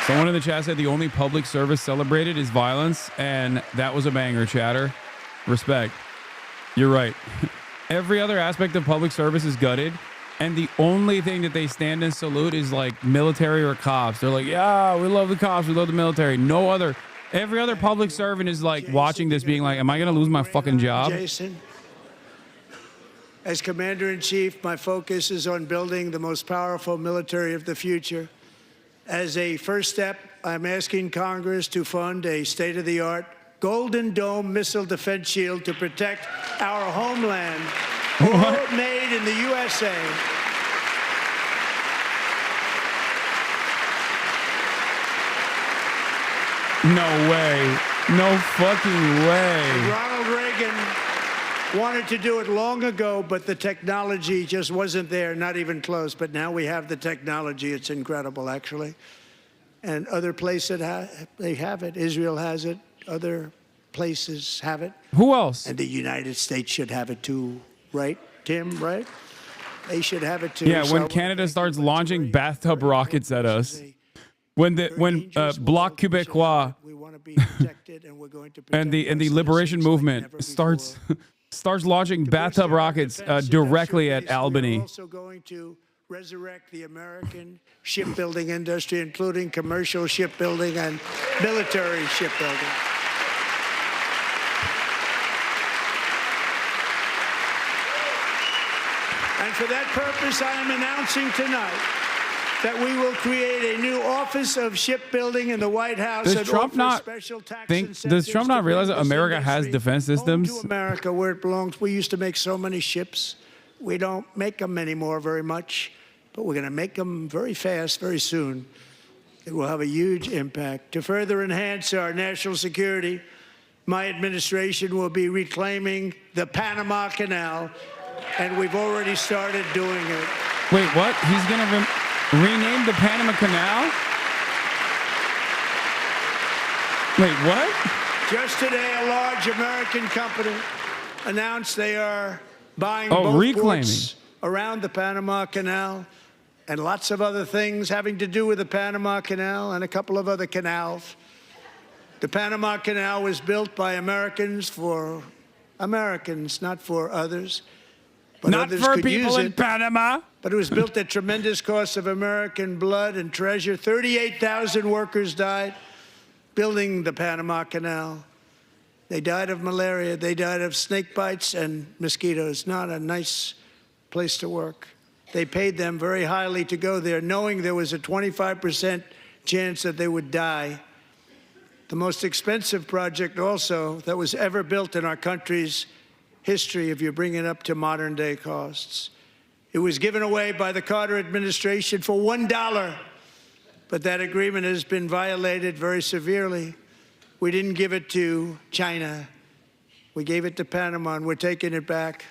Someone in the chat said the only public service celebrated is violence, and that was a banger, chatter. Respect. You're right. Every other aspect of public service is gutted, and the only thing that they stand and salute is like military or cops. They're like, yeah, we love the cops, we love the military. No other. Every other public servant is like watching this being like, am I going to lose my fucking job?
Jason, as Commander-in-Chief, my focus is on building the most powerful military of the future. As a first step, I'm asking Congress to fund a state-of-the-art Golden Dome missile defense shield to protect our homeland, all made in the USA.
No way. No fucking way.
Ronald Reagan wanted to do it long ago, but the technology just wasn't there, not even close. But now we have the technology. It's incredible, actually. And other places, they have it. Israel has it. Other places have it.
Who else?
And the United States should have it too, right, Tim, right? They should have it too.
Yeah, when Canada starts launching bathtub rockets at us, when Bloc Québécois and the liberation movement starts launching bathtub rockets directly at Albany.
We're also going to resurrect the American shipbuilding industry, including commercial shipbuilding and military shipbuilding. And for that purpose, I am announcing tonight that we will create a new Office of Shipbuilding in the White House.
Does Trump not realize that America has defense systems?
Home to America, where it belongs. We used to make so many ships. We don't make them anymore very much, but we're going to make them very fast, very soon. It will have a huge impact. To further enhance our national security, my administration will be reclaiming the Panama Canal, and we've already started doing it.
Wait, what? He's going to rename the Panama Canal? Wait, what?
Just today, a large American company announced they are buying both ports around the Panama Canal and lots of other things having to do with the Panama Canal and a couple of other canals. The Panama Canal was built by Americans for Americans, not for others. But
not
others
for
could
people
use
in
it.
Panama.
But it was built at tremendous cost of American blood and treasure. 38,000 workers died building the Panama Canal. They died of malaria. They died of snake bites and mosquitoes. Not a nice place to work. They paid them very highly to go there, knowing there was a 25% chance that they would die. The most expensive project also that was ever built in our country's history, if you bring it up to modern day costs. It was given away by the Carter administration for $1, but that agreement has been violated very severely. We didn't give it to China. We gave it to Panama, and we're taking it back.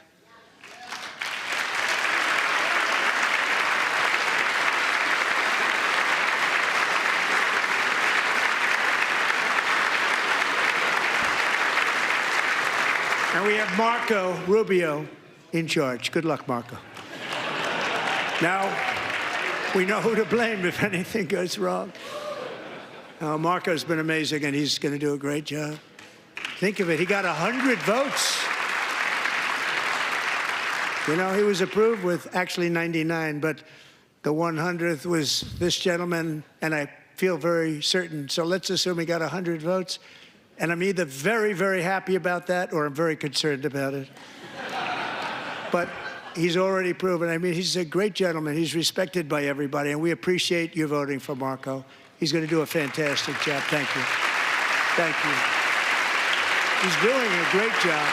And we have Marco Rubio in charge. Good luck, Marco. Now, we know who to blame if anything goes wrong. Marco's been amazing, and he's going to do a great job. Think of it. He got 100 votes. You know, he was approved with actually 99, but the 100th was this gentleman, and I feel very certain. So let's assume he got 100 votes. And I'm either very, very happy about that or I'm very concerned about it. But he's already proven. I mean, he's a great gentleman. He's respected by everybody, and we appreciate you voting for Marco. He's going to do a fantastic job. Thank you. Thank you. He's doing a great job.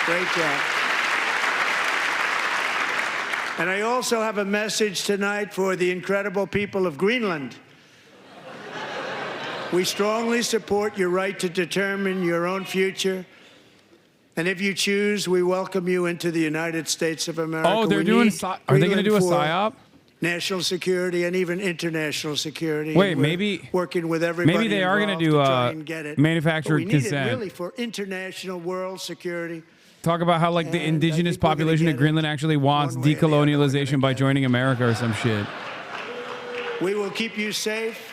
Great job. And I also have a message tonight for the incredible people of Greenland. We strongly support your right to determine your own future. And if you choose, we welcome you into the United States of America.
Oh, they're doing. Are they going to do a psyop?
National security and even international security.
Wait, maybe
working with everybody.
Maybe they are going to do manufactured
consent. We need
consent.
it really for international world security.
Talk about how like the indigenous population of Greenland actually wants decolonialization by joining America or some shit.
We will keep you safe.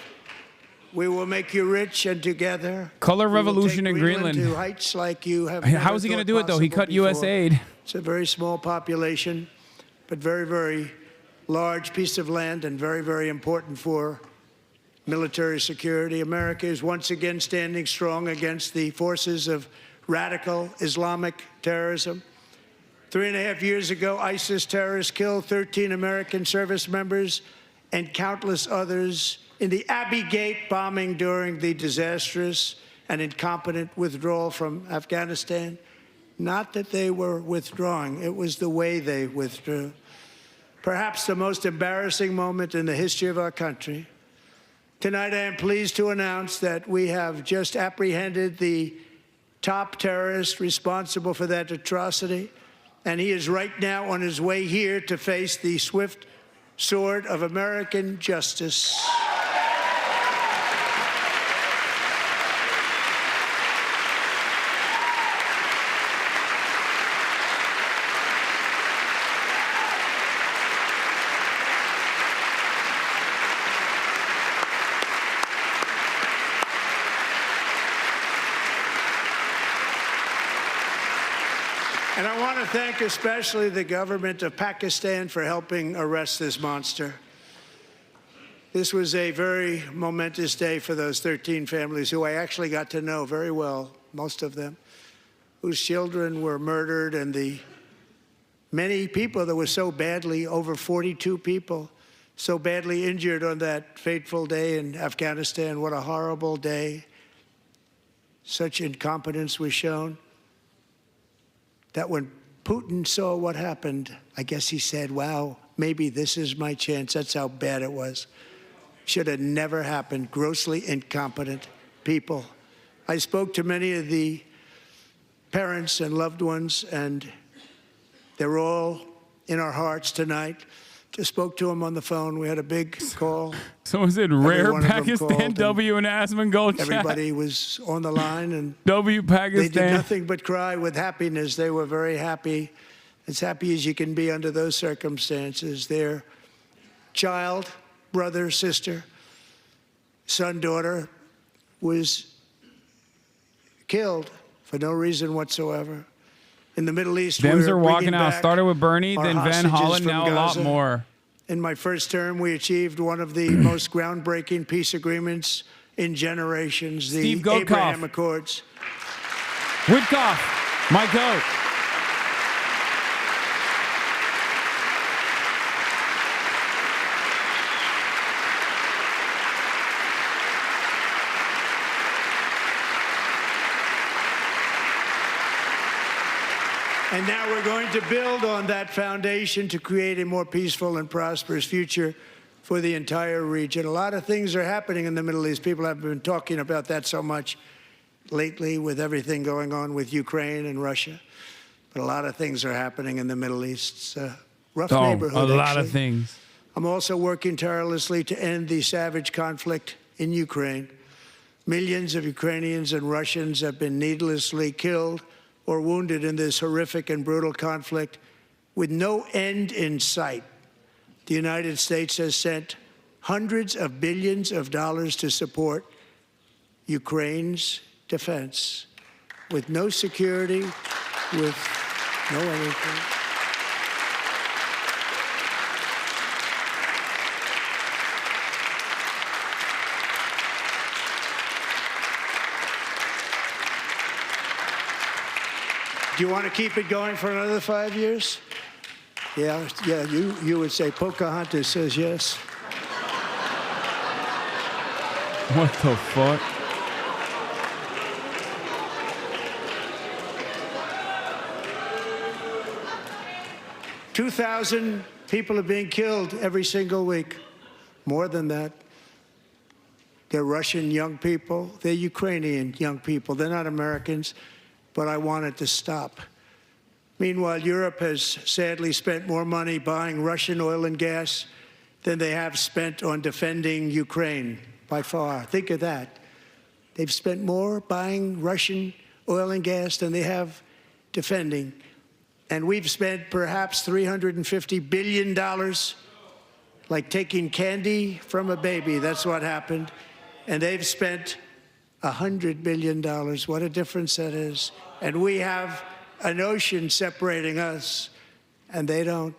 We will make you rich, and together.
Color revolution in Greenland.
To heights like you have.
How is he going to do it though? He cut U.S. aid.
It's a very small population, but very, very large piece of land and very, very important for military security. America is once again standing strong against the forces of radical Islamic terrorism. 3.5 years ago, ISIS terrorists killed 13 American service members and countless others in the Abbey Gate bombing during the disastrous and incompetent withdrawal from Afghanistan. Not that they were withdrawing, it was the way they withdrew. Perhaps the most embarrassing moment in the history of our country. Tonight, I am pleased to announce that we have just apprehended the top terrorist responsible for that atrocity, and he is right now on his way here to face the swift sword of American justice. And I want to thank especially the government of Pakistan for helping arrest this monster. This was a very momentous day for those 13 families who I actually got to know very well, most of them, whose children were murdered, and the many people that were so badly, over 42 people, so badly injured on that fateful day in Afghanistan. What a horrible day. Such incompetence was shown. That when Putin saw what happened, I guess he said, wow, maybe this is my chance. That's how bad it was. Should have never happened. Grossly incompetent people. I spoke to many of the parents and loved ones, and they're all in our hearts tonight. Just spoke to them on the phone. We had a big call.
Someone said rare Pakistan W and Asmongold.
Everybody was on the line, and
W Pakistan.
They did nothing but cry with happiness. They were very happy, as happy as you can be under those circumstances. Their child, brother, sister, son, daughter was killed for no reason whatsoever. In the Middle East,
Dems are walking out. Started with Bernie, then Van Hollen, now a lot more.
In my first term, we achieved one of the most groundbreaking peace agreements in generations, the Abraham Accords.
Witkoff, my goat.
And now we're going to build on that foundation to create a more peaceful and prosperous future for the entire region. A lot of things are happening in the Middle East. People have been talking about that so much lately with everything going on with Ukraine and Russia. But a lot of things are happening in the Middle East. It's a rough neighborhood,
a lot of things.
I'm also working tirelessly to end the savage conflict in Ukraine. Millions of Ukrainians and Russians have been needlessly killed or wounded in this horrific and brutal conflict with no end in sight. The United States has sent hundreds of billions of dollars to support Ukraine's defense with no security, with no anything. Do you want to keep it going for another 5 years? Yeah, you would say Pocahontas says yes.
What the fuck?
$2,000 people are being killed every single week. More than that. They're Russian young people. They're Ukrainian young people. They're not Americans, but I want it to stop. Meanwhile, Europe has sadly spent more money buying Russian oil and gas than they have spent on defending Ukraine, by far. Think of that. They've spent more buying Russian oil and gas than they have defending. And we've spent perhaps $350 billion, like taking candy from a baby. That's what happened. And they've spent $100 billion. What a difference that is. And we have an ocean separating us, and they don't.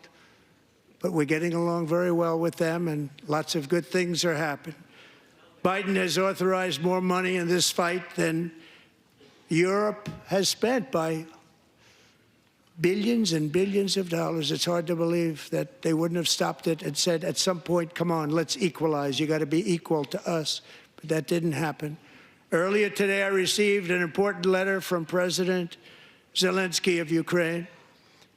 But we're getting along very well with them, and lots of good things are happening. Biden has authorized more money in this fight than Europe has spent by billions and billions of dollars. It's hard to believe that they wouldn't have stopped it and said at some point, come on, let's equalize. You got to be equal to us. But that didn't happen. Earlier today, I received an important letter from President Zelensky of Ukraine.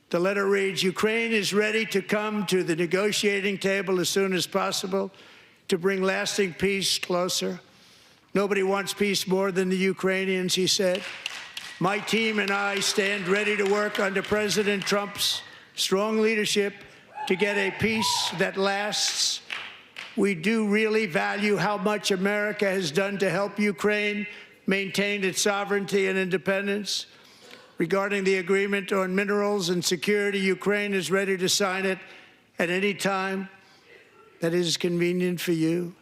The letter reads, Ukraine is ready to come to the negotiating table as soon as possible to bring lasting peace closer. Nobody wants peace more than the Ukrainians, he said. My team and I stand ready to work under President Trump's strong leadership to get a peace that lasts. We do really value how much America has done to help Ukraine maintain its sovereignty and independence. Regarding the agreement on minerals and security, Ukraine is ready to sign it at any time that is convenient for you.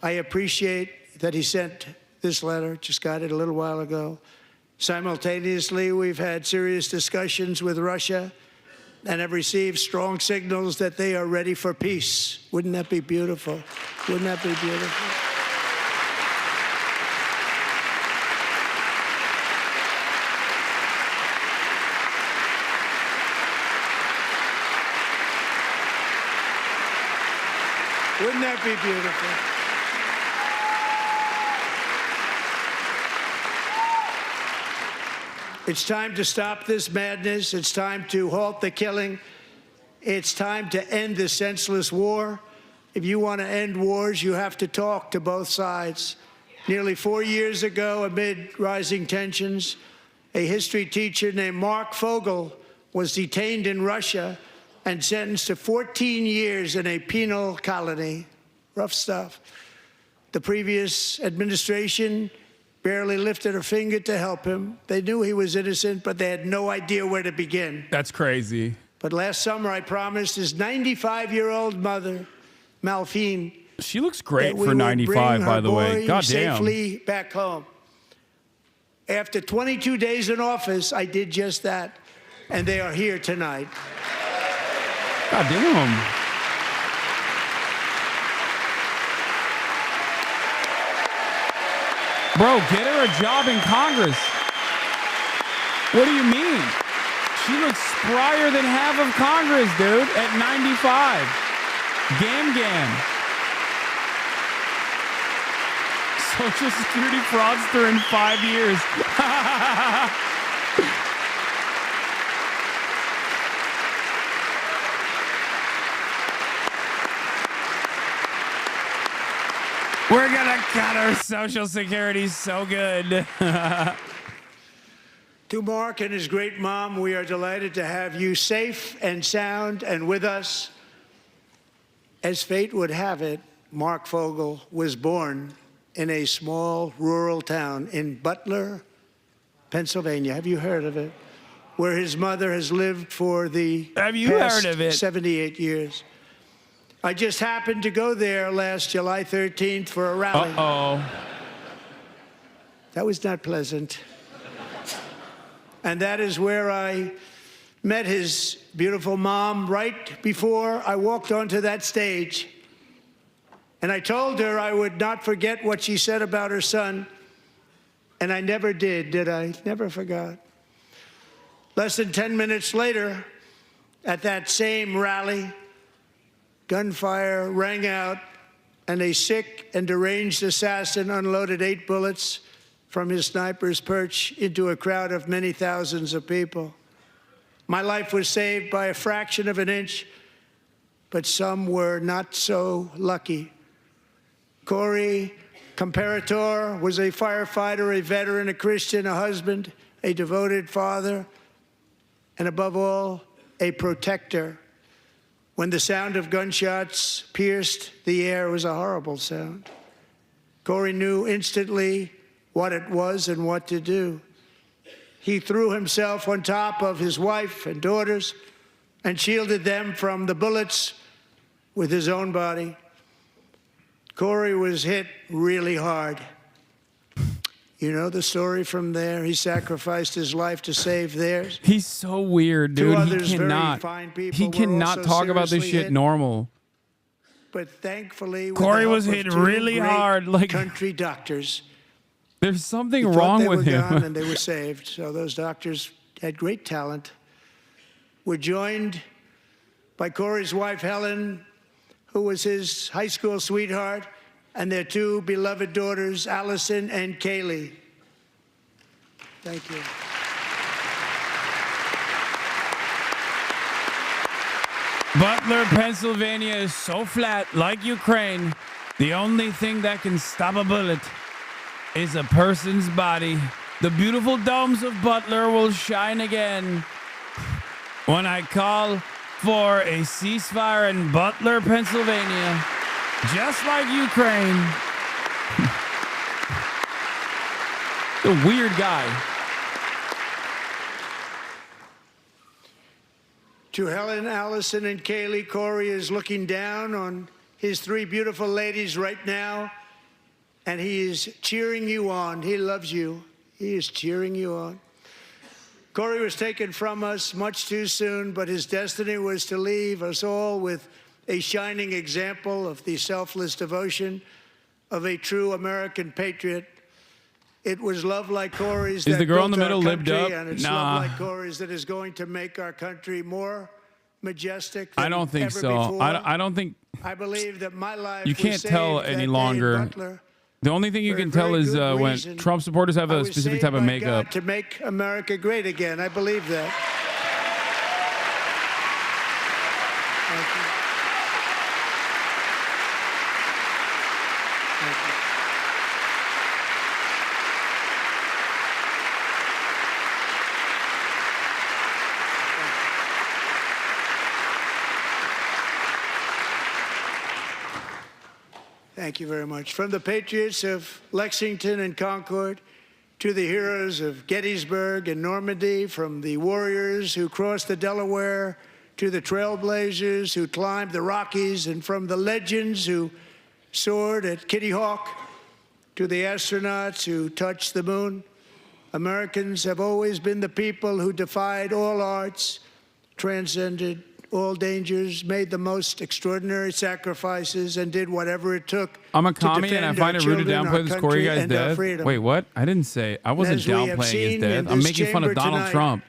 I appreciate that he sent this letter, just got it a little while ago. Simultaneously, we've had serious discussions with Russia and have received strong signals that they are ready for peace. Wouldn't that be beautiful? Wouldn't that be beautiful? Wouldn't that be beautiful? It's time to stop this madness. It's time to halt the killing. It's time to end this senseless war. If you want to end wars, you have to talk to both sides. Nearly 4 years ago, amid rising tensions, a history teacher named Mark Fogel was detained in Russia and sentenced to 14 years in a penal colony. Rough stuff. The previous administration barely lifted a finger to help him. They knew he was innocent, but they had no idea where to begin.
That's crazy.
But last summer, I promised his 95-year-old mother, Malphine,
she looks great for 95, by the way. God damn.
Safely back home. After 22 days in office, I did just that, and they are here tonight.
God damn. Bro, get her a job in Congress. What do you mean? She looks sprier than half of Congress, dude, at 95. Gam gam. Social Security fraudster in 5 years. We're gonna cut our Social Security so good.
To Mark and his great mom, we are delighted to have you safe and sound and with us. As fate would have it, Mark Fogel was born in a small rural town in Butler, Pennsylvania. Have you heard of it? Where his mother has lived for the past 78 years. I just happened to go there last July 13th for a rally. That was not pleasant. And that is where I met his beautiful mom right before I walked onto that stage. And I told her I would not forget what she said about her son. And I never did I? Never forgot. Less than 10 minutes later, at that same rally, gunfire rang out, and a sick and deranged assassin unloaded 8 bullets from his sniper's perch into a crowd of many thousands of people. My life was saved by a fraction of an inch, but some were not so lucky. Corey Comparator was a firefighter, a veteran, a Christian, a husband, a devoted father, and above all, a protector. When the sound of gunshots pierced the air, it was a horrible sound. Corey knew instantly what it was and what to do. He threw himself on top of his wife and daughters and shielded them from the bullets with his own body. Corey was hit really hard. You know the story from there. He sacrificed his life to save theirs.
He's so weird, dude. He cannot talk about this shit normal.
But thankfully,
Corey was hit really hard, like
country doctors.
There's something wrong with him.
Gone and they were saved. So those doctors had great talent. We're joined by Corey's wife, Helen, who was his high school sweetheart, and their 2 beloved daughters, Allison and Kaylee. Thank you.
Butler, Pennsylvania is so flat, like Ukraine. The only thing that can stop a bullet is a person's body. The beautiful domes of Butler will shine again when I call for a ceasefire in Butler, Pennsylvania, just like Ukraine. The weird guy.
To Helen, Allison, and Kaylee, Corey is looking down on his 3 beautiful ladies right now, and he is cheering you on. He loves you. He is cheering you on. Corey was taken from us much too soon, but his destiny was to leave us all with a shining example of the selfless devotion of a true American patriot. It was love like Corey's
Is
that
the girl in
built
the middle
our
libbed
country,
up?
and it's
Nah.
love like Corey's that is going to make our country more majestic
I
than
don't think
ever
so.
before.
I don't think
I believe that my life
you
was
can't tell
saved that
any
day in
longer.
Butler.
The only thing you
For a
can tell
very
is
good
when
reason.
Trump supporters have
I
a
was
specific
saved
type of
by
makeup.
God to make America great again. I believe that. Thank you. Thank you. Thank you very much. From the patriots of Lexington and Concord to the heroes of Gettysburg and Normandy, from the warriors who crossed the Delaware to the trailblazers who climbed the Rockies, and from the legends who soared at Kitty Hawk to the astronauts who touched the moon, Americans have always been the people who defied all odds, transcended all dangers, made the most extraordinary sacrifices, and did whatever it took.
I'm a
to
commie and I
defend
find
our
it rude to
children,
downplay
our
this
country,
Corey guy's
and our
death.
freedom.
Wait, what? I didn't say. I wasn't
As we have
downplaying his
seen
death.
in
I'm
this
making fun of
chamber
Donald
tonight,
Trump.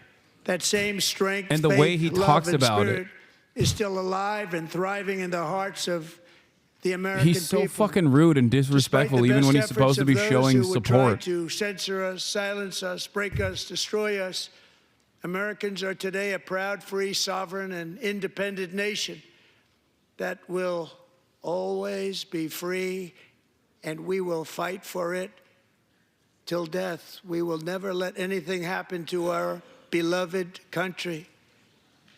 That same strength
And the
faith,
way he
love,
talks
and
about it.
spirit is still alive and thriving in the hearts of the American
He's so
people.
fucking rude and
Despite
disrespectful,
the
even
best
when he's
efforts
supposed to
of
be
those
showing
who would try
support.
to censor us, silence us, break us, destroy us, Americans are today a proud, free, sovereign, and independent nation that will always be free, and we will fight for it till death. We will never let anything happen to our beloved country,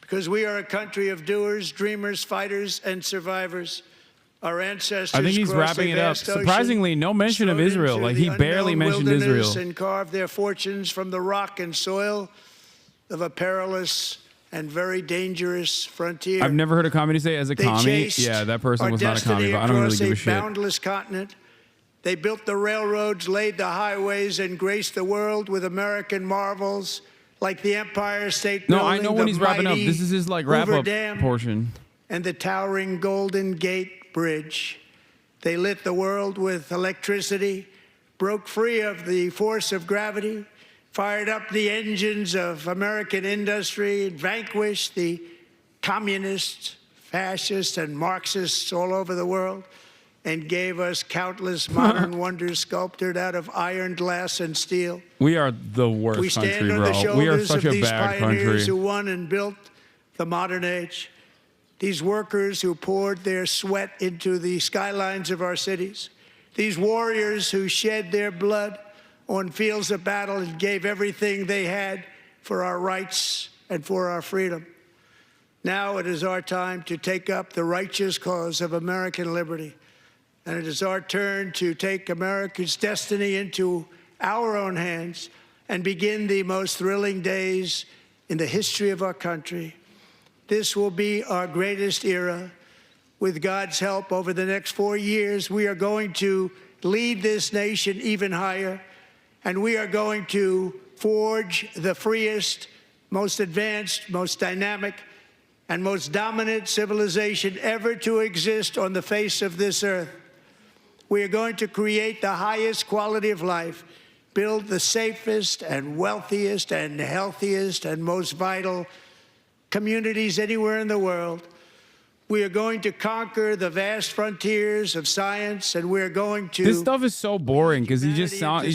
because we are a country of doers, dreamers, fighters, and survivors. Our ancestors
I think he's
crossed
wrapping
a
it up.
vast ocean,
Surprisingly, no mention of
strode
Israel.
into
Like,
the
he barely
unknown
mentioned
wilderness
Israel.
and carved their fortunes from the rock and soil of a perilous and very dangerous frontier.
I've never heard a commie say as a
They
commie.
chased
Yeah, that person
our
was not a commie,
destiny
but I don't really
across
give a
a
shit.
boundless continent. They built the railroads, laid the highways, and graced the world with American marvels like the Empire State Building,
No, I know when
the
he's wrapping up.
mighty
This is his like
Hoover
wrap up
Dam,
portion.
and the towering Golden Gate Bridge. They lit the world with electricity, broke free of the force of gravity, fired up the engines of American industry, and vanquished the communists, fascists, and Marxists all over the world, and gave us countless modern wonders sculptured out of iron, glass, and steel.
We are the worst
We stand
country,
on the
bro. We are
shoulders
such
of
a
these
bad
pioneers
country.
who won and built the modern age. These workers who poured their sweat into the skylines of our cities. These warriors who shed their blood on fields of battle and gave everything they had for our rights and for our freedom. Now it is our time to take up the righteous cause of American liberty. And it is our turn to take America's destiny into our own hands and begin the most thrilling days in the history of our country. This will be our greatest era. With God's help, over the next 4 years, we are going to lead this nation even higher, and we are going to forge the freest, most advanced, most dynamic, and most dominant civilization ever to exist on the face of this earth. We are going to create the highest quality of life, build the safest and wealthiest and healthiest and most vital communities anywhere in the world. We are going to conquer the vast frontiers of science, and we're going to...
This stuff is so boring because he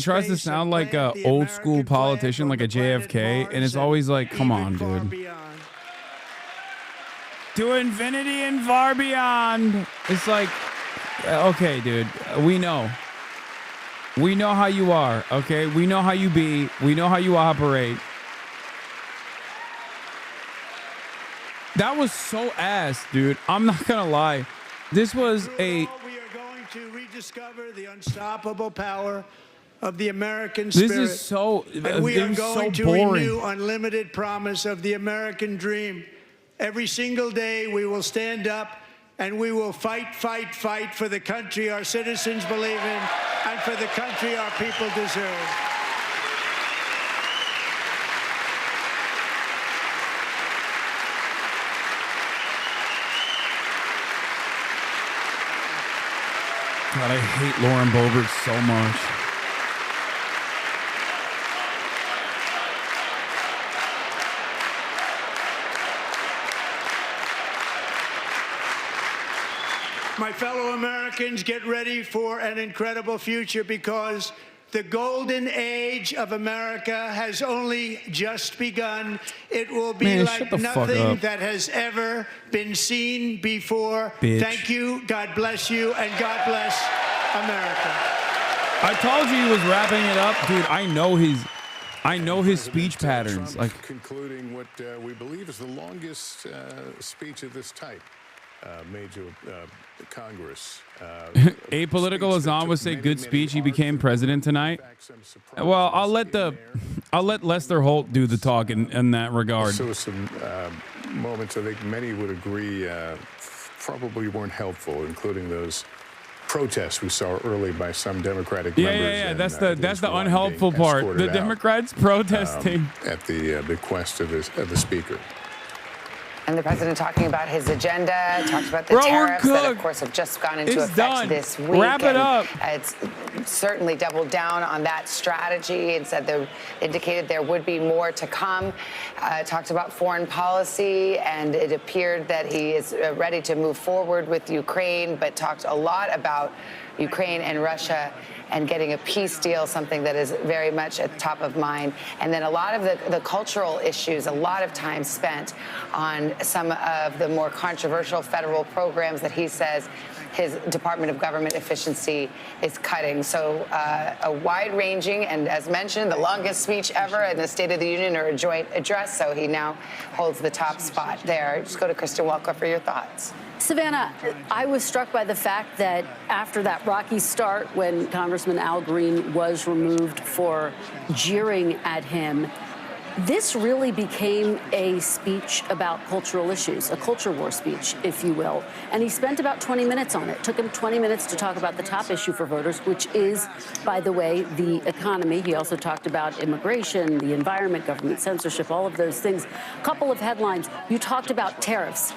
tries to sound like a old school politician, like a JFK, and it's always like, come on, dude. To infinity and far beyond. It's like, okay, dude, we know. We know how you are, okay? We know how you be. We know how you operate. That was so ass, dude. I'm not gonna lie. This was a...
We are going to rediscover the unstoppable power of the American spirit.
This is so...
And we are going to
boring.
renew unlimited promise of the American dream. Every single day we will stand up and we will fight, fight, fight for the country our citizens believe in and for the country our people deserve.
God, I hate Lauren Boebert so much.
My fellow Americans, get ready for an incredible future because the golden age of America has only just begun. It will be like nothing that has ever been seen before.
Bitch.
Thank you, God bless you, and God bless America.
I told you he was wrapping it up, dude. I know his speech patterns. Like,
concluding what we believe is the longest speech of this type made to Congress.
apolitical Hasan would say, "Good speech. He became president tonight." Well, I'll let Lester Holt do the talk in that regard.
So some moments I think many would agree probably weren't helpful, including those protests we saw early by some Democratic members.
Yeah.
And,
That's the unhelpful part. The Democrats protesting
at the bequest of the speaker.
And the president talking about his agenda, talked about the tariffs that, of course, have just gone into effect this week.
Wrap it up.
It's certainly doubled down on that strategy and said indicated there would be more to come. Talked about foreign policy, and it appeared that he is ready to move forward with Ukraine, but talked a lot about Ukraine and Russia and getting a peace deal, something that is very much at the top of mind. And then a lot of the cultural issues, a lot of time spent on on some of the more controversial federal programs that he says his Department of Government Efficiency is cutting. So a wide-ranging and, as mentioned, the longest speech ever in the State of the Union or a joint address. So he now holds the top spot there. Just go to Kristen Welker for your thoughts.
Savannah, I was struck by the fact that after that rocky start, when Congressman Al Green was removed for jeering at him, this really became a speech about cultural issues, a culture war speech, if you will. And he spent about 20 minutes on it. It took him 20 minutes to talk about the top issue for voters, which is, by the way, the economy. He also talked about immigration, the environment, government censorship, all of those things. A couple of headlines. You talked about tariffs.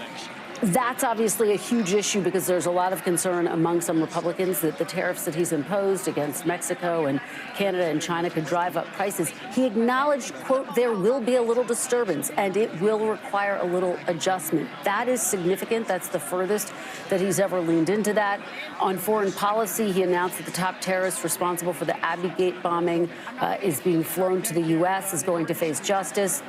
That's obviously a huge issue because there's a lot of concern among some Republicans that the tariffs that he's imposed against Mexico and Canada and China could drive up prices. He acknowledged, quote, there will be a little disturbance and it will require a little adjustment. That is significant. That's the furthest that he's ever leaned into that. On foreign policy, he announced that the top terrorist responsible for the Abbey Gate bombing is being flown to the U.S., is going to face justice.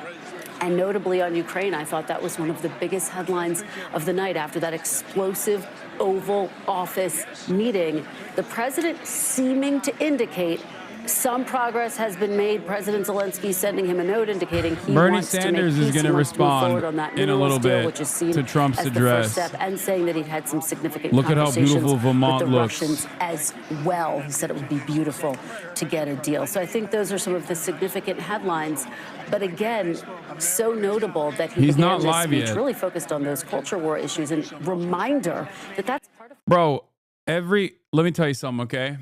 And notably on Ukraine, I thought that was one of the biggest headlines of the night after that explosive Oval Office meeting. The president seeming to indicate some progress has been made. President Zelensky sending him a note indicating he
Bernie
wants
Sanders
to make
is going to respond
on that
in a little
deal,
bit
which is seen
to Trump's
as
address.
The first step, and saying that he'd had some significant
Look at how beautiful
conversations
Vermont
with the
looks.
Russians as well. He said it would be beautiful to get a deal. So I think those are some of the significant headlines. But again, so notable that he
He's
began
not
this
live
speech
yet.
really focused on those culture war issues, and reminder that that's part of.
Bro, let me tell you something, okay?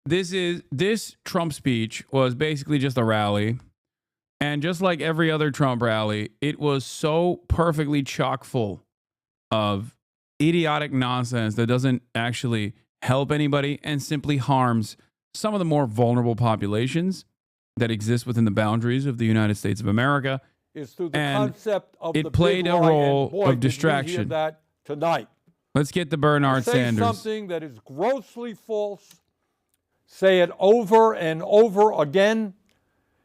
This Trump speech was basically just a rally. And just like every other Trump rally, it was so perfectly chock full of idiotic nonsense that doesn't actually help anybody and simply harms some of the more vulnerable populations that exist within the boundaries of the United States of America.
Is through the
And
concept of
it
the
played
big
a
lie,
role
and boy,
of
did we hear
distraction.
that tonight.
Let's get to Bernard
Say
Sanders.
something that is grossly false, say it over and over again,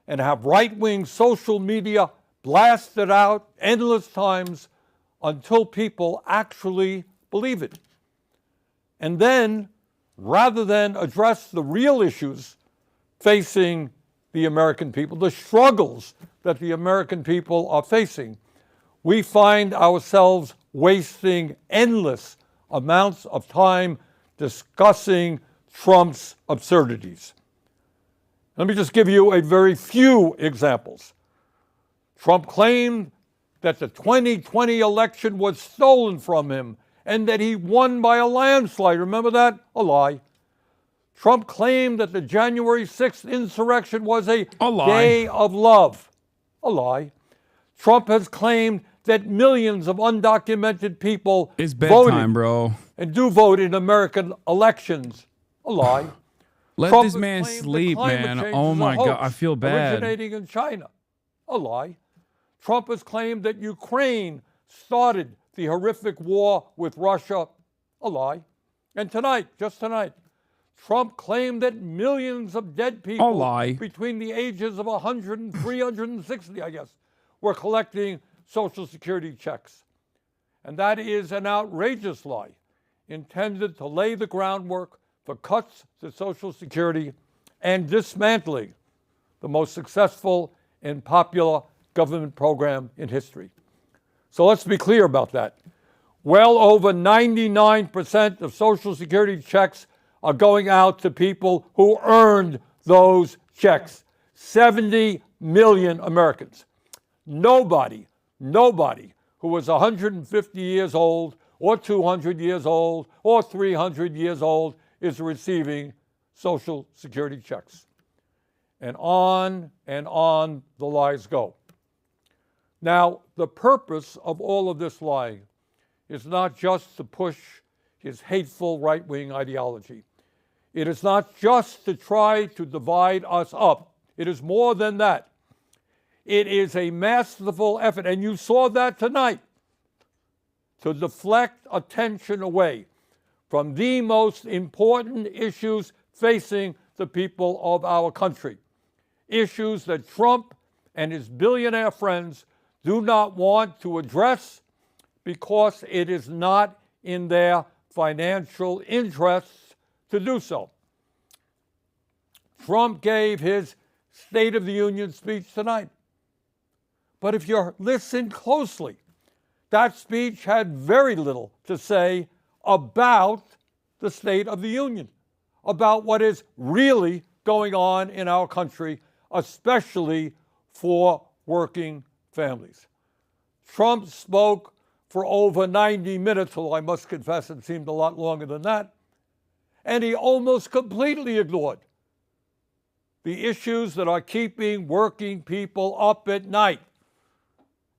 and have right-wing social media blast it out endless times until people actually believe it. And then, rather than address the real issues facing the American people, the struggles that the American people are facing, we find ourselves wasting endless amounts of time discussing Trump's absurdities. Let me just give you a very few examples. Trump claimed that the 2020 election was stolen from him and that he won by a landslide. Remember that? A lie. Trump claimed that the January 6th insurrection was a day of love. A lie. Trump has claimed that millions of undocumented people
It's bedtime,
voted
bro.
and do vote in American elections. A lie.
Let
Trump
this
has
man
claimed that
sleep,
climate
man.
change
Oh
is a
my God,
hoax
I feel bad.
Originating in China. A lie. Trump has claimed that Ukraine started the horrific war with Russia. A lie. And tonight, just tonight, Trump claimed that millions of dead people
lie.
between the ages of 100 and 360, I guess, were collecting Social Security checks. And that is an outrageous lie intended to lay the groundwork for cuts to Social Security and dismantling the most successful and popular government program in history. So let's be clear about that. Well over 99% of Social Security checks are going out to people who earned those checks. 70 million Americans. Nobody who was 150 years old or 200 years old or 300 years old is receiving Social Security checks. And on the lies go. Now, the purpose of all of this lying is not just to push his hateful right-wing ideology. It is not just to try to divide us up. It is more than that. It is a masterful effort, and you saw that tonight, to deflect attention away from the most important issues facing the people of our country. Issues that Trump and his billionaire friends do not want to address because it is not in their financial interests to do so. Trump gave his State of the Union speech tonight. But if you listen closely, that speech had very little to say about the State of the Union, about what is really going on in our country, especially for working families. Trump spoke for over 90 minutes, although I must confess it seemed a lot longer than that, and he almost completely ignored the issues that are keeping working people up at night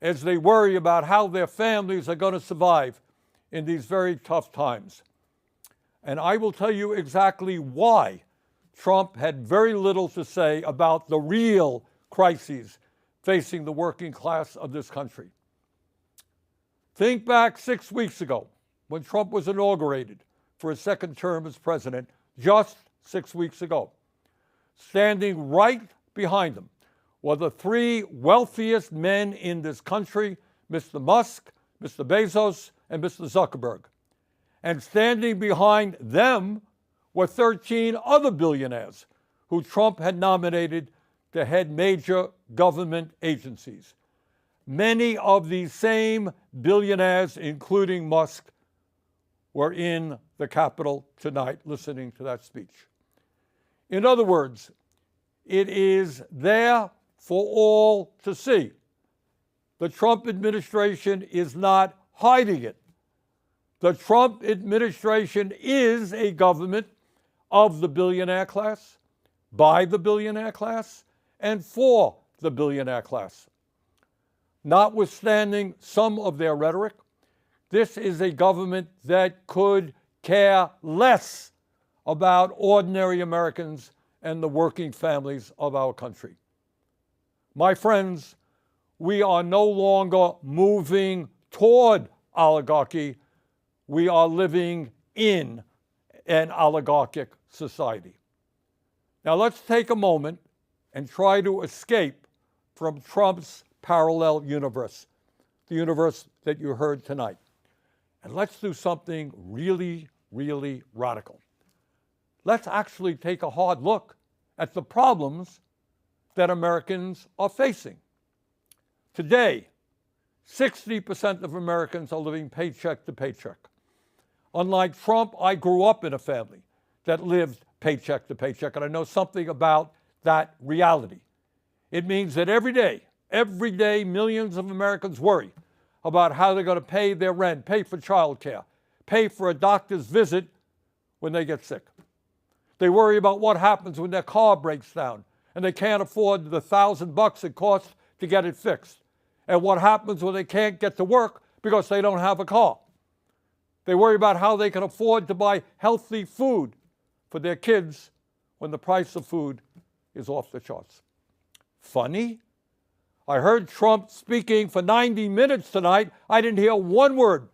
as they worry about how their families are going to survive in these very tough times. And I will tell you exactly why Trump had very little to say about the real crises facing the working class of this country. Think back 6 weeks ago when Trump was inaugurated for his second term as president, just 6 weeks ago. Standing right behind him were the three wealthiest men in this country, Mr. Musk, Mr. Bezos, and Mr. Zuckerberg. And standing behind them were 13 other billionaires who Trump had nominated to head major government agencies. Many of these same billionaires, including Musk, were in the Capitol tonight listening to that speech. In other words, it is there for all to see. The Trump administration is not hiding it. The Trump administration is a government of the billionaire class, by the billionaire class, and for the billionaire class. Notwithstanding some of their rhetoric, this is a government that could care less about ordinary Americans and the working families of our country. My friends, we are no longer moving toward oligarchy. We are living in an oligarchic society. Now let's take a moment and try to escape from Trump's parallel universe, the universe that you heard tonight. And let's do something really, really radical. Let's actually take a hard look at the problems that Americans are facing. Today, 60% of Americans are living paycheck to paycheck. Unlike Trump, I grew up in a family that lived paycheck to paycheck, and I know something about that reality. It means that every day, millions of Americans worry about how they're going to pay their rent, pay for childcare, pay for a doctor's visit when they get sick. They worry about what happens when their car breaks down and they can't afford the $1,000 it costs to get it fixed. And what happens when they can't get to work because they don't have a car. They worry about how they can afford to buy healthy food for their kids when the price of food is off the charts. Funny? I heard Trump speaking for 90 minutes tonight. I didn't hear one word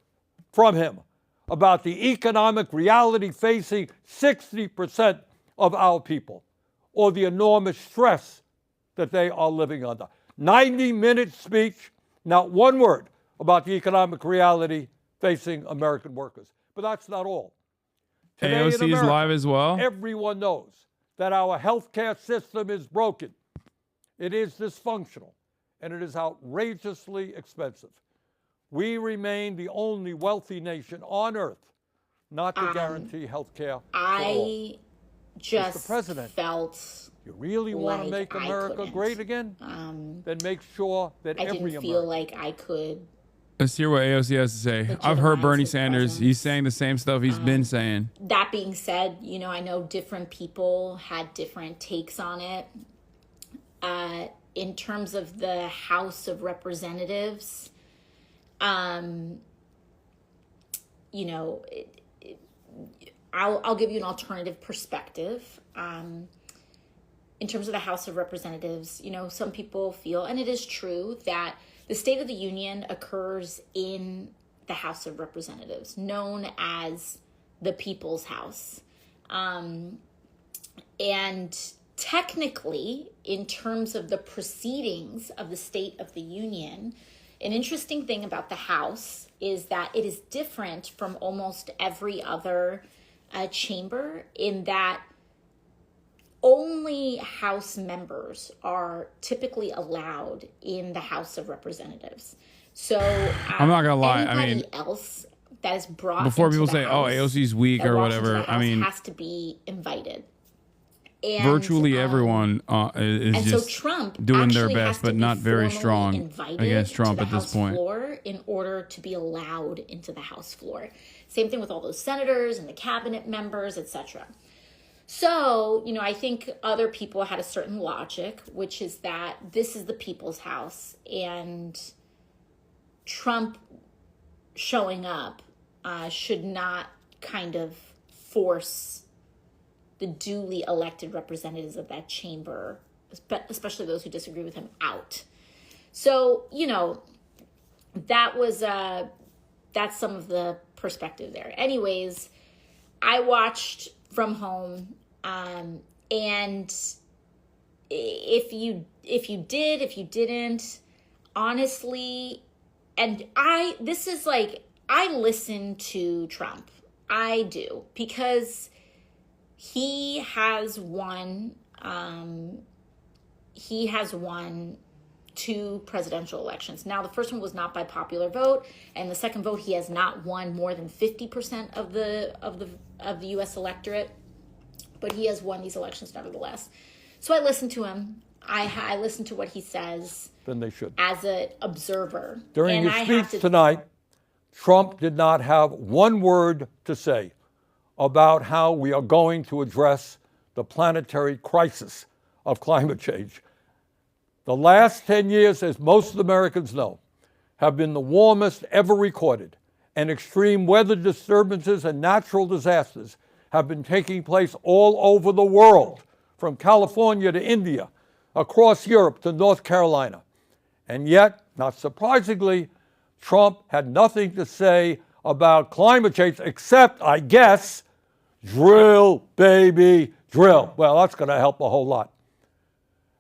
from him about the economic reality facing 60% of our people or the enormous stress that they are living under. 90-minute speech, not one word about the economic reality facing American workers. But that's not all. Today
AOC
in America,
is live as well.
Everyone knows that our healthcare system is broken. It is dysfunctional, and it is outrageously expensive. We remain the only wealthy nation on earth not to guarantee health care for all.
I just
Mr. President,
felt
you really want to
like
make America great again? Then make sure that
I
every
didn't
American...
feel like I could.
Let's hear what AOC has to say. I've heard Bernie Sanders. He's saying the same stuff he's been saying.
That being said, you know, I know different people had different takes on it. In terms of the House of Representatives, you know, I'll give you an alternative perspective. In terms of the House of Representatives, you know, some people feel, and it is true, that the State of the Union occurs in the House of Representatives, known as the People's House. And technically, in terms of the proceedings of the State of the Union, an interesting thing about the House is that it is different from almost every other chamber in that only House members are typically allowed in the House of Representatives. So
I'm not gonna lie. I
anybody
mean,
else that is brought
before
into
people
the
say, "Oh,
House
AOC's weak"
that
or
walks into
whatever,
the
I
House
mean,
has to be invited. And,
virtually everyone is
and
just
so Trump
doing their
actually has
best,
to
but
be
not very
formally
strong
invited
against Trump
to the
at this
House
point.
floor in order to be allowed into the House floor. Same thing with all those senators and the cabinet members, etc. So, you know, I think other people had a certain logic, which is that this is the people's house, and Trump showing up should not kind of force the duly elected representatives of that chamber, especially those who disagree with him, out. So, you know, that was that's some of the perspective there. Anyways, I watched from home, and if you did, if you didn't, honestly, and I listen to Trump. I do, because he has won 2 presidential elections. Now, the first one was not by popular vote, and the second vote, he has not won more than 50% of the U.S. electorate, but he has won these elections nevertheless. So I listen to him. I listen to what he says.
Then they should.
As an observer.
During his speech tonight, Trump did not have one word to say about how we are going to address the planetary crisis of climate change. The last 10 years, as most Americans know, have been the warmest ever recorded, and extreme weather disturbances and natural disasters have been taking place all over the world, from California to India, across Europe to North Carolina. And yet, not surprisingly, Trump had nothing to say about climate change except, I guess, drill, baby, drill. Well, that's going to help a whole lot.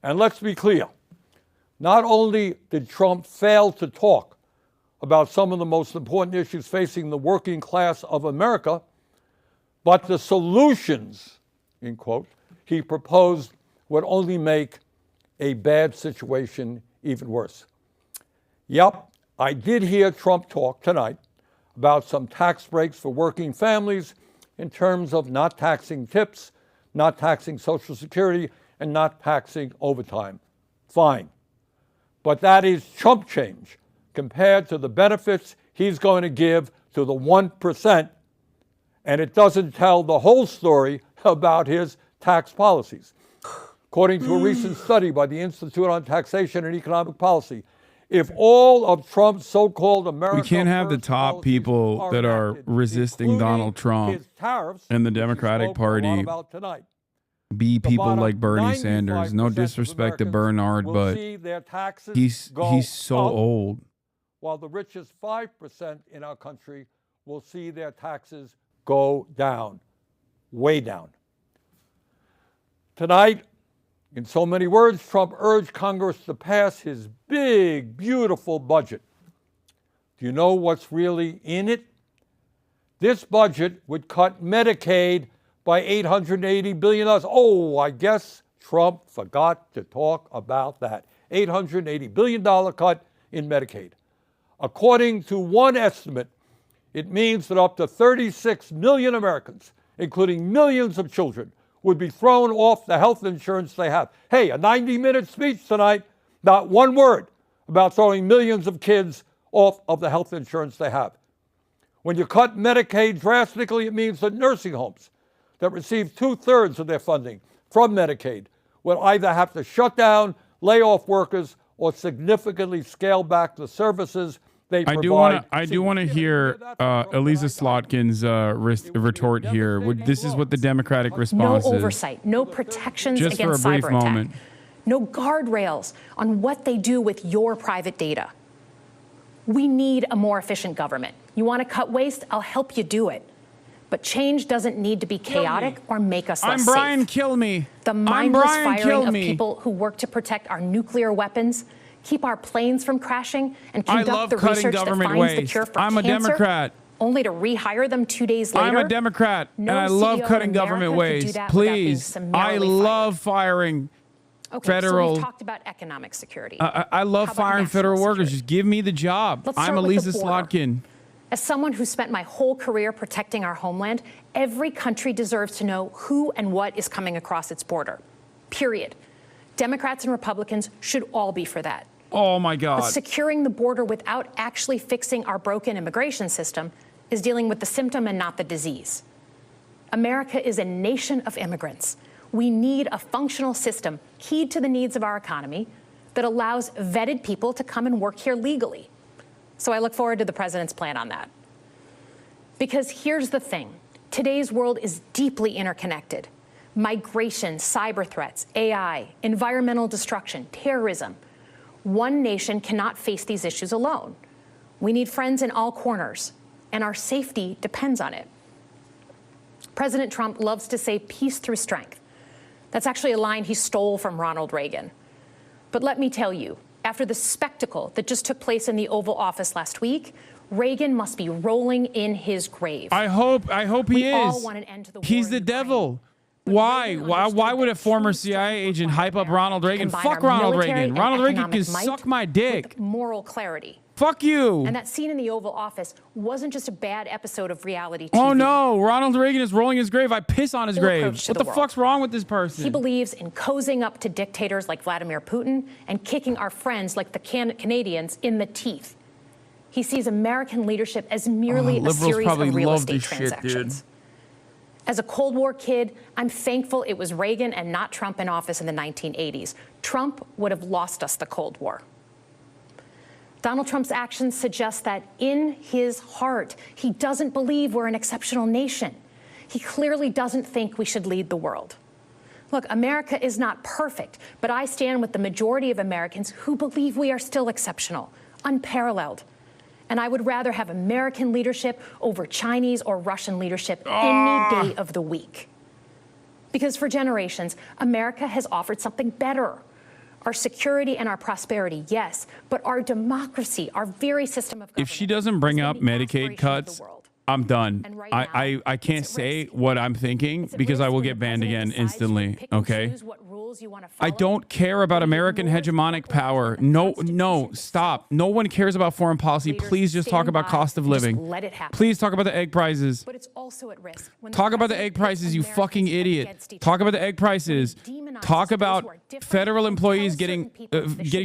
And let's be clear. Not only did Trump fail to talk about some of the most important issues facing the working class of America, but the solutions, in quote, he proposed would only make a bad situation even worse. Yep, I did hear Trump talk tonight about some tax breaks for working families in terms of not taxing tips, not taxing Social Security, and not taxing overtime. Fine. But that is chump change compared to the benefits he's going to give to the 1%, and it doesn't tell the whole story about his tax policies. According to a recent study by the Institute on Taxation and Economic Policy, if all of Trump's so-called America
We can't have the top people that are resisting Donald Trump and the Democratic Party be people like Bernie Sanders. No disrespect to Bernard, but he's so old.
While the richest 5% in our country will see their taxes go down, way down. Tonight, in so many words, Trump urged Congress to pass his big, beautiful budget. Do you know what's really in it? This budget would cut Medicaid by $880 billion. Oh, I guess Trump forgot to talk about that. $880 billion cut in Medicaid. According to one estimate, it means that up to 36 million Americans, including millions of children, would be thrown off the health insurance they have. Hey, a 90-minute speech tonight, not one word about throwing millions of kids off of the health insurance they have. When you cut Medicaid drastically, it means that nursing homes that receive 2/3 of their funding from Medicaid will either have to shut down, lay off workers, or significantly scale back the services they provide.
I do want to hear Elisa Slotkin's retort here. This is what the Democratic response is.
No oversight, no protections
Just
against
for a brief
cyber attack,
moment.
no guardrails on what they do with your private data. We need a more efficient government. You want to cut waste? I'll help you do it. But change doesn't need to be chaotic or make us less
I'm Brian,
safe.
kill me.
The mindless
Brian,
firing
kill
of
me.
people who work to protect our nuclear weapons keep our planes from crashing, and
I
conduct
the
the research that finds
waste.
the cure for
I'm
cancer,
a Democrat.
only to rehire them 2 days later?
I'm a Democrat, and I love cutting government waste. Please, I love firing federal.
So we've talked about economic security.
I love firing federal workers. Just give me the job.
Let's
I'm
start with
Elisa
the border.
Slotkin.
As someone who spent my whole career protecting our homeland, every country deserves to know who and what is coming across its border. Period. Democrats and Republicans should all be for that.
Oh my God.
But securing the border without actually fixing our broken immigration system is dealing with the symptom and not the disease. America is a nation of immigrants. We need a functional system keyed to the needs of our economy that allows vetted people to come and work here legally. So I look forward to the president's plan on that. Because here's the thing. Today's world is deeply interconnected. Migration, cyber threats, AI, environmental destruction, terrorism. One nation cannot face these issues alone. We need friends in all corners, and our safety depends on it. President Trump loves to say peace through strength. That's actually a line he stole from Ronald Reagan. But let me tell you, after the spectacle that just took place in the Oval Office last week, Reagan must be rolling in his grave.
I hope he
We
is.
all want an end to the war
He's
in
the
Ukraine.
devil. Why would a former CIA agent hype up Ronald Reagan?
Combine
Fuck
our
Ronald
military
Reagan.
and
Ronald Reagan can
economic might
suck my dick.
with moral clarity.
Fuck you.
And that scene in the Oval Office wasn't just a bad episode of reality TV.
Oh no, Ronald Reagan is rolling his grave. I piss on his
Full
grave.
approach to
What
the
the
world.
fuck's wrong with this person?
He believes in cozying up to dictators like Vladimir Putin and kicking our friends like the Canadians in the teeth. He sees American leadership as merely a
liberals
series
probably
of real
love
estate
this shit, dude.
transactions. As a Cold War kid, I'm thankful it was Reagan and not Trump in office in the 1980s. Trump would have lost us the Cold War. Donald Trump's actions suggest that in his heart, he doesn't believe we're an exceptional nation. He clearly doesn't think we should lead the world. Look, America is not perfect, but I stand with the majority of Americans who believe we are still exceptional, unparalleled. And I would rather have American leadership over Chinese or Russian leadership any day of the week. Because for generations, America has offered something better. Our security and our prosperity, yes, but our democracy, our very system of government.
If she doesn't bring up Medicaid cuts, I'm done. I can't say what I'm thinking because I will get banned again instantly, okay? I don't care about American hegemonic power. No, stop. No one cares about foreign policy. Please just talk about cost of living.
Let it happen.
Please talk about the egg prices.
But it's also at risk. When
Talk about the egg prices, you fucking idiot. Talk about the egg prices. Talk about federal employees getting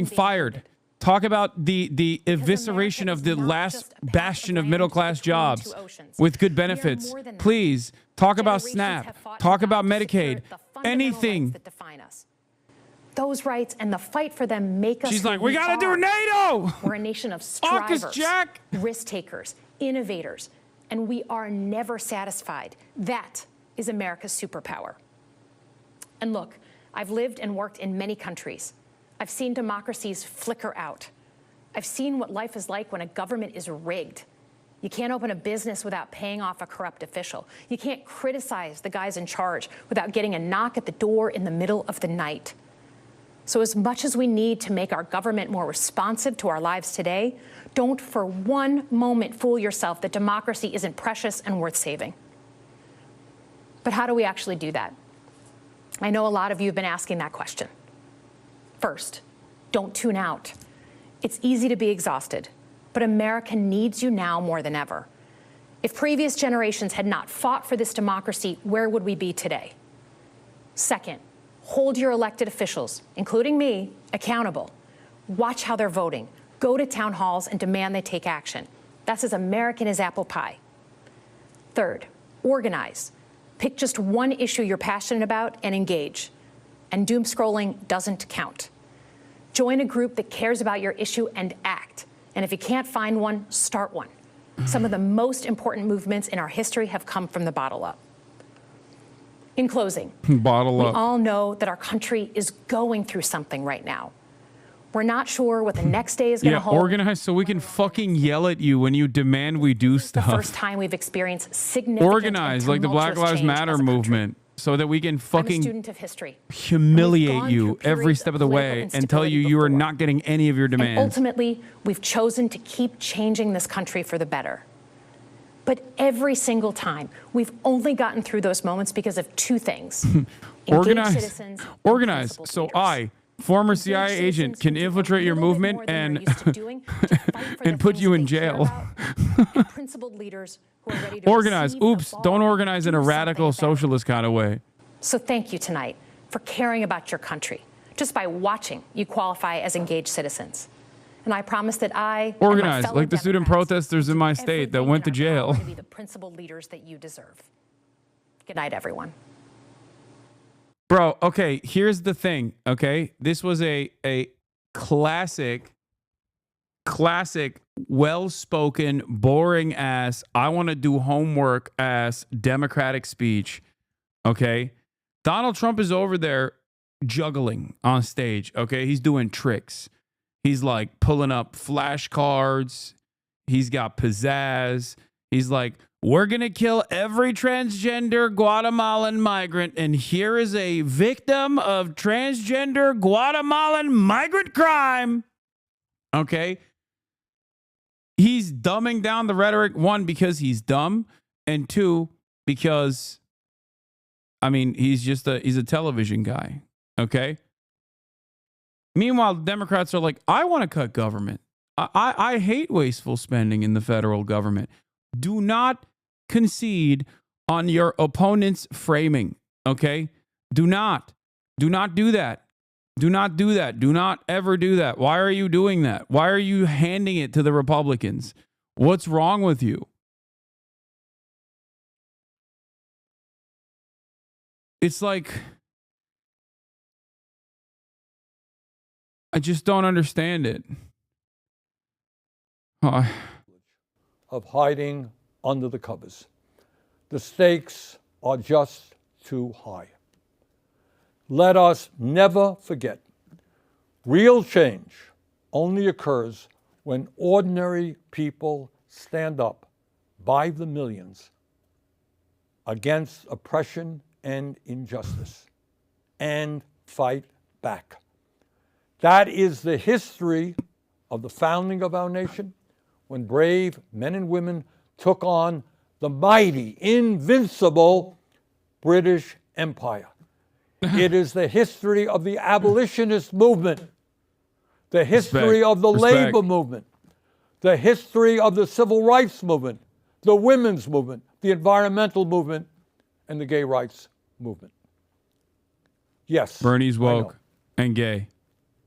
fired. Talk about the evisceration of the last bastion of middle-class jobs with good benefits. Please, talk about SNAP. Talk about Medicaid. Anything.
Those rights and the fight for them make us.
She's
who
like, we gotta do NATO!
We're a nation of
AUKUS,
strivers,
Jack!
risk takers, innovators, and we are never satisfied. That is America's superpower. And look, I've lived and worked in many countries. I've seen democracies flicker out. I've seen what life is like when a government is rigged. You can't open a business without paying off a corrupt official. You can't criticize the guys in charge without getting a knock at the door in the middle of the night. So as much as we need to make our government more responsive to our lives today, don't for one moment fool yourself that democracy isn't precious and worth saving. But how do we actually do that? I know a lot of you have been asking that question. First, don't tune out. It's easy to be exhausted, but America needs you now more than ever. If previous generations had not fought for this democracy, where would we be today? Second, hold your elected officials, including me, accountable. Watch how they're voting. Go to town halls and demand they take action. That's as American as apple pie. Third, organize. Pick just one issue you're passionate about and engage. And doom scrolling doesn't count. Join a group that cares about your issue and act. And if you can't find one, start one. Some of the most important movements in our history have come from the bottle up. In closing,
Bottle
we
up.
all know that our country is going through something right now. We're not sure what the next day is going to
Yeah,
hold.
organize so we can fucking yell at you when you demand we do
The
stuff.
first time we've experienced significant
Organize
and
like the Black
tumultuous
Lives
change
Matter
as a country.
movement. so that we can
I'm a
fucking
student of history.
humiliate you every
periods
step
of
of the
political
way and tell you
instability
you are
before.
not getting any of your
And
demands.
ultimately, we've chosen to keep changing this country for the better. But every single time, we've only gotten through those moments because of two things. Engaged citizens and
Organize.
principled
So
leaders.
I, former CIA agent, can infiltrate your movement and and put you in jail.
And principled leaders who are ready to
Organize.
receive the
Oops,
ball
don't
and
organize in
do
a radical
something about it.
socialist kind of way.
So thank you tonight for caring about your country. Just by watching, you qualify as engaged citizens. And I promise that I and my
Organize,
fellow
like the student protesters in my state that went to jail.
to be the principled leaders that you deserve. Good night, everyone.
Bro, okay, here's the thing, okay? This was a classic, well-spoken, boring ass, I want to do homework ass Democratic speech, okay? Donald Trump is over there juggling on stage, okay? He's doing tricks. He's like pulling up flashcards. He's got pizzazz. He's like, we're going to kill every transgender Guatemalan migrant. And here is a victim of transgender Guatemalan migrant crime. Okay. He's dumbing down the rhetoric. One, because he's dumb. And two, because, I mean, he's a television guy. Okay. Meanwhile, Democrats are like, I want to cut government. I hate wasteful spending in the federal government. Do not concede on your opponent's framing, okay? Do not do that. Do not do that. Do not ever do that. Why are you doing that? Why are you handing it to the Republicans? What's wrong with you? It's like, I just don't understand it.
Of hiding under the covers. The stakes are just too high. Let us never forget, real change only occurs when ordinary people stand up by the millions against oppression and injustice and fight back. That is the history of the founding of our nation, when brave men and women took on the mighty, invincible British Empire. It is the history of the abolitionist movement, the history of the labor movement, the history of the civil rights movement, the women's movement, the environmental movement, and the gay rights movement. Yes.
Bernie's woke and gay.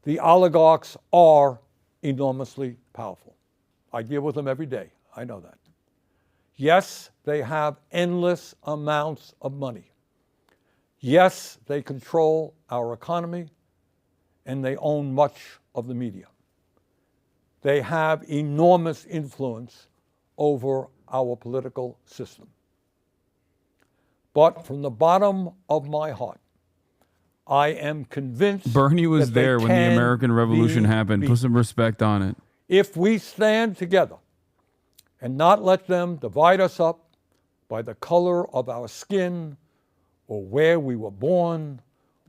The oligarchs are enormously powerful. I deal with them every day. I know that. Yes, they have endless amounts of money. Yes, they control our economy, and they own much of the media. They have enormous influence over our political system. But from the bottom of my heart, I am convinced
Bernie was
that
there when the American Revolution happened. Put some respect on it.
If we stand together and not let them divide us up by the color of our skin or where we were born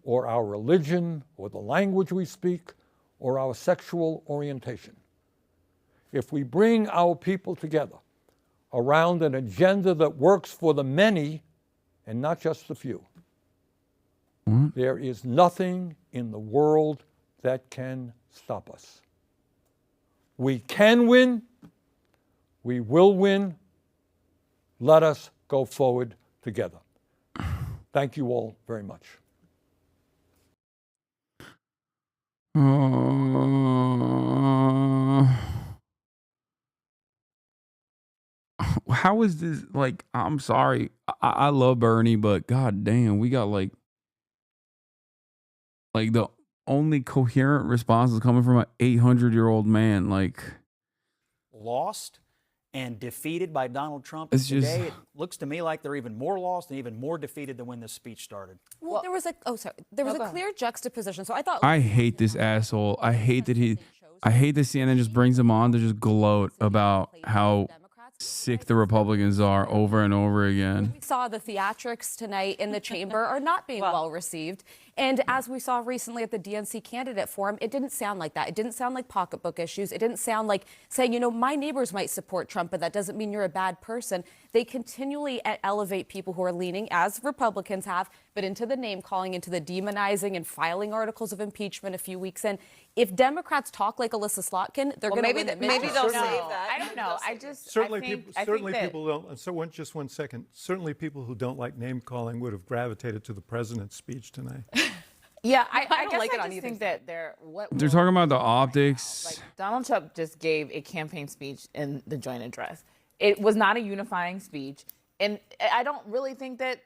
or our religion or the language we speak or our sexual orientation. If we bring our people together around an agenda that works for the many and not just the few, there is nothing in the world that can stop us. We can win. We will win. Let us go forward together. Thank you all very much.
How is this, like, I'm sorry. I love Bernie, but god damn, we got like the only coherent response is coming from an 800-year-old man. Like,
lost and defeated by Donald Trump.
It's
Today,
just-
it looks to me like they're even more lost and even more defeated than when this speech started.
Well, there was a clear juxtaposition. So I thought
I hate this asshole. I hate that CNN just brings him on to just gloat about how sick the Republicans are over and over again.
We saw the theatrics tonight in the chamber are not being well received. And as we saw recently at the DNC candidate forum, it didn't sound like that. It didn't sound like pocketbook issues. It didn't sound like saying, you know, my neighbors might support Trump, but that doesn't mean you're a bad person. They continually elevate people who are leaning, as Republicans have, but into the name calling, into the demonizing and filing articles of impeachment a few weeks in. If Democrats talk like Alyssa Slotkin, they're going to win the midterm.
Maybe they'll save that. I don't know.
Certainly,
I think that
people don't. And so, just 1 second. Certainly, people who don't like name calling would have gravitated to the president's speech tonight.
Yeah, I guess
like it
I
on
just
either
think that
They're talking about the optics.
like Donald Trump just gave a campaign speech in the joint address. It was not a unifying speech, and I don't really think that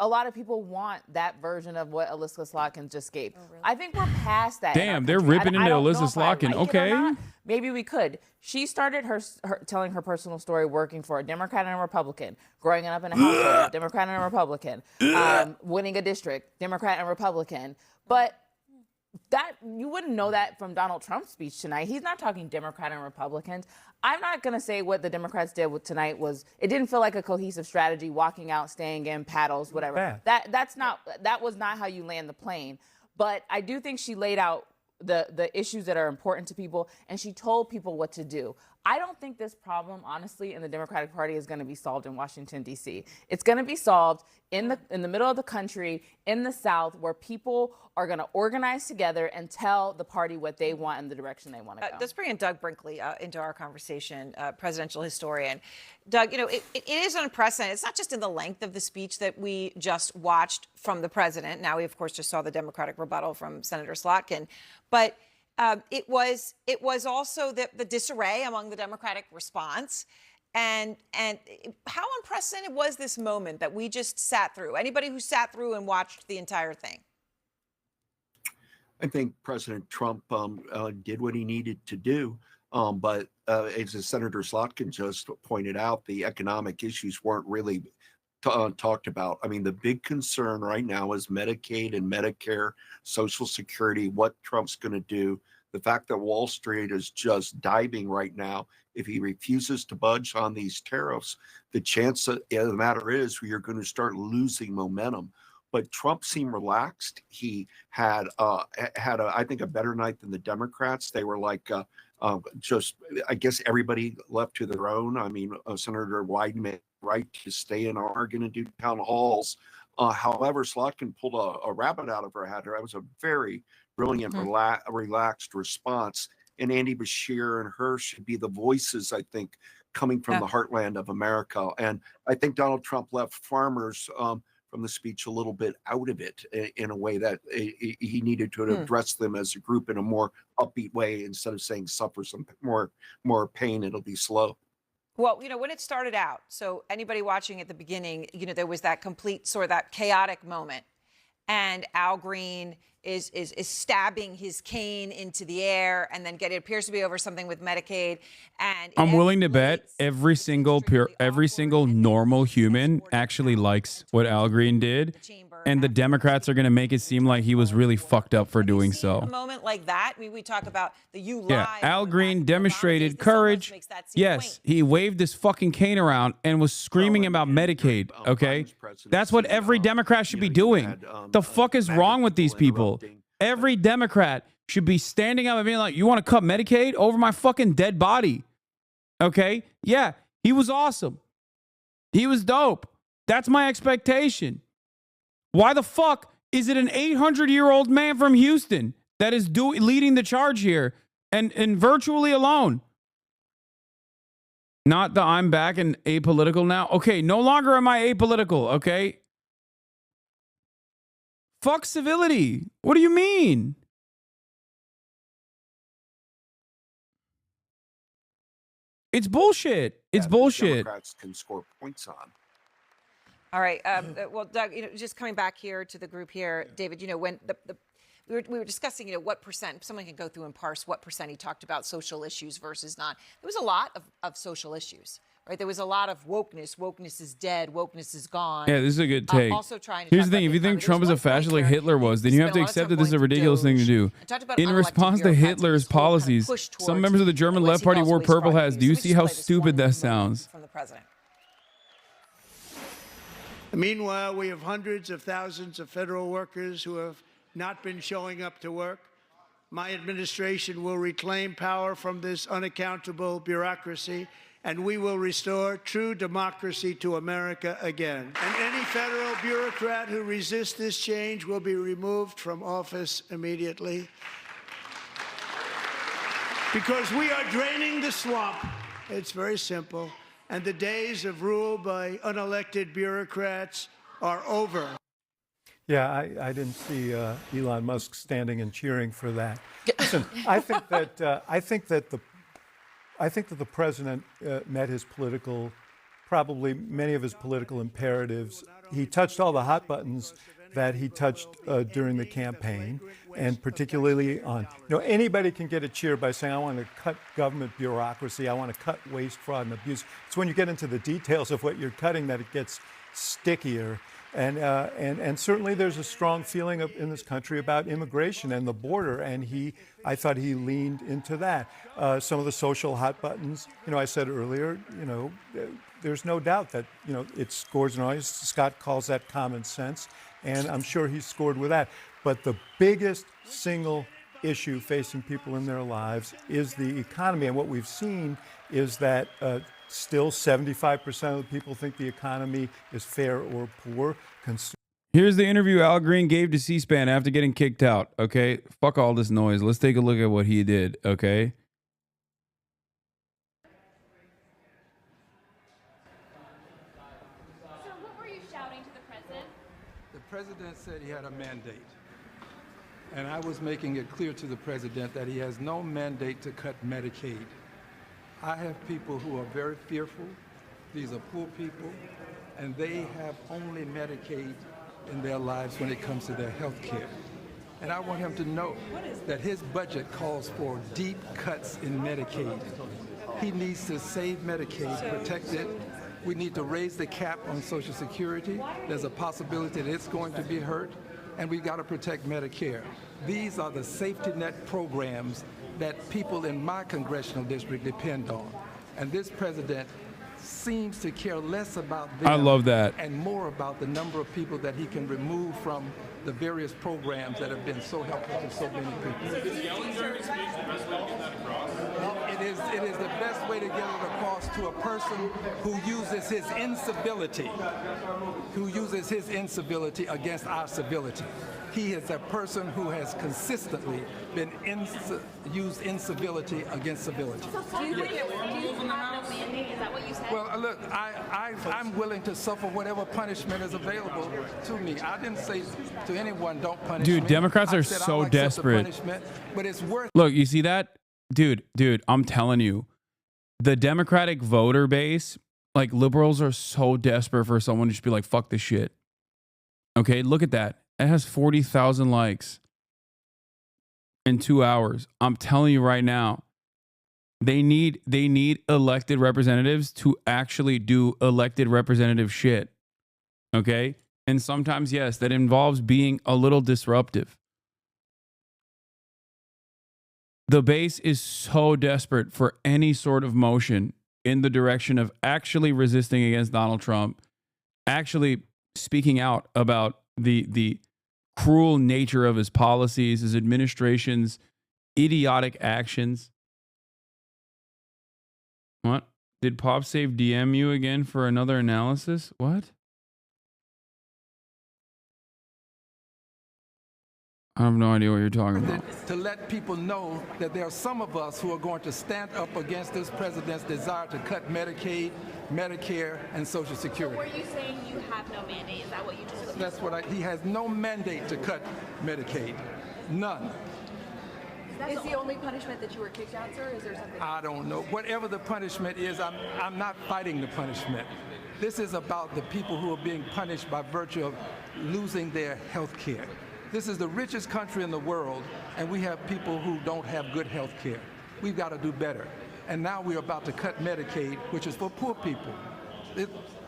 a lot of people want that version of what Alyssa Slotkin just gave. I think we're past that.
Damn, they're ripping into Alyssa Slotkin. Okay.
Maybe we could. She started her telling her personal story working for a Democrat and a Republican, growing up in a household, Democrat and a Republican, winning a district, Democrat and Republican. But that you wouldn't know that from Donald Trump's speech tonight. He's not talking Democrat and Republicans. I'm not going to say what the Democrats did tonight was, it didn't feel like a cohesive strategy, walking out, staying in, paddles, whatever. That was not how you land the plane. But I do think she laid out the issues that are important to people, and she told people what to do. I don't think this problem, honestly, in the Democratic Party is going to be solved in Washington, D.C. It's going to be solved in the middle of the country, in the South, where people are going to organize together and tell the party what they want and the direction they want to go.
Let's bring in Doug Brinkley into our conversation, presidential historian. Doug, you know, it is unprecedented. It's not just in the length of the speech that we just watched from the president. Now, we, of course, just saw the Democratic rebuttal from Senator Slotkin. But it was also the disarray among the Democratic response. And how unprecedented was this moment that we just sat through? Anybody who sat through and watched the entire thing?
I think President Trump did what he needed to do. But as Senator Slotkin just pointed out, the economic issues weren't really talked about. I mean, the big concern right now is Medicaid and Medicare, Social Security, what Trump's going to do. The fact that Wall Street is just diving right now, if he refuses to budge on these tariffs, the chance of the matter is you're going to start losing momentum. But Trump seemed relaxed. He had I think, a better night than the Democrats. They were like just, I guess, everybody left to their own. I mean, Senator Wyden made right to stay in Oregon and do town halls. However, Slotkin pulled a rabbit out of her hat. That was a very brilliant, relaxed response. And Andy Bashir and her should be the voices, I think, coming from the heartland of America. And I think Donald Trump left farmers from the speech a little bit out of it in a way that he needed to address them as a group in a more upbeat way instead of saying suffer some more pain, it'll be slow.
Well, you know, when it started out, so anybody watching at the beginning, you know, there was that complete sort of that chaotic moment. And Al Green is stabbing his cane into the air, and then it appears to be over something with Medicaid. And
I'm willing to bet every single normal human actually likes what Al Green did, and the Democrats are going to make it seem like he was really fucked up for doing so.
A moment like that, I mean, we talk about the you lie.
Yeah, Al Green demonstrated courage. Yes, he waved his fucking cane around and was screaming about Medicaid, okay? That's what every Democrat should be doing. The fuck is wrong with these people? Every Democrat should be standing up and being like, you want to cut Medicaid over my fucking dead body? Okay? Yeah, he was awesome. He was dope. That's my expectation. Why the fuck is it an 800-year-old man from Houston that is leading the charge here and virtually alone? Not the I'm back and apolitical now. Okay, no longer am I apolitical, okay? Fuck civility. What do you mean? It's bullshit. It's bullshit.
Democrats can score points on.
All right. Well, Doug, you know, just coming back here to the group here, David, you know, when we were discussing, you know, what percent, someone can go through and parse what percent he talked about social issues versus not. There was a lot of social issues. right? There was a lot of wokeness. Wokeness is dead. Wokeness is gone.
Yeah, this is a good take.
Also trying to
Here's
talk
the thing:
about
if you think
economy.
Trump is a fascist like Hitler was, then you have to accept that this is a ridiculous thing to do. In response to Hitler's policies, some members of the German left party wore purple hats. Do you see how stupid that sounds?
From the president.
Meanwhile, we have hundreds of thousands of federal workers who have not been showing up to work. My administration will reclaim power from this unaccountable bureaucracy, and we will restore true democracy to America again. And any federal bureaucrat who resists this change will be removed from office immediately. Because we are draining the swamp. It's very simple. And the days of rule by unelected bureaucrats are over.
Yeah, I didn't see Elon Musk standing and cheering for that. Listen, I think that the president met his probably many of his political imperatives. He touched all the hot buttons that he touched during the campaign, and particularly on, anybody can get a cheer by saying, I want to cut government bureaucracy, I want to cut waste, fraud, and abuse. It's when you get into the details of what you're cutting that it gets stickier. And certainly there's a strong feeling in this country about immigration and the border, and I thought he leaned into that. Some of the social hot buttons, I said earlier, there's no doubt that, it scores noise. Scott calls that common sense, and I'm sure he scored with that. But the biggest single issue facing people in their lives is the economy, and what we've seen is that still 75% of the people think the economy is fair or poor.
Here's the interview Al Green gave to C-SPAN after getting kicked out, okay? Fuck all this noise. Let's take a look at what he did, okay?
So what were you shouting to the president? The president said he had a mandate. And I was making it clear to the president that he has no mandate to cut Medicaid. I have people who are very fearful. These are poor people, and they have only Medicaid in their lives when it comes to their health care. And I want him to know that his budget calls for deep cuts in Medicaid. He needs to save Medicaid, protect it. We need to raise the cap on Social Security. There's a possibility that it's going to be hurt, and we've got to protect Medicare. These are the safety net programs that people in my congressional district depend on. And this president seems to care less about them.
I love that.
And more about the number of people that he can remove from the various programs that have been so helpful to so many people. It is the best way to get it across to a person who uses his incivility, against our civility. He is a person who has consistently been used incivility against civility. Do you have no mandate? Is that what you said? Well, look, I'm willing to suffer whatever punishment is available to me. I didn't say to anyone, don't punish me.
Dude, Democrats are so desperate.
But it's worth.
Look, you see that? Dude, I'm telling you, the Democratic voter base, like liberals are so desperate for someone to just be like, fuck this shit. Okay, look at that. It has 40,000 likes in 2 hours. I'm telling you right now, they need elected representatives to actually do elected representative shit. Okay? And sometimes, yes, that involves being a little disruptive. The base is so desperate for any sort of motion in the direction of actually resisting against Donald Trump, actually speaking out about the cruel nature of his policies, his administration's idiotic actions. What? Did Pop Save DM you again for another analysis? What? I have no idea what you're talking about.
To let people know that there are some of us who are going to stand up against this president's desire to cut Medicaid, Medicare, and Social Security. So were you saying you have no mandate? Is that what you just said? That's what he has no mandate to cut Medicaid. None.
Is the only punishment that you were kicked out, sir? Is there something?
I don't know. Whatever the punishment is, I'm not fighting the punishment. This is about the people who are being punished by virtue of losing their health care. This is the richest country in the world, and we have people who don't have good health care. We've got to do better. And now we're about to cut Medicaid, which is for poor people.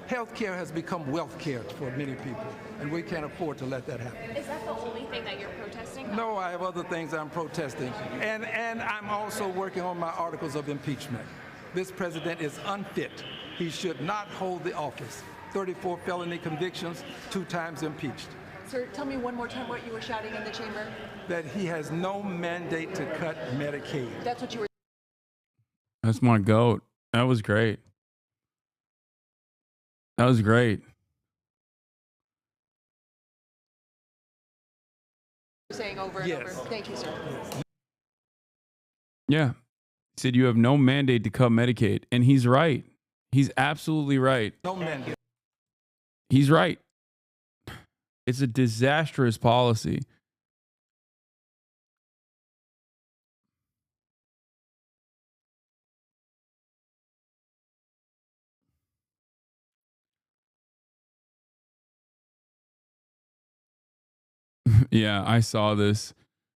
Health care has become wealth care for many people, and we can't afford to let that happen.
Is that the only thing that you're protesting?
No, I have other things I'm protesting. And I'm also working on my articles of impeachment. This president is unfit. He should not hold the office. 34 felony convictions, 2 times impeached.
Sir, tell me one more time what you were shouting in the chamber.
That he has no mandate to cut Medicaid.
That's what you were.
That's my goat. That was great. That was great.
saying over and over. Thank you, sir.
Yeah. He said you have no mandate to cut Medicaid. And he's right. He's absolutely right.
No mandate.
He's right. It's a disastrous policy. Yeah, I saw this.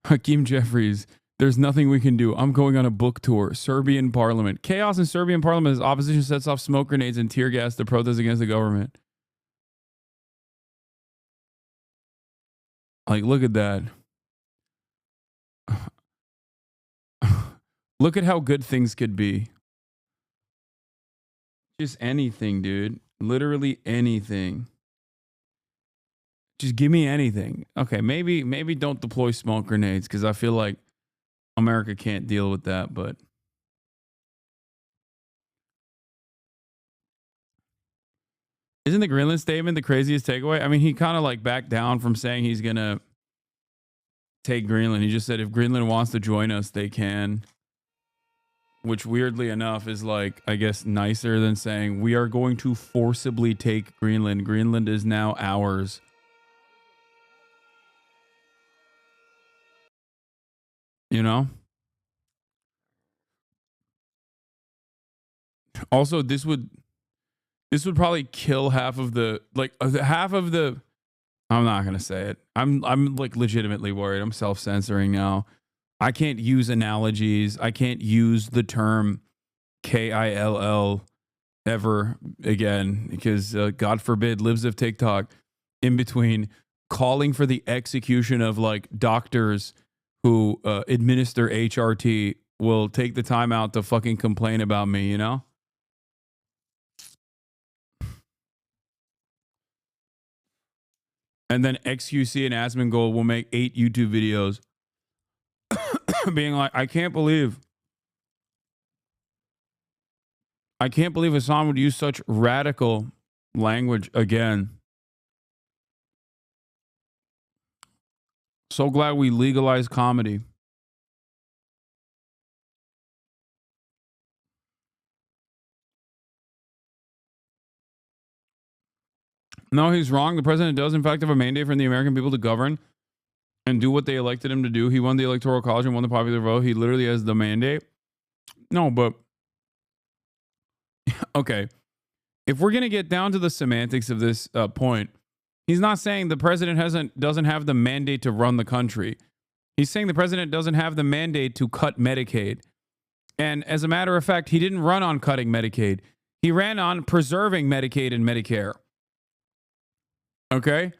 Hakeem Jeffries, there's nothing we can do. I'm going on a book tour. Serbian parliament. Chaos in Serbian parliament as opposition sets off smoke grenades and tear gas to protest against the government. Like, look at that. Look at how good things could be. Just anything, dude. Literally anything. Just give me anything. Okay, maybe don't deploy smoke grenades because I feel like America can't deal with that, but isn't the Greenland statement the craziest takeaway? I mean, he kind of like backed down from saying he's going to take Greenland. He just said if Greenland wants to join us, they can. Which weirdly enough is like, I guess, nicer than saying we are going to forcibly take Greenland. Greenland is now ours. You know? Also, this would probably kill half of the I'm not going to say it. I'm like legitimately worried. I'm self-censoring now. I can't use analogies. I can't use the term KILL ever again because God forbid lives of TikTok in between calling for the execution of like doctors who administer HRT will take the time out to fucking complain about me, you know? And then XQC and Asmongold will make 8 YouTube videos being like, I can't believe Hasan would use such radical language again. So glad we legalized comedy. No, he's wrong. The president does, in fact, have a mandate for the American people to govern and do what they elected him to do. He won the Electoral College and won the popular vote. He literally has the mandate. No, but okay. If we're going to get down to the semantics of this point, he's not saying the president doesn't have the mandate to run the country. He's saying the president doesn't have the mandate to cut Medicaid. And as a matter of fact, he didn't run on cutting Medicaid. He ran on preserving Medicaid and Medicare. Okay?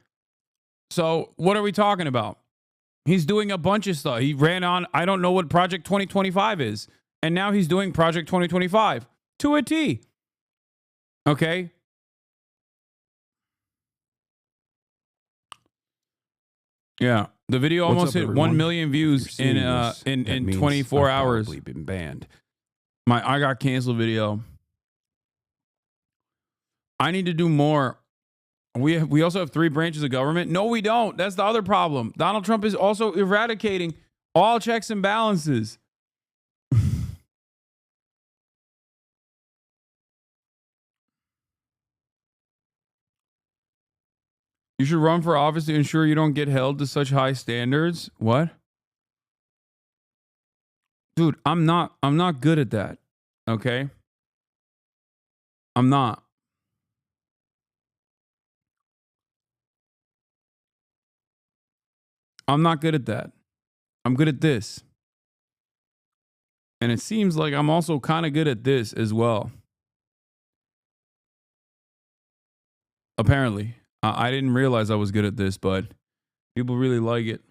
So what are we talking about? He's doing a bunch of stuff. He ran on, I don't know what Project 2025 is. And now he's doing Project 2025 to a T. Okay? Yeah. The video almost hit 1 million views in 24 hours.
Probably been banned.
I got canceled video. I need to do more. We also have 3 branches of government. No, we don't. That's the other problem. Donald Trump is also eradicating all checks and balances. You should run for office to ensure you don't get held to such high standards. What? Dude, I'm not good at that. Okay? I'm not. I'm not good at that. I'm good at this. And it seems like I'm also kind of good at this as well. Apparently. I didn't realize I was good at this, but people really like it.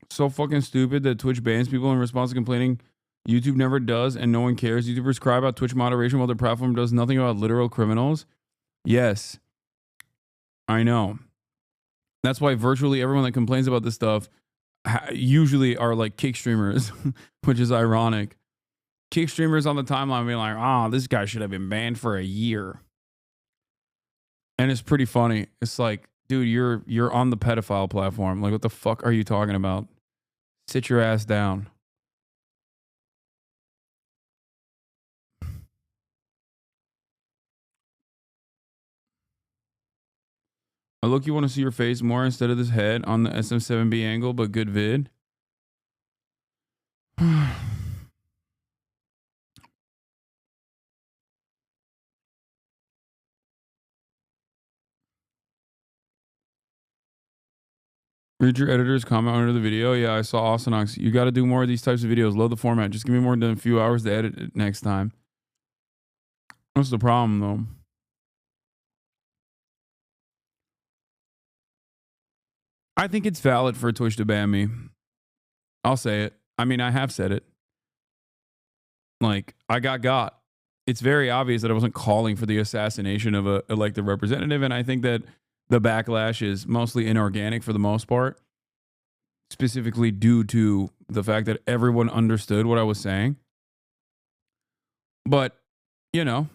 So fucking stupid that Twitch bans people in response to complaining YouTube never does and no one cares. YouTubers cry about Twitch moderation while their platform does nothing about literal criminals. Yes, I know. That's why virtually everyone that complains about this stuff usually are like kick streamers, which is ironic. Kick streamers on the timeline being like, "Ah, this guy should have been banned for a year," and it's pretty funny. It's like, dude, you're on the pedophile platform. Like, what the fuck are you talking about? Sit your ass down. I look, you want to see your face more instead of this head on the SM7B angle, but good vid. Read your editor's comment under the video. Yeah, I saw Ausinox. You got to do more of these types of videos. Load the format. Just give me more than a few hours to edit it next time. What's the problem, though? I think it's valid for Twitch to ban me. I'll say it. I mean, I have said it. Like, I got. It's very obvious that I wasn't calling for the assassination of a elected representative, and I think that the backlash is mostly inorganic for the most part, specifically due to the fact that everyone understood what I was saying. But, you know,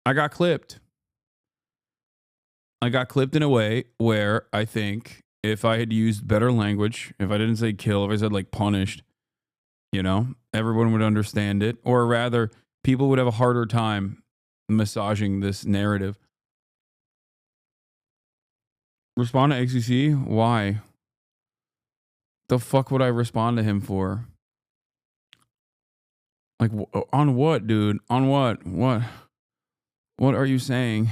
I got clipped. I got clipped in a way where I think if I had used better language, if I didn't say kill, if I said like punished, you know, everyone would understand it. Or rather, people would have a harder time massaging this narrative. Respond to XCC? Why? The fuck would I respond to him for? Like, on what, dude? On what? What? What are you saying?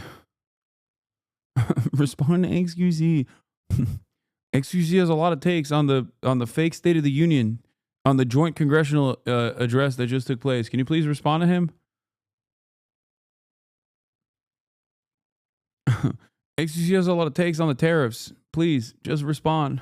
Respond to XQC. XQC has a lot of takes on the fake State of the Union, on the joint congressional address that just took place. Can you please respond to him? XQC has a lot of takes on the tariffs. Please, just respond.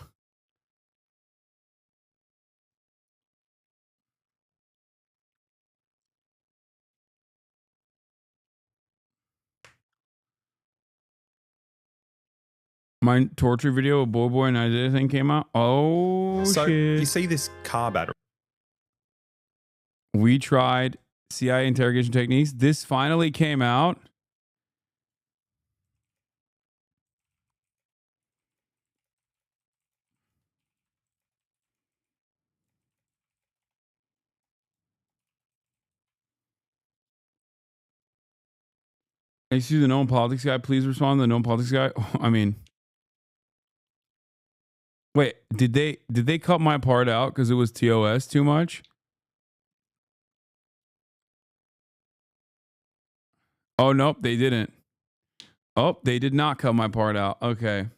My torture video of Boy and I Did It thing came out. Oh,
so
shit.
you see this car battery.
We tried CIA interrogation techniques. This finally came out. I see the known politics guy. Please respond to the known politics guy. I mean, wait, did they cut my part out because it was TOS too much? Oh, nope, they didn't. Oh, they did not cut my part out. Okay.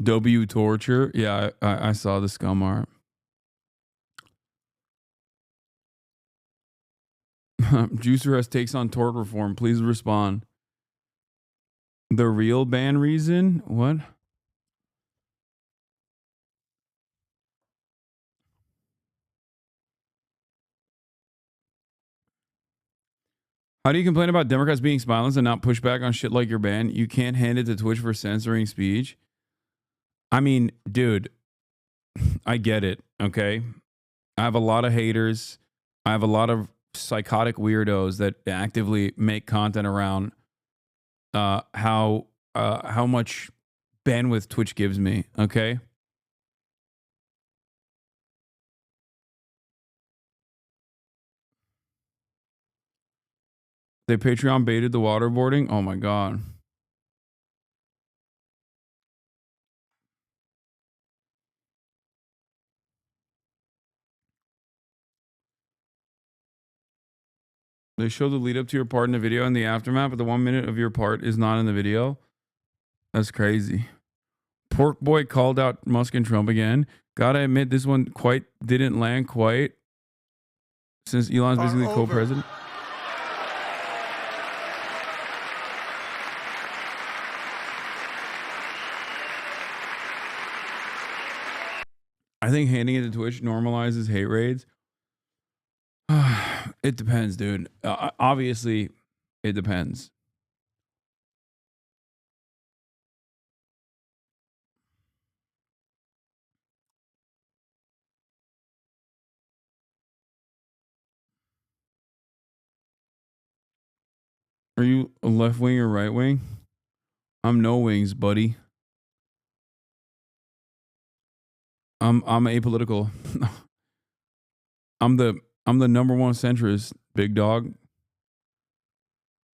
W torture. Yeah, I saw the scum art. Juicer has takes on tort reform. Please respond. The real ban reason? What? How do you complain about Democrats being spineless and not push back on shit like your ban? You can't hand it to Twitch for censoring speech. I mean, dude, I get it, okay? I have a lot of haters. I have a lot of psychotic weirdos that actively make content around how much bandwidth Twitch gives me, okay? They Patreon baited the waterboarding? Oh my god. They show the lead up to your part in the video and the aftermath, but the 1 minute of your part is not in the video. That's crazy. Pork Boy called out Musk and Trump again. Gotta admit, this one didn't land quite, since Elon's basically co-president. I think handing it to Twitch normalizes hate raids. It depends, dude. Obviously, it depends. Are you a left wing or right wing? I'm no wings, buddy. I'm apolitical. I'm the number one centrist, big dog.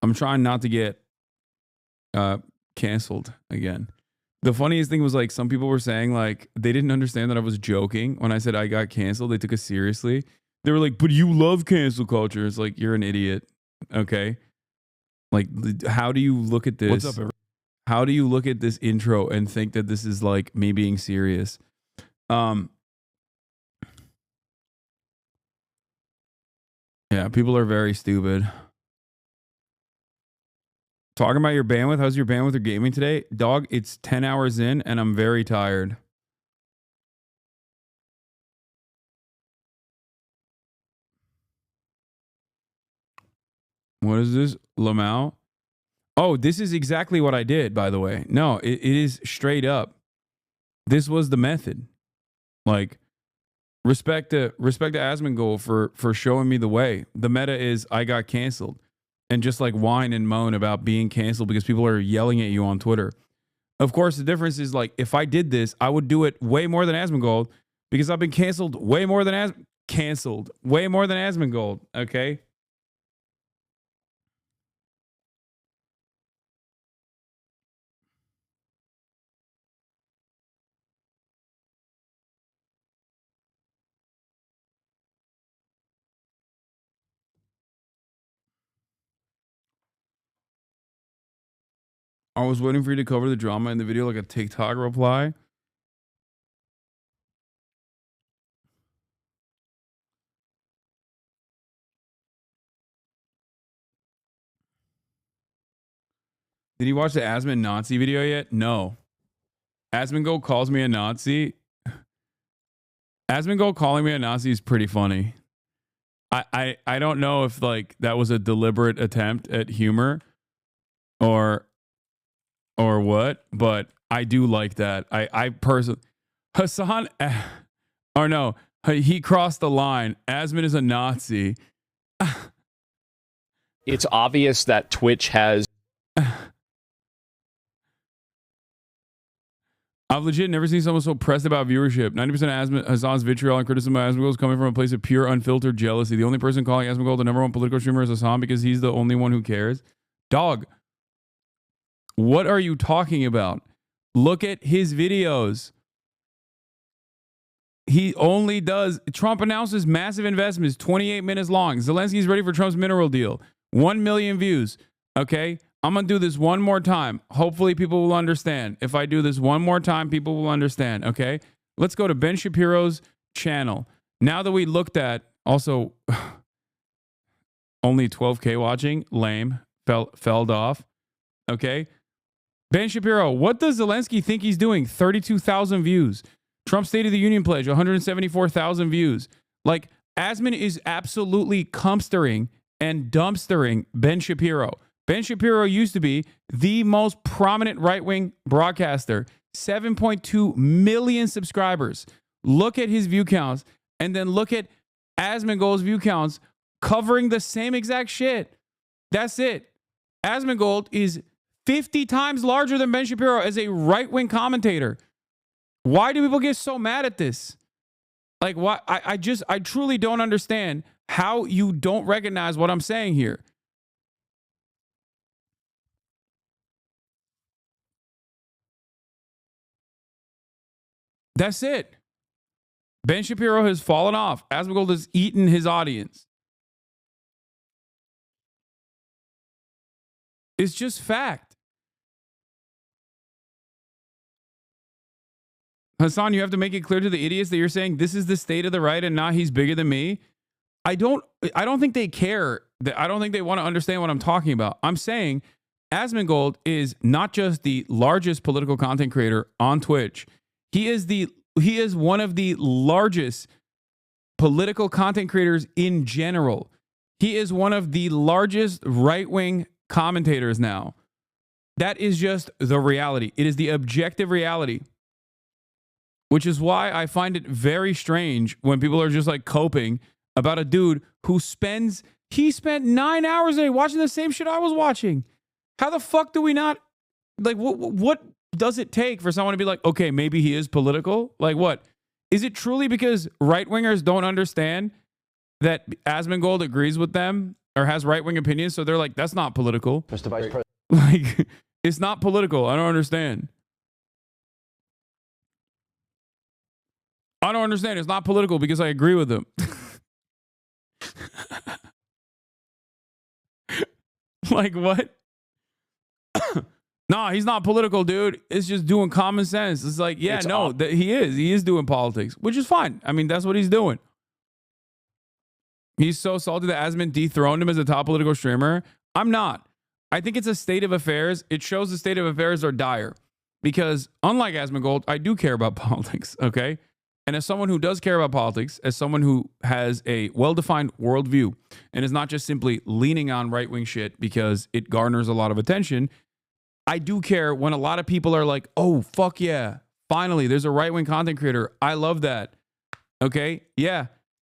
I'm trying not to get canceled again. The funniest thing was, like, some people were saying, like, they didn't understand that I was joking when I said I got canceled. They took us seriously. They were like, but you love cancel culture. It's like, you're an idiot. Okay. Like, how do you look at this?
What's up,
How do you look at this intro and think that this is like me being serious? Yeah, people are very stupid. Talking about your bandwidth. How's your bandwidth or gaming today? Dog, it's 10 hours in and I'm very tired. What is this? Lamau? Oh, this is exactly what I did, by the way. No, it is straight up. This was the method. Like, respect to Asmongold for showing me the way. The meta is I got canceled. And just like whine and moan about being canceled because people are yelling at you on Twitter. Of course, the difference is, like, if I did this, I would do it way more than Asmongold because I've been canceled way more than Asmongold. Okay. I was waiting for you to cover the drama in the video like a TikTok reply. Did you watch the Asmon Nazi video yet? No. Asmongold calls me a Nazi. Asmongold calling me a Nazi is pretty funny. I don't know if, like, that was a deliberate attempt at humor or what, but I do like that. I personally, Hasan, or no, he crossed the line. Asmon is a Nazi.
It's obvious that Twitch has.
I've legit never seen someone so pressed about viewership. 90% of Hasan's vitriol and criticism of Asmongold is coming from a place of pure, unfiltered jealousy. The only person calling Asmongold the number one political streamer is Hasan because he's the only one who cares. Dog, what are you talking about? Look at his videos. He only does. Trump announces massive investments, 28 minutes long. Zelensky's ready for Trump's mineral deal. 1 million views. Okay. I'm going to do this one more time. Hopefully people will understand. If I do this one more time, people will understand. Okay. Let's go to Ben Shapiro's channel. Now that we looked at, also, only 12K watching. Lame. Felled off. Okay. Ben Shapiro, what does Zelensky think he's doing? 32,000 views. Trump's State of the Union pledge, 174,000 views. Like, Asmon is absolutely cumpstering and dumpstering Ben Shapiro. Ben Shapiro used to be the most prominent right-wing broadcaster, 7.2 million subscribers. Look at his view counts, and then look at Asmongold's view counts covering the same exact shit. That's it. Asmongold is 50 times larger than Ben Shapiro as a right-wing commentator. Why do people get so mad at this? Like, why? I truly don't understand how you don't recognize what I'm saying here. That's it. Ben Shapiro has fallen off. Asmongold has eaten his audience. It's just fact. Hasan, you have to make it clear to the idiots that you're saying this is the state of the right and not he's bigger than me. I don't think they care. I don't think they want to understand what I'm talking about. I'm saying Asmongold is not just the largest political content creator on Twitch. He is one of the largest political content creators in general. He is one of the largest right-wing commentators now. That is just the reality. It is the objective reality. Which is why I find it very strange when people are just like coping about a dude who spent 9 hours a day watching the same shit I was watching. How the fuck do we not, like, what does it take for someone to be like, okay, maybe he is political? Like what? Is it truly because right-wingers don't understand that Asmongold agrees with them or has right-wing opinions, so they're like, that's not political?
Mr. Vice President.
Like, it's not political. I don't understand. I don't understand. It's not political because I agree with them. Like what? Nah, he's not political, dude. It's just doing common sense. It's like, yeah, he is. He is doing politics, which is fine. I mean, that's what he's doing. He's so salty that Asmon dethroned him as a top political streamer. I'm not. I think it's a state of affairs. It shows the state of affairs are dire because unlike Asmongold, I do care about politics, okay? And as someone who does care about politics, as someone who has a well-defined worldview and is not just simply leaning on right-wing shit because it garners a lot of attention, I do care when a lot of people are like, oh, fuck yeah, finally, there's a right-wing content creator. I love that. Okay? Yeah,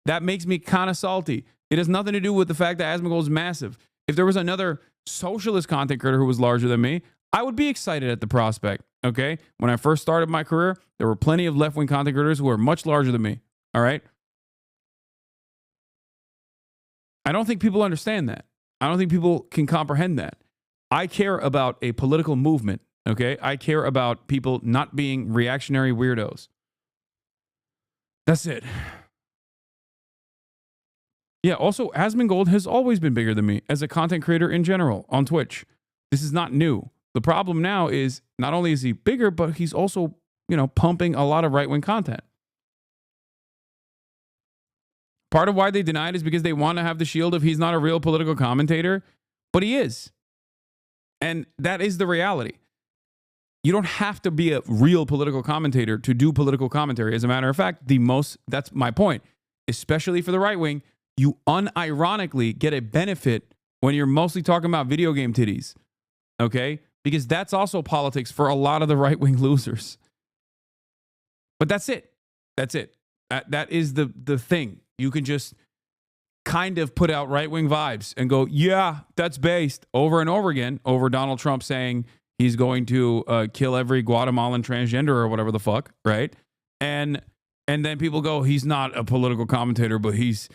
that makes me kind of salty. It has nothing to do with the fact that Asmongold is massive. If there was another socialist content creator who was larger than me, I would be excited at the prospect. Okay? When I first started my career, there were plenty of left-wing content creators who were much larger than me. All right? I don't think people understand that. I don't think people can comprehend that. I care about a political movement. Okay? I care about people not being reactionary weirdos. That's it. Yeah, also, Asmongold has always been bigger than me as a content creator in general on Twitch. This is not new. The problem now is not only is he bigger, but he's also, pumping a lot of right-wing content. Part of why they deny it is because they want to have the shield of he's not a real political commentator, but he is. And that is the reality. You don't have to be a real political commentator to do political commentary. As a matter of fact, that's my point, especially for the right wing, you unironically get a benefit when you're mostly talking about video game titties. Okay? Because that's also politics for a lot of the right-wing losers. But that's it. That's it. That is the thing. You can just kind of put out right-wing vibes and go, yeah, that's based over and over again over Donald Trump saying he's going to kill every Guatemalan transgender or whatever the fuck, right? And then people go, he's not a political commentator, but he's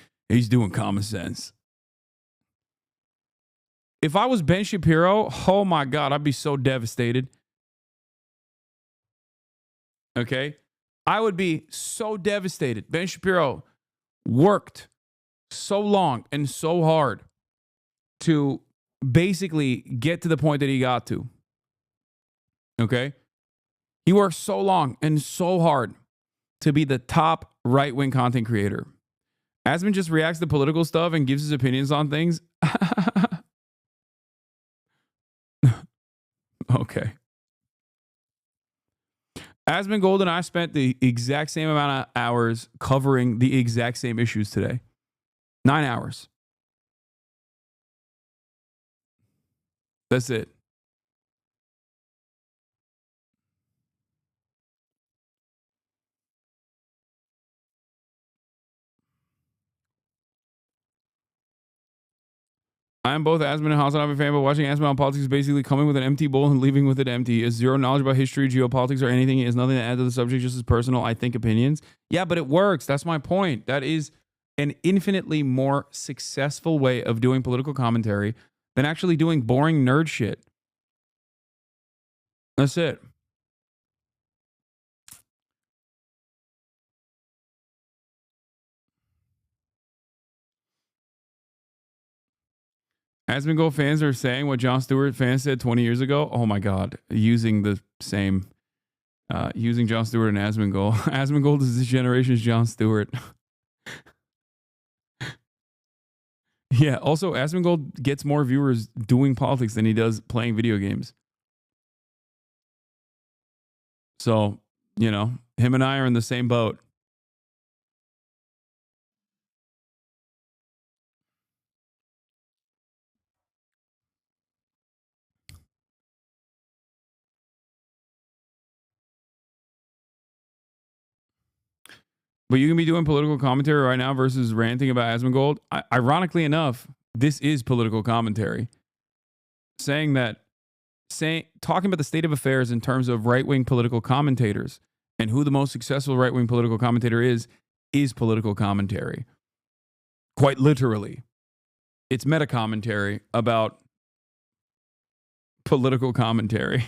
doing common sense. If I was Ben Shapiro, oh my God, I'd be so devastated. Okay? I would be so devastated. Ben Shapiro worked so long and so hard to basically get to the point that he got to. Okay? He worked so long and so hard to be the top right-wing content creator. Asmon just reacts to political stuff and gives his opinions on things. Okay. Asmongold and I spent the exact same amount of hours covering the exact same issues today. 9 hours. That's it. I am both Asmon and Hasanabi fan, but watching Asmon on politics is basically coming with an empty bowl and leaving with it empty. He has zero knowledge about history, geopolitics, or anything. He has nothing to add to the subject, just his personal, I think, opinions. Yeah, but it works. That's my point. That is an infinitely more successful way of doing political commentary than actually doing boring nerd shit. That's it. Asmongold fans are saying what Jon Stewart fans said 20 years ago. Oh my God. Using the same, using Jon Stewart and Asmongold. Asmongold is this generation's Jon Stewart. Yeah. Also, Asmongold gets more viewers doing politics than he does playing video games. So, you know, him and I are in the same boat. But you can be doing political commentary right now versus ranting about Asmongold. Ironically enough, this is political commentary. Talking about the state of affairs in terms of right-wing political commentators and who the most successful right-wing political commentator is political commentary. Quite literally. It's meta commentary about political commentary.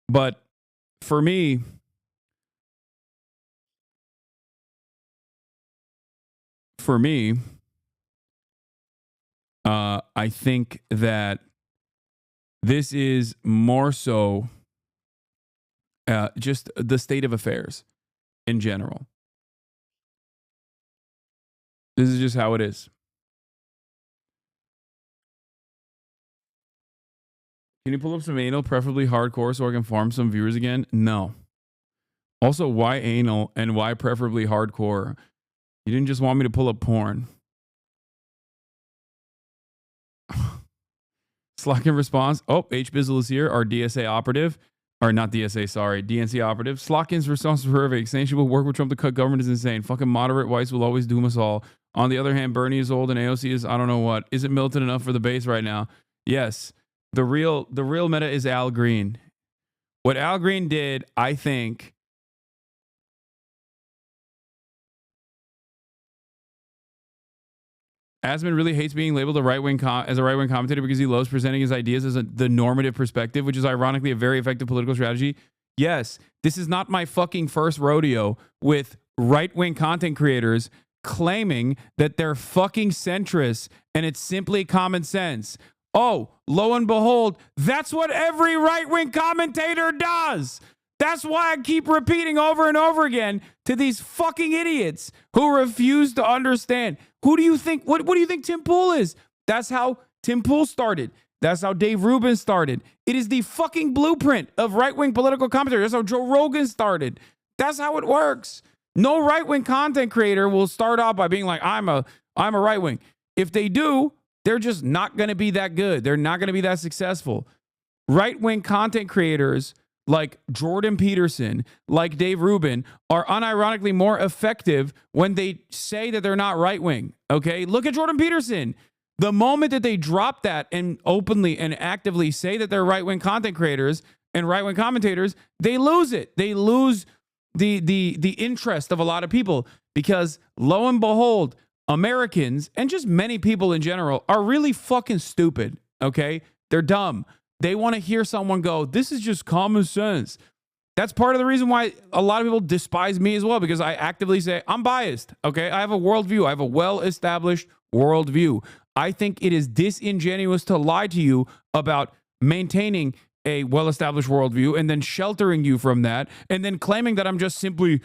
But for me, I think that this is more so just the state of affairs in general. This is just how it is. Can you pull up some anal, preferably hardcore, so I can farm some viewers again? No. Also, why anal and why preferably hardcore? You didn't just want me to pull up porn. Slack in response. Oh, H-Bizzle is here, our DSA operative. Or not DSA, sorry. DNC operative. Slotkin's response to Hervik saying she will work with Trump to cut government is insane. Fucking moderate whites will always doom us all. On the other hand, Bernie is old and AOC is I don't know what. Is it militant enough for the base right now? Yes. The real meta is Al Green. What Al Green did, I think, Asman really hates being labeled as a right-wing commentator because he loves presenting his ideas as the normative perspective, which is ironically a very effective political strategy. Yes, this is not my fucking first rodeo with right-wing content creators claiming that they're fucking centrist and it's simply common sense. Oh, lo and behold, that's what every right-wing commentator does. That's why I keep repeating over and over again to these fucking idiots who refuse to understand. Who do you think, what do you think Tim Pool is? That's how Tim Pool started. That's how Dave Rubin started. It is the fucking blueprint of right-wing political commentary. That's how Joe Rogan started. That's how it works. No right-wing content creator will start off by being like, I'm a right-wing. If they do, they're just not going to be that good. They're not going to be that successful. Right-wing content creators like Jordan Peterson, like Dave Rubin, are unironically more effective when they say that they're not right-wing, okay? Look at Jordan Peterson. The moment that they drop that and openly and actively say that they're right-wing content creators and right-wing commentators, they lose it. They lose the interest of a lot of people because, lo and behold, Americans, and just many people in general, are really fucking stupid, okay? They're dumb. They want to hear someone go, this is just common sense. That's part of the reason why a lot of people despise me as well, because I actively say, I'm biased, okay? I have a worldview. I have a well-established worldview. I think it is disingenuous to lie to you about maintaining a well-established worldview and then sheltering you from that and then claiming that I'm just simply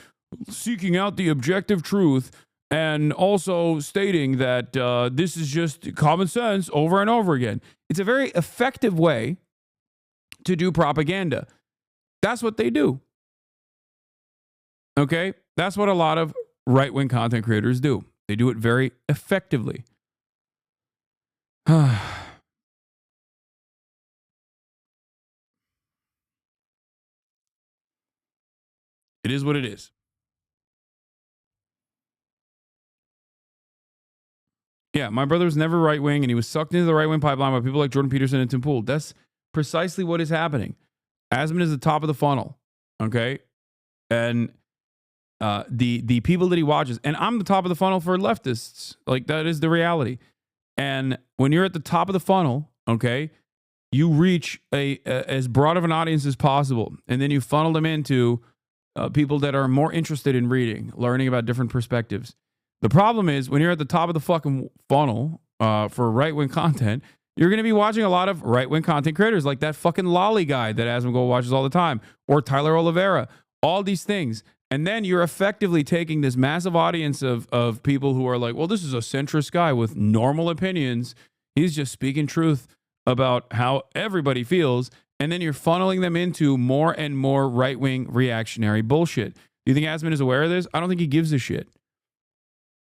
seeking out the objective truth and also stating that this is just common sense over and over again. It's a very effective way to do propaganda. That's what they do. Okay? That's what a lot of right-wing content creators do. They do it very effectively. It is what it is. Yeah, my brother was never right-wing, and he was sucked into the right-wing pipeline by people like Jordan Peterson and Tim Pool. That's precisely what is happening. Asman is the top of the funnel, okay? And the people that he watches, and I'm the top of the funnel for leftists. Like, that is the reality. And when you're at the top of the funnel, okay, you reach as broad of an audience as possible, and then you funnel them into people that are more interested in reading, learning about different perspectives. The problem is when you're at the top of the fucking funnel for right-wing content, you're going to be watching a lot of right-wing content creators like that fucking Lolly guy that Asmongold watches all the time, or Tyler Oliveira, all these things. And then you're effectively taking this massive audience of people who are like, well, this is a centrist guy with normal opinions. He's just speaking truth about how everybody feels. And then you're funneling them into more and more right-wing reactionary bullshit. Do you think Asman is aware of this? I don't think he gives a shit.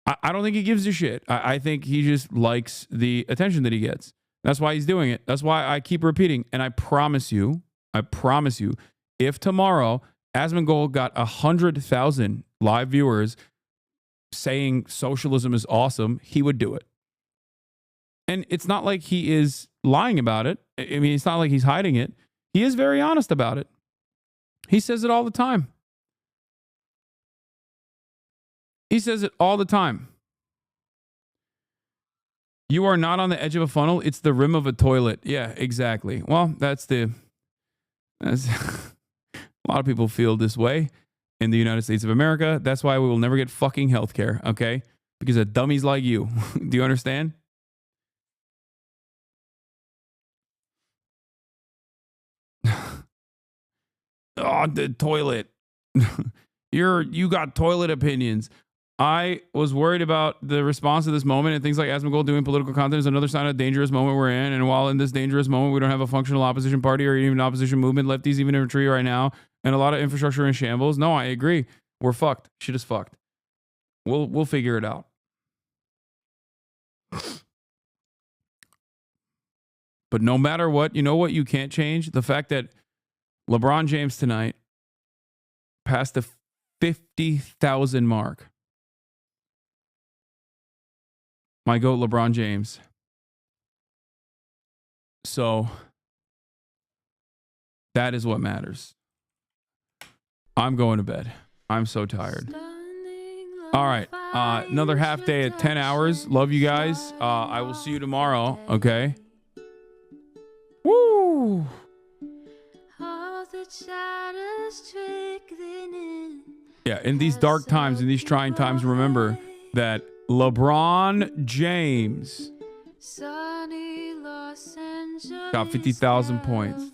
I don't think he gives a shit. I think he just likes the attention that he gets. That's why he's doing it. That's why I keep repeating. And I promise you, if tomorrow Asmongold got 100,000 live viewers saying socialism is awesome, he would do it. And it's not like he is lying about it. I mean, it's not like he's hiding it. He is very honest about it. He says it all the time. He says it all the time. You are not on the edge of a funnel. It's the rim of a toilet. Yeah, exactly. Well, that's a lot of people feel this way in the United States of America. That's why we will never get fucking healthcare, okay? Because of dummies like you. Do you understand? Oh, the toilet. You got toilet opinions. I was worried about the response to this moment, and things like Asmongold doing political content is another sign of a dangerous moment we're in. And while in this dangerous moment, we don't have a functional opposition party or even an opposition movement, lefties even in retreat right now, and a lot of infrastructure in shambles. No, I agree. We're fucked. Shit is fucked. We'll figure it out. But no matter what, you know what you can't change? The fact that LeBron James tonight passed the 50,000 mark. My GOAT, LeBron James. So that is what matters. I'm going to bed. I'm so tired. All right. Another half day at 10 hours. Love you guys. I will see you tomorrow. Okay. Woo! Yeah, in these dark times, in these trying times, remember that LeBron James got 50,000 points.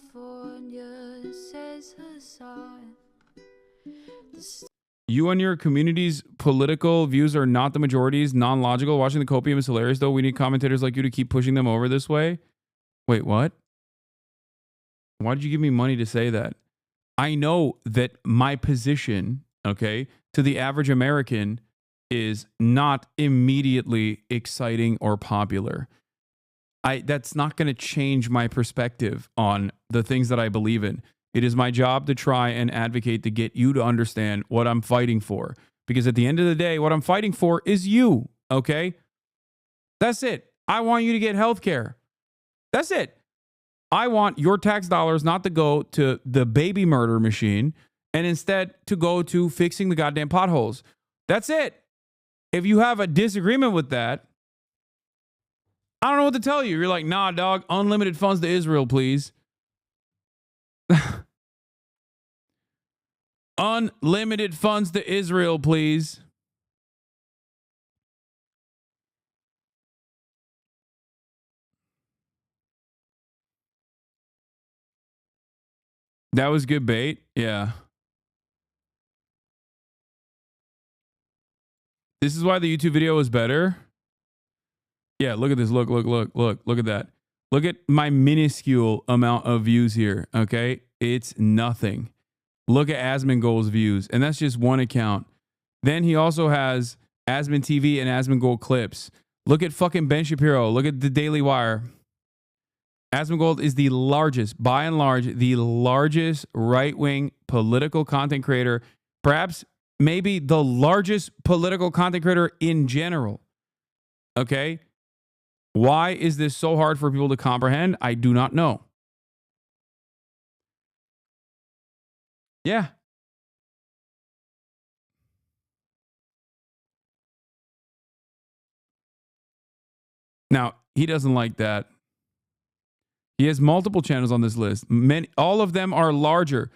You and your community's political views are not the majorities, non-logical. Watching the copium is hilarious, though. We need commentators like you to keep pushing them over this way. Wait, what? Why did you give me money to say that? I know that my position, okay, to the average American is not immediately exciting or popular. That's not going to change my perspective on the things that I believe in. It is my job to try and advocate to get you to understand what I'm fighting for. Because at the end of the day, what I'm fighting for is you, okay? That's it. I want you to get health care. That's it. I want your tax dollars not to go to the baby murder machine and instead to go to fixing the goddamn potholes. That's it. If you have a disagreement with that, I don't know what to tell you. You're like, nah, dog, unlimited funds to Israel, please. Unlimited funds to Israel, please. That was good bait. Yeah. This is why the YouTube video is better. Yeah, look at this. Look at that. Look at my minuscule amount of views here. Okay. It's nothing. Look at Asmongold's views. And that's just one account. Then he also has Asmon TV and Asmongold clips. Look at fucking Ben Shapiro. Look at the Daily Wire. Asmongold is the largest, by and large, the largest right-wing political content creator, perhaps maybe the largest political content creator in general. Okay? Why is this so hard for people to comprehend? I do not know. Yeah. Now, he doesn't like that. He has multiple channels on this list. All of them are larger.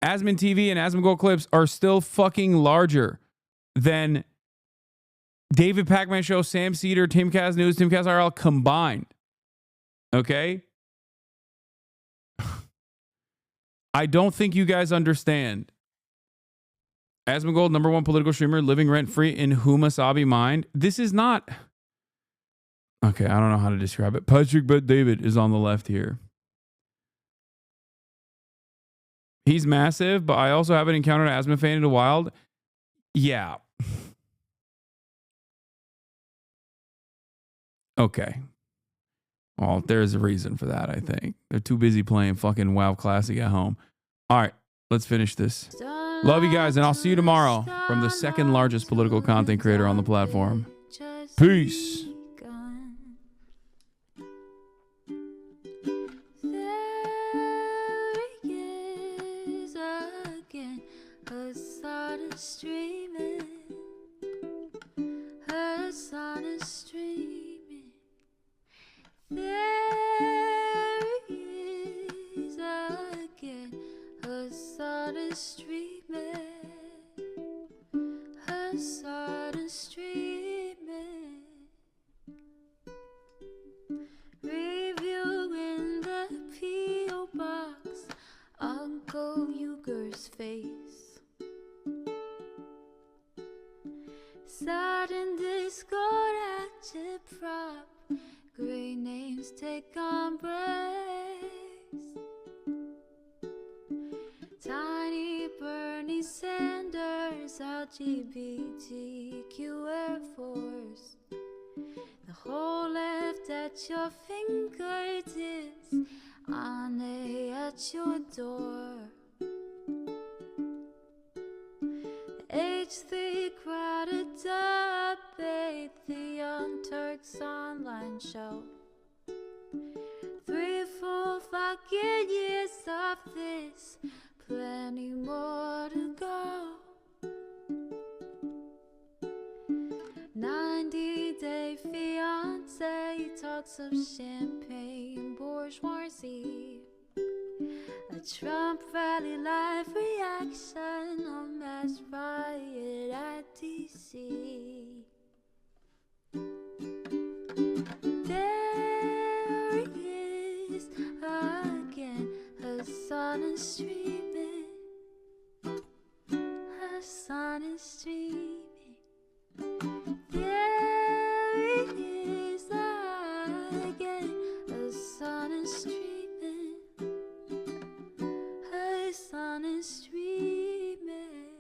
Asmon TV and Asmongold clips are still fucking larger than David Pacman Show, Sam Cedar, Timcast News, Timcast IRL combined. Okay? I don't think you guys understand. Asmongold, #1 political streamer, living rent-free in Humasabi mind. This is not... Okay, I don't know how to describe it. Patrick Bet David is on the left here. He's massive, but I also haven't encountered an Asmon fan in the wild. Yeah. Okay. Well, there's a reason for that, I think. They're too busy playing fucking WoW Classic at home. All right, let's finish this. Love you guys, and I'll see you tomorrow from the second largest political content creator on the platform. Peace.
Hasan is streaming. Hasan is streaming. There he is again. Hasan is streaming. Hasan is streaming. Reviewing the P.O. box. Uncle Uger's face. Sudden Discord agitprop. Great names take embrace. Tiny Bernie Sanders, LGBTQ Air Force. The whole left at your fingertips, Ane at your door. H3 crowded debate, the Young Turks online show. 3 full fucking years of this, plenty more to go. 90-day fiance talks of champagne bourgeoisie. A Trump rally live reaction, a mass riot at DC. There he is again, Hasan is streaming. Hasan is streaming. There he is again, Hasan is streaming. Hasan is streaming.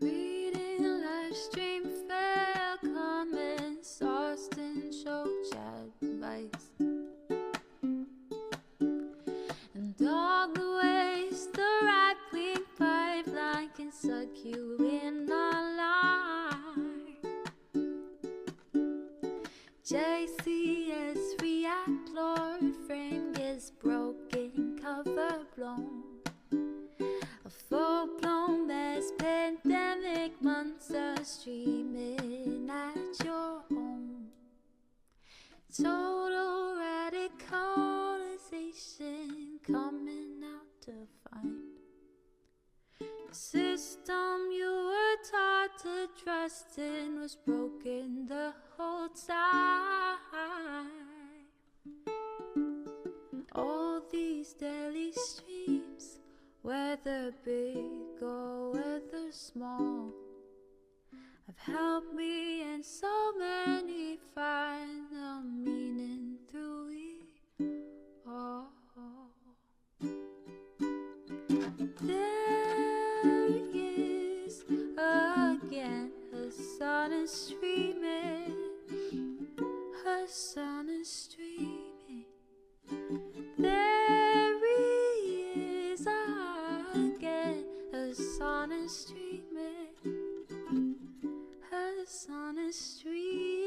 Reading live stream fair comments, Austin show chat advice, and all the ways the right-wing pipeline can suck you in online. JCS react, Lord frame gets broken, cover blown. A full-blown mass pandemic, monster streaming at your home. Total radicalization coming out to find. The system you were taught to trust in was broken the whole time. All these daily streams, whether big or whether small, have helped me and so many find the meaning through it all. There he is again, Hasan is streaming. Hasan is streaming. There he is again, Hasan is streaming. Hasan is streaming.